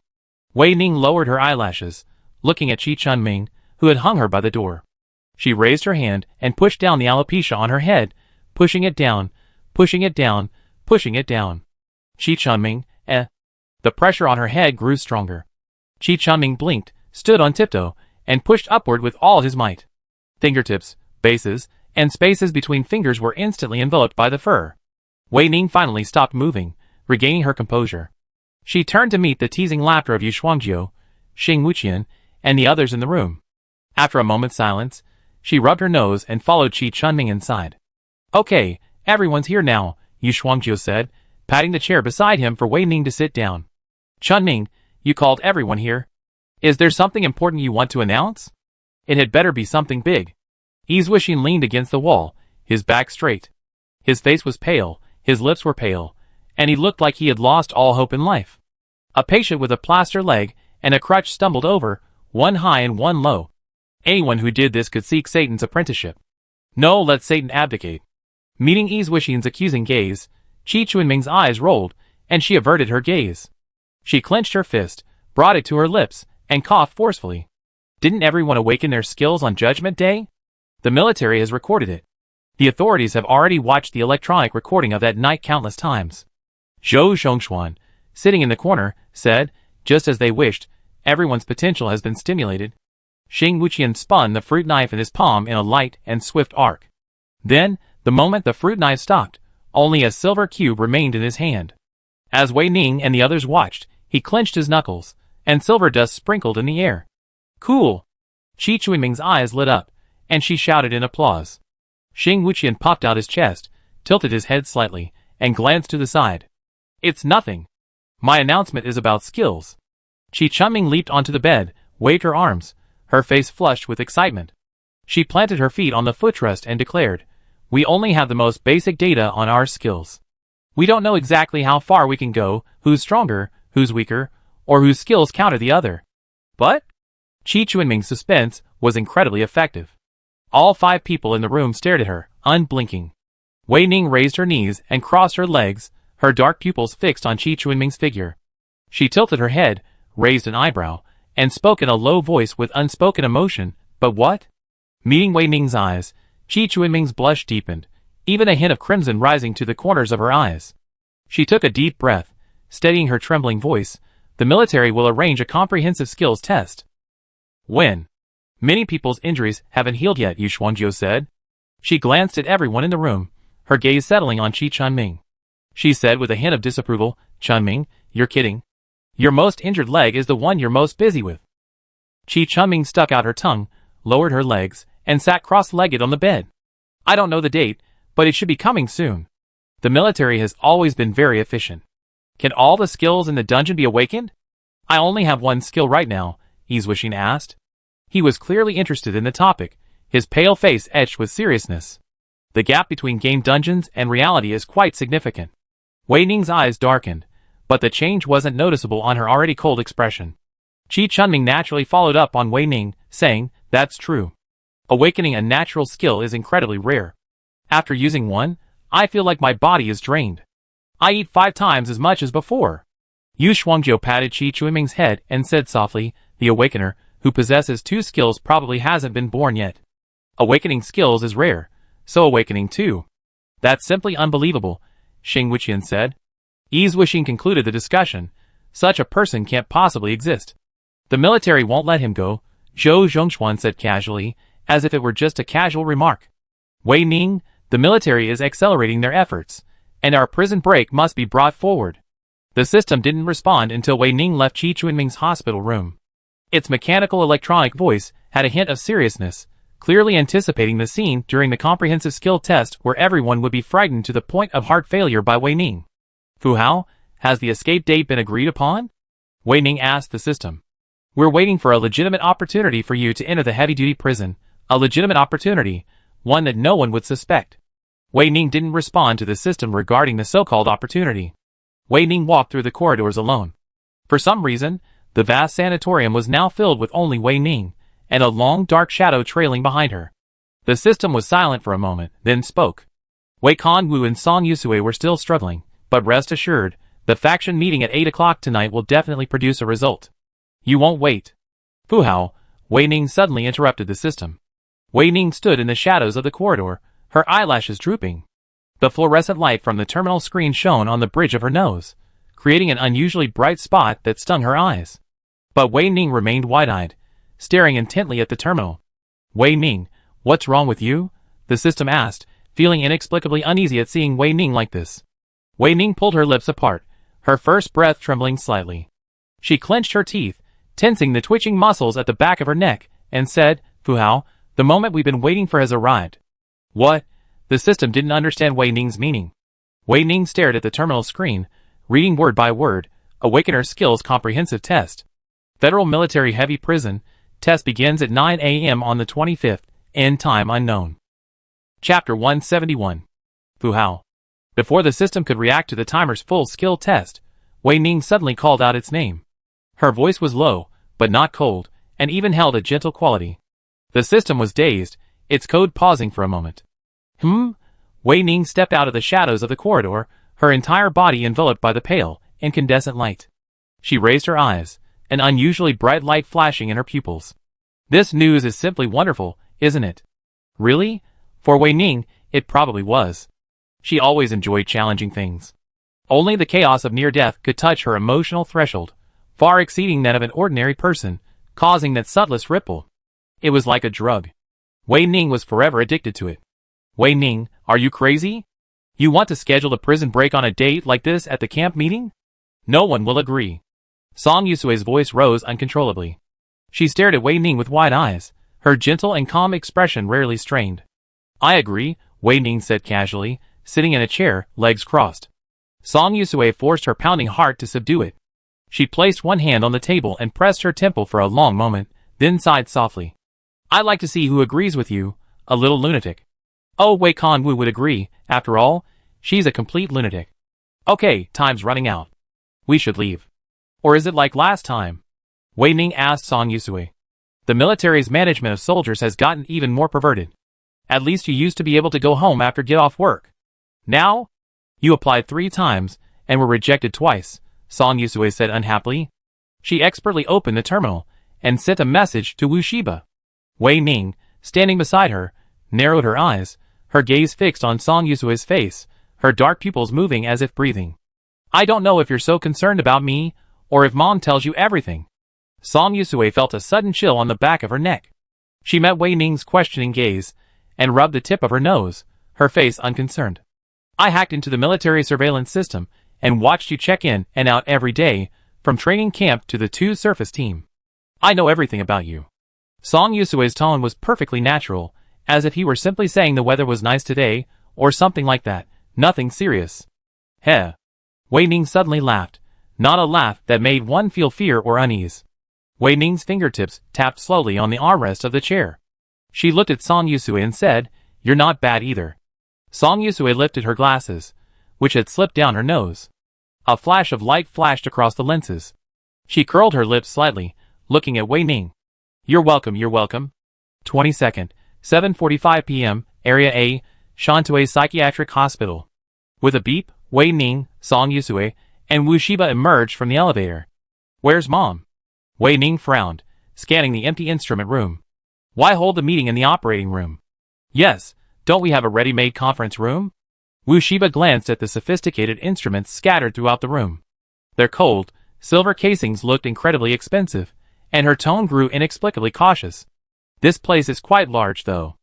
Wei Ning lowered her eyelashes, looking at Qi Chunming, who had hung her by the door. She raised her hand and pushed down the alopecia on her head, pushing it down, pushing it down, pushing it down. Qi Chunming, The pressure on her head grew stronger. Qi Chunming blinked, stood on tiptoe, and pushed upward with all his might. Fingertips, bases, and spaces between fingers were instantly enveloped by the fur. Wei Ning finally stopped moving, regaining her composure. She turned to meet the teasing laughter of Yu Shuangjiu, Xing Wuqian, and the others in the room. After a moment's silence, She rubbed her nose and followed Qi Chunming inside. Okay, everyone's here now, Yu Shuangjiu said, patting the chair beside him for Wei Ning to sit down. Chunming, you called everyone here. Is there something important you want to announce? It had better be something big. Yi Zuixing leaned against the wall, his back straight. His face was pale, his lips were pale, and he looked like he had lost all hope in life. A patient with a plaster leg and a crutch stumbled over, one high and one low. Anyone who did this could seek Satan's apprenticeship. No, let Satan abdicate. Meeting Yi Zuixing's accusing gaze, Qi Chunming's eyes rolled, and she averted her gaze. She clenched her fist, brought it to her lips, and coughed forcefully. Didn't everyone awaken their skills on Judgment Day? The military has recorded it. The authorities have already watched the electronic recording of that night countless times. Zhou Zhongxuan, sitting in the corner, said, just as they wished, everyone's potential has been stimulated. Xing Wuqian spun the fruit knife in his palm in a light and swift arc. Then, the moment the fruit knife stopped, only a silver cube remained in his hand. As Wei Ning and the others watched, he clenched his knuckles, and silver dust sprinkled in the air. Cool! Qi Chunming's eyes lit up, and she shouted in applause. Xing Wuqian puffed out his chest, tilted his head slightly, and glanced to the side. It's nothing. My announcement is about skills. Qi Chunming leaped onto the bed, waved her arms, her face flushed with excitement. She planted her feet on the footrest and declared, we only have the most basic data on our skills. We don't know exactly how far we can go, who's stronger, who's weaker, or whose skills counter the other. But Qi Chunming's suspense was incredibly effective. All 5 people in the room stared at her, unblinking. Wei Ning raised her knees and crossed her legs, her dark pupils fixed on Qi Chunming's figure. She tilted her head, raised an eyebrow, and spoke in a low voice with unspoken emotion, but what? Meeting Wei Ning's eyes, Qi Chunming's blush deepened, even a hint of crimson rising to the corners of her eyes. She took a deep breath, steadying her trembling voice. The military will arrange a comprehensive skills test. When? Many people's injuries haven't healed yet, Yu Shuangjiu said. She glanced at everyone in the room, her gaze settling on Qi Chunming. She said with a hint of disapproval, Chunming, you're kidding. Your most injured leg is the one you're most busy with. Qi Chunming stuck out her tongue, lowered her legs, and sat cross-legged on the bed. I don't know the date, but it should be coming soon. The military has always been very efficient. Can all the skills in the dungeon be awakened? I only have one skill right now, Yi Zuixing asked. He was clearly interested in the topic, his pale face etched with seriousness. The gap between game dungeons and reality is quite significant. Wei Ning's eyes darkened, but the change wasn't noticeable on her already cold expression. Qi Chunming naturally followed up on Wei Ning, saying, that's true. Awakening a natural skill is incredibly rare. After using one, I feel like my body is drained. I eat 5 times as much as before. Yu Shuangjiu patted Qi Chunming's head and said softly, the awakener, who possesses 2 skills probably hasn't been born yet. Awakening skills is rare, so awakening 2. That's simply unbelievable, Xing Wuqian said. Yi Zuixing concluded the discussion. Such a person can't possibly exist. The military won't let him go, Zhou Zhongxuan said casually, as if it were just a casual remark. Wei Ning, the military is accelerating their efforts, and our prison break must be brought forward. The system didn't respond until Wei Ning left Qi Chunming's hospital room. Its mechanical electronic voice had a hint of seriousness, clearly anticipating the scene during the comprehensive skill test where everyone would be frightened to the point of heart failure by Wei Ning. Fu Hao, has the escape date been agreed upon? Wei Ning asked the system. We're waiting for a legitimate opportunity for you to enter the heavy-duty prison, a legitimate opportunity, one that no one would suspect. Wei Ning didn't respond to the system regarding the so-called opportunity. Wei Ning walked through the corridors alone. For some reason, the vast sanatorium was now filled with only Wei Ning, and a long dark shadow trailing behind her. The system was silent for a moment, then spoke. Wei Kanwu and Song Yusue were still struggling, but rest assured, the faction meeting at 8 o'clock tonight will definitely produce a result. You won't wait. Fu Hao, Wei Ning suddenly interrupted the system. Wei Ning stood in the shadows of the corridor, her eyelashes drooping. The fluorescent light from the terminal screen shone on the bridge of her nose, creating an unusually bright spot that stung her eyes. But Wei Ning remained wide-eyed, staring intently at the terminal. Wei Ning, what's wrong with you? The system asked, feeling inexplicably uneasy at seeing Wei Ning like this. Wei Ning pulled her lips apart, her first breath trembling slightly. She clenched her teeth, tensing the twitching muscles at the back of her neck, and said, Fu Hao, The moment we've been waiting for has arrived. What? The system didn't understand Wei Ning's meaning. Wei Ning stared at the terminal screen, reading word by word, Awakener Skills Comprehensive Test. Federal Military Heavy Prison. Test begins at 9 a.m. on the 25th, end time unknown. Chapter 171. Fu Hao. Before the system could react to the timer's full skill test, Wei Ning suddenly called out its name. Her voice was low, but not cold, and even held a gentle quality. The system was dazed, its code pausing for a moment. Wei Ning stepped out of the shadows of the corridor, her entire body enveloped by the pale, incandescent light. She raised her eyes, an unusually bright light flashing in her pupils. This news is simply wonderful, isn't it? Really? For Wei Ning, it probably was. She always enjoyed challenging things. Only the chaos of near death could touch her emotional threshold, far exceeding that of an ordinary person, causing that subtlest ripple. It was like a drug. Wei Ning was forever addicted to it. Wei Ning, are you crazy? You want to schedule a prison break on a date like this at the camp meeting? No one will agree. Song Yusue's voice rose uncontrollably. She stared at Wei Ning with wide eyes, her gentle and calm expression rarely strained. I agree, Wei Ning said casually, sitting in a chair, legs crossed. Song Yusue forced her pounding heart to subdue it. She placed one hand on the table and pressed her temple for a long moment, then sighed softly. I'd like to see who agrees with you, a little lunatic. Oh, Wei Kan-Wu would agree, after all, she's a complete lunatic. Okay, time's running out. We should leave. Or is it like last time? Wei Ning asked Song Yusue. The military's management of soldiers has gotten even more perverted. At least you used to be able to go home after get off work. Now? You applied 3 times, and were rejected twice, Song Yusue said unhappily. She expertly opened the terminal, and sent a message to Wu Shiba. Wei Ning, standing beside her, narrowed her eyes, her gaze fixed on Song Yusue's face, her dark pupils moving as if breathing. I don't know if you're so concerned about me, or if Mom tells you everything. Song Yusue felt a sudden chill on the back of her neck. She met Wei Ning's questioning gaze, and rubbed the tip of her nose, her face unconcerned. I hacked into the military surveillance system, and watched you check in and out every day, from training camp to the 2 surface team. I know everything about you. Song Yusue's tone was perfectly natural, as if he were simply saying the weather was nice today, or something like that, nothing serious. Heh. Wei Ning suddenly laughed, not a laugh that made one feel fear or unease. Wei Ning's fingertips tapped slowly on the armrest of the chair. She looked at Song Yusue and said, You're not bad either. Song Yusue lifted her glasses, which had slipped down her nose. A flash of light flashed across the lenses. She curled her lips slightly, looking at Wei Ning. You're welcome, you're welcome. 22nd, 7:45 p.m., Area A, Shantou Psychiatric Hospital. With a beep, Wei Ning, Song Yusue, and Wu Shiba emerged from the elevator. Where's Mom? Wei Ning frowned, scanning the empty instrument room. Why hold the meeting in the operating room? Yes, don't we have a ready-made conference room? Wu Shiba glanced at the sophisticated instruments scattered throughout the room. Their cold, silver casings looked incredibly expensive, and her tone grew inexplicably cautious. This place is quite large, though.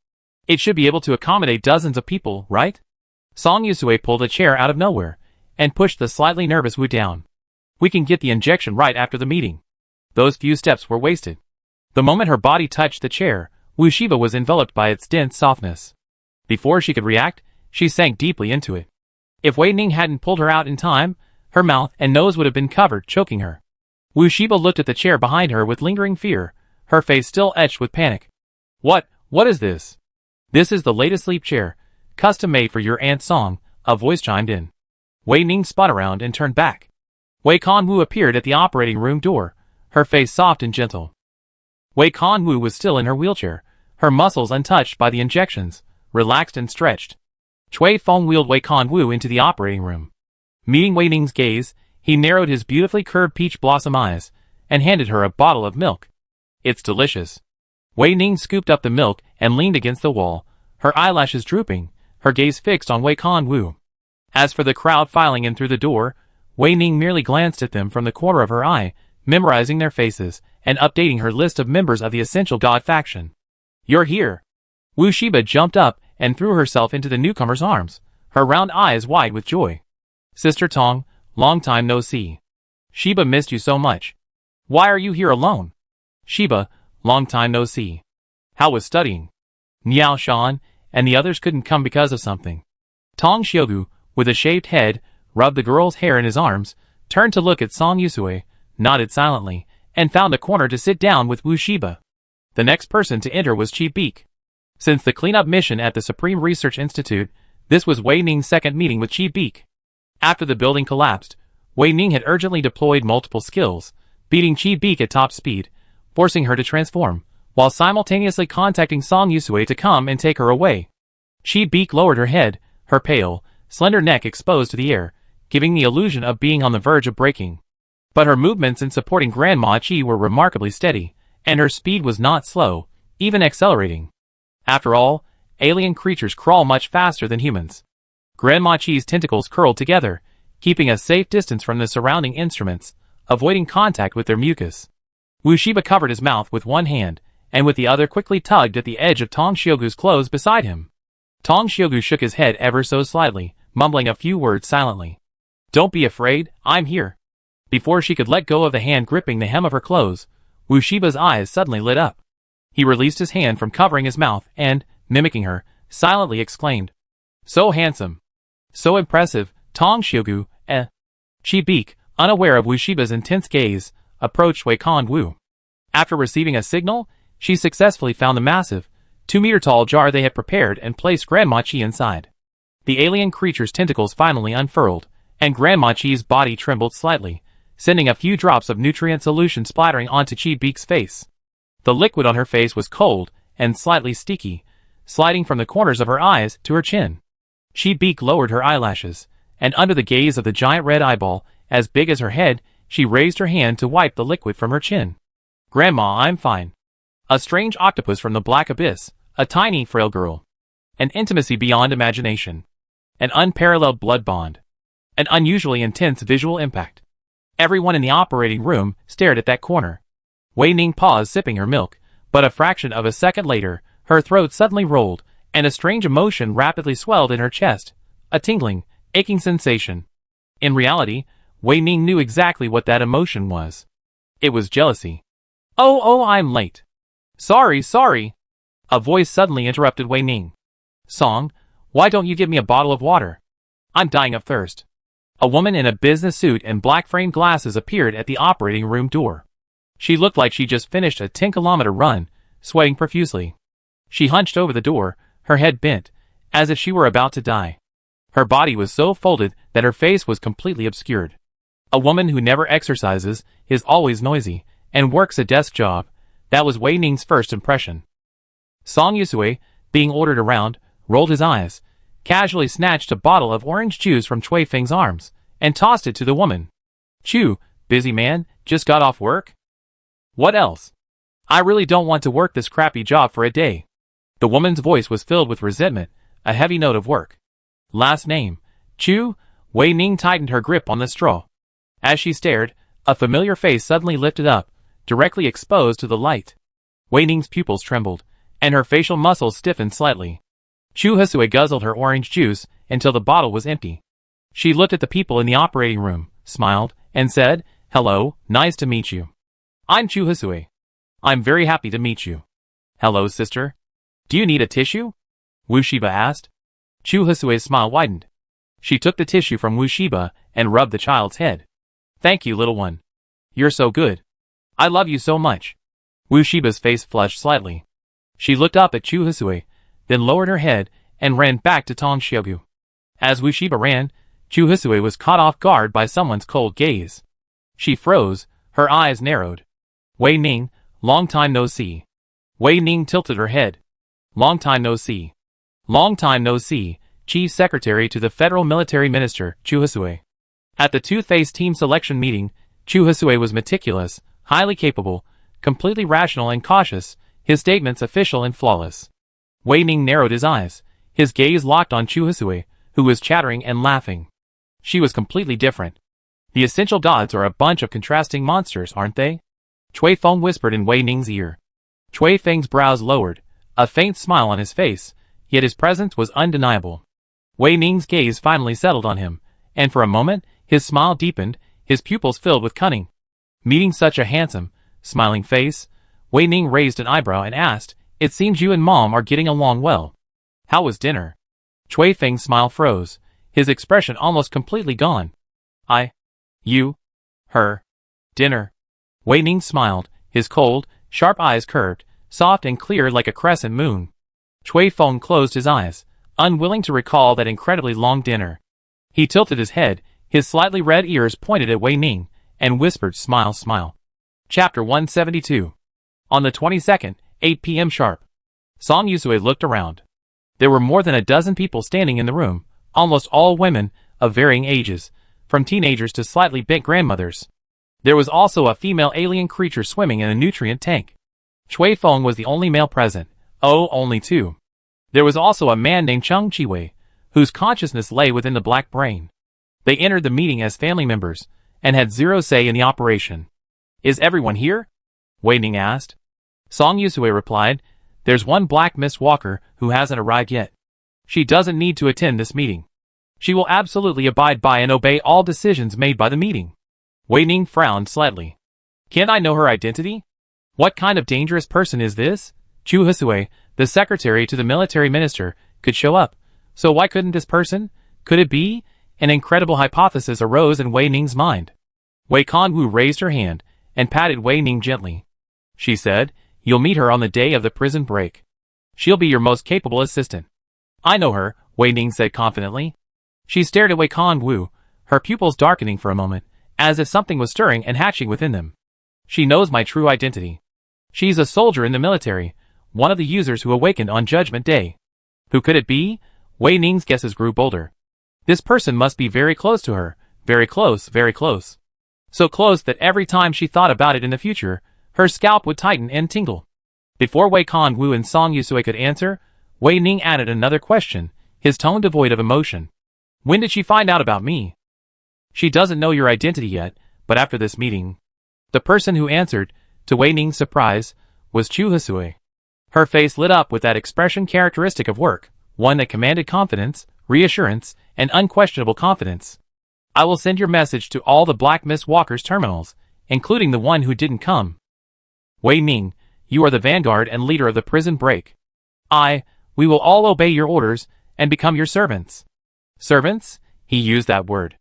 It should be able to accommodate dozens of people, right? Song Yusue pulled a chair out of nowhere, and pushed the slightly nervous Wu down. We can get the injection right after the meeting. Those few steps were wasted. The moment her body touched the chair, Wu Shiba was enveloped by its dense softness. Before she could react, she sank deeply into it. If Wei Ning hadn't pulled her out in time, her mouth and nose would have been covered, choking her. Wu Shiba looked at the chair behind her with lingering fear, her face still etched with panic. What is this? This is the latest sleep chair, custom made for your Aunt Song, a voice chimed in. Wei Ning spun around and turned back. Wei Kan-Wu appeared at the operating room door, her face soft and gentle. Wei Kan-Wu was still in her wheelchair, her muscles untouched by the injections, relaxed and stretched. Cui Feng wheeled Wei Kan-Wu into the operating room. Meeting Wei Ning's gaze, he narrowed his beautifully curved peach blossom eyes, and handed her a bottle of milk. It's delicious. Wei Ning scooped up the milk and leaned against the wall, her eyelashes drooping, her gaze fixed on Wei Kan-Wu. As for the crowd filing in through the door, Wei Ning merely glanced at them from the corner of her eye, memorizing their faces, and updating her list of members of the Essential God faction. You're here. Wu Shiba jumped up and threw herself into the newcomer's arms, her round eyes wide with joy. Sister Tong, long time no see. Shiba missed you so much. Why are you here alone? Shiba, long time no see. How was studying? Niao Shan, and the others couldn't come because of something. Tong Xiugu, with a shaved head, rubbed the girl's hair in his arms, turned to look at Song Yusui, nodded silently, and found a corner to sit down with Wu Shiba. The next person to enter was Chi Beek. Since the cleanup mission at the Supreme Research Institute, this was Wei Ning's second meeting with Chi Beek. After the building collapsed, Wei Ning had urgently deployed multiple skills, beating Chi Beek at top speed, forcing her to transform, while simultaneously contacting Song Yusui to come and take her away. Chi Beek lowered her head, her pale, slender neck exposed to the air, giving the illusion of being on the verge of breaking. But her movements in supporting Grandma Chi were remarkably steady, and her speed was not slow, even accelerating. After all, alien creatures crawl much faster than humans. Grandma Chi's tentacles curled together, keeping a safe distance from the surrounding instruments, avoiding contact with their mucus. Wu Shiba covered his mouth with one hand, and with the other quickly tugged at the edge of Tong Xiugu's clothes beside him. Tong Xiugu shook his head ever so slightly, mumbling a few words silently. "Don't be afraid, I'm here." Before she could let go of the hand gripping the hem of her clothes, Wu Shiba's eyes suddenly lit up. He released his hand from covering his mouth and, mimicking her, silently exclaimed, "So handsome. So impressive, Tong Xiugu, eh." Chi Beek, unaware of Wu Shiba's intense gaze, approached Wei Kan Wu. After receiving a signal, she successfully found the massive, 2-meter-tall jar they had prepared and placed Grandma Chi inside. The alien creature's tentacles finally unfurled, and Grandma Chi's body trembled slightly, sending a few drops of nutrient solution splattering onto Chi Beek's face. The liquid on her face was cold and slightly sticky, sliding from the corners of her eyes to her chin. Chi Beek lowered her eyelashes, and under the gaze of the giant red eyeball, as big as her head, she raised her hand to wipe the liquid from her chin. "Grandma, I'm fine." A strange octopus from the black abyss, a tiny, frail girl. An intimacy beyond imagination. An unparalleled blood bond. An unusually intense visual impact. Everyone in the operating room stared at that corner. Wei Ning paused sipping her milk, but a fraction of a second later, her throat suddenly rolled, and a strange emotion rapidly swelled in her chest. A tingling, aching sensation. In reality, Wei Ning knew exactly what that emotion was. It was jealousy. Oh, I'm late. Sorry. A voice suddenly interrupted Wei Ning. "Song, why don't you give me a bottle of water? I'm dying of thirst." A woman in a business suit and black framed glasses appeared at the operating room door. She looked like she just finished a 10-kilometer run, sweating profusely. She hunched over the door, her head bent, as if she were about to die. Her body was so folded that her face was completely obscured. A woman who never exercises, is always noisy, and works a desk job. That was Wei Ning's first impression. Song Yusui, being ordered around, rolled his eyes, casually snatched a bottle of orange juice from Cui Feng's arms, and tossed it to the woman. "Chu, busy man, just got off work?" "What else? I really don't want to work this crappy job for a day." The woman's voice was filled with resentment, a heavy note of work. Last name, Chu. Wei Ning tightened her grip on the straw. As she stared, a familiar face suddenly lifted up, directly exposed to the light. Wei Ning's pupils trembled, and her facial muscles stiffened slightly. Chu Hisui guzzled her orange juice until the bottle was empty. She looked at the people in the operating room, smiled, and said, "Hello, nice to meet you. I'm Chu Hisui. I'm very happy to meet you." "Hello, sister. Do you need a tissue?" Wu Shiba asked. Chu Hisui's smile widened. She took the tissue from Wu Shiba and rubbed the child's head. "Thank you, little one. You're so good. I love you so much." Wu Shiba's face flushed slightly. She looked up at Chu Hisui, then lowered her head and ran back to Tong Xiugu. As Wu Shiba ran, Chu Hisui was caught off guard by someone's cold gaze. She froze, her eyes narrowed. "Wei Ning, long time no see." Wei Ning tilted her head. "Long time no see." "Long time no see," Chief Secretary to the Federal Military Minister, Chu Hisui. At the two-phase team selection meeting, Chu Hisui was meticulous, highly capable, completely rational and cautious, his statements official and flawless. Wei Ning narrowed his eyes, his gaze locked on Chu Hisui, who was chattering and laughing. She was completely different. The essential gods are a bunch of contrasting monsters, aren't they? Cui Feng whispered in Wei Ning's ear. Cui Feng's brows lowered, a faint smile on his face, yet his presence was undeniable. Wei Ning's gaze finally settled on him, and for a moment, his smile deepened, his pupils filled with cunning. Meeting such a handsome, smiling face, Wei Ning raised an eyebrow and asked, It seems you and Mom are getting along well. How was dinner? Chui Feng's smile froze, his expression almost completely gone. You, her, dinner. Wei Ning smiled, his cold, sharp eyes curved, soft and clear like a crescent moon. Chui Feng closed his eyes, unwilling to recall that incredibly long dinner. He tilted his head, his slightly red ears pointed at Wei Ning, and whispered, "Smile, smile." Chapter 172. On the 22nd, 8 p.m. sharp. Song Yusui looked around. There were more than a dozen people standing in the room, almost all women, of varying ages, from teenagers to slightly bent grandmothers. There was also a female alien creature swimming in a nutrient tank. Chui Feng was the only male present. Oh, only two. There was also a man named Cheng Chiwei, whose consciousness lay within the black brain. They entered the meeting as family members, and had zero say in the operation. "Is everyone here?" Wei Ning asked. Song Yusui replied, "There's one Black Miss Walker who hasn't arrived yet. She doesn't need to attend this meeting. She will absolutely abide by and obey all decisions made by the meeting." Wei Ning frowned slightly. "Can't I know her identity? What kind of dangerous person is this?" Chu Hisue, the secretary to the military minister, could show up. So why couldn't this person? Could it be? An incredible hypothesis arose in Wei Ning's mind. Wei Kanwu raised her hand and patted Wei Ning gently. She said, "You'll meet her on the day of the prison break. She'll be your most capable assistant." "I know her," Wei Ning said confidently. She stared at Wei Kanwu, her pupils darkening for a moment, as if something was stirring and hatching within them. "She knows my true identity. She's a soldier in the military, one of the users who awakened on Judgment Day." Who could it be? Wei Ning's guesses grew bolder. This person must be very close to her, very close, very close. So close that every time she thought about it in the future, her scalp would tighten and tingle. Before Wei Kanwu and Song Yusui could answer, Wei Ning added another question, his tone devoid of emotion. "When did she find out about me?" "She doesn't know your identity yet, but after this meeting." The person who answered, to Wei Ning's surprise, was Chu Hisue. Her face lit up with that expression characteristic of work, one that commanded confidence, reassurance, and unquestionable confidence. "I will send your message to all the Black Miss Walker's terminals, including the one who didn't come. Wei Ning, you are the vanguard and leader of the prison break. We will all obey your orders and become your servants." Servants? He used that word.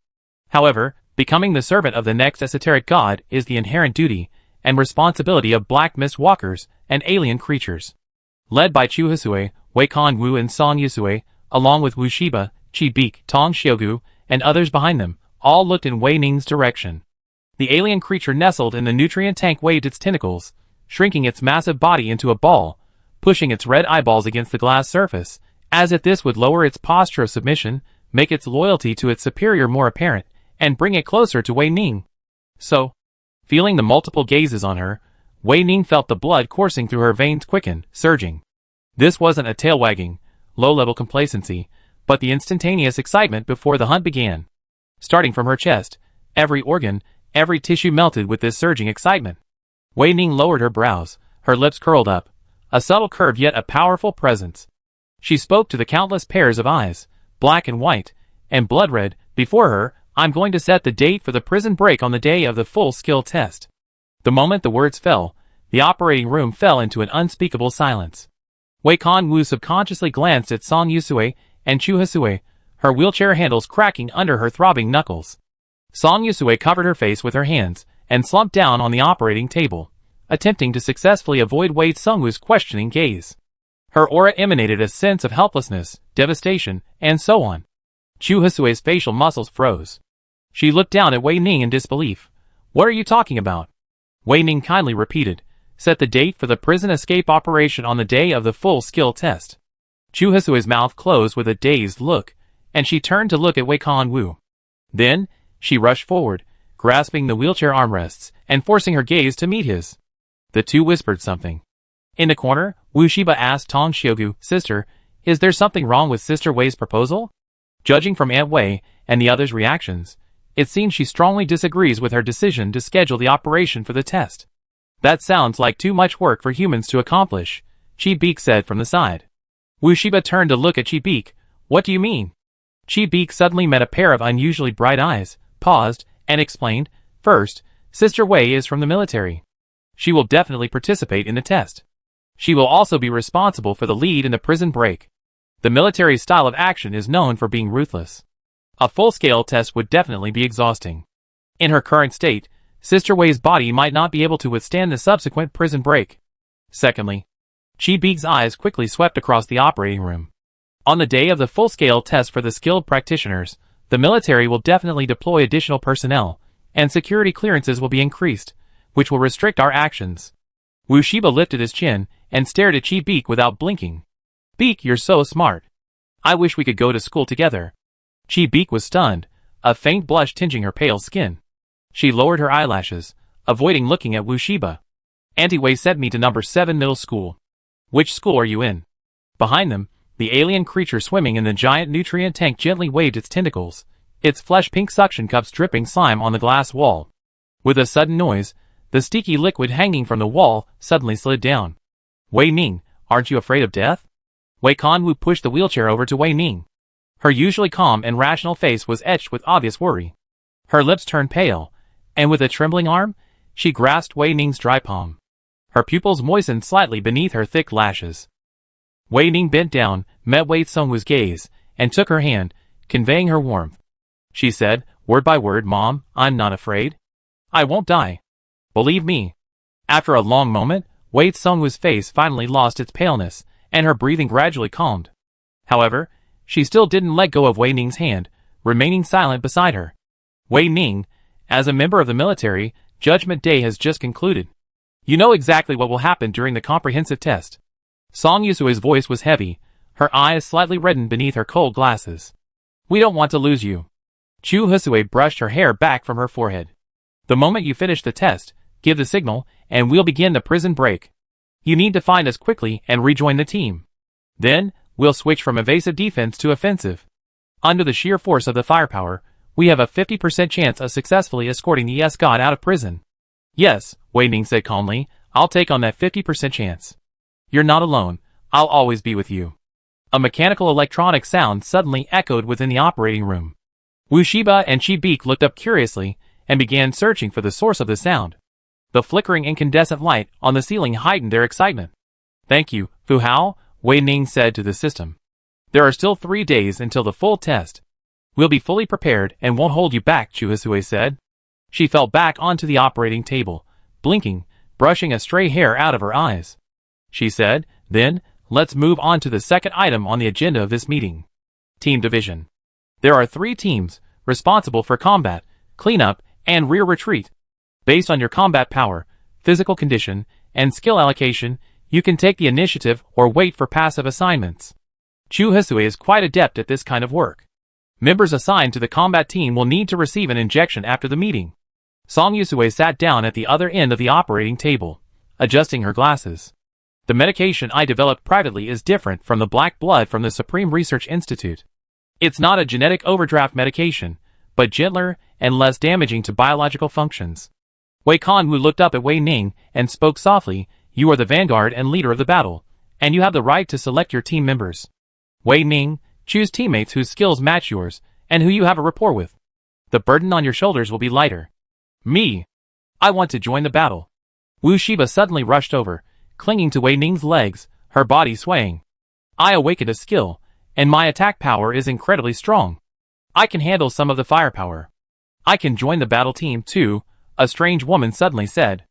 However, becoming the servant of the next esoteric god is the inherent duty and responsibility of Black Miss Walkers and alien creatures. Led by Chu Hisue, Wei Kanwu and Song Yusui, along with Wu Shiba, Chi Beek, Tong Xiugu, and others behind them, all looked in Wei Ning's direction. The alien creature nestled in the nutrient tank waved its tentacles, shrinking its massive body into a ball, pushing its red eyeballs against the glass surface, as if this would lower its posture of submission, make its loyalty to its superior more apparent, and bring it closer to Wei Ning. So, feeling the multiple gazes on her, Wei Ning felt the blood coursing through her veins quicken, surging. This wasn't a tail-wagging, low-level complacency, but the instantaneous excitement before the hunt began. Starting from her chest, every organ, every tissue melted with this surging excitement. Wei Ning lowered her brows, her lips curled up, a subtle curve yet a powerful presence. She spoke to the countless pairs of eyes, black and white, and blood-red, before her. "I'm going to set the date for the prison break on the day of the full skill test." The moment the words fell, the operating room fell into an unspeakable silence. Wei Kanwu subconsciously glanced at Song Yusui and Chu Hisue, her wheelchair handles cracking under her throbbing knuckles. Song Yusui covered her face with her hands and slumped down on the operating table, attempting to successfully avoid Wei Sungwu's questioning gaze. Her aura emanated a sense of helplessness, devastation, and so on. Chu Hisue's facial muscles froze. She looked down at Wei Ning in disbelief. "What are you talking about?" Wei Ning kindly repeated, "Set the date for the prison escape operation on the day of the full skill test." Chu Hisue's mouth closed with a dazed look, and she turned to look at Wei Kanwu. Then, she rushed forward, grasping the wheelchair armrests, and forcing her gaze to meet his. The two whispered something. In the corner, Wu Shiba asked Tong Xiugu, "Sister, is there something wrong with Sister Wei's proposal?" Judging from Aunt Wei and the others' reactions, it seems she strongly disagrees with her decision to schedule the operation for the test. "That sounds like too much work for humans to accomplish," Chi Beek said from the side. Wu Shiba turned to look at Chi Beek. "What do you mean?" Chi Beek suddenly met a pair of unusually bright eyes, paused, and explained, "First, Sister Wei is from the military. She will definitely participate in the test. She will also be responsible for the lead in the prison break. The military style of action is known for being ruthless. A full-scale test would definitely be exhausting. In her current state, Sister Wei's body might not be able to withstand the subsequent prison break. Secondly, Chi Beek's eyes quickly swept across the operating room. On the day of the full-scale test for the skilled practitioners, the military will definitely deploy additional personnel, and security clearances will be increased, which will restrict our actions. Wu Shiba lifted his chin and stared at Chi Beek without blinking. Beek, you're so smart. I wish we could go to school together. Chi Beek was stunned, a faint blush tinging her pale skin. She lowered her eyelashes, avoiding looking at Wu Shiba. Auntie Wei sent me to number 7 middle school. Which school are you in? Behind them, the alien creature swimming in the giant nutrient tank gently waved its tentacles, its flesh-pink suction cups dripping slime on the glass wall. With a sudden noise, the sticky liquid hanging from the wall suddenly slid down. Wei Ning, aren't you afraid of death? Wei Kanwu pushed the wheelchair over to Wei Ning. Her usually calm and rational face was etched with obvious worry. Her lips turned pale, and with a trembling arm, she grasped Wei Ning's dry palm. Her pupils moistened slightly beneath her thick lashes. Wei Ning bent down, met Wei Tsungwu's gaze, and took her hand, conveying her warmth. She said, word by word, Mom, I'm not afraid. I won't die. Believe me. After a long moment, Wei Tsungwu's face finally lost its paleness, and her breathing gradually calmed. However, she still didn't let go of Wei Ning's hand, remaining silent beside her. Wei Ning, as a member of the military, Judgment Day has just concluded. You know exactly what will happen during the comprehensive test. Song Yusue's voice was heavy, her eyes slightly reddened beneath her cold glasses. We don't want to lose you. Chu Husue brushed her hair back from her forehead. The moment you finish the test, give the signal, and we'll begin the prison break. You need to find us quickly and rejoin the team. Then, we'll switch from evasive defense to offensive. Under the sheer force of the firepower, we have a 50% chance of successfully escorting the S-God out of prison. Yes, Wei Ning said calmly, I'll take on that 50% chance. You're not alone, I'll always be with you. A mechanical electronic sound suddenly echoed within the operating room. Wu Shiba and Chi Beek looked up curiously and began searching for the source of the sound. The flickering incandescent light on the ceiling heightened their excitement. Thank you, Fu Hao, Wei Ning said to the system. There are still 3 days until the full test. We'll be fully prepared and won't hold you back, Chu Husue said. She fell back onto the operating table, blinking, brushing a stray hair out of her eyes. She said, then, let's move on to the second item on the agenda of this meeting. Team division. There are 3 teams, responsible for combat, cleanup, and rear retreat. Based on your combat power, physical condition, and skill allocation, you can take the initiative or wait for passive assignments. Chu Husue is quite adept at this kind of work. Members assigned to the combat team will need to receive an injection after the meeting. Song Yusue sat down at the other end of the operating table, adjusting her glasses. The medication I developed privately is different from the black blood from the Supreme Research Institute. It's not a genetic overdraft medication, but gentler and less damaging to biological functions. Wei Kanwu looked up at Wei Ning and spoke softly, you are the vanguard and leader of the battle, and you have the right to select your team members. Wei Ning, choose teammates whose skills match yours, and who you have a rapport with. The burden on your shoulders will be lighter. Me. I want to join the battle. Wu Shiba suddenly rushed over, clinging to Wei Ning's legs, her body swaying. I awakened a skill, and my attack power is incredibly strong. I can handle some of the firepower. I can join the battle team too, a strange woman suddenly said.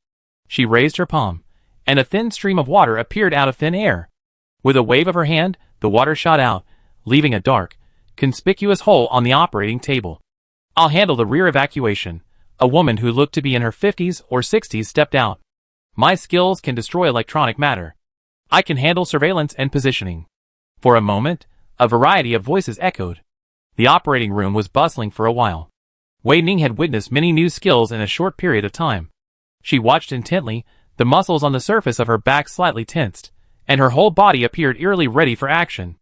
She raised her palm, and a thin stream of water appeared out of thin air. With a wave of her hand, the water shot out, leaving a dark, conspicuous hole on the operating table. I'll handle the rear evacuation. A woman who looked to be in her 50s or 60s stepped out. My skills can destroy electronic matter. I can handle surveillance and positioning. For a moment, a variety of voices echoed. The operating room was bustling for a while. Wei Ning had witnessed many new skills in a short period of time. She watched intently, the muscles on the surface of her back slightly tensed, and her whole body appeared eerily ready for action.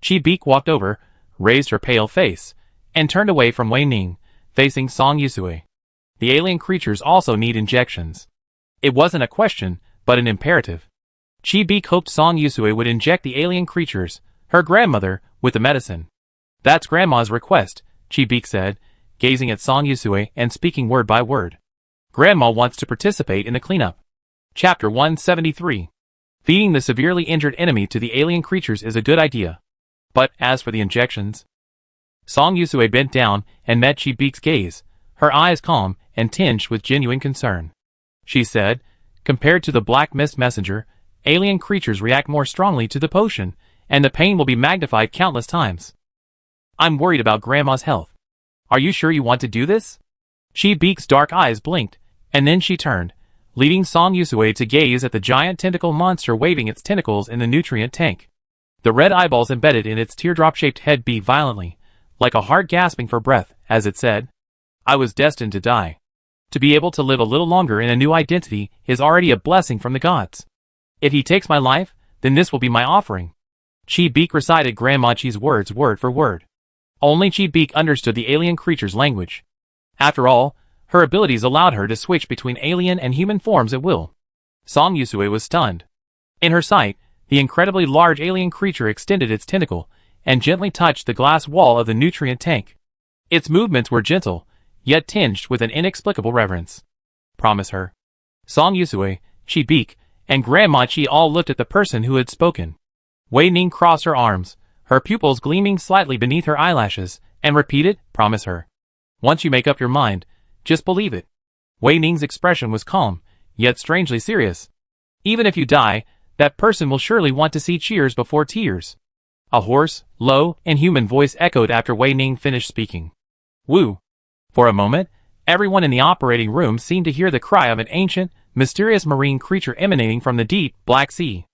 Chi Beek walked over, raised her pale face, and turned away from Wei Ning, facing Song Yusue. The alien creatures also need injections. It wasn't a question, but an imperative. Chi Beek hoped Song Yusue would inject the alien creatures, her grandmother, with the medicine. That's Grandma's request, Chi Beek said, gazing at Song Yusue and speaking word by word. Grandma wants to participate in the cleanup. Chapter 173. Feeding the severely injured enemy to the alien creatures is a good idea. But as for the injections... Song Yusue bent down and met Chi Beek's gaze, her eyes calm and tinged with genuine concern. She said, compared to the Black Mist Messenger, alien creatures react more strongly to the potion, and the pain will be magnified countless times. I'm worried about Grandma's health. Are you sure you want to do this? Chi Beek's dark eyes blinked, and then she turned, leaving Song Yusue to gaze at the giant tentacle monster waving its tentacles in the nutrient tank. The red eyeballs embedded in its teardrop-shaped head beat violently, like a heart gasping for breath, as it said, I was destined to die. To be able to live a little longer in a new identity is already a blessing from the gods. If he takes my life, then this will be my offering. Chi Beek recited Grandma Chi's words word for word. Only Chi Beek understood the alien creature's language. After all, her abilities allowed her to switch between alien and human forms at will. Song Yusue was stunned. In her sight, the incredibly large alien creature extended its tentacle and gently touched the glass wall of the nutrient tank. Its movements were gentle, yet tinged with an inexplicable reverence. Promise her. Song Yusue, Chi Beek, and Grandma Chi all looked at the person who had spoken. Wei Ning crossed her arms, her pupils gleaming slightly beneath her eyelashes, and repeated, promise her. Once you make up your mind, just believe it. Wei Ning's expression was calm, yet strangely serious. Even if you die, that person will surely want to see cheers before tears. A hoarse, low, and human voice echoed after Wei Ning finished speaking. Woo! For a moment, everyone in the operating room seemed to hear the cry of an ancient, mysterious marine creature emanating from the deep, Black Sea.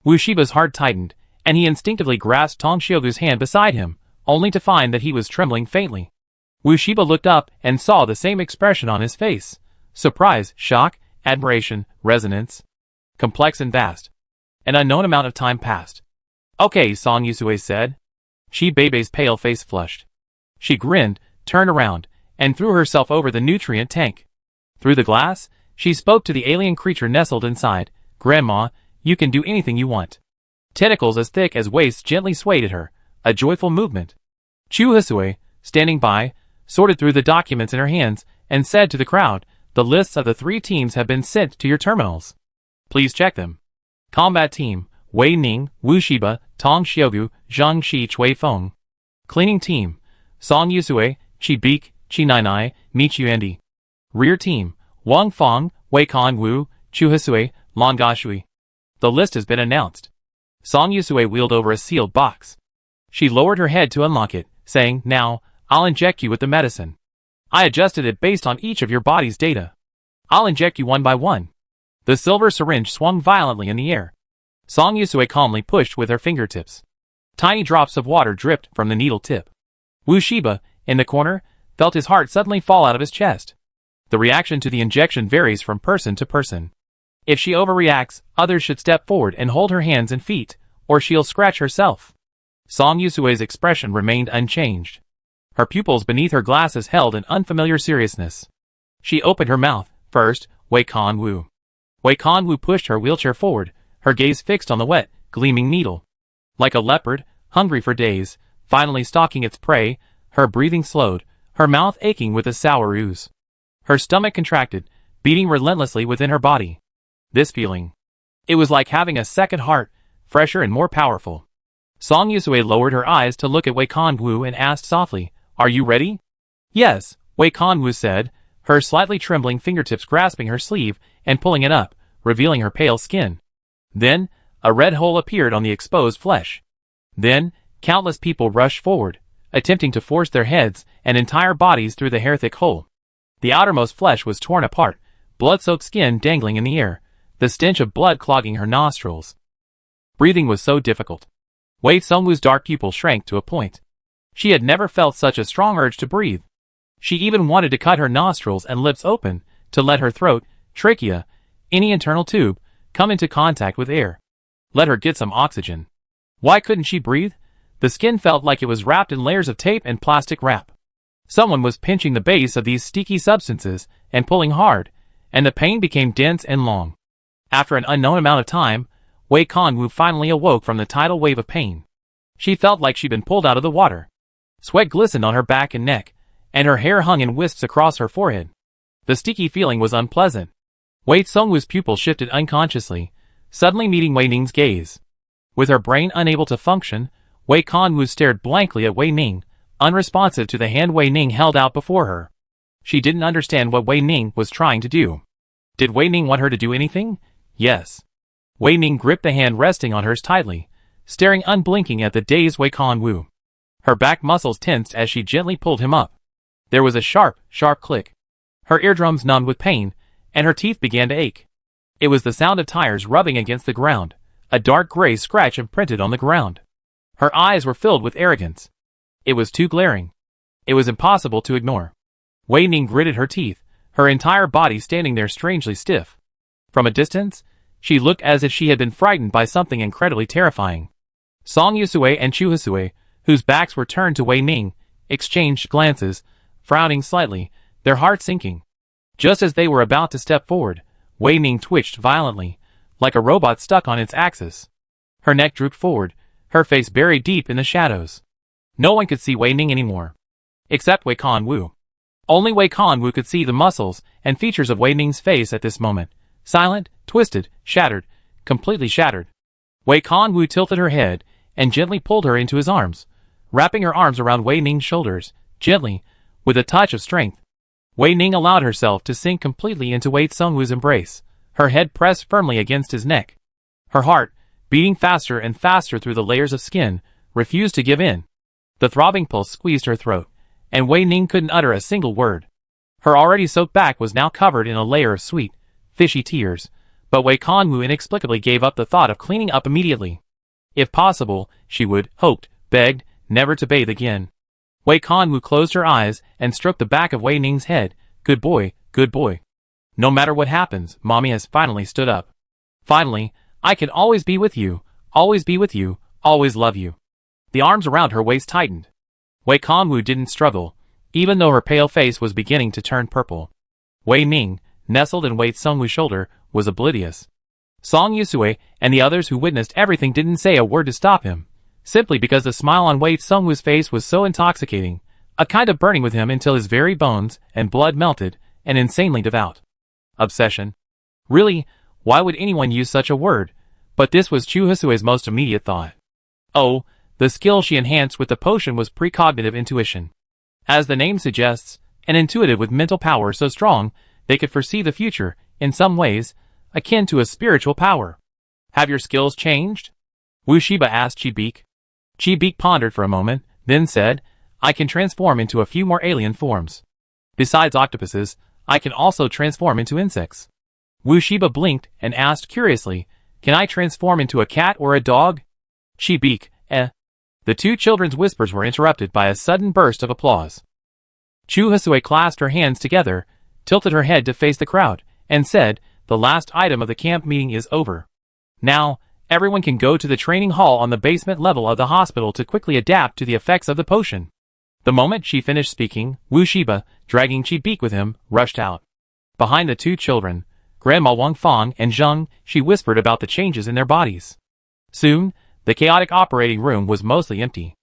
Wu Shiba's heart tightened, and he instinctively grasped Tong Xiaogu's hand beside him, only to find that he was trembling faintly. Wu Shiba looked up and saw the same expression on his face. Surprise, shock, admiration, resonance. Complex and vast. An unknown amount of time passed. Okay, Song Yusue said. Chi Bei's pale face flushed. She grinned, turned around, and threw herself over the nutrient tank. Through the glass, she spoke to the alien creature nestled inside. Grandma, you can do anything you want. Tentacles as thick as waists gently swayed at her, a joyful movement. Chu Hisue, standing by, sorted through the documents in her hands, and said to the crowd, the lists of the 3 teams have been sent to your terminals. Please check them. Combat Team, Wei Ning, Wu Shiba, Tong Xiaogu, Zhang Shi Chui Feng. Cleaning Team, Song Yusue, Chi Beek, Chi Nainai, Michu Andy. Rear Team, Wang Fong, Wei Kan Wu, Chu Hisue, Lan Gashui. The list has been announced. Song Yusue wheeled over a sealed box. She lowered her head to unlock it, saying, now, I'll inject you with the medicine. I adjusted it based on each of your body's data. I'll inject you one by one. The silver syringe swung violently in the air. Song Yusue calmly pushed with her fingertips. Tiny drops of water dripped from the needle tip. Wu Shiba, in the corner, felt his heart suddenly fall out of his chest. The reaction to the injection varies from person to person. If she overreacts, others should step forward and hold her hands and feet, or she'll scratch herself. Song Yusue's expression remained unchanged. Her pupils beneath her glasses held an unfamiliar seriousness. She opened her mouth, first, Wei Kan Wu. Wei Kan Wu pushed her wheelchair forward, her gaze fixed on the wet, gleaming needle. Like a leopard, hungry for days, finally stalking its prey, her breathing slowed, her mouth aching with a sour ooze. Her stomach contracted, beating relentlessly within her body. This feeling. It was like having a second heart, fresher and more powerful. Song Yusue lowered her eyes to look at Wei Kan Wu and asked softly, are you ready? Yes, Wei Kan Wu said, her slightly trembling fingertips grasping her sleeve and pulling it up, revealing her pale skin. Then, a red hole appeared on the exposed flesh. Then, countless people rushed forward, attempting to force their heads and entire bodies through the hair-thick hole. The outermost flesh was torn apart, blood-soaked skin dangling in the air, the stench of blood clogging her nostrils. Breathing was so difficult. Wei Songwu's dark pupil shrank to a point. She had never felt such a strong urge to breathe. She even wanted to cut her nostrils and lips open, to let her throat, trachea, any internal tube, come into contact with air. Let her get some oxygen. Why couldn't she breathe? The skin felt like it was wrapped in layers of tape and plastic wrap. Someone was pinching the base of these sticky substances and pulling hard, and the pain became dense and long. After an unknown amount of time, Wei Kan Wu finally awoke from the tidal wave of pain. She felt like she'd been pulled out of the water. Sweat glistened on her back and neck, and her hair hung in wisps across her forehead. The sticky feeling was unpleasant. Wei Songwu's pupil shifted unconsciously, suddenly meeting Wei Ning's gaze. With her brain unable to function, Wei Kanwu stared blankly at Wei Ning, unresponsive to the hand Wei Ning held out before her. She didn't understand what Wei Ning was trying to do. Did Wei Ning want her to do anything? Yes. Wei Ning gripped the hand resting on hers tightly, staring unblinking at the dazed Wei Kanwu. Her back muscles tensed as she gently pulled him up. There was a sharp, sharp click. Her eardrums numbed with pain, and her teeth began to ache. It was the sound of tires rubbing against the ground, a dark gray scratch imprinted on the ground. Her eyes were filled with arrogance. It was too glaring. It was impossible to ignore. Wei Ning gritted her teeth, her entire body standing there strangely stiff. From a distance, she looked as if she had been frightened by something incredibly terrifying. Song Yusue and Chu Hisue, whose backs were turned to Wei Ning, exchanged glances, frowning slightly, their hearts sinking. Just as they were about to step forward, Wei Ning twitched violently, like a robot stuck on its axis. Her neck drooped forward, her face buried deep in the shadows. No one could see Wei Ning anymore. Except Wei Kanwu. Only Wei Kanwu could see the muscles and features of Wei Ning's face at this moment. Silent, twisted, shattered, completely shattered. Wei Kanwu tilted her head and gently pulled her into his arms, wrapping her arms around Wei Ning's shoulders, gently, with a touch of strength. Wei Ning allowed herself to sink completely into Wei Sungwoo's embrace, her head pressed firmly against his neck. Her heart, beating faster and faster through the layers of skin, refused to give in. The throbbing pulse squeezed her throat, and Wei Ning couldn't utter a single word. Her already soaked back was now covered in a layer of sweet, fishy tears, but Wei Kanwu inexplicably gave up the thought of cleaning up immediately. If possible, she would, hoped, begged, never to bathe again. Wei Kanwu closed her eyes and stroked the back of Wei Ning's head. Good boy, good boy. No matter what happens, Mommy has finally stood up. Finally, I can always be with you, always be with you, always love you. The arms around her waist tightened. Wei Kanwu didn't struggle, even though her pale face was beginning to turn purple. Wei Ning, nestled in Wei Sungwoo's shoulder, was oblivious. Song Yusue and the others who witnessed everything didn't say a word to stop him, simply because the smile on Wei Sungwoo's face was so intoxicating, a kind of burning with him until his very bones and blood melted, and insanely devout. Obsession. Really, why would anyone use such a word? But this was Chu Hisue's most immediate thought. Oh, the skill she enhanced with the potion was precognitive intuition. As the name suggests, an intuitive with mental power so strong, they could foresee the future, in some ways, akin to a spiritual power. Have your skills changed? Wu Shiba asked Chi-Beak. Chi-Beak pondered for a moment, then said, I can transform into a few more alien forms. Besides octopuses, I can also transform into insects. Wu Shiba blinked and asked curiously, can I transform into a cat or a dog? Chi-Beak, The two children's whispers were interrupted by a sudden burst of applause. Chu Hisue clasped her hands together, tilted her head to face the crowd, and said, the last item of the camp meeting is over. Now, everyone can go to the training hall on the basement level of the hospital to quickly adapt to the effects of the potion. The moment she finished speaking, Wu Shiba, dragging Chi-Beak with him, rushed out. Behind the two children, Grandma Wang Fang and Zheng, she whispered about the changes in their bodies. Soon, the chaotic operating room was mostly empty.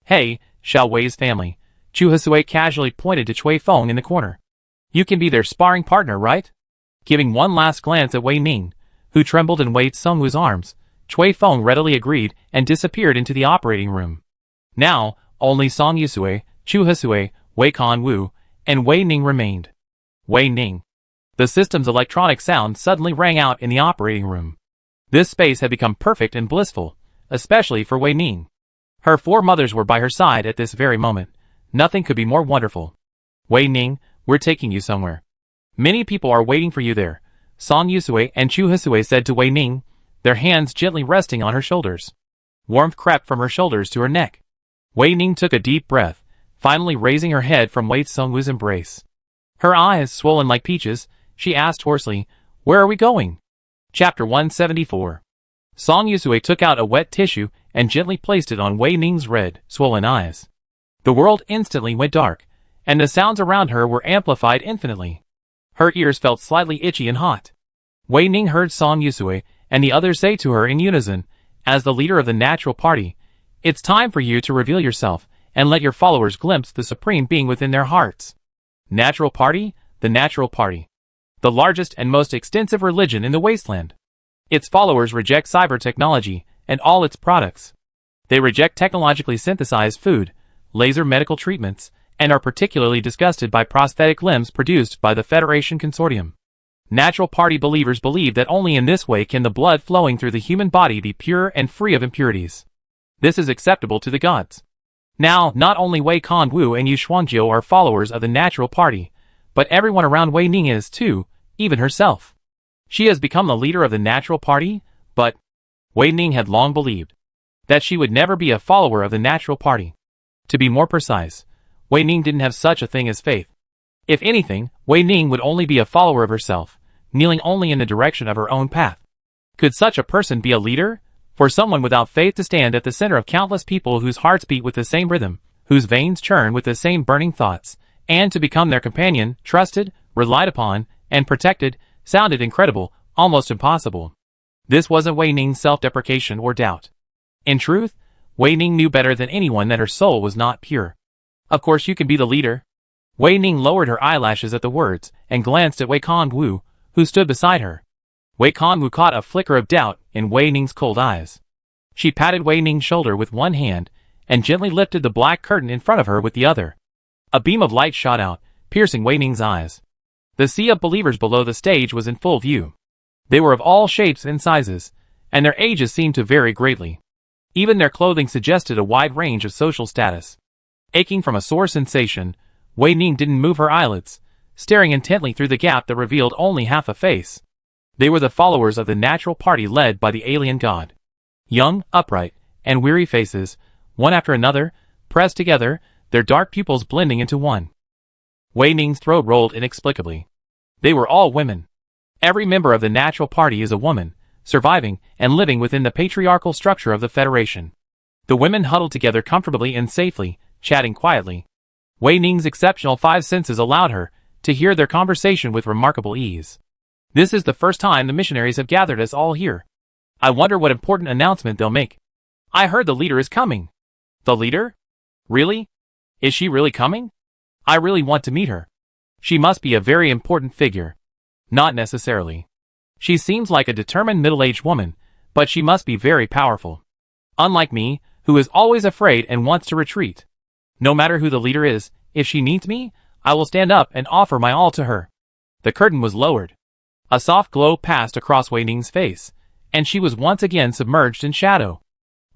Hey, Xiao Wei's family. Chu Hisue casually pointed to Cui Feng in the corner. You can be their sparring partner, right? Giving one last glance at Wei Ning, who trembled in Wei Sungwoo's arms, Cui Feng readily agreed and disappeared into the operating room. Now, only Song Yusue, Chu Hisue, Wei Kanwu, and Wei Ning remained. Wei Ning. The system's electronic sound suddenly rang out in the operating room. This space had become perfect and blissful, especially for Wei Ning. Her four mothers were by her side at this very moment. Nothing could be more wonderful. Wei Ning, we're taking you somewhere. Many people are waiting for you there, Song Yusue and Chu Hisue said to Wei Ning, their hands gently resting on her shoulders. Warmth crept from her shoulders to her neck. Wei Ning took a deep breath, finally raising her head from Wei Sungwoo's embrace. Her eyes swollen like peaches, she asked hoarsely, where are we going? Chapter 174. Song Yusue took out a wet tissue and gently placed it on Wei Ning's red, swollen eyes. The world instantly went dark, and the sounds around her were amplified infinitely. Her ears felt slightly itchy and hot. Wei Ning heard Song Yusue and the others say to her in unison, as the leader of the natural party, it's time for you to reveal yourself and let your followers glimpse the supreme being within their hearts. Natural party? The natural party. The largest and most extensive religion in the wasteland. Its followers reject cyber technology and all its products. They reject technologically synthesized food, laser medical treatments, and are particularly disgusted by prosthetic limbs produced by the Federation Consortium. Natural Party believers believe that only in this way can the blood flowing through the human body be pure and free of impurities. This is acceptable to the gods. Now, not only Wei Conwu and Yu Shuangjiu are followers of the Natural Party, but everyone around Wei Ning is too, even herself. She has become the leader of the Natural Party, but Wei Ning had long believed that she would never be a follower of the Natural Party. To be more precise, Wei Ning didn't have such a thing as faith. If anything, Wei Ning would only be a follower of herself, kneeling only in the direction of her own path. Could such a person be a leader? For someone without faith to stand at the center of countless people whose hearts beat with the same rhythm, whose veins churn with the same burning thoughts, and to become their companion, trusted, relied upon, and protected, sounded incredible, almost impossible. This wasn't Wei Ning's self-deprecation or doubt. In truth, Wei Ning knew better than anyone that her soul was not pure. Of course you can be the leader. Wei Ning lowered her eyelashes at the words, and glanced at Wei Conwu, who stood beside her. Wei Conwu caught a flicker of doubt in Wei Ning's cold eyes. She patted Wei Ning's shoulder with one hand, and gently lifted the black curtain in front of her with the other. A beam of light shot out, piercing Wei Ning's eyes. The sea of believers below the stage was in full view. They were of all shapes and sizes, and their ages seemed to vary greatly. Even their clothing suggested a wide range of social status. Aching from a sore sensation, Wei Ning didn't move her eyelids, staring intently through the gap that revealed only half a face. They were the followers of the Natural Party led by the alien god. Young, upright, and weary faces, one after another, pressed together, their dark pupils blending into one. Wei Ning's throat rolled inexplicably. They were all women. Every member of the Natural Party is a woman, surviving and living within the patriarchal structure of the Federation. The women huddled together comfortably and safely, chatting quietly. Wei Ning's exceptional five senses allowed her to hear their conversation with remarkable ease. This is the first time the missionaries have gathered us all here. I wonder what important announcement they'll make. I heard the leader is coming. The leader? Really? Is she really coming? I really want to meet her. She must be a very important figure. Not necessarily. She seems like a determined middle-aged woman, but she must be very powerful. Unlike me, who is always afraid and wants to retreat. No matter who the leader is, if she needs me, I will stand up and offer my all to her. The curtain was lowered. A soft glow passed across Wei Ning's face, and she was once again submerged in shadow.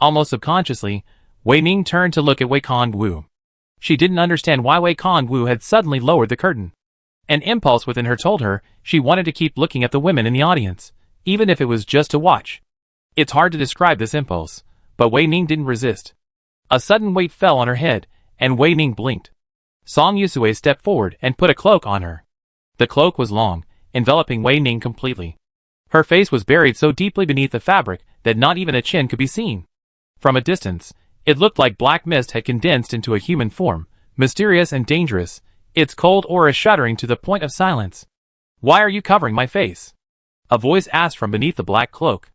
Almost subconsciously, Wei Ning turned to look at Wei Conwu. She didn't understand why Wei Conwu had suddenly lowered the curtain. An impulse within her told her she wanted to keep looking at the women in the audience, even if it was just to watch. It's hard to describe this impulse, but Wei Ning didn't resist. A sudden weight fell on her head, and Wei Ning blinked. Song Yusue stepped forward and put a cloak on her. The cloak was long, enveloping Wei Ning completely. Her face was buried so deeply beneath the fabric that not even a chin could be seen. From a distance, it looked like black mist had condensed into a human form, mysterious and dangerous, its cold aura shuddering to the point of silence. "Why are you covering my face?" a voice asked from beneath the black cloak.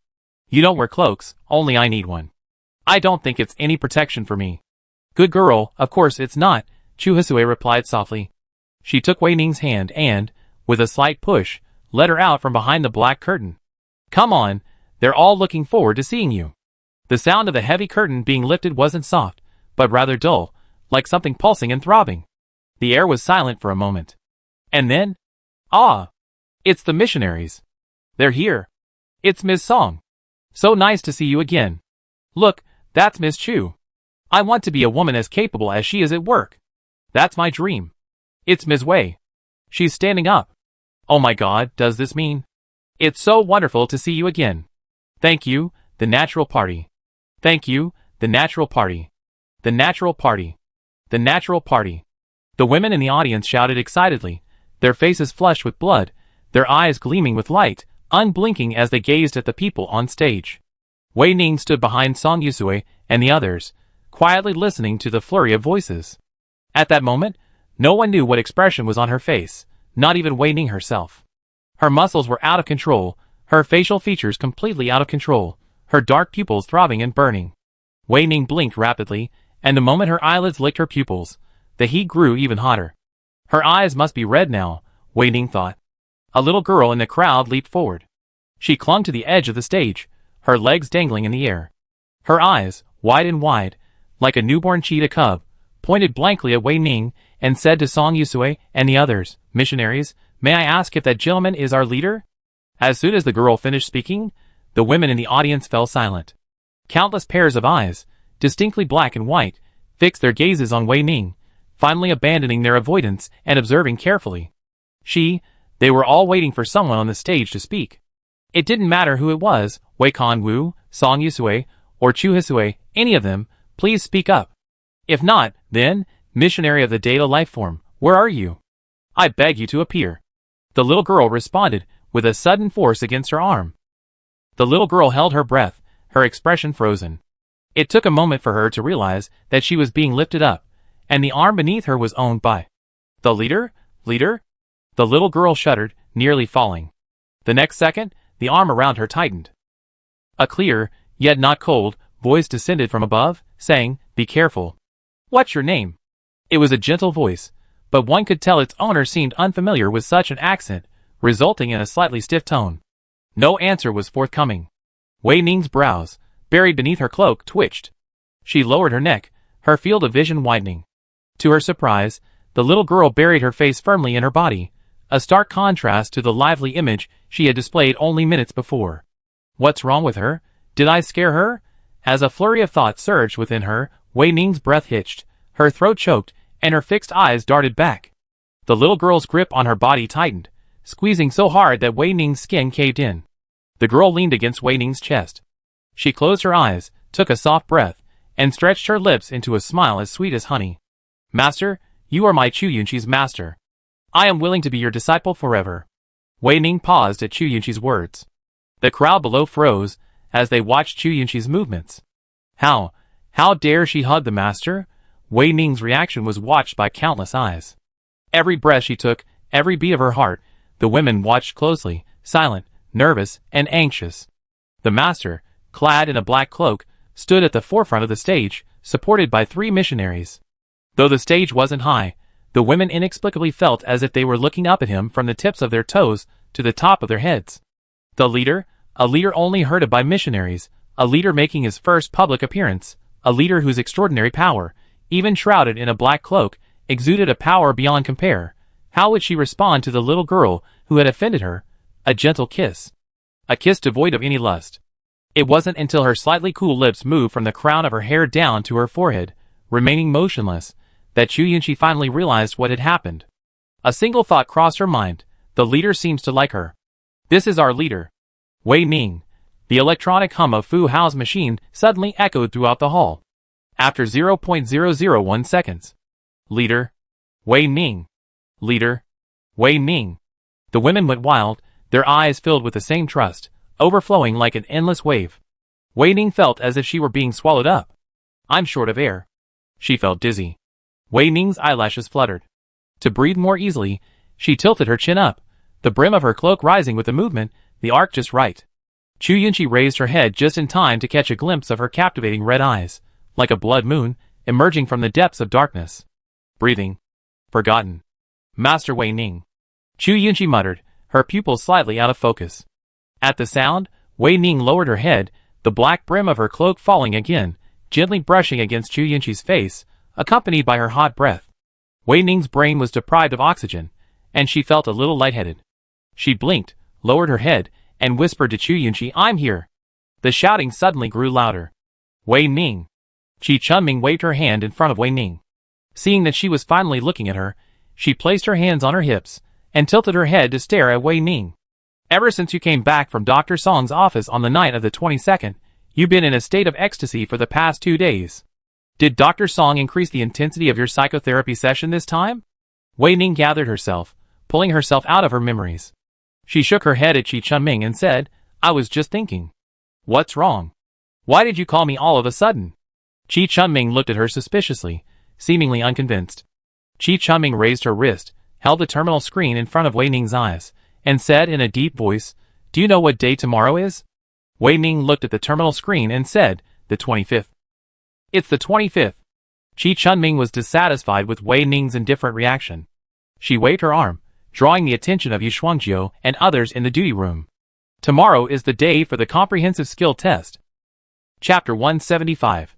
"You don't wear cloaks, only I need one. I don't think it's any protection for me." "Good girl, of course it's not," Chu Hisue replied softly. She took Wei Ning's hand and, with a slight push, led her out from behind the black curtain. "Come on, they're all looking forward to seeing you." The sound of the heavy curtain being lifted wasn't soft, but rather dull, like something pulsing and throbbing. The air was silent for a moment. And then, "Ah! It's the missionaries. They're here. It's Ms. Song. So nice to see you again. Look, that's Ms. Chu. I want to be a woman as capable as she is at work. That's my dream. It's Ms. Wei. She's standing up. Oh my God, does this mean? It's so wonderful to see you again. Thank you, the Natural Party. Thank you, the Natural Party. The Natural Party. The Natural Party." The women in the audience shouted excitedly, their faces flushed with blood, their eyes gleaming with light, unblinking as they gazed at the people on stage. Wei Ning stood behind Song Yusue and the others, quietly listening to the flurry of voices. At that moment, no one knew what expression was on her face, not even Wei Ning herself. Her muscles were out of control, her facial features completely out of control, her dark pupils throbbing and burning. Wei Ning blinked rapidly, and the moment her eyelids licked her pupils, the heat grew even hotter. Her eyes must be red now, Wei Ning thought. A little girl in the crowd leaped forward. She clung to the edge of the stage, her legs dangling in the air. Her eyes, wide and wide, like a newborn cheetah cub, pointed blankly at Wei Ning and said to Song Yusui and the others, "Missionaries, may I ask if that gentleman is our leader?" As soon as the girl finished speaking, the women in the audience fell silent. Countless pairs of eyes, distinctly black and white, fixed their gazes on Wei Ning, finally abandoning their avoidance and observing carefully. They were all waiting for someone on the stage to speak. It didn't matter who it was, Wei Kanwu, Song Yusui, or Chu Hisui, any of them, please speak up. If not, then, missionary of the data lifeform, where are you? I beg you to appear. The little girl responded, with a sudden force against her arm. The little girl held her breath, her expression frozen. It took a moment for her to realize that she was being lifted up, and the arm beneath her was owned by the leader? Leader? The little girl shuddered, nearly falling. The next second, the arm around her tightened. A clear, yet not cold, voice descended from above, saying, "Be careful." "What's your name?" It was a gentle voice, but one could tell its owner seemed unfamiliar with such an accent, resulting in a slightly stiff tone. No answer was forthcoming. Wei Ning's brows, buried beneath her cloak, twitched. She lowered her neck, her field of vision widening. To her surprise, the little girl buried her face firmly in her body, a stark contrast to the lively image she had displayed only minutes before. What's wrong with her? Did I scare her? As a flurry of thought surged within her, Wei Ning's breath hitched, her throat choked, and her fixed eyes darted back. The little girl's grip on her body tightened, squeezing so hard that Wei Ning's skin caved in. The girl leaned against Wei Ning's chest. She closed her eyes, took a soft breath, and stretched her lips into a smile as sweet as honey. "Master, you are my Chu Yunqi's master. I am willing to be your disciple forever." Wei Ning paused at Chu Yunqi's words. The crowd below froze, as they watched Chu Yunqi's movements. How dare she hug the master? Wei Ning's reaction was watched by countless eyes. Every breath she took, every beat of her heart, the women watched closely, silent, nervous, and anxious. The master, clad in a black cloak, stood at the forefront of the stage, supported by 3 missionaries. Though the stage wasn't high, the women inexplicably felt as if they were looking up at him from the tips of their toes to the top of their heads. The leader, a leader only heard of by missionaries, a leader making his first public appearance, a leader whose extraordinary power, even shrouded in a black cloak, exuded a power beyond compare. How would she respond to the little girl who had offended her? A gentle kiss. A kiss devoid of any lust. It wasn't until her slightly cool lips moved from the crown of her hair down to her forehead, remaining motionless, that Chu Yunqi finally realized what had happened. A single thought crossed her mind: the leader seems to like her. This is our leader. Wei Ning. The electronic hum of Fu Hao's machine suddenly echoed throughout the hall. After 0.001 seconds. Leader. Wei Ning. Leader. Wei Ning. The women went wild, their eyes filled with the same trust, overflowing like an endless wave. Wei Ning felt as if she were being swallowed up. "I'm short of air." She felt dizzy. Wei Ning's eyelashes fluttered. To breathe more easily, she tilted her chin up, the brim of her cloak rising with the movement, the arc just right. Chu Yunqi raised her head just in time to catch a glimpse of her captivating red eyes, like a blood moon, emerging from the depths of darkness. Breathing. Forgotten. Master Wei Ning. Chu Yunqi muttered, her pupils slightly out of focus. At the sound, Wei Ning lowered her head, the black brim of her cloak falling again, gently brushing against Chu Yunqi's face, accompanied by her hot breath. Wei Ning's brain was deprived of oxygen, and she felt a little lightheaded. She blinked, lowered her head, and whispered to Chu Yunqi, "I'm here." The shouting suddenly grew louder. "Wei Ning." Chi Chunming waved her hand in front of Wei Ning. Seeing that she was finally looking at her, she placed her hands on her hips, and tilted her head to stare at Wei Ning. "Ever since you came back from Dr. Song's office on the night of the 22nd, you've been in a state of ecstasy for the past 2 days. Did Dr. Song increase the intensity of your psychotherapy session this time?" Wei Ning gathered herself, pulling herself out of her memories. She shook her head at Chi Chunming and said, "I was just thinking." "What's wrong? Why did you call me all of a sudden?" Chi Chunming looked at her suspiciously, seemingly unconvinced. Chi Chunming raised her wrist, held the terminal screen in front of Wei Ning's eyes, and said in a deep voice, "Do you know what day tomorrow is?" Wei Ning looked at the terminal screen and said, "The 25th. "It's the 25th. Chi Chunming was dissatisfied with Wei Ning's indifferent reaction. She waved her arm, drawing the attention of Yu Shuangjiu and others in the duty room. Tomorrow is the day for the comprehensive skill test. Chapter 175.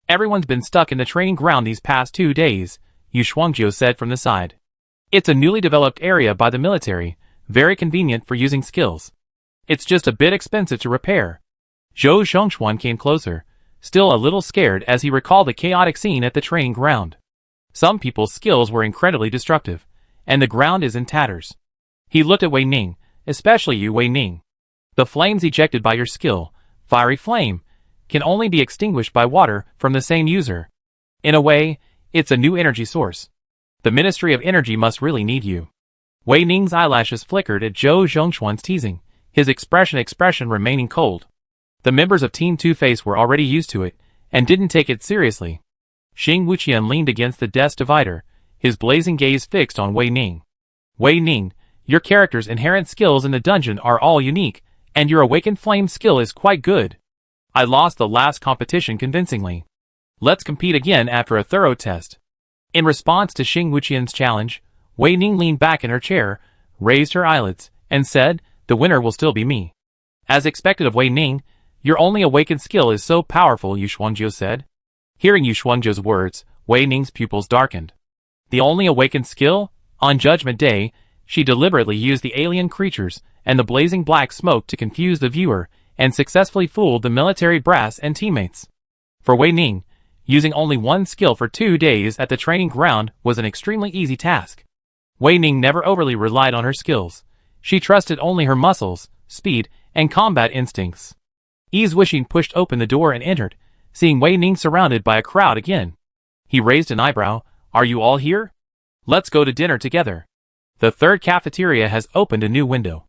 Everyone's been stuck in the training ground these past 2 days, Yu Shuangjiu said from the side. It's a newly developed area by the military, very convenient for using skills. It's just a bit expensive to repair. Zhou Zhongxuan came closer, still a little scared as he recalled the chaotic scene at the training ground. Some people's skills were incredibly destructive, and the ground is in tatters. He looked at Wei Ning, especially you, Wei Ning. The flames ejected by your skill, fiery flame, can only be extinguished by water from the same user. In a way, it's a new energy source. The Ministry of Energy must really need you. Wei Ning's eyelashes flickered at Zhou Zhongxuan's teasing, his expression remaining cold. The members of Team Two-Face were already used to it, and didn't take it seriously. Xing Wuqian leaned against the desk divider, his blazing gaze fixed on Wei Ning. Wei Ning, your character's inherent skills in the dungeon are all unique, and your awakened flame skill is quite good. I lost the last competition convincingly. Let's compete again after a thorough test. In response to Xing Wuqian's challenge, Wei Ning leaned back in her chair, raised her eyelids, and said, the winner will still be me. As expected of Wei Ning, your only awakened skill is so powerful, Yu Shuangjiu said. Hearing Yu Shuangjiu's words, Wei Ning's pupils darkened. The only awakened skill? On Judgment Day, she deliberately used the alien creatures and the blazing black smoke to confuse the viewer, and successfully fooled the military brass and teammates. For Wei Ning, using only one skill for 2 days at the training ground was an extremely easy task. Wei Ning never overly relied on her skills. She trusted only her muscles, speed, and combat instincts. Yi Zhuixing pushed open the door and entered, seeing Wei Ning surrounded by a crowd again. He raised an eyebrow. Are you all here? Let's go to dinner together. The third cafeteria has opened a new window.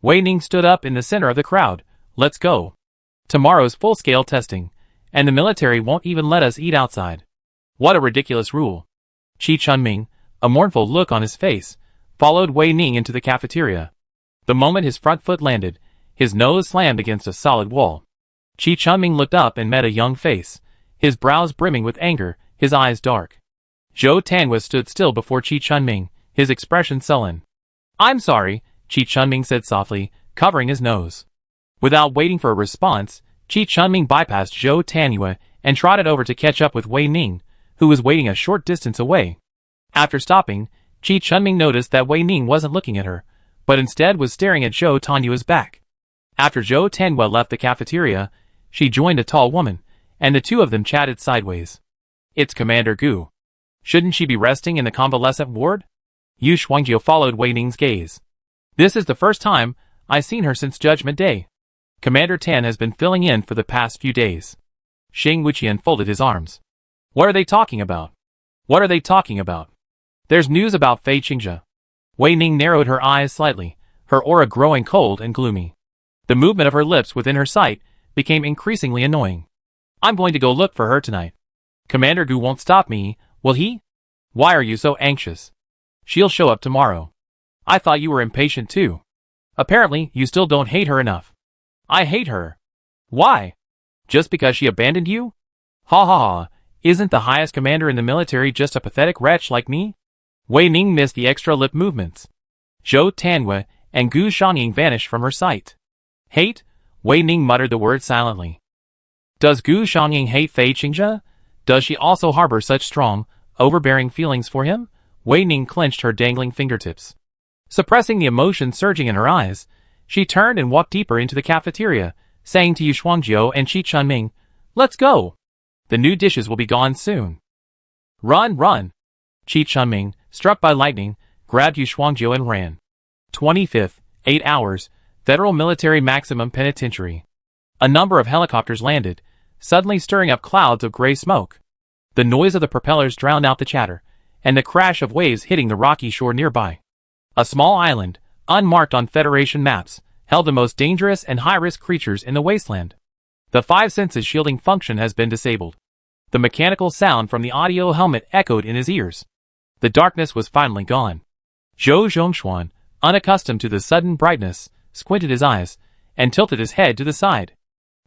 Wei Ning stood up in the center of the crowd. Let's go. Tomorrow's full-scale testing, and the military won't even let us eat outside. What a ridiculous rule. Qi Chunming, a mournful look on his face, followed Wei Ning into the cafeteria. The moment his front foot landed, his nose slammed against a solid wall. Qi Chunming looked up and met a young face, his brows brimming with anger, his eyes dark. Zhou Tanhua stood still before Qi Chunming, his expression sullen. I'm sorry, Qi Chunming said softly, covering his nose. Without waiting for a response, Qi Chunming bypassed Zhou Tanhua and trotted over to catch up with Wei Ning, who was waiting a short distance away. After stopping, Qi Chunming noticed that Wei Ning wasn't looking at her, but instead was staring at Zhou Tanhua's back. After Zhou Tanhua left the cafeteria, she joined a tall woman, and the two of them chatted sideways. It's Commander Gu. Shouldn't she be resting in the convalescent ward? Yu Shuangjiu followed Wei Ning's gaze. This is the first time I've seen her since Judgment Day. Commander Tan has been filling in for the past few days. Xing Wuqian folded his arms. What are they talking about? What are they talking about? There's news about Fei Qingzhe. Wei Ning narrowed her eyes slightly, her aura growing cold and gloomy. The movement of her lips within her sight became increasingly annoying. I'm going to go look for her tonight. Commander Gu won't stop me, will he? Why are you so anxious? She'll show up tomorrow. I thought you were impatient too. Apparently, you still don't hate her enough. I hate her. Why? Just because she abandoned you? Ha ha ha, isn't the highest commander in the military just a pathetic wretch like me? Wei Ning missed the extra lip movements. Zhou Tanhua and Gu Xiangying vanished from her sight. Hate? Wei Ning muttered the word silently. Does Gu Xiangying hate Fei Qingzhe? Does she also harbor such strong, overbearing feelings for him? Wei Ning clenched her dangling fingertips. Suppressing the emotion surging in her eyes, she turned and walked deeper into the cafeteria, saying to Yu Shuangjiu and Qi Chunming, Let's go! The new dishes will be gone soon. Run, run! Qi Chunming, struck by lightning, grabbed Yu Shuangjiu and ran. 25th, 8 hours, Federal Military Maximum Penitentiary. A number of helicopters landed, suddenly stirring up clouds of gray smoke. The noise of the propellers drowned out the chatter, and the crash of waves hitting the rocky shore nearby. A small island, unmarked on Federation maps, held the most dangerous and high-risk creatures in the wasteland. The 5 senses shielding function has been disabled. The mechanical sound from the audio helmet echoed in his ears. The darkness was finally gone. Zhou Zhongxuan, unaccustomed to the sudden brightness, squinted his eyes, and tilted his head to the side.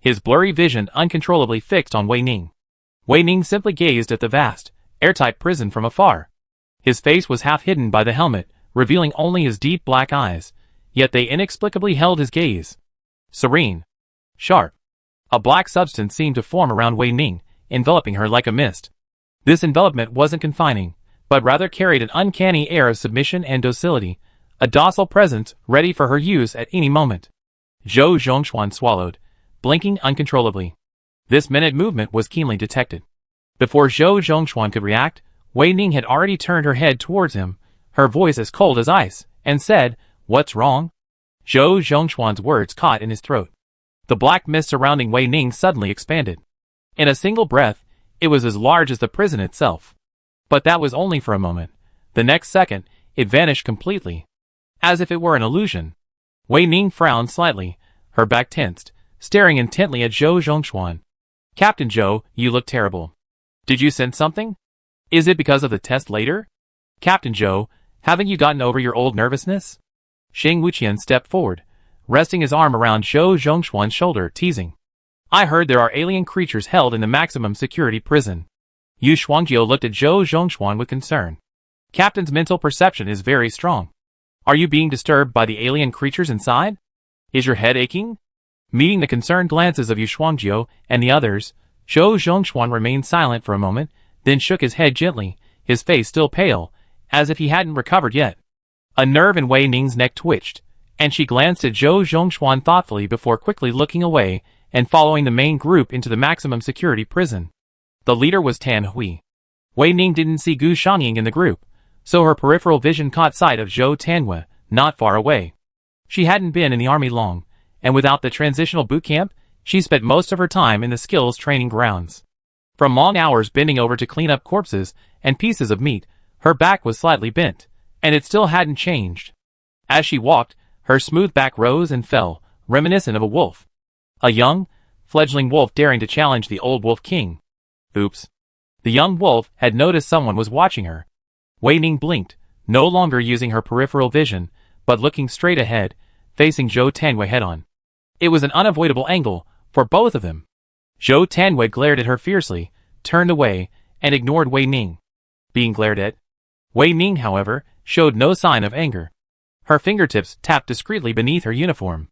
His blurry vision uncontrollably fixed on Wei Ning. Wei Ning simply gazed at the vast, airtight prison from afar. His face was half hidden by the helmet, revealing only his deep black eyes, yet they inexplicably held his gaze. Serene. Sharp. A black substance seemed to form around Wei Ning, enveloping her like a mist. This envelopment wasn't confining, but rather carried an uncanny air of submission and docility, a docile presence ready for her use at any moment. Zhou Zhongxuan swallowed, blinking uncontrollably. This minute movement was keenly detected. Before Zhou Zhongxuan could react, Wei Ning had already turned her head towards him, her voice as cold as ice, and said, "What's wrong?" Zhou Zhongxuan's words caught in his throat. The black mist surrounding Wei Ning suddenly expanded. In a single breath, it was as large as the prison itself. But that was only for a moment. The next second, it vanished completely. As if it were an illusion. Wei Ning frowned slightly, her back tensed, staring intently at Zhou Zhongxuan. "Captain Zhou, you look terrible. Did you sense something? Is it because of the test later? Captain Zhou, haven't you gotten over your old nervousness?" Xing Wuqian stepped forward, resting his arm around Zhou Zhongxuan's shoulder, teasing. "I heard there are alien creatures held in the maximum security prison." Yu Shuangjiu looked at Zhou Zhongxuan with concern. "Captain's mental perception is very strong. Are you being disturbed by the alien creatures inside? Is your head aching?" Meeting the concerned glances of Yu Shuangjiu and the others, Zhou Zhongxuan remained silent for a moment, then shook his head gently, his face still pale, as if he hadn't recovered yet. A nerve in Wei Ning's neck twitched, and she glanced at Zhou Zhongxuan thoughtfully before quickly looking away and following the main group into the maximum security prison. The leader was Tan Hui. Wei Ning didn't see Gu Shangying in the group, so her peripheral vision caught sight of Zhou Tanhua, not far away. She hadn't been in the army long, and without the transitional boot camp, she spent most of her time in the skills training grounds. From long hours bending over to clean up corpses and pieces of meat, her back was slightly bent, and it still hadn't changed. As she walked, her smooth back rose and fell, reminiscent of a wolf. A young, fledgling wolf daring to challenge the old wolf king. Oops. The young wolf had noticed someone was watching her. Wei Ning blinked, no longer using her peripheral vision, but looking straight ahead, facing Zhou Tanwei head-on. It was an unavoidable angle for both of them. Zhou Tanwei glared at her fiercely, turned away, and ignored Wei Ning. Being glared at, Wei Ning, however, showed no sign of anger. Her fingertips tapped discreetly beneath her uniform.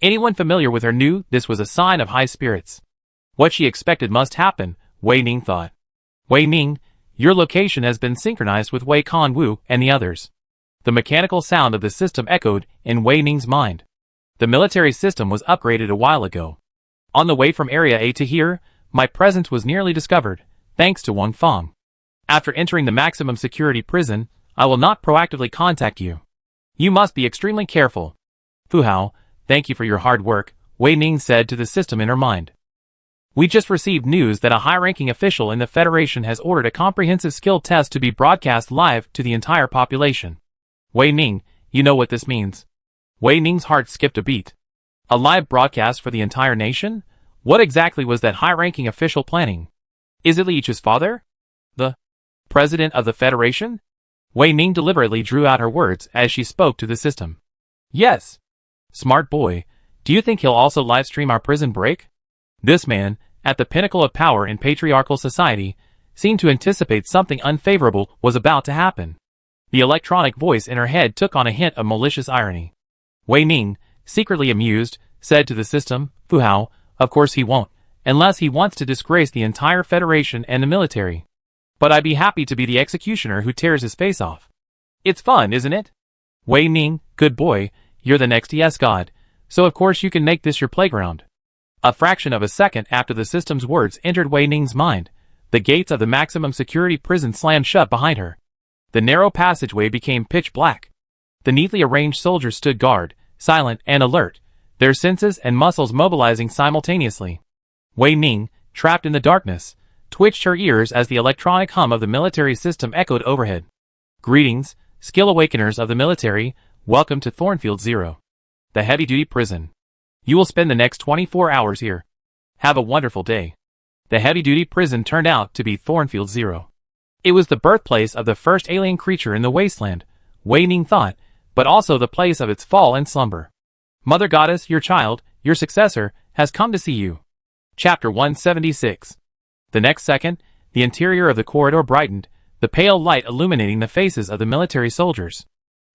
Anyone familiar with her knew this was a sign of high spirits. What she expected must happen, Wei Ning thought. "Wei Ning, your location has been synchronized with Wei Conwu and the others." The mechanical sound of the system echoed in Wei Ning's mind. The military system was upgraded a while ago. On the way from Area A to here, my presence was nearly discovered, thanks to Wang Fang. After entering the maximum security prison, I will not proactively contact you. You must be extremely careful. Fu Hao, thank you for your hard work, Wei Ning said to the system in her mind. We just received news that a high-ranking official in the Federation has ordered a comprehensive skill test to be broadcast live to the entire population. Wei Ning, you know what this means. Wei Ning's heart skipped a beat. A live broadcast for the entire nation? What exactly was that high-ranking official planning? Is it Li Yichu's father? The president of the Federation? Wei Ning deliberately drew out her words as she spoke to the system. Yes. Smart boy, do you think he'll also live-stream our prison break? This man, at the pinnacle of power in patriarchal society, seemed to anticipate something unfavorable was about to happen. The electronic voice in her head took on a hint of malicious irony. Wei Ning, secretly amused, said to the system, Fu Hao, of course he won't, unless he wants to disgrace the entire Federation and the military. But I'd be happy to be the executioner who tears his face off. It's fun, isn't it? Wei Ning, good boy, you're the next ES god, so of course you can make this your playground. A fraction of a second after the system's words entered Wei Ning's mind, the gates of the maximum security prison slammed shut behind her. The narrow passageway became pitch black. The neatly arranged soldiers stood guard, silent and alert, their senses and muscles mobilizing simultaneously. Wei Ning, trapped in the darkness, twitched her ears as the electronic hum of the military system echoed overhead. Greetings, skill awakeners of the military, welcome to Thornfield Zero, the heavy-duty prison. You will spend the next 24 hours here. Have a wonderful day. The heavy-duty prison turned out to be Thornfield Zero. It was the birthplace of the first alien creature in the wasteland, Wei Ning thought, but also the place of its fall and slumber. Mother Goddess, your child, your successor, has come to see you. Chapter 176. The next second, the interior of the corridor brightened, the pale light illuminating the faces of the military soldiers.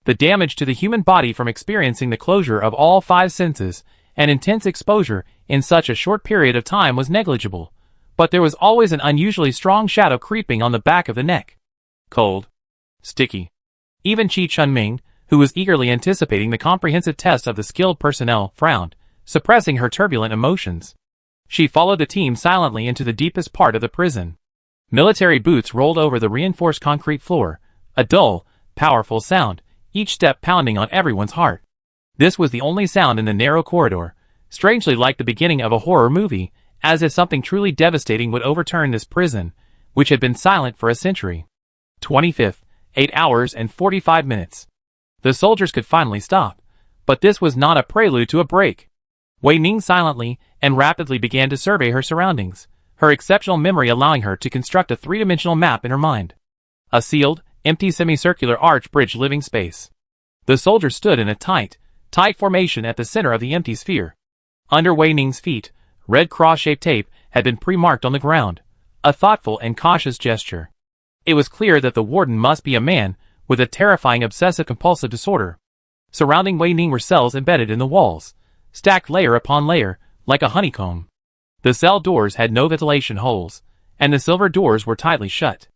The damage to the human body from experiencing the closure of all five senses and intense exposure in such a short period of time was negligible, but there was always an unusually strong shadow creeping on the back of the neck. Cold. Sticky. Even Chi Chun-ming, who was eagerly anticipating the comprehensive test of the skilled personnel, frowned, suppressing her turbulent emotions. She followed the team silently into the deepest part of the prison. Military boots rolled over the reinforced concrete floor, a dull, powerful sound, each step pounding on everyone's heart. This was the only sound in the narrow corridor, strangely like the beginning of a horror movie, as if something truly devastating would overturn this prison, which had been silent for a century. 25th, 8 hours and 45 minutes. The soldiers could finally stop, but this was not a prelude to a break. Wei Ning silently and rapidly began to survey her surroundings, her exceptional memory allowing her to construct a three-dimensional map in her mind. A sealed, empty semicircular arch bridged living space. The soldiers stood in a tight formation at the center of the empty sphere. Under Wei Ning's feet, red cross-shaped tape had been pre-marked on the ground, a thoughtful and cautious gesture. It was clear that the warden must be a man with a terrifying obsessive-compulsive disorder. Surrounding Wei Ning were cells embedded in the walls, stacked layer upon layer, like a honeycomb. The cell doors had no ventilation holes, and the silver doors were tightly shut.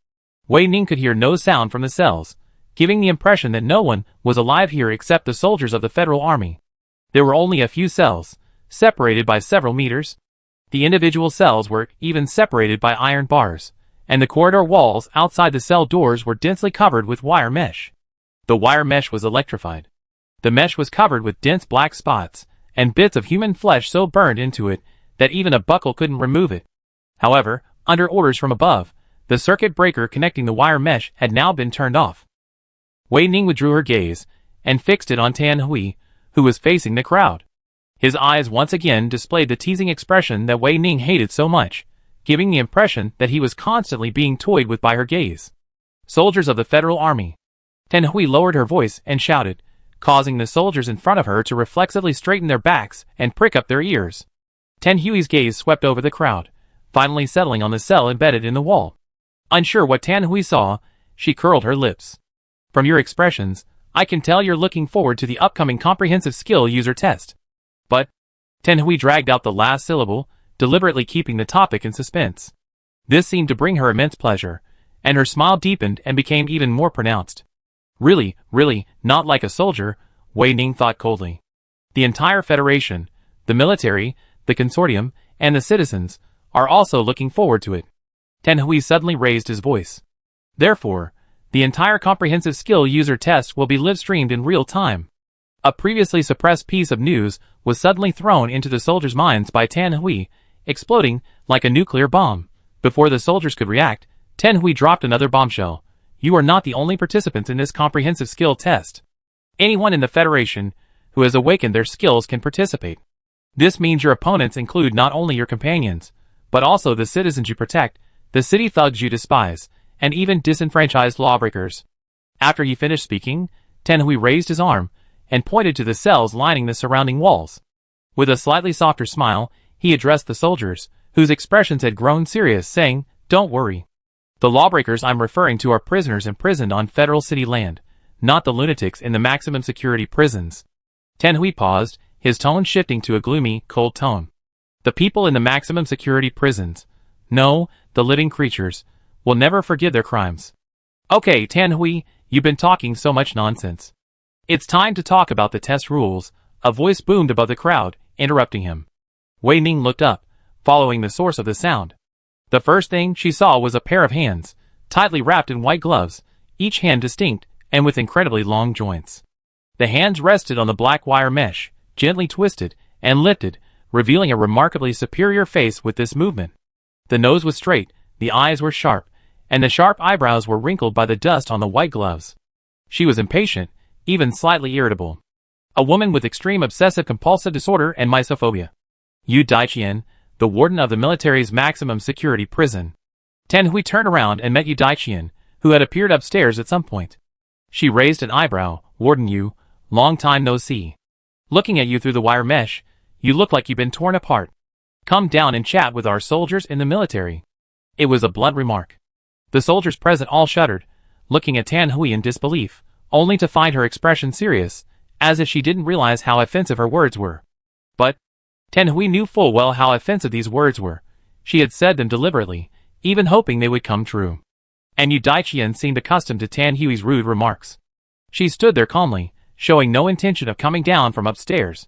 Wei Ning could hear no sound from the cells, giving the impression that no one was alive here except the soldiers of the Federal Army. There were only a few cells, separated by several meters. The individual cells were even separated by iron bars, and the corridor walls outside the cell doors were densely covered with wire mesh. The wire mesh was electrified. The mesh was covered with dense black spots, and bits of human flesh so burned into it that even a buckle couldn't remove it. However, under orders from above, the circuit breaker connecting the wire mesh had now been turned off. Wei Ning withdrew her gaze and fixed it on Tan Hui, who was facing the crowd. His eyes once again displayed the teasing expression that Wei Ning hated so much, giving the impression that he was constantly being toyed with by her gaze. Soldiers of the Federal Army. Tan Hui lowered her voice and shouted, causing the soldiers in front of her to reflexively straighten their backs and prick up their ears. Tan Hui's gaze swept over the crowd, finally settling on the cell embedded in the wall. Unsure what Tan Hui saw, she curled her lips. From your expressions, I can tell you're looking forward to the upcoming comprehensive skill user test. But, Tan Hui dragged out the last syllable, deliberately keeping the topic in suspense. This seemed to bring her immense pleasure, and her smile deepened and became even more pronounced. Really, not like a soldier, Wei Ning thought coldly. The entire Federation, the military, the consortium, and the citizens, are also looking forward to it. Tan Hui suddenly raised his voice. Therefore, the entire comprehensive skill user test will be live-streamed in real time. A previously suppressed piece of news was suddenly thrown into the soldiers' minds by Tan Hui, exploding like a nuclear bomb. Before the soldiers could react, Tan Hui dropped another bombshell. You are not the only participants in this comprehensive skill test. Anyone in the Federation who has awakened their skills can participate. This means your opponents include not only your companions, but also the citizens you protect, the city thugs you despise, and even disenfranchised lawbreakers. After he finished speaking, Tan Hui raised his arm and pointed to the cells lining the surrounding walls. With a slightly softer smile, he addressed the soldiers, whose expressions had grown serious, saying, "Don't worry. The lawbreakers I'm referring to are prisoners imprisoned on federal city land, not the lunatics in the maximum security prisons." Tan Hui paused, his tone shifting to a gloomy, cold tone. The people in the maximum security prisons, no, the living creatures, will never forgive their crimes. Okay, Tan Hui, you've been talking so much nonsense. It's time to talk about the test rules, a voice boomed above the crowd, interrupting him. Wei Ning looked up, following the source of the sound. The first thing she saw was a pair of hands, tightly wrapped in white gloves, each hand distinct and with incredibly long joints. The hands rested on the black wire mesh, gently twisted and lifted, revealing a remarkably superior face with this movement. The nose was straight, the eyes were sharp, and the sharp eyebrows were wrinkled by the dust on the white gloves. She was impatient, even slightly irritable. A woman with extreme obsessive-compulsive disorder and mysophobia. Yu Daiqian, the warden of the military's maximum security prison. Tan Hui turned around and met Yu Daiqian, who had appeared upstairs at some point. She raised an eyebrow. Warden Yu, long time no see. Looking at you through the wire mesh, you look like you've been torn apart. Come down and chat with our soldiers in the military. It was a blunt remark. The soldiers present all shuddered, looking at Tan Hui in disbelief, only to find her expression serious, as if she didn't realize how offensive her words were. But, Tan Hui knew full well how offensive these words were. She had said them deliberately, even hoping they would come true. And Yu Daiqian seemed accustomed to Tan Hui's rude remarks. She stood there calmly, showing no intention of coming down from upstairs.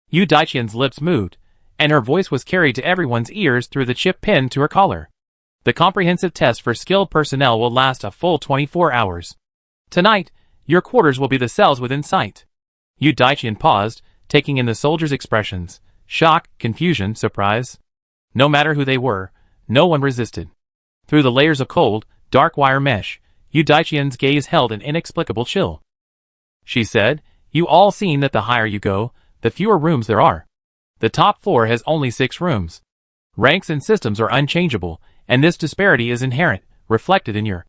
Yu Daiqian's lips moved, and her voice was carried to everyone's ears through the chip pinned to her collar. The comprehensive test for skilled personnel will last a full 24 hours. Tonight, your quarters will be the cells within sight. Yu Daiqian paused, taking in the soldiers' expressions: shock, confusion, surprise. No matter who they were, no one resisted. Through the layers of cold, dark wire mesh, Yu Daiqian's gaze held an inexplicable chill. She said, "You all seen that the higher you go, the fewer rooms there are. The top floor has only 6 rooms. Ranks and systems are unchangeable, and this disparity is inherent, reflected in your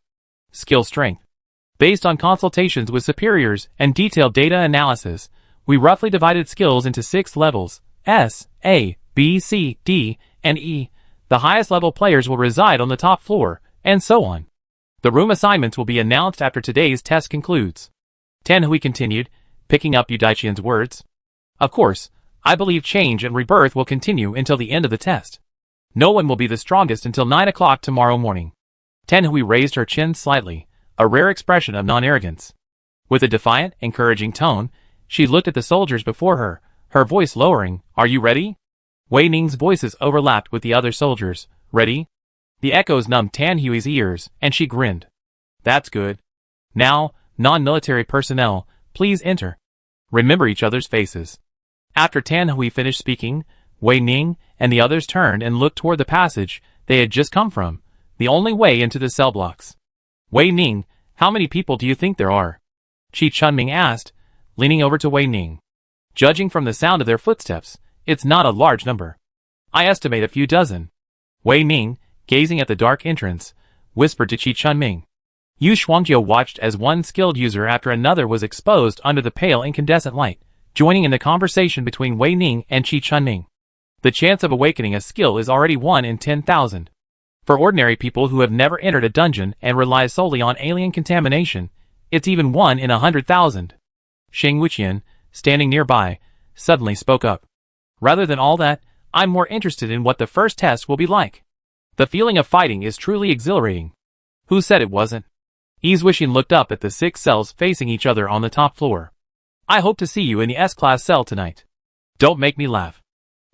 skill strength. Based on consultations with superiors and detailed data analysis, we roughly divided skills into 6 levels: S, A, B, C, D, and E. The highest level players will reside on the top floor, and so on. The room assignments will be announced after today's test concludes." Tan Hui continued, picking up Yu Daiqian's words. "Of course, I believe change and rebirth will continue until the end of the test. No one will be the strongest until 9 o'clock tomorrow morning." Tan Hui raised her chin slightly, a rare expression of non-arrogance. With a defiant, encouraging tone, she looked at the soldiers before her, her voice lowering. "Are you ready?" Wei Ning's voices overlapped with the other soldiers. "Ready?" The echoes numbed Tan Hui's ears, and she grinned. "That's good. Now, non-military personnel, please enter. Remember each other's faces." After Tan Hui finished speaking, Wei Ning and the others turned and looked toward the passage they had just come from, the only way into the cell blocks. "Wei Ning, how many people do you think there are?" Qi Chunming asked, leaning over to Wei Ning. "Judging from the sound of their footsteps, it's not a large number. I estimate a few dozen." Wei Ning, gazing at the dark entrance, whispered to Qi Chunming. Yu Shuangjiu watched as one skilled user after another was exposed under the pale incandescent light, joining in the conversation between Wei Ning and Qi Chunming. The chance of awakening a skill is already 1 in 10,000. For ordinary people who have never entered a dungeon and rely solely on alien contamination, it's even 1 in 100,000. Xing Wuqian, standing nearby, suddenly spoke up. "Rather than all that, I'm more interested in what the first test will be like. The feeling of fighting is truly exhilarating." "Who said it wasn't?" Wuqian looked up at the 6 cells facing each other on the top floor. "I hope to see you in the S-class cell tonight." "Don't make me laugh."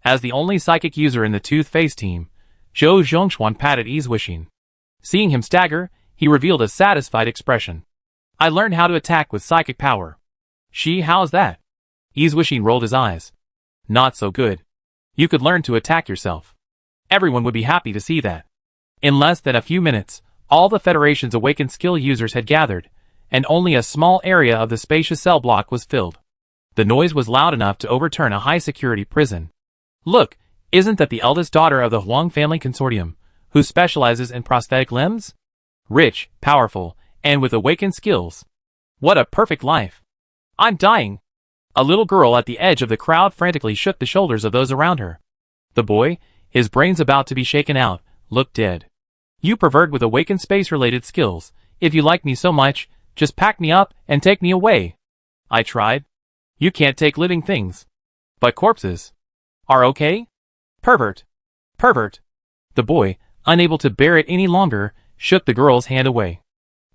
As the only psychic user in the Tooth-Face team, Zhou Zhongchuan patted Wuqian. Seeing him stagger, he revealed a satisfied expression. "I learned how to attack with psychic power." "She, how's that?" Wuqian rolled his eyes. "Not so good. You could learn to attack yourself. Everyone would be happy to see that." In less than a few minutes, all the Federation's awakened skill users had gathered, and only a small area of the spacious cell block was filled. The noise was loud enough to overturn a high-security prison. "Look, isn't that the eldest daughter of the Huang family consortium, who specializes in prosthetic limbs? Rich, powerful, and with awakened skills. What a perfect life. I'm dying." A little girl at the edge of the crowd frantically shook the shoulders of those around her. The boy, his brains about to be shaken out, looked dead. "You pervert with awakened space-related skills. If you like me so much, just pack me up and take me away." "I tried. You can't take living things. But corpses are okay?" "Pervert. Pervert." The boy, unable to bear it any longer, shook the girl's hand away.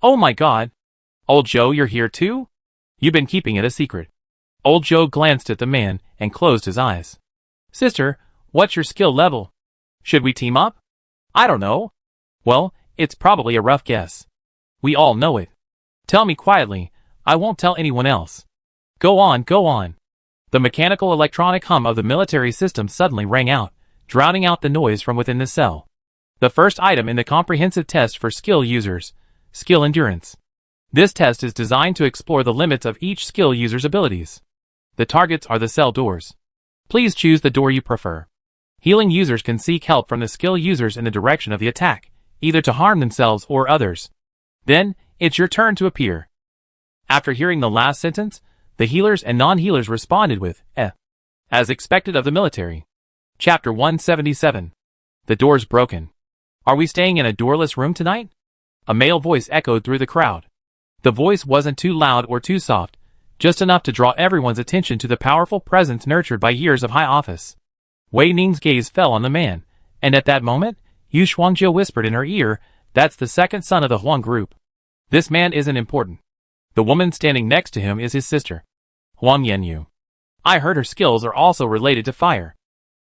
"Oh my God. Old Joe, you're here too? You've been keeping it a secret." Old Joe glanced at the man and closed his eyes. "Sister, what's your skill level? Should we team up?" "I don't know." "Well, it's probably a rough guess. We all know it. Tell me quietly, I won't tell anyone else." Go on, go on." The mechanical electronic hum of the military system suddenly rang out, drowning out the noise from within the cell. The first item in the comprehensive test for skill users, skill endurance. This test is designed to explore the limits of each skill user's abilities. The targets are the cell doors. Please choose the door you prefer. Healing users can seek help from the skill users in the direction of the attack, either to harm themselves or others. Then, it's your turn to appear. After hearing the last sentence, the healers and non-healers responded with, as expected of the military. Chapter 177. The door's broken. Are we staying in a doorless room tonight? A male voice echoed through the crowd. The voice wasn't too loud or too soft, just enough to draw everyone's attention to the powerful presence nurtured by years of high office. Wei Ning's gaze fell on the man, and at that moment, Yu Shuangjiu whispered in her ear, "That's the second son of the Huang group. This man isn't important. The woman standing next to him is his sister, Huang Yanyu. I heard her skills are also related to fire.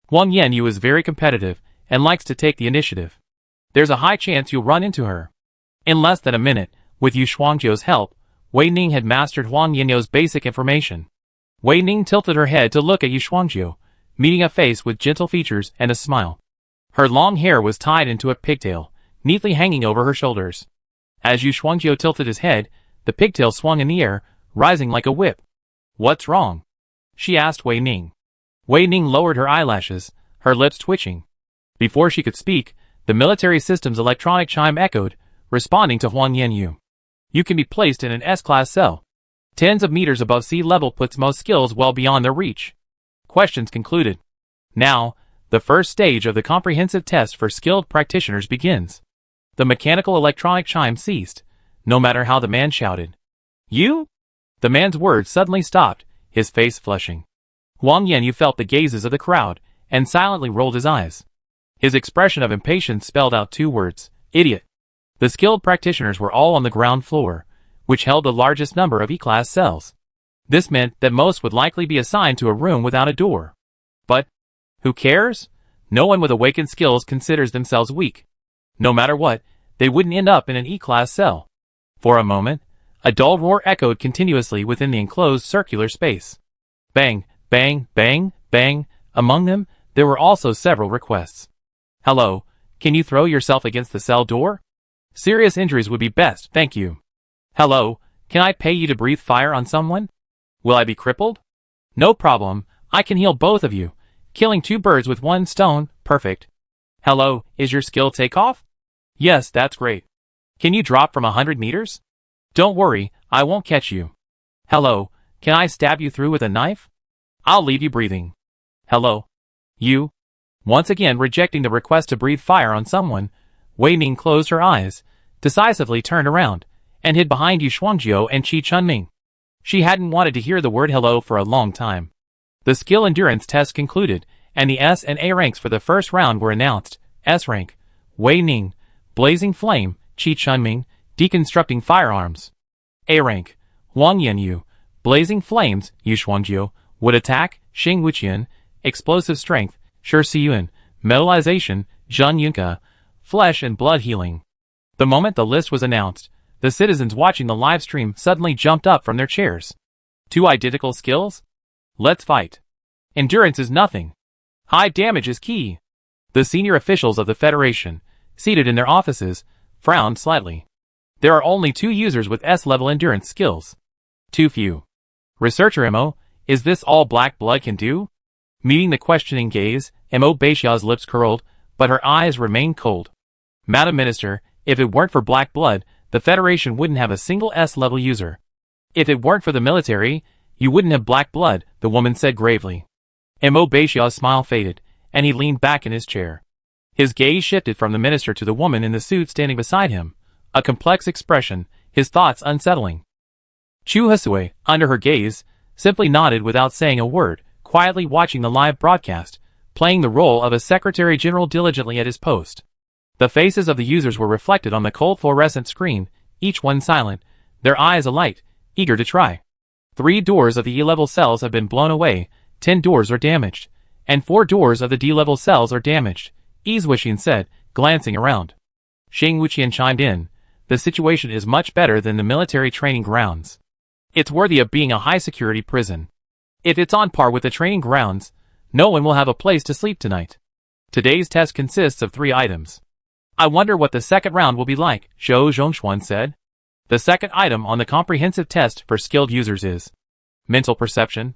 Huang Yanyu is very competitive and likes to take the initiative. There's a high chance you'll run into her." In less than a minute, with Yu Shuangjiu's help, Wei Ning had mastered Huang Yanyu's basic information. Wei Ning tilted her head to look at Yu Shuangjiu, meeting a face with gentle features and a smile. Her long hair was tied into a pigtail, neatly hanging over her shoulders. As Yu Shuangjiu tilted his head, the pigtail swung in the air, rising like a whip. "What's wrong?" she asked Wei Ning. Wei Ning lowered her eyelashes, her lips twitching. Before she could speak, the military system's electronic chime echoed, responding to Huang Yanyu. "You can be placed in an S-class cell. Tens of meters above sea level puts most skills well beyond their reach." Questions concluded. Now, the first stage of the comprehensive test for skilled practitioners begins. The mechanical electronic chime ceased, no matter how the man shouted. "You?" The man's words suddenly stopped, his face flushing. Huang Yanyu felt the gazes of the crowd, and silently rolled his eyes. His expression of impatience spelled out two words: idiot. The skilled practitioners were all on the ground floor, which held the largest number of E-class cells. This meant that most would likely be assigned to a room without a door. But who cares? No one with awakened skills considers themselves weak. No matter what, they wouldn't end up in an E-class cell. For a moment, a dull roar echoed continuously within the enclosed circular space. Bang, bang, bang, bang. Among them, there were also several requests. "Hello, can you throw yourself against the cell door? Serious injuries would be best, thank you. Hello, can I pay you to breathe fire on someone? Will I be crippled? No problem, I can heal both of you. Killing two birds with one stone, perfect. Hello, is your skill takeoff? Yes, that's great. Can you drop from 100 meters? Don't worry, I won't catch you. Hello, can I stab you through with a knife? I'll leave you breathing. Hello. You?" Once again rejecting the request to breathe fire on someone, Wei Ning closed her eyes, decisively turned around, and hid behind Yu Shuangjiu and Qi Chunming. She hadn't wanted to hear the word hello for a long time. The skill endurance test concluded, and the S and A ranks for the first round were announced. S rank, Wei Ning, Blazing Flame, Qi Chunming, Deconstructing Firearms. A rank, Huang Yanyu, Blazing Flames, Yu Shuangjiu, Wood Attack, Xing Wuqian, Explosive Strength, Shi Siyuan, Metallization, Zheng Yunke, Flesh and Blood Healing. The moment the list was announced, the citizens watching the live stream suddenly jumped up from their chairs. Two identical skills? Let's fight. Endurance is nothing. High damage is key. The senior officials of the Federation, seated in their offices, frowned slightly. There are only 2 users with S-level endurance skills. Too few. Researcher Mo, is this all Black Blood can do? Meeting the questioning gaze, Mo Beixia's lips curled, but her eyes remained cold. Madam Minister, if it weren't for Black Blood, the Federation wouldn't have a single S-level user. If it weren't for the military, you wouldn't have Black Blood, the woman said gravely. Mo Beixia's smile faded, and he leaned back in his chair. His gaze shifted from the minister to the woman in the suit standing beside him, a complex expression, his thoughts unsettling. Chu Hsue, under her gaze, simply nodded without saying a word, quietly watching the live broadcast, playing the role of a secretary-general diligently at his post. The faces of the users were reflected on the cold fluorescent screen, each one silent, their eyes alight, eager to try. 3 doors of the E-level cells have been blown away, 10 doors are damaged, and 4 doors of the D-level cells are damaged, Wuxian said, glancing around. Xing Wuqian chimed in, the situation is much better than the military training grounds. It's worthy of being a high-security prison. If it's on par with the training grounds, no one will have a place to sleep tonight. Today's test consists of 3 items. I wonder what the second round will be like, Zhou Zhongshuan said. The second item on the comprehensive test for skilled users is mental perception.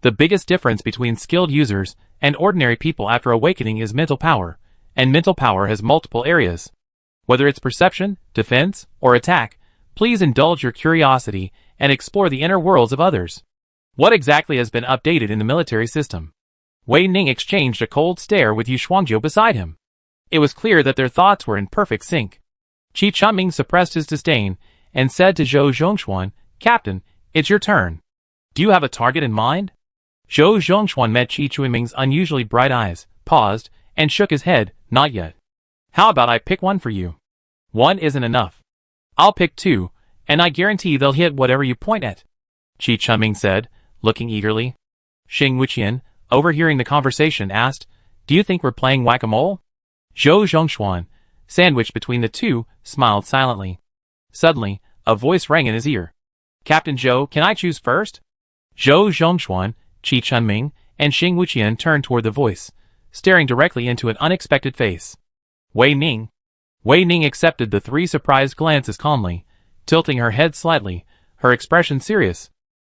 The biggest difference between skilled users and ordinary people after awakening is mental power, and mental power has multiple areas. Whether it's perception, defense, or attack, please indulge your curiosity and explore the inner worlds of others. What exactly has been updated in the military system? Wei Ning exchanged a cold stare with Yu Shuangjiu beside him. It was clear that their thoughts were in perfect sync. Qi Chunming suppressed his disdain and said to Zhou Zhongshuan, Captain, it's your turn. Do you have a target in mind? Zhou Zhongshuan met Qi Chunming's unusually bright eyes, paused, and shook his head. Not yet. How about I pick one for you? One isn't enough. I'll pick two, and I guarantee they'll hit whatever you point at. Qi Chunming said, looking eagerly. Xing Wuqian, overhearing the conversation, asked, Do you think we're playing whack-a-mole? Zhou Zhongxuan, sandwiched between the two, smiled silently. Suddenly, a voice rang in his ear. Captain Zhou, can I choose first? Zhou Zhongxuan, Qi Chunming, and Xing Wuqian turned toward the voice, staring directly into an unexpected face. Wei Ning. Wei Ning accepted the three surprised glances calmly, tilting her head slightly, her expression serious.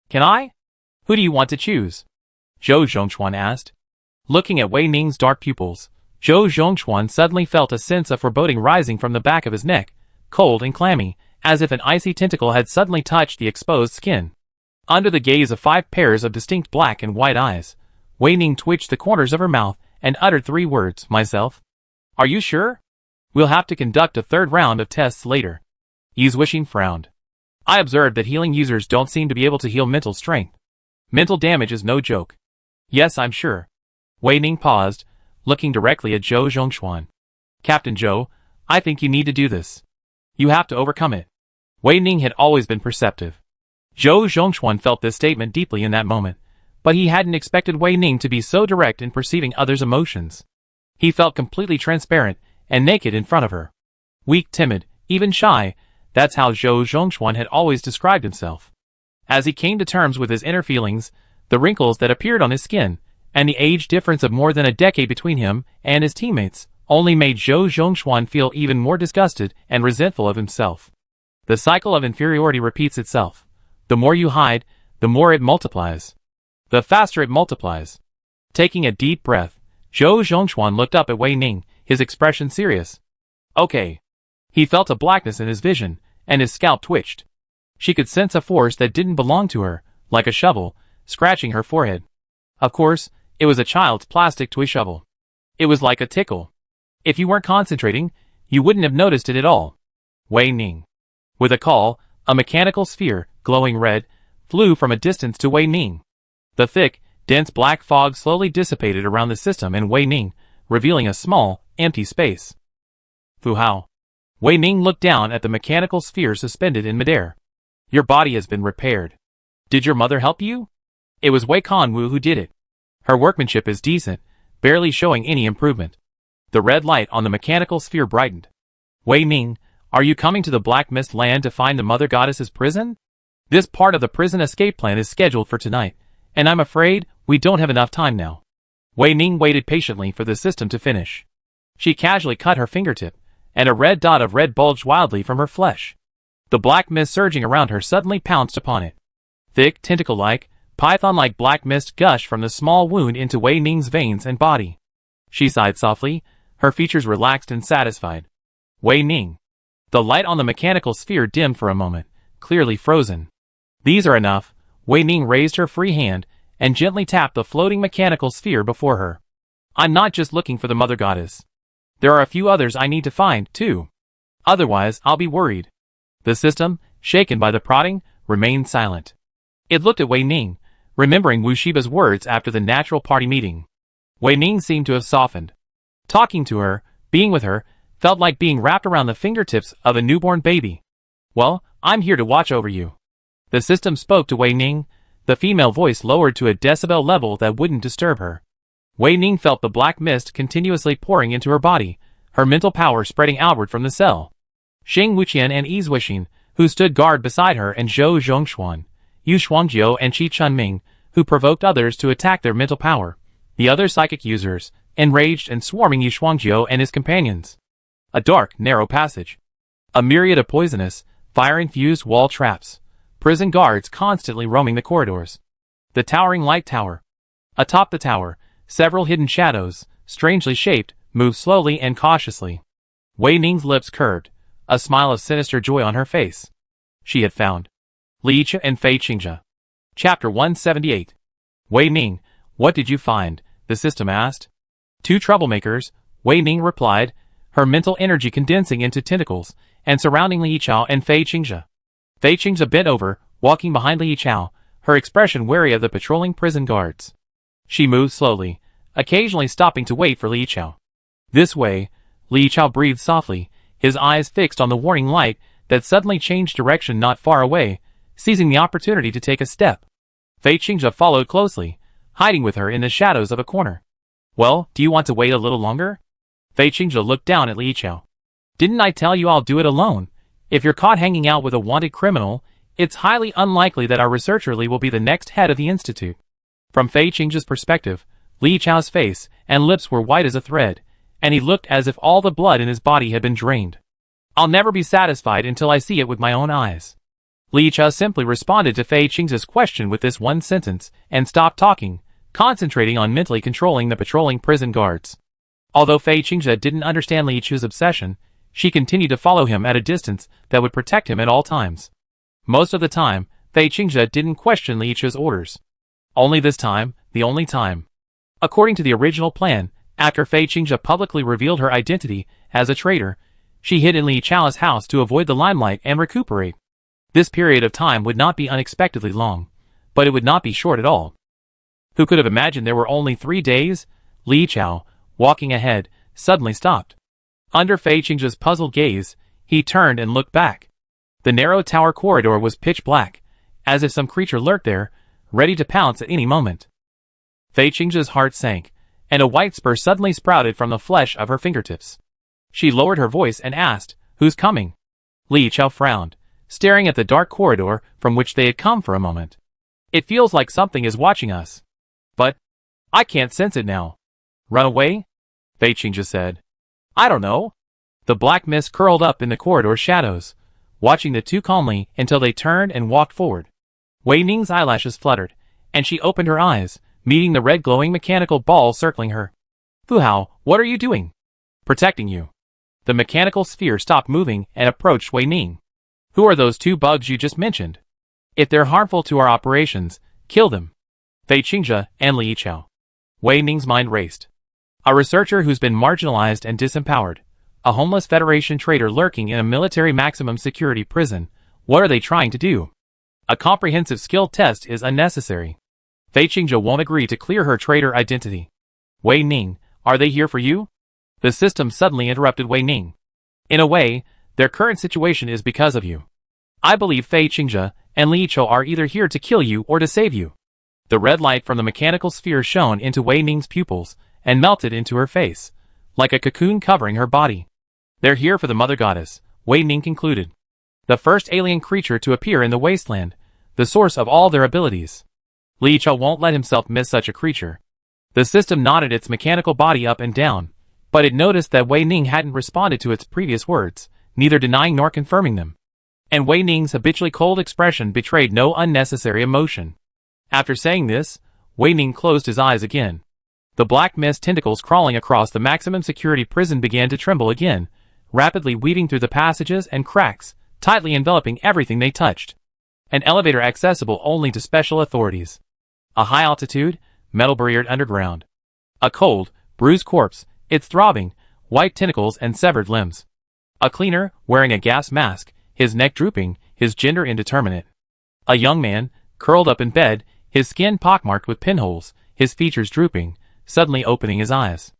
Can I? Who do you want to choose? Zhou Zhongxuan asked. Looking at Wei Ning's dark pupils, Zhou Zhongxuan suddenly felt a sense of foreboding rising from the back of his neck, cold and clammy, as if an icy tentacle had suddenly touched the exposed skin. Under the gaze of 5 pairs of distinct black and white eyes, Wei Ning twitched the corners of her mouth and uttered 3 words, myself. Are you sure? We'll have to conduct a 3rd round of tests later. Yizhuixin frowned. I observed that healing users don't seem to be able to heal mental strength. Mental damage is no joke. Yes, I'm sure. Wei Ning paused, looking directly at Zhou Zhongxuan. Captain Zhou, I think you need to do this. You have to overcome it. Wei Ning had always been perceptive. Zhou Zhongxuan felt this statement deeply in that moment, but he hadn't expected Wei Ning to be so direct in perceiving others' emotions. He felt completely transparent and naked in front of her. Weak, timid, even shy, that's how Zhou Zhongxuan had always described himself. As he came to terms with his inner feelings, the wrinkles that appeared on his skin, and the age difference of more than a decade between him and his teammates, only made Zhou Zhongxuan feel even more disgusted and resentful of himself. The cycle of inferiority repeats itself. The more you hide, the more it multiplies. The faster it multiplies. Taking a deep breath, Zhou Zhongxuan looked up at Wei Ning, his expression serious. Okay. He felt a blackness in his vision, and his scalp twitched. She could sense a force that didn't belong to her, like a shovel, scratching her forehead. Of course, it was a child's plastic toy shovel. It was like a tickle. If you weren't concentrating, you wouldn't have noticed it at all. Wei Ning. With a call, a mechanical sphere, glowing red, flew from a distance to Wei Ning. The thick, dense black fog slowly dissipated around the system and Wei Ning, revealing a small, empty space. Fu Hao. Wei Ning looked down at the mechanical sphere suspended in midair. Your body has been repaired. Did your mother help you? It was Wei Conwu who did it. Her workmanship is decent, barely showing any improvement. The red light on the mechanical sphere brightened. Wei Ning, are you coming to the Black Mist Land to find the Mother Goddess's prison? This part of the prison escape plan is scheduled for tonight, and I'm afraid we don't have enough time now. Wei Ning waited patiently for the system to finish. She casually cut her fingertip, and a red dot of red bulged wildly from her flesh. The black mist surging around her suddenly pounced upon it. Thick, tentacle-like, python-like black mist gushed from the small wound into Wei Ning's veins and body. She sighed softly, her features relaxed and satisfied. Wei Ning. The light on the mechanical sphere dimmed for a moment, clearly frozen. These are enough. Wei Ning raised her free hand and gently tapped the floating mechanical sphere before her. I'm not just looking for the Mother Goddess. There are a few others I need to find, too. Otherwise, I'll be worried. The system, shaken by the prodding, remained silent. It looked at Wei Ning, remembering Wu Shiba's words after the natural party meeting. Wei Ning seemed to have softened. Talking to her, being with her, felt like being wrapped around the fingertips of a newborn baby. Well, I'm here to watch over you. The system spoke to Wei Ning, the female voice lowered to a decibel level that wouldn't disturb her. Wei Ning felt the black mist continuously pouring into her body, her mental power spreading outward from the cell. Xing Wuqian and Yizhuixin, who stood guard beside her, and Zhou Zhongxuan, Yu Shuangjiu and Qi Chunming, who provoked others to attack their mental power. The other psychic users, enraged and swarming Yu Shuangjiu and his companions. A dark, narrow passage. A myriad of poisonous, fire-infused wall traps. Prison guards constantly roaming the corridors. The towering light tower. Atop the tower, several hidden shadows, strangely shaped, moved slowly and cautiously. Wei Ning's lips curved, a smile of sinister joy on her face. She had found Li Qi and Fei Qingzhe. Chapter 178. Wei Ning, what did you find? The system asked. 2 troublemakers, Wei Ning replied, her mental energy condensing into tentacles, and surrounding Li Yichao and Fei Qingzhe. Fei Qingzhe bent over, walking behind Li Yichao, her expression wary of the patrolling prison guards. She moved slowly, occasionally stopping to wait for Li Chao. This way, Li Chao breathed softly, his eyes fixed on the warning light that suddenly changed direction not far away, seizing the opportunity to take a step. Fei Qingzhe followed closely, hiding with her in the shadows of a corner. Well, do you want to wait a little longer? Fei Qingzhe looked down at Li Chao. Didn't I tell you I'll do it alone? If you're caught hanging out with a wanted criminal, it's highly unlikely that our researcher Li will be the next head of the institute. From Fei Qingzhe's perspective, Li Chao's face and lips were white as a thread, and he looked as if all the blood in his body had been drained. I'll never be satisfied until I see it with my own eyes. Li Chao simply responded to Fei Qingzhe's question with this one sentence, and stopped talking, concentrating on mentally controlling the patrolling prison guards. Although Fei Qingzhe didn't understand Li Chao's obsession, she continued to follow him at a distance that would protect him at all times. Most of the time, Fei Qingzhe didn't question Li Chao's orders. Only this time, the only time. According to the original plan, after Fei Qingzhe publicly revealed her identity as a traitor, she hid in Li Chao's house to avoid the limelight and recuperate. This period of time would not be unexpectedly long, but it would not be short at all. Who could have imagined there were only 3 days? Li Chao, walking ahead, suddenly stopped. Under Fei Qingzhe's puzzled gaze, he turned and looked back. The narrow tower corridor was pitch black, as if some creature lurked there, ready to pounce at any moment. Fei Qingzhe's heart sank, and a white spur suddenly sprouted from the flesh of her fingertips. She lowered her voice and asked, "Who's coming?" Li Chao frowned, staring at the dark corridor from which they had come for a moment. "It feels like something is watching us. But I can't sense it now." "Run away?" Fei Qingzhe said. "I don't know." The black mist curled up in the corridor shadows, watching the two calmly until they turned and walked forward. Wei Ning's eyelashes fluttered, and she opened her eyes, meeting the red glowing mechanical ball circling her. "Fu Hao, what are you doing?" "Protecting you." The mechanical sphere stopped moving and approached Wei Ning. "Who are those 2 bugs you just mentioned? If they're harmful to our operations, kill them." Fei Qingzhe and Li Chao. Wei Ning's mind raced. A researcher who's been marginalized and disempowered. A homeless Federation traitor lurking in a military maximum security prison. What are they trying to do? A comprehensive skill test is unnecessary. Fei Qingzhe won't agree to clear her traitor identity. "Wei Ning, are they here for you?" The system suddenly interrupted Wei Ning. "In a way, their current situation is because of you. I believe Fei Qingzhe and Li Chao are either here to kill you or to save you." The red light from the mechanical sphere shone into Wei Ning's pupils and melted into her face, like a cocoon covering her body. "They're here for the Mother Goddess," Wei Ning concluded. "The first alien creature to appear in the wasteland, the source of all their abilities. Li Chao won't let himself miss such a creature." The system nodded its mechanical body up and down, but it noticed that Wei Ning hadn't responded to its previous words, neither denying nor confirming them. And Wei Ning's habitually cold expression betrayed no unnecessary emotion. After saying this, Wei Ning closed his eyes again. The black mist tentacles crawling across the maximum security prison began to tremble again, rapidly weaving through the passages and cracks, tightly enveloping everything they touched. An elevator accessible only to special authorities. A high-altitude, metal-barriered underground. A cold, bruised corpse, its throbbing, white tentacles and severed limbs. A cleaner, wearing a gas mask, his neck drooping, his gender indeterminate. A young man, curled up in bed, his skin pockmarked with pinholes, his features drooping, suddenly opening his eyes.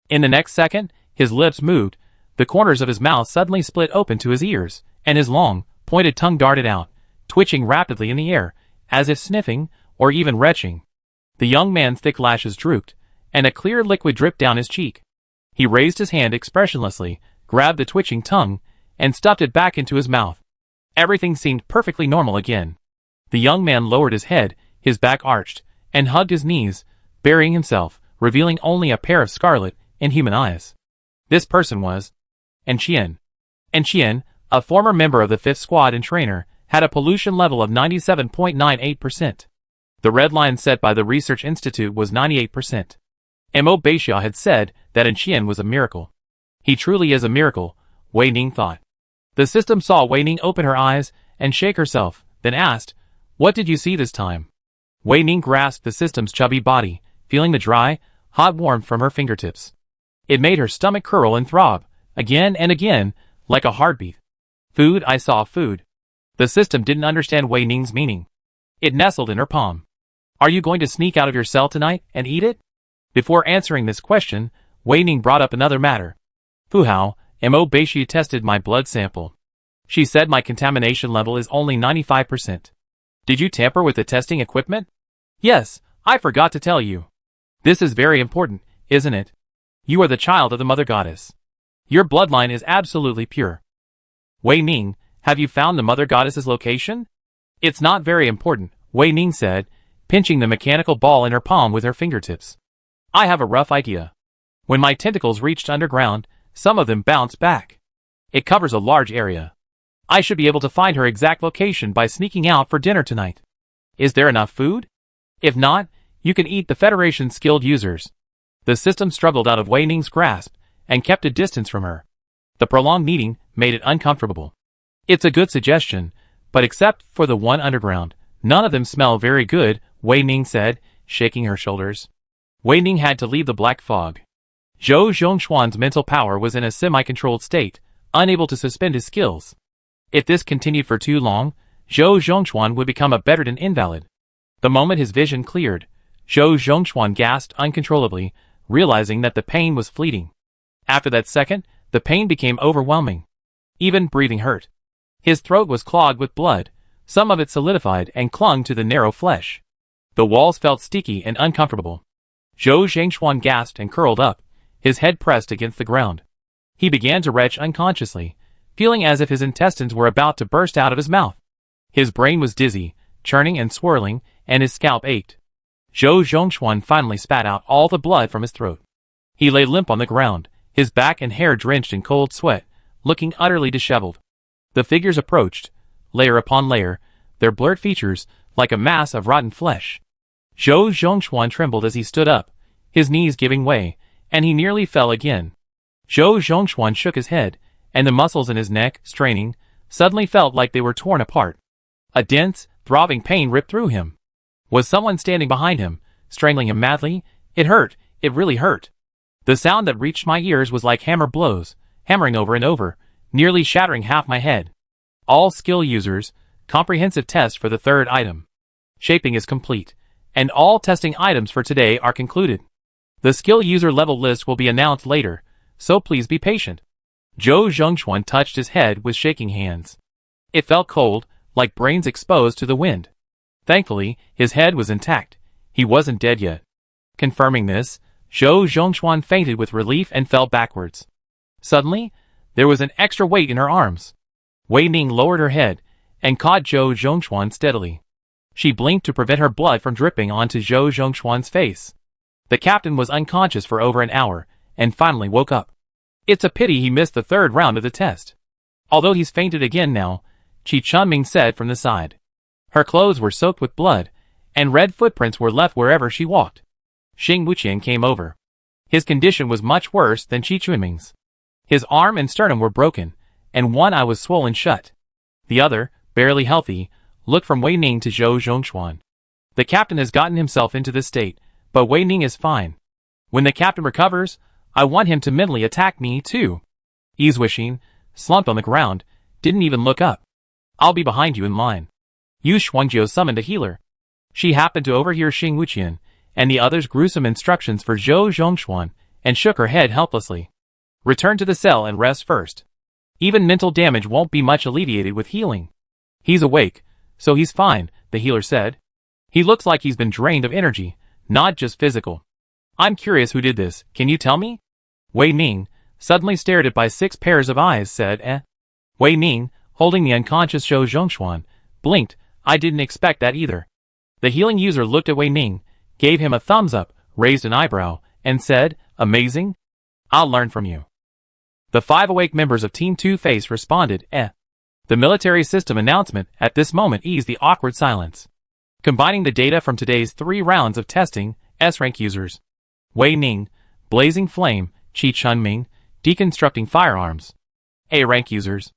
In the next second, his lips moved, the corners of his mouth suddenly split open to his ears, and his long, pointed tongue darted out, twitching rapidly in the air, as if sniffing, or even retching. The young man's thick lashes drooped, and a clear liquid dripped down his cheek. He raised his hand expressionlessly, grabbed the twitching tongue, and stuffed it back into his mouth. Everything seemed perfectly normal again. The young man lowered his head, his back arched, and hugged his knees, burying himself, revealing only a pair of scarlet, inhuman eyes. This person was Enchien. Enchien, a former member of the 5th Squad and trainer, had a pollution level of 97.98%. The red line set by the Research Institute was 98%. Mo Beixia had said that Enchien was a miracle. He truly is a miracle, Wei Ning thought. The system saw Wei Ning open her eyes and shake herself, then asked, "What did you see this time?" Wei Ning grasped the system's chubby body, feeling the dry, hot warmth from her fingertips. It made her stomach curl and throb, again and again, like a heartbeat. "Food, I saw food." The system didn't understand Wei Ning's meaning. It nestled in her palm. "Are you going to sneak out of your cell tonight and eat it?" Before answering this question, Wei Ning brought up another matter. Fu Hao, Mo Beishi tested my blood sample. She said my contamination level is only 95%. Did you tamper with the testing equipment? Yes, I forgot to tell you. This is very important, isn't it? You are the child of the Mother Goddess. Your bloodline is absolutely pure. Wei Ning, have you found the Mother Goddess's location? It's not very important, Wei Ning said, pinching the mechanical ball in her palm with her fingertips. I have a rough idea. When my tentacles reached underground, some of them bounced back. It covers a large area. I should be able to find her exact location by sneaking out for dinner tonight. Is there enough food? If not, you can eat the Federation's skilled users. The system struggled out of Wei Ning's grasp and kept a distance from her. The prolonged meeting made it uncomfortable. It's a good suggestion, but except for the one underground, none of them smell very good, Wei Ning said, shaking her shoulders. Wei Ning had to leave the black fog. Zhou Zhongxuan's mental power was in a semi-controlled state, unable to suspend his skills. If this continued for too long, Zhou Zhongxuan would become a bedridden invalid. The moment his vision cleared, Zhou Zhongxuan gasped uncontrollably, realizing that the pain was fleeting. After that second, the pain became overwhelming. Even breathing hurt. His throat was clogged with blood, some of it solidified and clung to the narrow flesh. The walls felt sticky and uncomfortable. Zhou Zhongxuan gasped and curled up, his head pressed against the ground. He began to retch unconsciously, feeling as if his intestines were about to burst out of his mouth. His brain was dizzy, churning and swirling, and his scalp ached. Zhou Zhongxuan finally spat out all the blood from his throat. He lay limp on the ground, his back and hair drenched in cold sweat, looking utterly disheveled. The figures approached, layer upon layer, their blurred features like a mass of rotten flesh. Zhou Zhongxuan trembled as he stood up, his knees giving way, and he nearly fell again. Zhou Zhongxuan shook his head, and the muscles in his neck, straining, suddenly felt like they were torn apart. A dense, throbbing pain ripped through him. Was someone standing behind him, strangling him madly? It hurt, it really hurt. The sound that reached my ears was like hammer blows, hammering over and over, nearly shattering half my head. All skill users, comprehensive test for the third item. Shaping is complete, and all testing items for today are concluded. The skill user level list will be announced later, so please be patient. Zhou Zhongxuan touched his head with shaking hands. It felt cold, like brains exposed to the wind. Thankfully, his head was intact. He wasn't dead yet. Confirming this, Zhou Zhongxuan fainted with relief and fell backwards. Suddenly, there was an extra weight in her arms. Wei Ning lowered her head and caught Zhou Zhongxuan steadily. She blinked to prevent her blood from dripping onto Zhou Zhongxuan's face. The captain was unconscious for over an hour and finally woke up. It's a pity he missed the third round of the test. Although he's fainted again now, Qi Chunming said from the side. Her clothes were soaked with blood, and red footprints were left wherever she walked. Xing Wuqian came over. His condition was much worse than Qi Chunming's. His arm and sternum were broken, and one eye was swollen shut. The other, barely healthy, looked from Wei Ning to Zhou Zhongxuan. The captain has gotten himself into this state, but Wei Ning is fine. When the captain recovers, I want him to mentally attack me too. Yi Zuixing, slumped on the ground, didn't even look up. I'll be behind you in line. Yu Shuangjiu summoned a healer. She happened to overhear Xing Wuqian and the others' gruesome instructions for Zhou Zhongxuan and shook her head helplessly. Return to the cell and rest first. Even mental damage won't be much alleviated with healing. He's awake, so he's fine, the healer said. He looks like he's been drained of energy, not just physical. I'm curious who did this, can you tell me? Wei Ning, suddenly stared at by 6 pairs of eyes, said, Wei Ning, holding the unconscious Zhou Zhongxuan, blinked. I didn't expect that either. The healing user looked at Wei Ning, gave him a thumbs up, raised an eyebrow, and said, amazing? I'll learn from you. The 5 awake members of Team Two-Face responded, The military system announcement at this moment eased the awkward silence. Combining the data from today's 3 rounds of testing, S-rank users. Wei Ning, Blazing Flame, Qi Chunming, Deconstructing Firearms. A-rank users.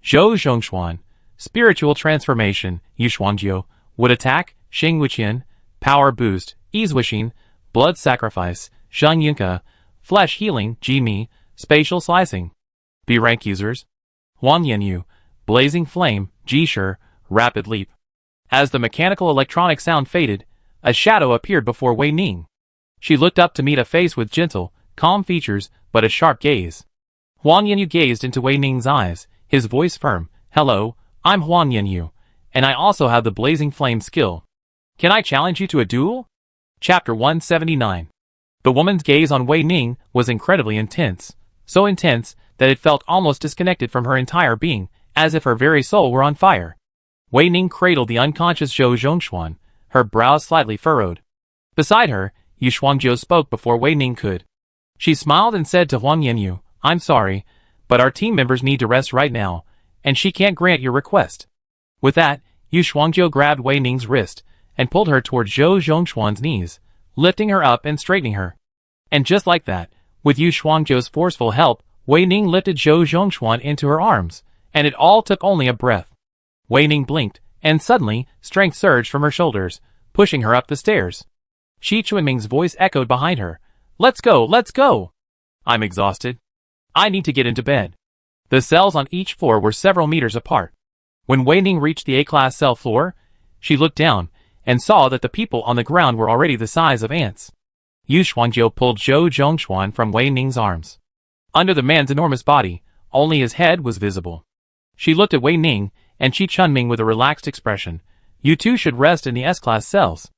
Zhou Zhongxuan, Spiritual Transformation, Yu Shuangjiu, Wood Attack, Xing Wuqian, Power Boost, Yi Zuixing, Blood Sacrifice, Zhang Yunke, Flesh Healing, Ji Mi, Spatial Slicing. B-rank users. Huang Yanyu, Blazing Flame, Ji Shi, Rapid Leap. As the mechanical electronic sound faded, a shadow appeared before Wei Ning. She looked up to meet a face with gentle, calm features, but a sharp gaze. Huang Yanyu gazed into Wei Ning's eyes, his voice firm. Hello, I'm Huang Yanyu, and I also have the blazing flame skill. Can I challenge you to a duel? Chapter 179. The woman's gaze on Wei Ning was incredibly intense, so intense that it felt almost disconnected from her entire being, as if her very soul were on fire. Wei Ning cradled the unconscious Zhou Zhongxuan, her brows slightly furrowed. Beside her, Yu Shuangjiu spoke before Wei Ning could. She smiled and said to Huang Yanyu, I'm sorry, but our team members need to rest right now, and she can't grant your request. With that, Yu Shuangjiu grabbed Wei Ning's wrist and pulled her toward Zhou Zhongxuan's knees, lifting her up and straightening her. And just like that, with Yu Shuangjiu's forceful help, Wei Ning lifted Zhou Zhongxuan into her arms, and it all took only a breath. Wei Ning blinked, and suddenly, strength surged from her shoulders, pushing her up the stairs. Shi Chuanming's voice echoed behind her. Let's go, let's go! I'm exhausted. I need to get into bed. The cells on each floor were several meters apart. When Wei Ning reached the A-class cell floor, she looked down and saw that the people on the ground were already the size of ants. Yu Shuangjiu pulled Zhou Zhongxuan from Wei Ning's arms. Under the man's enormous body, only his head was visible. She looked at Wei Ning and Shi Chunming with a relaxed expression. You two should rest in the S-class cells.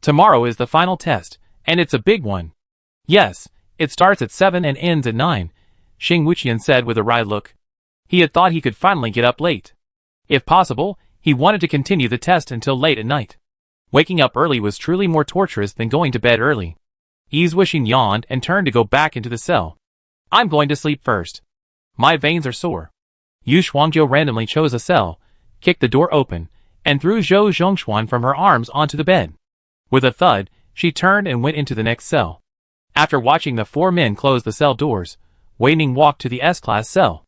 Tomorrow is the final test, and it's a big one. Yes, it starts at 7 and ends at 9, Xing Wuqian said with a wry look. He had thought he could finally get up late. If possible, he wanted to continue the test until late at night. Waking up early was truly more torturous than going to bed early. Yi Zuixing yawned and turned to go back into the cell. I'm going to sleep first. My veins are sore. Yu Shuangjiu randomly chose a cell, kicked the door open, and threw Zhou Zhongxuan from her arms onto the bed. With a thud, she turned and went into the next cell. After watching the four men close the cell doors, Wei Ning walked to the S-class cell.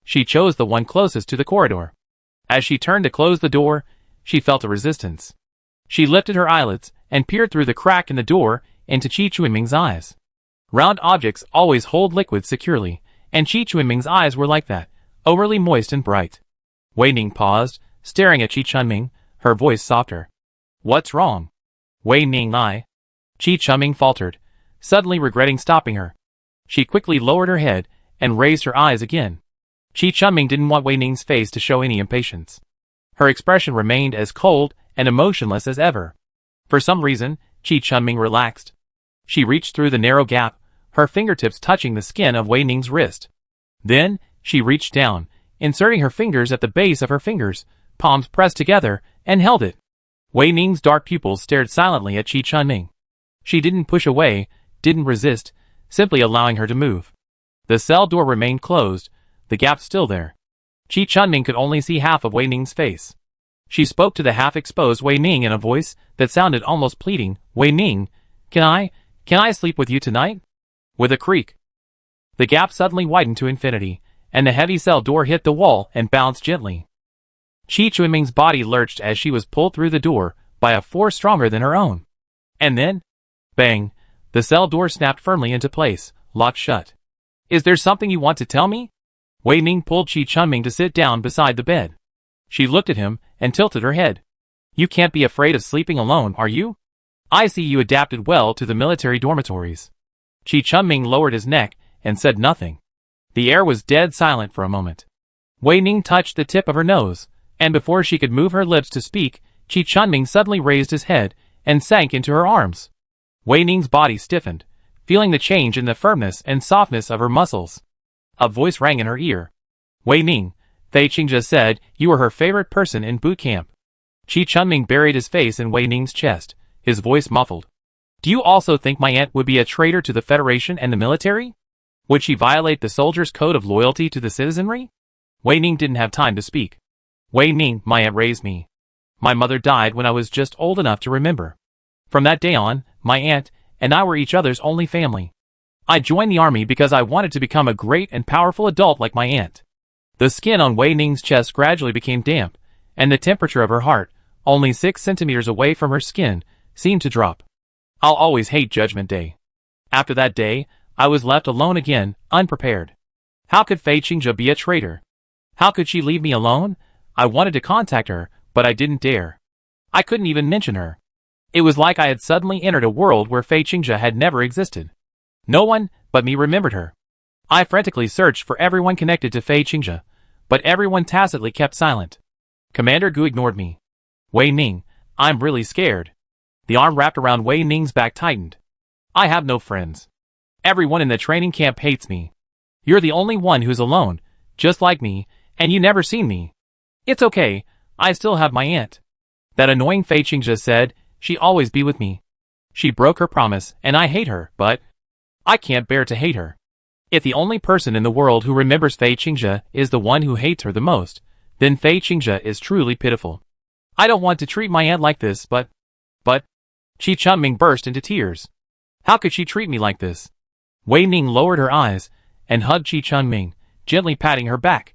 She chose the one closest to the corridor. As she turned to close the door, she felt a resistance. She lifted her eyelids and peered through the crack in the door into Qi Chuanming's eyes. Round objects always hold liquids securely, and Qi Chuanming's eyes were like that, overly moist and bright. Wei Ning paused, staring at Qi Chunming, her voice softer. What's wrong? Wei Ning, Qi Chunming faltered, suddenly regretting stopping her. She quickly lowered her head and raised her eyes again. Qi Chunming didn't want Wei Ning's face to show any impatience. Her expression remained as cold and emotionless as ever. For some reason, Qi Chunming relaxed. She reached through the narrow gap, her fingertips touching the skin of Wei Ning's wrist. Then, she reached down, inserting her fingers at the base of her fingers, palms pressed together, and held it. Wei Ning's dark pupils stared silently at Qi Chunming. She didn't push away, didn't resist, simply allowing her to move. The cell door remained closed, the gap still there. Qi Chunming could only see half of Wei Ning's face. She spoke to the half-exposed Wei Ning in a voice that sounded almost pleading. Wei Ning, can I sleep with you tonight? With a creak, the gap suddenly widened to infinity, and the heavy cell door hit the wall and bounced gently. Qi Chuanming's body lurched as she was pulled through the door by a force stronger than her own. And then, bang, the cell door snapped firmly into place, locked shut. Is there something you want to tell me? Wei Ning pulled Qi Chunming to sit down beside the bed. She looked at him and tilted her head. You can't be afraid of sleeping alone, are you? I see you adapted well to the military dormitories. Qi Chunming lowered his neck and said nothing. The air was dead silent for a moment. Wei Ning touched the tip of her nose, and before she could move her lips to speak, Qi Chunming suddenly raised his head and sank into her arms. Wei Ning's body stiffened, feeling the change in the firmness and softness of her muscles. A voice rang in her ear. Wei Ning, Fei Qingzhe said you were her favorite person in boot camp. Qi Chunming buried his face in Wei Ning's chest, his voice muffled. Do you also think my aunt would be a traitor to the Federation and the military? Would she violate the soldiers' code of loyalty to the citizenry? Wei Ning didn't have time to speak. Wei Ning, my aunt raised me. My mother died when I was just old enough to remember. From that day on, my aunt and I were each other's only family. I joined the army because I wanted to become a great and powerful adult like my aunt. The skin on Wei Ning's chest gradually became damp, and the temperature of her heart, only 6 centimeters away from her skin, seemed to drop. I'll always hate Judgment Day. After that day, I was left alone again, unprepared. How could Fei Qingzhe be a traitor? How could she leave me alone? I wanted to contact her, but I didn't dare. I couldn't even mention her. It was like I had suddenly entered a world where Fei Qingzhe had never existed. No one but me remembered her. I frantically searched for everyone connected to Fei Qingzhe, but everyone tacitly kept silent. Commander Gu ignored me. Wei Ning, I'm really scared. The arm wrapped around Wei Ning's back tightened. I have no friends. Everyone in the training camp hates me. You're the only one who's alone, just like me, and you never seen me. It's okay, I still have my aunt. That annoying Fei Qingzhe said she'd always be with me. She broke her promise, and I hate her, but I can't bear to hate her. If the only person in the world who remembers Fei Qingzhe is the one who hates her the most, then Fei Qingzhe is truly pitiful. I don't want to treat my aunt like this, but... Qi Chunming burst into tears. How could she treat me like this? Wei Ning lowered her eyes and hugged Qi Chunming, gently patting her back.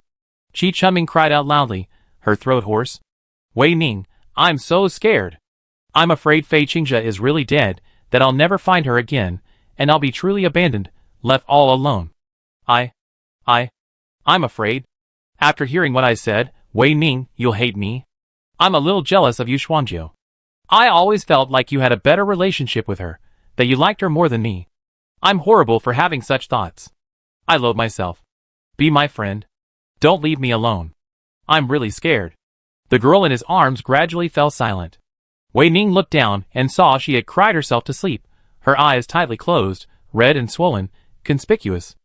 Qi Chunming cried out loudly, her throat hoarse. Wei Ning, I'm so scared. I'm afraid Fei Qingzhe is really dead, that I'll never find her again, and I'll be truly abandoned, left all alone. I'm afraid. After hearing what I said, Wei Ning, you'll hate me. I'm a little jealous of you, Xuanjiu. I always felt like you had a better relationship with her, that you liked her more than me. I'm horrible for having such thoughts. I loathe myself. Be my friend. Don't leave me alone. I'm really scared. The girl in his arms gradually fell silent. Wei Ning looked down and saw she had cried herself to sleep, her eyes tightly closed, red and swollen, conspicuous.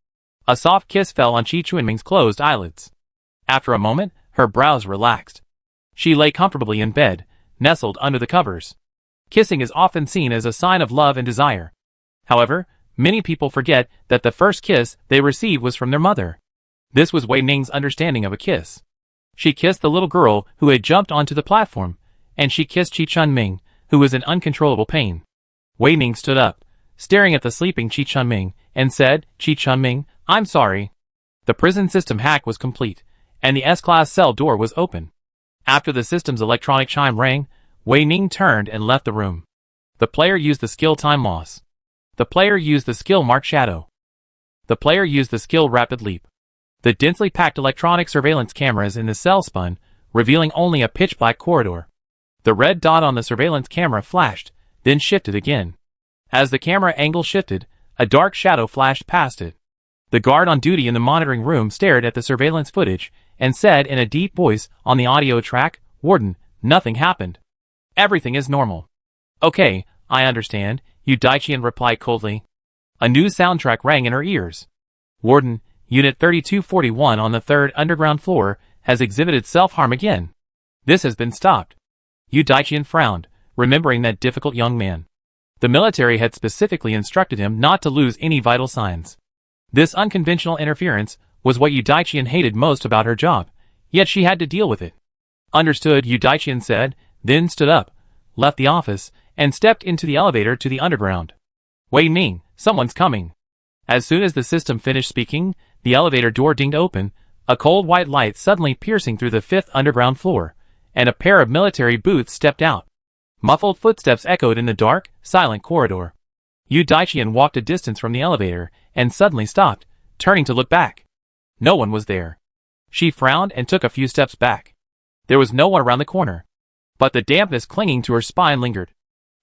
A soft kiss fell on Qi Chunming's closed eyelids. After a moment, her brows relaxed. She lay comfortably in bed, nestled under the covers. Kissing is often seen as a sign of love and desire. However, many people forget that the first kiss they received was from their mother. This was Wei Ning's understanding of a kiss. She kissed the little girl who had jumped onto the platform, and she kissed Qi Chunming, who was in uncontrollable pain. Wei Ning stood up, staring at the sleeping Qi Chunming, and said, Qi Chunming, I'm sorry. The prison system hack was complete, and the S-class cell door was open. After the system's electronic chime rang, Wei Ning turned and left the room. The player used the skill Time Loss. The player used the skill Mark Shadow. The player used the skill Rapid Leap. The densely packed electronic surveillance cameras in the cell spun, revealing only a pitch-black corridor. The red dot on the surveillance camera flashed, then shifted again. As the camera angle shifted, a dark shadow flashed past it. The guard on duty in the monitoring room stared at the surveillance footage and said in a deep voice on the audio track, Warden, nothing happened. Everything is normal. Okay, I understand, Yu Daiqian replied coldly. A new soundtrack rang in her ears. Warden, Unit 3241 on the 3rd underground floor has exhibited self-harm again. This has been stopped. Yu Daiqian frowned, remembering that difficult young man. The military had specifically instructed him not to lose any vital signs. This unconventional interference was what Yu Daiqian hated most about her job, yet she had to deal with it. Understood, Yu Daiqian said, then stood up, left the office, and stepped into the elevator to the underground. Wei Ning, someone's coming. As soon as the system finished speaking, the elevator door dinged open, a cold white light suddenly piercing through the 5th underground floor, and a pair of military boots stepped out. Muffled footsteps echoed in the dark, silent corridor. Yu Daiqian walked a distance from the elevator, and suddenly stopped, turning to look back. No one was there. She frowned and took a few steps back. There was no one around the corner. But the dampness clinging to her spine lingered.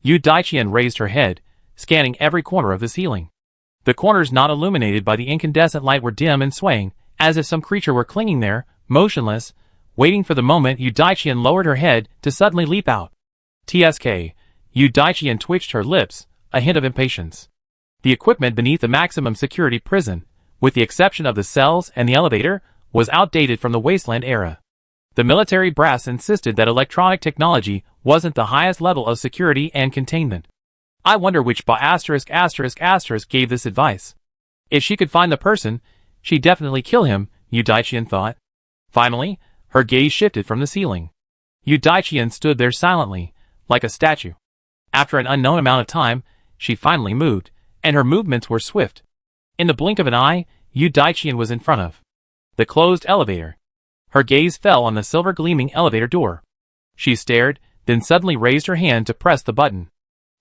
Yu Daiqian raised her head, scanning every corner of the ceiling. The corners not illuminated by the incandescent light were dim and swaying, as if some creature were clinging there, motionless, waiting for the moment Yu Daiqian lowered her head to suddenly leap out. TSK. Yu Daiqian twitched her lips, a hint of impatience. The equipment beneath the maximum security prison, with the exception of the cells and the elevator, was outdated from the wasteland era. The military brass insisted that electronic technology wasn't the highest level of security and containment. I wonder which **** gave this advice. If she could find the person, she'd definitely kill him, Yu Daiqian thought. Finally, her gaze shifted from the ceiling. Yu Daiqian stood there silently, like a statue. After an unknown amount of time, she finally moved, and her movements were swift. In the blink of an eye, Yu Daiqian was in front of the closed elevator. Her gaze fell on the silver-gleaming elevator door. She stared, then suddenly raised her hand to press the button.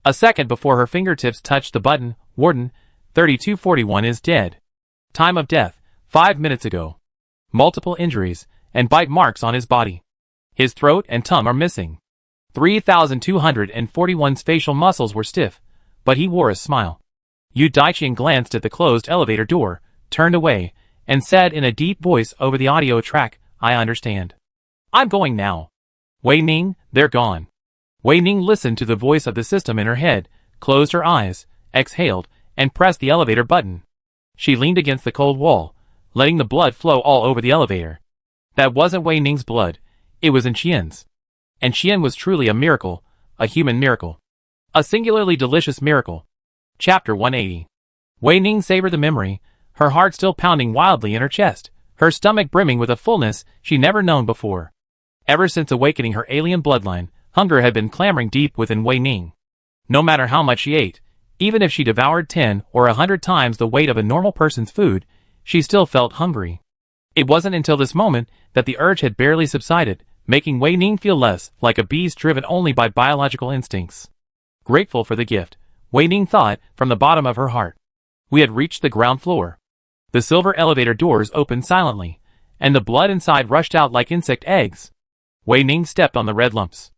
A second before her fingertips touched the button, Warden, 3241 is dead. Time of death, 5 minutes ago. Multiple injuries, and bite marks on his body. His throat and tongue are missing. 3241's facial muscles were stiff, but he wore a smile. Yu Daiqian glanced at the closed elevator door, turned away, and said in a deep voice over the audio track, "I understand. I'm going now." Wei Ning, they're gone. Wei Ning listened to the voice of the system in her head, closed her eyes, exhaled, and pressed the elevator button. She leaned against the cold wall, letting the blood flow all over the elevator. That wasn't Wei Ning's blood, it was Qian's. And Qian was truly a miracle, a human miracle. A singularly delicious miracle. Chapter 180. Wei Ning savored the memory, her heart still pounding wildly in her chest, her stomach brimming with a fullness she'd never known before. Ever since awakening her alien bloodline, hunger had been clamoring deep within Wei Ning. No matter how much she ate, even if she devoured 10 or 100 times the weight of a normal person's food, she still felt hungry. It wasn't until this moment that the urge had barely subsided, making Wei Ning feel less like a beast driven only by biological instincts. Grateful for the gift, Wei Ning thought from the bottom of her heart. We had reached the ground floor. The silver elevator doors opened silently, and the blood inside rushed out like insect eggs. Wei Ning stepped on the red lumps.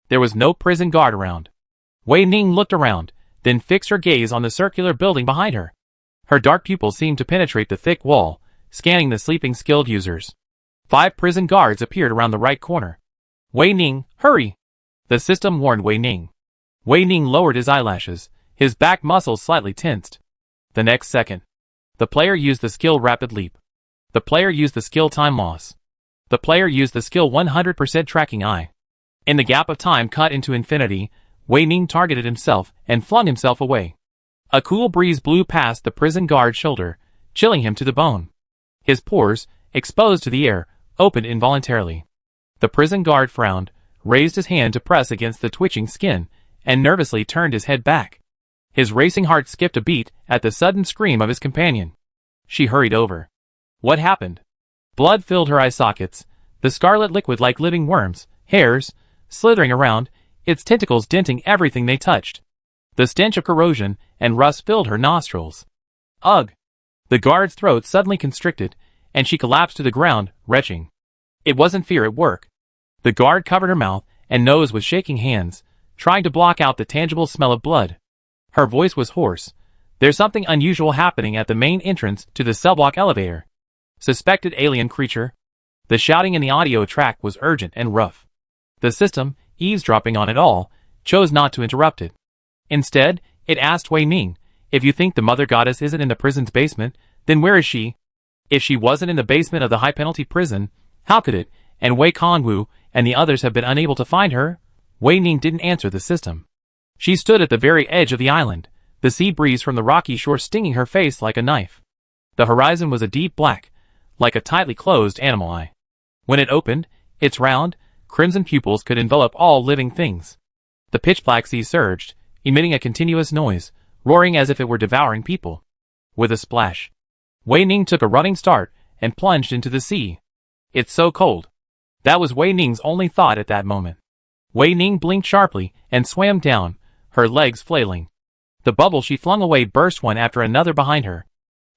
There was no prison guard around. Wei Ning looked around, then fixed her gaze on the circular building behind her. Her dark pupils seemed to penetrate the thick wall, scanning the sleeping skilled users. 5 prison guards appeared around the right corner. Wei Ning, hurry! The system warned Wei Ning. Wei Ning lowered his eyelashes, his back muscles slightly tensed. The next second, the player used the skill Rapid Leap. The player used the skill Time Loss. The player used the skill 100% Tracking Eye. In the gap of time cut into infinity, Wei Ning targeted himself and flung himself away. A cool breeze blew past the prison guard's shoulder, chilling him to the bone. His pores, exposed to the air, opened involuntarily. The prison guard frowned, raised his hand to press against the twitching skin, and nervously turned his head back. His racing heart skipped a beat at the sudden scream of his companion. She hurried over. What happened? Blood filled her eye sockets, the scarlet liquid like living worms, hairs, slithering around, its tentacles denting everything they touched. The stench of corrosion and rust filled her nostrils. Ugh! The guard's throat suddenly constricted, and she collapsed to the ground, retching. It wasn't fear at work. The guard covered her mouth and nose with shaking hands, trying to block out the tangible smell of blood. Her voice was hoarse. There's something unusual happening at the main entrance to the cell block elevator. Suspected alien creature. The shouting in the audio track was urgent and rough. The system, eavesdropping on it all, chose not to interrupt it. Instead, it asked Wei Ning, if you think the mother goddess isn't in the prison's basement, then where is she? If she wasn't in the basement of the high-penalty prison, how could it, and Wei Conwu and the others have been unable to find her? Wei Ning didn't answer the system. She stood at the very edge of the island, the sea breeze from the rocky shore stinging her face like a knife. The horizon was a deep black, like a tightly closed animal eye. When it opened, its round, crimson pupils could envelop all living things. The pitch-black sea surged, emitting a continuous noise, roaring as if it were devouring people. With a splash, Wei Ning took a running start and plunged into the sea. It's so cold. That was Wei Ning's only thought at that moment. Wei Ning blinked sharply and swam down, her legs flailing. The bubble she flung away burst one after another behind her.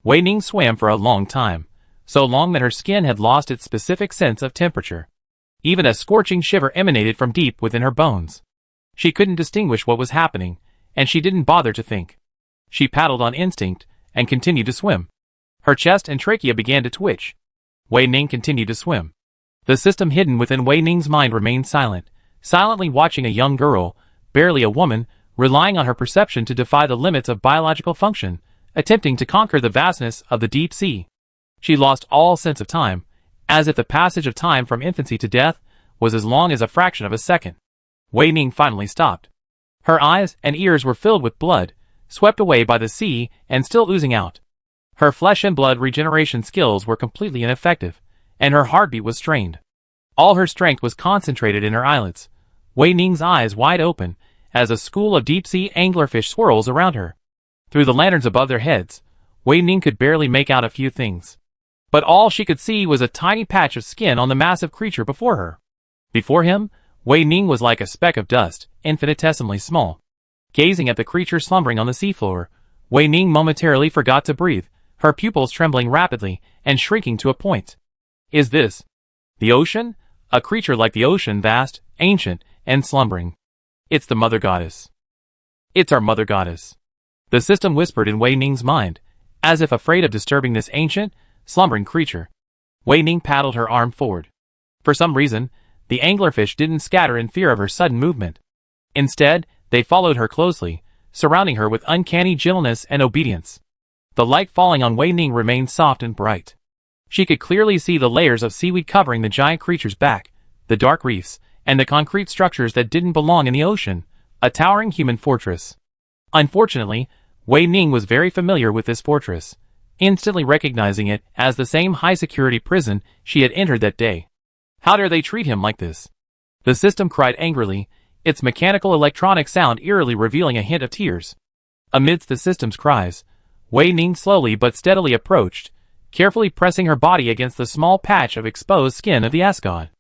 Wei Ning swam for a long time, so long that her skin had lost its specific sense of temperature. Even a scorching shiver emanated from deep within her bones. She couldn't distinguish what was happening, and she didn't bother to think. She paddled on instinct and continued to swim. Her chest and trachea began to twitch. Wei Ning continued to swim. The system hidden within Wei Ning's mind remained silent, silently watching a young girl, barely a woman, relying on her perception to defy the limits of biological function, attempting to conquer the vastness of the deep sea. She lost all sense of time, as if the passage of time from infancy to death was as long as a fraction of a second. Wei Ning finally stopped. Her eyes and ears were filled with blood, swept away by the sea and still oozing out. Her flesh and blood regeneration skills were completely ineffective, and her heartbeat was strained. All her strength was concentrated in her eyelids, Wei Ning's eyes wide open, as a school of deep-sea anglerfish swirls around her. Through the lanterns above their heads, Wei Ning could barely make out a few things. But all she could see was a tiny patch of skin on the massive creature before her. Before him, Wei Ning was like a speck of dust, infinitesimally small. Gazing at the creature slumbering on the seafloor, Wei Ning momentarily forgot to breathe, her pupils trembling rapidly and shrinking to a point. Is this the ocean? A creature like the ocean, vast, ancient, and slumbering. It's the Mother Goddess. It's our Mother Goddess. The system whispered in Wei Ning's mind, as if afraid of disturbing this ancient, slumbering creature. Wei Ning paddled her arm forward. For some reason, the anglerfish didn't scatter in fear of her sudden movement. Instead, they followed her closely, surrounding her with uncanny gentleness and obedience. The light falling on Wei Ning remained soft and bright. She could clearly see the layers of seaweed covering the giant creature's back, the dark reefs, and the concrete structures that didn't belong in the ocean, a towering human fortress. Unfortunately, Wei Ning was very familiar with this fortress, instantly recognizing it as the same high-security prison she had entered that day. How dare they treat him like this? The system cried angrily, its mechanical electronic sound eerily revealing a hint of tears. Amidst the system's cries, Wei Ning slowly but steadily approached, carefully pressing her body against the small patch of exposed skin of the Asgod.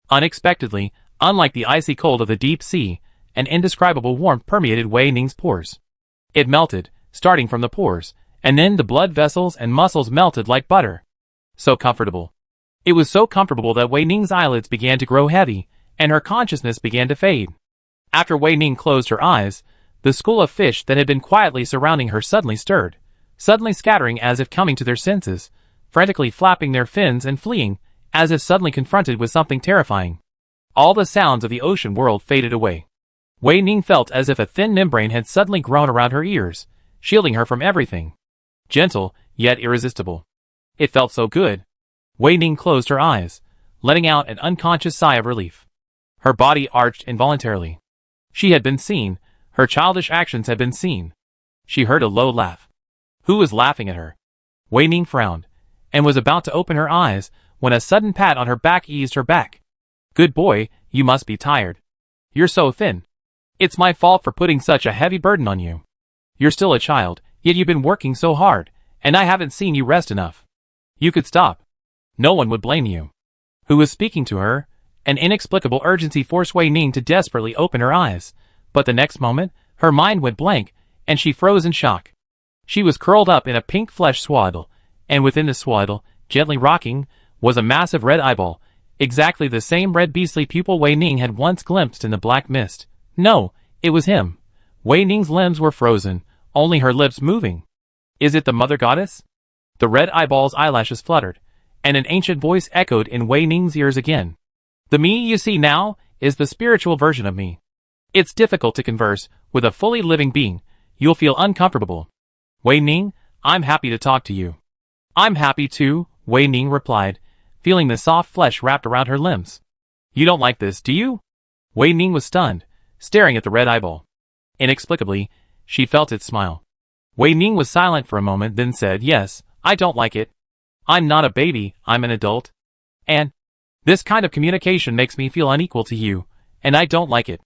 Unexpectedly, unlike the icy cold of the deep sea, an indescribable warmth permeated Wei Ning's pores. It melted, starting from the pores, and then the blood vessels and muscles melted like butter. So comfortable. It was so comfortable that Wei Ning's eyelids began to grow heavy, and her consciousness began to fade. After Wei Ning closed her eyes, the school of fish that had been quietly surrounding her suddenly stirred, suddenly scattering as if coming to their senses, frantically flapping their fins and fleeing, as if suddenly confronted with something terrifying. All the sounds of the ocean world faded away. Wei Ning felt as if a thin membrane had suddenly grown around her ears, shielding her from everything. Gentle, yet irresistible. It felt so good. Wei Ning closed her eyes, letting out an unconscious sigh of relief. Her body arched involuntarily. She had been seen, her childish actions had been seen. She heard a low laugh. Who was laughing at her? Wei Ning frowned, and was about to open her eyes, when a sudden pat on her back eased her back. Good boy, you must be tired. You're so thin. It's my fault for putting such a heavy burden on you. You're still a child, yet you've been working so hard, and I haven't seen you rest enough. You could stop. No one would blame you. Who was speaking to her? An inexplicable urgency forced Wei Ning to desperately open her eyes, but the next moment, her mind went blank, and she froze in shock. She was curled up in a pink flesh swaddle, and within the swaddle, gently rocking, was a massive red eyeball, exactly the same red beastly pupil Wei Ning had once glimpsed in the black mist. No, it was him. Wei Ning's limbs were frozen, only her lips moving. Is it the Mother Goddess? The red eyeball's eyelashes fluttered, and an ancient voice echoed in Wei Ning's ears again. The me you see now is the spiritual version of me. It's difficult to converse with a fully living being. You'll feel uncomfortable. Wei Ning, I'm happy to talk to you. I'm happy too, Wei Ning replied, feeling the soft flesh wrapped around her limbs. You don't like this, do you? Wei Ning was stunned, staring at the red eyeball. Inexplicably, she felt its smile. Wei Ning was silent for a moment, then said, yes, I don't like it. I'm not a baby, I'm an adult. And this kind of communication makes me feel unequal to you, and I don't like it.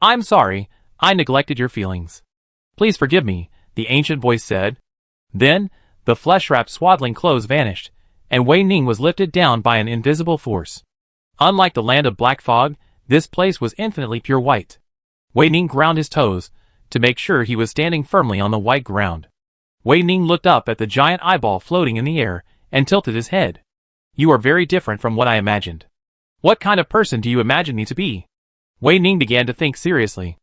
I'm sorry, I neglected your feelings. Please forgive me, the ancient voice said. Then, the flesh-wrapped swaddling clothes vanished, and Wei Ning was lifted down by an invisible force. Unlike the land of black fog, this place was infinitely pure white. Wei Ning ground his toes, to make sure he was standing firmly on the white ground. Wei Ning looked up at the giant eyeball floating in the air, and tilted his head. You are very different from what I imagined. What kind of person do you imagine me to be? Wei Ning began to think seriously.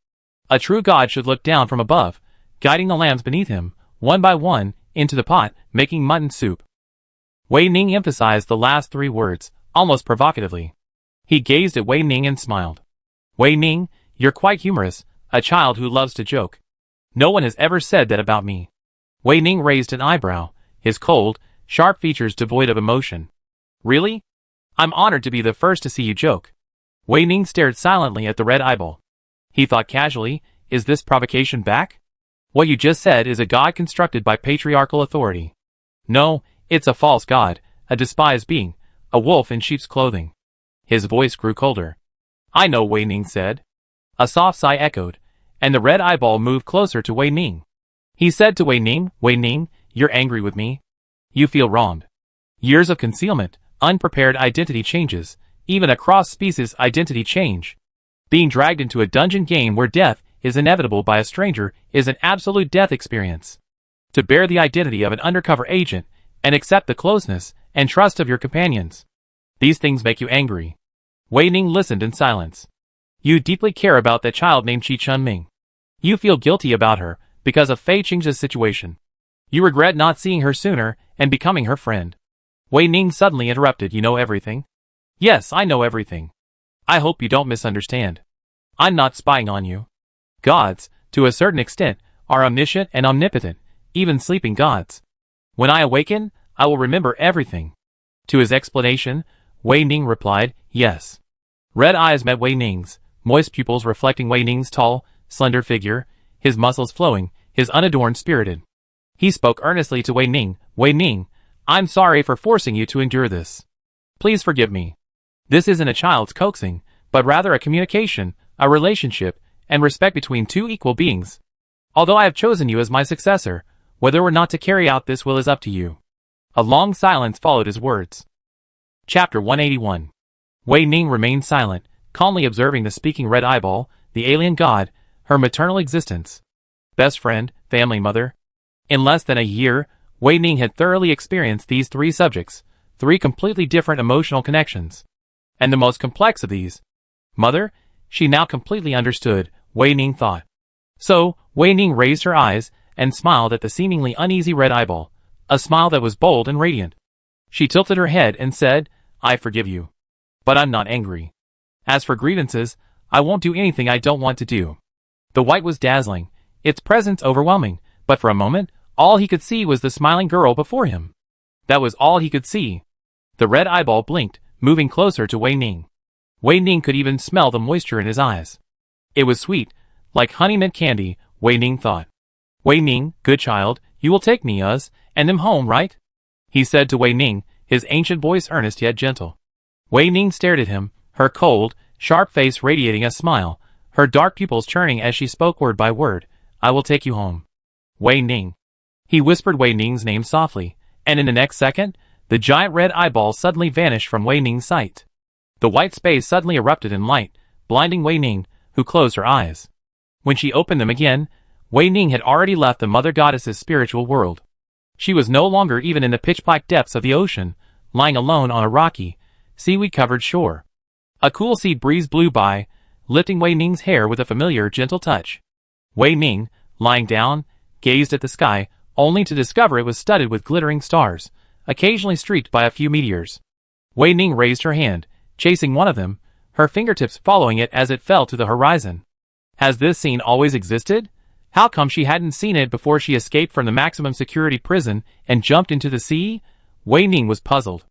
A true god should look down from above, guiding the lambs beneath him, one by one, into the pot, making mutton soup. Wei Ning emphasized the last three words, almost provocatively. He gazed at Wei Ning and smiled. Wei Ning, you're quite humorous, a child who loves to joke. No one has ever said that about me. Wei Ning raised an eyebrow, his cold, sharp features devoid of emotion. Really? I'm honored to be the first to see you joke. Wei Ning stared silently at the red eyeball. He thought casually, is this provocation back? What you just said is a god constructed by patriarchal authority. No, it's a false god, a despised being, a wolf in sheep's clothing. His voice grew colder. I know, Wei Ning said. A soft sigh echoed, and the red eyeball moved closer to Wei Ning. He said to Wei Ning, you're angry with me. You feel wronged. Years of concealment, unprepared identity changes, even a cross-species identity change. Being dragged into a dungeon game where death is inevitable by a stranger is an absolute death experience. To bear the identity of an undercover agent and accept the closeness and trust of your companions. These things make you angry. Wei Ning listened in silence. You deeply care about that child named Qi Chunming. You feel guilty about her because of Fei Qing's situation. You regret not seeing her sooner and becoming her friend. Wei Ning suddenly interrupted. You know everything? Yes, I know everything. I hope you don't misunderstand. I'm not spying on you. Gods, to a certain extent, are omniscient and omnipotent, even sleeping gods. When I awaken, I will remember everything. To his explanation, Wei Ning replied, yes. Red eyes met Wei Ning's, moist pupils reflecting Wei Ning's tall, slender figure, his muscles flowing, his unadorned spirited. He spoke earnestly to Wei Ning. Wei Ning, I'm sorry for forcing you to endure this. Please forgive me. This isn't a child's coaxing, but rather a communication, a relationship, and respect between two equal beings. Although I have chosen you as my successor, whether or not to carry out this will is up to you. A long silence followed his words. Chapter 181. Wei Ning remained silent, calmly observing the speaking red eyeball, the alien god, her maternal existence. Best friend, family mother. In less than a year, Wei Ning had thoroughly experienced these three subjects, three completely different emotional connections. And the most complex of these, mother, she now completely understood, Wei Ning thought. So, Wei Ning raised her eyes and smiled at the seemingly uneasy red eyeball, a smile that was bold and radiant. She tilted her head and said, I forgive you. But I'm not angry. As for grievances, I won't do anything I don't want to do. The white was dazzling, its presence overwhelming, but for a moment, all he could see was the smiling girl before him. That was all he could see. The red eyeball blinked, moving closer to Wei Ning. Wei Ning could even smell the moisture in his eyes. It was sweet, like honey mint candy, Wei Ning thought. Wei Ning, good child, you will take me, us, and them home, right? He said to Wei Ning, his ancient voice earnest yet gentle. Wei Ning stared at him, her cold, sharp face radiating a smile, her dark pupils churning as she spoke word by word. I will take you home. Wei Ning. He whispered Wei Ning's name softly, and in the next second, the giant red eyeball suddenly vanished from Wei Ning's sight. The white space suddenly erupted in light, blinding Wei Ning, who closed her eyes. When she opened them again, Wei Ning had already left the mother goddess's spiritual world. She was no longer even in the pitch-black depths of the ocean, lying alone on a rocky, seaweed-covered shore. A cool sea breeze blew by, lifting Wei Ning's hair with a familiar, gentle touch. Wei Ning, lying down, gazed at the sky, only to discover it was studded with glittering stars, occasionally streaked by a few meteors. Wei Ning raised her hand, chasing one of them, her fingertips following it as it fell to the horizon. Has this scene always existed? How come she hadn't seen it before she escaped from the maximum security prison and jumped into the sea? Wei Ning was puzzled.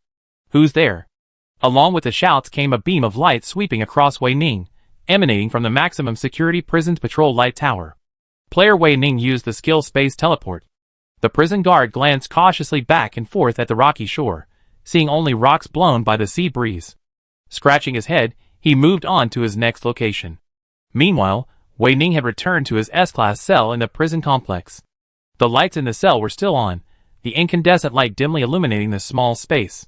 Who's there? Along with the shouts came a beam of light sweeping across Wei Ning, emanating from the maximum security prison's patrol light tower. Player Wei Ning used the skill space teleport. The prison guard glanced cautiously back and forth at the rocky shore, seeing only rocks blown by the sea breeze. Scratching his head, he moved on to his next location. Meanwhile, Wei Ning had returned to his S-class cell in the prison complex. The lights in the cell were still on, the incandescent light dimly illuminating the small space.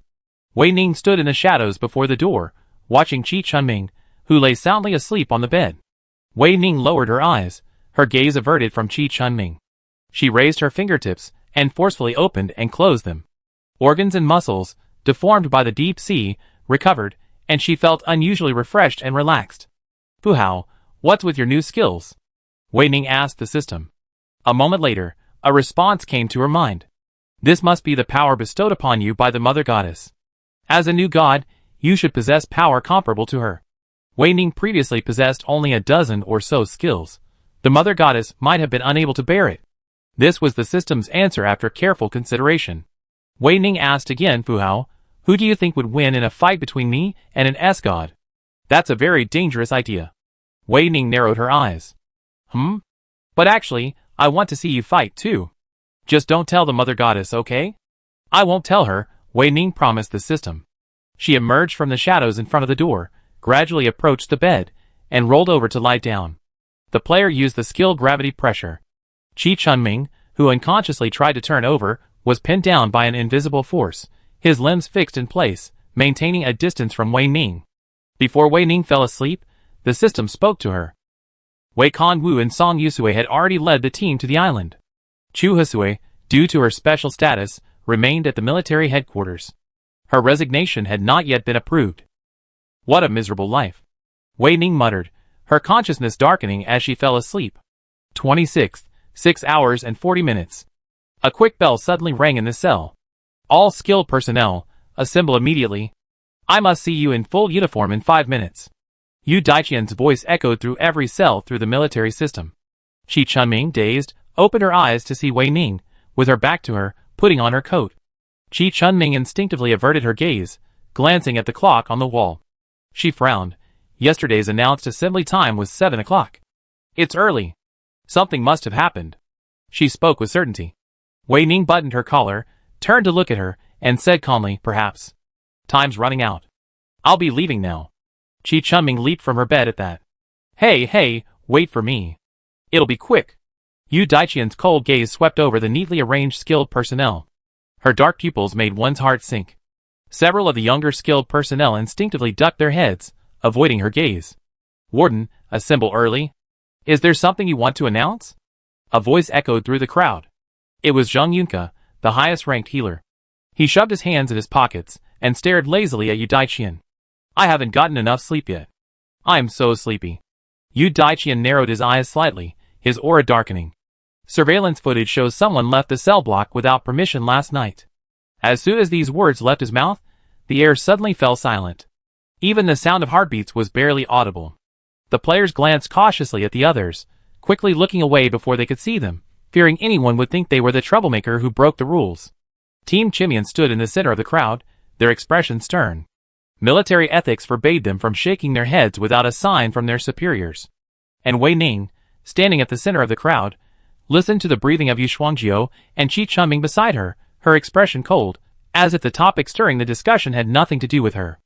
Wei Ning stood in the shadows before the door, watching Qi Chunming, who lay soundly asleep on the bed. Wei Ning lowered her eyes, her gaze averted from Qi Chunming. She raised her fingertips and forcefully opened and closed them. Organs and muscles, deformed by the deep sea, recovered, and she felt unusually refreshed and relaxed. Fu Hao, what's with your new skills? Wei Ning asked the system. A moment later, a response came to her mind. This must be the power bestowed upon you by the Mother Goddess. As a new god, you should possess power comparable to her. Wei Ning previously possessed only a dozen or so skills. The Mother Goddess might have been unable to bear it. This was the system's answer after careful consideration. Wei Ning asked again, Fu Hao, who do you think would win in a fight between me and an S-god? That's a very dangerous idea. Wei Ning narrowed her eyes. But actually, I want to see you fight too. Just don't tell the Mother Goddess, okay? I won't tell her, Wei Ning promised the system. She emerged from the shadows in front of the door, gradually approached the bed, and rolled over to lie down. The player used the skill gravity pressure. Qi Chunming, who unconsciously tried to turn over, was pinned down by an invisible force, his limbs fixed in place, maintaining a distance from Wei Ning. Before Wei Ning fell asleep, the system spoke to her. Wei Kanwu and Song Yusui had already led the team to the island. Chu Hisui, due to her special status, remained at the military headquarters. Her resignation had not yet been approved. What a miserable life. Wei Ning muttered, her consciousness darkening as she fell asleep. 26th, 6 hours and 40 minutes. A quick bell suddenly rang in the cell. All skilled personnel, assemble immediately. I must see you in full uniform in 5 minutes. Yu Daiqian's voice echoed through every cell through the military system. Shi Chunming, dazed, opened her eyes to see Wei Ning, with her back to her, putting on her coat. Shi Chunming instinctively averted her gaze, glancing at the clock on the wall. She frowned. Yesterday's announced assembly time was 7 o'clock. It's early. Something must have happened. She spoke with certainty. Wei Ning buttoned her collar, turned to look at her, and said calmly, perhaps. Time's running out. I'll be leaving now. Shi Chunming leaped from her bed at that. Hey, wait for me. It'll be quick. Yu Daiqian's cold gaze swept over the neatly arranged skilled personnel. Her dark pupils made one's heart sink. Several of the younger skilled personnel instinctively ducked their heads, avoiding her gaze. Warden, assemble early. Is there something you want to announce? A voice echoed through the crowd. It was Zhang Yunke, the highest-ranked healer. He shoved his hands in his pockets and stared lazily at Yu Daiqian. I haven't gotten enough sleep yet. I'm so sleepy. Yu Daiqian narrowed his eyes slightly, his aura darkening. Surveillance footage shows someone left the cell block without permission last night. As soon as these words left his mouth, the air suddenly fell silent. Even the sound of heartbeats was barely audible. The players glanced cautiously at the others, quickly looking away before they could see them, fearing anyone would think they were the troublemaker who broke the rules. Team Chimian stood in the center of the crowd, their expression stern. Military ethics forbade them from shaking their heads without a sign from their superiors. And Wei Ning, standing at the center of the crowd, listened to the breathing of Yu Shuangjiu and Shi Chunming beside her, her expression cold, as if the topic stirring the discussion had nothing to do with her.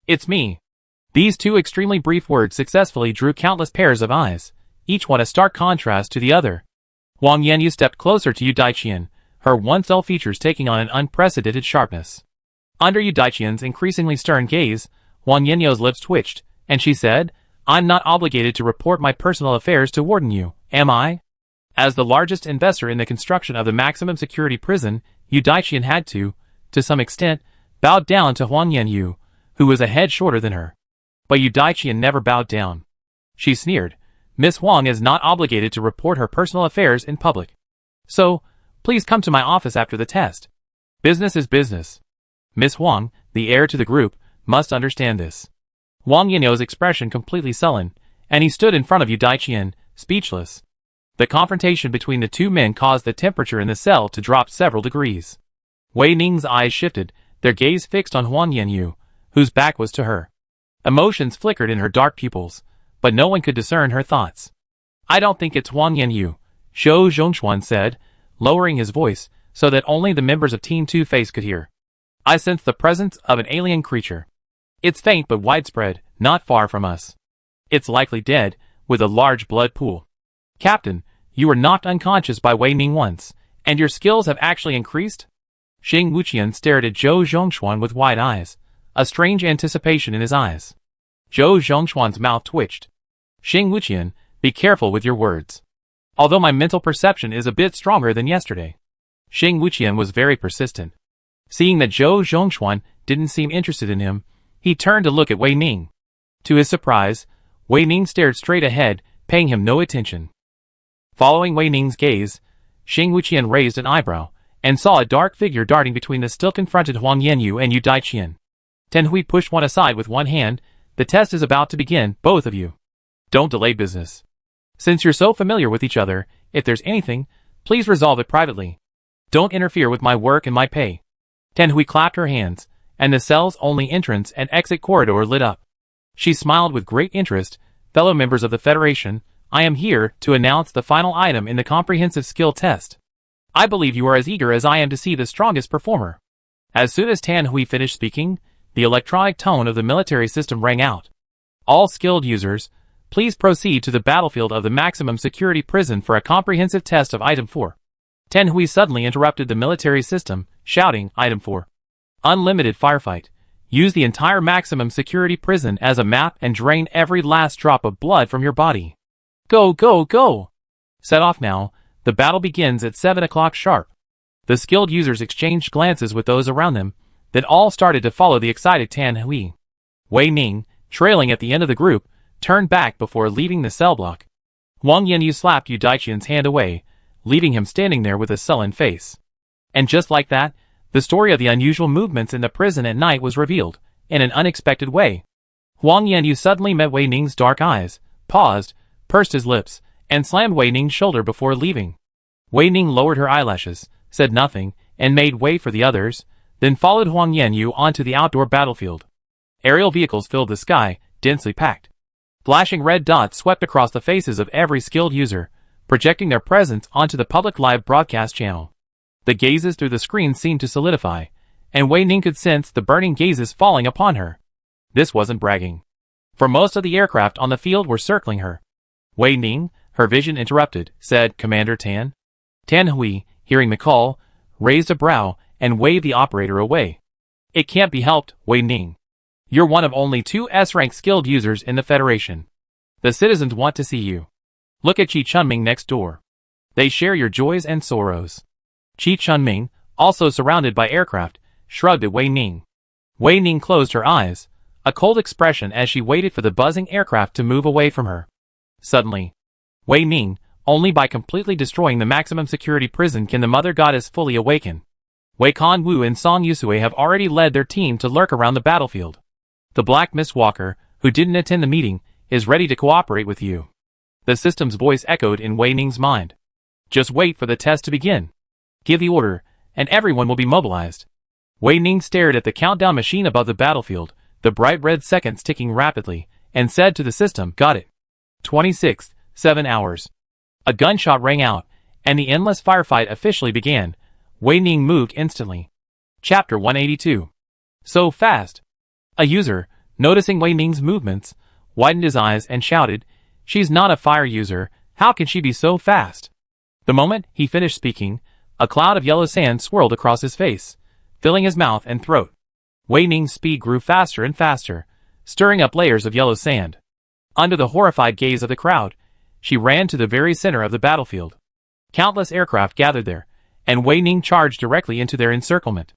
It's me. These two extremely brief words successfully drew countless pairs of eyes, each one a stark contrast to the other. Wang Yanyu stepped closer to Yu Daiqian, her one-cell features taking on an unprecedented sharpness. Under Yu Daiqian's increasingly stern gaze, Wang Yanyu's lips twitched, and she said, I'm not obligated to report my personal affairs to Warden Yu, am I? As the largest investor in the construction of the maximum security prison, Yu Daiqian had to some extent, bow down to Wang Yanyu, who was a head shorter than her. But Yu Daiqian never bowed down. She sneered, Miss Huang is not obligated to report her personal affairs in public. So, please come to my office after the test. Business is business. Miss Huang, the heir to the group, must understand this. Wang Yanyu's expression completely sullen, and he stood in front of Yu Daiqian, speechless. The confrontation between the two men caused the temperature in the cell to drop several degrees. Wei Ning's eyes shifted, their gaze fixed on Wang Yanyu, whose back was to her. Emotions flickered in her dark pupils, but no one could discern her thoughts. I don't think it's Wang Yanyu, Zhou Zhongchuan said, lowering his voice so that only the members of Team Two-Face could hear. I sense the presence of an alien creature. It's faint but widespread, not far from us. It's likely dead, with a large blood pool. Captain, you were knocked unconscious by Wei Ning once, and your skills have actually increased? Xing Wuqian stared at Zhou Zhongchuan with wide eyes, a strange anticipation in his eyes. Zhou Zhongchuan's mouth twitched. Xing Wuqian, be careful with your words. Although my mental perception is a bit stronger than yesterday. Xing Wuqian was very persistent. Seeing that Zhou Zhongchuan didn't seem interested in him, he turned to look at Wei Ning. To his surprise, Wei Ning stared straight ahead, paying him no attention. Following Wei Ning's gaze, Xing Wuqian raised an eyebrow, and saw a dark figure darting between the still-confronted Wang Yanyu and Yu Daiqian. Tenhui pushed one aside with one hand. The test is about to begin, both of you. Don't delay business. Since you're so familiar with each other, if there's anything, please resolve it privately. Don't interfere with my work and my pay. Tenhui clapped her hands, and the cell's only entrance and exit corridor lit up. She smiled with great interest. Fellow members of the Federation, I am here to announce the final item in the comprehensive skill test. I believe you are as eager as I am to see the strongest performer. As soon as Tan Hui finished speaking, the electronic tone of the military system rang out. All skilled users, please proceed to the battlefield of the maximum security prison for a comprehensive test of Item 4. Tan Hui suddenly interrupted the military system, shouting, Item 4. Unlimited firefight. Use the entire maximum security prison as a map and drain every last drop of blood from your body. Go, go, go! Set off now. The battle begins at 7 o'clock sharp. The skilled users exchanged glances with those around them, then all started to follow the excited Tan Hui. Wei Ning, trailing at the end of the group, turned back before leaving the cell block. Wang Yanyu slapped Yu Daiqian's hand away, leaving him standing there with a sullen face. And just like that, the story of the unusual movements in the prison at night was revealed, in an unexpected way. Wang Yanyu suddenly met Wei Ning's dark eyes, paused, pursed his lips, and slammed Wei Ning's shoulder before leaving. Wei Ning lowered her eyelashes, said nothing, and made way for the others, then followed Wang Yanyu onto the outdoor battlefield. Aerial vehicles filled the sky, densely packed. Flashing red dots swept across the faces of every skilled user, projecting their presence onto the public live broadcast channel. The gazes through the screen seemed to solidify, and Wei Ning could sense the burning gazes falling upon her. This wasn't bragging. For most of the aircraft on the field were circling her. Wei Ning, her vision interrupted, said Commander Tan. Tan Hui, hearing the call, raised a brow and waved the operator away. It can't be helped, Wei Ning. You're one of only 2 S-rank skilled users in the Federation. The citizens want to see you. Look at Qi Chunming next door. They share your joys and sorrows. Qi Chunming, also surrounded by aircraft, shrugged at Wei Ning. Wei Ning closed her eyes, a cold expression as she waited for the buzzing aircraft to move away from her. Suddenly, Wei Ning, only by completely destroying the maximum security prison can the Mother Goddess fully awaken. Wei Kan Wu and Song Yusui have already led their team to lurk around the battlefield. The Black Mist Walker, who didn't attend the meeting, is ready to cooperate with you. The system's voice echoed in Wei Ning's mind. Just wait for the test to begin. Give the order, and everyone will be mobilized. Wei Ning stared at the countdown machine above the battlefield, the bright red seconds ticking rapidly, and said to the system, "Got it. 26, 7 hours." A gunshot rang out, and the endless firefight officially began. Wei Ning moved instantly. Chapter 182. So fast. A user, noticing Wei Ning's movements, widened his eyes and shouted, "She's not a fire user, how can she be so fast?" The moment he finished speaking, a cloud of yellow sand swirled across his face, filling his mouth and throat. Wei Ning's speed grew faster and faster, stirring up layers of yellow sand. Under the horrified gaze of the crowd, she ran to the very center of the battlefield. Countless aircraft gathered there, and Wei Ning charged directly into their encirclement.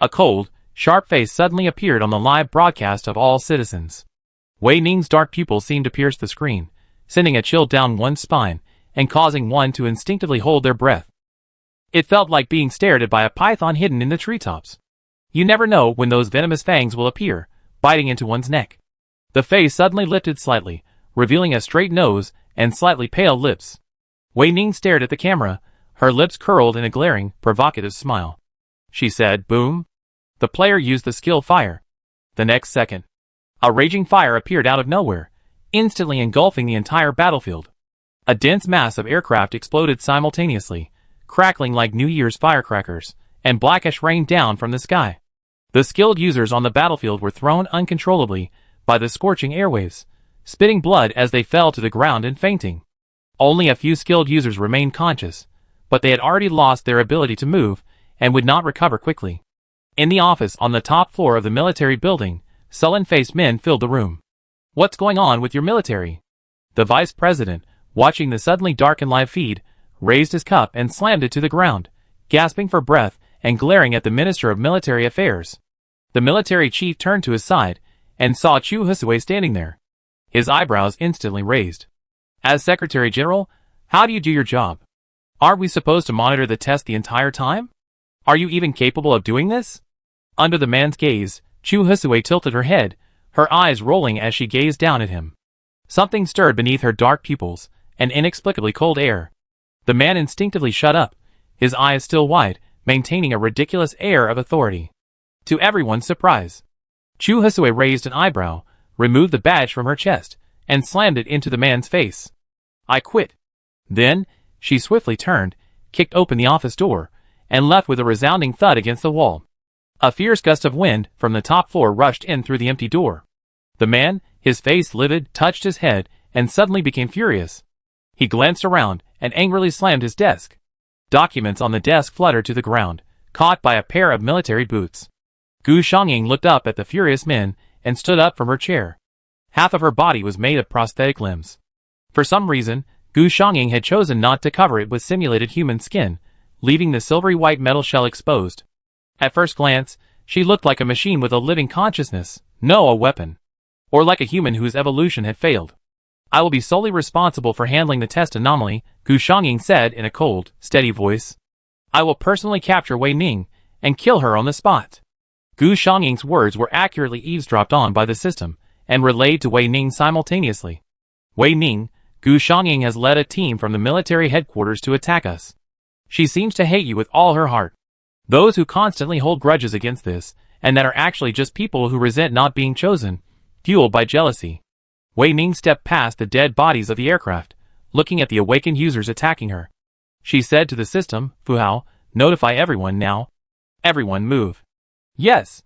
A cold, sharp face suddenly appeared on the live broadcast of all citizens. Wei Ning's dark pupils seemed to pierce the screen, sending a chill down one's spine, and causing one to instinctively hold their breath. It felt like being stared at by a python hidden in the treetops. You never know when those venomous fangs will appear, biting into one's neck. The face suddenly lifted slightly, revealing a straight nose and slightly pale lips. Wei Ning stared at the camera, her lips curled in a glaring, provocative smile. She said, "Boom." The player used the skill fire. The next second, a raging fire appeared out of nowhere, instantly engulfing the entire battlefield. A dense mass of aircraft exploded simultaneously, crackling like New Year's firecrackers, and black ash rained down from the sky. The skilled users on the battlefield were thrown uncontrollably by the scorching airwaves, spitting blood as they fell to the ground and fainting. Only a few skilled users remained conscious, but they had already lost their ability to move and would not recover quickly. In the office on the top floor of the military building, sullen-faced men filled the room. "What's going on with your military?" The vice president, watching the suddenly darkened live feed, raised his cup and slammed it to the ground, gasping for breath and glaring at the Minister of Military Affairs. The military chief turned to his side and saw Chu Husui standing there. His eyebrows instantly raised. "As Secretary General, how do you do your job? Aren't we supposed to monitor the test the entire time? Are you even capable of doing this?" Under the man's gaze, Chu Husui tilted her head, her eyes rolling as she gazed down at him. Something stirred beneath her dark pupils, an inexplicably cold air. The man instinctively shut up, his eyes still wide, maintaining a ridiculous air of authority. To everyone's surprise, Chu Husui raised an eyebrow, removed the badge from her chest, and slammed it into the man's face. "I quit." Then, she swiftly turned, kicked open the office door, and left with a resounding thud against the wall. A fierce gust of wind from the top floor rushed in through the empty door. The man, his face livid, touched his head, and suddenly became furious. He glanced around, and angrily slammed his desk. Documents on the desk fluttered to the ground, caught by a pair of military boots. Gu Xiangying looked up at the furious men, and stood up from her chair. Half of her body was made of prosthetic limbs. For some reason, Gu Xiangying had chosen not to cover it with simulated human skin, leaving the silvery white metal shell exposed. At first glance, she looked like a machine with a living consciousness, no a weapon. Or like a human whose evolution had failed. I will be solely responsible for handling the test anomaly, Gu Xiangying said in a cold, steady voice. I will personally capture Wei Ning and kill her on the spot. Gu Xiangying's words were accurately eavesdropped on by the system and relayed to Wei Ning simultaneously. Wei Ning, Gu Xiangying has led a team from the military headquarters to attack us. She seems to hate you with all her heart. Those who constantly hold grudges against this, and that are actually just people who resent not being chosen, fueled by jealousy. Wei Ning stepped past the dead bodies of the aircraft, looking at the awakened users attacking her. She said to the system, Fu Hao, notify everyone now. Everyone move. Yes.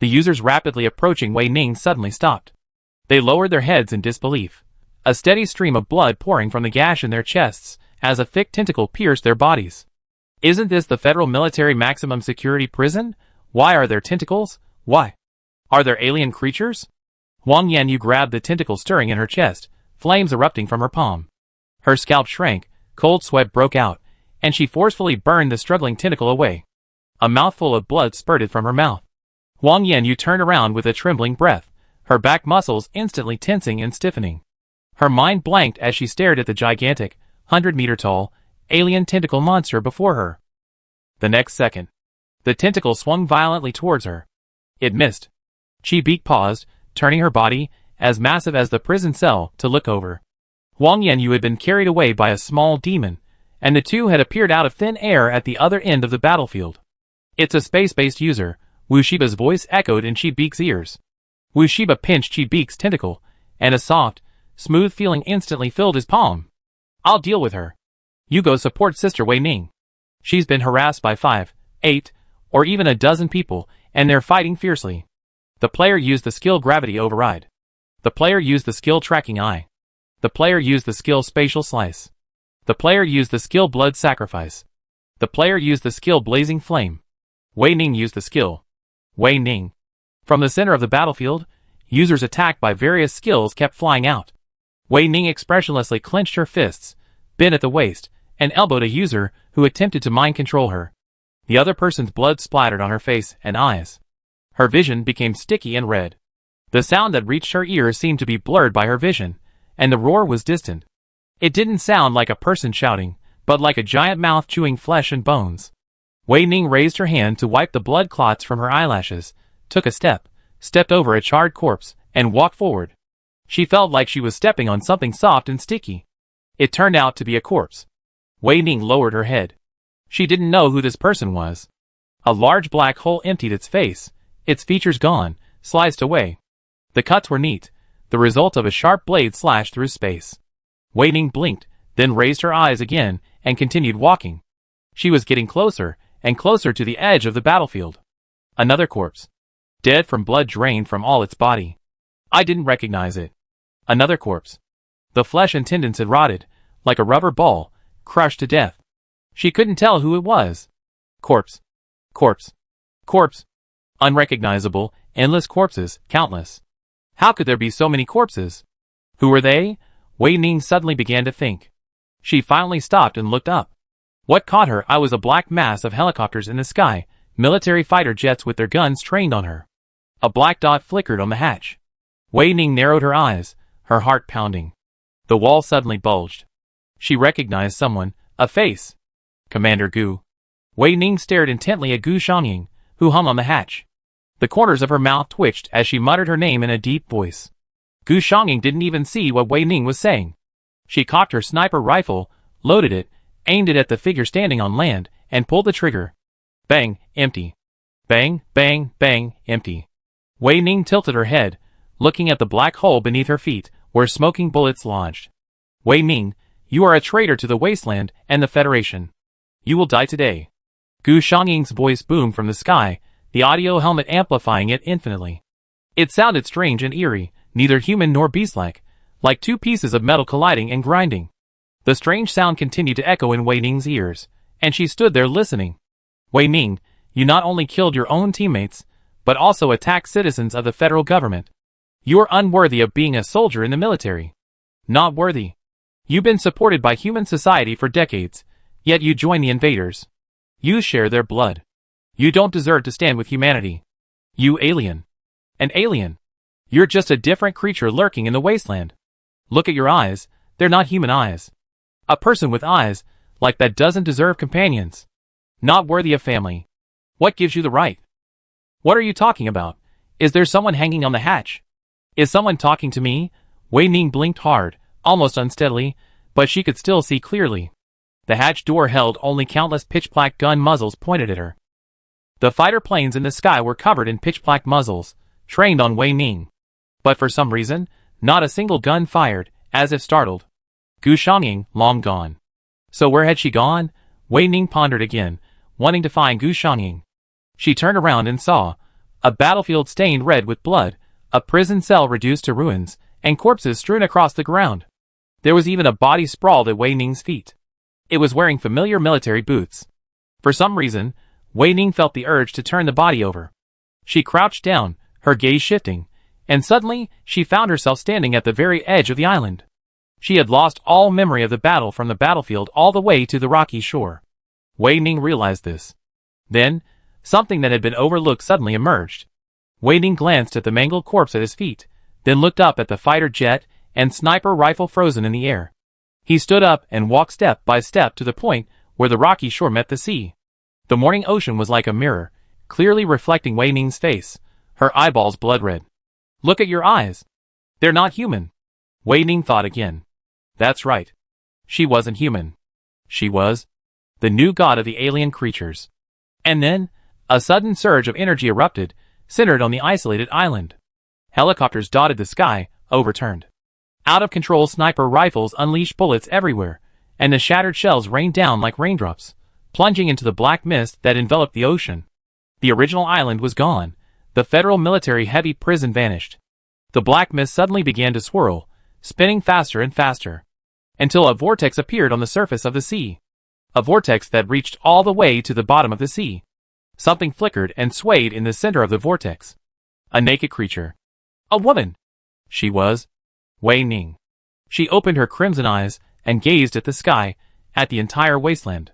The users rapidly approaching Wei Ning suddenly stopped. They lowered their heads in disbelief. A steady stream of blood pouring from the gash in their chests, as a thick tentacle pierced their bodies. Isn't this the federal military maximum security prison? Why are there tentacles? Why? Are there alien creatures? Wang Yanyu grabbed the tentacle stirring in her chest, flames erupting from her palm. Her scalp shrank, cold sweat broke out, and she forcefully burned the struggling tentacle away. A mouthful of blood spurted from her mouth. Wang Yanyu turned around with a trembling breath, her back muscles instantly tensing and stiffening. Her mind blanked as she stared at the gigantic, 100-meter-tall, alien tentacle monster before her. The next second, the tentacle swung violently towards her. It missed. Chi Beak paused, turning her body, as massive as the prison cell, to look over. Wang Yanyu had been carried away by a small demon, and the two had appeared out of thin air at the other end of the battlefield. It's a space-based user, Wu Shiba's voice echoed in Chi Beak's ears. Wu Shiba pinched Chi Beak's tentacle, and a soft, smooth feeling instantly filled his palm. I'll deal with her. You go support Sister Wei Ning. She's been harassed by 5, 8, or even a dozen people, and they're fighting fiercely. The player used the skill Gravity Override. The player used the skill Tracking Eye. The player used the skill Spatial Slice. The player used the skill Blood Sacrifice. The player used the skill Blazing Flame. Wei Ning used the skill Wei Ning. From the center of the battlefield, users attacked by various skills kept flying out. Wei Ning expressionlessly clenched her fists, bent at the waist, and elbowed a user who attempted to mind control her. The other person's blood splattered on her face and eyes. Her vision became sticky and red. The sound that reached her ears seemed to be blurred by her vision, and the roar was distant. It didn't sound like a person shouting, but like a giant mouth chewing flesh and bones. Wei Ning raised her hand to wipe the blood clots from her eyelashes, took a step, stepped over a charred corpse, and walked forward. She felt like she was stepping on something soft and sticky. It turned out to be a corpse. Wei Ning lowered her head. She didn't know who this person was. A large black hole emptied its face, its features gone, sliced away. The cuts were neat, the result of a sharp blade slashed through space. Wei Ning blinked, then raised her eyes again, and continued walking. She was getting closer, and closer to the edge of the battlefield. Another corpse. Dead from blood drained from all its body. I didn't recognize it. Another corpse. The flesh and tendons had rotted, like a rubber ball, crushed to death. She couldn't tell who it was. Corpse. Corpse. Corpse. Unrecognizable, endless corpses, countless. How could there be so many corpses? Who were they? Wei Ning suddenly began to think. She finally stopped and looked up. What caught her eye was a black mass of helicopters in the sky, military fighter jets with their guns trained on her. A black dot flickered on the hatch. Wei Ning narrowed her eyes, her heart pounding. The wall suddenly bulged. She recognized someone, a face. Commander Gu. Wei Ning stared intently at Gu Xiangying, who hung on the hatch. The corners of her mouth twitched as she muttered her name in a deep voice. Gu Xiangying didn't even see what Wei Ning was saying. She cocked her sniper rifle, loaded it, aimed it at the figure standing on land, and pulled the trigger. Bang, empty. Bang, bang, bang, empty. Wei Ning tilted her head, looking at the black hole beneath her feet, where smoking bullets lodged. Wei Ning, you are a traitor to the wasteland and the Federation. You will die today. Gu Xiangying's voice boomed from the sky, the audio helmet amplifying it infinitely. It sounded strange and eerie, neither human nor beast-like, like two pieces of metal colliding and grinding. The strange sound continued to echo in Wei Ning's ears, and she stood there listening. Wei Ning, you not only killed your own teammates, but also attacked citizens of the federal government. You are unworthy of being a soldier in the military. Not worthy. You've been supported by human society for decades, yet you join the invaders. You share their blood. You don't deserve to stand with humanity. You alien. An alien. You're just a different creature lurking in the wasteland. Look at your eyes, they're not human eyes. A person with eyes like that doesn't deserve companions. Not worthy of family. What gives you the right? What are you talking about? Is there someone hanging on the hatch? Is someone talking to me? Wei Ning blinked hard, almost unsteadily, but she could still see clearly. The hatch door held only countless pitch-black gun muzzles pointed at her. The fighter planes in the sky were covered in pitch-black muzzles, trained on Wei Ning. But for some reason, not a single gun fired, as if startled. Gu Xiangying, long gone. So where had she gone? Wei Ning pondered again, wanting to find Gu Xiangying. She turned around and saw a battlefield stained red with blood, a prison cell reduced to ruins, and corpses strewn across the ground. There was even a body sprawled at Wei Ning's feet. It was wearing familiar military boots. For some reason, Wei Ning felt the urge to turn the body over. She crouched down, her gaze shifting, and suddenly she found herself standing at the very edge of the island. She had lost all memory of the battle from the battlefield all the way to the rocky shore. Wei Ning realized this. Then, something that had been overlooked suddenly emerged. Wei Ning glanced at the mangled corpse at his feet, then looked up at the fighter jet and sniper rifle frozen in the air. He stood up and walked step by step to the point where the rocky shore met the sea. The morning ocean was like a mirror, clearly reflecting Wei Ning's face, her eyeballs blood red. Look at your eyes. They're not human. Wei Ning thought again. That's right. She wasn't human. She was the new god of the alien creatures. And then, a sudden surge of energy erupted, centered on the isolated island. Helicopters dotted the sky, overturned. Out-of-control sniper rifles unleashed bullets everywhere, and the shattered shells rained down like raindrops, plunging into the black mist that enveloped the ocean. The original island was gone. The federal military heavy prison vanished. The black mist suddenly began to swirl, spinning faster and faster, until a vortex appeared on the surface of the sea. A vortex that reached all the way to the bottom of the sea. Something flickered and swayed in the center of the vortex. A naked creature. A woman. She was Wei Ning. She opened her crimson eyes and gazed at the sky, at the entire wasteland.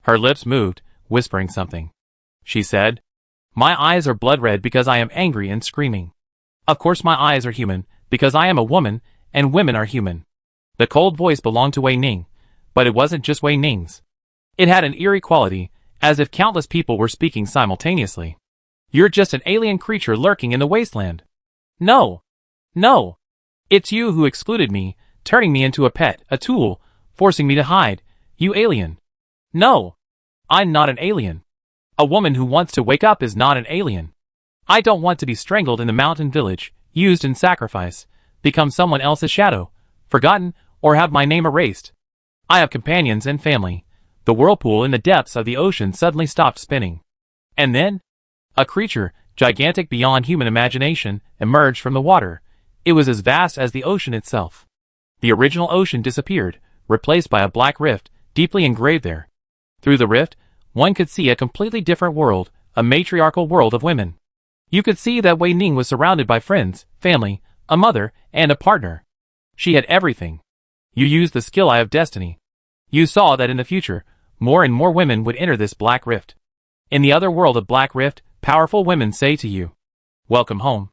Her lips moved, whispering something. She said, "My eyes are blood red because I am angry and screaming. Of course my eyes are human, because I am a woman, and women are human." The cold voice belonged to Wei Ning, but it wasn't just Wei Ning's. It had an eerie quality, as if countless people were speaking simultaneously. "You're just an alien creature lurking in the wasteland. No. No. It's you who excluded me, turning me into a pet, a tool, forcing me to hide. You alien. No. I'm not an alien. A woman who wants to wake up is not an alien. I don't want to be strangled in the mountain village, used in sacrifice, become someone else's shadow, forgotten, or have my name erased. I have companions and family." The whirlpool in the depths of the ocean suddenly stopped spinning. And then, a creature, gigantic beyond human imagination, emerged from the water. It was as vast as the ocean itself. The original ocean disappeared, replaced by a black rift, deeply engraved there. Through the rift, one could see a completely different world, a matriarchal world of women. You could see that Wei Ning was surrounded by friends, family, a mother, and a partner. She had everything. You used the skill eye of destiny. You saw that in the future, more and more women would enter this black rift. In the other world of black rift, powerful women say to you, "Welcome home."